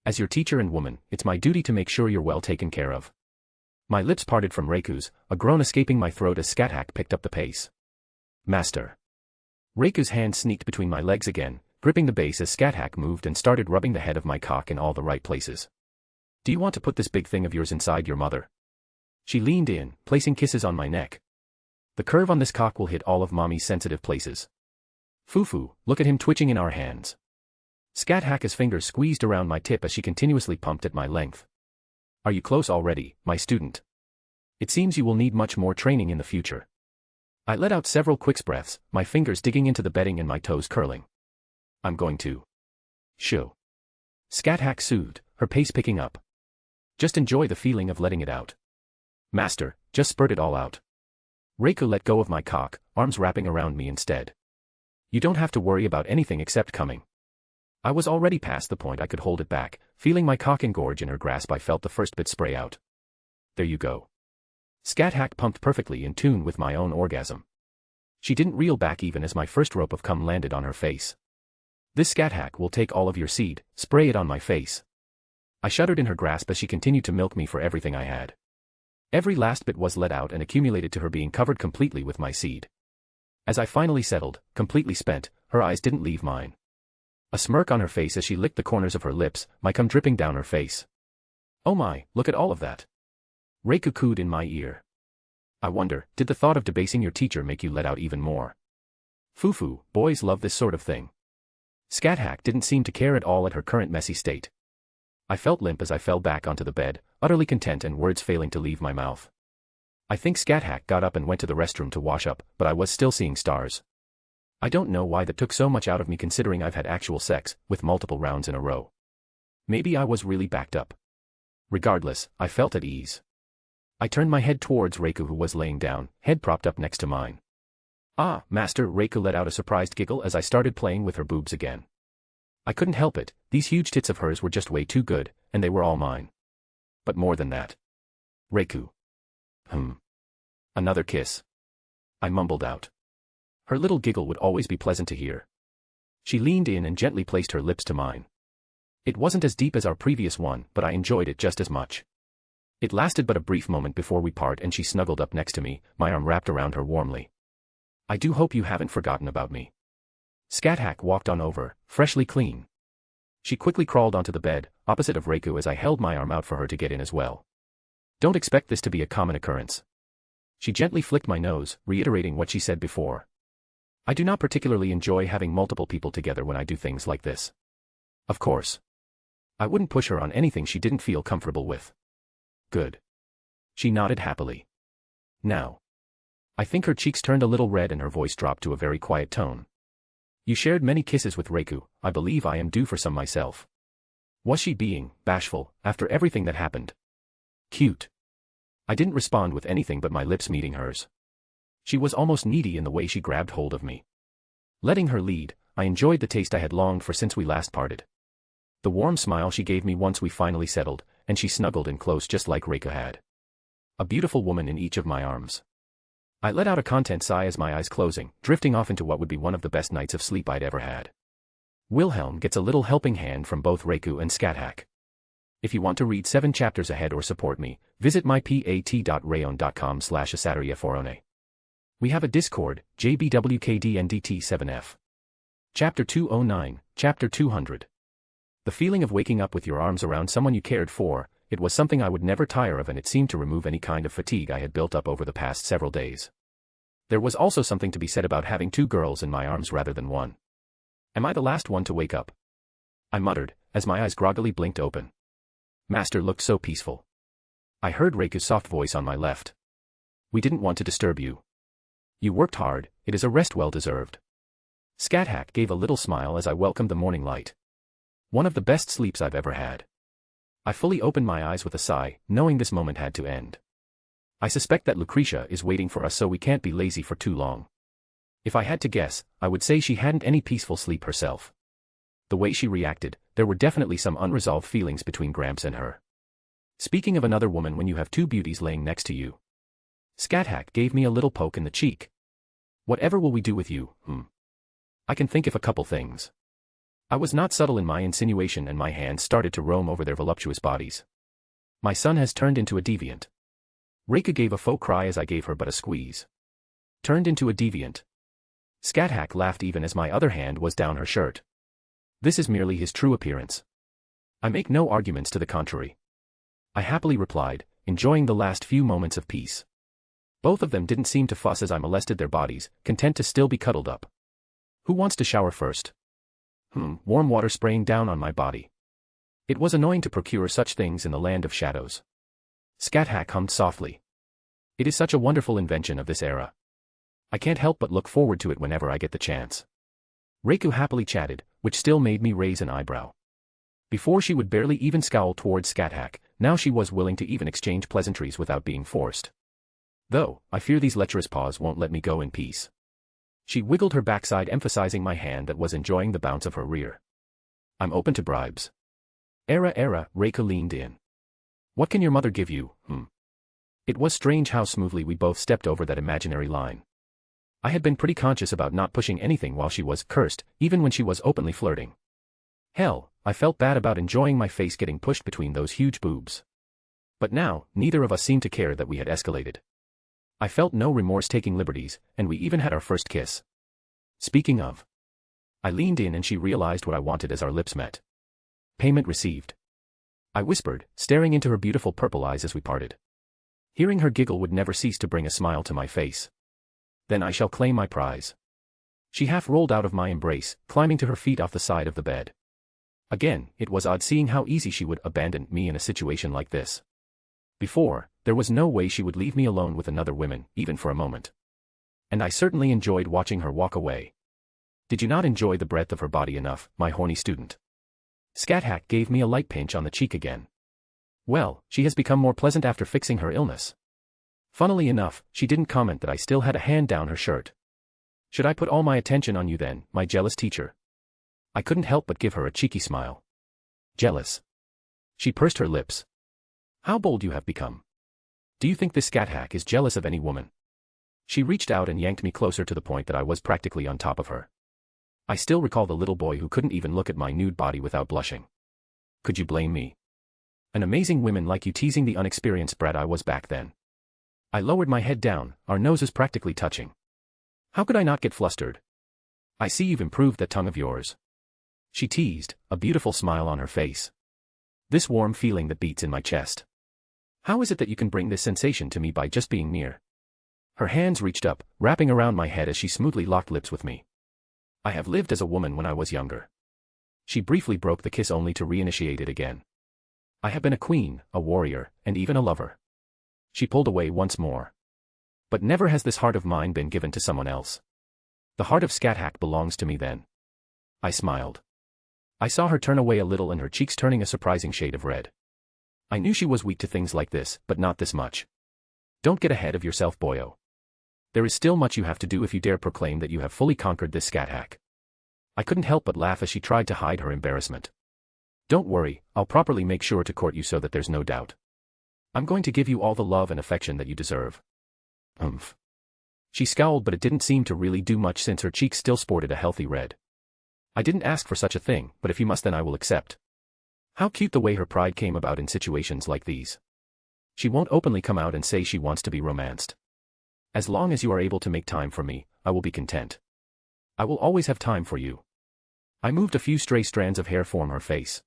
As your teacher and woman, it's my duty to make sure you're well taken care of. My lips parted from Reiko's, a groan escaping my throat as Scat picked up the pace. Master. Reiko's hand sneaked between my legs again, gripping the base as Scat moved and started rubbing the head of my cock in all the right places. Do you want to put this big thing of yours inside your mother? She leaned in, placing kisses on my neck. The curve on this cock will hit all of mommy's sensitive places. Fufu, look at him twitching in our hands. Scat fingers squeezed around my tip as she continuously pumped at my length. Are you close already, my student? It seems you will need much more training in the future. I let out several quick breaths, my fingers digging into the bedding and my toes curling. I'm going to show. Scat soothed, her pace picking up. Just enjoy the feeling of letting it out. Master, just spurt it all out. Reiko let go of my cock, arms wrapping around me instead. You don't have to worry about anything except coming. I was already past the point I could hold it back, feeling my cock engorge in her grasp. I felt the first bit spray out. There you go. Scat pumped perfectly in tune with my own orgasm. She didn't reel back even as my first rope of cum landed on her face. This Scat will take all of your seed, spray it on my face. I shuddered in her grasp as she continued to milk me for everything I had. Every last bit was let out and accumulated to her being covered completely with my seed. As I finally settled, completely spent, her eyes didn't leave mine. A smirk on her face as she licked the corners of her lips, my cum dripping down her face. Oh my, look at all of that. Reiko cooed in my ear. I wonder, did the thought of debasing your teacher make you let out even more? Fufu, boys love this sort of thing. Scat didn't seem to care at all at her current messy state. I felt limp as I fell back onto the bed, utterly content and words failing to leave my mouth. I think Scat got up and went to the restroom to wash up, but I was still seeing stars. I don't know why that took so much out of me considering I've had actual sex, with multiple rounds in a row. Maybe I was really backed up. Regardless, I felt at ease. I turned my head towards Reiku who was laying down, head propped up next to mine. "Ah, master," Reiku let out a surprised giggle as I started playing with her boobs again. I couldn't help it, these huge tits of hers were just way too good, and they were all mine. But more than that. Reiku. Another kiss. I mumbled out. Her little giggle would always be pleasant to hear. She leaned in and gently placed her lips to mine. It wasn't as deep as our previous one, but I enjoyed it just as much. It lasted but a brief moment before we part and she snuggled up next to me, my arm wrapped around her warmly. "I do hope you haven't forgotten about me." Scat walked on over, freshly clean. She quickly crawled onto the bed, opposite of Reiku as I held my arm out for her to get in as well. "Don't expect this to be a common occurrence." She gently flicked my nose, reiterating what she said before. I do not particularly enjoy having multiple people together when I do things like this. Of course. I wouldn't push her on anything she didn't feel comfortable with. Good. She nodded happily. Now. I think her cheeks turned a little red and her voice dropped to a very quiet tone. "You shared many kisses with Reiku, I believe I am due for some myself." Was she being bashful after everything that happened? Cute. I didn't respond with anything but my lips meeting hers. She was almost needy in the way she grabbed hold of me. Letting her lead, I enjoyed the taste I had longed for since we last parted. The warm smile she gave me once we finally settled, and she snuggled in close just like Reiku had. A beautiful woman in each of my arms. I let out a content sigh as my eyes closing, drifting off into what would be one of the best nights of sleep I'd ever had. Wilhelm gets a little helping hand from both Reiku and Scat. If you want to read 7 chapters ahead or support me, visit mypat.rayon.com/asatariaforone. We have a Discord, JBWKDNDT7F. Chapter 209, Chapter 200. The feeling of waking up with your arms around someone you cared for, it was something I would never tire of and it seemed to remove any kind of fatigue I had built up over the past several days. There was also something to be said about having 2 girls in my arms rather than 1. Am I the last one to wake up? I muttered, as my eyes groggily blinked open. Master looked so peaceful. I heard Reiku's soft voice on my left. "We didn't want to disturb you. You worked hard, it is a rest well deserved." Scat gave a little smile as I welcomed the morning light. One of the best sleeps I've ever had. I fully opened my eyes with a sigh, knowing this moment had to end. I suspect that Lucretia is waiting for us so we can't be lazy for too long. If I had to guess, I would say she hadn't any peaceful sleep herself. The way she reacted, there were definitely some unresolved feelings between Gramps and her. Speaking of another woman when you have 2 beauties laying next to you. Scat gave me a little poke in the cheek. "Whatever will we do with you, I can think of a couple things." I was not subtle in my insinuation and my hands started to roam over their voluptuous bodies. "My son has turned into a deviant." Reiku gave a faux cry as I gave her but a squeeze. "Turned into a deviant." Scat laughed even as my other hand was down her shirt. "This is merely his true appearance. I make no arguments to the contrary." I happily replied, enjoying the last few moments of peace. Both of them didn't seem to fuss as I molested their bodies, content to still be cuddled up. Who wants to shower first? Warm water spraying down on my body. It was annoying to procure such things in the land of shadows. Scat hummed softly. It is such a wonderful invention of this era. I can't help but look forward to it whenever I get the chance. Reiku happily chatted, which still made me raise an eyebrow. Before she would barely even scowl towards Scat, now she was willing to even exchange pleasantries without being forced. Though, I fear these lecherous paws won't let me go in peace. She wiggled her backside emphasizing my hand that was enjoying the bounce of her rear. "I'm open to bribes." Era, Reiku leaned in. "What can your mother give you, It was strange how smoothly we both stepped over that imaginary line. I had been pretty conscious about not pushing anything while she was cursed, even when she was openly flirting. Hell, I felt bad about enjoying my face getting pushed between those huge boobs. But now, neither of us seemed to care that we had escalated. I felt no remorse taking liberties, and we even had our first kiss. Speaking of. I leaned in and she realized what I wanted as our lips met. "Payment received." I whispered, staring into her beautiful purple eyes as we parted. Hearing her giggle would never cease to bring a smile to my face. "Then I shall claim my prize." She half rolled out of my embrace, climbing to her feet off the side of the bed. Again, it was odd seeing how easy she would abandon me in a situation like this. Before, there was no way she would leave me alone with another woman, even for a moment. And I certainly enjoyed watching her walk away. Did you not enjoy the breadth of her body enough, my horny student? Scat gave me a light pinch on the cheek again. Well, she has become more pleasant after fixing her illness. Funnily enough, she didn't comment that I still had a hand down her shirt. Should I put all my attention on you then, my jealous teacher? I couldn't help but give her a cheeky smile. Jealous. She pursed her lips. How bold you have become. Do you think this scat is jealous of any woman? She reached out and yanked me closer to the point that I was practically on top of her. I still recall the little boy who couldn't even look at my nude body without blushing. Could you blame me? An amazing woman like you teasing the unexperienced brat I was back then. I lowered my head down, our noses practically touching. How could I not get flustered? I see you've improved that tongue of yours. She teased, a beautiful smile on her face. This warm feeling that beats in my chest. How is it that you can bring this sensation to me by just being near? Her hands reached up, wrapping around my head as she smoothly locked lips with me. I have lived as a woman when I was younger. She briefly broke the kiss only to reinitiate it again. I have been a queen, a warrior, and even a lover. She pulled away once more. But never has this heart of mine been given to someone else. The heart of Scat belongs to me then. I smiled. I saw her turn away a little and her cheeks turning a surprising shade of red. I knew she was weak to things like this, but not this much. Don't get ahead of yourself, boyo. There is still much you have to do if you dare proclaim that you have fully conquered this Scat. I couldn't help but laugh as she tried to hide her embarrassment. Don't worry, I'll properly make sure to court you so that there's no doubt. I'm going to give you all the love and affection that you deserve. Humph. She scowled, but it didn't seem to really do much since her cheeks still sported a healthy red. I didn't ask for such a thing, but if you must then I will accept. How cute the way her pride came about in situations like these. She won't openly come out and say she wants to be romanced. As long as you are able to make time for me, I will be content. I will always have time for you. I moved a few stray strands of hair from her face.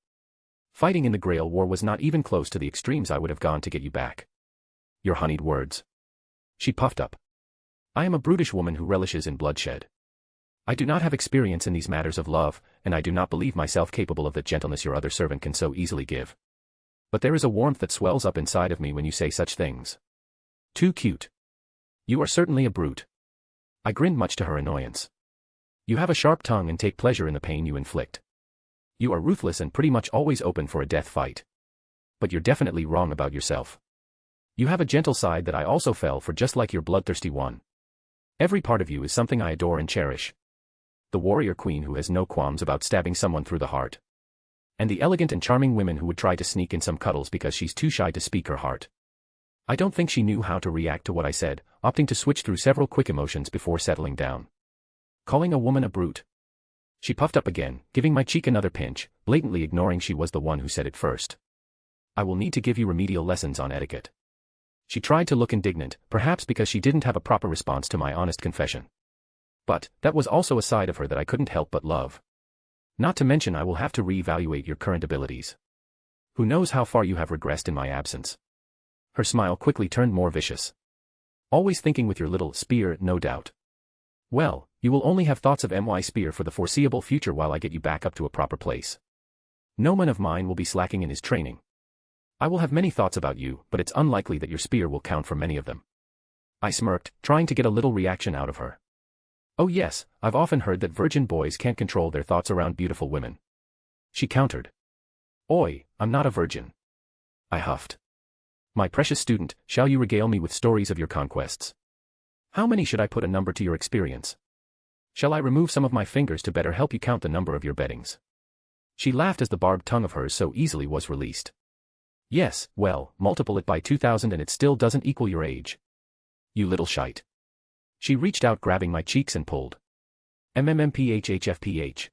Fighting in the Grail War was not even close to the extremes I would have gone to get you back. Your honeyed words. She puffed up. I am a brutish woman who relishes in bloodshed. I do not have experience in these matters of love, and I do not believe myself capable of that gentleness your other servant can so easily give. But there is a warmth that swells up inside of me when you say such things. Too cute. You are certainly a brute. I grinned much to her annoyance. You have a sharp tongue and take pleasure in the pain you inflict. You are ruthless and pretty much always open for a death fight. But you're definitely wrong about yourself. You have a gentle side that I also fell for, just like your bloodthirsty one. Every part of you is something I adore and cherish. The warrior queen who has no qualms about stabbing someone through the heart. And the elegant and charming woman who would try to sneak in some cuddles because she's too shy to speak her heart. I don't think she knew how to react to what I said, opting to switch through several quick emotions before settling down. Calling a woman a brute. She puffed up again, giving my cheek another pinch, blatantly ignoring she was the one who said it first. I will need to give you remedial lessons on etiquette. She tried to look indignant, perhaps because she didn't have a proper response to my honest confession. But, that was also a side of her that I couldn't help but love. Not to mention I will have to reevaluate your current abilities. Who knows how far you have regressed in my absence. Her smile quickly turned more vicious. Always thinking with your little spear, no doubt. Well, you will only have thoughts of my spear for the foreseeable future while I get you back up to a proper place. No man of mine will be slacking in his training. I will have many thoughts about you, but it's unlikely that your spear will count for many of them. I smirked, trying to get a little reaction out of her. Oh yes, I've often heard that virgin boys can't control their thoughts around beautiful women. She countered. Oi, I'm not a virgin. I huffed. My precious student, shall you regale me with stories of your conquests? How many should I put a number to your experience? Shall I remove some of my fingers to better help you count the number of your beddings? She laughed as the barbed tongue of hers so easily was released. Yes, well, multiple it by 2000 and it still doesn't equal your age. You little shite. She reached out, grabbing my cheeks and pulled. MMMPHHFPH.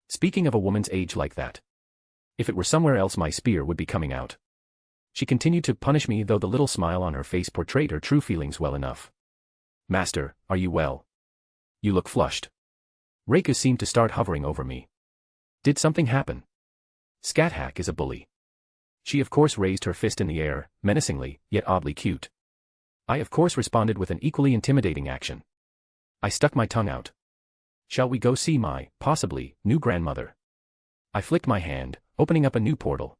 Speaking of a woman's age like that. If it were somewhere else my spear would be coming out. She continued to punish me, though the little smile on her face portrayed her true feelings well enough. Master, are you well? You look flushed. Reika seemed to start hovering over me. Did something happen? Scat is a bully. She of course raised her fist in the air, menacingly, yet oddly cute. I of course responded with an equally intimidating action. I stuck my tongue out. Shall we go see my, possibly, new grandmother? I flicked my hand, opening up a new portal.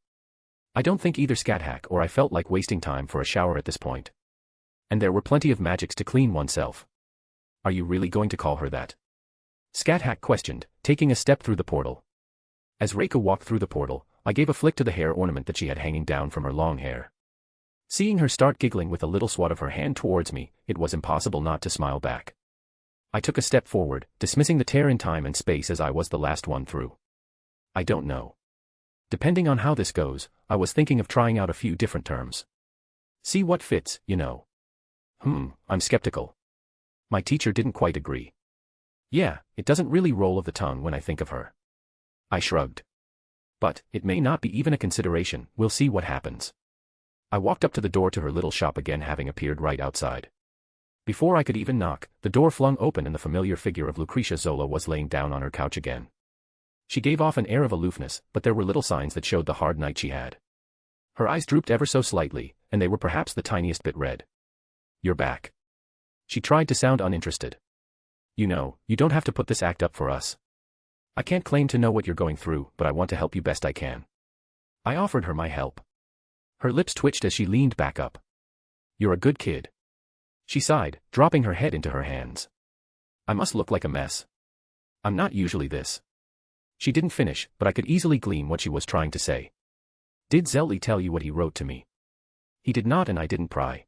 I don't think either Scat or I felt like wasting time for a shower at this point. And there were plenty of magics to clean oneself. Are you really going to call her that? Scat questioned, taking a step through the portal. As Reika walked through the portal, I gave a flick to the hair ornament that she had hanging down from her long hair. Seeing her start giggling with a little swat of her hand towards me, it was impossible not to smile back. I took a step forward, dismissing the tear in time and space as I was the last one through. I don't know. Depending on how this goes, I was thinking of trying out a few different terms. See what fits, you know. I'm skeptical. My teacher didn't quite agree. Yeah, it doesn't really roll of the tongue when I think of her. I shrugged. But, it may not be even a consideration, we'll see what happens. I walked up to the door to her little shop again, having appeared right outside. Before I could even knock, the door flung open and the familiar figure of Lucretia Zola was laying down on her couch again. She gave off an air of aloofness, but there were little signs that showed the hard night she had. Her eyes drooped ever so slightly, and they were perhaps the tiniest bit red. You're back. She tried to sound uninterested. You know, you don't have to put this act up for us. I can't claim to know what you're going through, but I want to help you best I can. I offered her my help. Her lips twitched as she leaned back up. You're a good kid. She sighed, dropping her head into her hands. I must look like a mess. I'm not usually this. She didn't finish, but I could easily glean what she was trying to say. Did Zelretch tell you what he wrote to me? He did not, and I didn't pry.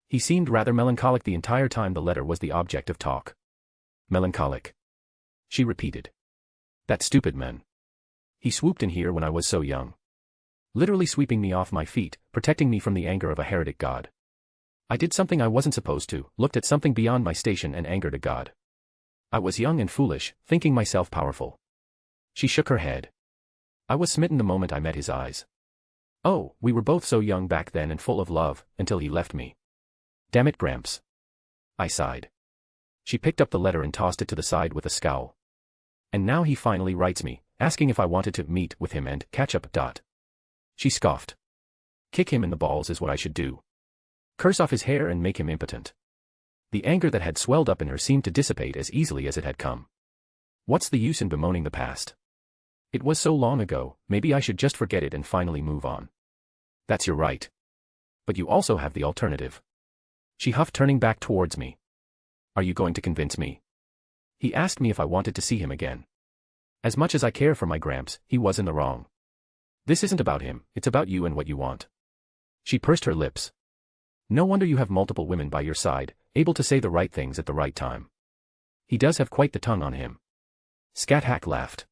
He seemed rather melancholic the entire time the letter was the object of talk. Melancholic. She repeated. That stupid man. He swooped in here when I was so young. Literally sweeping me off my feet, protecting me from the anger of a heretic god. I did something I wasn't supposed to, looked at something beyond my station and angered a god. I was young and foolish, thinking myself powerful. She shook her head. I was smitten the moment I met his eyes. Oh, we were both so young back then and full of love, until he left me. Damn it, Gramps. I sighed. She picked up the letter and tossed it to the side with a scowl. And now he finally writes me, asking if I wanted to meet with him and catch up. She scoffed. Kick him in the balls is what I should do. Curse off his hair and make him impotent. The anger that had swelled up in her seemed to dissipate as easily as it had come. What's the use in bemoaning the past? It was so long ago, maybe I should just forget it and finally move on. That's your right. But you also have the alternative. She huffed, turning back towards me. Are you going to convince me? He asked me if I wanted to see him again. As much as I care for my Gramps, he was in the wrong. This isn't about him, it's about you and what you want. She pursed her lips. No wonder you have multiple women by your side, able to say the right things at the right time. He does have quite the tongue on him. Scat laughed.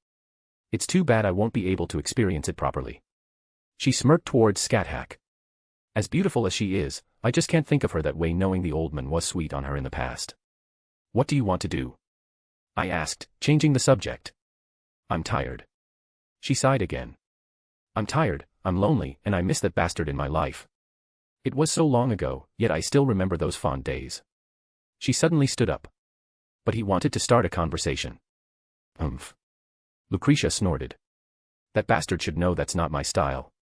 It's too bad I won't be able to experience it properly. She smirked towards Scat. As beautiful as she is, I just can't think of her that way, knowing the old man was sweet on her in the past. What do you want to do? I asked, changing the subject. I'm tired. She sighed again. I'm tired, I'm lonely, and I miss that bastard in my life. It was so long ago, yet I still remember those fond days. She suddenly stood up. But he wanted to start a conversation. Humph. Lucretia snorted. That bastard should know that's not my style.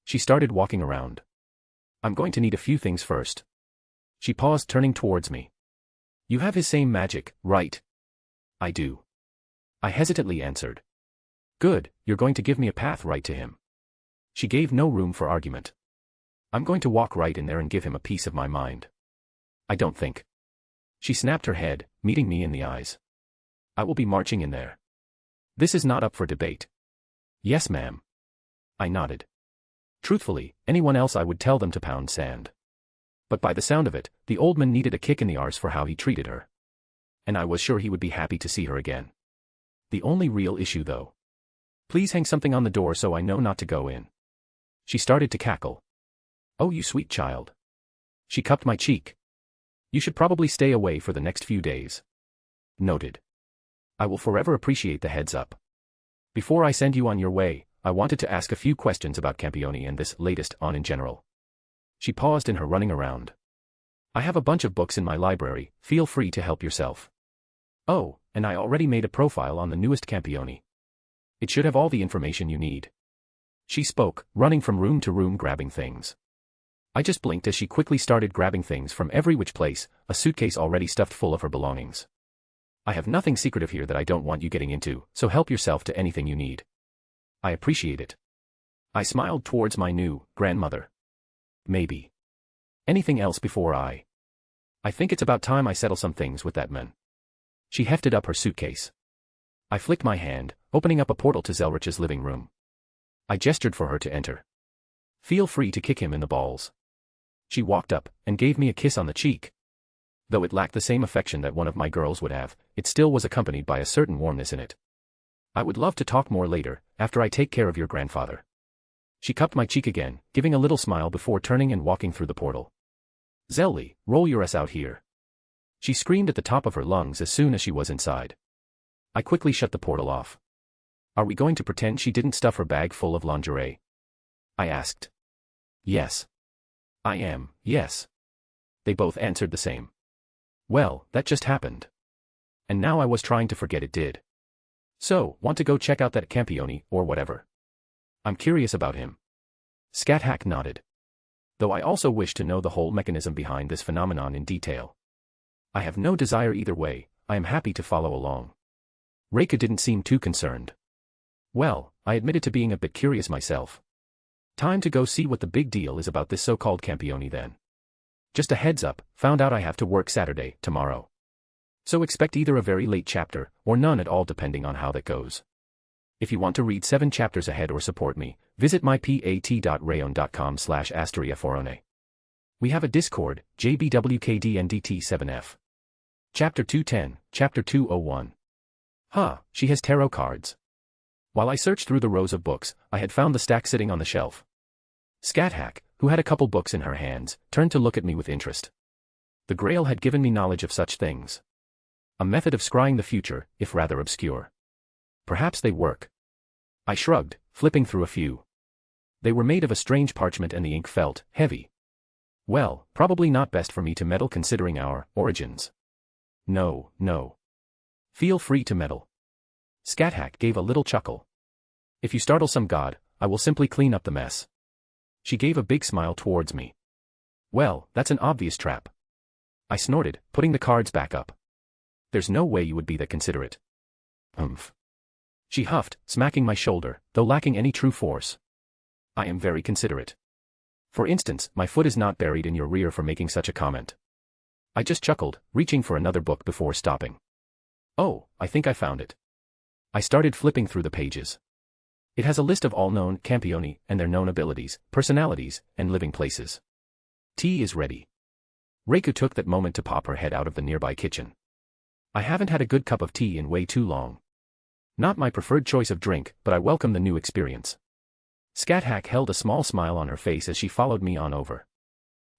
She started walking around. I'm going to need a few things first. She paused, turning towards me. You have his same magic, right? I do. I hesitantly answered. Good, you're going to give me a path right to him. She gave no room for argument. I'm going to walk right in there and give him a piece of my mind. I don't think. She snapped her head, meeting me in the eyes. I will be marching in there. This is not up for debate. Yes, ma'am. I nodded. Truthfully, anyone else I would tell them to pound sand. But by the sound of it, the old man needed a kick in the arse for how he treated her. And I was sure he would be happy to see her again. The only real issue, though. Please hang something on the door so I know not to go in. She started to cackle. Oh, you sweet child. She cupped my cheek. You should probably stay away for the next few days. Noted. I will forever appreciate the heads up. Before I send you on your way, I wanted to ask a few questions about Campione and this latest on in general. She paused in her running around. I have a bunch of books in my library, feel free to help yourself. Oh, and I already made a profile on the newest Campione. It should have all the information you need. She spoke, running from room to room grabbing things. I just blinked as she quickly started grabbing things from every which place, a suitcase already stuffed full of her belongings. I have nothing secretive here that I don't want you getting into, so help yourself to anything you need. I appreciate it. I smiled towards my new grandmother. Maybe. Anything else before I think it's about time I settle some things with that man. She hefted up her suitcase. I flicked my hand, opening up a portal to Zelretch's living room. I gestured for her to enter. Feel free to kick him in the balls. She walked up and gave me a kiss on the cheek. Though it lacked the same affection that one of my girls would have, it still was accompanied by a certain warmness in it. I would love to talk more later, after I take care of your grandfather. She cupped my cheek again, giving a little smile before turning and walking through the portal. Zelly, roll your ass out here. She screamed at the top of her lungs as soon as she was inside. I quickly shut the portal off. Are we going to pretend she didn't stuff her bag full of lingerie? I asked. Yes. I am, yes. They both answered the same. Well, that just happened. And now I was trying to forget it did. So, want to go check out that Campione, or whatever? I'm curious about him. Scat nodded. Though I also wish to know the whole mechanism behind this phenomenon in detail. I have no desire either way, I am happy to follow along. Reika didn't seem too concerned. Well, I admitted to being a bit curious myself. Time to go see what the big deal is about this so-called Campione then. Just a heads up, found out I have to work Saturday, tomorrow. So expect either a very late chapter, or none at all depending on how that goes. If you want to read 7 chapters ahead or support me, visit mypat.rayon.com/asteriaforone. We have a Discord, JBWKDNDT7F. Chapter 210, Chapter 201. She has tarot cards. While I searched through the rows of books, I had found the stack sitting on the shelf. Scat, who had a couple books in her hands, turned to look at me with interest. The Grail had given me knowledge of such things. A method of scrying the future, if rather obscure. Perhaps they work. I shrugged, flipping through a few. They were made of a strange parchment and the ink felt heavy. Well, probably not best for me to meddle considering our origins. No. Feel free to meddle. Scat gave a little chuckle. If you startle some god, I will simply clean up the mess. She gave a big smile towards me. Well, that's an obvious trap. I snorted, putting the cards back up. There's no way you would be that considerate. She huffed, smacking my shoulder, though lacking any true force. I am very considerate. For instance, my foot is not buried in your rear for making such a comment. I just chuckled, reaching for another book before stopping. Oh, I think I found it. I started flipping through the pages. It has a list of all known Campioni and their known abilities, personalities, and living places. Tea is ready. Reika took that moment to pop her head out of the nearby kitchen. I haven't had a good cup of tea in way too long. Not my preferred choice of drink, but I welcome the new experience. Scat held a small smile on her face as she followed me on over.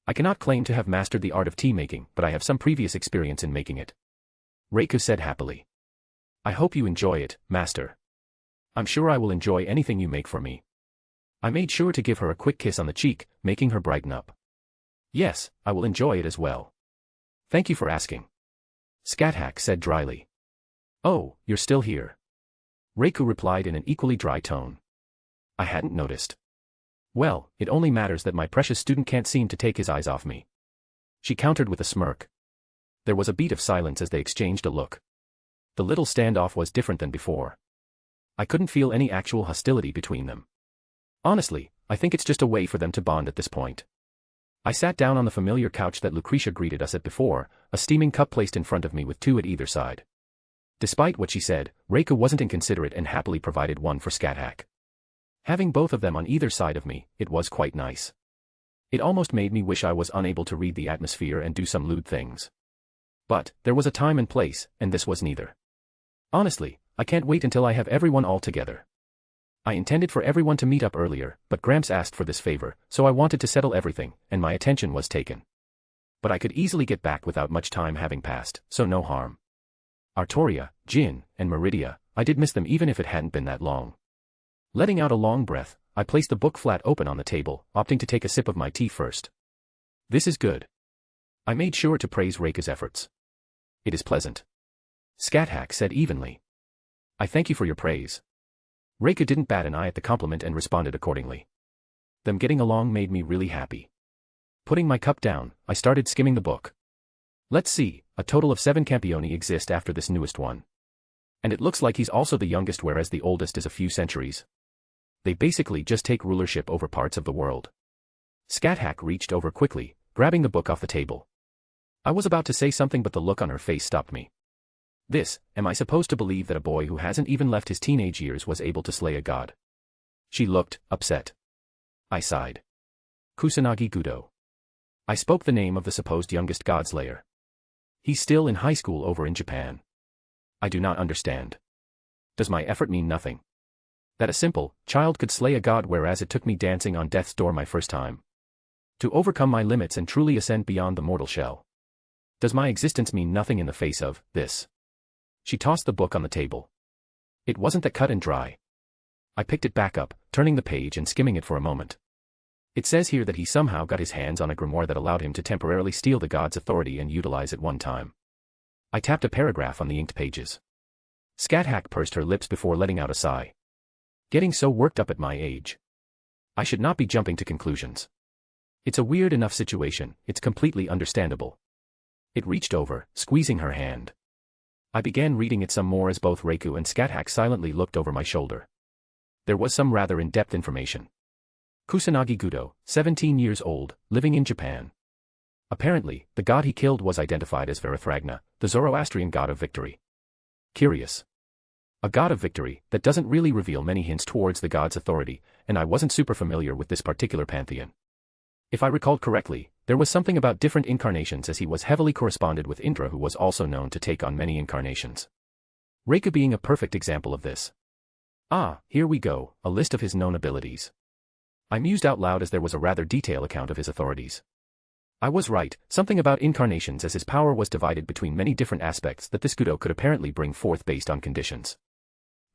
I cannot claim to have mastered the art of tea making, but I have some previous experience in making it. Reika said happily. I hope you enjoy it, master. I'm sure I will enjoy anything you make for me. I made sure to give her a quick kiss on the cheek, making her brighten up. Yes, I will enjoy it as well. Thank you for asking. Scat said dryly. Oh, you're still here. Reika replied in an equally dry tone. I hadn't noticed. Well, it only matters that my precious student can't seem to take his eyes off me. She countered with a smirk. There was a beat of silence as they exchanged a look. The little standoff was different than before. I couldn't feel any actual hostility between them. Honestly, I think it's just a way for them to bond at this point. I sat down on the familiar couch that Lucretia greeted us at before, a steaming cup placed in front of me with 2 at either side. Despite what she said, Reika wasn't inconsiderate and happily provided one for Scat. Having both of them on either side of me, it was quite nice. It almost made me wish I was unable to read the atmosphere and do some lewd things. But, there was a time and place, and this was neither. Honestly, I can't wait until I have everyone all together. I intended for everyone to meet up earlier, but Gramps asked for this favor, so I wanted to settle everything, and my attention was taken. But I could easily get back without much time having passed, so no harm. Artoria, Jin, and Meridia, I did miss them even if it hadn't been that long. Letting out a long breath, I placed the book flat open on the table, opting to take a sip of my tea first. This is good. I made sure to praise Reika's efforts. It is pleasant. Scat said evenly. I thank you for your praise. Reika didn't bat an eye at the compliment and responded accordingly. Them getting along made me really happy. Putting my cup down, I started skimming the book. Let's see, a total of 7 Campioni exist after this newest one. And it looks like he's also the youngest whereas the oldest is a few centuries. They basically just take rulership over parts of the world. Scat-Hack reached over quickly, grabbing the book off the table. I was about to say something but the look on her face stopped me. Am I supposed to believe that a boy who hasn't even left his teenage years was able to slay a god? She looked upset. I sighed. Kusanagi Gudo. I spoke the name of the supposed youngest godslayer. He's still in high school over in Japan. I do not understand. Does my effort mean nothing? That a simple child could slay a god, whereas it took me dancing on death's door my first time to overcome my limits and truly ascend beyond the mortal shell. Does my existence mean nothing in the face of this? She tossed the book on the table. It wasn't that cut and dry. I picked it back up, turning the page and skimming it for a moment. It says here that he somehow got his hands on a grimoire that allowed him to temporarily steal the god's authority and utilize it one time. I tapped a paragraph on the inked pages. Scat-Hack pursed her lips before letting out a sigh. Getting so worked up at my age. I should not be jumping to conclusions. It's a weird enough situation, it's completely understandable. It reached over, squeezing her hand. I began reading it some more as both Reiku and Scat-Hack silently looked over my shoulder. There was some rather in-depth information. Kusanagi Gudo, 17 years old, living in Japan. Apparently, the god he killed was identified as Varathragna, the Zoroastrian god of victory. Curious. A god of victory that doesn't really reveal many hints towards the god's authority, and I wasn't super familiar with this particular pantheon. If I recalled correctly, there was something about different incarnations, as he was heavily corresponded with Indra, who was also known to take on many incarnations. Reiku being a perfect example of this. Ah, here we go, a list of his known abilities. I mused out loud as there was a rather detailed account of his authorities. I was right, something about incarnations, as his power was divided between many different aspects that this Gudo could apparently bring forth based on conditions.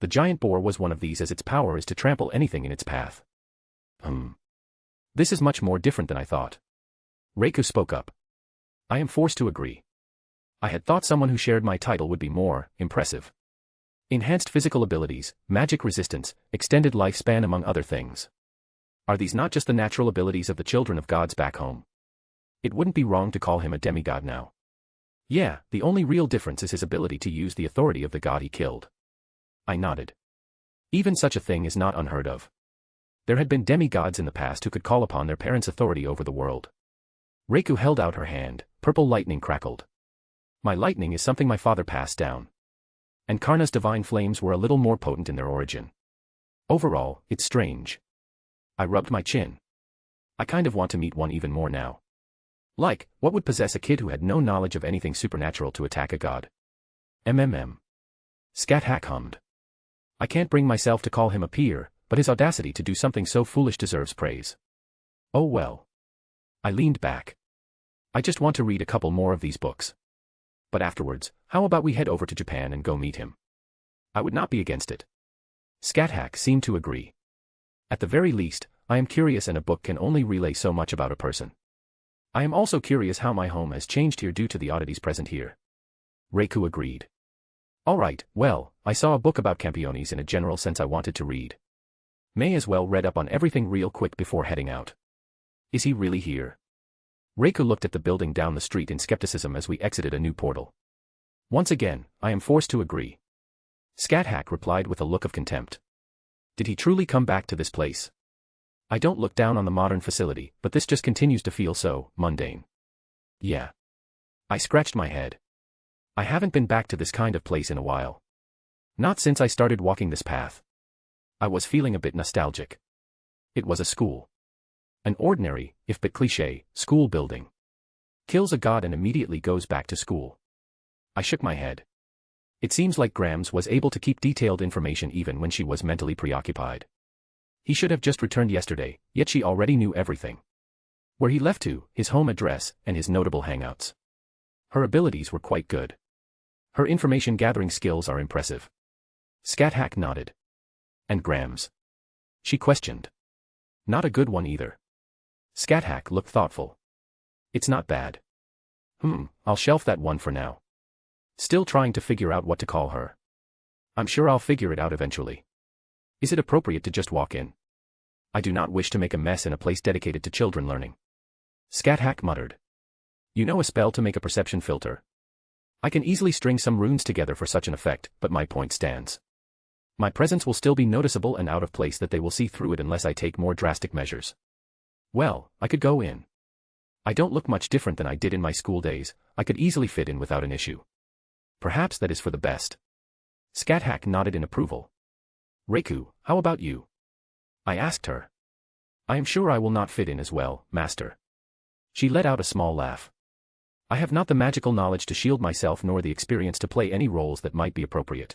The giant boar was one of these, as its power is to trample anything in its path. This is much more different than I thought. Reiku spoke up. I am forced to agree. I had thought someone who shared my title would be more impressive. Enhanced physical abilities, magic resistance, extended lifespan, among other things. Are these not just the natural abilities of the children of gods back home? It wouldn't be wrong to call him a demigod now. Yeah, the only real difference is his ability to use the authority of the god he killed. I nodded. Even such a thing is not unheard of. There had been demigods in the past who could call upon their parents' authority over the world. Reiku held out her hand, purple lightning crackled. My lightning is something my father passed down. And Karna's divine flames were a little more potent in their origin. Overall, it's strange. I rubbed my chin. I kind of want to meet one even more now. Like, what would possess a kid who had no knowledge of anything supernatural to attack a god? Scat-Hack hummed. I can't bring myself to call him a peer, but his audacity to do something so foolish deserves praise. Oh well. I leaned back. I just want to read a couple more of these books. But afterwards, how about we head over to Japan and go meet him? I would not be against it. Scat-Hack seemed to agree. At the very least, I am curious, and a book can only relay so much about a person. I am also curious how my home has changed here due to the oddities present here. Reiku agreed. Alright, well, I saw a book about Campiones in a general sense I wanted to read. May as well read up on everything real quick before heading out. Is he really here? Reiku looked at the building down the street in skepticism as we exited a new portal. Once again, I am forced to agree. Scat-Hack replied with a look of contempt. Did he truly come back to this place? I don't look down on the modern facility, but this just continues to feel so mundane. Yeah. I scratched my head. I haven't been back to this kind of place in a while. Not since I started walking this path. I was feeling a bit nostalgic. It was a school. An ordinary, if but cliché, school building. Kills a god and immediately goes back to school. I shook my head. It seems like Grams was able to keep detailed information even when she was mentally preoccupied. He should have just returned yesterday, yet she already knew everything. Where he left to, his home address, and his notable hangouts. Her abilities were quite good. Her information-gathering skills are impressive. Scat-Hack nodded. And Grams? She questioned. Not a good one either. Scat-Hack looked thoughtful. It's not bad. I'll shelf that one for now. Still trying to figure out what to call her. I'm sure I'll figure it out eventually. Is it appropriate to just walk in? I do not wish to make a mess in a place dedicated to children learning. Scat-Hack muttered. You know a spell to make a perception filter? I can easily string some runes together for such an effect, but my point stands. My presence will still be noticeable and out of place that they will see through it unless I take more drastic measures. Well, I could go in. I don't look much different than I did in my school days, I could easily fit in without an issue. Perhaps that is for the best. Scat nodded in approval. Reiku, how about you? I asked her. I am sure I will not fit in as well, master. She let out a small laugh. I have not the magical knowledge to shield myself nor the experience to play any roles that might be appropriate.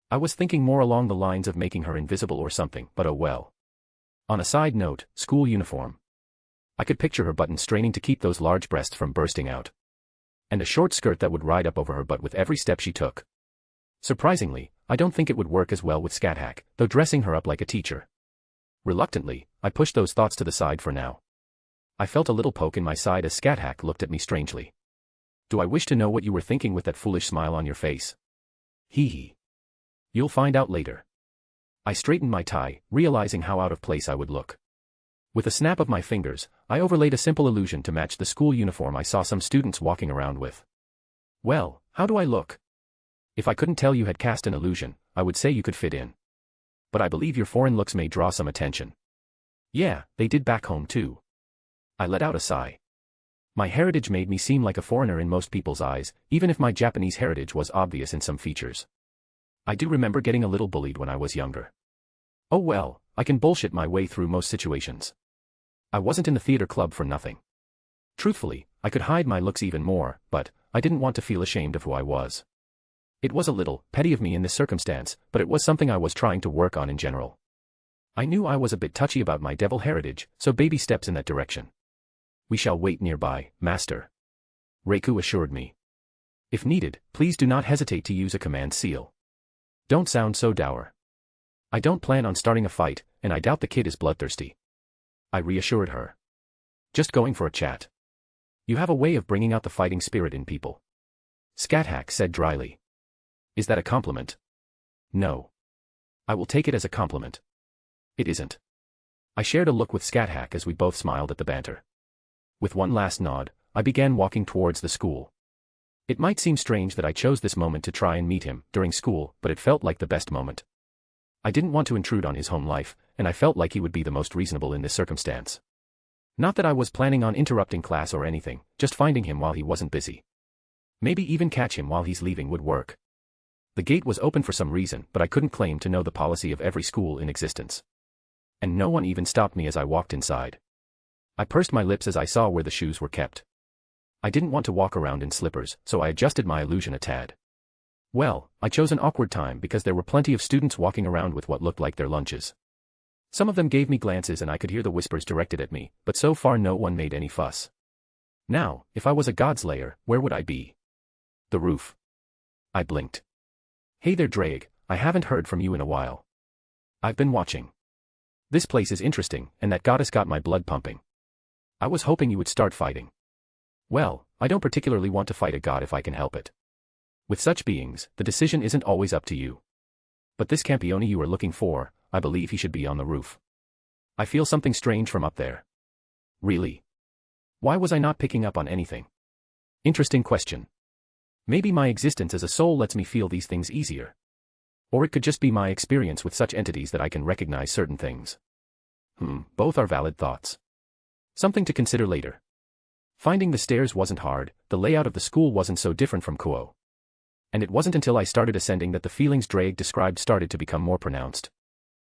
I was thinking more along the lines of making her invisible or something, but oh well. On a side note, school uniform. I could picture her buttons straining to keep those large breasts from bursting out. And a short skirt that would ride up over her butt with every step she took. Surprisingly, I don't think it would work as well with Scat, though dressing her up like a teacher. Reluctantly, I pushed those thoughts to the side for now. I felt a little poke in my side as Scat looked at me strangely. Do I wish to know what you were thinking with that foolish smile on your face? Hee hee. You'll find out later. I straightened my tie, realizing how out of place I would look. With a snap of my fingers, I overlaid a simple illusion to match the school uniform I saw some students walking around with. Well, how do I look? If I couldn't tell you had cast an illusion, I would say you could fit in. But I believe your foreign looks may draw some attention. Yeah, they did back home too. I let out a sigh. My heritage made me seem like a foreigner in most people's eyes, even if my Japanese heritage was obvious in some features. I do remember getting a little bullied when I was younger. Oh well, I can bullshit my way through most situations. I wasn't in the theater club for nothing. Truthfully, I could hide my looks even more, but I didn't want to feel ashamed of who I was. It was a little petty of me in this circumstance, but it was something I was trying to work on in general. I knew I was a bit touchy about my devil heritage, so baby steps in that direction. We shall wait nearby, master. Reiku assured me. If needed, please do not hesitate to use a command seal. Don't sound so dour. I don't plan on starting a fight, and I doubt the kid is bloodthirsty. I reassured her. Just going for a chat. You have a way of bringing out the fighting spirit in people. Scat said dryly. Is that a compliment? No. I will take it as a compliment. It isn't. I shared a look with Scat as we both smiled at the banter. With one last nod, I began walking towards the school. It might seem strange that I chose this moment to try and meet him during school, but it felt like the best moment. I didn't want to intrude on his home life, and I felt like he would be the most reasonable in this circumstance. Not that I was planning on interrupting class or anything, just finding him while he wasn't busy. Maybe even catch him while he's leaving would work. The gate was open for some reason, but I couldn't claim to know the policy of every school in existence. And no one even stopped me as I walked inside. I pursed my lips as I saw where the shoes were kept. I didn't want to walk around in slippers, so I adjusted my illusion a tad. Well, I chose an awkward time because there were plenty of students walking around with what looked like their lunches. Some of them gave me glances and I could hear the whispers directed at me, but so far no one made any fuss. Now, if I was a godslayer, where would I be? The roof. I blinked. Hey there Drake, I haven't heard from you in a while. I've been watching. This place is interesting, and that goddess got my blood pumping. I was hoping you would start fighting. Well, I don't particularly want to fight a god if I can help it. With such beings, the decision isn't always up to you. But this Campione you are looking for, I believe he should be on the roof. I feel something strange from up there. Really? Why was I not picking up on anything? Interesting question. Maybe my existence as a soul lets me feel these things easier. Or it could just be my experience with such entities that I can recognize certain things. Both are valid thoughts. Something to consider later. Finding the stairs wasn't hard, the layout of the school wasn't so different from Kuo. And it wasn't until I started ascending that the feelings Drake described started to become more pronounced.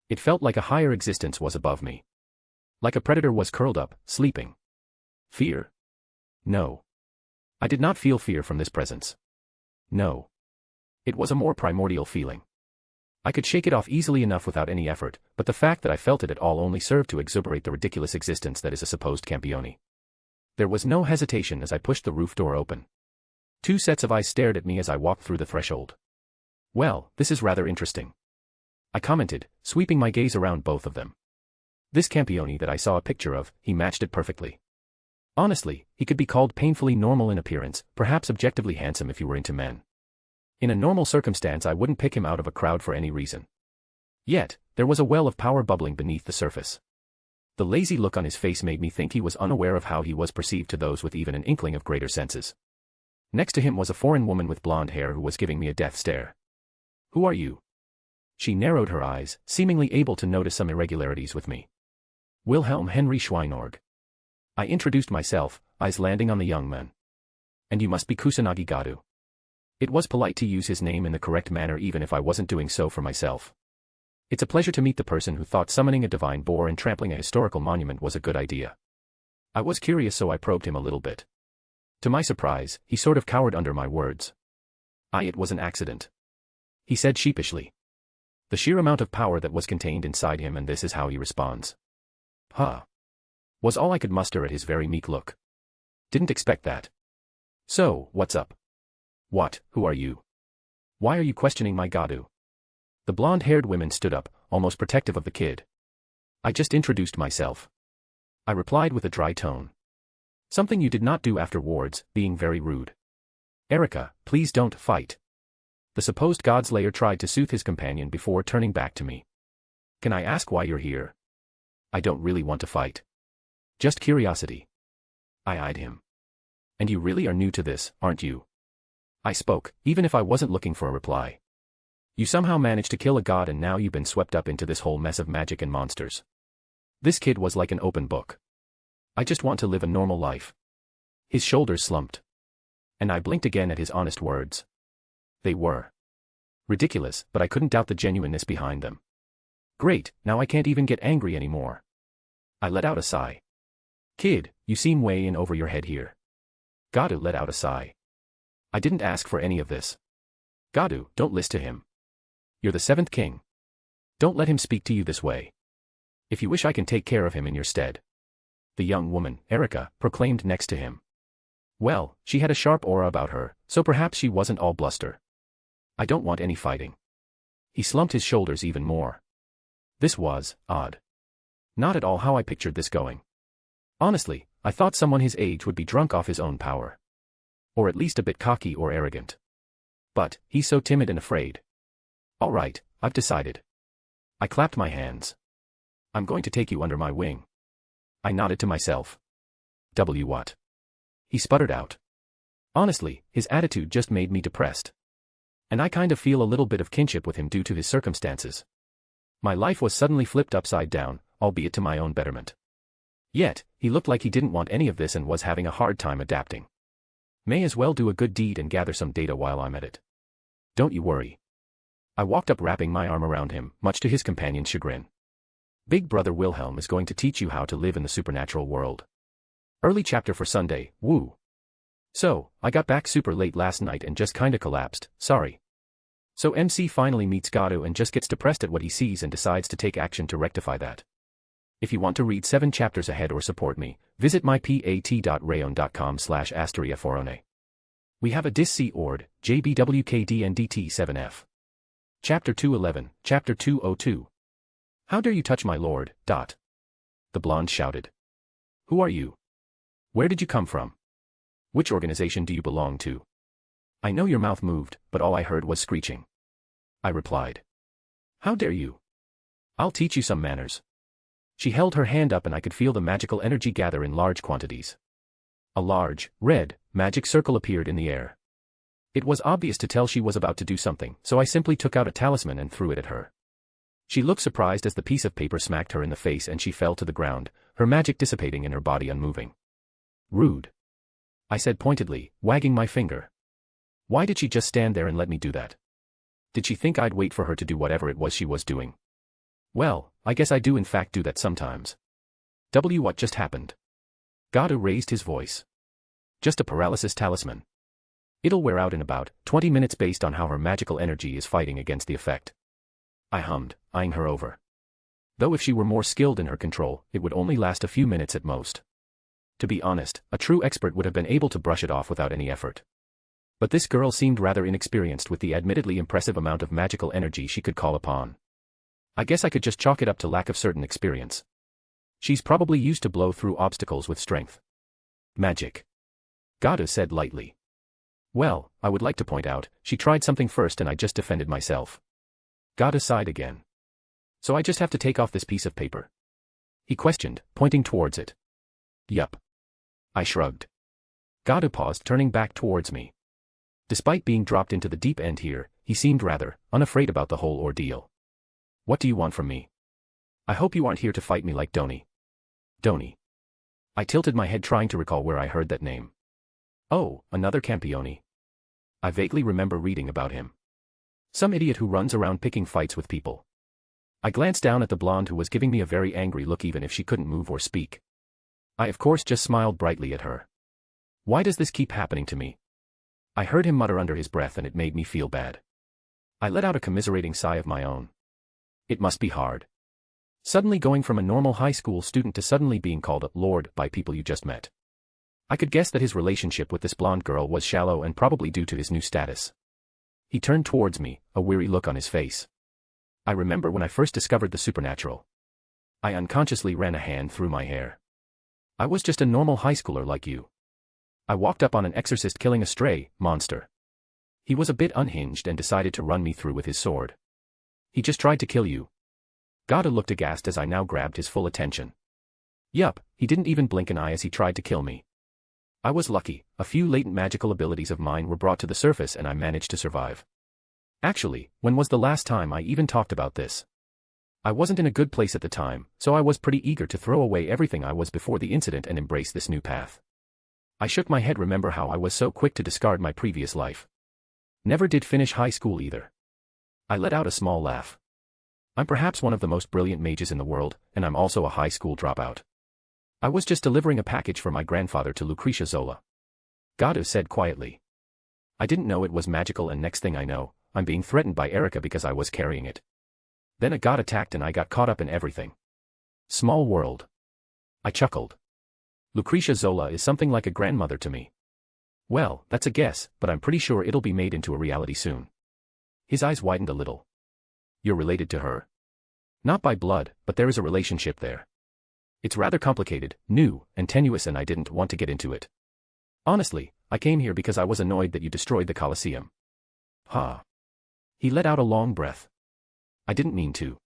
It felt like a higher existence was above me. Like a predator was curled up, sleeping. Fear? No. I did not feel fear from this presence. No. It was a more primordial feeling. I could shake it off easily enough without any effort, but the fact that I felt it at all only served to exuberate the ridiculous existence that is a supposed Campione. There was no hesitation as I pushed the roof door open. Two sets of eyes stared at me as I walked through the threshold. Well, this is rather interesting. I commented, sweeping my gaze around both of them. This Campione that I saw a picture of, he matched it perfectly. Honestly, he could be called painfully normal in appearance, perhaps objectively handsome if you were into men. In a normal circumstance I wouldn't pick him out of a crowd for any reason. Yet, there was a well of power bubbling beneath the surface. The lazy look on his face made me think he was unaware of how he was perceived to those with even an inkling of greater senses. Next to him was a foreign woman with blonde hair who was giving me a death stare. Who are you? She narrowed her eyes, seemingly able to notice some irregularities with me. Wilhelm Henry Schweinorg. I introduced myself, eyes landing on the young man. And you must be Kusanagi Gadu. It was polite to use his name in the correct manner even if I wasn't doing so for myself. It's a pleasure to meet the person who thought summoning a divine boar and trampling a historical monument was a good idea. I was curious, so I probed him a little bit. To my surprise, he sort of cowered under my words. It was an accident, he said sheepishly. The sheer amount of power that was contained inside him, and this is how he responds. Huh. Was all I could muster at his very meek look. Didn't expect that. So, what's up? What, who are you? Why are you questioning my Gadu? The blonde-haired woman stood up, almost protective of the kid. I just introduced myself, I replied with a dry tone. Something you did not do afterwards, being very rude. Erica, please don't fight. The supposed Godslayer tried to soothe his companion before turning back to me. Can I ask why you're here? I don't really want to fight. Just curiosity. I eyed him. And you really are new to this, aren't you? I spoke, even if I wasn't looking for a reply. You somehow managed to kill a god and now you've been swept up into this whole mess of magic and monsters. This kid was like an open book. I just want to live a normal life. His shoulders slumped. And I blinked again at his honest words. They were ridiculous, but I couldn't doubt the genuineness behind them. Great, now I can't even get angry anymore. I let out a sigh. Kid, you seem way in over your head here. Gadu let out a sigh. I didn't ask for any of this. Gadu, don't listen to him. You're the seventh king. Don't let him speak to you this way. If you wish, I can take care of him in your stead. The young woman, Erica, proclaimed next to him. Well, she had a sharp aura about her, so perhaps she wasn't all bluster. I don't want any fighting. He slumped his shoulders even more. This was odd. Not at all how I pictured this going. Honestly, I thought someone his age would be drunk off his own power. Or at least a bit cocky or arrogant. But, he's so timid and afraid. All right, I've decided. I clapped my hands. I'm going to take you under my wing. I nodded to myself. What? He sputtered out. Honestly, his attitude just made me depressed. And I kind of feel a little bit of kinship with him due to his circumstances. My life was suddenly flipped upside down, albeit to my own betterment. Yet, he looked like he didn't want any of this and was having a hard time adapting. May as well do a good deed and gather some data while I'm at it. Don't you worry. I walked up, wrapping my arm around him, much to his companion's chagrin. Big Brother Wilhelm is going to teach you how to live in the supernatural world. Early chapter for Sunday, woo. So, I got back super late last night and just kinda collapsed, sorry. So MC finally meets Gadu and just gets depressed at what he sees and decides to take action to rectify that. If you want to read 7 chapters ahead or support me, visit mypat.rayon.com/asteriaforone. We have a Dis-C Ord, JBWKDNDT7F. Chapter 211, Chapter 202. How dare you touch my lord, ... The blonde shouted. Who are you? Where did you come from? Which organization do you belong to? I know your mouth moved, but all I heard was screeching. I replied. How dare you? I'll teach you some manners. She held her hand up and I could feel the magical energy gather in large quantities. A large, red, magic circle appeared in the air. It was obvious to tell she was about to do something, so I simply took out a talisman and threw it at her. She looked surprised as the piece of paper smacked her in the face and she fell to the ground, her magic dissipating and her body unmoving. Rude. I said pointedly, wagging my finger. Why did she just stand there and let me do that? Did she think I'd wait for her to do whatever it was she was doing? Well, I guess I do in fact do that sometimes. What just happened? Gadu raised his voice. Just a paralysis talisman. It'll wear out in about 20 minutes based on how her magical energy is fighting against the effect. I hummed, eyeing her over. Though if she were more skilled in her control, it would only last a few minutes at most. To be honest, a true expert would have been able to brush it off without any effort. But this girl seemed rather inexperienced with the admittedly impressive amount of magical energy she could call upon. I guess I could just chalk it up to lack of certain experience. She's probably used to blow through obstacles with strength. Magic. Gadu said lightly. Well, I would like to point out, she tried something first and I just defended myself. Gadu sighed again. So I just have to take off this piece of paper? He questioned, pointing towards it. Yup. I shrugged. Gadu paused, turning back towards me. Despite being dropped into the deep end here, he seemed rather unafraid about the whole ordeal. What do you want from me? I hope you aren't here to fight me like Doni. Doni. I tilted my head trying to recall where I heard that name. Oh, another Campione. I vaguely remember reading about him. Some idiot who runs around picking fights with people. I glanced down at the blonde who was giving me a very angry look even if she couldn't move or speak. I of course just smiled brightly at her. Why does this keep happening to me? I heard him mutter under his breath and it made me feel bad. I let out a commiserating sigh of my own. It must be hard. Suddenly going from a normal high school student to suddenly being called a lord by people you just met. I could guess that his relationship with this blonde girl was shallow and probably due to his new status. He turned towards me, a weary look on his face. I remember when I first discovered the supernatural. I unconsciously ran a hand through my hair. I was just a normal high schooler like you. I walked up on an exorcist killing a stray monster. He was a bit unhinged and decided to run me through with his sword. He just tried to kill you. Gada looked aghast as I now grabbed his full attention. Yup, he didn't even blink an eye as he tried to kill me. I was lucky, a few latent magical abilities of mine were brought to the surface and I managed to survive. Actually, when was the last time I even talked about this? I wasn't in a good place at the time, so I was pretty eager to throw away everything I was before the incident and embrace this new path. I shook my head, remember how I was so quick to discard my previous life. Never did finish high school either. I let out a small laugh. I'm perhaps one of the most brilliant mages in the world, and I'm also a high school dropout. I was just delivering a package for my grandfather to Lucretia Zola. Gada said quietly. I didn't know it was magical and next thing I know, I'm being threatened by Erica because I was carrying it. Then a god attacked and I got caught up in everything. Small world. I chuckled. Lucretia Zola is something like a grandmother to me. Well, that's a guess, but I'm pretty sure it'll be made into a reality soon. His eyes widened a little. You're related to her. Not by blood, but there is a relationship there. It's rather complicated, new, and tenuous and I didn't want to get into it. Honestly, I came here because I was annoyed that you destroyed the Colosseum. Ha. He let out a long breath. I didn't mean to.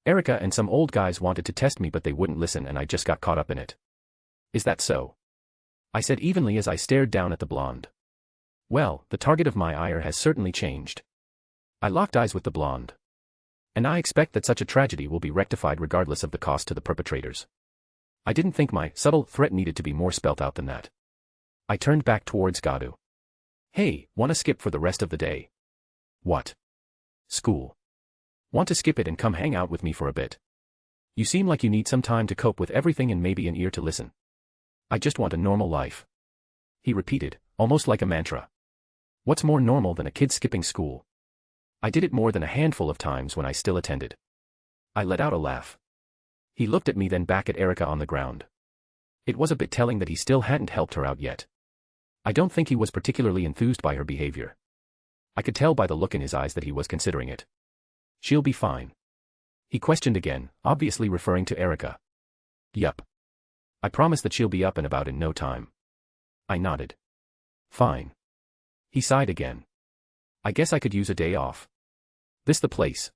Erica and some old guys wanted to test me but they wouldn't listen and I just got caught up in it. Is that so? I said evenly as I stared down at the blonde. Well, the target of my ire has certainly changed. I locked eyes with the blonde. And I expect that such a tragedy will be rectified regardless of the cost to the perpetrators. I didn't think my subtle threat needed to be more spelt out than that. I turned back towards Gadu. Hey, wanna skip for the rest of the day? What? School. Want to skip it and come hang out with me for a bit? You seem like you need some time to cope with everything and maybe an ear to listen. I just want a normal life. He repeated, almost like a mantra. What's more normal than a kid skipping school? I did it more than a handful of times when I still attended. I let out a laugh. He looked at me then back at Erica on the ground. It was a bit telling that he still hadn't helped her out yet. I don't think he was particularly enthused by her behavior. I could tell by the look in his eyes that he was considering it. She'll be fine. He questioned again, obviously referring to Erica. Yup. I promise that she'll be up and about in no time. I nodded. Fine. He sighed again. I guess I could use a day off. This the place?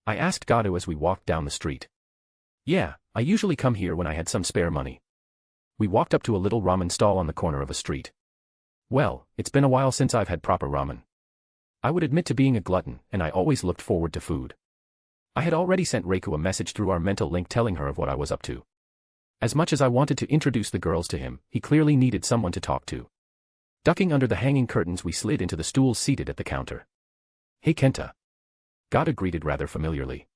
I asked Gadu as we walked down the street. Yeah, I usually come here when I had some spare money. We walked up to a little ramen stall on the corner of a street. Well, it's been a while since I've had proper ramen. I would admit to being a glutton, and I always looked forward to food. I had already sent Reiku a message through our mental link telling her of what I was up to. As much as I wanted to introduce the girls to him, he clearly needed someone to talk to. Ducking under the hanging curtains we slid into the stools seated at the counter. Hey Kenta. Gada greeted rather familiarly.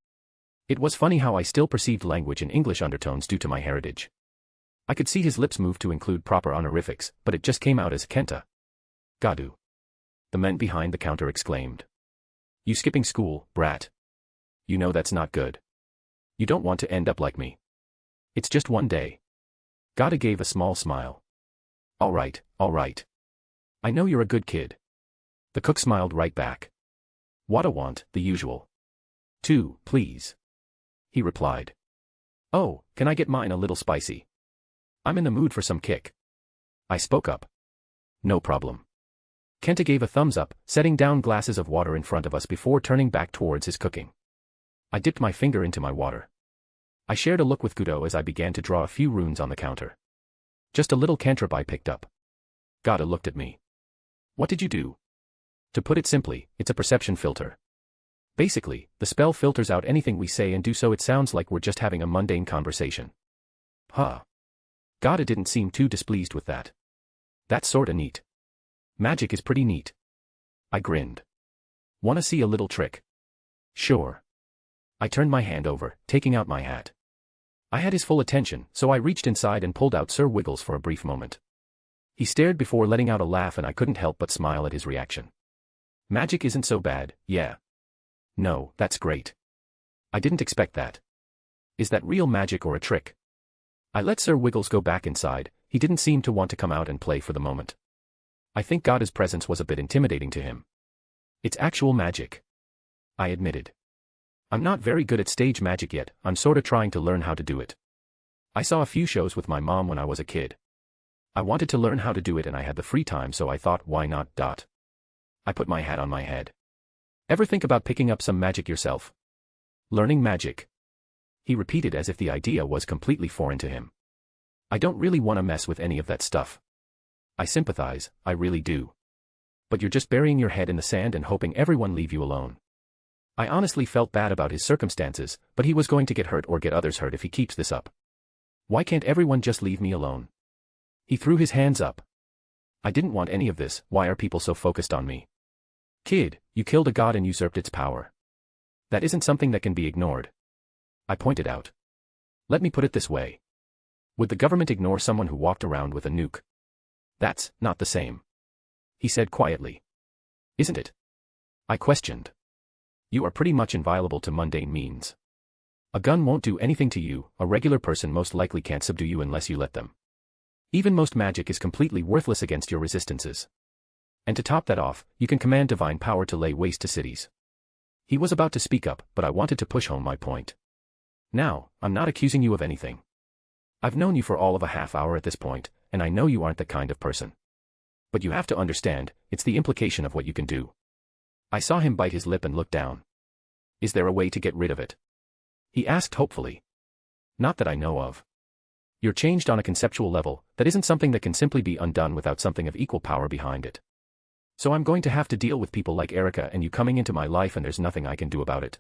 It was funny how I still perceived language in English undertones due to my heritage. I could see his lips move to include proper honorifics, but it just came out as Kenta. Gadu. The men behind the counter exclaimed. You skipping school, brat. You know that's not good. You don't want to end up like me. It's just one day. Gada gave a small smile. All right. I know you're a good kid. The cook smiled right back. What I want, the usual. 2, please. He replied. Oh, can I get mine a little spicy? I'm in the mood for some kick. I spoke up. No problem. Kenta gave a thumbs up, setting down glasses of water in front of us before turning back towards his cooking. I dipped my finger into my water. I shared a look with Kudo as I began to draw a few runes on the counter. Just a little cantrip I picked up. Gada looked at me. What did you do? To put it simply, it's a perception filter. Basically, the spell filters out anything we say and do so it sounds like we're just having a mundane conversation. Huh. God didn't seem too displeased with that. That's sorta neat. Magic is pretty neat. I grinned. Wanna see a little trick? Sure. I turned my hand over, taking out my hat. I had his full attention, so I reached inside and pulled out Sir Wiggles for a brief moment. He stared before letting out a laugh and I couldn't help but smile at his reaction. Magic isn't so bad, yeah. No, that's great. I didn't expect that. Is that real magic or a trick? I let Sir Wiggles go back inside. He didn't seem to want to come out and play for the moment. I think God's presence was a bit intimidating to him. It's actual magic. I admitted. I'm not very good at stage magic yet, I'm sorta trying to learn how to do it. I saw a few shows with my mom when I was a kid. I wanted to learn how to do it and I had the free time so I thought why not. I put my hat on my head. Ever think about picking up some magic yourself? Learning magic? He repeated as if the idea was completely foreign to him. I don't really want to mess with any of that stuff. I sympathize, I really do. But you're just burying your head in the sand and hoping everyone leave you alone. I honestly felt bad about his circumstances, but he was going to get hurt or get others hurt if he keeps this up. Why can't everyone just leave me alone? He threw his hands up. I didn't want any of this, why are people so focused on me? Kid, you killed a god and usurped its power. That isn't something that can be ignored. I pointed out. Let me put it this way. Would the government ignore someone who walked around with a nuke? That's not the same. He said quietly. Isn't it? I questioned. You are pretty much inviolable to mundane means. A gun won't do anything to you, a regular person most likely can't subdue you unless you let them. Even most magic is completely worthless against your resistances. And to top that off, you can command divine power to lay waste to cities. He was about to speak up, but I wanted to push home my point. Now, I'm not accusing you of anything. I've known you for all of a half hour at this point, and I know you aren't that kind of person. But you have to understand, it's the implication of what you can do. I saw him bite his lip and look down. Is there a way to get rid of it? He asked hopefully. Not that I know of. You're changed on a conceptual level, that isn't something that can simply be undone without something of equal power behind it. So I'm going to have to deal with people like Erica and you coming into my life and there's nothing I can do about it.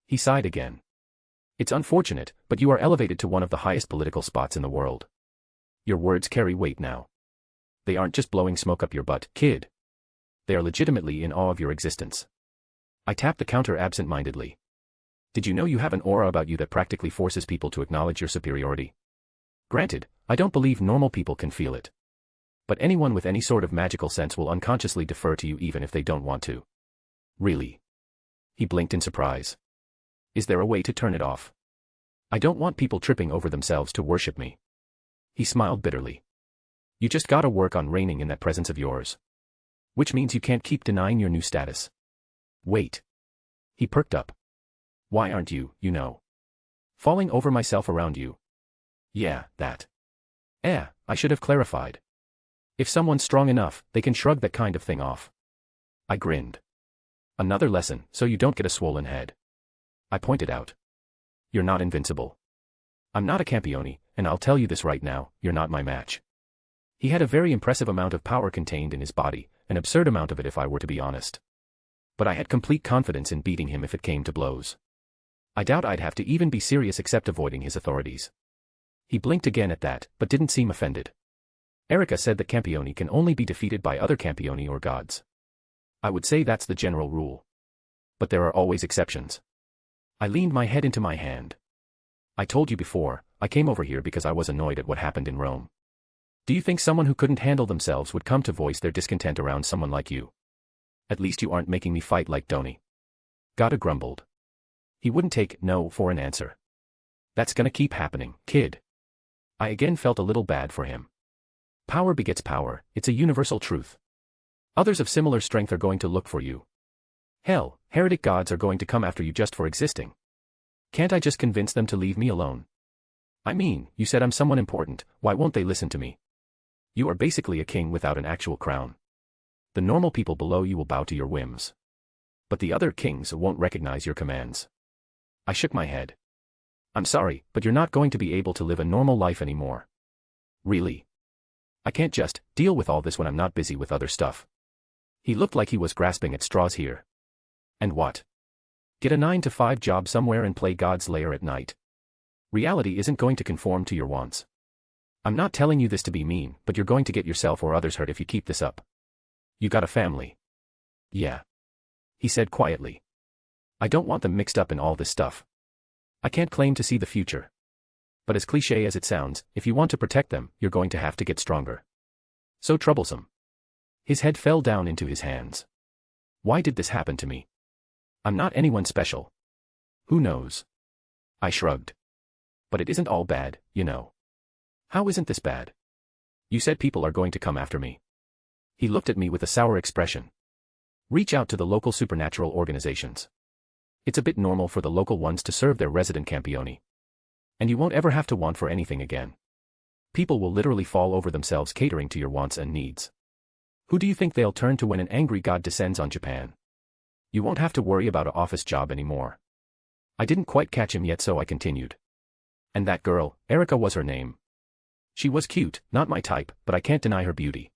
He sighed again. It's unfortunate, but you are elevated to one of the highest political spots in the world. Your words carry weight now. They aren't just blowing smoke up your butt, kid. They are legitimately in awe of your existence. I tapped the counter absent-mindedly. Did you know you have an aura about you that practically forces people to acknowledge your superiority? Granted, I don't believe normal people can feel it. But anyone with any sort of magical sense will unconsciously defer to you even if they don't want to. Really? He blinked in surprise. Is there a way to turn it off? I don't want people tripping over themselves to worship me. He smiled bitterly. You just gotta work on reigning in that presence of yours. Which means you can't keep denying your new status. Wait. He perked up. Why aren't you, falling over myself around you? Yeah, that. I should have clarified. If someone's strong enough, they can shrug that kind of thing off. I grinned. Another lesson, so you don't get a swollen head. I pointed out. You're not invincible. I'm not a Campione, and I'll tell you this right now, you're not my match. He had a very impressive amount of power contained in his body, an absurd amount of it if I were to be honest. But I had complete confidence in beating him if it came to blows. I doubt I'd have to even be serious except avoiding his authorities. He blinked again at that, but didn't seem offended. Erica said that Campioni can only be defeated by other Campioni or gods. I would say that's the general rule. But there are always exceptions. I leaned my head into my hand. I told you before, I came over here because I was annoyed at what happened in Rome. Do you think someone who couldn't handle themselves would come to voice their discontent around someone like you? At least you aren't making me fight like Doni. Gotta grumbled. He wouldn't take no for an answer. That's gonna keep happening, kid. I again felt a little bad for him. Power begets power, it's a universal truth. Others of similar strength are going to look for you. Hell, heretic gods are going to come after you just for existing. Can't I just convince them to leave me alone? I mean, you said I'm someone important, why won't they listen to me? You are basically a king without an actual crown. The normal people below you will bow to your whims. But the other kings won't recognize your commands. I shook my head. I'm sorry, but you're not going to be able to live a normal life anymore. Really? I can't just deal with all this when I'm not busy with other stuff. He looked like he was grasping at straws here. And what? Get a 9-to-5 job somewhere and play God's lair at night. Reality isn't going to conform to your wants. I'm not telling you this to be mean, but you're going to get yourself or others hurt if you keep this up. You got a family. Yeah. He said quietly. I don't want them mixed up in all this stuff. I can't claim to see the future. But as cliché as it sounds, if you want to protect them, you're going to have to get stronger. So troublesome. His head fell down into his hands. Why did this happen to me? I'm not anyone special. Who knows? I shrugged. But it isn't all bad, you know. How isn't this bad? You said people are going to come after me. He looked at me with a sour expression. Reach out to the local supernatural organizations. It's a bit normal for the local ones to serve their resident campioni. And you won't ever have to want for anything again. People will literally fall over themselves catering to your wants and needs. Who do you think they'll turn to when an angry god descends on Japan? You won't have to worry about an office job anymore. I didn't quite catch him yet, so I continued. And that girl, Erica was her name. She was cute, not my type, but I can't deny her beauty.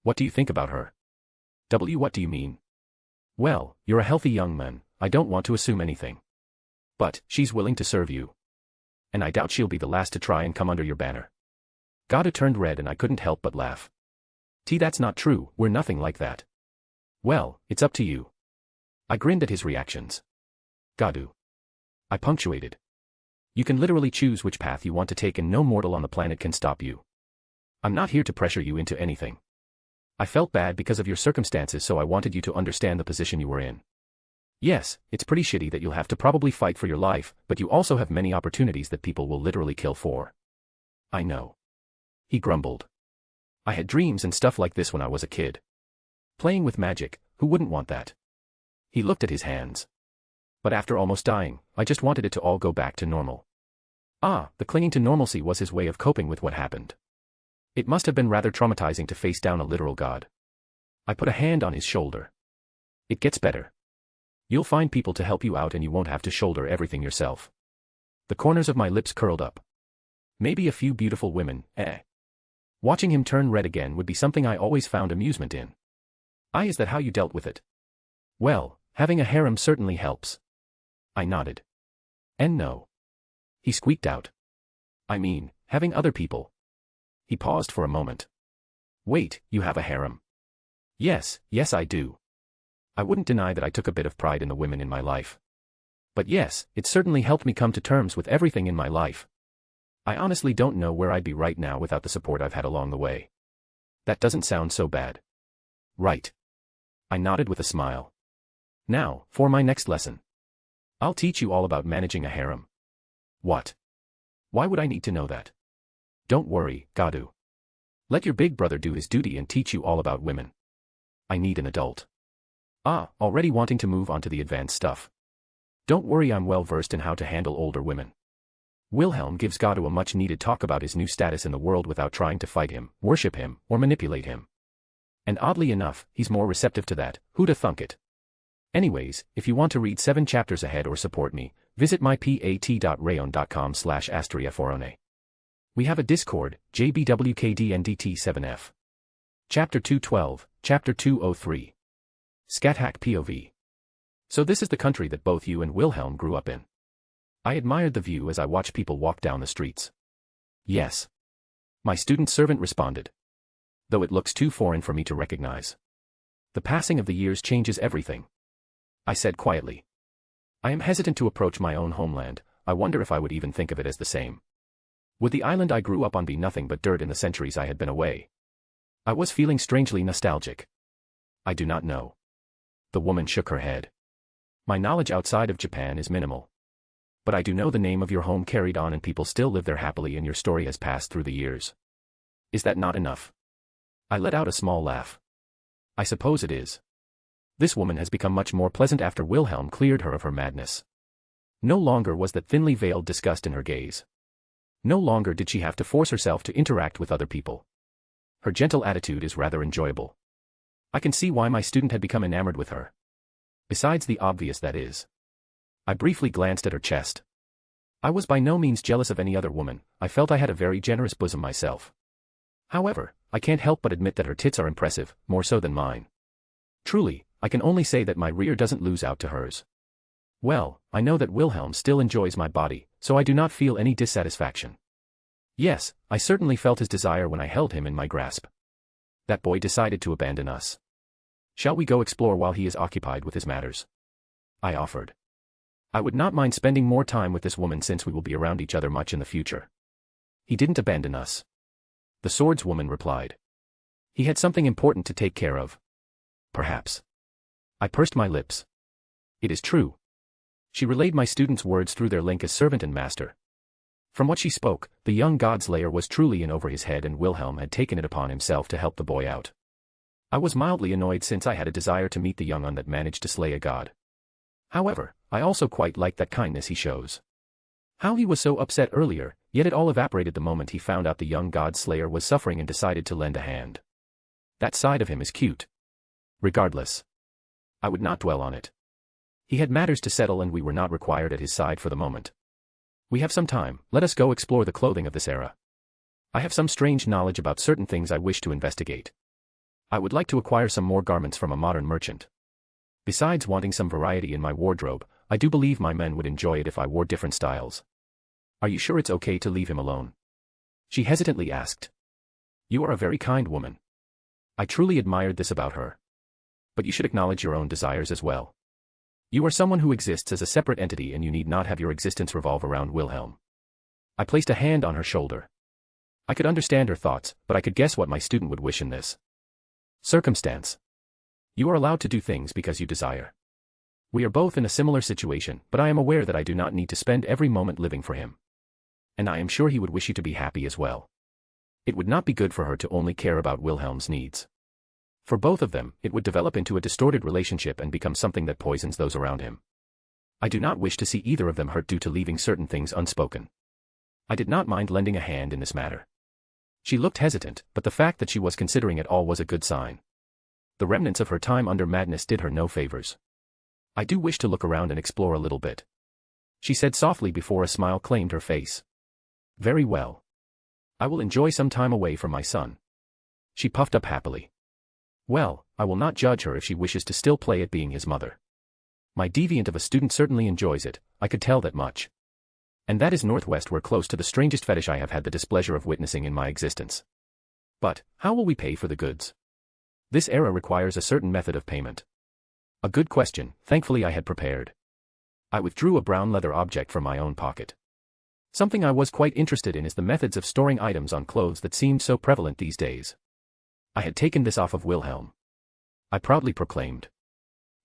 What do you think about her? What do you mean? Well, you're a healthy young man, I don't want to assume anything. But, she's willing to serve you. And I doubt she'll be the last to try and come under your banner. Gadu turned red and I couldn't help but laugh. That's not true, we're nothing like that. Well, it's up to you. I grinned at his reactions. Gadu. I punctuated. You can literally choose which path you want to take and no mortal on the planet can stop you. I'm not here to pressure you into anything. I felt bad because of your circumstances, so I wanted you to understand the position you were in. Yes, it's pretty shitty that you'll have to probably fight for your life, but you also have many opportunities that people will literally kill for. I know. He grumbled. I had dreams and stuff like this when I was a kid. Playing with magic, who wouldn't want that? He looked at his hands. But after almost dying, I just wanted it to all go back to normal. The clinging to normalcy was his way of coping with what happened. It must have been rather traumatizing to face down a literal god. I put a hand on his shoulder. It gets better. You'll find people to help you out and you won't have to shoulder everything yourself. The corners of my lips curled up. Maybe a few beautiful women, Watching him turn red again would be something I always found amusement in. Is that how you dealt with it? Well, having a harem certainly helps. I nodded. And no. He squeaked out. I mean, having other people. He paused for a moment. Wait, you have a harem? Yes I do. I wouldn't deny that I took a bit of pride in the women in my life. But yes, it certainly helped me come to terms with everything in my life. I honestly don't know where I'd be right now without the support I've had along the way. That doesn't sound so bad. Right. I nodded with a smile. Now, for my next lesson. I'll teach you all about managing a harem. What? Why would I need to know that? Don't worry, Gadu. Let your big brother do his duty and teach you all about women. I need an adult. Already wanting to move on to the advanced stuff. Don't worry, I'm well versed in how to handle older women. Wilhelm gives Gadu a much-needed talk about his new status in the world without trying to fight him, worship him, or manipulate him. And oddly enough, he's more receptive to that, who'da thunk it. Anyways, if you want to read 7 chapters ahead or support me, visit mypat.rayon.com/astriaforone. We have a Discord, JBWKDNDT7F. Chapter 212, Chapter 203. Scat-Hack POV. So this is the country that both you and Wilhelm grew up in. I admired the view as I watched people walk down the streets. Yes. My student servant responded. Though it looks too foreign for me to recognize. The passing of the years changes everything. I said quietly. I am hesitant to approach my own homeland. I wonder if I would even think of it as the same. Would the island I grew up on be nothing but dirt in the centuries I had been away? I was feeling strangely nostalgic. I do not know. The woman shook her head. My knowledge outside of Japan is minimal. But I do know the name of your home carried on and people still live there happily and your story has passed through the years. Is that not enough? I let out a small laugh. I suppose it is. This woman has become much more pleasant after Wilhelm cleared her of her madness. No longer was that thinly veiled disgust in her gaze. No longer did she have to force herself to interact with other people. Her gentle attitude is rather enjoyable. I can see why my student had become enamored with her. Besides the obvious, that is. I briefly glanced at her chest. I was by no means jealous of any other woman. I felt I had a very generous bosom myself. However, I can't help but admit that her tits are impressive, more so than mine. Truly, I can only say that my rear doesn't lose out to hers. Well, I know that Wilhelm still enjoys my body, so I do not feel any dissatisfaction. Yes, I certainly felt his desire when I held him in my grasp. That boy decided to abandon us. Shall we go explore while he is occupied with his matters? I offered. I would not mind spending more time with this woman since we will be around each other much in the future. He didn't abandon us. The swordswoman replied. He had something important to take care of. Perhaps. I pursed my lips. It is true. She relayed my students' words through their link as servant and master. From what she spoke, the young godslayer was truly in over his head and Wilhelm had taken it upon himself to help the boy out. I was mildly annoyed since I had a desire to meet the young un that managed to slay a god. However, I also quite liked that kindness he shows. How he was so upset earlier, yet it all evaporated the moment he found out the young god slayer was suffering and decided to lend a hand. That side of him is cute. Regardless. I would not dwell on it. He had matters to settle and we were not required at his side for the moment. We have some time, let us go explore the clothing of this era. I have some strange knowledge about certain things I wish to investigate. I would like to acquire some more garments from a modern merchant. Besides wanting some variety in my wardrobe, I do believe my men would enjoy it if I wore different styles. Are you sure it's okay to leave him alone? She hesitantly asked. You are a very kind woman. I truly admired this about her. But you should acknowledge your own desires as well. You are someone who exists as a separate entity and you need not have your existence revolve around Wilhelm. I placed a hand on her shoulder. I could understand her thoughts, but I could guess what my student would wish in this circumstance. You are allowed to do things because you desire. We are both in a similar situation, but I am aware that I do not need to spend every moment living for him. And I am sure he would wish you to be happy as well. It would not be good for her to only care about Wilhelm's needs. For both of them, it would develop into a distorted relationship and become something that poisons those around him. I do not wish to see either of them hurt due to leaving certain things unspoken. I did not mind lending a hand in this matter. She looked hesitant, but the fact that she was considering it all was a good sign. The remnants of her time under madness did her no favors. I do wish to look around and explore a little bit. She said softly before a smile claimed her face. Very well. I will enjoy some time away from my son. She puffed up happily. Well, I will not judge her if she wishes to still play at being his mother. My deviant of a student certainly enjoys it, I could tell that much. And that is Northwest where close to the strangest fetish I have had the displeasure of witnessing in my existence. But, how will we pay for the goods? This era requires a certain method of payment. A good question, thankfully I had prepared. I withdrew a brown leather object from my own pocket. Something I was quite interested in is the methods of storing items on clothes that seemed so prevalent these days. I had taken this off of Wilhelm. I proudly proclaimed.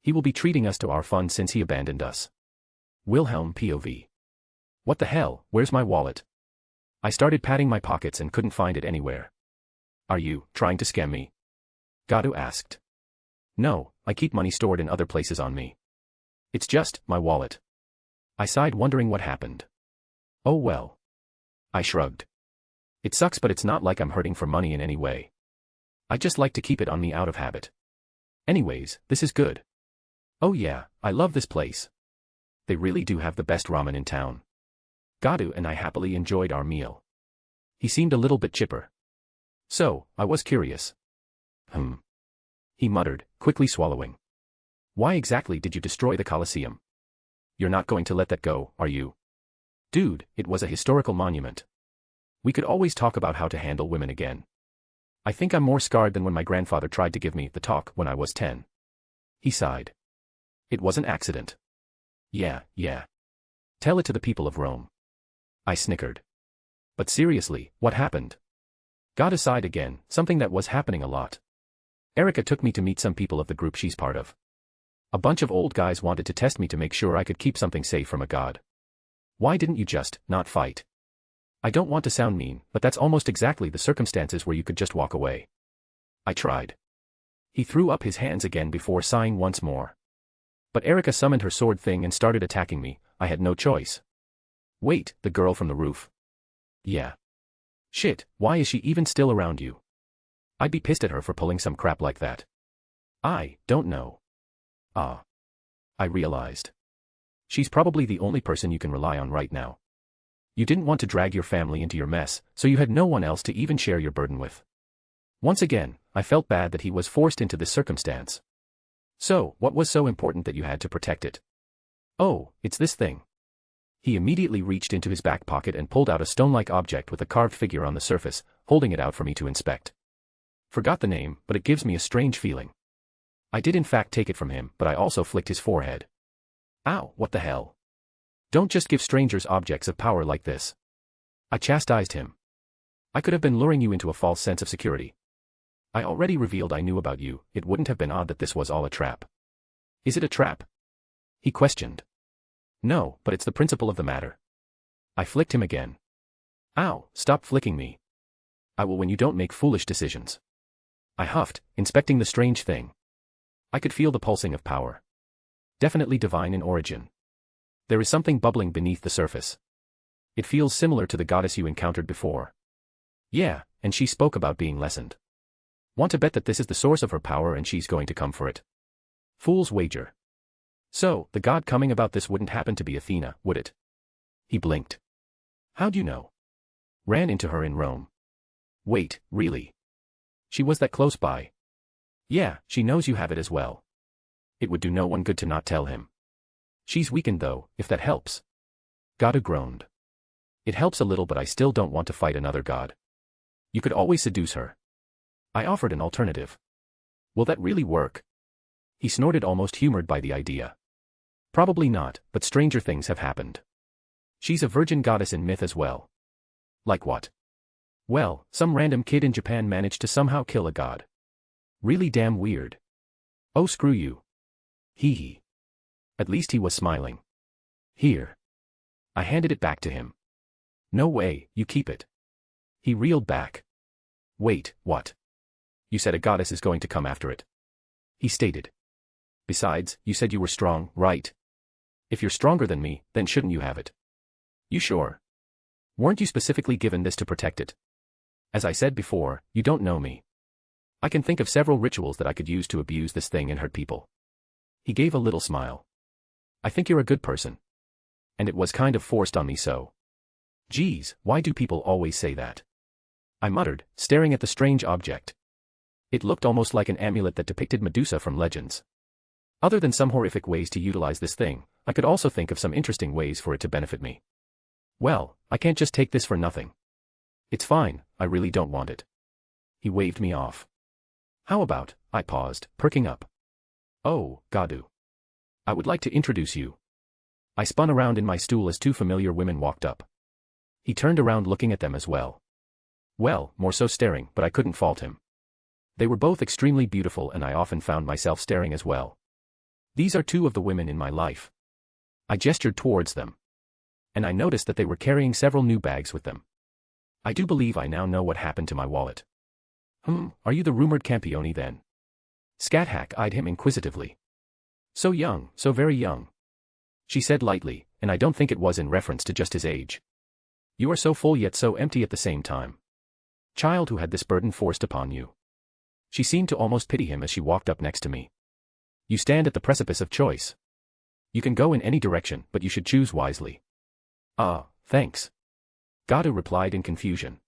He will be treating us to our fun since he abandoned us. Wilhelm POV. What the hell, where's my wallet? I started patting my pockets and couldn't find it anywhere. Are you trying to scam me? Gadu asked. No, I keep money stored in other places on me. It's just my wallet. I sighed wondering what happened. Oh well. I shrugged. It sucks but it's not like I'm hurting for money in any way. I just like to keep it on me out of habit. Anyways, this is good. Oh yeah, I love this place. They really do have the best ramen in town. Gadu and I happily enjoyed our meal. He seemed a little bit chipper. So, I was curious. He muttered, quickly swallowing. Why exactly did you destroy the Colosseum? You're not going to let that go, are you? Dude, it was a historical monument. We could always talk about how to handle women again. I think I'm more scarred than when my grandfather tried to give me the talk when I was 10. He sighed. It was an accident. Yeah. Tell it to the people of Rome. I snickered. But seriously, what happened? Got aside again, something that was happening a lot. Erica took me to meet some people of the group she's part of. A bunch of old guys wanted to test me to make sure I could keep something safe from a god. Why didn't you just not fight? I don't want to sound mean, but that's almost exactly the circumstances where you could just walk away. I tried. He threw up his hands again before sighing once more. But Erica summoned her sword thing and started attacking me. I had no choice. Wait, the girl from the roof. Yeah. Shit, why is she even still around you? I'd be pissed at her for pulling some crap like that. I don't know. I realized. She's probably the only person you can rely on right now. You didn't want to drag your family into your mess, so you had no one else to even share your burden with. Once again, I felt bad that he was forced into this circumstance. So, what was so important that you had to protect it? Oh, it's this thing. He immediately reached into his back pocket and pulled out a stone-like object with a carved figure on the surface, holding it out for me to inspect. Forgot the name, but it gives me a strange feeling. I did in fact take it from him, but I also flicked his forehead. Ow, what the hell? Don't just give strangers objects of power like this. I chastised him. I could have been luring you into a false sense of security. I already revealed I knew about you, it wouldn't have been odd that this was all a trap. Is it a trap? He questioned. No, but it's the principle of the matter. I flicked him again. Ow, stop flicking me. I will when you don't make foolish decisions. I huffed, inspecting the strange thing. I could feel the pulsing of power. Definitely divine in origin. There is something bubbling beneath the surface. It feels similar to the goddess you encountered before. Yeah, and she spoke about being lessened. Want to bet that this is the source of her power and she's going to come for it? Fool's wager. So, the god coming about this wouldn't happen to be Athena, would it? He blinked. How'd you know? Ran into her in Rome. Wait, really? She was that close by. Yeah, she knows you have it as well. It would do no one good to not tell him. She's weakened though, if that helps. Goddess groaned. It helps a little but I still don't want to fight another god. You could always seduce her. I offered an alternative. Will that really work? He snorted, almost humored by the idea. Probably not, but stranger things have happened. She's a virgin goddess in myth as well. Like what? Well, some random kid in Japan managed to somehow kill a god. Really damn weird. Oh, screw you. Hee hee. At least he was smiling. Here. I handed it back to him. No way, you keep it. He reeled back. Wait, what? You said a goddess is going to come after it. He stated. Besides, you said you were strong, right? If you're stronger than me, then shouldn't you have it? You sure? Weren't you specifically given this to protect it? As I said before, you don't know me. I can think of several rituals that I could use to abuse this thing and hurt people. He gave a little smile. I think you're a good person. And it was kind of forced on me so. Geez, why do people always say that? I muttered, staring at the strange object. It looked almost like an amulet that depicted Medusa from legends. Other than some horrific ways to utilize this thing, I could also think of some interesting ways for it to benefit me. Well, I can't just take this for nothing. It's fine, I really don't want it. He waved me off. How about, I paused, perking up. Oh, Gadu. I would like to introduce you. I spun around in my stool as two familiar women walked up. He turned around looking at them as well. Well, more so staring, but I couldn't fault him. They were both extremely beautiful and I often found myself staring as well. These are two of the women in my life. I gestured towards them. And I noticed that they were carrying several new bags with them. I do believe I now know what happened to my wallet. Are you the rumored Campione then? Scathack eyed him inquisitively. So young, so very young. She said lightly, and I don't think it was in reference to just his age. You are so full yet so empty at the same time. Child who had this burden forced upon you. She seemed to almost pity him as she walked up next to me. You stand at the precipice of choice. You can go in any direction, but you should choose wisely. Thanks. Gadu replied in confusion.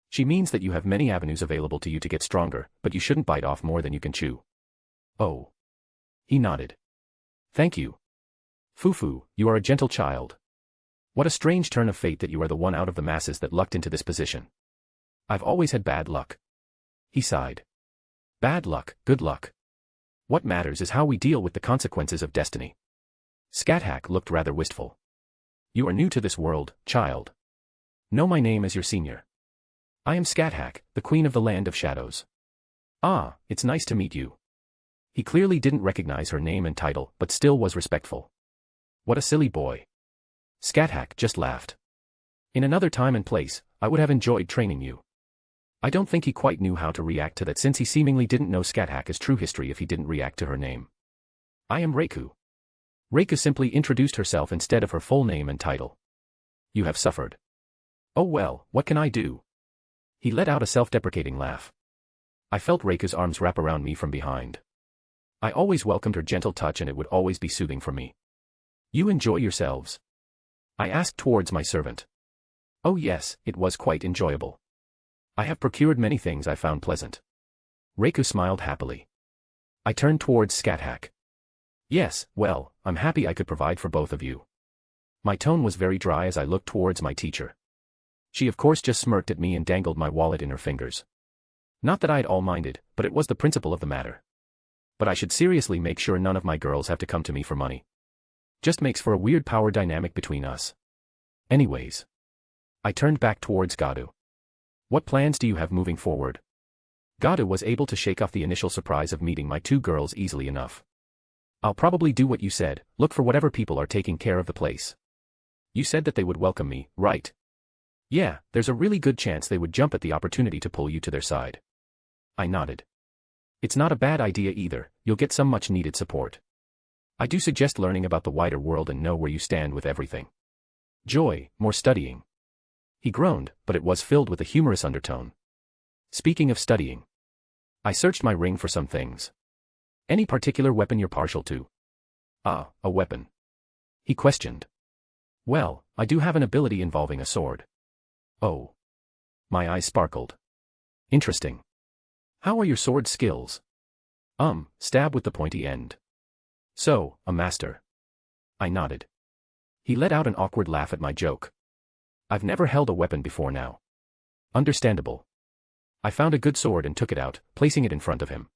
She means that you have many avenues available to you to get stronger, but you shouldn't bite off more than you can chew. Oh. He nodded. Thank you. Fufu, you are a gentle child. What a strange turn of fate that you are the one out of the masses that lucked into this position. I've always had bad luck. He sighed. Bad luck, good luck. What matters is how we deal with the consequences of destiny. Scathack looked rather wistful. You are new to this world, child. Know my name as your senior. I am Scathack, the queen of the land of shadows. Ah, it's nice to meet you. He clearly didn't recognize her name and title, but still was respectful. What a silly boy. Scathack just laughed. In another time and place, I would have enjoyed training you. I don't think he quite knew how to react to that since he seemingly didn't know Scathack's true history if he didn't react to her name. I am Reiku. Reiku simply introduced herself instead of her full name and title. You have suffered. Oh well, what can I do? He let out a self-deprecating laugh. I felt Reiku's arms wrap around me from behind. I always welcomed her gentle touch and it would always be soothing for me. You enjoy yourselves? I asked towards my servant. Oh yes, it was quite enjoyable. I have procured many things I found pleasant. Reiku smiled happily. I turned towards Scathack. Yes, well, I'm happy I could provide for both of you. My tone was very dry as I looked towards my teacher. She of course just smirked at me and dangled my wallet in her fingers. Not that I'd all minded, but it was the principle of the matter. But I should seriously make sure none of my girls have to come to me for money. Just makes for a weird power dynamic between us. Anyways. I turned back towards Gadu. What plans do you have moving forward? Gadu was able to shake off the initial surprise of meeting my two girls easily enough. I'll probably do what you said, look for whatever people are taking care of the place. You said that they would welcome me, right? Yeah, there's a really good chance they would jump at the opportunity to pull you to their side. I nodded. It's not a bad idea either, you'll get some much needed support. I do suggest learning about the wider world and know where you stand with everything. Joy, more studying. He groaned, but it was filled with a humorous undertone. Speaking of studying. I searched my ring for some things. Any particular weapon you're partial to? Ah, a weapon. He questioned. Well, I do have an ability involving a sword. Oh. My eyes sparkled. Interesting. How are your sword skills? Stab with the pointy end. So, a master. I nodded. He let out an awkward laugh at my joke. I've never held a weapon before now. Understandable. I found a good sword and took it out, placing it in front of him.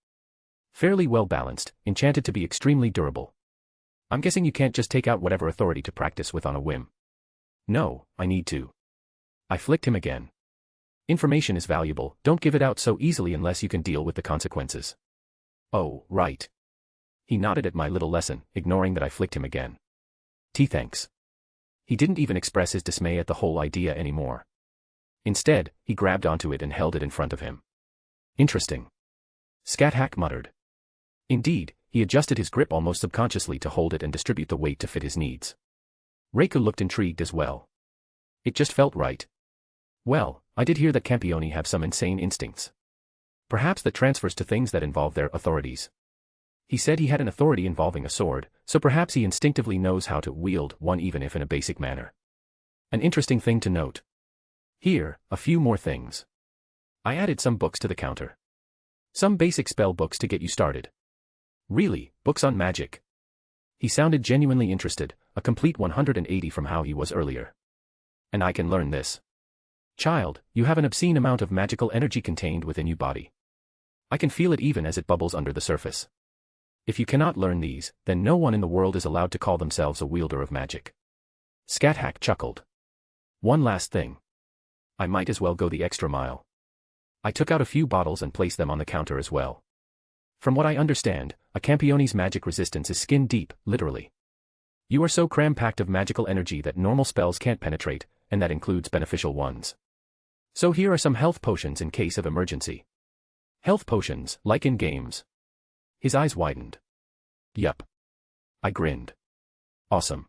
Fairly well balanced, enchanted to be extremely durable. I'm guessing you can't just take out whatever authority to practice with on a whim. No, I need to. I flicked him again. Information is valuable, don't give it out so easily unless you can deal with the consequences. Oh, right. He nodded at my little lesson, ignoring that I flicked him again. Thanks. He didn't even express his dismay at the whole idea anymore. Instead, he grabbed onto it and held it in front of him. Interesting. Scat-Hack muttered. Indeed, he adjusted his grip almost subconsciously to hold it and distribute the weight to fit his needs. Reiko looked intrigued as well. It just felt right. Well, I did hear that Campioni have some insane instincts. Perhaps that transfers to things that involve their authorities. He said he had an authority involving a sword, so perhaps he instinctively knows how to wield one even if in a basic manner. An interesting thing to note. Here, a few more things. I added some books to the counter. Some basic spell books to get you started. Really, books on magic. He sounded genuinely interested, a complete 180 from how he was earlier. And I can learn this. Child, you have an obscene amount of magical energy contained within your body. I can feel it even as it bubbles under the surface. If you cannot learn these, then no one in the world is allowed to call themselves a wielder of magic. Scat-Hack chuckled. One last thing. I might as well go the extra mile. I took out a few bottles and placed them on the counter as well. From what I understand, a Campioni's magic resistance is skin deep, literally. You are so cram-packed of magical energy that normal spells can't penetrate, and that includes beneficial ones. So here are some health potions in case of emergency. Health potions, like in games. His eyes widened. Yup. I grinned. Awesome.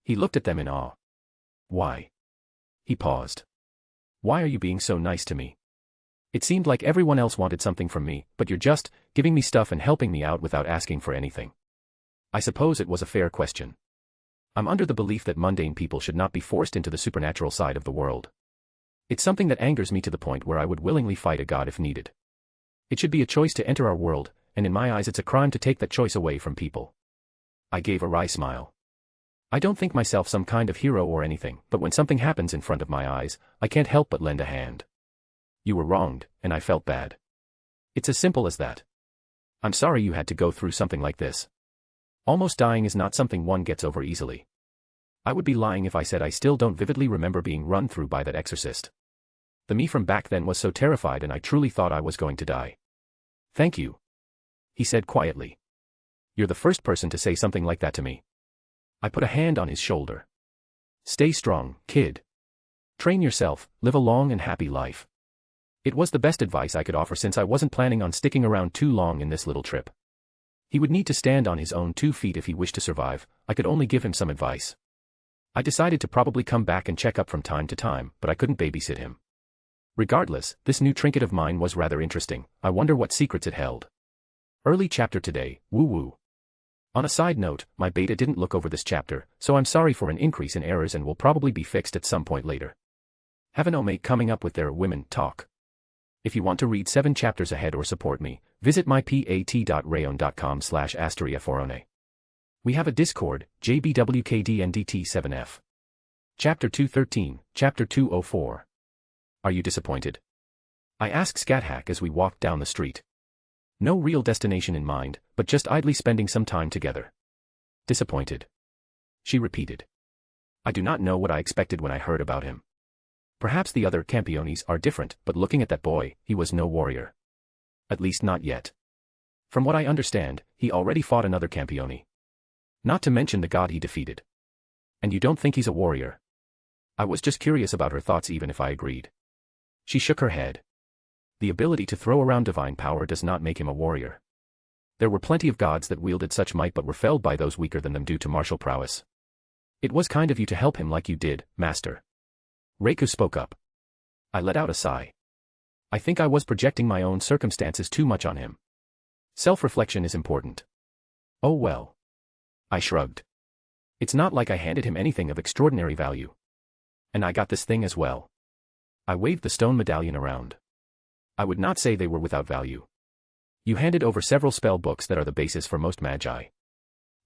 He looked at them in awe. Why? He paused. Why are you being so nice to me? It seemed like everyone else wanted something from me, but you're just giving me stuff and helping me out without asking for anything. I suppose it was a fair question. I'm under the belief that mundane people should not be forced into the supernatural side of the world. It's something that angers me to the point where I would willingly fight a god if needed. It should be a choice to enter our world, and in my eyes it's a crime to take that choice away from people. I gave a wry smile. I don't think myself some kind of hero or anything, but when something happens in front of my eyes, I can't help but lend a hand. You were wronged, and I felt bad. It's as simple as that. I'm sorry you had to go through something like this. Almost dying is not something one gets over easily. I would be lying if I said I still don't vividly remember being run through by that exorcist. The me from back then was so terrified and I truly thought I was going to die. Thank you. He said quietly. You're the first person to say something like that to me. I put a hand on his shoulder. Stay strong, kid. Train yourself, live a long and happy life. It was the best advice I could offer since I wasn't planning on sticking around too long in this little trip. He would need to stand on his own 2 feet if he wished to survive. I could only give him some advice. I decided to probably come back and check up from time to time, but I couldn't babysit him. Regardless, this new trinket of mine was rather interesting. I wonder what secrets it held. Early chapter today, woo-woo. On a side note, my beta didn't look over this chapter, so I'm sorry for an increase in errors and will probably be fixed at some point later. Have an omate coming up with their women talk. If you want to read 7 chapters ahead or support me, visit mypat.rayon.com/asteria forone. We have a Discord, JBWKDNDT7F. Chapter 213, Chapter 204. Are you disappointed? I asked Scathack as we walked down the street. No real destination in mind, but just idly spending some time together. Disappointed? She repeated. I do not know what I expected when I heard about him. Perhaps the other Campiones are different, but looking at that boy, he was no warrior. At least not yet. From what I understand, he already fought another Campione. Not to mention the god he defeated. And you don't think he's a warrior? I was just curious about her thoughts even if I agreed. She shook her head. The ability to throw around divine power does not make him a warrior. There were plenty of gods that wielded such might but were felled by those weaker than them due to martial prowess. It was kind of you to help him like you did, Master. Reiku spoke up. I let out a sigh. I think I was projecting my own circumstances too much on him. Self-reflection is important. Oh well. I shrugged. It's not like I handed him anything of extraordinary value. And I got this thing as well. I waved the stone medallion around. I would not say they were without value. You handed over several spell books that are the basis for most magi.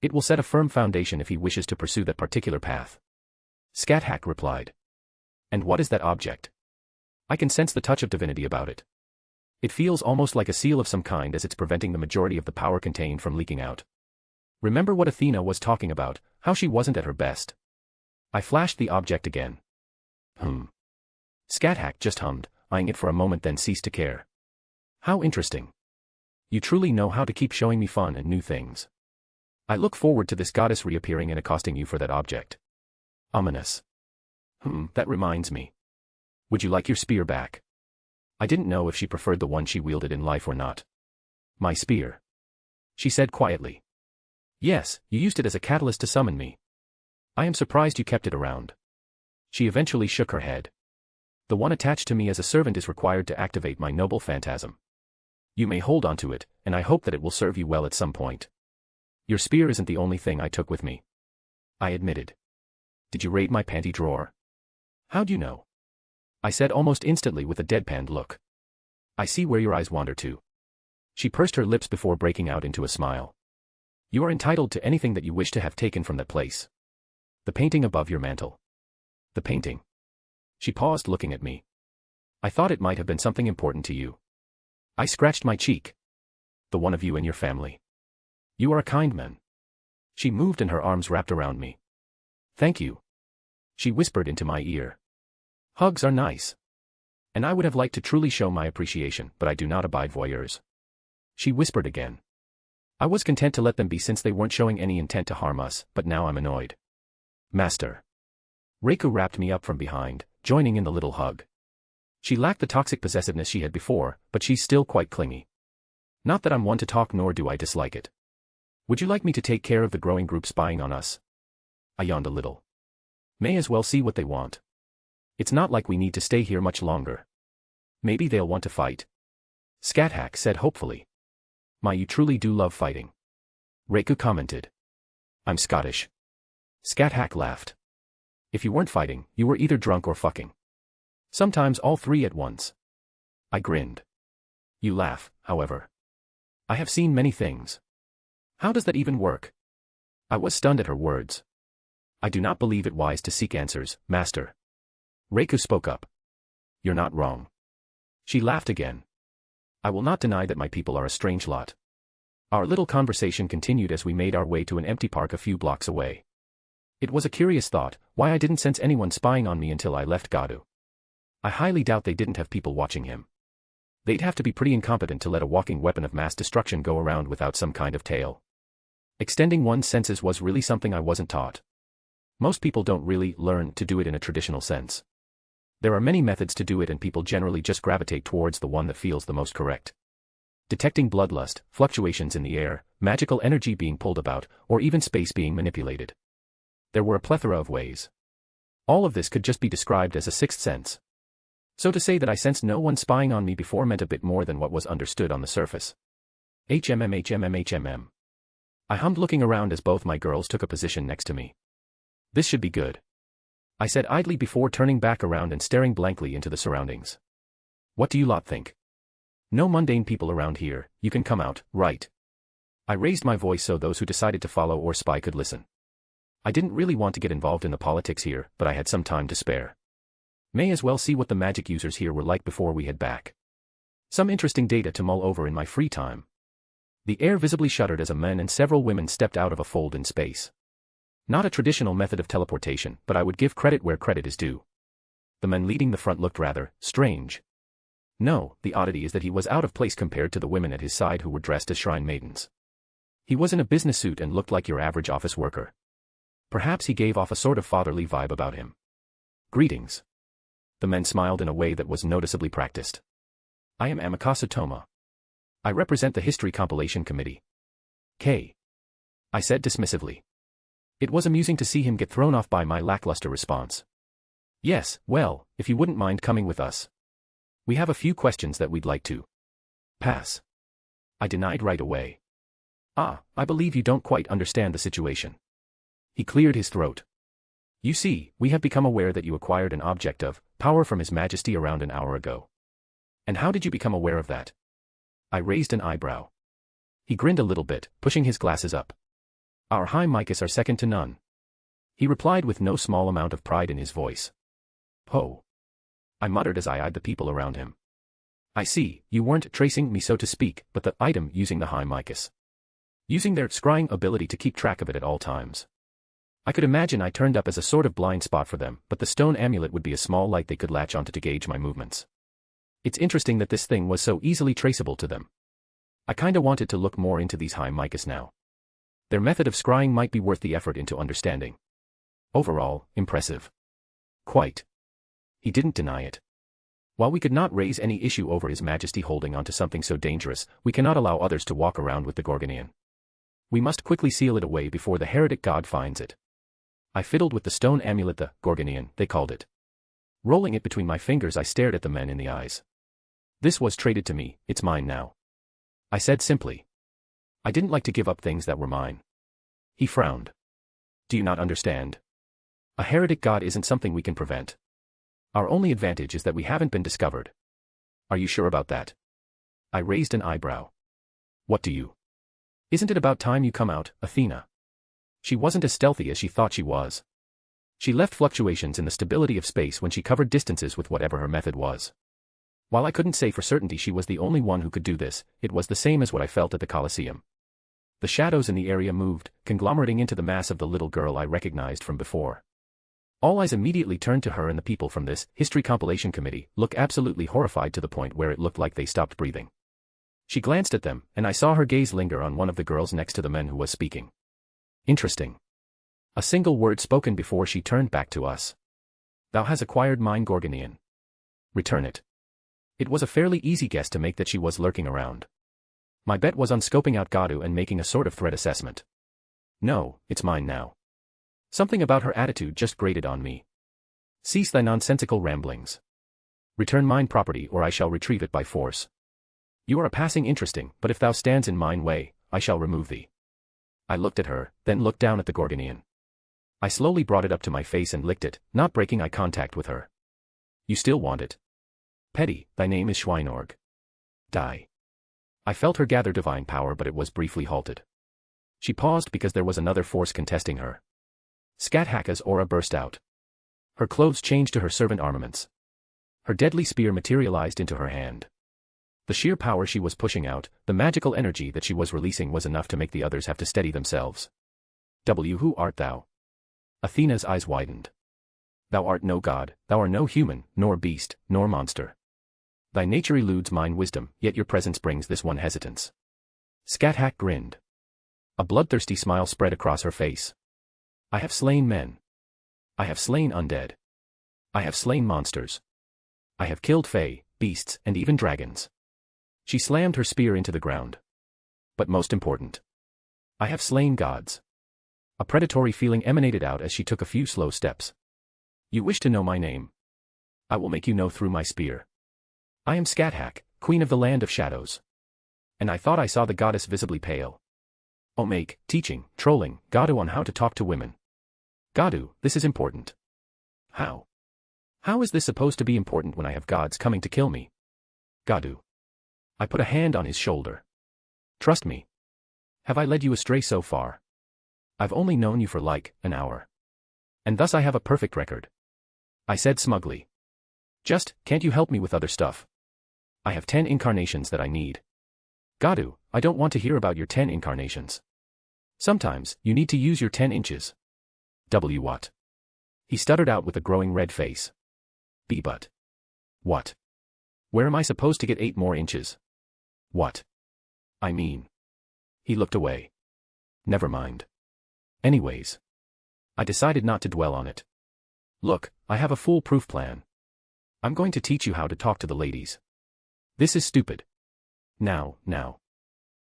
It will set a firm foundation if he wishes to pursue that particular path. Scathack replied. And what is that object? I can sense the touch of divinity about it. It feels almost like a seal of some kind as it's preventing the majority of the power contained from leaking out. Remember what Athena was talking about, how she wasn't at her best. I flashed the object again. Scathack just hummed, eyeing it for a moment then ceased to care. How interesting. You truly know how to keep showing me fun and new things. I look forward to this goddess reappearing and accosting you for that object. Ominous. That reminds me. Would you like your spear back? I didn't know if she preferred the one she wielded in life or not. My spear. She said quietly. Yes, you used it as a catalyst to summon me. I am surprised you kept it around. She eventually shook her head. The one attached to me as a servant is required to activate my noble phantasm. You may hold on to it, and I hope that it will serve you well at some point. Your spear isn't the only thing I took with me. I admitted. Did you raid my panty drawer? How'd you know? I said almost instantly with a deadpanned look. I see where your eyes wander to. She pursed her lips before breaking out into a smile. You are entitled to anything that you wish to have taken from that place. The painting above your mantel. The painting. She paused looking at me. I thought it might have been something important to you. I scratched my cheek. The one of you and your family. You are a kind man. She moved and her arms wrapped around me. Thank you. She whispered into my ear. Hugs are nice. And I would have liked to truly show my appreciation, but I do not abide voyeurs. She whispered again. I was content to let them be since they weren't showing any intent to harm us, but now I'm annoyed. Master. Reiku wrapped me up from behind, joining in the little hug. She lacked the toxic possessiveness she had before, but she's still quite clingy. Not that I'm one to talk nor do I dislike it. Would you like me to take care of the growing group spying on us? I yawned a little. May as well see what they want. It's not like we need to stay here much longer. Maybe they'll want to fight. Scathack said hopefully. You truly do love fighting. Reiku commented. I'm Scottish. Scathack laughed. If you weren't fighting, you were either drunk or fucking. Sometimes all three at once. I grinned. You laugh, however. I have seen many things. How does that even work? I was stunned at her words. I do not believe it wise to seek answers, Master. Reiku spoke up. You're not wrong. She laughed again. I will not deny that my people are a strange lot. Our little conversation continued as we made our way to an empty park a few blocks away. It was a curious thought, why I didn't sense anyone spying on me until I left Gadu. I highly doubt they didn't have people watching him. They'd have to be pretty incompetent to let a walking weapon of mass destruction go around without some kind of tail. Extending one's senses was really something I wasn't taught. Most people don't really learn to do it in a traditional sense. There are many methods to do it and people generally just gravitate towards the one that feels the most correct. Detecting bloodlust, fluctuations in the air, magical energy being pulled about, or even space being manipulated. There were a plethora of ways. All of this could just be described as a sixth sense. So to say that I sensed no one spying on me before meant a bit more than what was understood on the surface. HMM. I hummed looking around as both my girls took a position next to me. This should be good. I said idly before turning back around and staring blankly into the surroundings. What do you lot think? No mundane people around here, you can come out, right? I raised my voice so those who decided to follow or spy could listen. I didn't really want to get involved in the politics here, but I had some time to spare. May as well see what the magic users here were like before we head back. Some interesting data to mull over in my free time. The air visibly shuddered as a man and several women stepped out of a fold in space. Not a traditional method of teleportation, but I would give credit where credit is due. The man leading the front looked rather strange. No, the oddity is that he was out of place compared to the women at his side who were dressed as shrine maidens. He was in a business suit and looked like your average office worker. Perhaps he gave off a sort of fatherly vibe about him. Greetings. The man smiled in a way that was noticeably practiced. I am Amakasu Toma. I represent the History Compilation Committee. I said dismissively. It was amusing to see him get thrown off by my lackluster response. Yes, well, if you wouldn't mind coming with us. We have a few questions that we'd like to pass. I denied right away. I believe you don't quite understand the situation. He cleared his throat. You see, we have become aware that you acquired an object of power from His Majesty around an hour ago. And how did you become aware of that? I raised an eyebrow. He grinned a little bit, pushing his glasses up. Our high Micas are second to none. He replied with no small amount of pride in his voice. Ho! I muttered as I eyed the people around him. I see, you weren't tracing me so to speak, but the item using the high Micas. Using their scrying ability to keep track of it at all times. I could imagine I turned up as a sort of blind spot for them, but the stone amulet would be a small light they could latch onto to gauge my movements. It's interesting that this thing was so easily traceable to them. I kinda wanted to look more into these high Micas now. Their method of scrying might be worth the effort into understanding. Overall, impressive. Quite. He didn't deny it. While we could not raise any issue over His Majesty holding onto something so dangerous, we cannot allow others to walk around with the Gorgonian. We must quickly seal it away before the heretic god finds it. I fiddled with the stone amulet, the Gorgonian, they called it. Rolling it between my fingers, I stared at the men in the eyes. This was traded to me, it's mine now. I said simply. I didn't like to give up things that were mine. He frowned. Do you not understand? A heretic god isn't something we can prevent. Our only advantage is that we haven't been discovered. Are you sure about that? I raised an eyebrow. What do you? Isn't it about time you come out, Athena? She wasn't as stealthy as she thought she was. She left fluctuations in the stability of space when she covered distances with whatever her method was. While I couldn't say for certainty she was the only one who could do this, it was the same as what I felt at the Colosseum. The shadows in the area moved, conglomerating into the mass of the little girl I recognized from before. All eyes immediately turned to her, and the people from this History Compilation Committee looked absolutely horrified to the point where it looked like they stopped breathing. She glanced at them, and I saw her gaze linger on one of the girls next to the men who was speaking. Interesting. A single word spoken before she turned back to us. Thou has acquired mine Gorgonian. Return it. It was a fairly easy guess to make that she was lurking around. My bet was on scoping out Gadu and making a sort of threat assessment. No, it's mine now. Something about her attitude just grated on me. Cease thy nonsensical ramblings. Return mine property or I shall retrieve it by force. You are a passing interesting, but if thou stands in mine way, I shall remove thee. I looked at her, then looked down at the Gorgonian. I slowly brought it up to my face and licked it, not breaking eye contact with her. You still want it? Petty, thy name is Schweinorg. Die. I felt her gather divine power, but it was briefly halted. She paused because there was another force contesting her. Skathaka's aura burst out. Her clothes changed to her servant armaments. Her deadly spear materialized into her hand. The sheer power she was pushing out, the magical energy that she was releasing was enough to make the others have to steady themselves. Who art thou? Athena's eyes widened. Thou art no god, thou art no human, nor beast, nor monster. Thy nature eludes mine wisdom, yet your presence brings this one hesitance. Skathak grinned. A bloodthirsty smile spread across her face. I have slain men. I have slain undead. I have slain monsters. I have killed fae, beasts, and even dragons. She slammed her spear into the ground. But most important. I have slain gods. A predatory feeling emanated out as she took a few slow steps. You wish to know my name? I will make you know through my spear. I am Skathak, queen of the land of shadows. And I thought I saw the goddess visibly pale. Omake, teaching, trolling, Gadu on how to talk to women. Gadu, this is important. How? How is this supposed to be important when I have gods coming to kill me? Gadu. I put a hand on his shoulder. Trust me. Have I led you astray so far? I've only known you for like, an hour. And thus I have a perfect record. I said smugly. Just, can't you help me with other stuff? I have 10 incarnations that I need. Gadu, I don't want to hear about your 10 incarnations. Sometimes, you need to use your 10 inches. What? He stuttered out with a growing red face. But. What? Where am I supposed to get 8 more inches? What? I mean. He looked away. Never mind. Anyways. I decided not to dwell on it. Look, I have a foolproof plan. I'm going to teach you how to talk to the ladies. This is stupid. Now.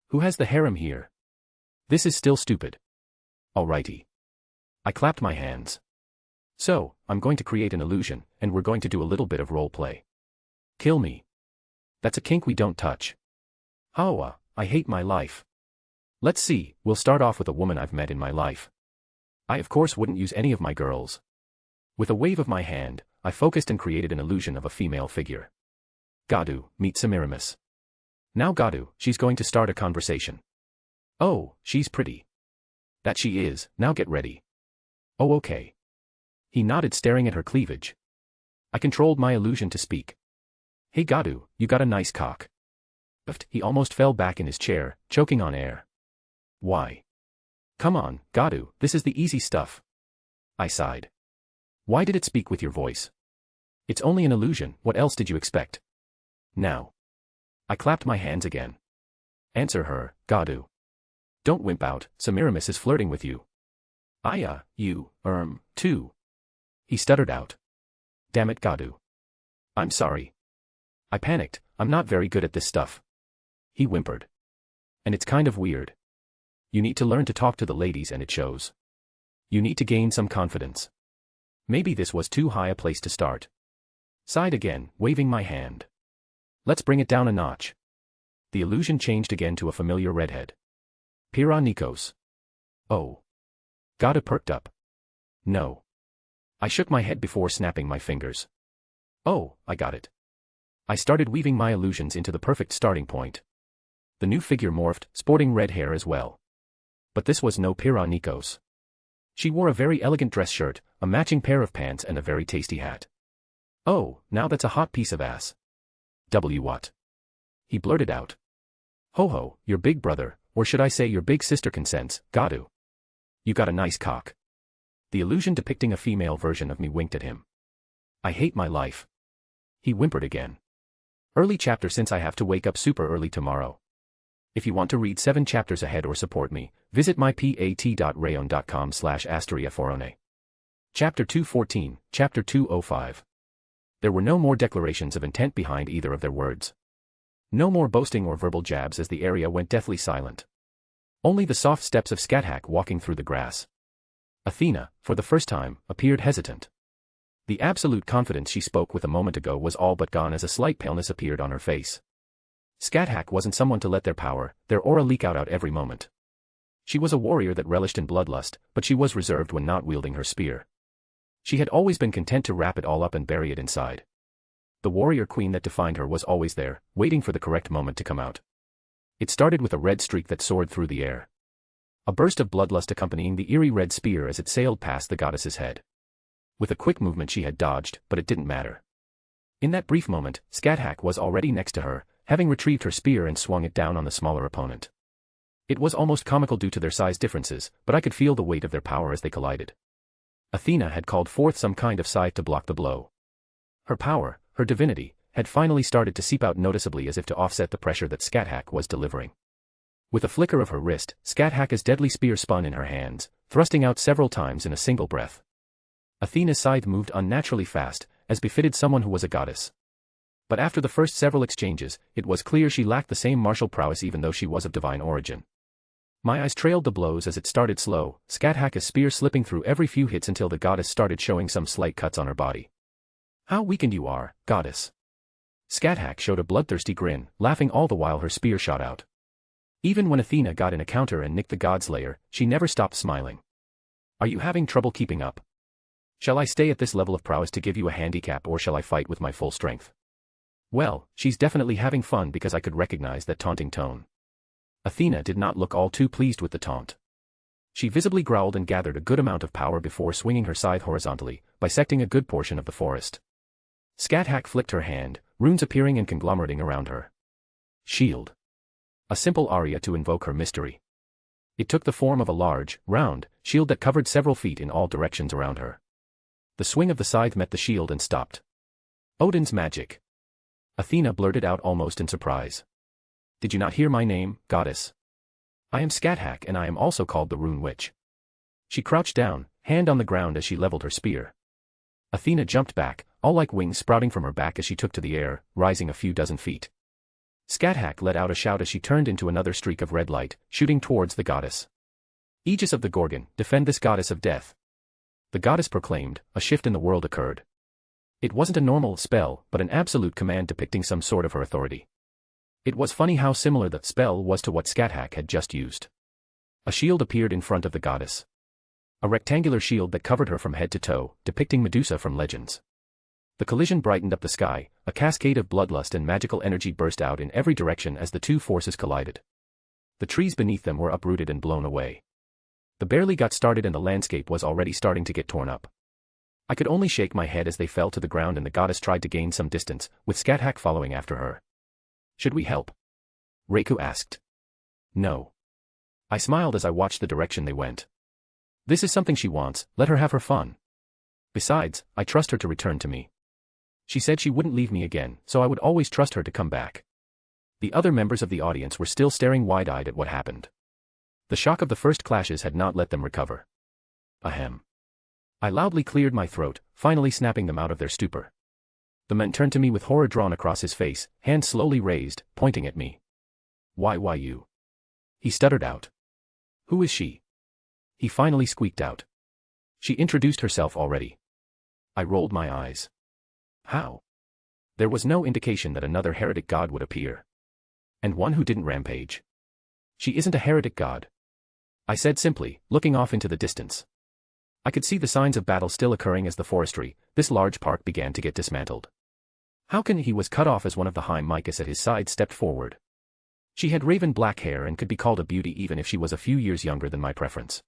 Who has the harem here? This is still stupid. Alrighty. I clapped my hands. So, I'm going to create an illusion, and we're going to do a little bit of role play. Kill me. That's a kink we don't touch. Hawa, I hate my life. Let's see, we'll start off with a woman I've met in my life. I of course wouldn't use any of my girls. With a wave of my hand, I focused and created an illusion of a female figure. Gadu, meet Semiramis. Now Gadu, she's going to start a conversation. Oh, she's pretty. That she is, now get ready. Oh okay. He nodded staring at her cleavage. I controlled my illusion to speak. Hey Gadu, you got a nice cock. He almost fell back in his chair, choking on air. Why? Come on, Gadu, this is the easy stuff. I sighed. Why did it speak with your voice? It's only an illusion, what else did you expect? Now. I clapped my hands again. Answer her, Gadu. Don't wimp out, Semiramis is flirting with you. You, too. He stuttered out. Damn it, Gadu. I'm sorry. I panicked, I'm not very good at this stuff. He whimpered. And it's kind of weird. You need to learn to talk to the ladies and it shows. You need to gain some confidence. Maybe this was too high a place to start. Sighed again, waving my hand. Let's bring it down a notch. The illusion changed again to a familiar redhead. Pira Nikos. Oh. Gadu perked up. No. I shook my head before snapping my fingers. Oh, I got it. I started weaving my illusions into the perfect starting point. The new figure morphed, sporting red hair as well. But this was no Pira Nikos. She wore a very elegant dress shirt, a matching pair of pants and a very tasty hat. Oh, now that's a hot piece of ass. What? He blurted out. Ho, your big brother, or should I say your big sister consents, Gadu. You got a nice cock. The illusion depicting a female version of me winked at him. I hate my life. He whimpered again. Early chapter since I have to wake up super early tomorrow. If you want to read 7 chapters ahead or support me, visit mypat.rayon.com/asteriaforone. Chapter 214, Chapter 205. There were no more declarations of intent behind either of their words. No more boasting or verbal jabs as the area went deathly silent. Only the soft steps of Scathach walking through the grass. Athena, for the first time, appeared hesitant. The absolute confidence she spoke with a moment ago was all but gone as a slight paleness appeared on her face. Scathach wasn't someone to let their power, their aura leak out every moment. She was a warrior that relished in bloodlust, but she was reserved when not wielding her spear. She had always been content to wrap it all up and bury it inside. The warrior queen that defined her was always there, waiting for the correct moment to come out. It started with a red streak that soared through the air. A burst of bloodlust accompanying the eerie red spear as it sailed past the goddess's head. With a quick movement she had dodged, but it didn't matter. In that brief moment, Scathach was already next to her, having retrieved her spear and swung it down on the smaller opponent. It was almost comical due to their size differences, but I could feel the weight of their power as they collided. Athena had called forth some kind of scythe to block the blow. Her power, her divinity, had finally started to seep out noticeably as if to offset the pressure that Scathach was delivering. With a flicker of her wrist, Scathach's deadly spear spun in her hands, thrusting out several times in a single breath. Athena's scythe moved unnaturally fast, as befitted someone who was a goddess. But after the first several exchanges, it was clear she lacked the same martial prowess even though she was of divine origin. My eyes trailed the blows as it started slow, Scathach's spear slipping through every few hits until the goddess started showing some slight cuts on her body. How weakened you are, goddess. Scathach showed a bloodthirsty grin, laughing all the while her spear shot out. Even when Athena got in a counter and nicked the godslayer, she never stopped smiling. Are you having trouble keeping up? Shall I stay at this level of prowess to give you a handicap or shall I fight with my full strength? Well, she's definitely having fun because I could recognize that taunting tone. Athena did not look all too pleased with the taunt. She visibly growled and gathered a good amount of power before swinging her scythe horizontally, bisecting a good portion of the forest. Scat-Hack flicked her hand, runes appearing and conglomerating around her. Shield. A simple aria to invoke her mystery. It took the form of a large, round, shield that covered several feet in all directions around her. The swing of the scythe met the shield and stopped. Odin's magic. Athena blurted out almost in surprise. Did you not hear my name, goddess? I am Scat-Hack and I am also called the Rune Witch. She crouched down, hand on the ground as she leveled her spear. Athena jumped back, all like wings sprouting from her back as she took to the air, rising a few dozen feet. Scat-Hack let out a shout as she turned into another streak of red light, shooting towards the goddess. Aegis of the Gorgon, defend this goddess of death. The goddess proclaimed, a shift in the world occurred. It wasn't a normal spell, but an absolute command depicting some sort of her authority. It was funny how similar the spell was to what Scat-Hack had just used. A shield appeared in front of the goddess. A rectangular shield that covered her from head to toe, depicting Medusa from Legends. The collision brightened up the sky, a cascade of bloodlust and magical energy burst out in every direction as the two forces collided. The trees beneath them were uprooted and blown away. The barely got started and the landscape was already starting to get torn up. I could only shake my head as they fell to the ground and the goddess tried to gain some distance, with Scat-Hack following after her. Should we help? Reiku asked. No. I smiled as I watched the direction they went. This is something she wants, let her have her fun. Besides, I trust her to return to me. She said she wouldn't leave me again, so I would always trust her to come back. The other members of the audience were still staring wide-eyed at what happened. The shock of the first clashes had not let them recover. Ahem. I loudly cleared my throat, finally snapping them out of their stupor. The man turned to me with horror drawn across his face, hand slowly raised, pointing at me. Why you? He stuttered out. Who is she? He finally squeaked out. She introduced herself already. I rolled my eyes. How? There was no indication that another heretic god would appear. And one who didn't rampage. She isn't a heretic god. I said simply, looking off into the distance. I could see the signs of battle still occurring as the forestry, this large park began to get dismantled. How can he was cut off as one of the Hymicus at his side stepped forward. She had raven black hair and could be called a beauty even if she was a few years younger than my preference.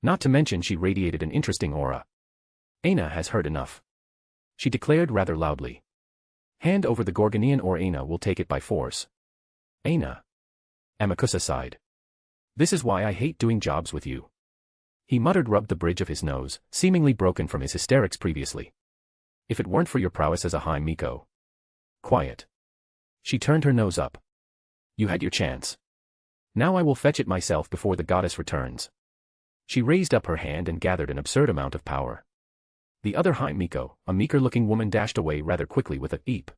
Not to mention she radiated an interesting aura. Aina has heard enough. She declared rather loudly. Hand over the Gorgonian or Aina will take it by force. Aina. Amakusa sighed. This is why I hate doing jobs with you. He muttered, rubbed the bridge of his nose, seemingly broken from his hysterics previously. If it weren't for your prowess as a Miko. Quiet. She turned her nose up. You had your chance. Now I will fetch it myself before the goddess returns. She raised up her hand and gathered an absurd amount of power. The other Miko, a meeker-looking woman, dashed away rather quickly with a eep.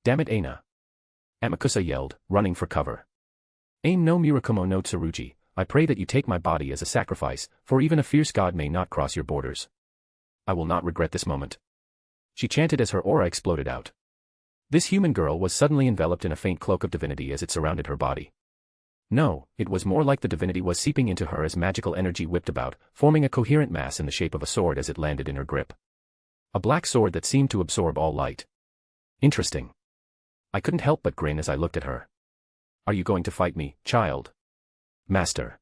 Damn it, Aina. Amakusa yelled, running for cover. Aim no Mirakumo no Tsurugi, I pray that you take my body as a sacrifice, for even a fierce god may not cross your borders. I will not regret this moment. She chanted as her aura exploded out. This human girl was suddenly enveloped in a faint cloak of divinity as it surrounded her body. No, it was more like the divinity was seeping into her as magical energy whipped about, forming a coherent mass in the shape of a sword as it landed in her grip. A black sword that seemed to absorb all light. Interesting. I couldn't help but grin as I looked at her. Are you going to fight me, child? Master.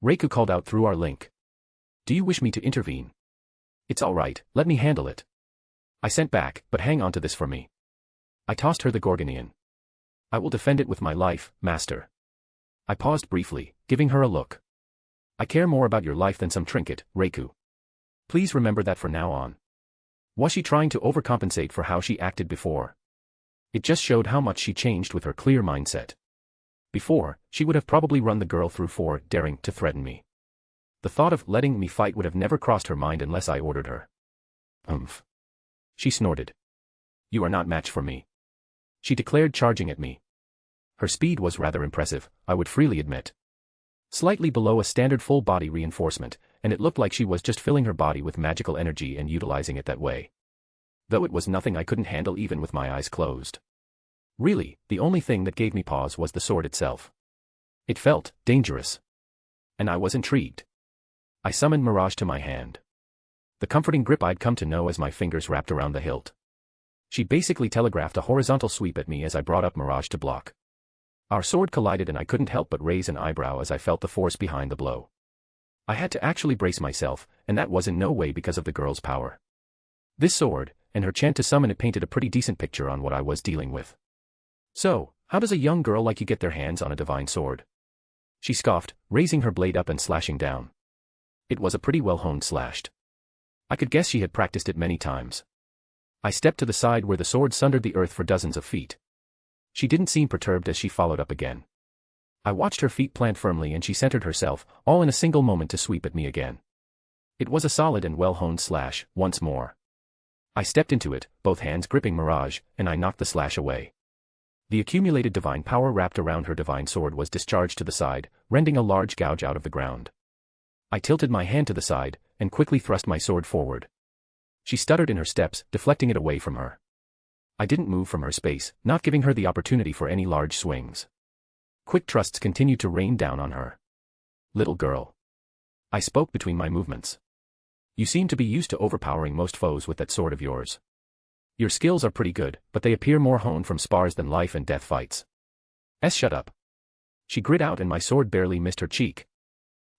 Reiku called out through our link. Do you wish me to intervene? It's all right, let me handle it. I sent back, but hang on to this for me. I tossed her the Gorgonian. I will defend it with my life, master. I paused briefly, giving her a look. I care more about your life than some trinket, Reiku. Please remember that for now on. Was she trying to overcompensate for how she acted before? It just showed how much she changed with her clear mindset. Before, she would have probably run the girl through for daring to threaten me. The thought of letting me fight would have never crossed her mind unless I ordered her. Umph. She snorted. You are not match for me. She declared, charging at me. Her speed was rather impressive, I would freely admit. Slightly below a standard full body reinforcement, and it looked like she was just filling her body with magical energy and utilizing it that way. Though it was nothing I couldn't handle even with my eyes closed. Really, the only thing that gave me pause was the sword itself. It felt dangerous. And I was intrigued. I summoned Mirage to my hand. The comforting grip I'd come to know as my fingers wrapped around the hilt. She basically telegraphed a horizontal sweep at me as I brought up Mirage to block. Our sword collided and I couldn't help but raise an eyebrow as I felt the force behind the blow. I had to actually brace myself, and that was in no way because of the girl's power. This sword, and her chant to summon it, painted a pretty decent picture on what I was dealing with. So, how does a young girl like you get their hands on a divine sword? She scoffed, raising her blade up and slashing down. It was a pretty well-honed slash. I could guess she had practiced it many times. I stepped to the side where the sword sundered the earth for dozens of feet. She didn't seem perturbed as she followed up again. I watched her feet plant firmly and she centered herself, all in a single moment, to sweep at me again. It was a solid and well-honed slash, once more. I stepped into it, both hands gripping Mirage, and I knocked the slash away. The accumulated divine power wrapped around her divine sword was discharged to the side, rending a large gouge out of the ground. I tilted my hand to the side, and quickly thrust my sword forward. She stuttered in her steps, deflecting it away from her. I didn't move from her space, not giving her the opportunity for any large swings. Quick thrusts continued to rain down on her. Little girl. I spoke between my movements. You seem to be used to overpowering most foes with that sword of yours. Your skills are pretty good, but they appear more honed from spars than life and death fights. Shut up. She grit out and my sword barely missed her cheek.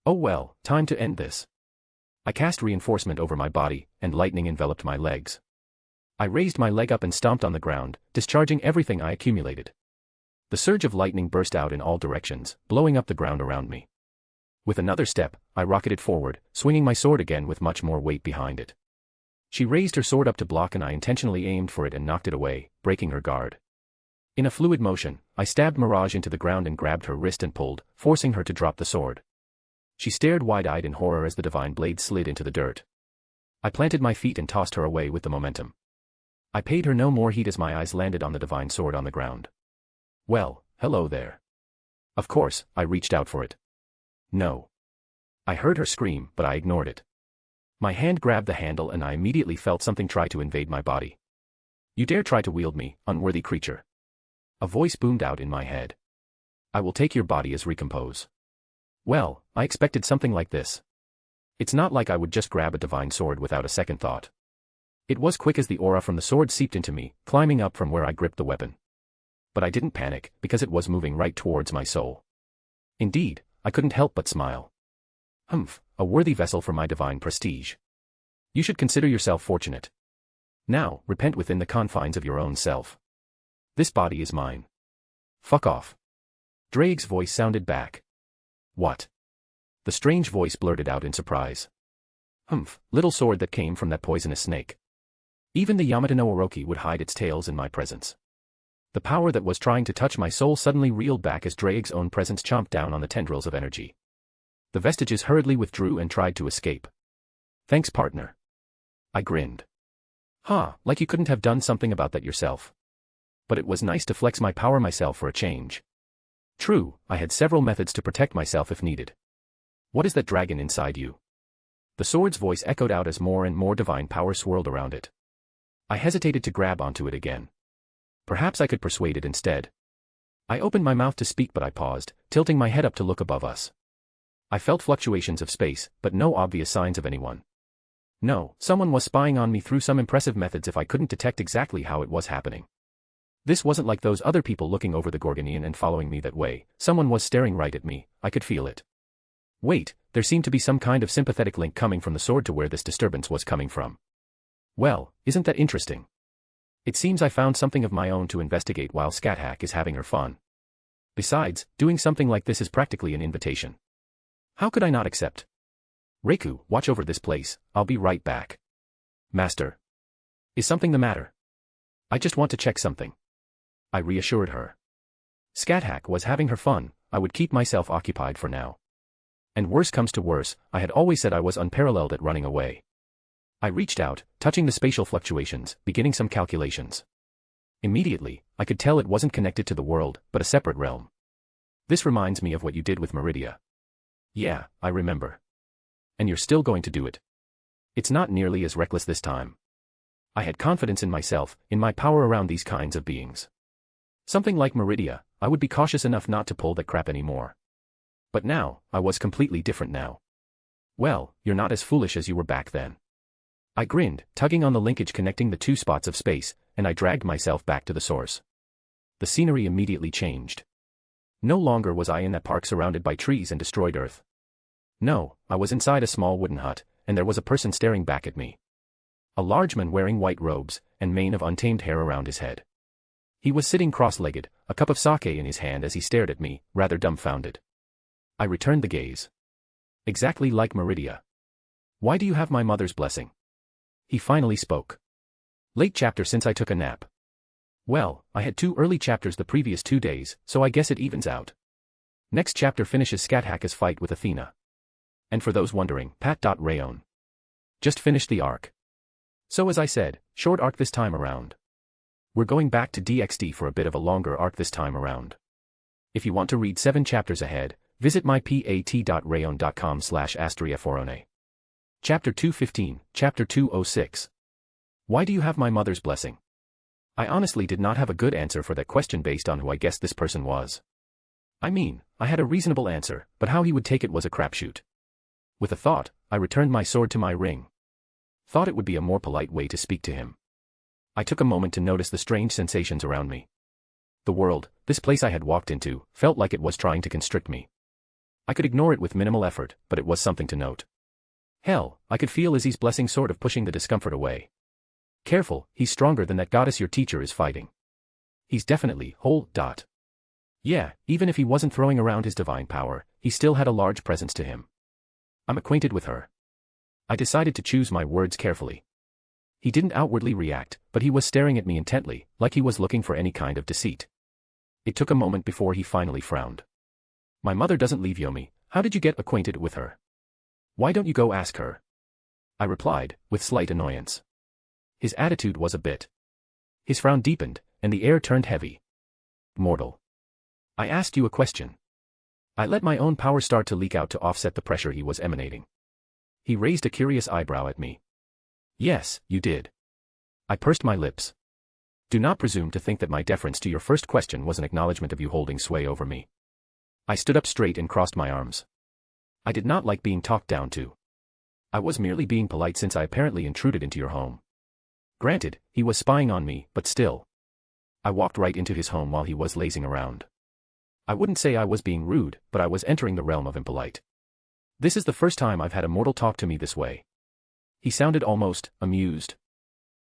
Oh well, time to end this. I cast reinforcement over my body, and lightning enveloped my legs. I raised my leg up and stomped on the ground, discharging everything I accumulated. The surge of lightning burst out in all directions, blowing up the ground around me. With another step, I rocketed forward, swinging my sword again with much more weight behind it. She raised her sword up to block and I intentionally aimed for it and knocked it away, breaking her guard. In a fluid motion, I stabbed Mirage into the ground and grabbed her wrist and pulled, forcing her to drop the sword. She stared wide-eyed in horror as the divine blade slid into the dirt. I planted my feet and tossed her away with the momentum. I paid her no more heed as my eyes landed on the divine sword on the ground. Well, hello there. Of course, I reached out for it. No. I heard her scream, but I ignored it. My hand grabbed the handle and I immediately felt something try to invade my body. You dare try to wield me, unworthy creature. A voice boomed out in my head. I will take your body as recompose. Well, I expected something like this. It's not like I would just grab a divine sword without a second thought. It was quick as the aura from the sword seeped into me, climbing up from where I gripped the weapon. But I didn't panic, because it was moving right towards my soul. Indeed, I couldn't help but smile. Humph, a worthy vessel for my divine prestige. You should consider yourself fortunate. Now, repent within the confines of your own self. This body is mine. Fuck off. Drake's voice sounded back. What? The strange voice blurted out in surprise. Humph, little sword that came from that poisonous snake. Even the Yamato no Orochi would hide its tails in my presence. The power that was trying to touch my soul suddenly reeled back as Drake's own presence chomped down on the tendrils of energy. The vestiges hurriedly withdrew and tried to escape. Thanks, partner. I grinned. Like you couldn't have done something about that yourself. But it was nice to flex my power myself for a change. True, I had several methods to protect myself if needed. What is that dragon inside you? The sword's voice echoed out as more and more divine power swirled around it. I hesitated to grab onto it again. Perhaps I could persuade it instead. I opened my mouth to speak but I paused, tilting my head up to look above us. I felt fluctuations of space, but no obvious signs of anyone. No, someone was spying on me through some impressive methods if I couldn't detect exactly how it was happening. This wasn't like those other people looking over the Gorgonian and following me that way. Someone was staring right at me, I could feel it. Wait, there seemed to be some kind of sympathetic link coming from the sword to where this disturbance was coming from. Well, isn't that interesting? It seems I found something of my own to investigate while Scathack is having her fun. Besides, doing something like this is practically an invitation. How could I not accept? Reiku, watch over this place, I'll be right back. Master. Is something the matter? I just want to check something. I reassured her. Scathack was having her fun, I would keep myself occupied for now. And worse comes to worse, I had always said I was unparalleled at running away. I reached out, touching the spatial fluctuations, beginning some calculations. Immediately, I could tell it wasn't connected to the world, but a separate realm. This reminds me of what you did with Meridia. Yeah, I remember. And you're still going to do it. It's not nearly as reckless this time. I had confidence in myself, in my power around these kinds of beings. Something like Meridia, I would be cautious enough not to pull that crap anymore. But now, I was completely different now. Well, you're not as foolish as you were back then. I grinned, tugging on the linkage connecting the two spots of space, and I dragged myself back to the source. The scenery immediately changed. No longer was I in that park surrounded by trees and destroyed earth. No, I was inside a small wooden hut, and there was a person staring back at me. A large man wearing white robes, and mane of untamed hair around his head. He was sitting cross-legged, a cup of sake in his hand as he stared at me, rather dumbfounded. I returned the gaze. Exactly like Meridia. Why do you have my mother's blessing? He finally spoke. Late chapter since I took a nap. Well, I had 2 early chapters the previous 2 days, so I guess it evens out. Next chapter finishes Skathaka's fight with Athena. And for those wondering, Pat.Rayon. Just finished the arc. So as I said, short arc this time around. We're going back to DxD for a bit of a longer arc this time around. If you want to read 7 chapters ahead, visit mypat.rayon.com/astriaforone. Chapter 215, Chapter 206. Why do you have my mother's blessing? I honestly did not have a good answer for that question based on who I guessed this person was. I mean, I had a reasonable answer, but how he would take it was a crapshoot. With a thought, I returned my sword to my ring. Thought it would be a more polite way to speak to him. I took a moment to notice the strange sensations around me. The world, this place I had walked into, felt like it was trying to constrict me. I could ignore it with minimal effort, but it was something to note. Hell, I could feel Izzy's blessing sort of pushing the discomfort away. Careful, he's stronger than that goddess your teacher is fighting. He's definitely whole. Yeah, even if he wasn't throwing around his divine power, he still had a large presence to him. I'm acquainted with her. I decided to choose my words carefully. He didn't outwardly react, but he was staring at me intently, like he was looking for any kind of deceit. It took a moment before he finally frowned. My mother doesn't leave Yomi. How did you get acquainted with her? Why don't you go ask her? I replied, with slight annoyance. His attitude was a bit. His frown deepened, and the air turned heavy. Mortal. I asked you a question. I let my own power start to leak out to offset the pressure he was emanating. He raised a curious eyebrow at me. Yes, you did. I pursed my lips. Do not presume to think that my deference to your first question was an acknowledgement of you holding sway over me. I stood up straight and crossed my arms. I did not like being talked down to. I was merely being polite since I apparently intruded into your home. Granted, he was spying on me, but still. I walked right into his home while he was lazing around. I wouldn't say I was being rude, but I was entering the realm of impolite. This is the first time I've had a mortal talk to me this way. He sounded almost amused.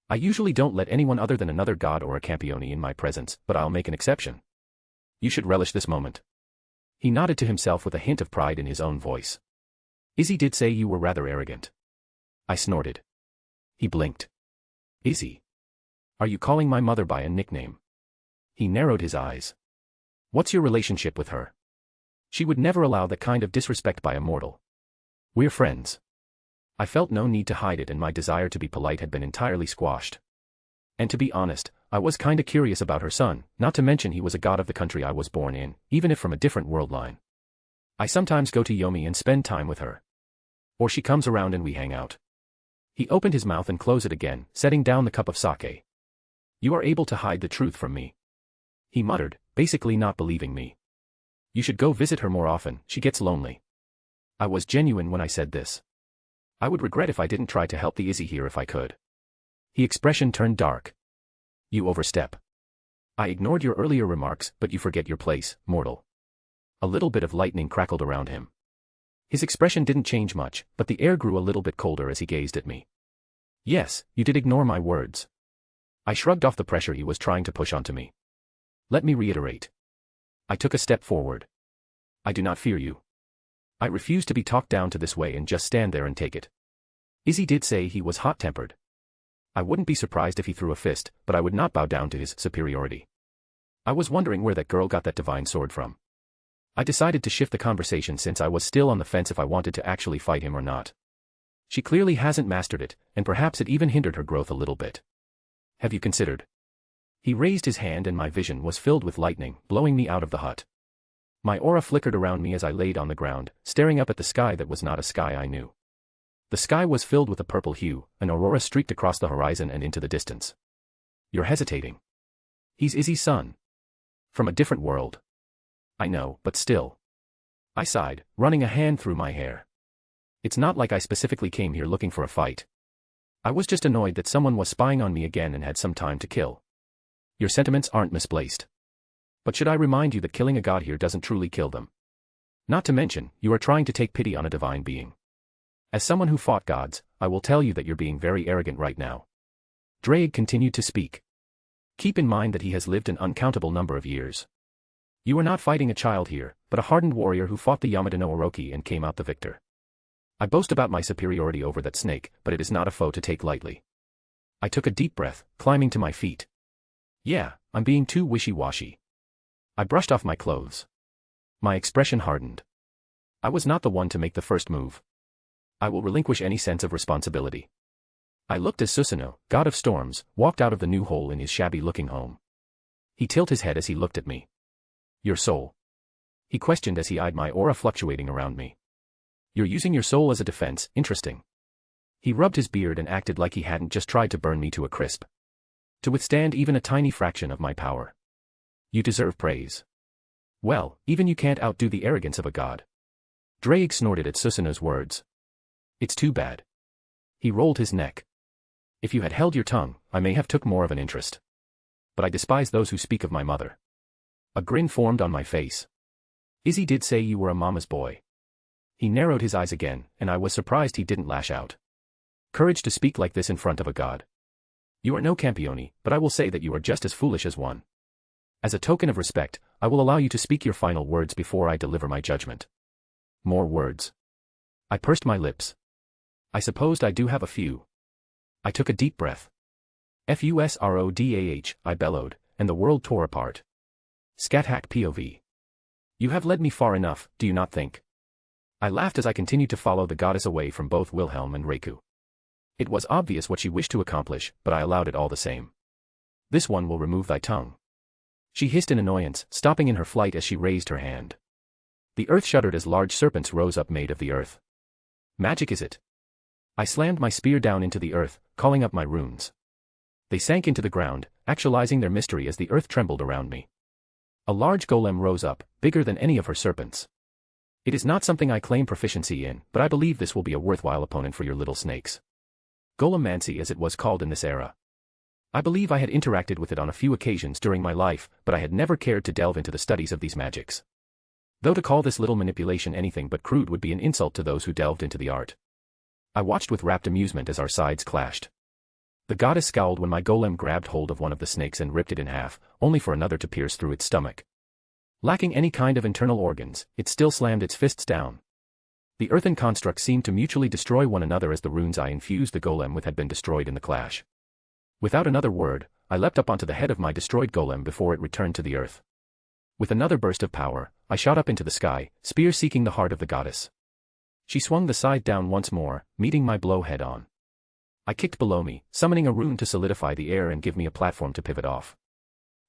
I usually don't let anyone other than another god or a campione in my presence, but I'll make an exception. You should relish this moment. He nodded to himself with a hint of pride in his own voice. Izzy did say you were rather arrogant. I snorted. He blinked. Izzy? Are you calling my mother by a nickname? He narrowed his eyes. What's your relationship with her? She would never allow that kind of disrespect by a mortal. We're friends. I felt no need to hide it, and my desire to be polite had been entirely squashed. And to be honest, I was kinda curious about her son, not to mention he was a god of the country I was born in, even if from a different world line. I sometimes go to Yomi and spend time with her. Or she comes around and we hang out. He opened his mouth and closed it again, setting down the cup of sake. You are able to hide the truth from me. He muttered, basically not believing me. You should go visit her more often, she gets lonely. I was genuine when I said this. I would regret if I didn't try to help the Izzy here if I could. His expression turned dark. You overstep. I ignored your earlier remarks, but you forget your place, mortal. A little bit of lightning crackled around him. His expression didn't change much, but the air grew a little bit colder as he gazed at me. Yes, you did ignore my words. I shrugged off the pressure he was trying to push onto me. Let me reiterate. I took a step forward. I do not fear you. I refuse to be talked down to this way and just stand there and take it. Izzy did say he was hot-tempered. I wouldn't be surprised if he threw a fist, but I would not bow down to his superiority. I was wondering where that girl got that divine sword from. I decided to shift the conversation since I was still on the fence if I wanted to actually fight him or not. She clearly hasn't mastered it, and perhaps it even hindered her growth a little bit. Have you considered? He raised his hand and my vision was filled with lightning, blowing me out of the hut. My aura flickered around me as I laid on the ground, staring up at the sky that was not a sky I knew. The sky was filled with a purple hue, an aurora streaked across the horizon and into the distance. You're hesitating. He's Izzy's son. From a different world. I know, but still. I sighed, running a hand through my hair. It's not like I specifically came here looking for a fight. I was just annoyed that someone was spying on me again and had some time to kill. Your sentiments aren't misplaced. But should I remind you that killing a god here doesn't truly kill them? Not to mention, you are trying to take pity on a divine being. As someone who fought gods, I will tell you that you're being very arrogant right now. Drake continued to speak. Keep in mind that he has lived an uncountable number of years. You are not fighting a child here, but a hardened warrior who fought the Yamato no Orochi and came out the victor. I boast about my superiority over that snake, but it is not a foe to take lightly. I took a deep breath, climbing to my feet. Yeah, I'm being too wishy-washy. I brushed off my clothes. My expression hardened. I was not the one to make the first move. I will relinquish any sense of responsibility. I looked as Susanoo, god of storms, walked out of the new hole in his shabby-looking home. He tilted his head as he looked at me. Your soul? He questioned as he eyed my aura fluctuating around me. You're using your soul as a defense, interesting. He rubbed his beard and acted like he hadn't just tried to burn me to a crisp. To withstand even a tiny fraction of my power. You deserve praise. Well, even you can't outdo the arrogance of a god. Drake snorted at Susanoo's words. It's too bad. He rolled his neck. If you had held your tongue, I may have took more of an interest. But I despise those who speak of my mother. A grin formed on my face. Izzy did say you were a mama's boy. He narrowed his eyes again, and I was surprised he didn't lash out. Courage to speak like this in front of a god. You are no campione, but I will say that you are just as foolish as one. As a token of respect, I will allow you to speak your final words before I deliver my judgment. More words. I pursed my lips. I supposed I do have a few. I took a deep breath. Fusrodah, I bellowed, and the world tore apart. Scat-hack POV. You have led me far enough, do you not think? I laughed as I continued to follow the goddess away from both Wilhelm and Reiku. It was obvious what she wished to accomplish, but I allowed it all the same. This one will remove thy tongue. She hissed in annoyance, stopping in her flight as she raised her hand. The earth shuddered as large serpents rose up made of the earth. Magic is it? I slammed my spear down into the earth, calling up my runes. They sank into the ground, actualizing their mystery as the earth trembled around me. A large golem rose up, bigger than any of her serpents. It is not something I claim proficiency in, but I believe this will be a worthwhile opponent for your little snakes. Golemancy as it was called in this era. I believe I had interacted with it on a few occasions during my life, but I had never cared to delve into the studies of these magics. Though to call this little manipulation anything but crude would be an insult to those who delved into the art. I watched with rapt amusement as our sides clashed. The goddess scowled when my golem grabbed hold of one of the snakes and ripped it in half, only for another to pierce through its stomach. Lacking any kind of internal organs, it still slammed its fists down. The earthen constructs seemed to mutually destroy one another as the runes I infused the golem with had been destroyed in the clash. Without another word, I leapt up onto the head of my destroyed golem before it returned to the earth. With another burst of power, I shot up into the sky, spear seeking the heart of the goddess. She swung the scythe down once more, meeting my blow head-on. I kicked below me, summoning a rune to solidify the air and give me a platform to pivot off.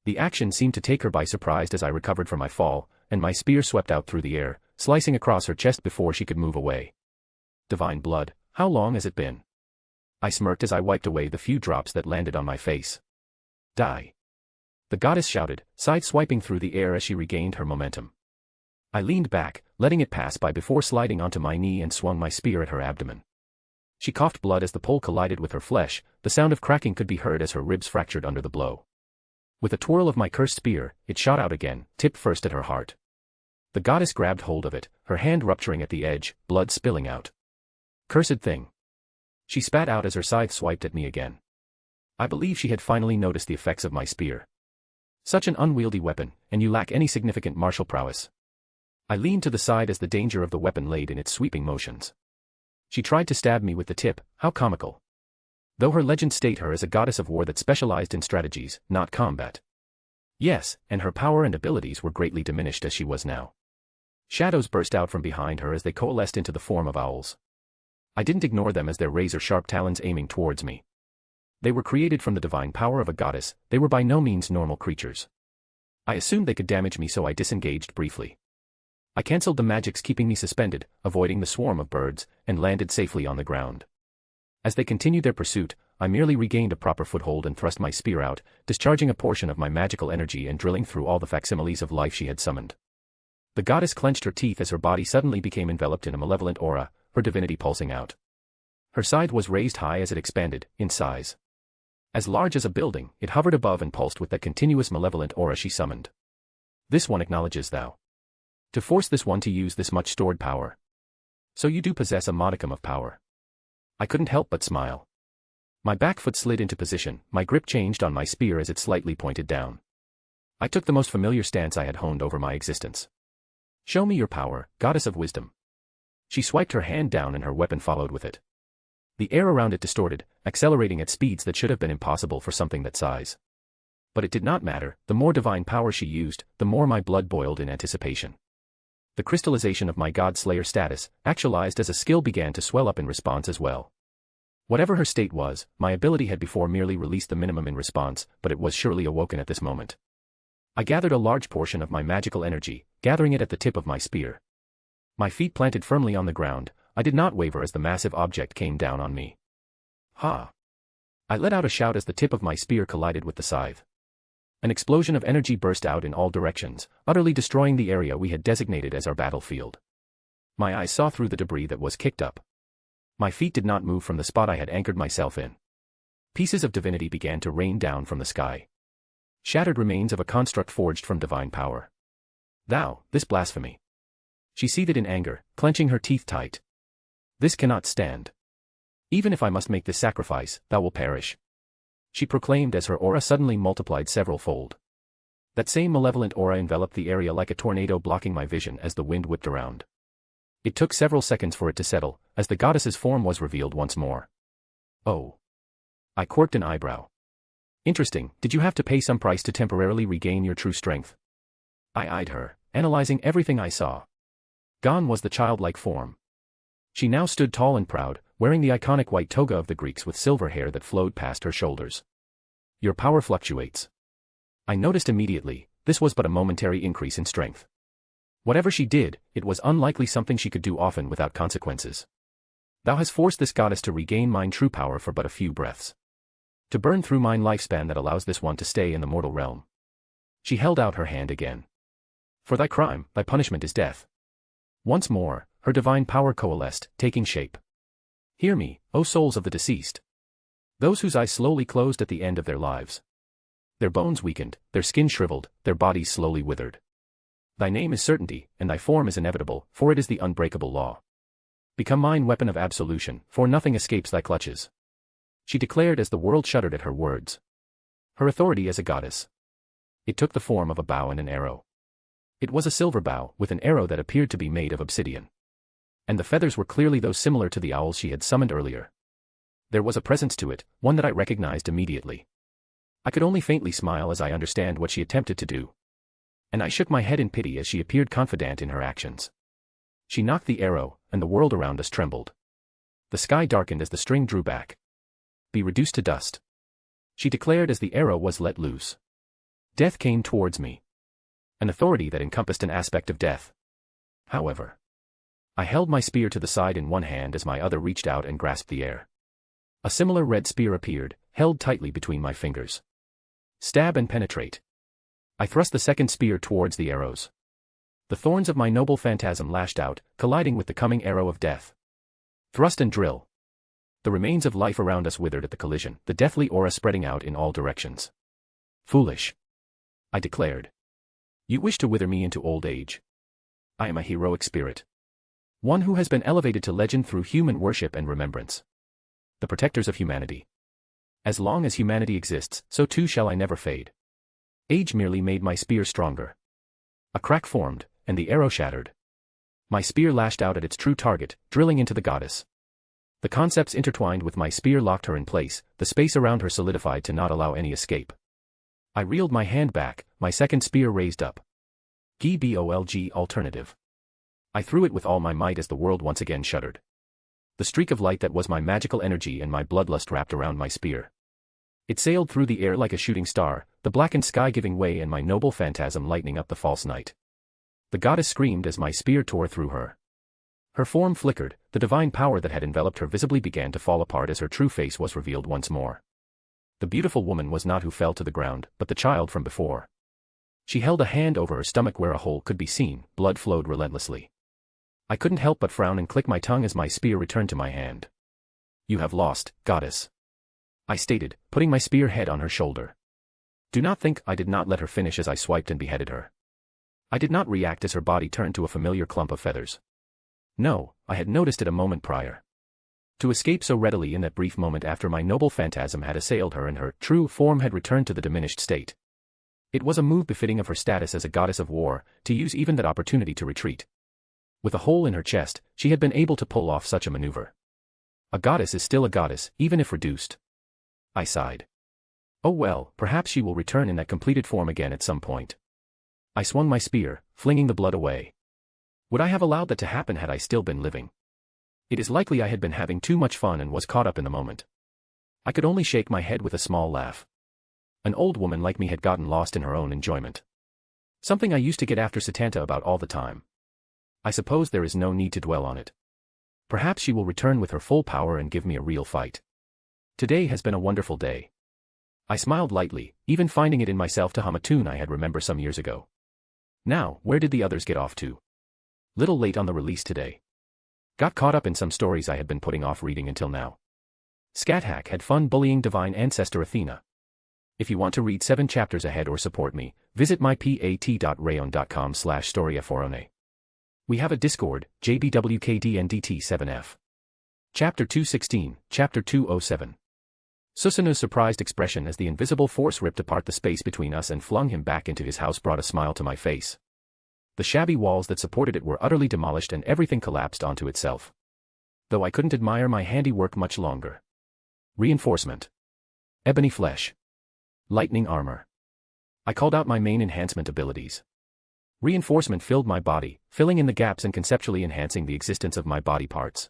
The action seemed to take her by surprise as I recovered from my fall, and my spear swept out through the air, slicing across her chest before she could move away. Divine blood, how long has it been? I smirked as I wiped away the few drops that landed on my face. Die. The goddess shouted, side-swiping through the air as she regained her momentum. I leaned back, letting it pass by before sliding onto my knee and swung my spear at her abdomen. She coughed blood as the pole collided with her flesh, the sound of cracking could be heard as her ribs fractured under the blow. With a twirl of my cursed spear, it shot out again, tipped first at her heart. The goddess grabbed hold of it, her hand rupturing at the edge, blood spilling out. Cursed thing. She spat out as her scythe swiped at me again. I believe she had finally noticed the effects of my spear. Such an unwieldy weapon, and you lack any significant martial prowess. I leaned to the side as the danger of the weapon laid in its sweeping motions. She tried to stab me with the tip, how comical. Though her legends state her as a goddess of war that specialized in strategies, not combat. Yes, and her power and abilities were greatly diminished as she was now. Shadows burst out from behind her as they coalesced into the form of owls. I didn't ignore them as their razor-sharp talons aiming towards me. They were created from the divine power of a goddess, they were by no means normal creatures. I assumed they could damage me, so I disengaged briefly. I cancelled the magics keeping me suspended, avoiding the swarm of birds, and landed safely on the ground. As they continued their pursuit, I merely regained a proper foothold and thrust my spear out, discharging a portion of my magical energy and drilling through all the facsimiles of life she had summoned. The goddess clenched her teeth as her body suddenly became enveloped in a malevolent aura, her divinity pulsing out. Her scythe was raised high as it expanded, in size. As large as a building, it hovered above and pulsed with that continuous malevolent aura she summoned. This one acknowledges thou. To force this one to use this much stored power. So you do possess a modicum of power. I couldn't help but smile. My back foot slid into position, my grip changed on my spear as it slightly pointed down. I took the most familiar stance I had honed over my existence. Show me your power, goddess of wisdom. She swiped her hand down and her weapon followed with it. The air around it distorted, accelerating at speeds that should have been impossible for something that size. But it did not matter, the more divine power she used, the more my blood boiled in anticipation. The crystallization of my God Slayer status, actualized as a skill, began to swell up in response as well. Whatever her state was, my ability had before merely released the minimum in response, but it was surely awoken at this moment. I gathered a large portion of my magical energy, gathering it at the tip of my spear. My feet planted firmly on the ground, I did not waver as the massive object came down on me. Ha! I let out a shout as the tip of my spear collided with the scythe. An explosion of energy burst out in all directions, utterly destroying the area we had designated as our battlefield. My eyes saw through the debris that was kicked up. My feet did not move from the spot I had anchored myself in. Pieces of divinity began to rain down from the sky. Shattered remains of a construct forged from divine power. Thou, this blasphemy. She seethed in anger, clenching her teeth tight. This cannot stand. Even if I must make this sacrifice, thou will perish. She proclaimed as her aura suddenly multiplied several-fold. That same malevolent aura enveloped the area like a tornado, blocking my vision as the wind whipped around. It took several seconds for it to settle, as the goddess's form was revealed once more. Oh. I quirked an eyebrow. Interesting, did you have to pay some price to temporarily regain your true strength? I eyed her, analyzing everything I saw. Gone was the childlike form. She now stood tall and proud, wearing the iconic white toga of the Greeks with silver hair that flowed past her shoulders. Your power fluctuates. I noticed immediately, this was but a momentary increase in strength. Whatever she did, it was unlikely something she could do often without consequences. Thou hast forced this goddess to regain mine true power for but a few breaths. To burn through mine lifespan that allows this one to stay in the mortal realm. She held out her hand again. For thy crime, thy punishment is death. Once more, her divine power coalesced, taking shape. Hear me, O souls of the deceased. Those whose eyes slowly closed at the end of their lives. Their bones weakened, their skin shriveled, their bodies slowly withered. Thy name is certainty, and thy form is inevitable, for it is the unbreakable law. Become mine weapon of absolution, for nothing escapes thy clutches. She declared as the world shuddered at her words. Her authority as a goddess. It took the form of a bow and an arrow. It was a silver bow, with an arrow that appeared to be made of obsidian. And the feathers were clearly those similar to the owls she had summoned earlier. There was a presence to it, one that I recognized immediately. I could only faintly smile as I understand what she attempted to do. And I shook my head in pity as she appeared confident in her actions. She knocked the arrow, and the world around us trembled. The sky darkened as the string drew back. Be reduced to dust. She declared as the arrow was let loose. Death came towards me. An authority that encompassed an aspect of death. However, I held my spear to the side in one hand as my other reached out and grasped the air. A similar red spear appeared, held tightly between my fingers. Stab and penetrate. I thrust the second spear towards the arrows. The thorns of my noble phantasm lashed out, colliding with the coming arrow of death. Thrust and drill. The remains of life around us withered at the collision, the deathly aura spreading out in all directions. Foolish. I declared. You wish to wither me into old age. I am a heroic spirit. One who has been elevated to legend through human worship and remembrance. The protectors of humanity. As long as humanity exists, so too shall I never fade. Age merely made my spear stronger. A crack formed, and the arrow shattered. My spear lashed out at its true target, drilling into the goddess. The concepts intertwined with my spear locked her in place, the space around her solidified to not allow any escape. I reeled my hand back, my second spear raised up. GBOLG alternative. I threw it with all my might as the world once again shuddered. The streak of light that was my magical energy and my bloodlust wrapped around my spear. It sailed through the air like a shooting star, the blackened sky giving way and my noble phantasm lighting up the false night. The goddess screamed as my spear tore through her. Her form flickered, the divine power that had enveloped her visibly began to fall apart as her true face was revealed once more. The beautiful woman was not who fell to the ground, but the child from before. She held a hand over her stomach where a hole could be seen, blood flowed relentlessly. I couldn't help but frown and click my tongue as my spear returned to my hand. You have lost, goddess. I stated, putting my spear head on her shoulder. Do not think I did not let her finish as I swiped and beheaded her. I did not react as her body turned to a familiar clump of feathers. No, I had noticed it a moment prior. To escape so readily in that brief moment after my noble phantasm had assailed her and her true form had returned to the diminished state. It was a move befitting of her status as a goddess of war, to use even that opportunity to retreat. With a hole in her chest, she had been able to pull off such a maneuver. A goddess is still a goddess, even if reduced. I sighed. Oh well, perhaps she will return in that completed form again at some point. I swung my spear, flinging the blood away. Would I have allowed that to happen had I still been living? It is likely I had been having too much fun and was caught up in the moment. I could only shake my head with a small laugh. An old woman like me had gotten lost in her own enjoyment. Something I used to get after Satanta about all the time. I suppose there is no need to dwell on it. Perhaps she will return with her full power and give me a real fight. Today has been a wonderful day. I smiled lightly, even finding it in myself to hum a tune I had remembered some years ago. Now, where did the others get off to? Little late on the release today. Got caught up in some stories I had been putting off reading until now. Scathack had fun bullying divine ancestor Athena. If you want to read 7 chapters ahead or support me, visit mypat.rayon.com/storyforone. We have a Discord, JBWKDNDT7F. Chapter 216, Chapter 207. Susanoo's surprised expression as the invisible force ripped apart the space between us and flung him back into his house brought a smile to my face. The shabby walls that supported it were utterly demolished and everything collapsed onto itself. Though I couldn't admire my handiwork much longer. Reinforcement. Ebony flesh. Lightning armor. I called out my main enhancement abilities. Reinforcement filled my body, filling in the gaps and conceptually enhancing the existence of my body parts.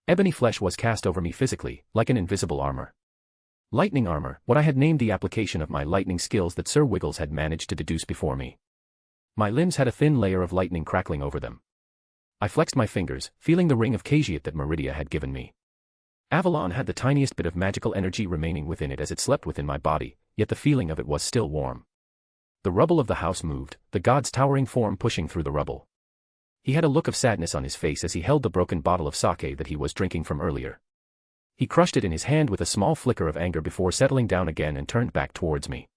Ebony flesh was cast over me physically, like an invisible armor. Lightning armor, what I had named the application of my lightning skills that Sir Wiggles had managed to deduce before me. My limbs had a thin layer of lightning crackling over them. I flexed my fingers, feeling the ring of caveat that Meridia had given me. Avalon had the tiniest bit of magical energy remaining within it as it slept within my body, yet the feeling of it was still warm. The rubble of the house moved, the god's towering form pushing through the rubble. He had a look of sadness on his face as he held the broken bottle of sake that he was drinking from earlier. He crushed it in his hand with a small flicker of anger before settling down again and turned back towards me.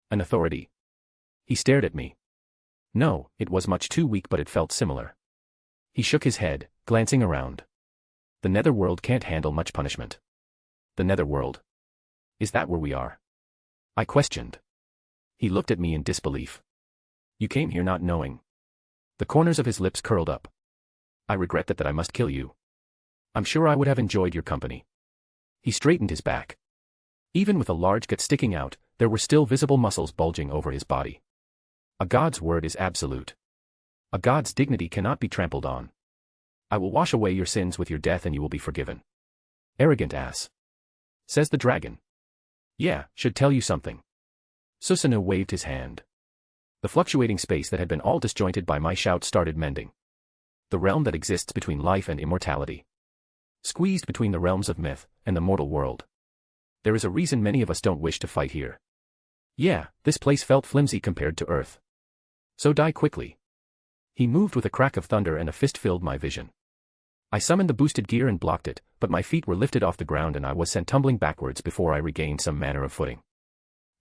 An authority. He stared at me. No, it was much too weak, but it felt similar. He shook his head, glancing around. The netherworld can't handle much punishment. The netherworld? Is that where we are? I questioned. He looked at me in disbelief. You came here not knowing. The corners of his lips curled up. I regret that I must kill you. I'm sure I would have enjoyed your company. He straightened his back. Even with a large gut sticking out, there were still visible muscles bulging over his body. A god's word is absolute. A god's dignity cannot be trampled on. I will wash away your sins with your death and you will be forgiven. Arrogant ass. Says the dragon. Yeah, should tell you something. Susanoo waved his hand. The fluctuating space that had been all disjointed by my shout started mending. The realm that exists between life and immortality. Squeezed between the realms of myth and the mortal world. There is a reason many of us don't wish to fight here. Yeah, this place felt flimsy compared to Earth. So die quickly. He moved with a crack of thunder and a fist filled my vision. I summoned the boosted gear and blocked it, but my feet were lifted off the ground and I was sent tumbling backwards before I regained some manner of footing.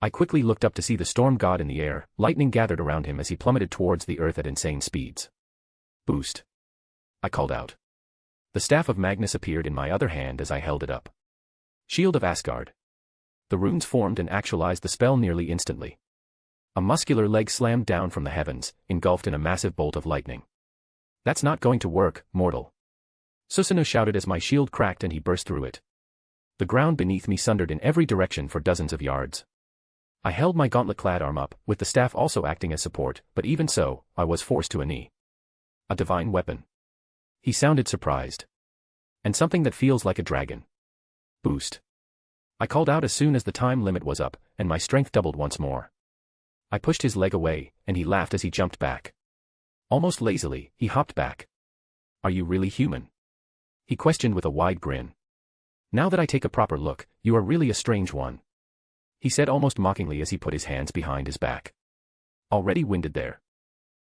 I quickly looked up to see the storm god in the air, lightning gathered around him as he plummeted towards the earth at insane speeds. Boost. I called out. The staff of Magnus appeared in my other hand as I held it up. Shield of Asgard. The runes formed and actualized the spell nearly instantly. A muscular leg slammed down from the heavens, engulfed in a massive bolt of lightning. That's not going to work, mortal. Susanoo shouted as my shield cracked and he burst through it. The ground beneath me sundered in every direction for dozens of yards. I held my gauntlet-clad arm up, with the staff also acting as support, but even so, I was forced to a knee. A divine weapon. He sounded surprised. And something that feels like a dragon. Boost. I called out as soon as the time limit was up, and my strength doubled once more. I pushed his leg away, and he laughed as he jumped back. Almost lazily, he hopped back. Are you really human? He questioned with a wide grin. Now that I take a proper look, you are really a strange one. He said almost mockingly as he put his hands behind his back. Already winded there.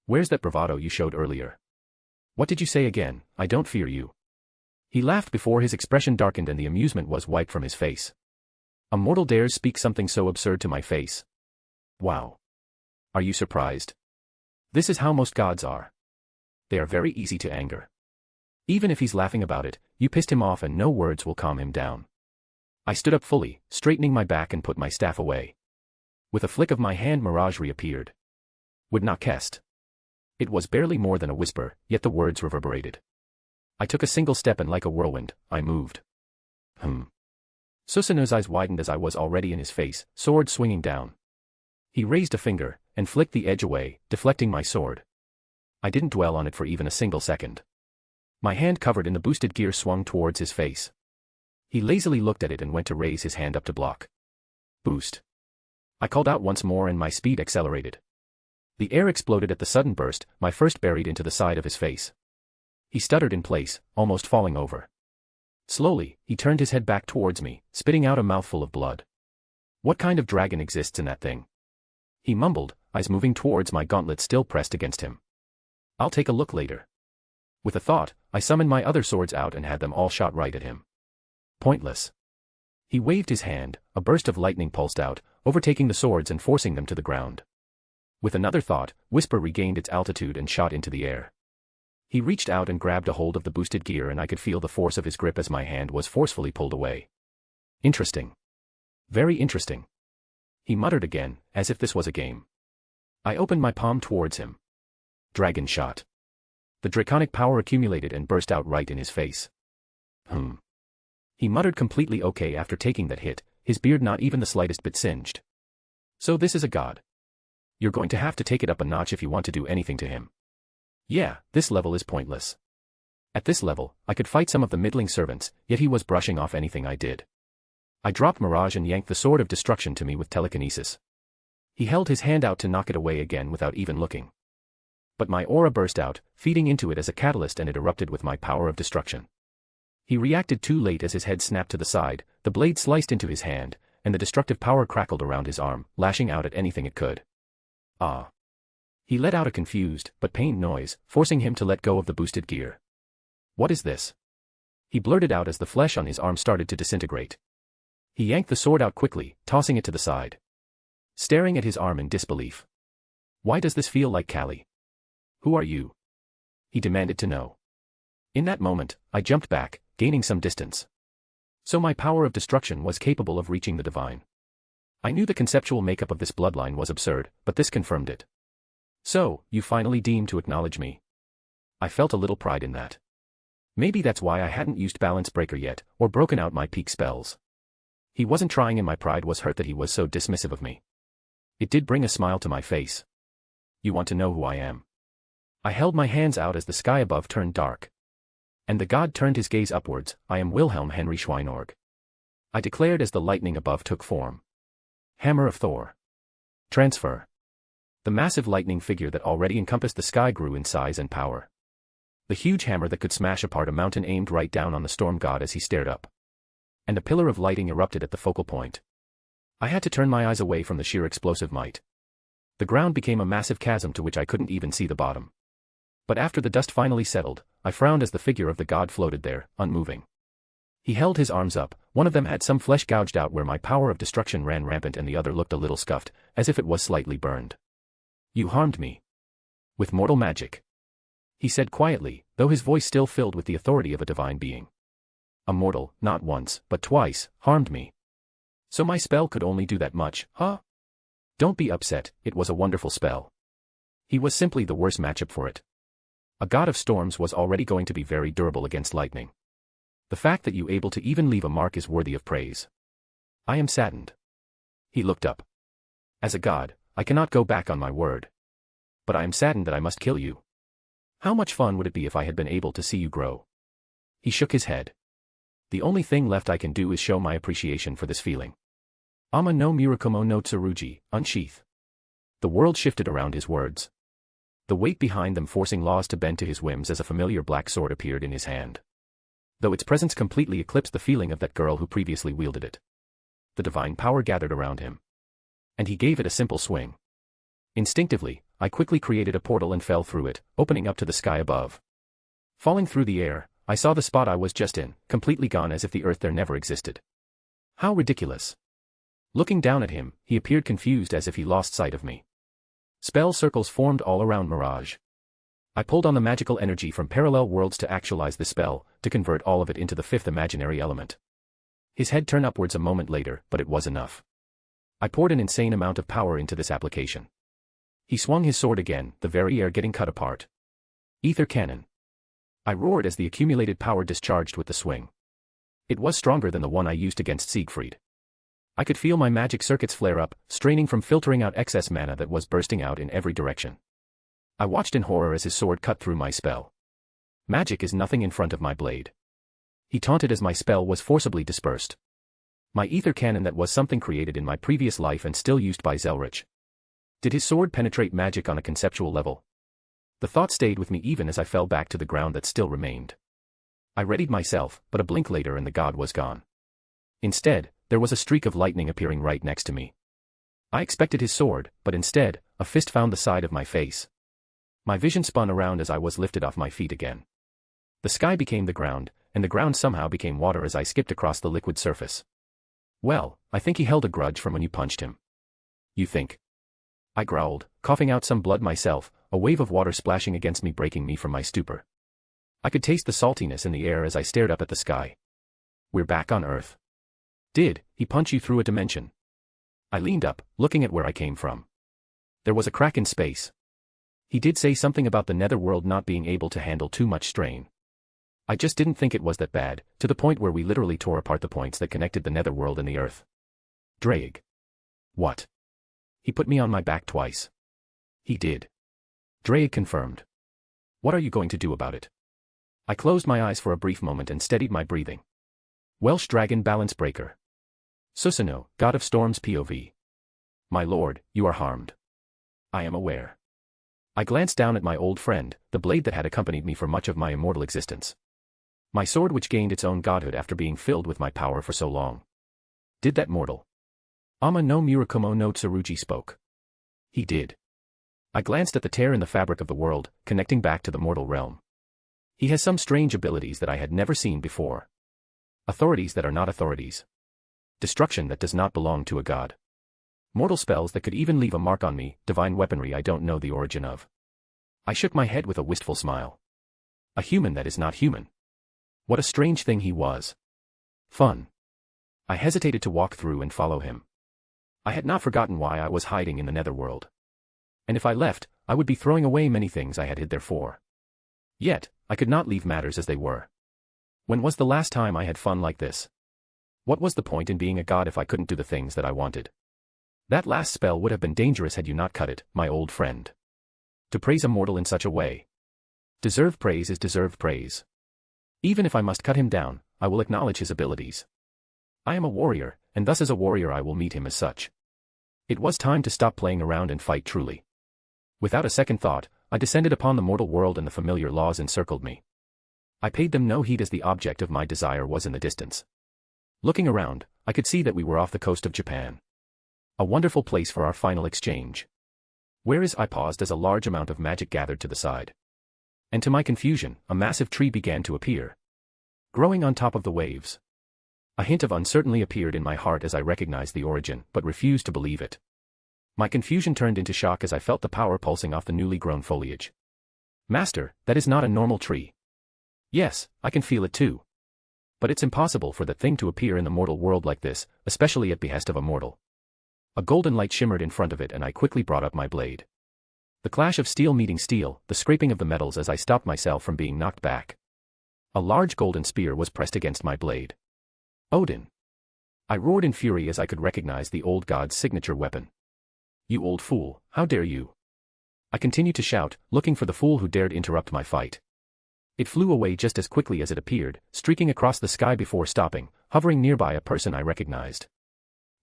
Where's that bravado you showed earlier? What did you say again? I don't fear you. He laughed before his expression darkened and the amusement was wiped from his face. A mortal dares speak something so absurd to my face. Wow. Are you surprised? This is how most gods are. They are very easy to anger. Even if he's laughing about it, you pissed him off and no words will calm him down. I stood up fully, straightening my back and put my staff away. With a flick of my hand, Mirage reappeared. Would not kest. It was barely more than a whisper, yet the words reverberated. I took a single step and like a whirlwind, I moved. Susanoo's eyes widened as I was already in his face, sword swinging down. He raised a finger, and flicked the edge away, deflecting my sword. I didn't dwell on it for even a single second. My hand covered in the boosted gear swung towards his face. He lazily looked at it and went to raise his hand up to block. Boost. I called out once more and my speed accelerated. The air exploded at the sudden burst, my first buried into the side of his face. He stuttered in place, almost falling over. Slowly, he turned his head back towards me, spitting out a mouthful of blood. What kind of dragon exists in that thing? He mumbled, eyes moving towards my gauntlet still pressed against him. I'll take a look later. With a thought, I summoned my other swords out and had them all shot right at him. Pointless. He waved his hand, a burst of lightning pulsed out, overtaking the swords and forcing them to the ground. With another thought, Whisper regained its altitude and shot into the air. He reached out and grabbed a hold of the boosted gear and I could feel the force of his grip as my hand was forcefully pulled away. Interesting. Very interesting. He muttered again, as if this was a game. I opened my palm towards him. Dragon shot. The draconic power accumulated and burst out right in his face. He muttered completely okay after taking that hit, his beard not even the slightest bit singed. So this is a god. You're going to have to take it up a notch if you want to do anything to him. Yeah, this level is pointless. At this level, I could fight some of the middling servants, yet he was brushing off anything I did. I dropped Mirage and yanked the sword of destruction to me with telekinesis. He held his hand out to knock it away again without even looking. But my aura burst out, feeding into it as a catalyst and it erupted with my power of destruction. He reacted too late as his head snapped to the side, the blade sliced into his hand, and the destructive power crackled around his arm, lashing out at anything it could. Ah. He let out a confused, but pained noise, forcing him to let go of the boosted gear. What is this? He blurted out as the flesh on his arm started to disintegrate. He yanked the sword out quickly, tossing it to the side. Staring at his arm in disbelief. Why does this feel like Kali? Who are you? He demanded to know. In that moment, I jumped back, gaining some distance. So my power of destruction was capable of reaching the divine. I knew the conceptual makeup of this bloodline was absurd, but this confirmed it. So, you finally deemed to acknowledge me. I felt a little pride in that. Maybe that's why I hadn't used Balance Breaker yet, or broken out my peak spells. He wasn't trying and my pride was hurt that he was so dismissive of me. It did bring a smile to my face. You want to know who I am? I held my hands out as the sky above turned dark. And the god turned his gaze upwards. I am Wilhelm Henry Schweinorg. I declared as the lightning above took form. Hammer of Thor. Transfer. The massive lightning figure that already encompassed the sky grew in size and power. The huge hammer that could smash apart a mountain aimed right down on the storm god as he stared up. And a pillar of lighting erupted at the focal point. I had to turn my eyes away from the sheer explosive might. The ground became a massive chasm to which I couldn't even see the bottom. But after the dust finally settled, I frowned as the figure of the god floated there, unmoving. He held his arms up, one of them had some flesh gouged out where my power of destruction ran rampant and the other looked a little scuffed, as if it was slightly burned. You harmed me. With mortal magic. He said quietly, though his voice still filled with the authority of a divine being. A mortal, not once, but twice, harmed me. So my spell could only do that much, huh? Don't be upset, it was a wonderful spell. He was simply the worst matchup for it. A god of storms was already going to be very durable against lightning. The fact that you able to even leave a mark is worthy of praise. I am saddened. He looked up. As a god, I cannot go back on my word. But I am saddened that I must kill you. How much fun would it be if I had been able to see you grow? He shook his head. The only thing left I can do is show my appreciation for this feeling. Ama no Murakumo no Tsurugi, unsheath. The world shifted around his words. The weight behind them forcing laws to bend to his whims as a familiar black sword appeared in his hand. Though its presence completely eclipsed the feeling of that girl who previously wielded it. The divine power gathered around him. And he gave it a simple swing. Instinctively, I quickly created a portal and fell through it, opening up to the sky above. Falling through the air, I saw the spot I was just in, completely gone as if the earth there never existed. How ridiculous. Looking down at him, he appeared confused as if he lost sight of me. Spell circles formed all around Mirage. I pulled on the magical energy from parallel worlds to actualize the spell, to convert all of it into the fifth imaginary element. His head turned upwards a moment later, but it was enough. I poured an insane amount of power into this application. He swung his sword again, the very air getting cut apart. Ether cannon. I roared as the accumulated power discharged with the swing. It was stronger than the one I used against Siegfried. I could feel my magic circuits flare up, straining from filtering out excess mana that was bursting out in every direction. I watched in horror as his sword cut through my spell. Magic is nothing in front of my blade. He taunted as my spell was forcibly dispersed. My ether cannon that was something created in my previous life and still used by Zelretch. Did his sword penetrate magic on a conceptual level? The thought stayed with me even as I fell back to the ground that still remained. I readied myself, but a blink later and the god was gone. Instead, there was a streak of lightning appearing right next to me. I expected his sword, but instead, a fist found the side of my face. My vision spun around as I was lifted off my feet again. The sky became the ground, and the ground somehow became water as I skipped across the liquid surface. Well, I think he held a grudge from when you punched him. You think? I growled, coughing out some blood myself, a wave of water splashing against me breaking me from my stupor. I could taste the saltiness in the air as I stared up at the sky. We're back on Earth. Did he punch you through a dimension? I leaned up, looking at where I came from. There was a crack in space. He did say something about the netherworld not being able to handle too much strain. I just didn't think it was that bad, to the point where we literally tore apart the points that connected the netherworld and the Earth. Drake. What? He put me on my back twice. He did. Drake confirmed. What are you going to do about it? I closed my eyes for a brief moment and steadied my breathing. Welsh Dragon Balance Breaker. Susanoo, God of Storms POV. My lord, you are harmed. I am aware. I glanced down at my old friend, the blade that had accompanied me for much of my immortal existence. My sword which gained its own godhood after being filled with my power for so long. Did that mortal? Ama no Murakumo no Tsurugi spoke. He did. I glanced at the tear in the fabric of the world, connecting back to the mortal realm. He has some strange abilities that I had never seen before. Authorities that are not authorities. Destruction that does not belong to a god. Mortal spells that could even leave a mark on me, divine weaponry I don't know the origin of. I shook my head with a wistful smile. A human that is not human. What a strange thing he was. Fun. I hesitated to walk through and follow him. I had not forgotten why I was hiding in the netherworld. And if I left, I would be throwing away many things I had hid there for. Yet, I could not leave matters as they were. When was the last time I had fun like this? What was the point in being a god if I couldn't do the things that I wanted? That last spell would have been dangerous had you not cut it, my old friend. To praise a mortal in such a way. Deserved praise is deserved praise. Even if I must cut him down, I will acknowledge his abilities. I am a warrior, and thus as a warrior I will meet him as such. It was time to stop playing around and fight truly. Without a second thought, I descended upon the mortal world and the familiar laws encircled me. I paid them no heed as the object of my desire was in the distance. Looking around, I could see that we were off the coast of Japan. A wonderful place for our final exchange. Whereas I paused as a large amount of magic gathered to the side. And to my confusion, a massive tree began to appear. Growing on top of the waves. A hint of uncertainty appeared in my heart as I recognized the origin, but refused to believe it. My confusion turned into shock as I felt the power pulsing off the newly grown foliage. Master, that is not a normal tree. Yes, I can feel it too. But it's impossible for that thing to appear in the mortal world like this, especially at behest of a mortal. A golden light shimmered in front of it and I quickly brought up my blade. The clash of steel meeting steel, the scraping of the metals as I stopped myself from being knocked back. A large golden spear was pressed against my blade. Odin. I roared in fury as I could recognize the old god's signature weapon. You old fool, how dare you? I continued to shout, looking for the fool who dared interrupt my fight. It flew away just as quickly as it appeared, streaking across the sky before stopping, hovering nearby a person I recognized.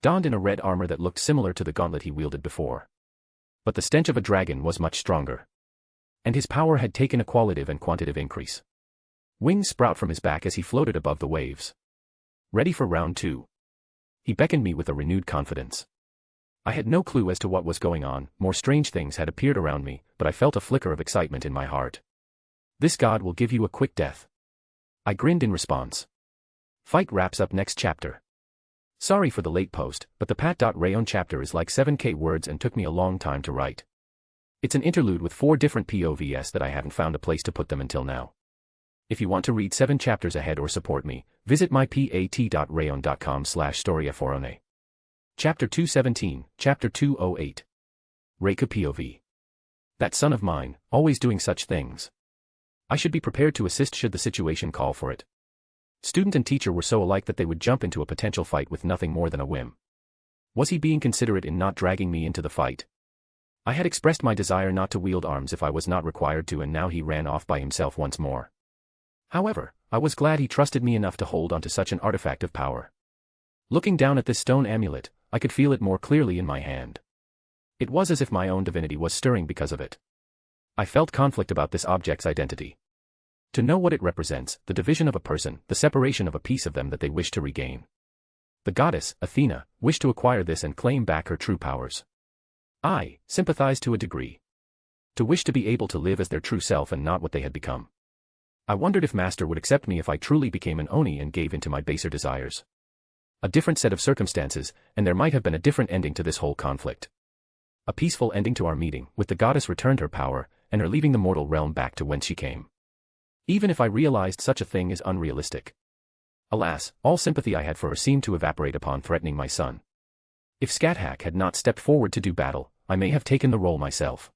Donned in a red armor that looked similar to the gauntlet he wielded before. But the stench of a dragon was much stronger. And his power had taken a qualitative and quantitative increase. Wings sprout from his back as he floated above the waves. Ready for round 2. He beckoned me with a renewed confidence. I had no clue as to what was going on, more strange things had appeared around me, but I felt a flicker of excitement in my heart. This god will give you a quick death. I grinned in response. Fight wraps up next chapter. Sorry for the late post, but the Pat.Rayon chapter is like 7k words and took me a long time to write. It's an interlude with 4 different POVs that I haven't found a place to put them until now. If you want to read 7 chapters ahead or support me, visit mypat.rayon.com/storyforone. Chapter 217, Chapter 208. Reika POV. That son of mine, always doing such things. I should be prepared to assist should the situation call for it. Student and teacher were so alike that they would jump into a potential fight with nothing more than a whim. Was he being considerate in not dragging me into the fight? I had expressed my desire not to wield arms if I was not required to, and now he ran off by himself once more. However, I was glad he trusted me enough to hold onto such an artifact of power. Looking down at this stone amulet, I could feel it more clearly in my hand. It was as if my own divinity was stirring because of it. I felt conflict about this object's identity. To know what it represents, the division of a person, the separation of a piece of them that they wish to regain. The goddess, Athena, wished to acquire this and claim back her true powers. I sympathized to a degree. To wish to be able to live as their true self and not what they had become. I wondered if Master would accept me if I truly became an Oni and gave in to my baser desires. A different set of circumstances, and there might have been a different ending to this whole conflict. A peaceful ending to our meeting, with the goddess returned her power, and her leaving the mortal realm back to whence she came. Even if I realized such a thing is unrealistic. Alas, all sympathy I had for her seemed to evaporate upon threatening my son. If Scathach had not stepped forward to do battle, I may have taken the role myself.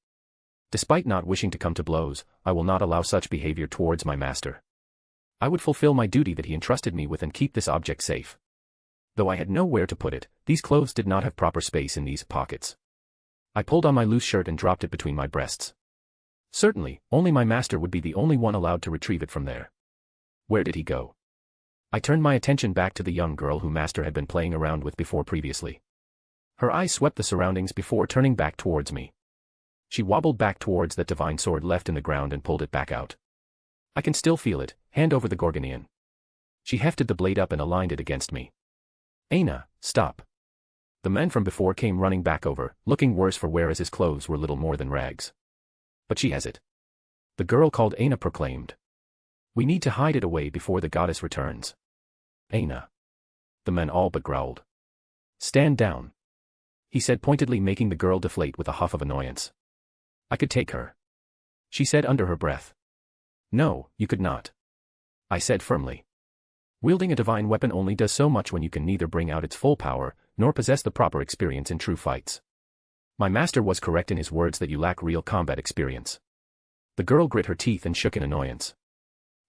Despite not wishing to come to blows, I will not allow such behavior towards my master. I would fulfill my duty that he entrusted me with and keep this object safe. Though I had nowhere to put it, these clothes did not have proper space in these pockets. I pulled on my loose shirt and dropped it between my breasts. Certainly, only my master would be the only one allowed to retrieve it from there. Where did he go? I turned my attention back to the young girl who Master had been playing around with before previously. Her eyes swept the surroundings before turning back towards me. She wobbled back towards that divine sword left in the ground and pulled it back out. I can still feel it, hand over the Gorgonian. She hefted the blade up and aligned it against me. Aina, stop. The men from before came running back over, looking worse for wear as his clothes were little more than rags. But she has it. The girl called Aina proclaimed. We need to hide it away before the goddess returns. Aina. The men all but growled. Stand down. He said pointedly, making the girl deflate with a huff of annoyance. I could take her. She said under her breath. No, you could not. I said firmly. Wielding a divine weapon only does so much when you can neither bring out its full power, nor possess the proper experience in true fights. My master was correct in his words that you lack real combat experience. The girl grit her teeth and shook in annoyance.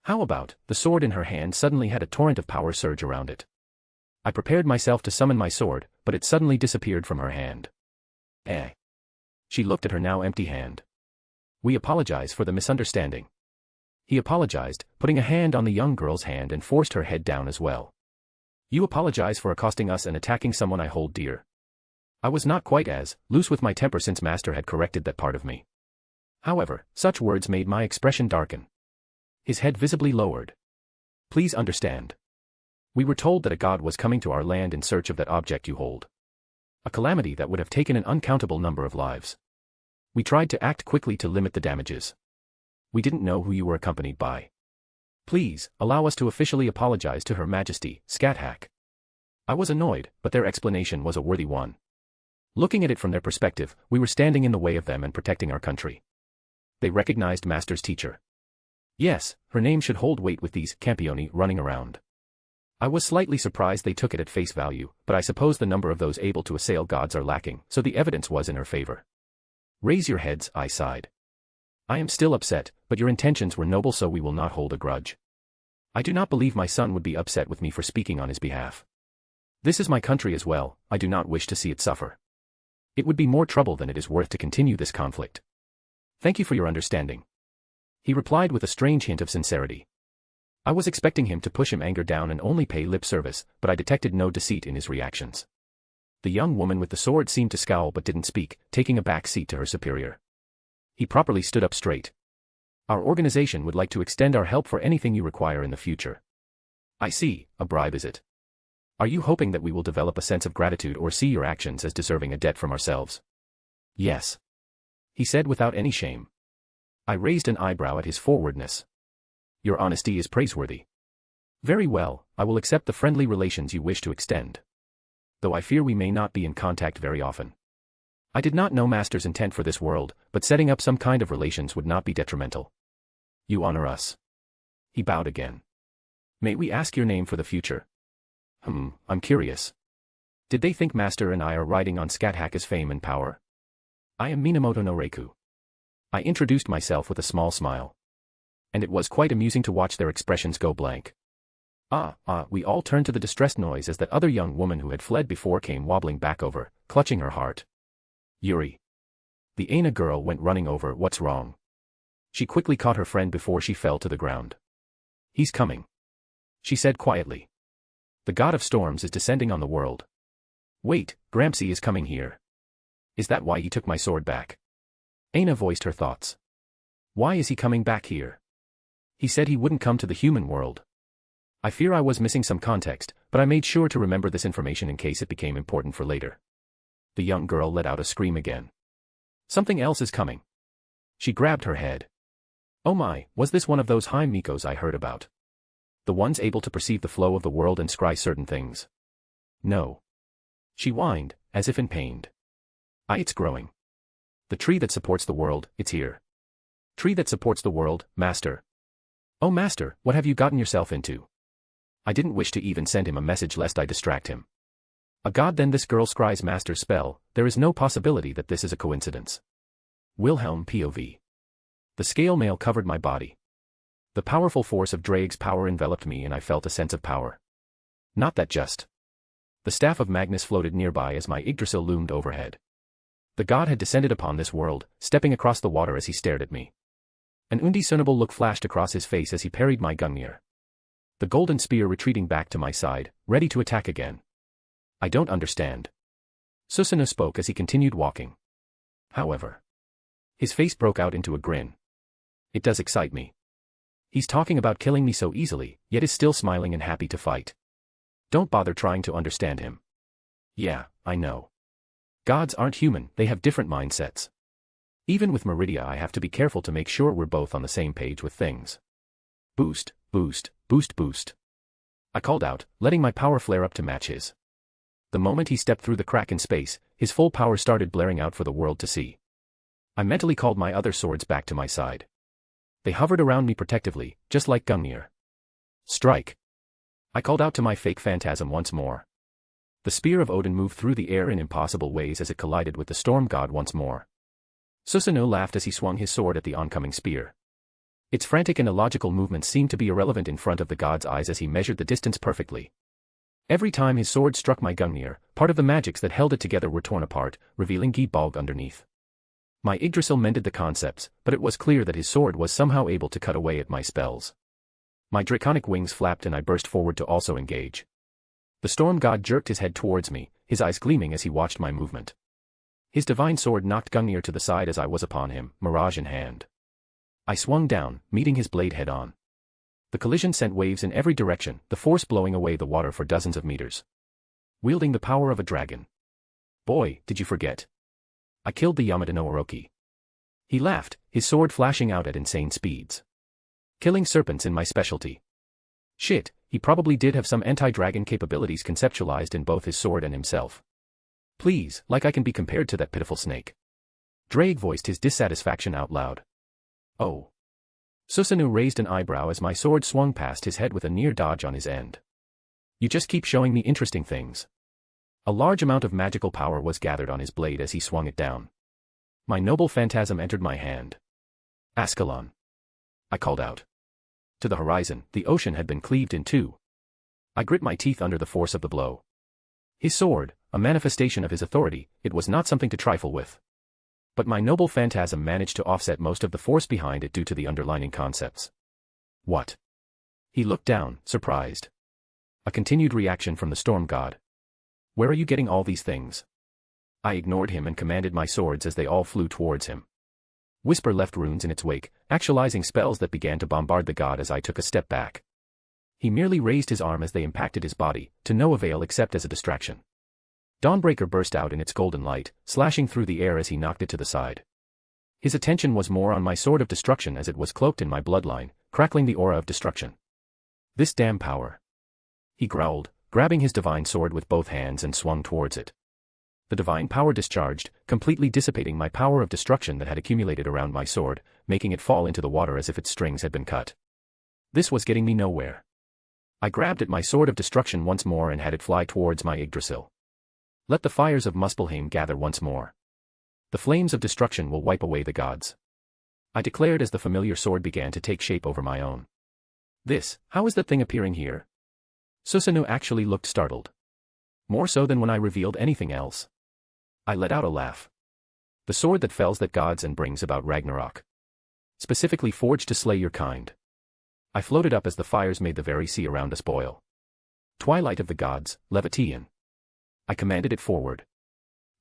How about, the sword in her hand suddenly had a torrent of power surge around it. I prepared myself to summon my sword, but it suddenly disappeared from her hand. She looked at her now empty hand. We apologize for the misunderstanding. He apologized, putting a hand on the young girl's hand and forced her head down as well. You apologize for accosting us and attacking someone I hold dear. I was not quite as loose with my temper since Master had corrected that part of me. However, such words made my expression darken. His head visibly lowered. Please understand. We were told that a god was coming to our land in search of that object you hold. A calamity that would have taken an uncountable number of lives. We tried to act quickly to limit the damages. We didn't know who you were accompanied by. Please, allow us to officially apologize to Her Majesty, Scathach. I was annoyed, but their explanation was a worthy one. Looking at it from their perspective, we were standing in the way of them and protecting our country. They recognized Master's teacher. Yes, her name should hold weight with these campioni running around. I was slightly surprised they took it at face value, but I suppose the number of those able to assail gods are lacking, so the evidence was in her favor. Raise your heads, I sighed. I am still upset, but your intentions were noble, so we will not hold a grudge. I do not believe my son would be upset with me for speaking on his behalf. This is my country as well, I do not wish to see it suffer. It would be more trouble than it is worth to continue this conflict. Thank you for your understanding. He replied with a strange hint of sincerity. I was expecting him to push him anger down and only pay lip service, but I detected no deceit in his reactions. The young woman with the sword seemed to scowl but didn't speak, taking a back seat to her superior. He properly stood up straight. Our organization would like to extend our help for anything you require in the future. I see, a bribe is it? Are you hoping that we will develop a sense of gratitude or see your actions as deserving a debt from ourselves? Yes. He said without any shame. I raised an eyebrow at his forwardness. Your honesty is praiseworthy. Very well, I will accept the friendly relations you wish to extend. Though I fear we may not be in contact very often. I did not know Master's intent for this world, but setting up some kind of relations would not be detrimental. You honor us. He bowed again. May we ask your name for the future? I'm curious. Did they think Master and I are riding on Skathaka's fame and power? I am Minamoto no Reiku. I introduced myself with a small smile. And it was quite amusing to watch their expressions go blank. We all turned to the distressed noise as that other young woman who had fled before came wobbling back over, clutching her heart. Yuri. The Aina girl went running over. What's wrong? She quickly caught her friend before she fell to the ground. He's coming, she said quietly. The god of storms is descending on the world. Wait, Gramsci is coming here. Is that why he took my sword back? Aina voiced her thoughts. Why is he coming back here? He said he wouldn't come to the human world. I fear I was missing some context, but I made sure to remember this information in case it became important for later. The young girl let out a scream again. Something else is coming. She grabbed her head. Oh my, was this one of those Haim Mikos I heard about? The ones able to perceive the flow of the world and scry certain things? No. She whined, as if in pain. It's growing. The tree that supports the world, it's here. Tree that supports the world, Master. Oh Master, what have you gotten yourself into? I didn't wish to even send him a message lest I distract him. A god, then this girl scries Master's spell. There is no possibility that this is a coincidence. Wilhelm POV. The scale mail covered my body. The powerful force of Drake's power enveloped me and I felt a sense of power. Not that just. The staff of Magnus floated nearby as my Yggdrasil loomed overhead. The god had descended upon this world, stepping across the water as he stared at me. An undiscernible look flashed across his face as he parried my Gungnir. The golden spear retreating back to my side, ready to attack again. I don't understand. Susanoo spoke as he continued walking. However, his face broke out into a grin. It does excite me. He's talking about killing me so easily, yet is still smiling and happy to fight. Don't bother trying to understand him. Yeah, I know. Gods aren't human, they have different mindsets. Even with Meridia I have to be careful to make sure we're both on the same page with things. Boost, boost, boost, boost. I called out, letting my power flare up to match his. The moment he stepped through the crack in space, his full power started blaring out for the world to see. I mentally called my other swords back to my side. They hovered around me protectively, just like Gungnir. Strike. I called out to my fake phantasm once more. The spear of Odin moved through the air in impossible ways as it collided with the storm god once more. Susanoo laughed as he swung his sword at the oncoming spear. Its frantic and illogical movements seemed to be irrelevant in front of the god's eyes as he measured the distance perfectly. Every time his sword struck my Gungnir, part of the magics that held it together were torn apart, revealing Gibalg underneath. My Yggdrasil mended the concepts, but it was clear that his sword was somehow able to cut away at my spells. My draconic wings flapped and I burst forward to also engage. The storm god jerked his head towards me, his eyes gleaming as he watched my movement. His divine sword knocked Gungnir to the side as I was upon him, mirage in hand. I swung down, meeting his blade head-on. The collision sent waves in every direction, the force blowing away the water for dozens of meters. Wielding the power of a dragon. Boy, did you forget. I killed the Yamada no Orochi. He laughed, his sword flashing out at insane speeds. Killing serpents in my specialty. Shit, he probably did have some anti-dragon capabilities conceptualized in both his sword and himself. Please, like I can be compared to that pitiful snake. Drake voiced his dissatisfaction out loud. Oh. Susanoo raised an eyebrow as my sword swung past his head with a near dodge on his end. You just keep showing me interesting things. A large amount of magical power was gathered on his blade as he swung it down. My noble phantasm entered my hand. Ascalon. I called out. To the horizon, the ocean had been cleaved in two. I grit my teeth under the force of the blow. His sword, a manifestation of his authority, it was not something to trifle with. But my noble phantasm managed to offset most of the force behind it due to the underlying concepts. What? He looked down, surprised. A continued reaction from the storm god. Where are you getting all these things? I ignored him and commanded my swords as they all flew towards him. Whisper left runes in its wake, actualizing spells that began to bombard the god as I took a step back. He merely raised his arm as they impacted his body, to no avail except as a distraction. Dawnbreaker burst out in its golden light, slashing through the air as he knocked it to the side. His attention was more on my sword of destruction as it was cloaked in my bloodline, crackling the aura of destruction. This damn power. He growled, grabbing his divine sword with both hands and swung towards it. The divine power discharged, completely dissipating my power of destruction that had accumulated around my sword, making it fall into the water as if its strings had been cut. This was getting me nowhere. I grabbed at my sword of destruction once more and had it fly towards my Yggdrasil. Let the fires of Muspelheim gather once more. The flames of destruction will wipe away the gods. I declared as the familiar sword began to take shape over my own. How is that thing appearing here? Susanoo actually looked startled. More so than when I revealed anything else. I let out a laugh. The sword that fells the gods and brings about Ragnarok. Specifically forged to slay your kind. I floated up as the fires made the very sea around us boil. Twilight of the gods, Levitian. I commanded it forward.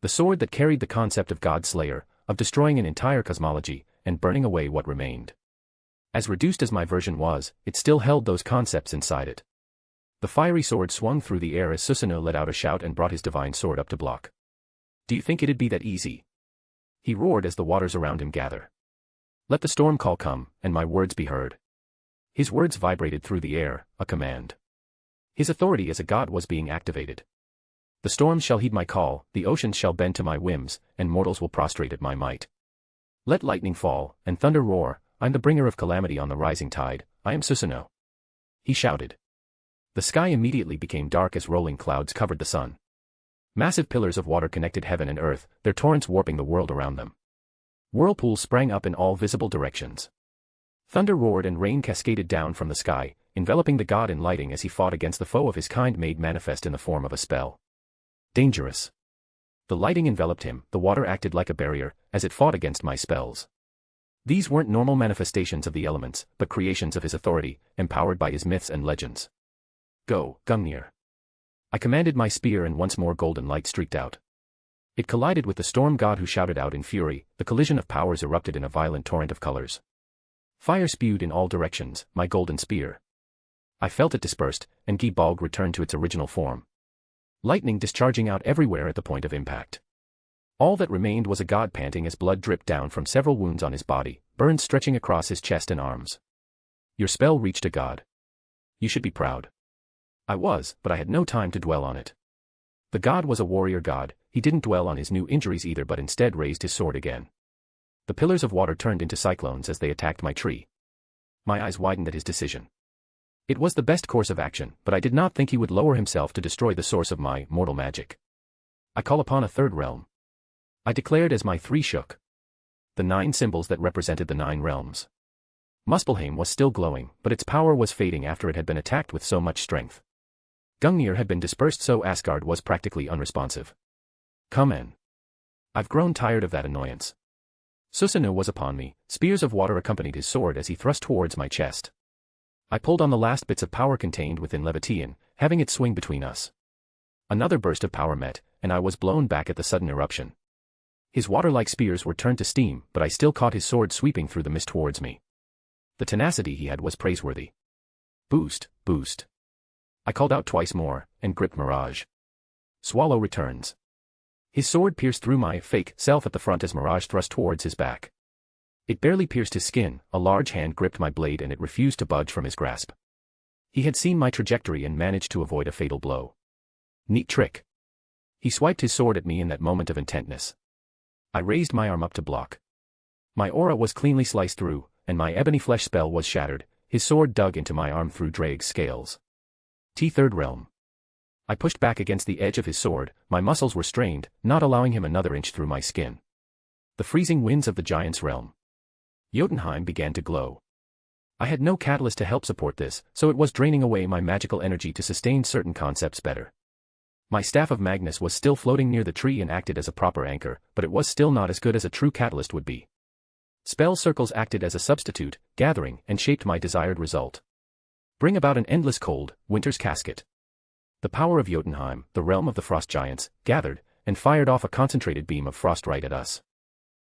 The sword that carried the concept of God Slayer, of destroying an entire cosmology, and burning away what remained. As reduced as my version was, it still held those concepts inside it. The fiery sword swung through the air as Susanoo let out a shout and brought his divine sword up to block. Do you think it'd be that easy? He roared as the waters around him gather. Let the storm call come, and my words be heard. His words vibrated through the air, a command. His authority as a god was being activated. The storms shall heed my call, the oceans shall bend to my whims, and mortals will prostrate at my might. Let lightning fall, and thunder roar, I'm the bringer of calamity on the rising tide, I am Susanoo. He shouted. The sky immediately became dark as rolling clouds covered the sun. Massive pillars of water connected heaven and earth, their torrents warping the world around them. Whirlpools sprang up in all visible directions. Thunder roared and rain cascaded down from the sky, enveloping the god in lighting as he fought against the foe of his kind made manifest in the form of a spell. Dangerous. The lighting enveloped him, the water acted like a barrier, as it fought against my spells. These weren't normal manifestations of the elements, but creations of his authority, empowered by his myths and legends. Go, Gungnir. I commanded my spear and once more golden light streaked out. It collided with the storm god who shouted out in fury, the collision of powers erupted in a violent torrent of colors. Fire spewed in all directions, my golden spear. I felt it dispersed, and Gibolg returned to its original form. Lightning discharging out everywhere at the point of impact. All that remained was a god panting as blood dripped down from several wounds on his body, burns stretching across his chest and arms. Your spell reached a god. You should be proud. I was, but I had no time to dwell on it. The god was a warrior god, he didn't dwell on his new injuries either but instead raised his sword again. The pillars of water turned into cyclones as they attacked my tree. My eyes widened at his decision. It was the best course of action, but I did not think he would lower himself to destroy the source of my mortal magic. I call upon a third realm. I declared as my three shook. The 9 symbols that represented the 9 realms. Muspelheim was still glowing, but its power was fading after it had been attacked with so much strength. Gungnir had been dispersed so Asgard was practically unresponsive. Come in. I've grown tired of that annoyance. Susanoo was upon me, spears of water accompanied his sword as he thrust towards my chest. I pulled on the last bits of power contained within Levitian, having it swing between us. Another burst of power met, and I was blown back at the sudden eruption. His water-like spears were turned to steam, but I still caught his sword sweeping through the mist towards me. The tenacity he had was praiseworthy. Boost, boost. I called out twice more, and gripped Mirage. Swallow returns. His sword pierced through my fake self at the front as Mirage thrust towards his back. It barely pierced his skin, a large hand gripped my blade and it refused to budge from his grasp. He had seen my trajectory and managed to avoid a fatal blow. Neat trick. He swiped his sword at me in that moment of intentness. I raised my arm up to block. My aura was cleanly sliced through, and my ebony flesh spell was shattered, his sword dug into my arm through Drake's scales. Third realm. I pushed back against the edge of his sword, my muscles were strained, not allowing him another inch through my skin. The freezing winds of the giant's realm. Jotunheim began to glow. I had no catalyst to help support this, so it was draining away my magical energy to sustain certain concepts better. My staff of Magnus was still floating near the tree and acted as a proper anchor, but it was still not as good as a true catalyst would be. Spell circles acted as a substitute, gathering and shaped my desired result. Bring about an endless cold, winter's casket. The power of Jotunheim, the realm of the frost giants, gathered, and fired off a concentrated beam of frost right at us.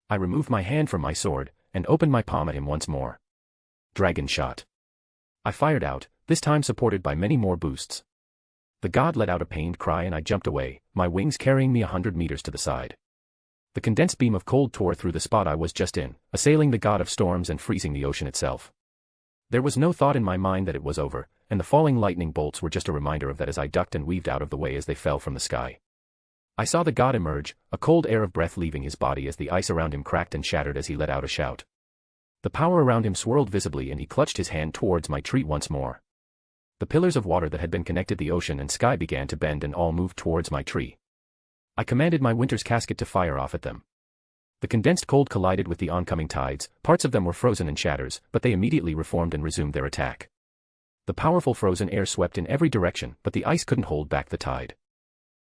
I removed my hand from my sword, and opened my palm at him once more. Dragon shot. I fired out, this time supported by many more boosts. The god let out a pained cry and I jumped away, my wings carrying me 100 meters to the side. The condensed beam of cold tore through the spot I was just in, assailing the god of storms and freezing the ocean itself. There was no thought in my mind that it was over, and the falling lightning bolts were just a reminder of that as I ducked and weaved out of the way as they fell from the sky. I saw the god emerge, a cold air of breath leaving his body as the ice around him cracked and shattered as he let out a shout. The power around him swirled visibly and he clutched his hand towards my tree once more. The pillars of water that had been connected the ocean and sky began to bend and all moved towards my tree. I commanded my winter's casket to fire off at them. The condensed cold collided with the oncoming tides, parts of them were frozen in shatters, but they immediately reformed and resumed their attack. The powerful frozen air swept in every direction, but the ice couldn't hold back the tide.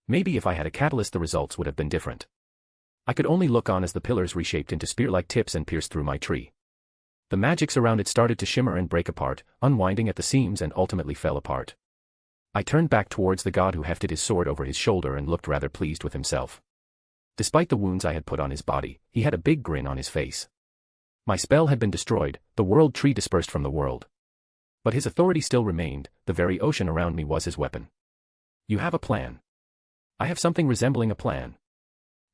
Maybe if I had a catalyst the results would have been different. I could only look on as the pillars reshaped into spear-like tips and pierced through my tree. The magics around it started to shimmer and break apart, unwinding at the seams and ultimately fell apart. I turned back towards the god who hefted his sword over his shoulder and looked rather pleased with himself. Despite the wounds I had put on his body, he had a big grin on his face. My spell had been destroyed, the world tree dispersed from the world. But his authority still remained, the very ocean around me was his weapon. You have a plan. I have something resembling a plan.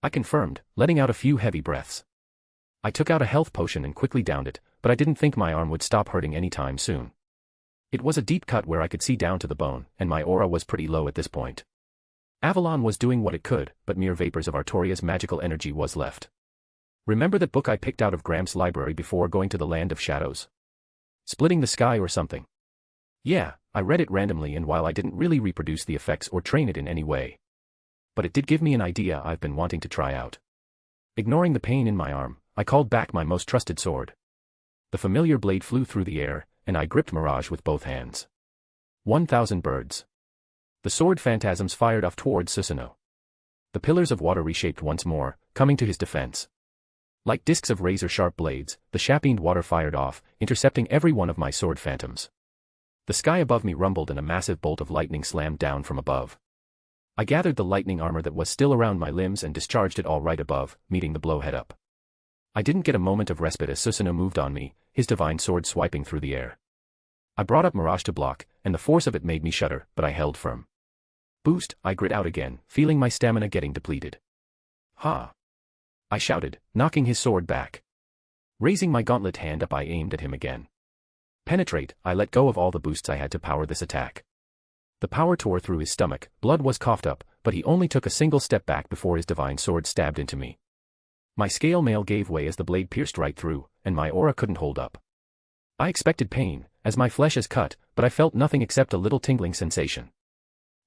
I confirmed, letting out a few heavy breaths. I took out a health potion and quickly downed it, but I didn't think my arm would stop hurting any time soon. It was a deep cut where I could see down to the bone, and my aura was pretty low at this point. Avalon was doing what it could, but mere vapors of Artoria's magical energy was left. Remember that book I picked out of Gramps' library before going to the Land of Shadows? Splitting the Sky or something? Yeah, I read it randomly and while I didn't really reproduce the effects or train it in any way. But it did give me an idea I've been wanting to try out. Ignoring the pain in my arm, I called back my most trusted sword. The familiar blade flew through the air, and I gripped Mirage with both hands. 1,000 birds. The sword phantasms fired off towards Susanoo. The pillars of water reshaped once more, coming to his defense. Like discs of razor-sharp blades, the chappioned water fired off, intercepting every one of my sword phantoms. The sky above me rumbled and a massive bolt of lightning slammed down from above. I gathered the lightning armor that was still around my limbs and discharged it all right above, meeting the blow head up. I didn't get a moment of respite as Susanoo moved on me, his divine sword swiping through the air. I brought up Mirage to block, and the force of it made me shudder, but I held firm. Boost, I grit out again, feeling my stamina getting depleted. Ha! I shouted, knocking his sword back. Raising my gauntlet hand up I aimed at him again. Penetrate, I let go of all the boosts I had to power this attack. The power tore through his stomach, blood was coughed up, but he only took a single step back before his divine sword stabbed into me. My scale mail gave way as the blade pierced right through, and my aura couldn't hold up. I expected pain, as my flesh is cut, but I felt nothing except a little tingling sensation.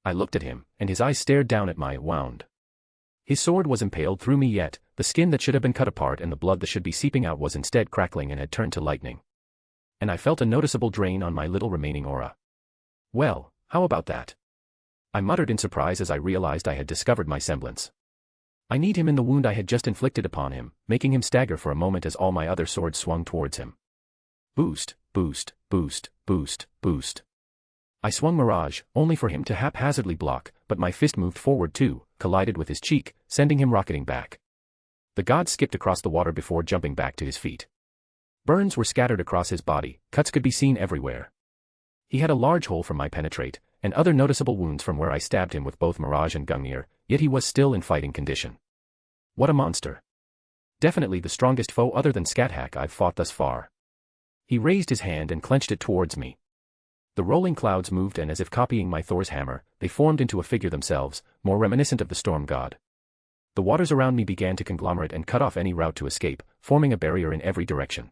I looked at him, and his eyes stared down at my wound. His sword was impaled through me yet, the skin that should have been cut apart and the blood that should be seeping out was instead crackling and had turned to lightning. And I felt a noticeable drain on my little remaining aura. Well, how about that? I muttered in surprise as I realized I had discovered my semblance. I kneed him in the wound I had just inflicted upon him, making him stagger for a moment as all my other swords swung towards him. Boost, boost, boost, boost, boost. I swung Mirage, only for him to haphazardly block, but my fist moved forward too, collided with his cheek, sending him rocketing back. The god skipped across the water before jumping back to his feet. Burns were scattered across his body, cuts could be seen everywhere. He had a large hole from my penetrate, and other noticeable wounds from where I stabbed him with both Mirage and Gungnir, yet he was still in fighting condition. What a monster. Definitely the strongest foe other than Scathach I've fought thus far. He raised his hand and clenched it towards me. The rolling clouds moved and as if copying my Thor's hammer, they formed into a figure themselves, more reminiscent of the storm god. The waters around me began to conglomerate and cut off any route to escape, forming a barrier in every direction.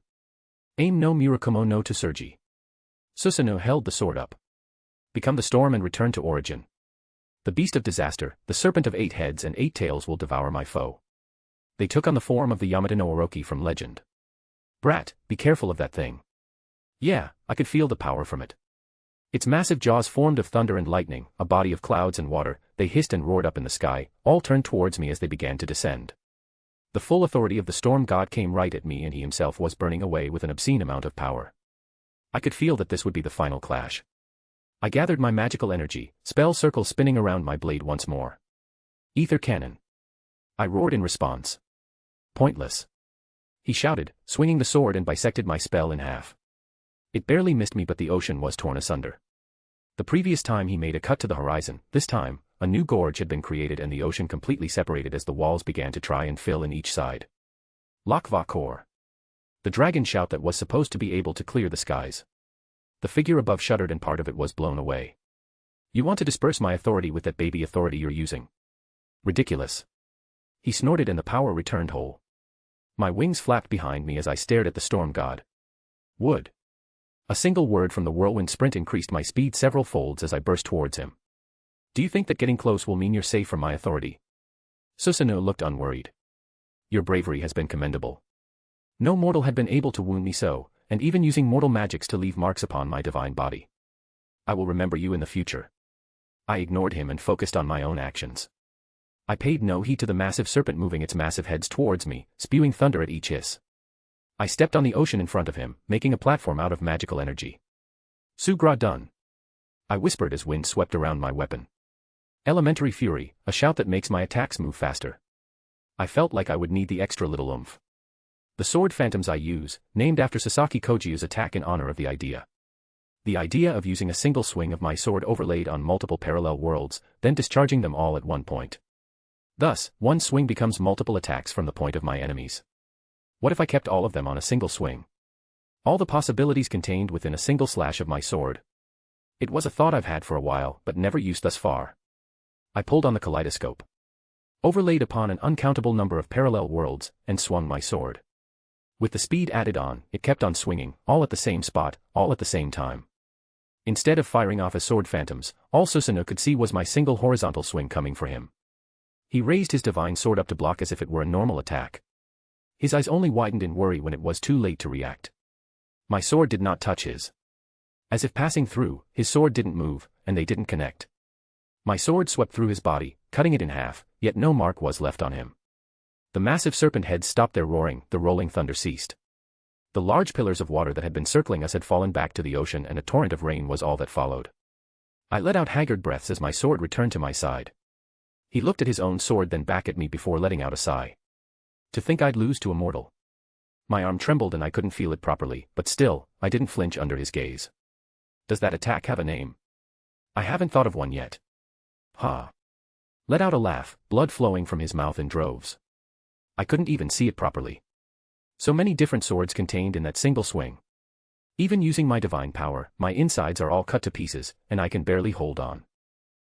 Aim no Murakumo no Tsurugi. Susanoo held the sword up. Become the storm and return to origin. The beast of disaster, the serpent of 8 heads and 8 tails will devour my foe. They took on the form of the Yamata no Orochi from legend. Brat, be careful of that thing. Yeah, I could feel the power from it. Its massive jaws formed of thunder and lightning, a body of clouds and water, they hissed and roared up in the sky, all turned towards me as they began to descend. The full authority of the storm god came right at me and he himself was burning away with an obscene amount of power. I could feel that this would be the final clash. I gathered my magical energy, spell circles spinning around my blade once more. Ether cannon. I roared in response. Pointless. He shouted, swinging the sword and bisected my spell in half. It barely missed me but the ocean was torn asunder. The previous time he made a cut to the horizon, this time, a new gorge had been created and the ocean completely separated as the walls began to try and fill in each side. Lakva Kor. The dragon shout that was supposed to be able to clear the skies. The figure above shuddered and part of it was blown away. You want to disperse my authority with that baby authority you're using? Ridiculous. He snorted and the power returned whole. My wings flapped behind me as I stared at the storm god. Wood. A single word from the whirlwind sprint increased my speed several folds as I burst towards him. Do you think that getting close will mean you're safe from my authority? Susanoo looked unworried. Your bravery has been commendable. No mortal had been able to wound me so, and even using mortal magics to leave marks upon my divine body. I will remember you in the future. I ignored him and focused on my own actions. I paid no heed to the massive serpent moving its massive heads towards me, spewing thunder at each hiss. I stepped on the ocean in front of him, making a platform out of magical energy. Sugra done. I whispered as wind swept around my weapon. Elementary fury, a shout that makes my attacks move faster. I felt like I would need the extra little oomph. The sword phantoms I use, named after Sasaki Kojiu's attack in honor of the idea. The idea of using a single swing of my sword overlaid on multiple parallel worlds, then discharging them all at one point. Thus, one swing becomes multiple attacks from the point of my enemies. What if I kept all of them on a single swing? All the possibilities contained within a single slash of my sword. It was a thought I've had for a while, but never used thus far. I pulled on the kaleidoscope. Overlaid upon an uncountable number of parallel worlds, and swung my sword. With the speed added on, it kept on swinging, all at the same spot, all at the same time. Instead of firing off as sword phantoms, all Susanoo could see was my single horizontal swing coming for him. He raised his divine sword up to block as if it were a normal attack. His eyes only widened in worry when it was too late to react. My sword did not touch his. As if passing through, his sword didn't move, and they didn't connect. My sword swept through his body, cutting it in half, yet no mark was left on him. The massive serpent heads stopped their roaring, the rolling thunder ceased. The large pillars of water that had been circling us had fallen back to the ocean and a torrent of rain was all that followed. I let out haggard breaths as my sword returned to my side. He looked at his own sword then back at me before letting out a sigh. To think I'd lose to a mortal. My arm trembled and I couldn't feel it properly, but still, I didn't flinch under his gaze. Does that attack have a name? I haven't thought of one yet. Ha. Let out a laugh, blood flowing from his mouth in droves. I couldn't even see it properly. So many different swords contained in that single swing. Even using my divine power, my insides are all cut to pieces, and I can barely hold on.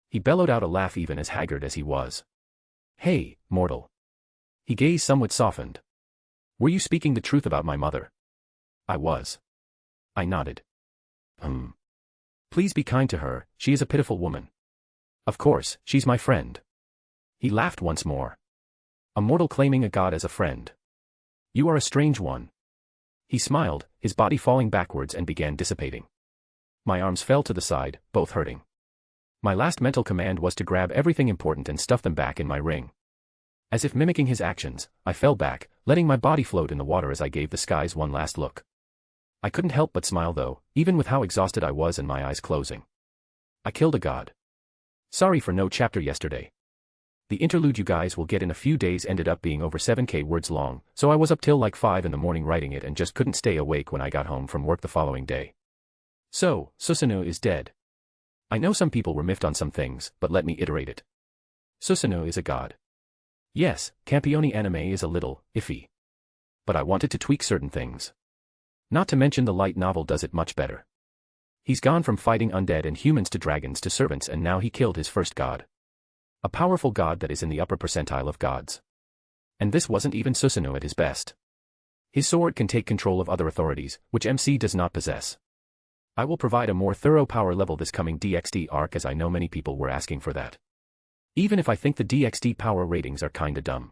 He bellowed out a laugh even as haggard as he was. Hey, mortal. He gazed somewhat softened. Were you speaking the truth about my mother? I was. I nodded. Please be kind to her, she is a pitiful woman. Of course, she's my friend. He laughed once more. A mortal claiming a god as a friend. You are a strange one. He smiled, his body falling backwards and began dissipating. My arms fell to the side, both hurting. My last mental command was to grab everything important and stuff them back in my ring. As if mimicking his actions, I fell back, letting my body float in the water as I gave the skies one last look. I couldn't help but smile though, even with how exhausted I was and my eyes closing. I killed a god. Sorry for no chapter yesterday. The interlude you guys will get in a few days ended up being over 7k words long, so I was up till like 5 in the morning writing it and just couldn't stay awake when I got home from work the following day. So, Susanoo is dead. I know some people were miffed on some things, but let me iterate it. Susanoo is a god. Yes, Campione anime is a little iffy. But I wanted to tweak certain things. Not to mention the light novel does it much better. He's gone from fighting undead and humans to dragons to servants and now he killed his first god. A powerful god that is in the upper percentile of gods. And this wasn't even Susanoo at his best. His sword can take control of other authorities, which MC does not possess. I will provide a more thorough power level this coming DxD arc as I know many people were asking for that. Even if I think the DxD power ratings are kinda dumb.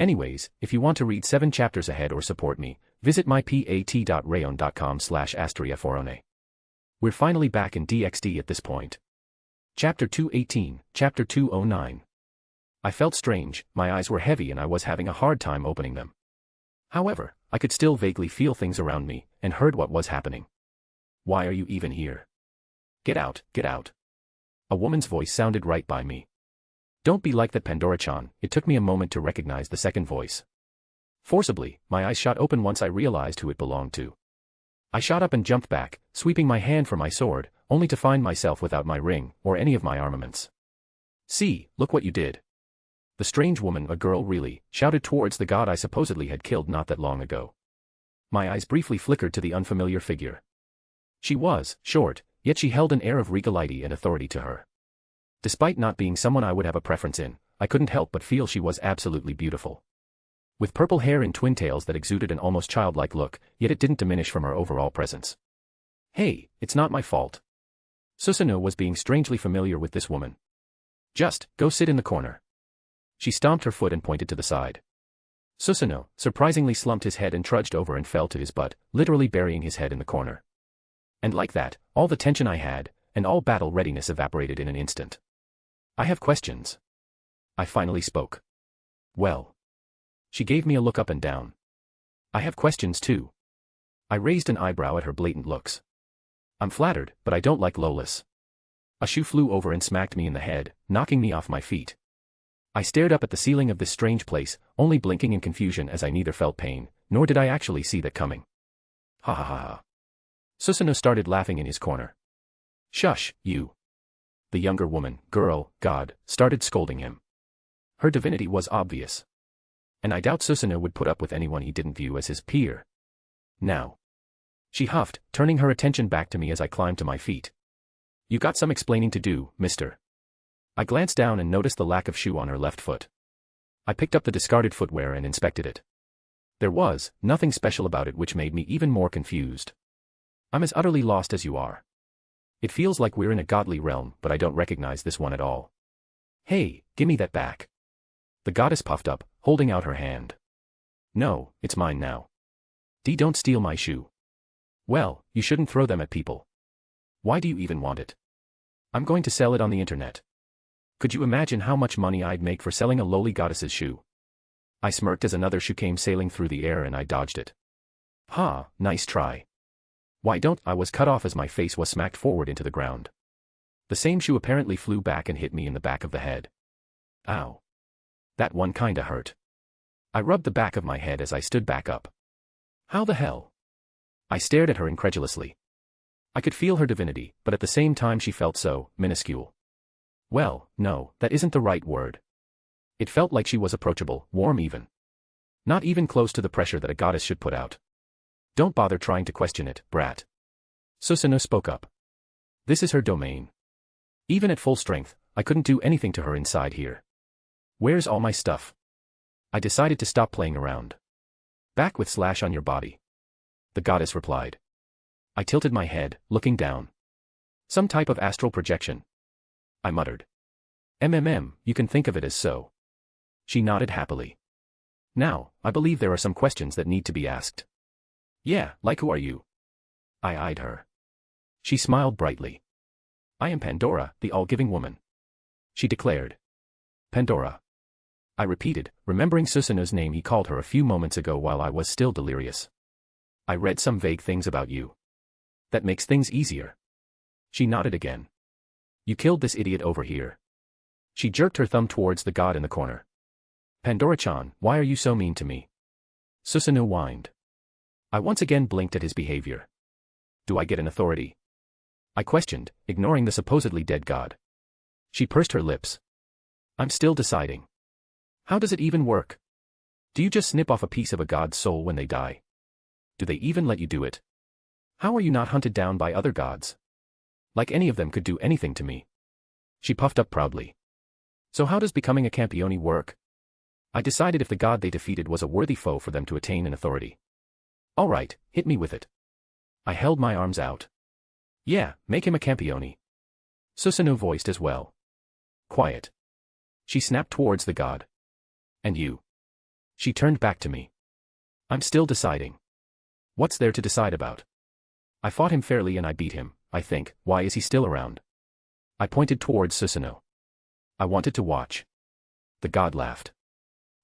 Anyways, if you want to read 7 chapters ahead or support me, visit mypat.rayon.com/astriaforone. We're finally back in DxD at this point. Chapter 218, Chapter 209. I felt strange, my eyes were heavy and I was having a hard time opening them. However, I could still vaguely feel things around me, and heard what was happening. Why are you even here? Get out, get out. A woman's voice sounded right by me. Don't be like that Pandora-chan, it took me a moment to recognize the second voice. Forcibly, my eyes shot open once I realized who it belonged to. I shot up and jumped back, sweeping my hand for my sword, only to find myself without my ring, or any of my armaments. See, look what you did. The strange woman, a girl really, shouted towards the god I supposedly had killed not that long ago. My eyes briefly flickered to the unfamiliar figure. She was short, yet she held an air of regality and authority to her. Despite not being someone I would have a preference in, I couldn't help but feel she was absolutely beautiful. With purple hair and twin tails that exuded an almost childlike look, yet it didn't diminish from her overall presence. Hey, it's not my fault. Susanoo was being strangely familiar with this woman. Just, go sit in the corner. She stomped her foot and pointed to the side. Susanoo, surprisingly slumped his head and trudged over and fell to his butt, literally burying his head in the corner. And like that, all the tension I had, and all battle readiness evaporated in an instant. I have questions. I finally spoke. Well. She gave me a look up and down. I have questions too. I raised an eyebrow at her blatant looks. I'm flattered, but I don't like Lolis. A shoe flew over and smacked me in the head, knocking me off my feet. I stared up at the ceiling of this strange place, only blinking in confusion as I neither felt pain, nor did I actually see that coming. Ha ha ha ha. Susanoo started laughing in his corner. Shush, you. The younger woman, girl, god, started scolding him. Her divinity was obvious. And I doubt Susanoo would put up with anyone he didn't view as his peer. Now. She huffed, turning her attention back to me as I climbed to my feet. You got some explaining to do, mister. I glanced down and noticed the lack of shoe on her left foot. I picked up the discarded footwear and inspected it. There was nothing special about it, which made me even more confused. I'm as utterly lost as you are. It feels like we're in a godly realm, but I don't recognize this one at all. Hey, gimme that back. The goddess puffed up, holding out her hand. No, it's mine now. Don't steal my shoe. Well, you shouldn't throw them at people. Why do you even want it? I'm going to sell it on the internet. Could you imagine how much money I'd make for selling a lowly goddess's shoe? I smirked as another shoe came sailing through the air and I dodged it. Ha, nice try. Why don't I was cut off as my face was smacked forward into the ground. The same shoe apparently flew back and hit me in the back of the head. Ow. That one kinda hurt. I rubbed the back of my head as I stood back up. How the hell? I stared at her incredulously. I could feel her divinity, but at the same time she felt so minuscule. Well, no, that isn't the right word. It felt like she was approachable, warm even. Not even close to the pressure that a goddess should put out. Don't bother trying to question it, brat. Susanoo spoke up. This is her domain. Even at full strength, I couldn't do anything to her inside here. Where's all my stuff? I decided to stop playing around. Back with slash on your body. The goddess replied. I tilted my head, looking down. Some type of astral projection. I muttered. You can think of it as so. She nodded happily. Now, I believe there are some questions that need to be asked. Yeah, like who are you? I eyed her. She smiled brightly. I am Pandora, the all-giving woman. She declared. Pandora. I repeated, remembering Susanoo's name he called her a few moments ago while I was still delirious. I read some vague things about you. That makes things easier. She nodded again. You killed this idiot over here. She jerked her thumb towards the god in the corner. Pandora-chan, why are you so mean to me? Susanoo whined. I once again blinked at his behavior. Do I get an authority? I questioned, ignoring the supposedly dead god. She pursed her lips. I'm still deciding. How does it even work? Do you just snip off a piece of a god's soul when they die? Do they even let you do it? How are you not hunted down by other gods? Like any of them could do anything to me. She puffed up proudly. So how does becoming a campione work? I decided if the god they defeated was a worthy foe for them to attain an authority. All right, hit me with it. I held my arms out. Yeah, make him a campione. Susanoo voiced as well. Quiet. She snapped towards the god. And you? She turned back to me. I'm still deciding. What's there to decide about? I fought him fairly and I beat him, I think. Why is he still around? I pointed towards Susanoo. I wanted to watch. The god laughed.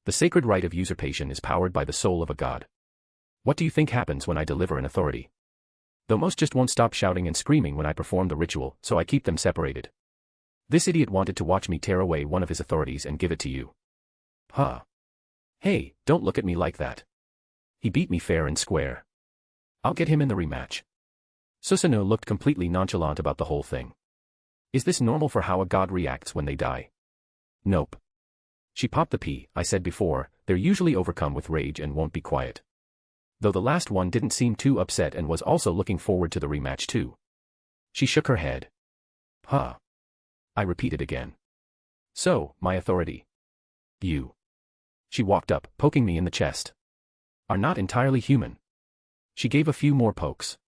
The sacred right of usurpation is powered by the soul of a god. What do you think happens when I deliver an authority? Though most just won't stop shouting and screaming when I perform the ritual, so I keep them separated. This idiot wanted to watch me tear away one of his authorities and give it to you. Huh. Hey, don't look at me like that. He beat me fair and square. I'll get him in the rematch. Susanoo looked completely nonchalant about the whole thing. Is this normal for how a god reacts when they die? Nope. She popped the pea. I said before, they're usually overcome with rage and won't be quiet. Though the last one didn't seem too upset and was also looking forward to the rematch too. She shook her head. Huh. I repeated again. So, my authority. You. She walked up, poking me in the chest. Are not entirely human. She gave a few more pokes.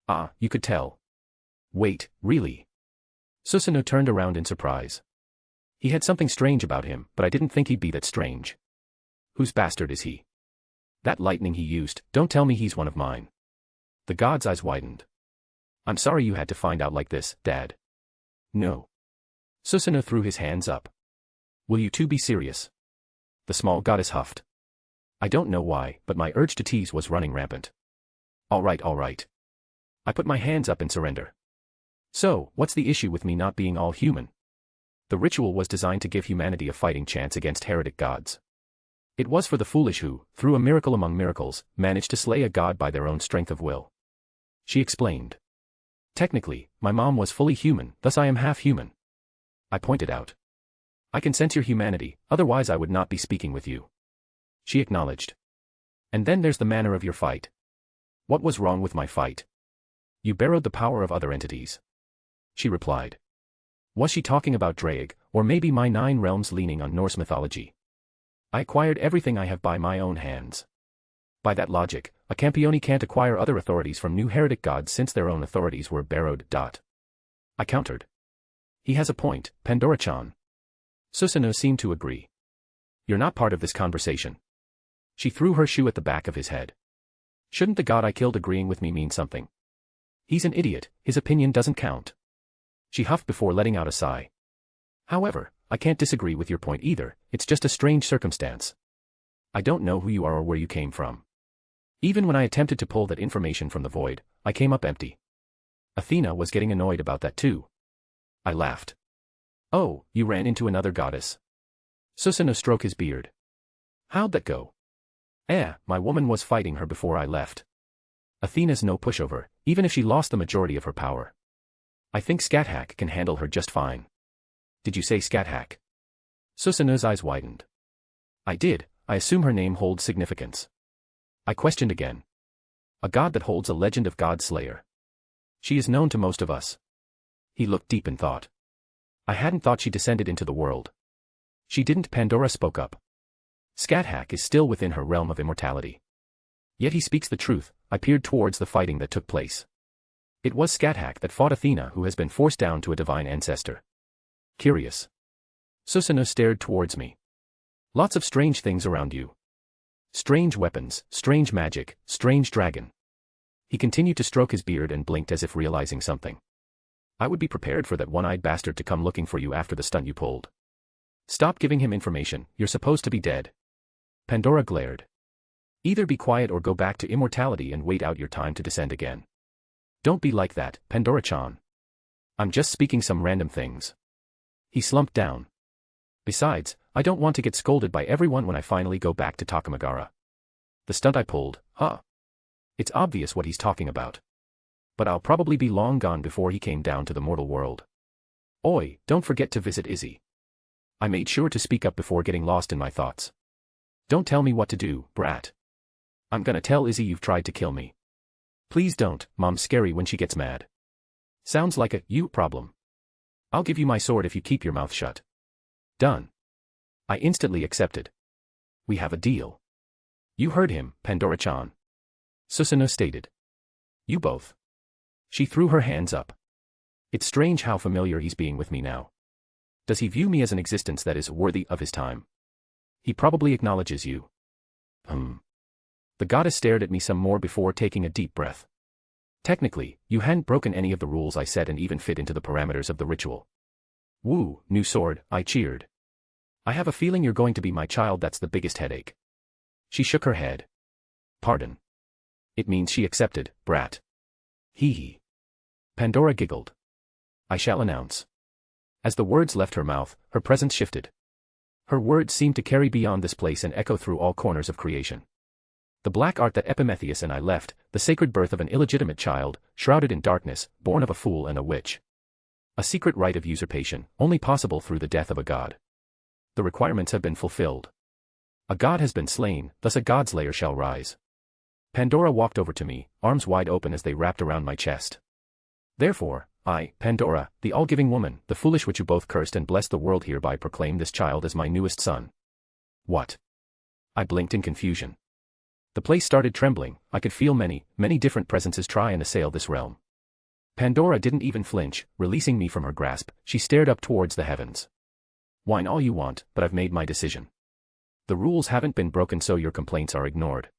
Ah, you could tell. Wait, really? Susanoo turned around in surprise. He had something strange about him, but I didn't think he'd be that strange. Whose bastard is he? That lightning he used, don't tell me he's one of mine. The god's eyes widened. I'm sorry you had to find out like this, Dad. No. Susanoo threw his hands up. Will you two be serious? The small goddess huffed. I don't know why, but my urge to tease was running rampant. All right. I put my hands up in surrender. So, what's the issue with me not being all human? The ritual was designed to give humanity a fighting chance against heretic gods. It was for the foolish who, through a miracle among miracles, managed to slay a god by their own strength of will. She explained. Technically, my mom was fully human, thus I am half human. I pointed out. I can sense your humanity, otherwise I would not be speaking with you. She acknowledged. And then there's the manner of your fight. What was wrong with my fight? You borrowed the power of other entities. She replied. Was she talking about Dreg, or maybe my 9 realms leaning on Norse mythology? I acquired everything I have by my own hands. By that logic, a Campione can't acquire other authorities from new heretic gods since their own authorities were borrowed. I countered. He has a point, Pandora-chan. Susanoo seemed to agree. You're not part of this conversation. She threw her shoe at the back of his head. Shouldn't the god I killed agreeing with me mean something? He's an idiot, his opinion doesn't count. She huffed before letting out a sigh. However, I can't disagree with your point either, it's just a strange circumstance. I don't know who you are or where you came from. Even when I attempted to pull that information from the void, I came up empty. Athena was getting annoyed about that too. I laughed. Oh, you ran into another goddess. Susanoo stroked his beard. How'd that go? My woman was fighting her before I left. Athena's no pushover, even if she lost the majority of her power. I think Scat-Hack can handle her just fine. Did you say Scat-Hack? Susanoo's eyes widened. I did, I assume her name holds significance. I questioned again. A god that holds a legend of God Slayer. She is known to most of us. He looked deep in thought. I hadn't thought she descended into the world. She didn't. Pandora spoke up. Scat-Hack is still within her realm of immortality. Yet he speaks the truth. I peered towards the fighting that took place. It was Scat-Hack that fought Athena, who has been forced down to a divine ancestor. Curious. Susanoo stared towards me. Lots of strange things around you. Strange weapons, strange magic, strange dragon. He continued to stroke his beard and blinked as if realizing something. I would be prepared for that one-eyed bastard to come looking for you after the stunt you pulled. Stop giving him information, you're supposed to be dead. Pandora glared. Either be quiet or go back to immortality and wait out your time to descend again. Don't be like that, Pandora-chan. I'm just speaking some random things. He slumped down. Besides, I don't want to get scolded by everyone when I finally go back to Takamagara. The stunt I pulled, huh? It's obvious what he's talking about. But I'll probably be long gone before he came down to the mortal world. Oi, don't forget to visit Izzy. I made sure to speak up before getting lost in my thoughts. Don't tell me what to do, brat. I'm gonna tell Izzy you've tried to kill me. Please don't, Mom's scary when she gets mad. Sounds like a you problem. I'll give you my sword if you keep your mouth shut. Done. I instantly accepted. We have a deal. You heard him, Pandora-chan. Susanoo stated. You both. She threw her hands up. It's strange how familiar he's being with me now. Does he view me as an existence that is worthy of his time? He probably acknowledges you. The goddess stared at me some more before taking a deep breath. Technically, you hadn't broken any of the rules I set and even fit into the parameters of the ritual. Woo, new sword, I cheered. I have a feeling you're going to be my child, that's the biggest headache. She shook her head. Pardon. It means she accepted, brat. Hee hee. Pandora giggled. I shall announce. As the words left her mouth, her presence shifted. Her words seemed to carry beyond this place and echo through all corners of creation. The black art that Epimetheus and I left, the sacred birth of an illegitimate child, shrouded in darkness, born of a fool and a witch. A secret rite of usurpation, only possible through the death of a god. The requirements have been fulfilled. A god has been slain, thus a godslayer shall rise. Pandora walked over to me, arms wide open as they wrapped around my chest. Therefore, I, Pandora, the all-giving woman, the foolish witch who both cursed and blessed the world hereby proclaim this child as my newest son. What? I blinked in confusion. The place started trembling. I could feel many different presences try and assail this realm. Pandora didn't even flinch, releasing me from her grasp. She stared up towards the heavens. Whine all you want, but I've made my decision. The rules haven't been broken, so your complaints are ignored.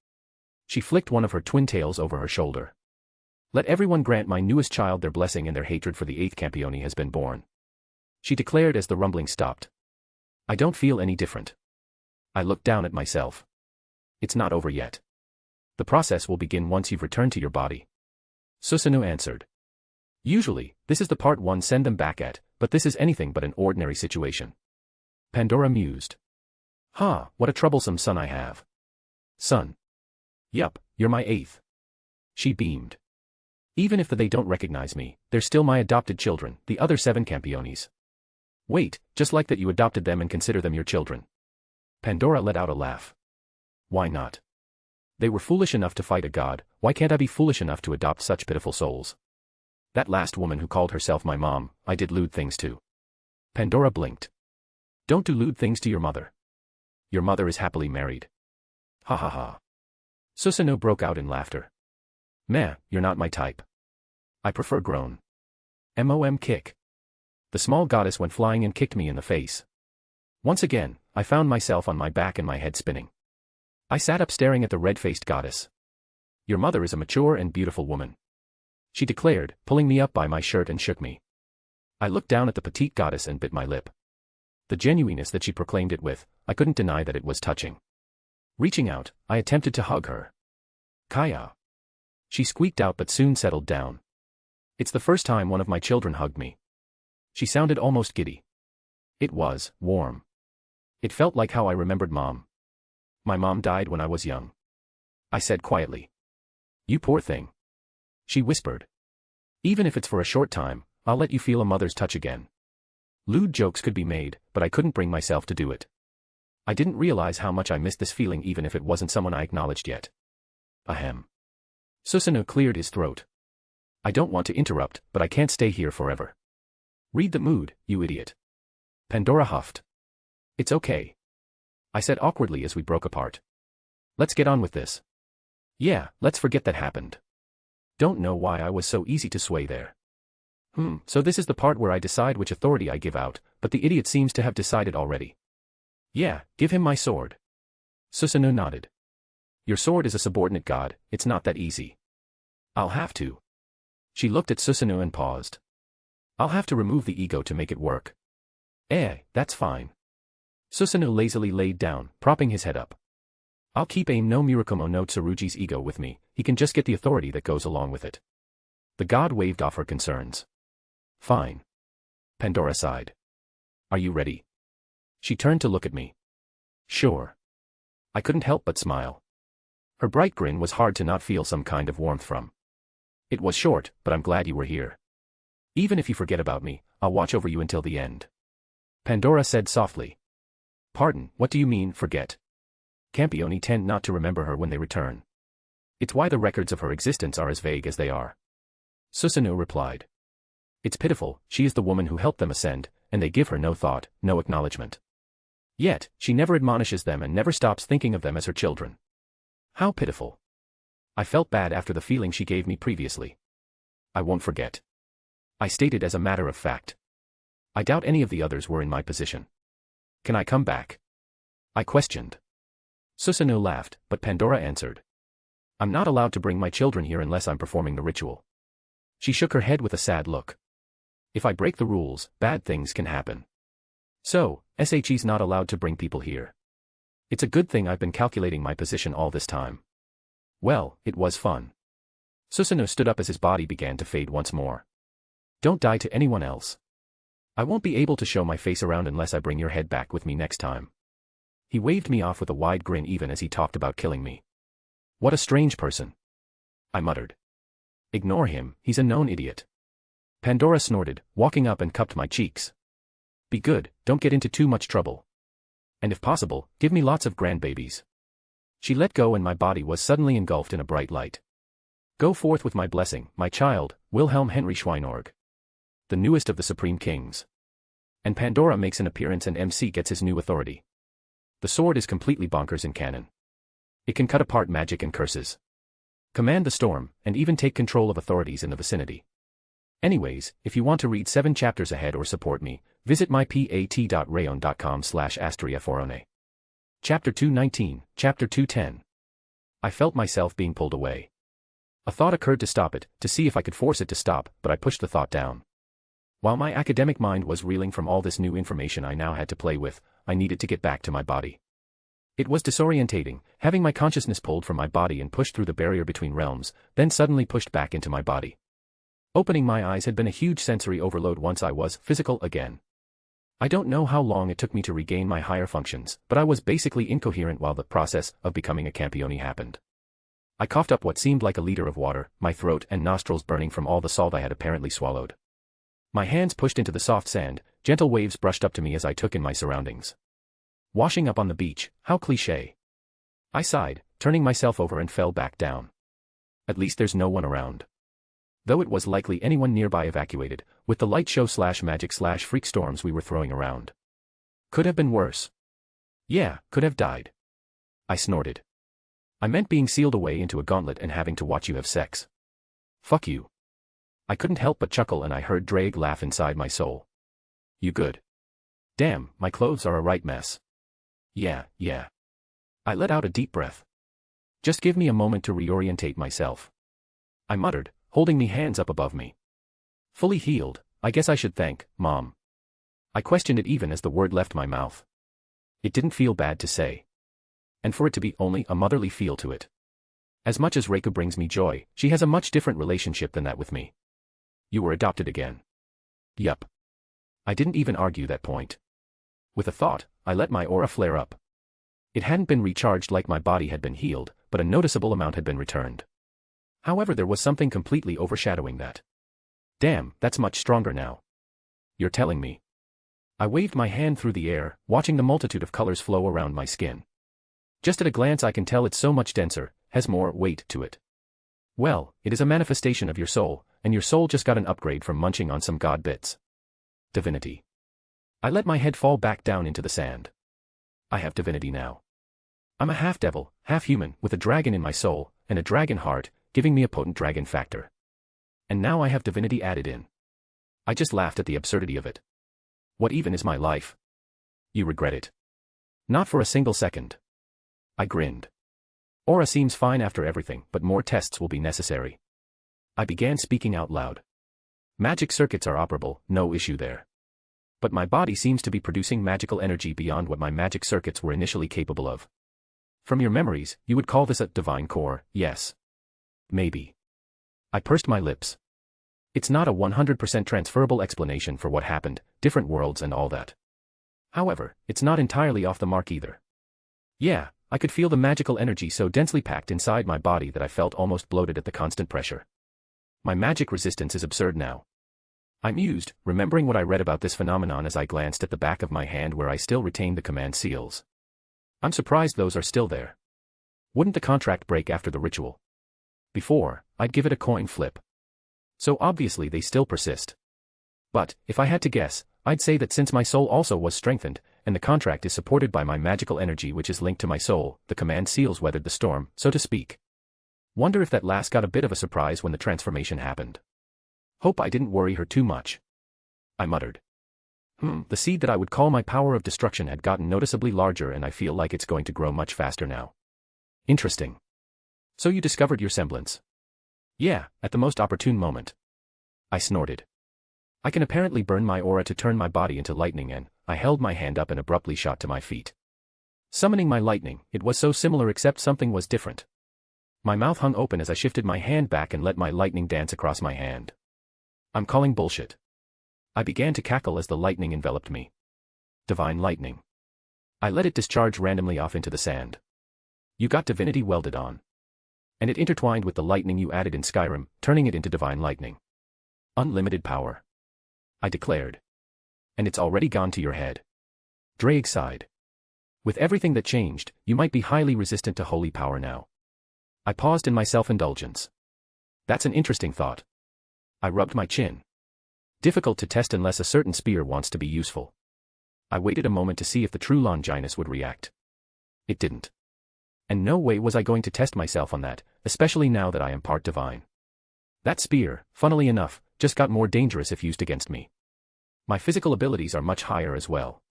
She flicked one of her twin tails over her shoulder. Let everyone grant my newest child their blessing, and their hatred for the 8th Campione has been born. She declared as the rumbling stopped. I don't feel any different. I looked down at myself. It's not over yet. The process will begin once you've returned to your body. Susanoo answered. Usually, this is the part one send them back at, but this is anything but an ordinary situation. Pandora mused. What a troublesome son I have. Son? Yup, you're my 8th. She beamed. Even if they don't recognize me, they're still my adopted children, the other 7 Campiones. Wait, just like that you adopted them and consider them your children. Pandora let out a laugh. Why not? They were foolish enough to fight a god, why can't I be foolish enough to adopt such pitiful souls? That last woman who called herself my mom, I did lewd things to. Pandora blinked. Don't do lewd things to your mother. Your mother is happily married. Ha ha ha. Susanoo broke out in laughter. Meh, you're not my type. I prefer grown. Mom kick. The small goddess went flying and kicked me in the face. Once again, I found myself on my back and my head spinning. I sat up staring at the red-faced goddess. Your mother is a mature and beautiful woman. She declared, pulling me up by my shirt and shook me. I looked down at the petite goddess and bit my lip. The genuineness that she proclaimed it with, I couldn't deny that it was touching. Reaching out, I attempted to hug her. Kaya. She squeaked out but soon settled down. It's the first time one of my children hugged me. She sounded almost giddy. It was warm. It felt like how I remembered Mom. My mom died when I was young. I said quietly. You poor thing. She whispered. Even if it's for a short time, I'll let you feel a mother's touch again. Lewd jokes could be made, but I couldn't bring myself to do it. I didn't realize how much I missed this feeling even if it wasn't someone I acknowledged yet. Ahem. Susanoo cleared his throat. I don't want to interrupt, but I can't stay here forever. Read the mood, you idiot. Pandora huffed. It's okay. I said awkwardly as we broke apart. Let's get on with this. Yeah, let's forget that happened. Don't know why I was so easy to sway there. So this is the part where I decide which authority I give out, but the idiot seems to have decided already. Yeah, give him my sword. Susanoo nodded. Your sword is a subordinate god, it's not that easy. I'll have to. She looked at Susanoo and paused. I'll have to remove the ego to make it work. That's fine. Susanoo lazily laid down, propping his head up. I'll keep aim no Murakumo no Tsurugi's ego with me, he can just get the authority that goes along with it. The god waved off her concerns. Fine. Pandora sighed. Are you ready? She turned to look at me. Sure. I couldn't help but smile. Her bright grin was hard to not feel some kind of warmth from. It was short, but I'm glad you were here. Even if you forget about me, I'll watch over you until the end. Pandora said softly. Pardon, what do you mean, forget? Campioni tend not to remember her when they return. It's why the records of her existence are as vague as they are. Susanoo replied. It's pitiful, she is the woman who helped them ascend, and they give her no thought, no acknowledgement. Yet, she never admonishes them and never stops thinking of them as her children. How pitiful. I felt bad after the feeling she gave me previously. I won't forget. I stated as a matter of fact. I doubt any of the others were in my position. Can I come back? I questioned. Susanoo laughed, but Pandora answered. I'm not allowed to bring my children here unless I'm performing the ritual. She shook her head with a sad look. If I break the rules, bad things can happen. So, SHE's not allowed to bring people here. It's a good thing I've been calculating my position all this time. Well, it was fun. Susanoo stood up as his body began to fade once more. Don't die to anyone else. I won't be able to show my face around unless I bring your head back with me next time. He waved me off with a wide grin even as he talked about killing me. What a strange person. I muttered. Ignore him, he's a known idiot. Pandora snorted, walking up and cupped my cheeks. Be good, don't get into too much trouble. And if possible, give me lots of grandbabies. She let go and my body was suddenly engulfed in a bright light. Go forth with my blessing, my child, Wilhelm Henry Schweinorg. The newest of the Supreme Kings. And Pandora makes an appearance and MC gets his new authority. The sword is completely bonkers in canon. It can cut apart magic and curses, command the storm, and even take control of authorities in the vicinity. Anyways, if you want to read 7 chapters ahead or support me, visit mypat.rayon.com/astriaforone. Chapter 219, Chapter 210. I felt myself being pulled away. A thought occurred to stop it, to see if I could force it to stop, but I pushed the thought down. While my academic mind was reeling from all this new information I now had to play with, I needed to get back to my body. It was disorientating, having my consciousness pulled from my body and pushed through the barrier between realms, then suddenly pushed back into my body. Opening my eyes had been a huge sensory overload once I was physical again. I don't know how long it took me to regain my higher functions, but I was basically incoherent while the process of becoming a campione happened. I coughed up what seemed like a liter of water, my throat and nostrils burning from all the salt I had apparently swallowed. My hands pushed into the soft sand, gentle waves brushed up to me as I took in my surroundings. Washing up on the beach, how cliché. I sighed, turning myself over and fell back down. At least there's no one around. Though it was likely anyone nearby evacuated, with the light show / magic / freak storms we were throwing around. Could have been worse. Yeah, could have died. I snorted. I meant being sealed away into a gauntlet and having to watch you have sex. Fuck you. I couldn't help but chuckle and I heard Drake laugh inside my soul. You good? Damn, my clothes are a right mess. Yeah. I let out a deep breath. Just give me a moment to reorientate myself. I muttered, holding me hands up above me. Fully healed, I guess I should thank Mom. I questioned it even as the word left my mouth. It didn't feel bad to say. And for it to be only a motherly feel to it. As much as Reika brings me joy, she has a much different relationship than that with me. You were adopted again. Yup. I didn't even argue that point. With a thought, I let my aura flare up. It hadn't been recharged like my body had been healed, but a noticeable amount had been returned. However, there was something completely overshadowing that. Damn, that's much stronger now. You're telling me. I waved my hand through the air, watching the multitude of colors flow around my skin. Just at a glance I can tell it's so much denser, has more weight to it. Well, it is a manifestation of your soul, and your soul just got an upgrade from munching on some god bits. Divinity. I let my head fall back down into the sand. I have divinity now. I'm a half-devil, half-human, with a dragon in my soul, and a dragon heart, giving me a potent dragon factor. And now I have divinity added in. I just laughed at the absurdity of it. What even is my life? You regret it? Not for a single second. I grinned. Aura seems fine after everything, but more tests will be necessary. I began speaking out loud. Magic circuits are operable, no issue there. But my body seems to be producing magical energy beyond what my magic circuits were initially capable of. From your memories, you would call this a divine core, yes. Maybe. I pursed my lips. It's not a 100% transferable explanation for what happened, different worlds and all that. However, it's not entirely off the mark either. Yeah, I could feel the magical energy so densely packed inside my body that I felt almost bloated at the constant pressure. My magic resistance is absurd now. I mused, remembering what I read about this phenomenon as I glanced at the back of my hand where I still retained the command seals. I'm surprised those are still there. Wouldn't the contract break after the ritual? Before, I'd give it a coin flip. So obviously they still persist. But, if I had to guess, I'd say that since my soul also was strengthened, and the contract is supported by my magical energy which is linked to my soul, the command seals weathered the storm, so to speak. Wonder if that lass got a bit of a surprise when the transformation happened. Hope I didn't worry her too much. I muttered. The seed that I would call my power of destruction had gotten noticeably larger and I feel like it's going to grow much faster now. Interesting. So you discovered your semblance? Yeah, at the most opportune moment. I snorted. I can apparently burn my aura to turn my body into lightning and I held my hand up and abruptly shot to my feet. Summoning my lightning, it was so similar except something was different. My mouth hung open as I shifted my hand back and let my lightning dance across my hand. I'm calling bullshit. I began to cackle as the lightning enveloped me. Divine lightning. I let it discharge randomly off into the sand. You got divinity welded on. And it intertwined with the lightning you added in Skyrim, turning it into divine lightning. Unlimited power. I declared. And it's already gone to your head. Drake sighed. With everything that changed, you might be highly resistant to holy power now. I paused in my self-indulgence. That's an interesting thought. I rubbed my chin. Difficult to test unless a certain spear wants to be useful. I waited a moment to see if the true Longinus would react. It didn't. And no way was I going to test myself on that, especially now that I am part divine. That spear, funnily enough, just got more dangerous if used against me. My physical abilities are much higher as well.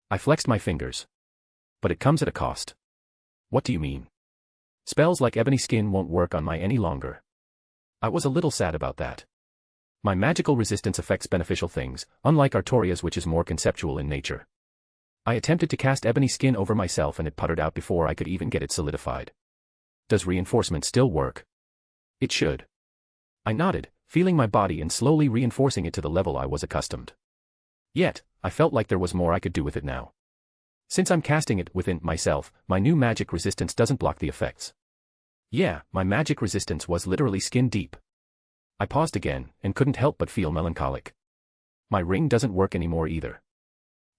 I flexed my fingers. But it comes at a cost. What do you mean? Spells like ebony skin won't work on my any longer. I was a little sad about that. My magical resistance affects beneficial things, unlike Artoria's, which is more conceptual in nature. I attempted to cast ebony skin over myself and it puttered out before I could even get it solidified. Does reinforcement still work? It should. I nodded, feeling my body and slowly reinforcing it to the level I was accustomed. Yet, I felt like there was more I could do with it now. Since I'm casting it within myself, my new magic resistance doesn't block the effects. Yeah, my magic resistance was literally skin deep. I paused again, and couldn't help but feel melancholic. My ring doesn't work anymore either.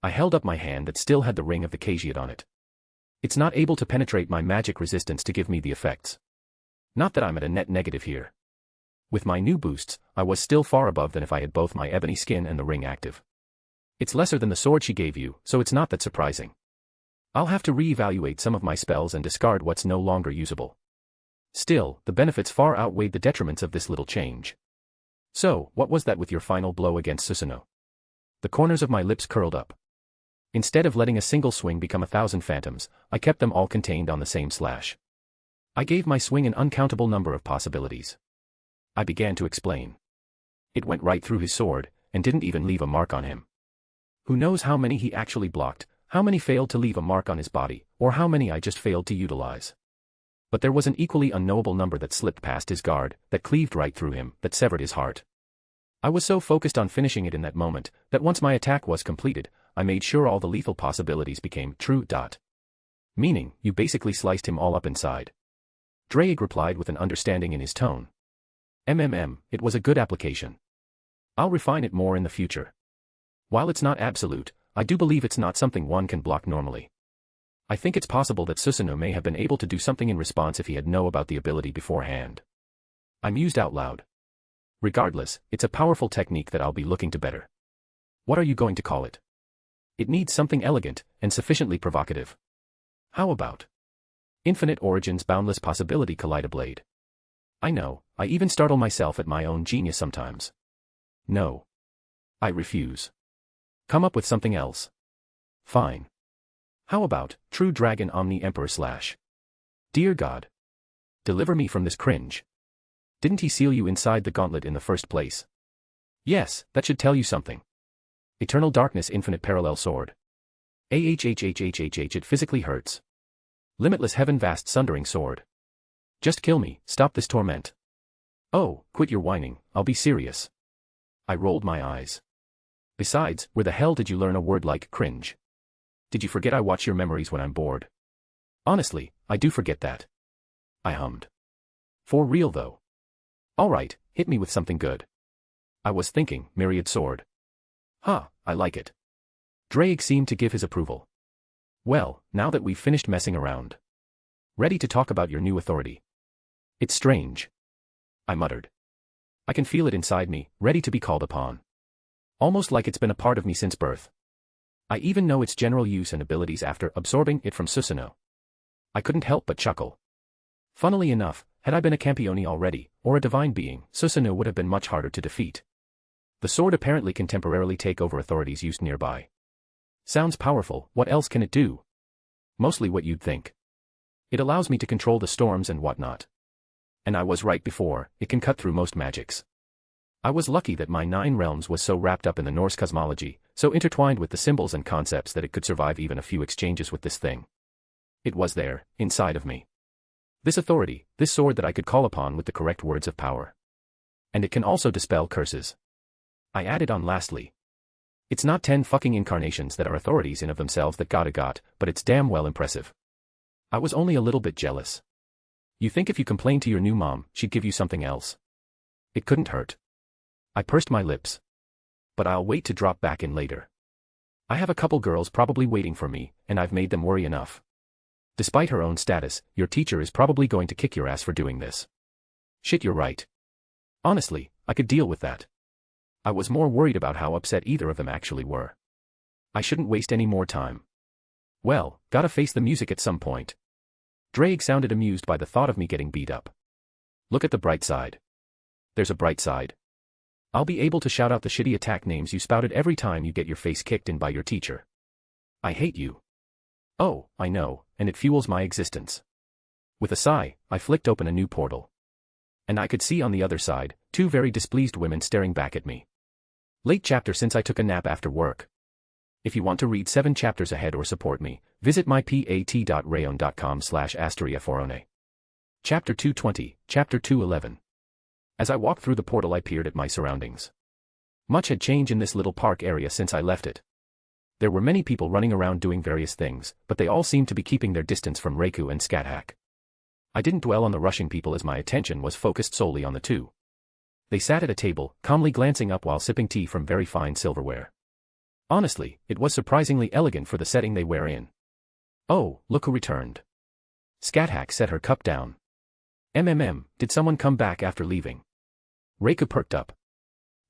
I held up my hand that still had the ring of the Cageate on it. It's not able to penetrate my magic resistance to give me the effects. Not that I'm at a net negative here. With my new boosts, I was still far above than if I had both my ebony skin and the ring active. It's lesser than the sword she gave you, so it's not that surprising. I'll have to re-evaluate some of my spells and discard what's no longer usable. Still, the benefits far outweighed the detriments of this little change. So, what was that with your final blow against Susanoo? The corners of my lips curled up. Instead of letting a single swing become 1,000 phantoms, I kept them all contained on the same slash. I gave my swing an uncountable number of possibilities. I began to explain. It went right through his sword, and didn't even leave a mark on him. Who knows how many he actually blocked, how many failed to leave a mark on his body, or how many I just failed to utilize. But there was an equally unknowable number that slipped past his guard, that cleaved right through him, that severed his heart. I was so focused on finishing it in that moment, that once my attack was completed, I made sure all the lethal possibilities became true. Meaning, you basically sliced him all up inside. Drake replied with an understanding in his tone. It was a good application. I'll refine it more in the future. While it's not absolute, I do believe it's not something one can block normally. I think it's possible that Susanoo may have been able to do something in response if he had known about the ability beforehand. I mused out loud. Regardless, it's a powerful technique that I'll be looking to better. What are you going to call it? It needs something elegant, and sufficiently provocative. How about Infinite Origins Boundless Possibility Kaleidoblade? I know, I even startle myself at my own genius sometimes. No. I refuse. Come up with something else. Fine. How about True Dragon Omni Emperor / Dear God. Deliver me from this cringe. Didn't he seal you inside the gauntlet in the first place? Yes, that should tell you something. Eternal Darkness Infinite Parallel Sword. It physically hurts. Limitless Heaven Vast Sundering Sword. Just kill me, stop this torment. Oh, quit your whining, I'll be serious. I rolled my eyes. Besides, where the hell did you learn a word like cringe? Did you forget I watch your memories when I'm bored? Honestly, I do forget that. I hummed. For real though. Alright, hit me with something good. I was thinking, Myriad Sword. Huh, I like it. Drake seemed to give his approval. Well, now that we've finished messing around. Ready to talk about your new authority. It's strange. I muttered. I can feel it inside me, ready to be called upon. Almost like it's been a part of me since birth. I even know its general use and abilities after absorbing it from Susanoo. I couldn't help but chuckle. Funnily enough, had I been a Campione already, or a divine being, Susanoo would have been much harder to defeat. The sword apparently can temporarily take over authorities used nearby. Sounds powerful, what else can it do? Mostly what you'd think. It allows me to control the storms and whatnot. And I was right before, it can cut through most magics. I was lucky that my 9 realms was so wrapped up in the Norse cosmology, so intertwined with the symbols and concepts that it could survive even a few exchanges with this thing. It was there, inside of me. This authority, this sword that I could call upon with the correct words of power. And it can also dispel curses. I added on lastly. It's not 10 fucking incarnations that are authorities in of themselves that got, but it's damn well impressive. I was only a little bit jealous. You think if you complained to your new mom, she'd give you something else? It couldn't hurt. I pursed my lips. But I'll wait to drop back in later. I have a couple girls probably waiting for me, and I've made them worry enough. Despite her own status, your teacher is probably going to kick your ass for doing this. Shit, you're right. Honestly, I could deal with that. I was more worried about how upset either of them actually were. I shouldn't waste any more time. Well, gotta face the music at some point. Drake sounded amused by the thought of me getting beat up. Look at the bright side. There's a bright side. I'll be able to shout out the shitty attack names you spouted every time you get your face kicked in by your teacher. I hate you. Oh, I know, and it fuels my existence. With a sigh, I flicked open a new portal. And I could see on the other side, two very displeased women staring back at me. Late chapter since I took a nap after work. If you want to read 7 chapters ahead or support me, visit mypat.rayon.com/asteriaforone. Chapter 220, Chapter 211. As I walked through the portal I peered at my surroundings. Much had changed in this little park area since I left it. There were many people running around doing various things, but they all seemed to be keeping their distance from Reiku and Scathack. I didn't dwell on the rushing people as my attention was focused solely on the two. They sat at a table, calmly glancing up while sipping tea from very fine silverware. Honestly, it was surprisingly elegant for the setting they were in. Oh, look who returned. Scathack set her cup down. Did someone come back after leaving? Reiku perked up.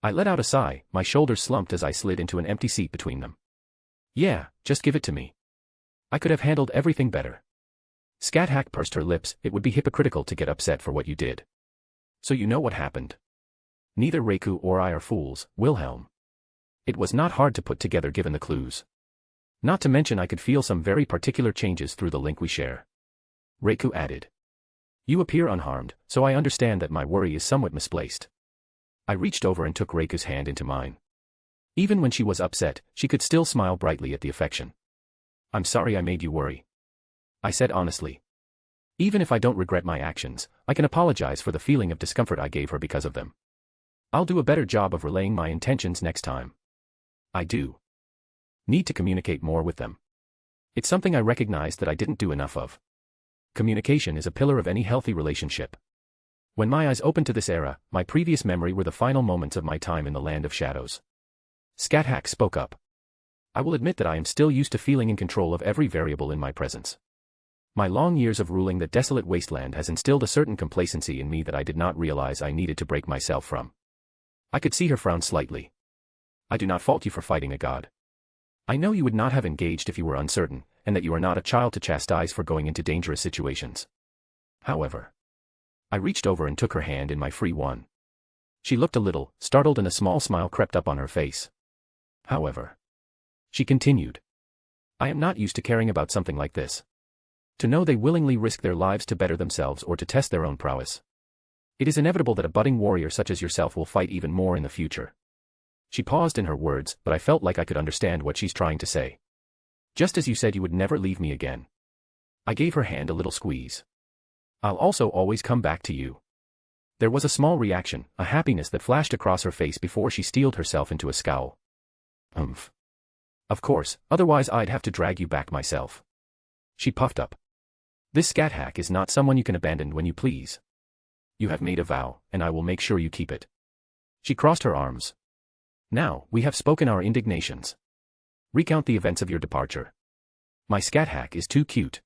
I let out a sigh, my shoulders slumped as I slid into an empty seat between them. Yeah, just give it to me. I could have handled everything better. Scathack pursed her lips, it would be hypocritical to get upset for what you did. So you know what happened. Neither Reiku or I are fools, Wilhelm. It was not hard to put together given the clues. Not to mention I could feel some very particular changes through the link we share. Reiku added. You appear unharmed, so I understand that my worry is somewhat misplaced. I reached over and took Reiku's hand into mine. Even when she was upset, she could still smile brightly at the affection. I'm sorry I made you worry. I said honestly. Even if I don't regret my actions, I can apologize for the feeling of discomfort I gave her because of them. I'll do a better job of relaying my intentions next time. I do need to communicate more with them. It's something I recognize that I didn't do enough of. Communication is a pillar of any healthy relationship. When my eyes opened to this era, my previous memory were the final moments of my time in the land of shadows. Scathack spoke up. I will admit that I am still used to feeling in control of every variable in my presence. My long years of ruling the desolate wasteland has instilled a certain complacency in me that I did not realize I needed to break myself from. I could see her frown slightly. I do not fault you for fighting a god. I know you would not have engaged if you were uncertain, and that you are not a child to chastise for going into dangerous situations. However, I reached over and took her hand in my free one. She looked a little startled and a small smile crept up on her face. However, she continued. I am not used to caring about something like this. To know they willingly risk their lives to better themselves or to test their own prowess. It is inevitable that a budding warrior such as yourself will fight even more in the future. She paused in her words, but I felt like I could understand what she's trying to say. Just as you said you would never leave me again. I gave her hand a little squeeze. I'll also always come back to you. There was a small reaction, a happiness that flashed across her face before she steeled herself into a scowl. Of course, otherwise I'd have to drag you back myself. She puffed up. This Scathack is not someone you can abandon when you please. You have made a vow, and I will make sure you keep it. She crossed her arms. Now, we have spoken our indignations. Recount the events of your departure. My Scathack is too cute.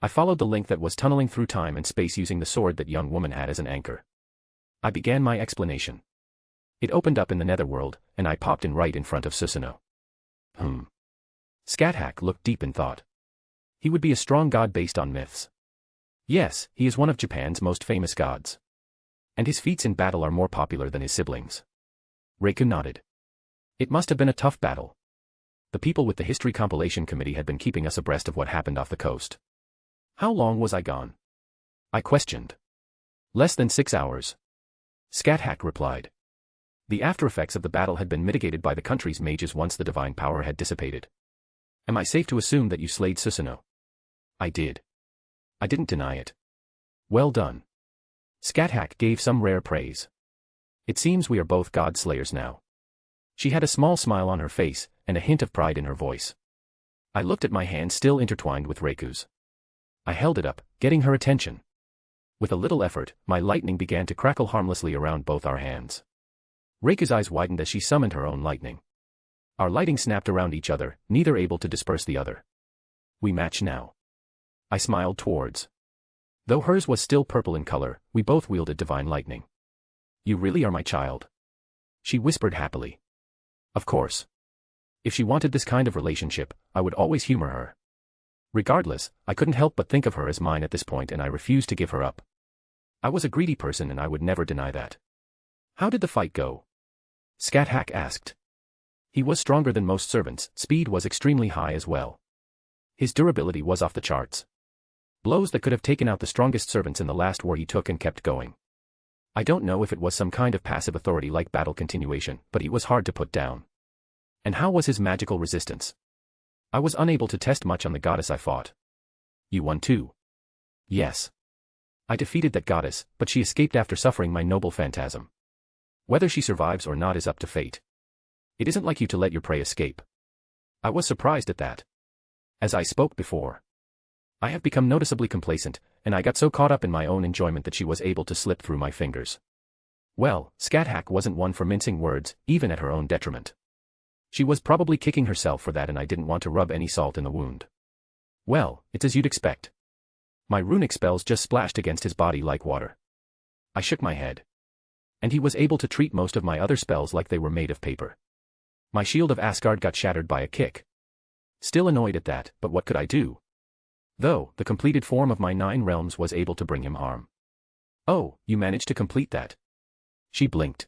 I followed the link that was tunneling through time and space using the sword that young woman had as an anchor. I began my explanation. It opened up in the netherworld, and I popped in right in front of Susanoo. Scathack looked deep in thought. He would be a strong god based on myths. Yes, he is one of Japan's most famous gods. And his feats in battle are more popular than his siblings. Reiku nodded. It must have been a tough battle. The people with the History Compilation Committee had been keeping us abreast of what happened off the coast. How long was I gone? I questioned. Less than 6 hours. Scathack replied. The aftereffects of the battle had been mitigated by the country's mages once the divine power had dissipated. Am I safe to assume that you slayed Susanoo? I did. I didn't deny it. Well done. Scathack gave some rare praise. It seems we are both god slayers now. She had a small smile on her face, and a hint of pride in her voice. I looked at my hand still intertwined with Reiku's. I held it up, getting her attention. With a little effort, my lightning began to crackle harmlessly around both our hands. Reiku's eyes widened as she summoned her own lightning. Our lighting snapped around each other, neither able to disperse the other. We match now. I smiled towards. Though hers was still purple in color, we both wielded divine lightning. You really are my child. She whispered happily. Of course. If she wanted this kind of relationship, I would always humor her. Regardless, I couldn't help but think of her as mine at this point and I refused to give her up. I was a greedy person and I would never deny that. How did the fight go? Scat Hack asked. He was stronger than most servants, speed was extremely high as well. His durability was off the charts. Blows that could have taken out the strongest servants in the last war he took and kept going. I don't know if it was some kind of passive authority like battle continuation, but he was hard to put down. And how was his magical resistance? I was unable to test much on the goddess I fought. You won too. Yes. I defeated that goddess, but she escaped after suffering my noble phantasm. Whether she survives or not is up to fate. It isn't like you to let your prey escape. I was surprised at that. As I spoke before, I have become noticeably complacent, and I got so caught up in my own enjoyment that she was able to slip through my fingers. Well, Scat Hack wasn't one for mincing words, even at her own detriment. She was probably kicking herself for that and I didn't want to rub any salt in the wound. Well, it's as you'd expect. My runic spells just splashed against his body like water. I shook my head. And he was able to treat most of my other spells like they were made of paper. My shield of Asgard got shattered by a kick. Still annoyed at that, but what could I do? Though, the completed form of my 9 realms was able to bring him harm. Oh, you managed to complete that? She blinked.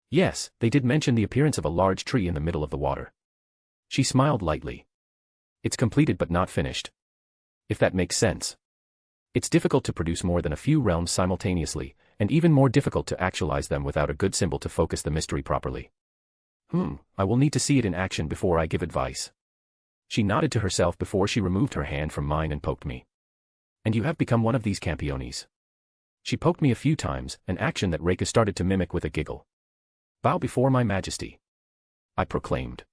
Yes, they did mention the appearance of a large tree in the middle of the water. She smiled lightly. It's completed but not finished. If that makes sense. It's difficult to produce more than a few realms simultaneously, and even more difficult to actualize them without a good symbol to focus the mystery properly. I will need to see it in action before I give advice. She nodded to herself before she removed her hand from mine and poked me. And you have become one of these campiones. She poked me a few times, an action that Reika started to mimic with a giggle. Bow before my majesty. I proclaimed.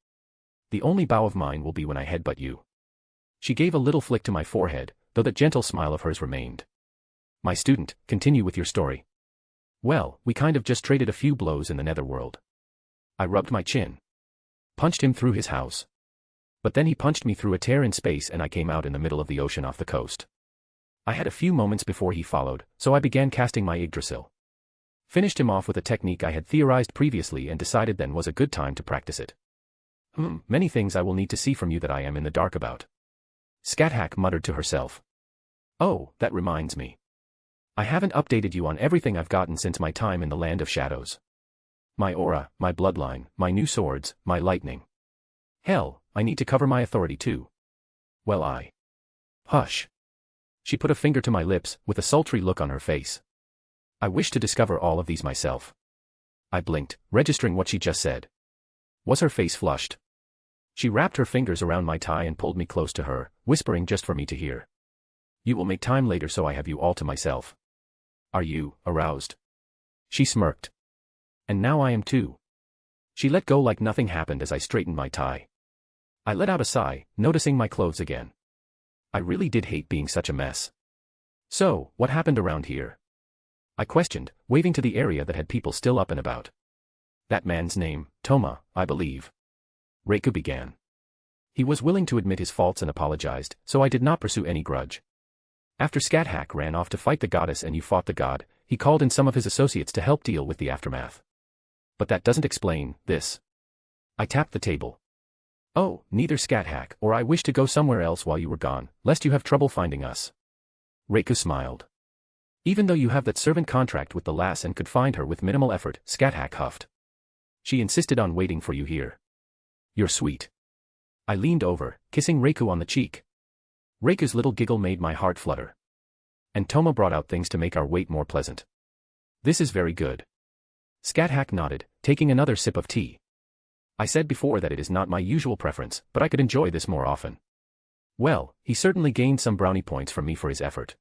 The only bow of mine will be when I headbutt you. She gave a little flick to my forehead, though that gentle smile of hers remained. My student, continue with your story. Well, we kind of just traded a few blows in the netherworld. I rubbed my chin. Punched him through his house. But then he punched me through a tear in space and I came out in the middle of the ocean off the coast. I had a few moments before he followed, so I began casting my Yggdrasil. Finished him off with a technique I had theorized previously and decided then was a good time to practice it. Many things I will need to see from you that I am in the dark about. Scat Hack muttered to herself. Oh, that reminds me. I haven't updated you on everything I've gotten since my time in the Land of Shadows. My aura, my bloodline, my new swords, my lightning. Hell, I need to cover my authority too. Well Hush. She put a finger to my lips, with a sultry look on her face. I wish to discover all of these myself. I blinked, registering what she just said. Was her face flushed? She wrapped her fingers around my tie and pulled me close to her, whispering just for me to hear. You will make time later so I have you all to myself. Are you aroused? She smirked. And now I am too. She let go like nothing happened as I straightened my tie. I let out a sigh, noticing my clothes again. I really did hate being such a mess. So, what happened around here? I questioned, waving to the area that had people still up and about. That man's name, Toma, I believe. Reiku began. He was willing to admit his faults and apologized, so I did not pursue any grudge. After Scat Hack ran off to fight the goddess and you fought the god, he called in some of his associates to help deal with the aftermath. But that doesn't explain this. I tapped the table. Oh, neither Scat Hack or I wish to go somewhere else while you were gone, lest you have trouble finding us. Reiku smiled. Even though you have that servant contract with the lass and could find her with minimal effort, Scat Hack huffed. She insisted on waiting for you here. You're sweet. I leaned over, kissing Reiku on the cheek. Reiku's little giggle made my heart flutter. And Toma brought out things to make our wait more pleasant. This is very good. Scat Hack nodded, taking another sip of tea. I said before that it is not my usual preference, but I could enjoy this more often. Well, he certainly gained some brownie points from me for his effort.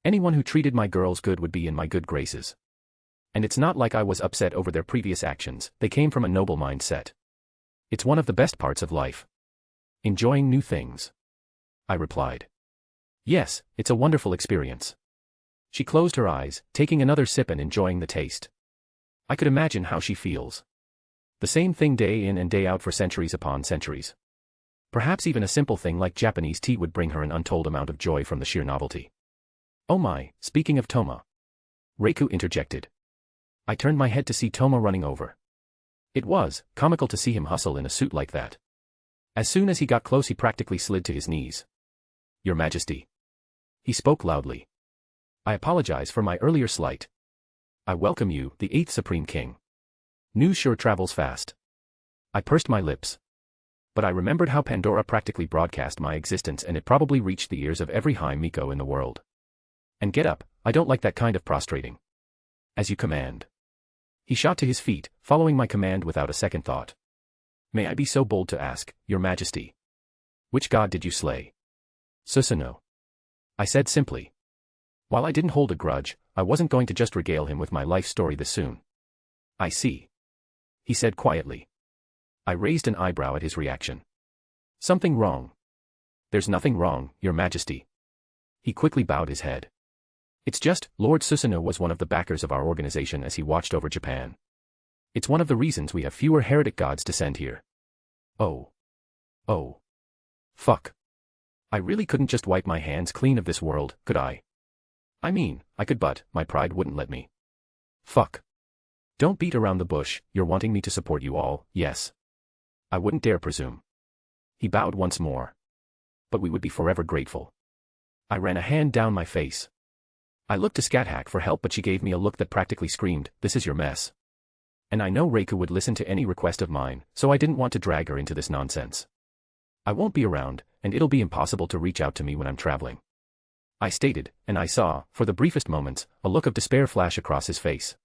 Anyone who treated my girls good would be in my good graces. And it's not like I was upset over their previous actions, they came from a noble mindset. It's one of the best parts of life. Enjoying new things. I replied. Yes, it's a wonderful experience. She closed her eyes, taking another sip and enjoying the taste. I could imagine how she feels. The same thing day in and day out for centuries upon centuries. Perhaps even a simple thing like Japanese tea would bring her an untold amount of joy from the sheer novelty. Oh my, speaking of Toma. Reiku interjected. I turned my head to see Toma running over. It was comical to see him hustle in a suit like that. As soon as he got close he practically slid to his knees. Your Majesty. He spoke loudly. I apologize for my earlier slight. I welcome you, the 8th Supreme King. News sure travels fast. I pursed my lips. But I remembered how Pandora practically broadcast my existence, and it probably reached the ears of every High Miko in the world. And get up, I don't like that kind of prostrating. As you command. He shot to his feet, following my command without a second thought. May I be so bold to ask, Your Majesty? Which god did you slay? Susanoo. I said simply. While I didn't hold a grudge, I wasn't going to just regale him with my life story this soon. I see. He said quietly. I raised an eyebrow at his reaction. Something wrong? There's nothing wrong, Your Majesty. He quickly bowed his head. It's just, Lord Susanoo was one of the backers of our organization as he watched over Japan. It's one of the reasons we have fewer heretic gods descend here. Oh. Oh. Fuck. I really couldn't just wipe my hands clean of this world, could I? I mean, I could, but my pride wouldn't let me. Fuck. Don't beat around the bush, you're wanting me to support you all, yes. I wouldn't dare presume. He bowed once more. But we would be forever grateful. I ran a hand down my face. I looked to Scat for help, but she gave me a look that practically screamed, this is your mess. And I know Reiku would listen to any request of mine, so I didn't want to drag her into this nonsense. I won't be around, and it'll be impossible to reach out to me when I'm traveling. I stated, and I saw, for the briefest moments, a look of despair flash across his face.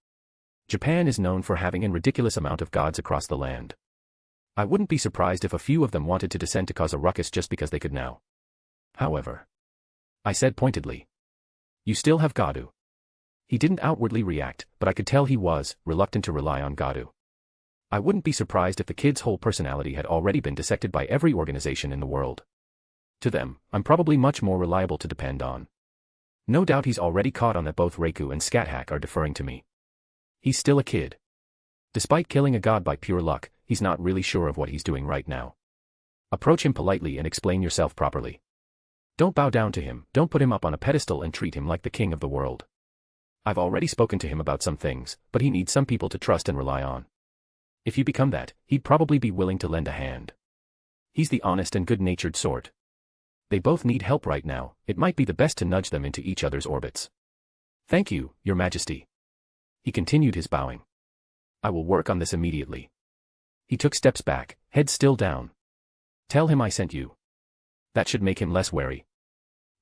Japan is known for having a ridiculous amount of gods across the land. I wouldn't be surprised if a few of them wanted to descend to cause a ruckus just because they could now. However, I said pointedly, you still have Gadu. He didn't outwardly react, but I could tell he was reluctant to rely on Gadu. I wouldn't be surprised if the kid's whole personality had already been dissected by every organization in the world. To them, I'm probably much more reliable to depend on. No doubt he's already caught on that both Reiku and Scat are deferring to me. He's still a kid. Despite killing a god by pure luck, he's not really sure of what he's doing right now. Approach him politely and explain yourself properly. Don't bow down to him, don't put him up on a pedestal and treat him like the king of the world. I've already spoken to him about some things, but he needs some people to trust and rely on. If you become that, he'd probably be willing to lend a hand. He's the honest and good-natured sort. They both need help right now, it might be the best to nudge them into each other's orbits. Thank you, Your Majesty. He continued his bowing. I will work on this immediately. He took steps back, head still down. Tell him I sent you. That should make him less wary.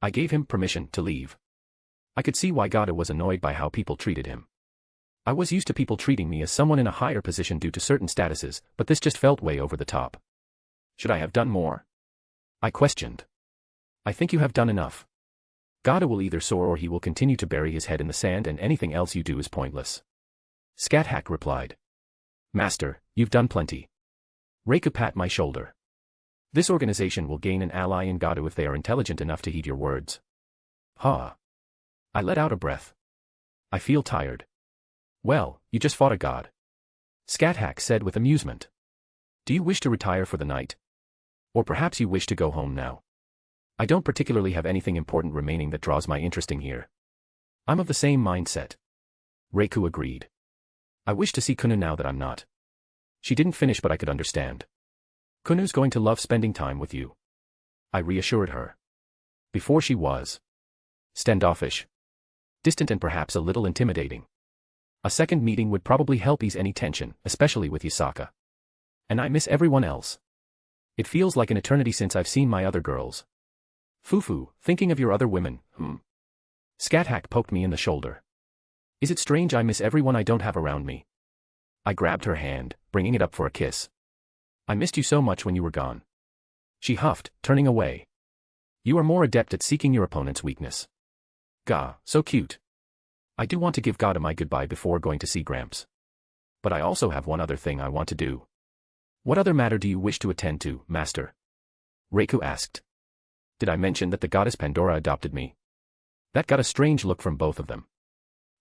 I gave him permission to leave. I could see why Gada was annoyed by how people treated him. I was used to people treating me as someone in a higher position due to certain statuses, but this just felt way over the top. Should I have done more? I questioned. I think you have done enough. Gada will either soar or he will continue to bury his head in the sand, and anything else you do is pointless. Scat replied. Master, you've done plenty. Reiku pat my shoulder. This organization will gain an ally in Gadu if they are intelligent enough to heed your words. Ha. I let out a breath. I feel tired. Well, you just fought a god. Scat said with amusement. Do you wish to retire for the night? Or perhaps you wish to go home now? I don't particularly have anything important remaining that draws my interest in here. I'm of the same mindset. Reiku agreed. I wish to see Kunu now that I'm not. She didn't finish, but I could understand. Kunu's going to love spending time with you. I reassured her. Before she was standoffish, distant, and perhaps a little intimidating. A second meeting would probably help ease any tension, especially with Yasaka. And I miss everyone else. It feels like an eternity since I've seen my other girls. Fufu, thinking of your other women, Scat poked me in the shoulder. Is it strange I miss everyone I don't have around me? I grabbed her hand, bringing it up for a kiss. I missed you so much when you were gone. She huffed, turning away. You are more adept at seeking your opponent's weakness. Gah, so cute. I do want to give Gada my goodbye before going to see Gramps. But I also have one other thing I want to do. What other matter do you wish to attend to, Master? Reiku asked. Did I mention that the goddess Pandora adopted me? That got a strange look from both of them.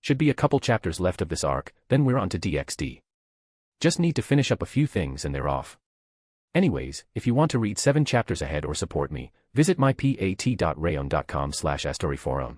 Should be a couple chapters left of this arc, then we're on to DXD. Just need to finish up a few things and they're off. Anyways, if you want to read 7 chapters ahead or support me, visit mypat.rayon.com/astoryforum.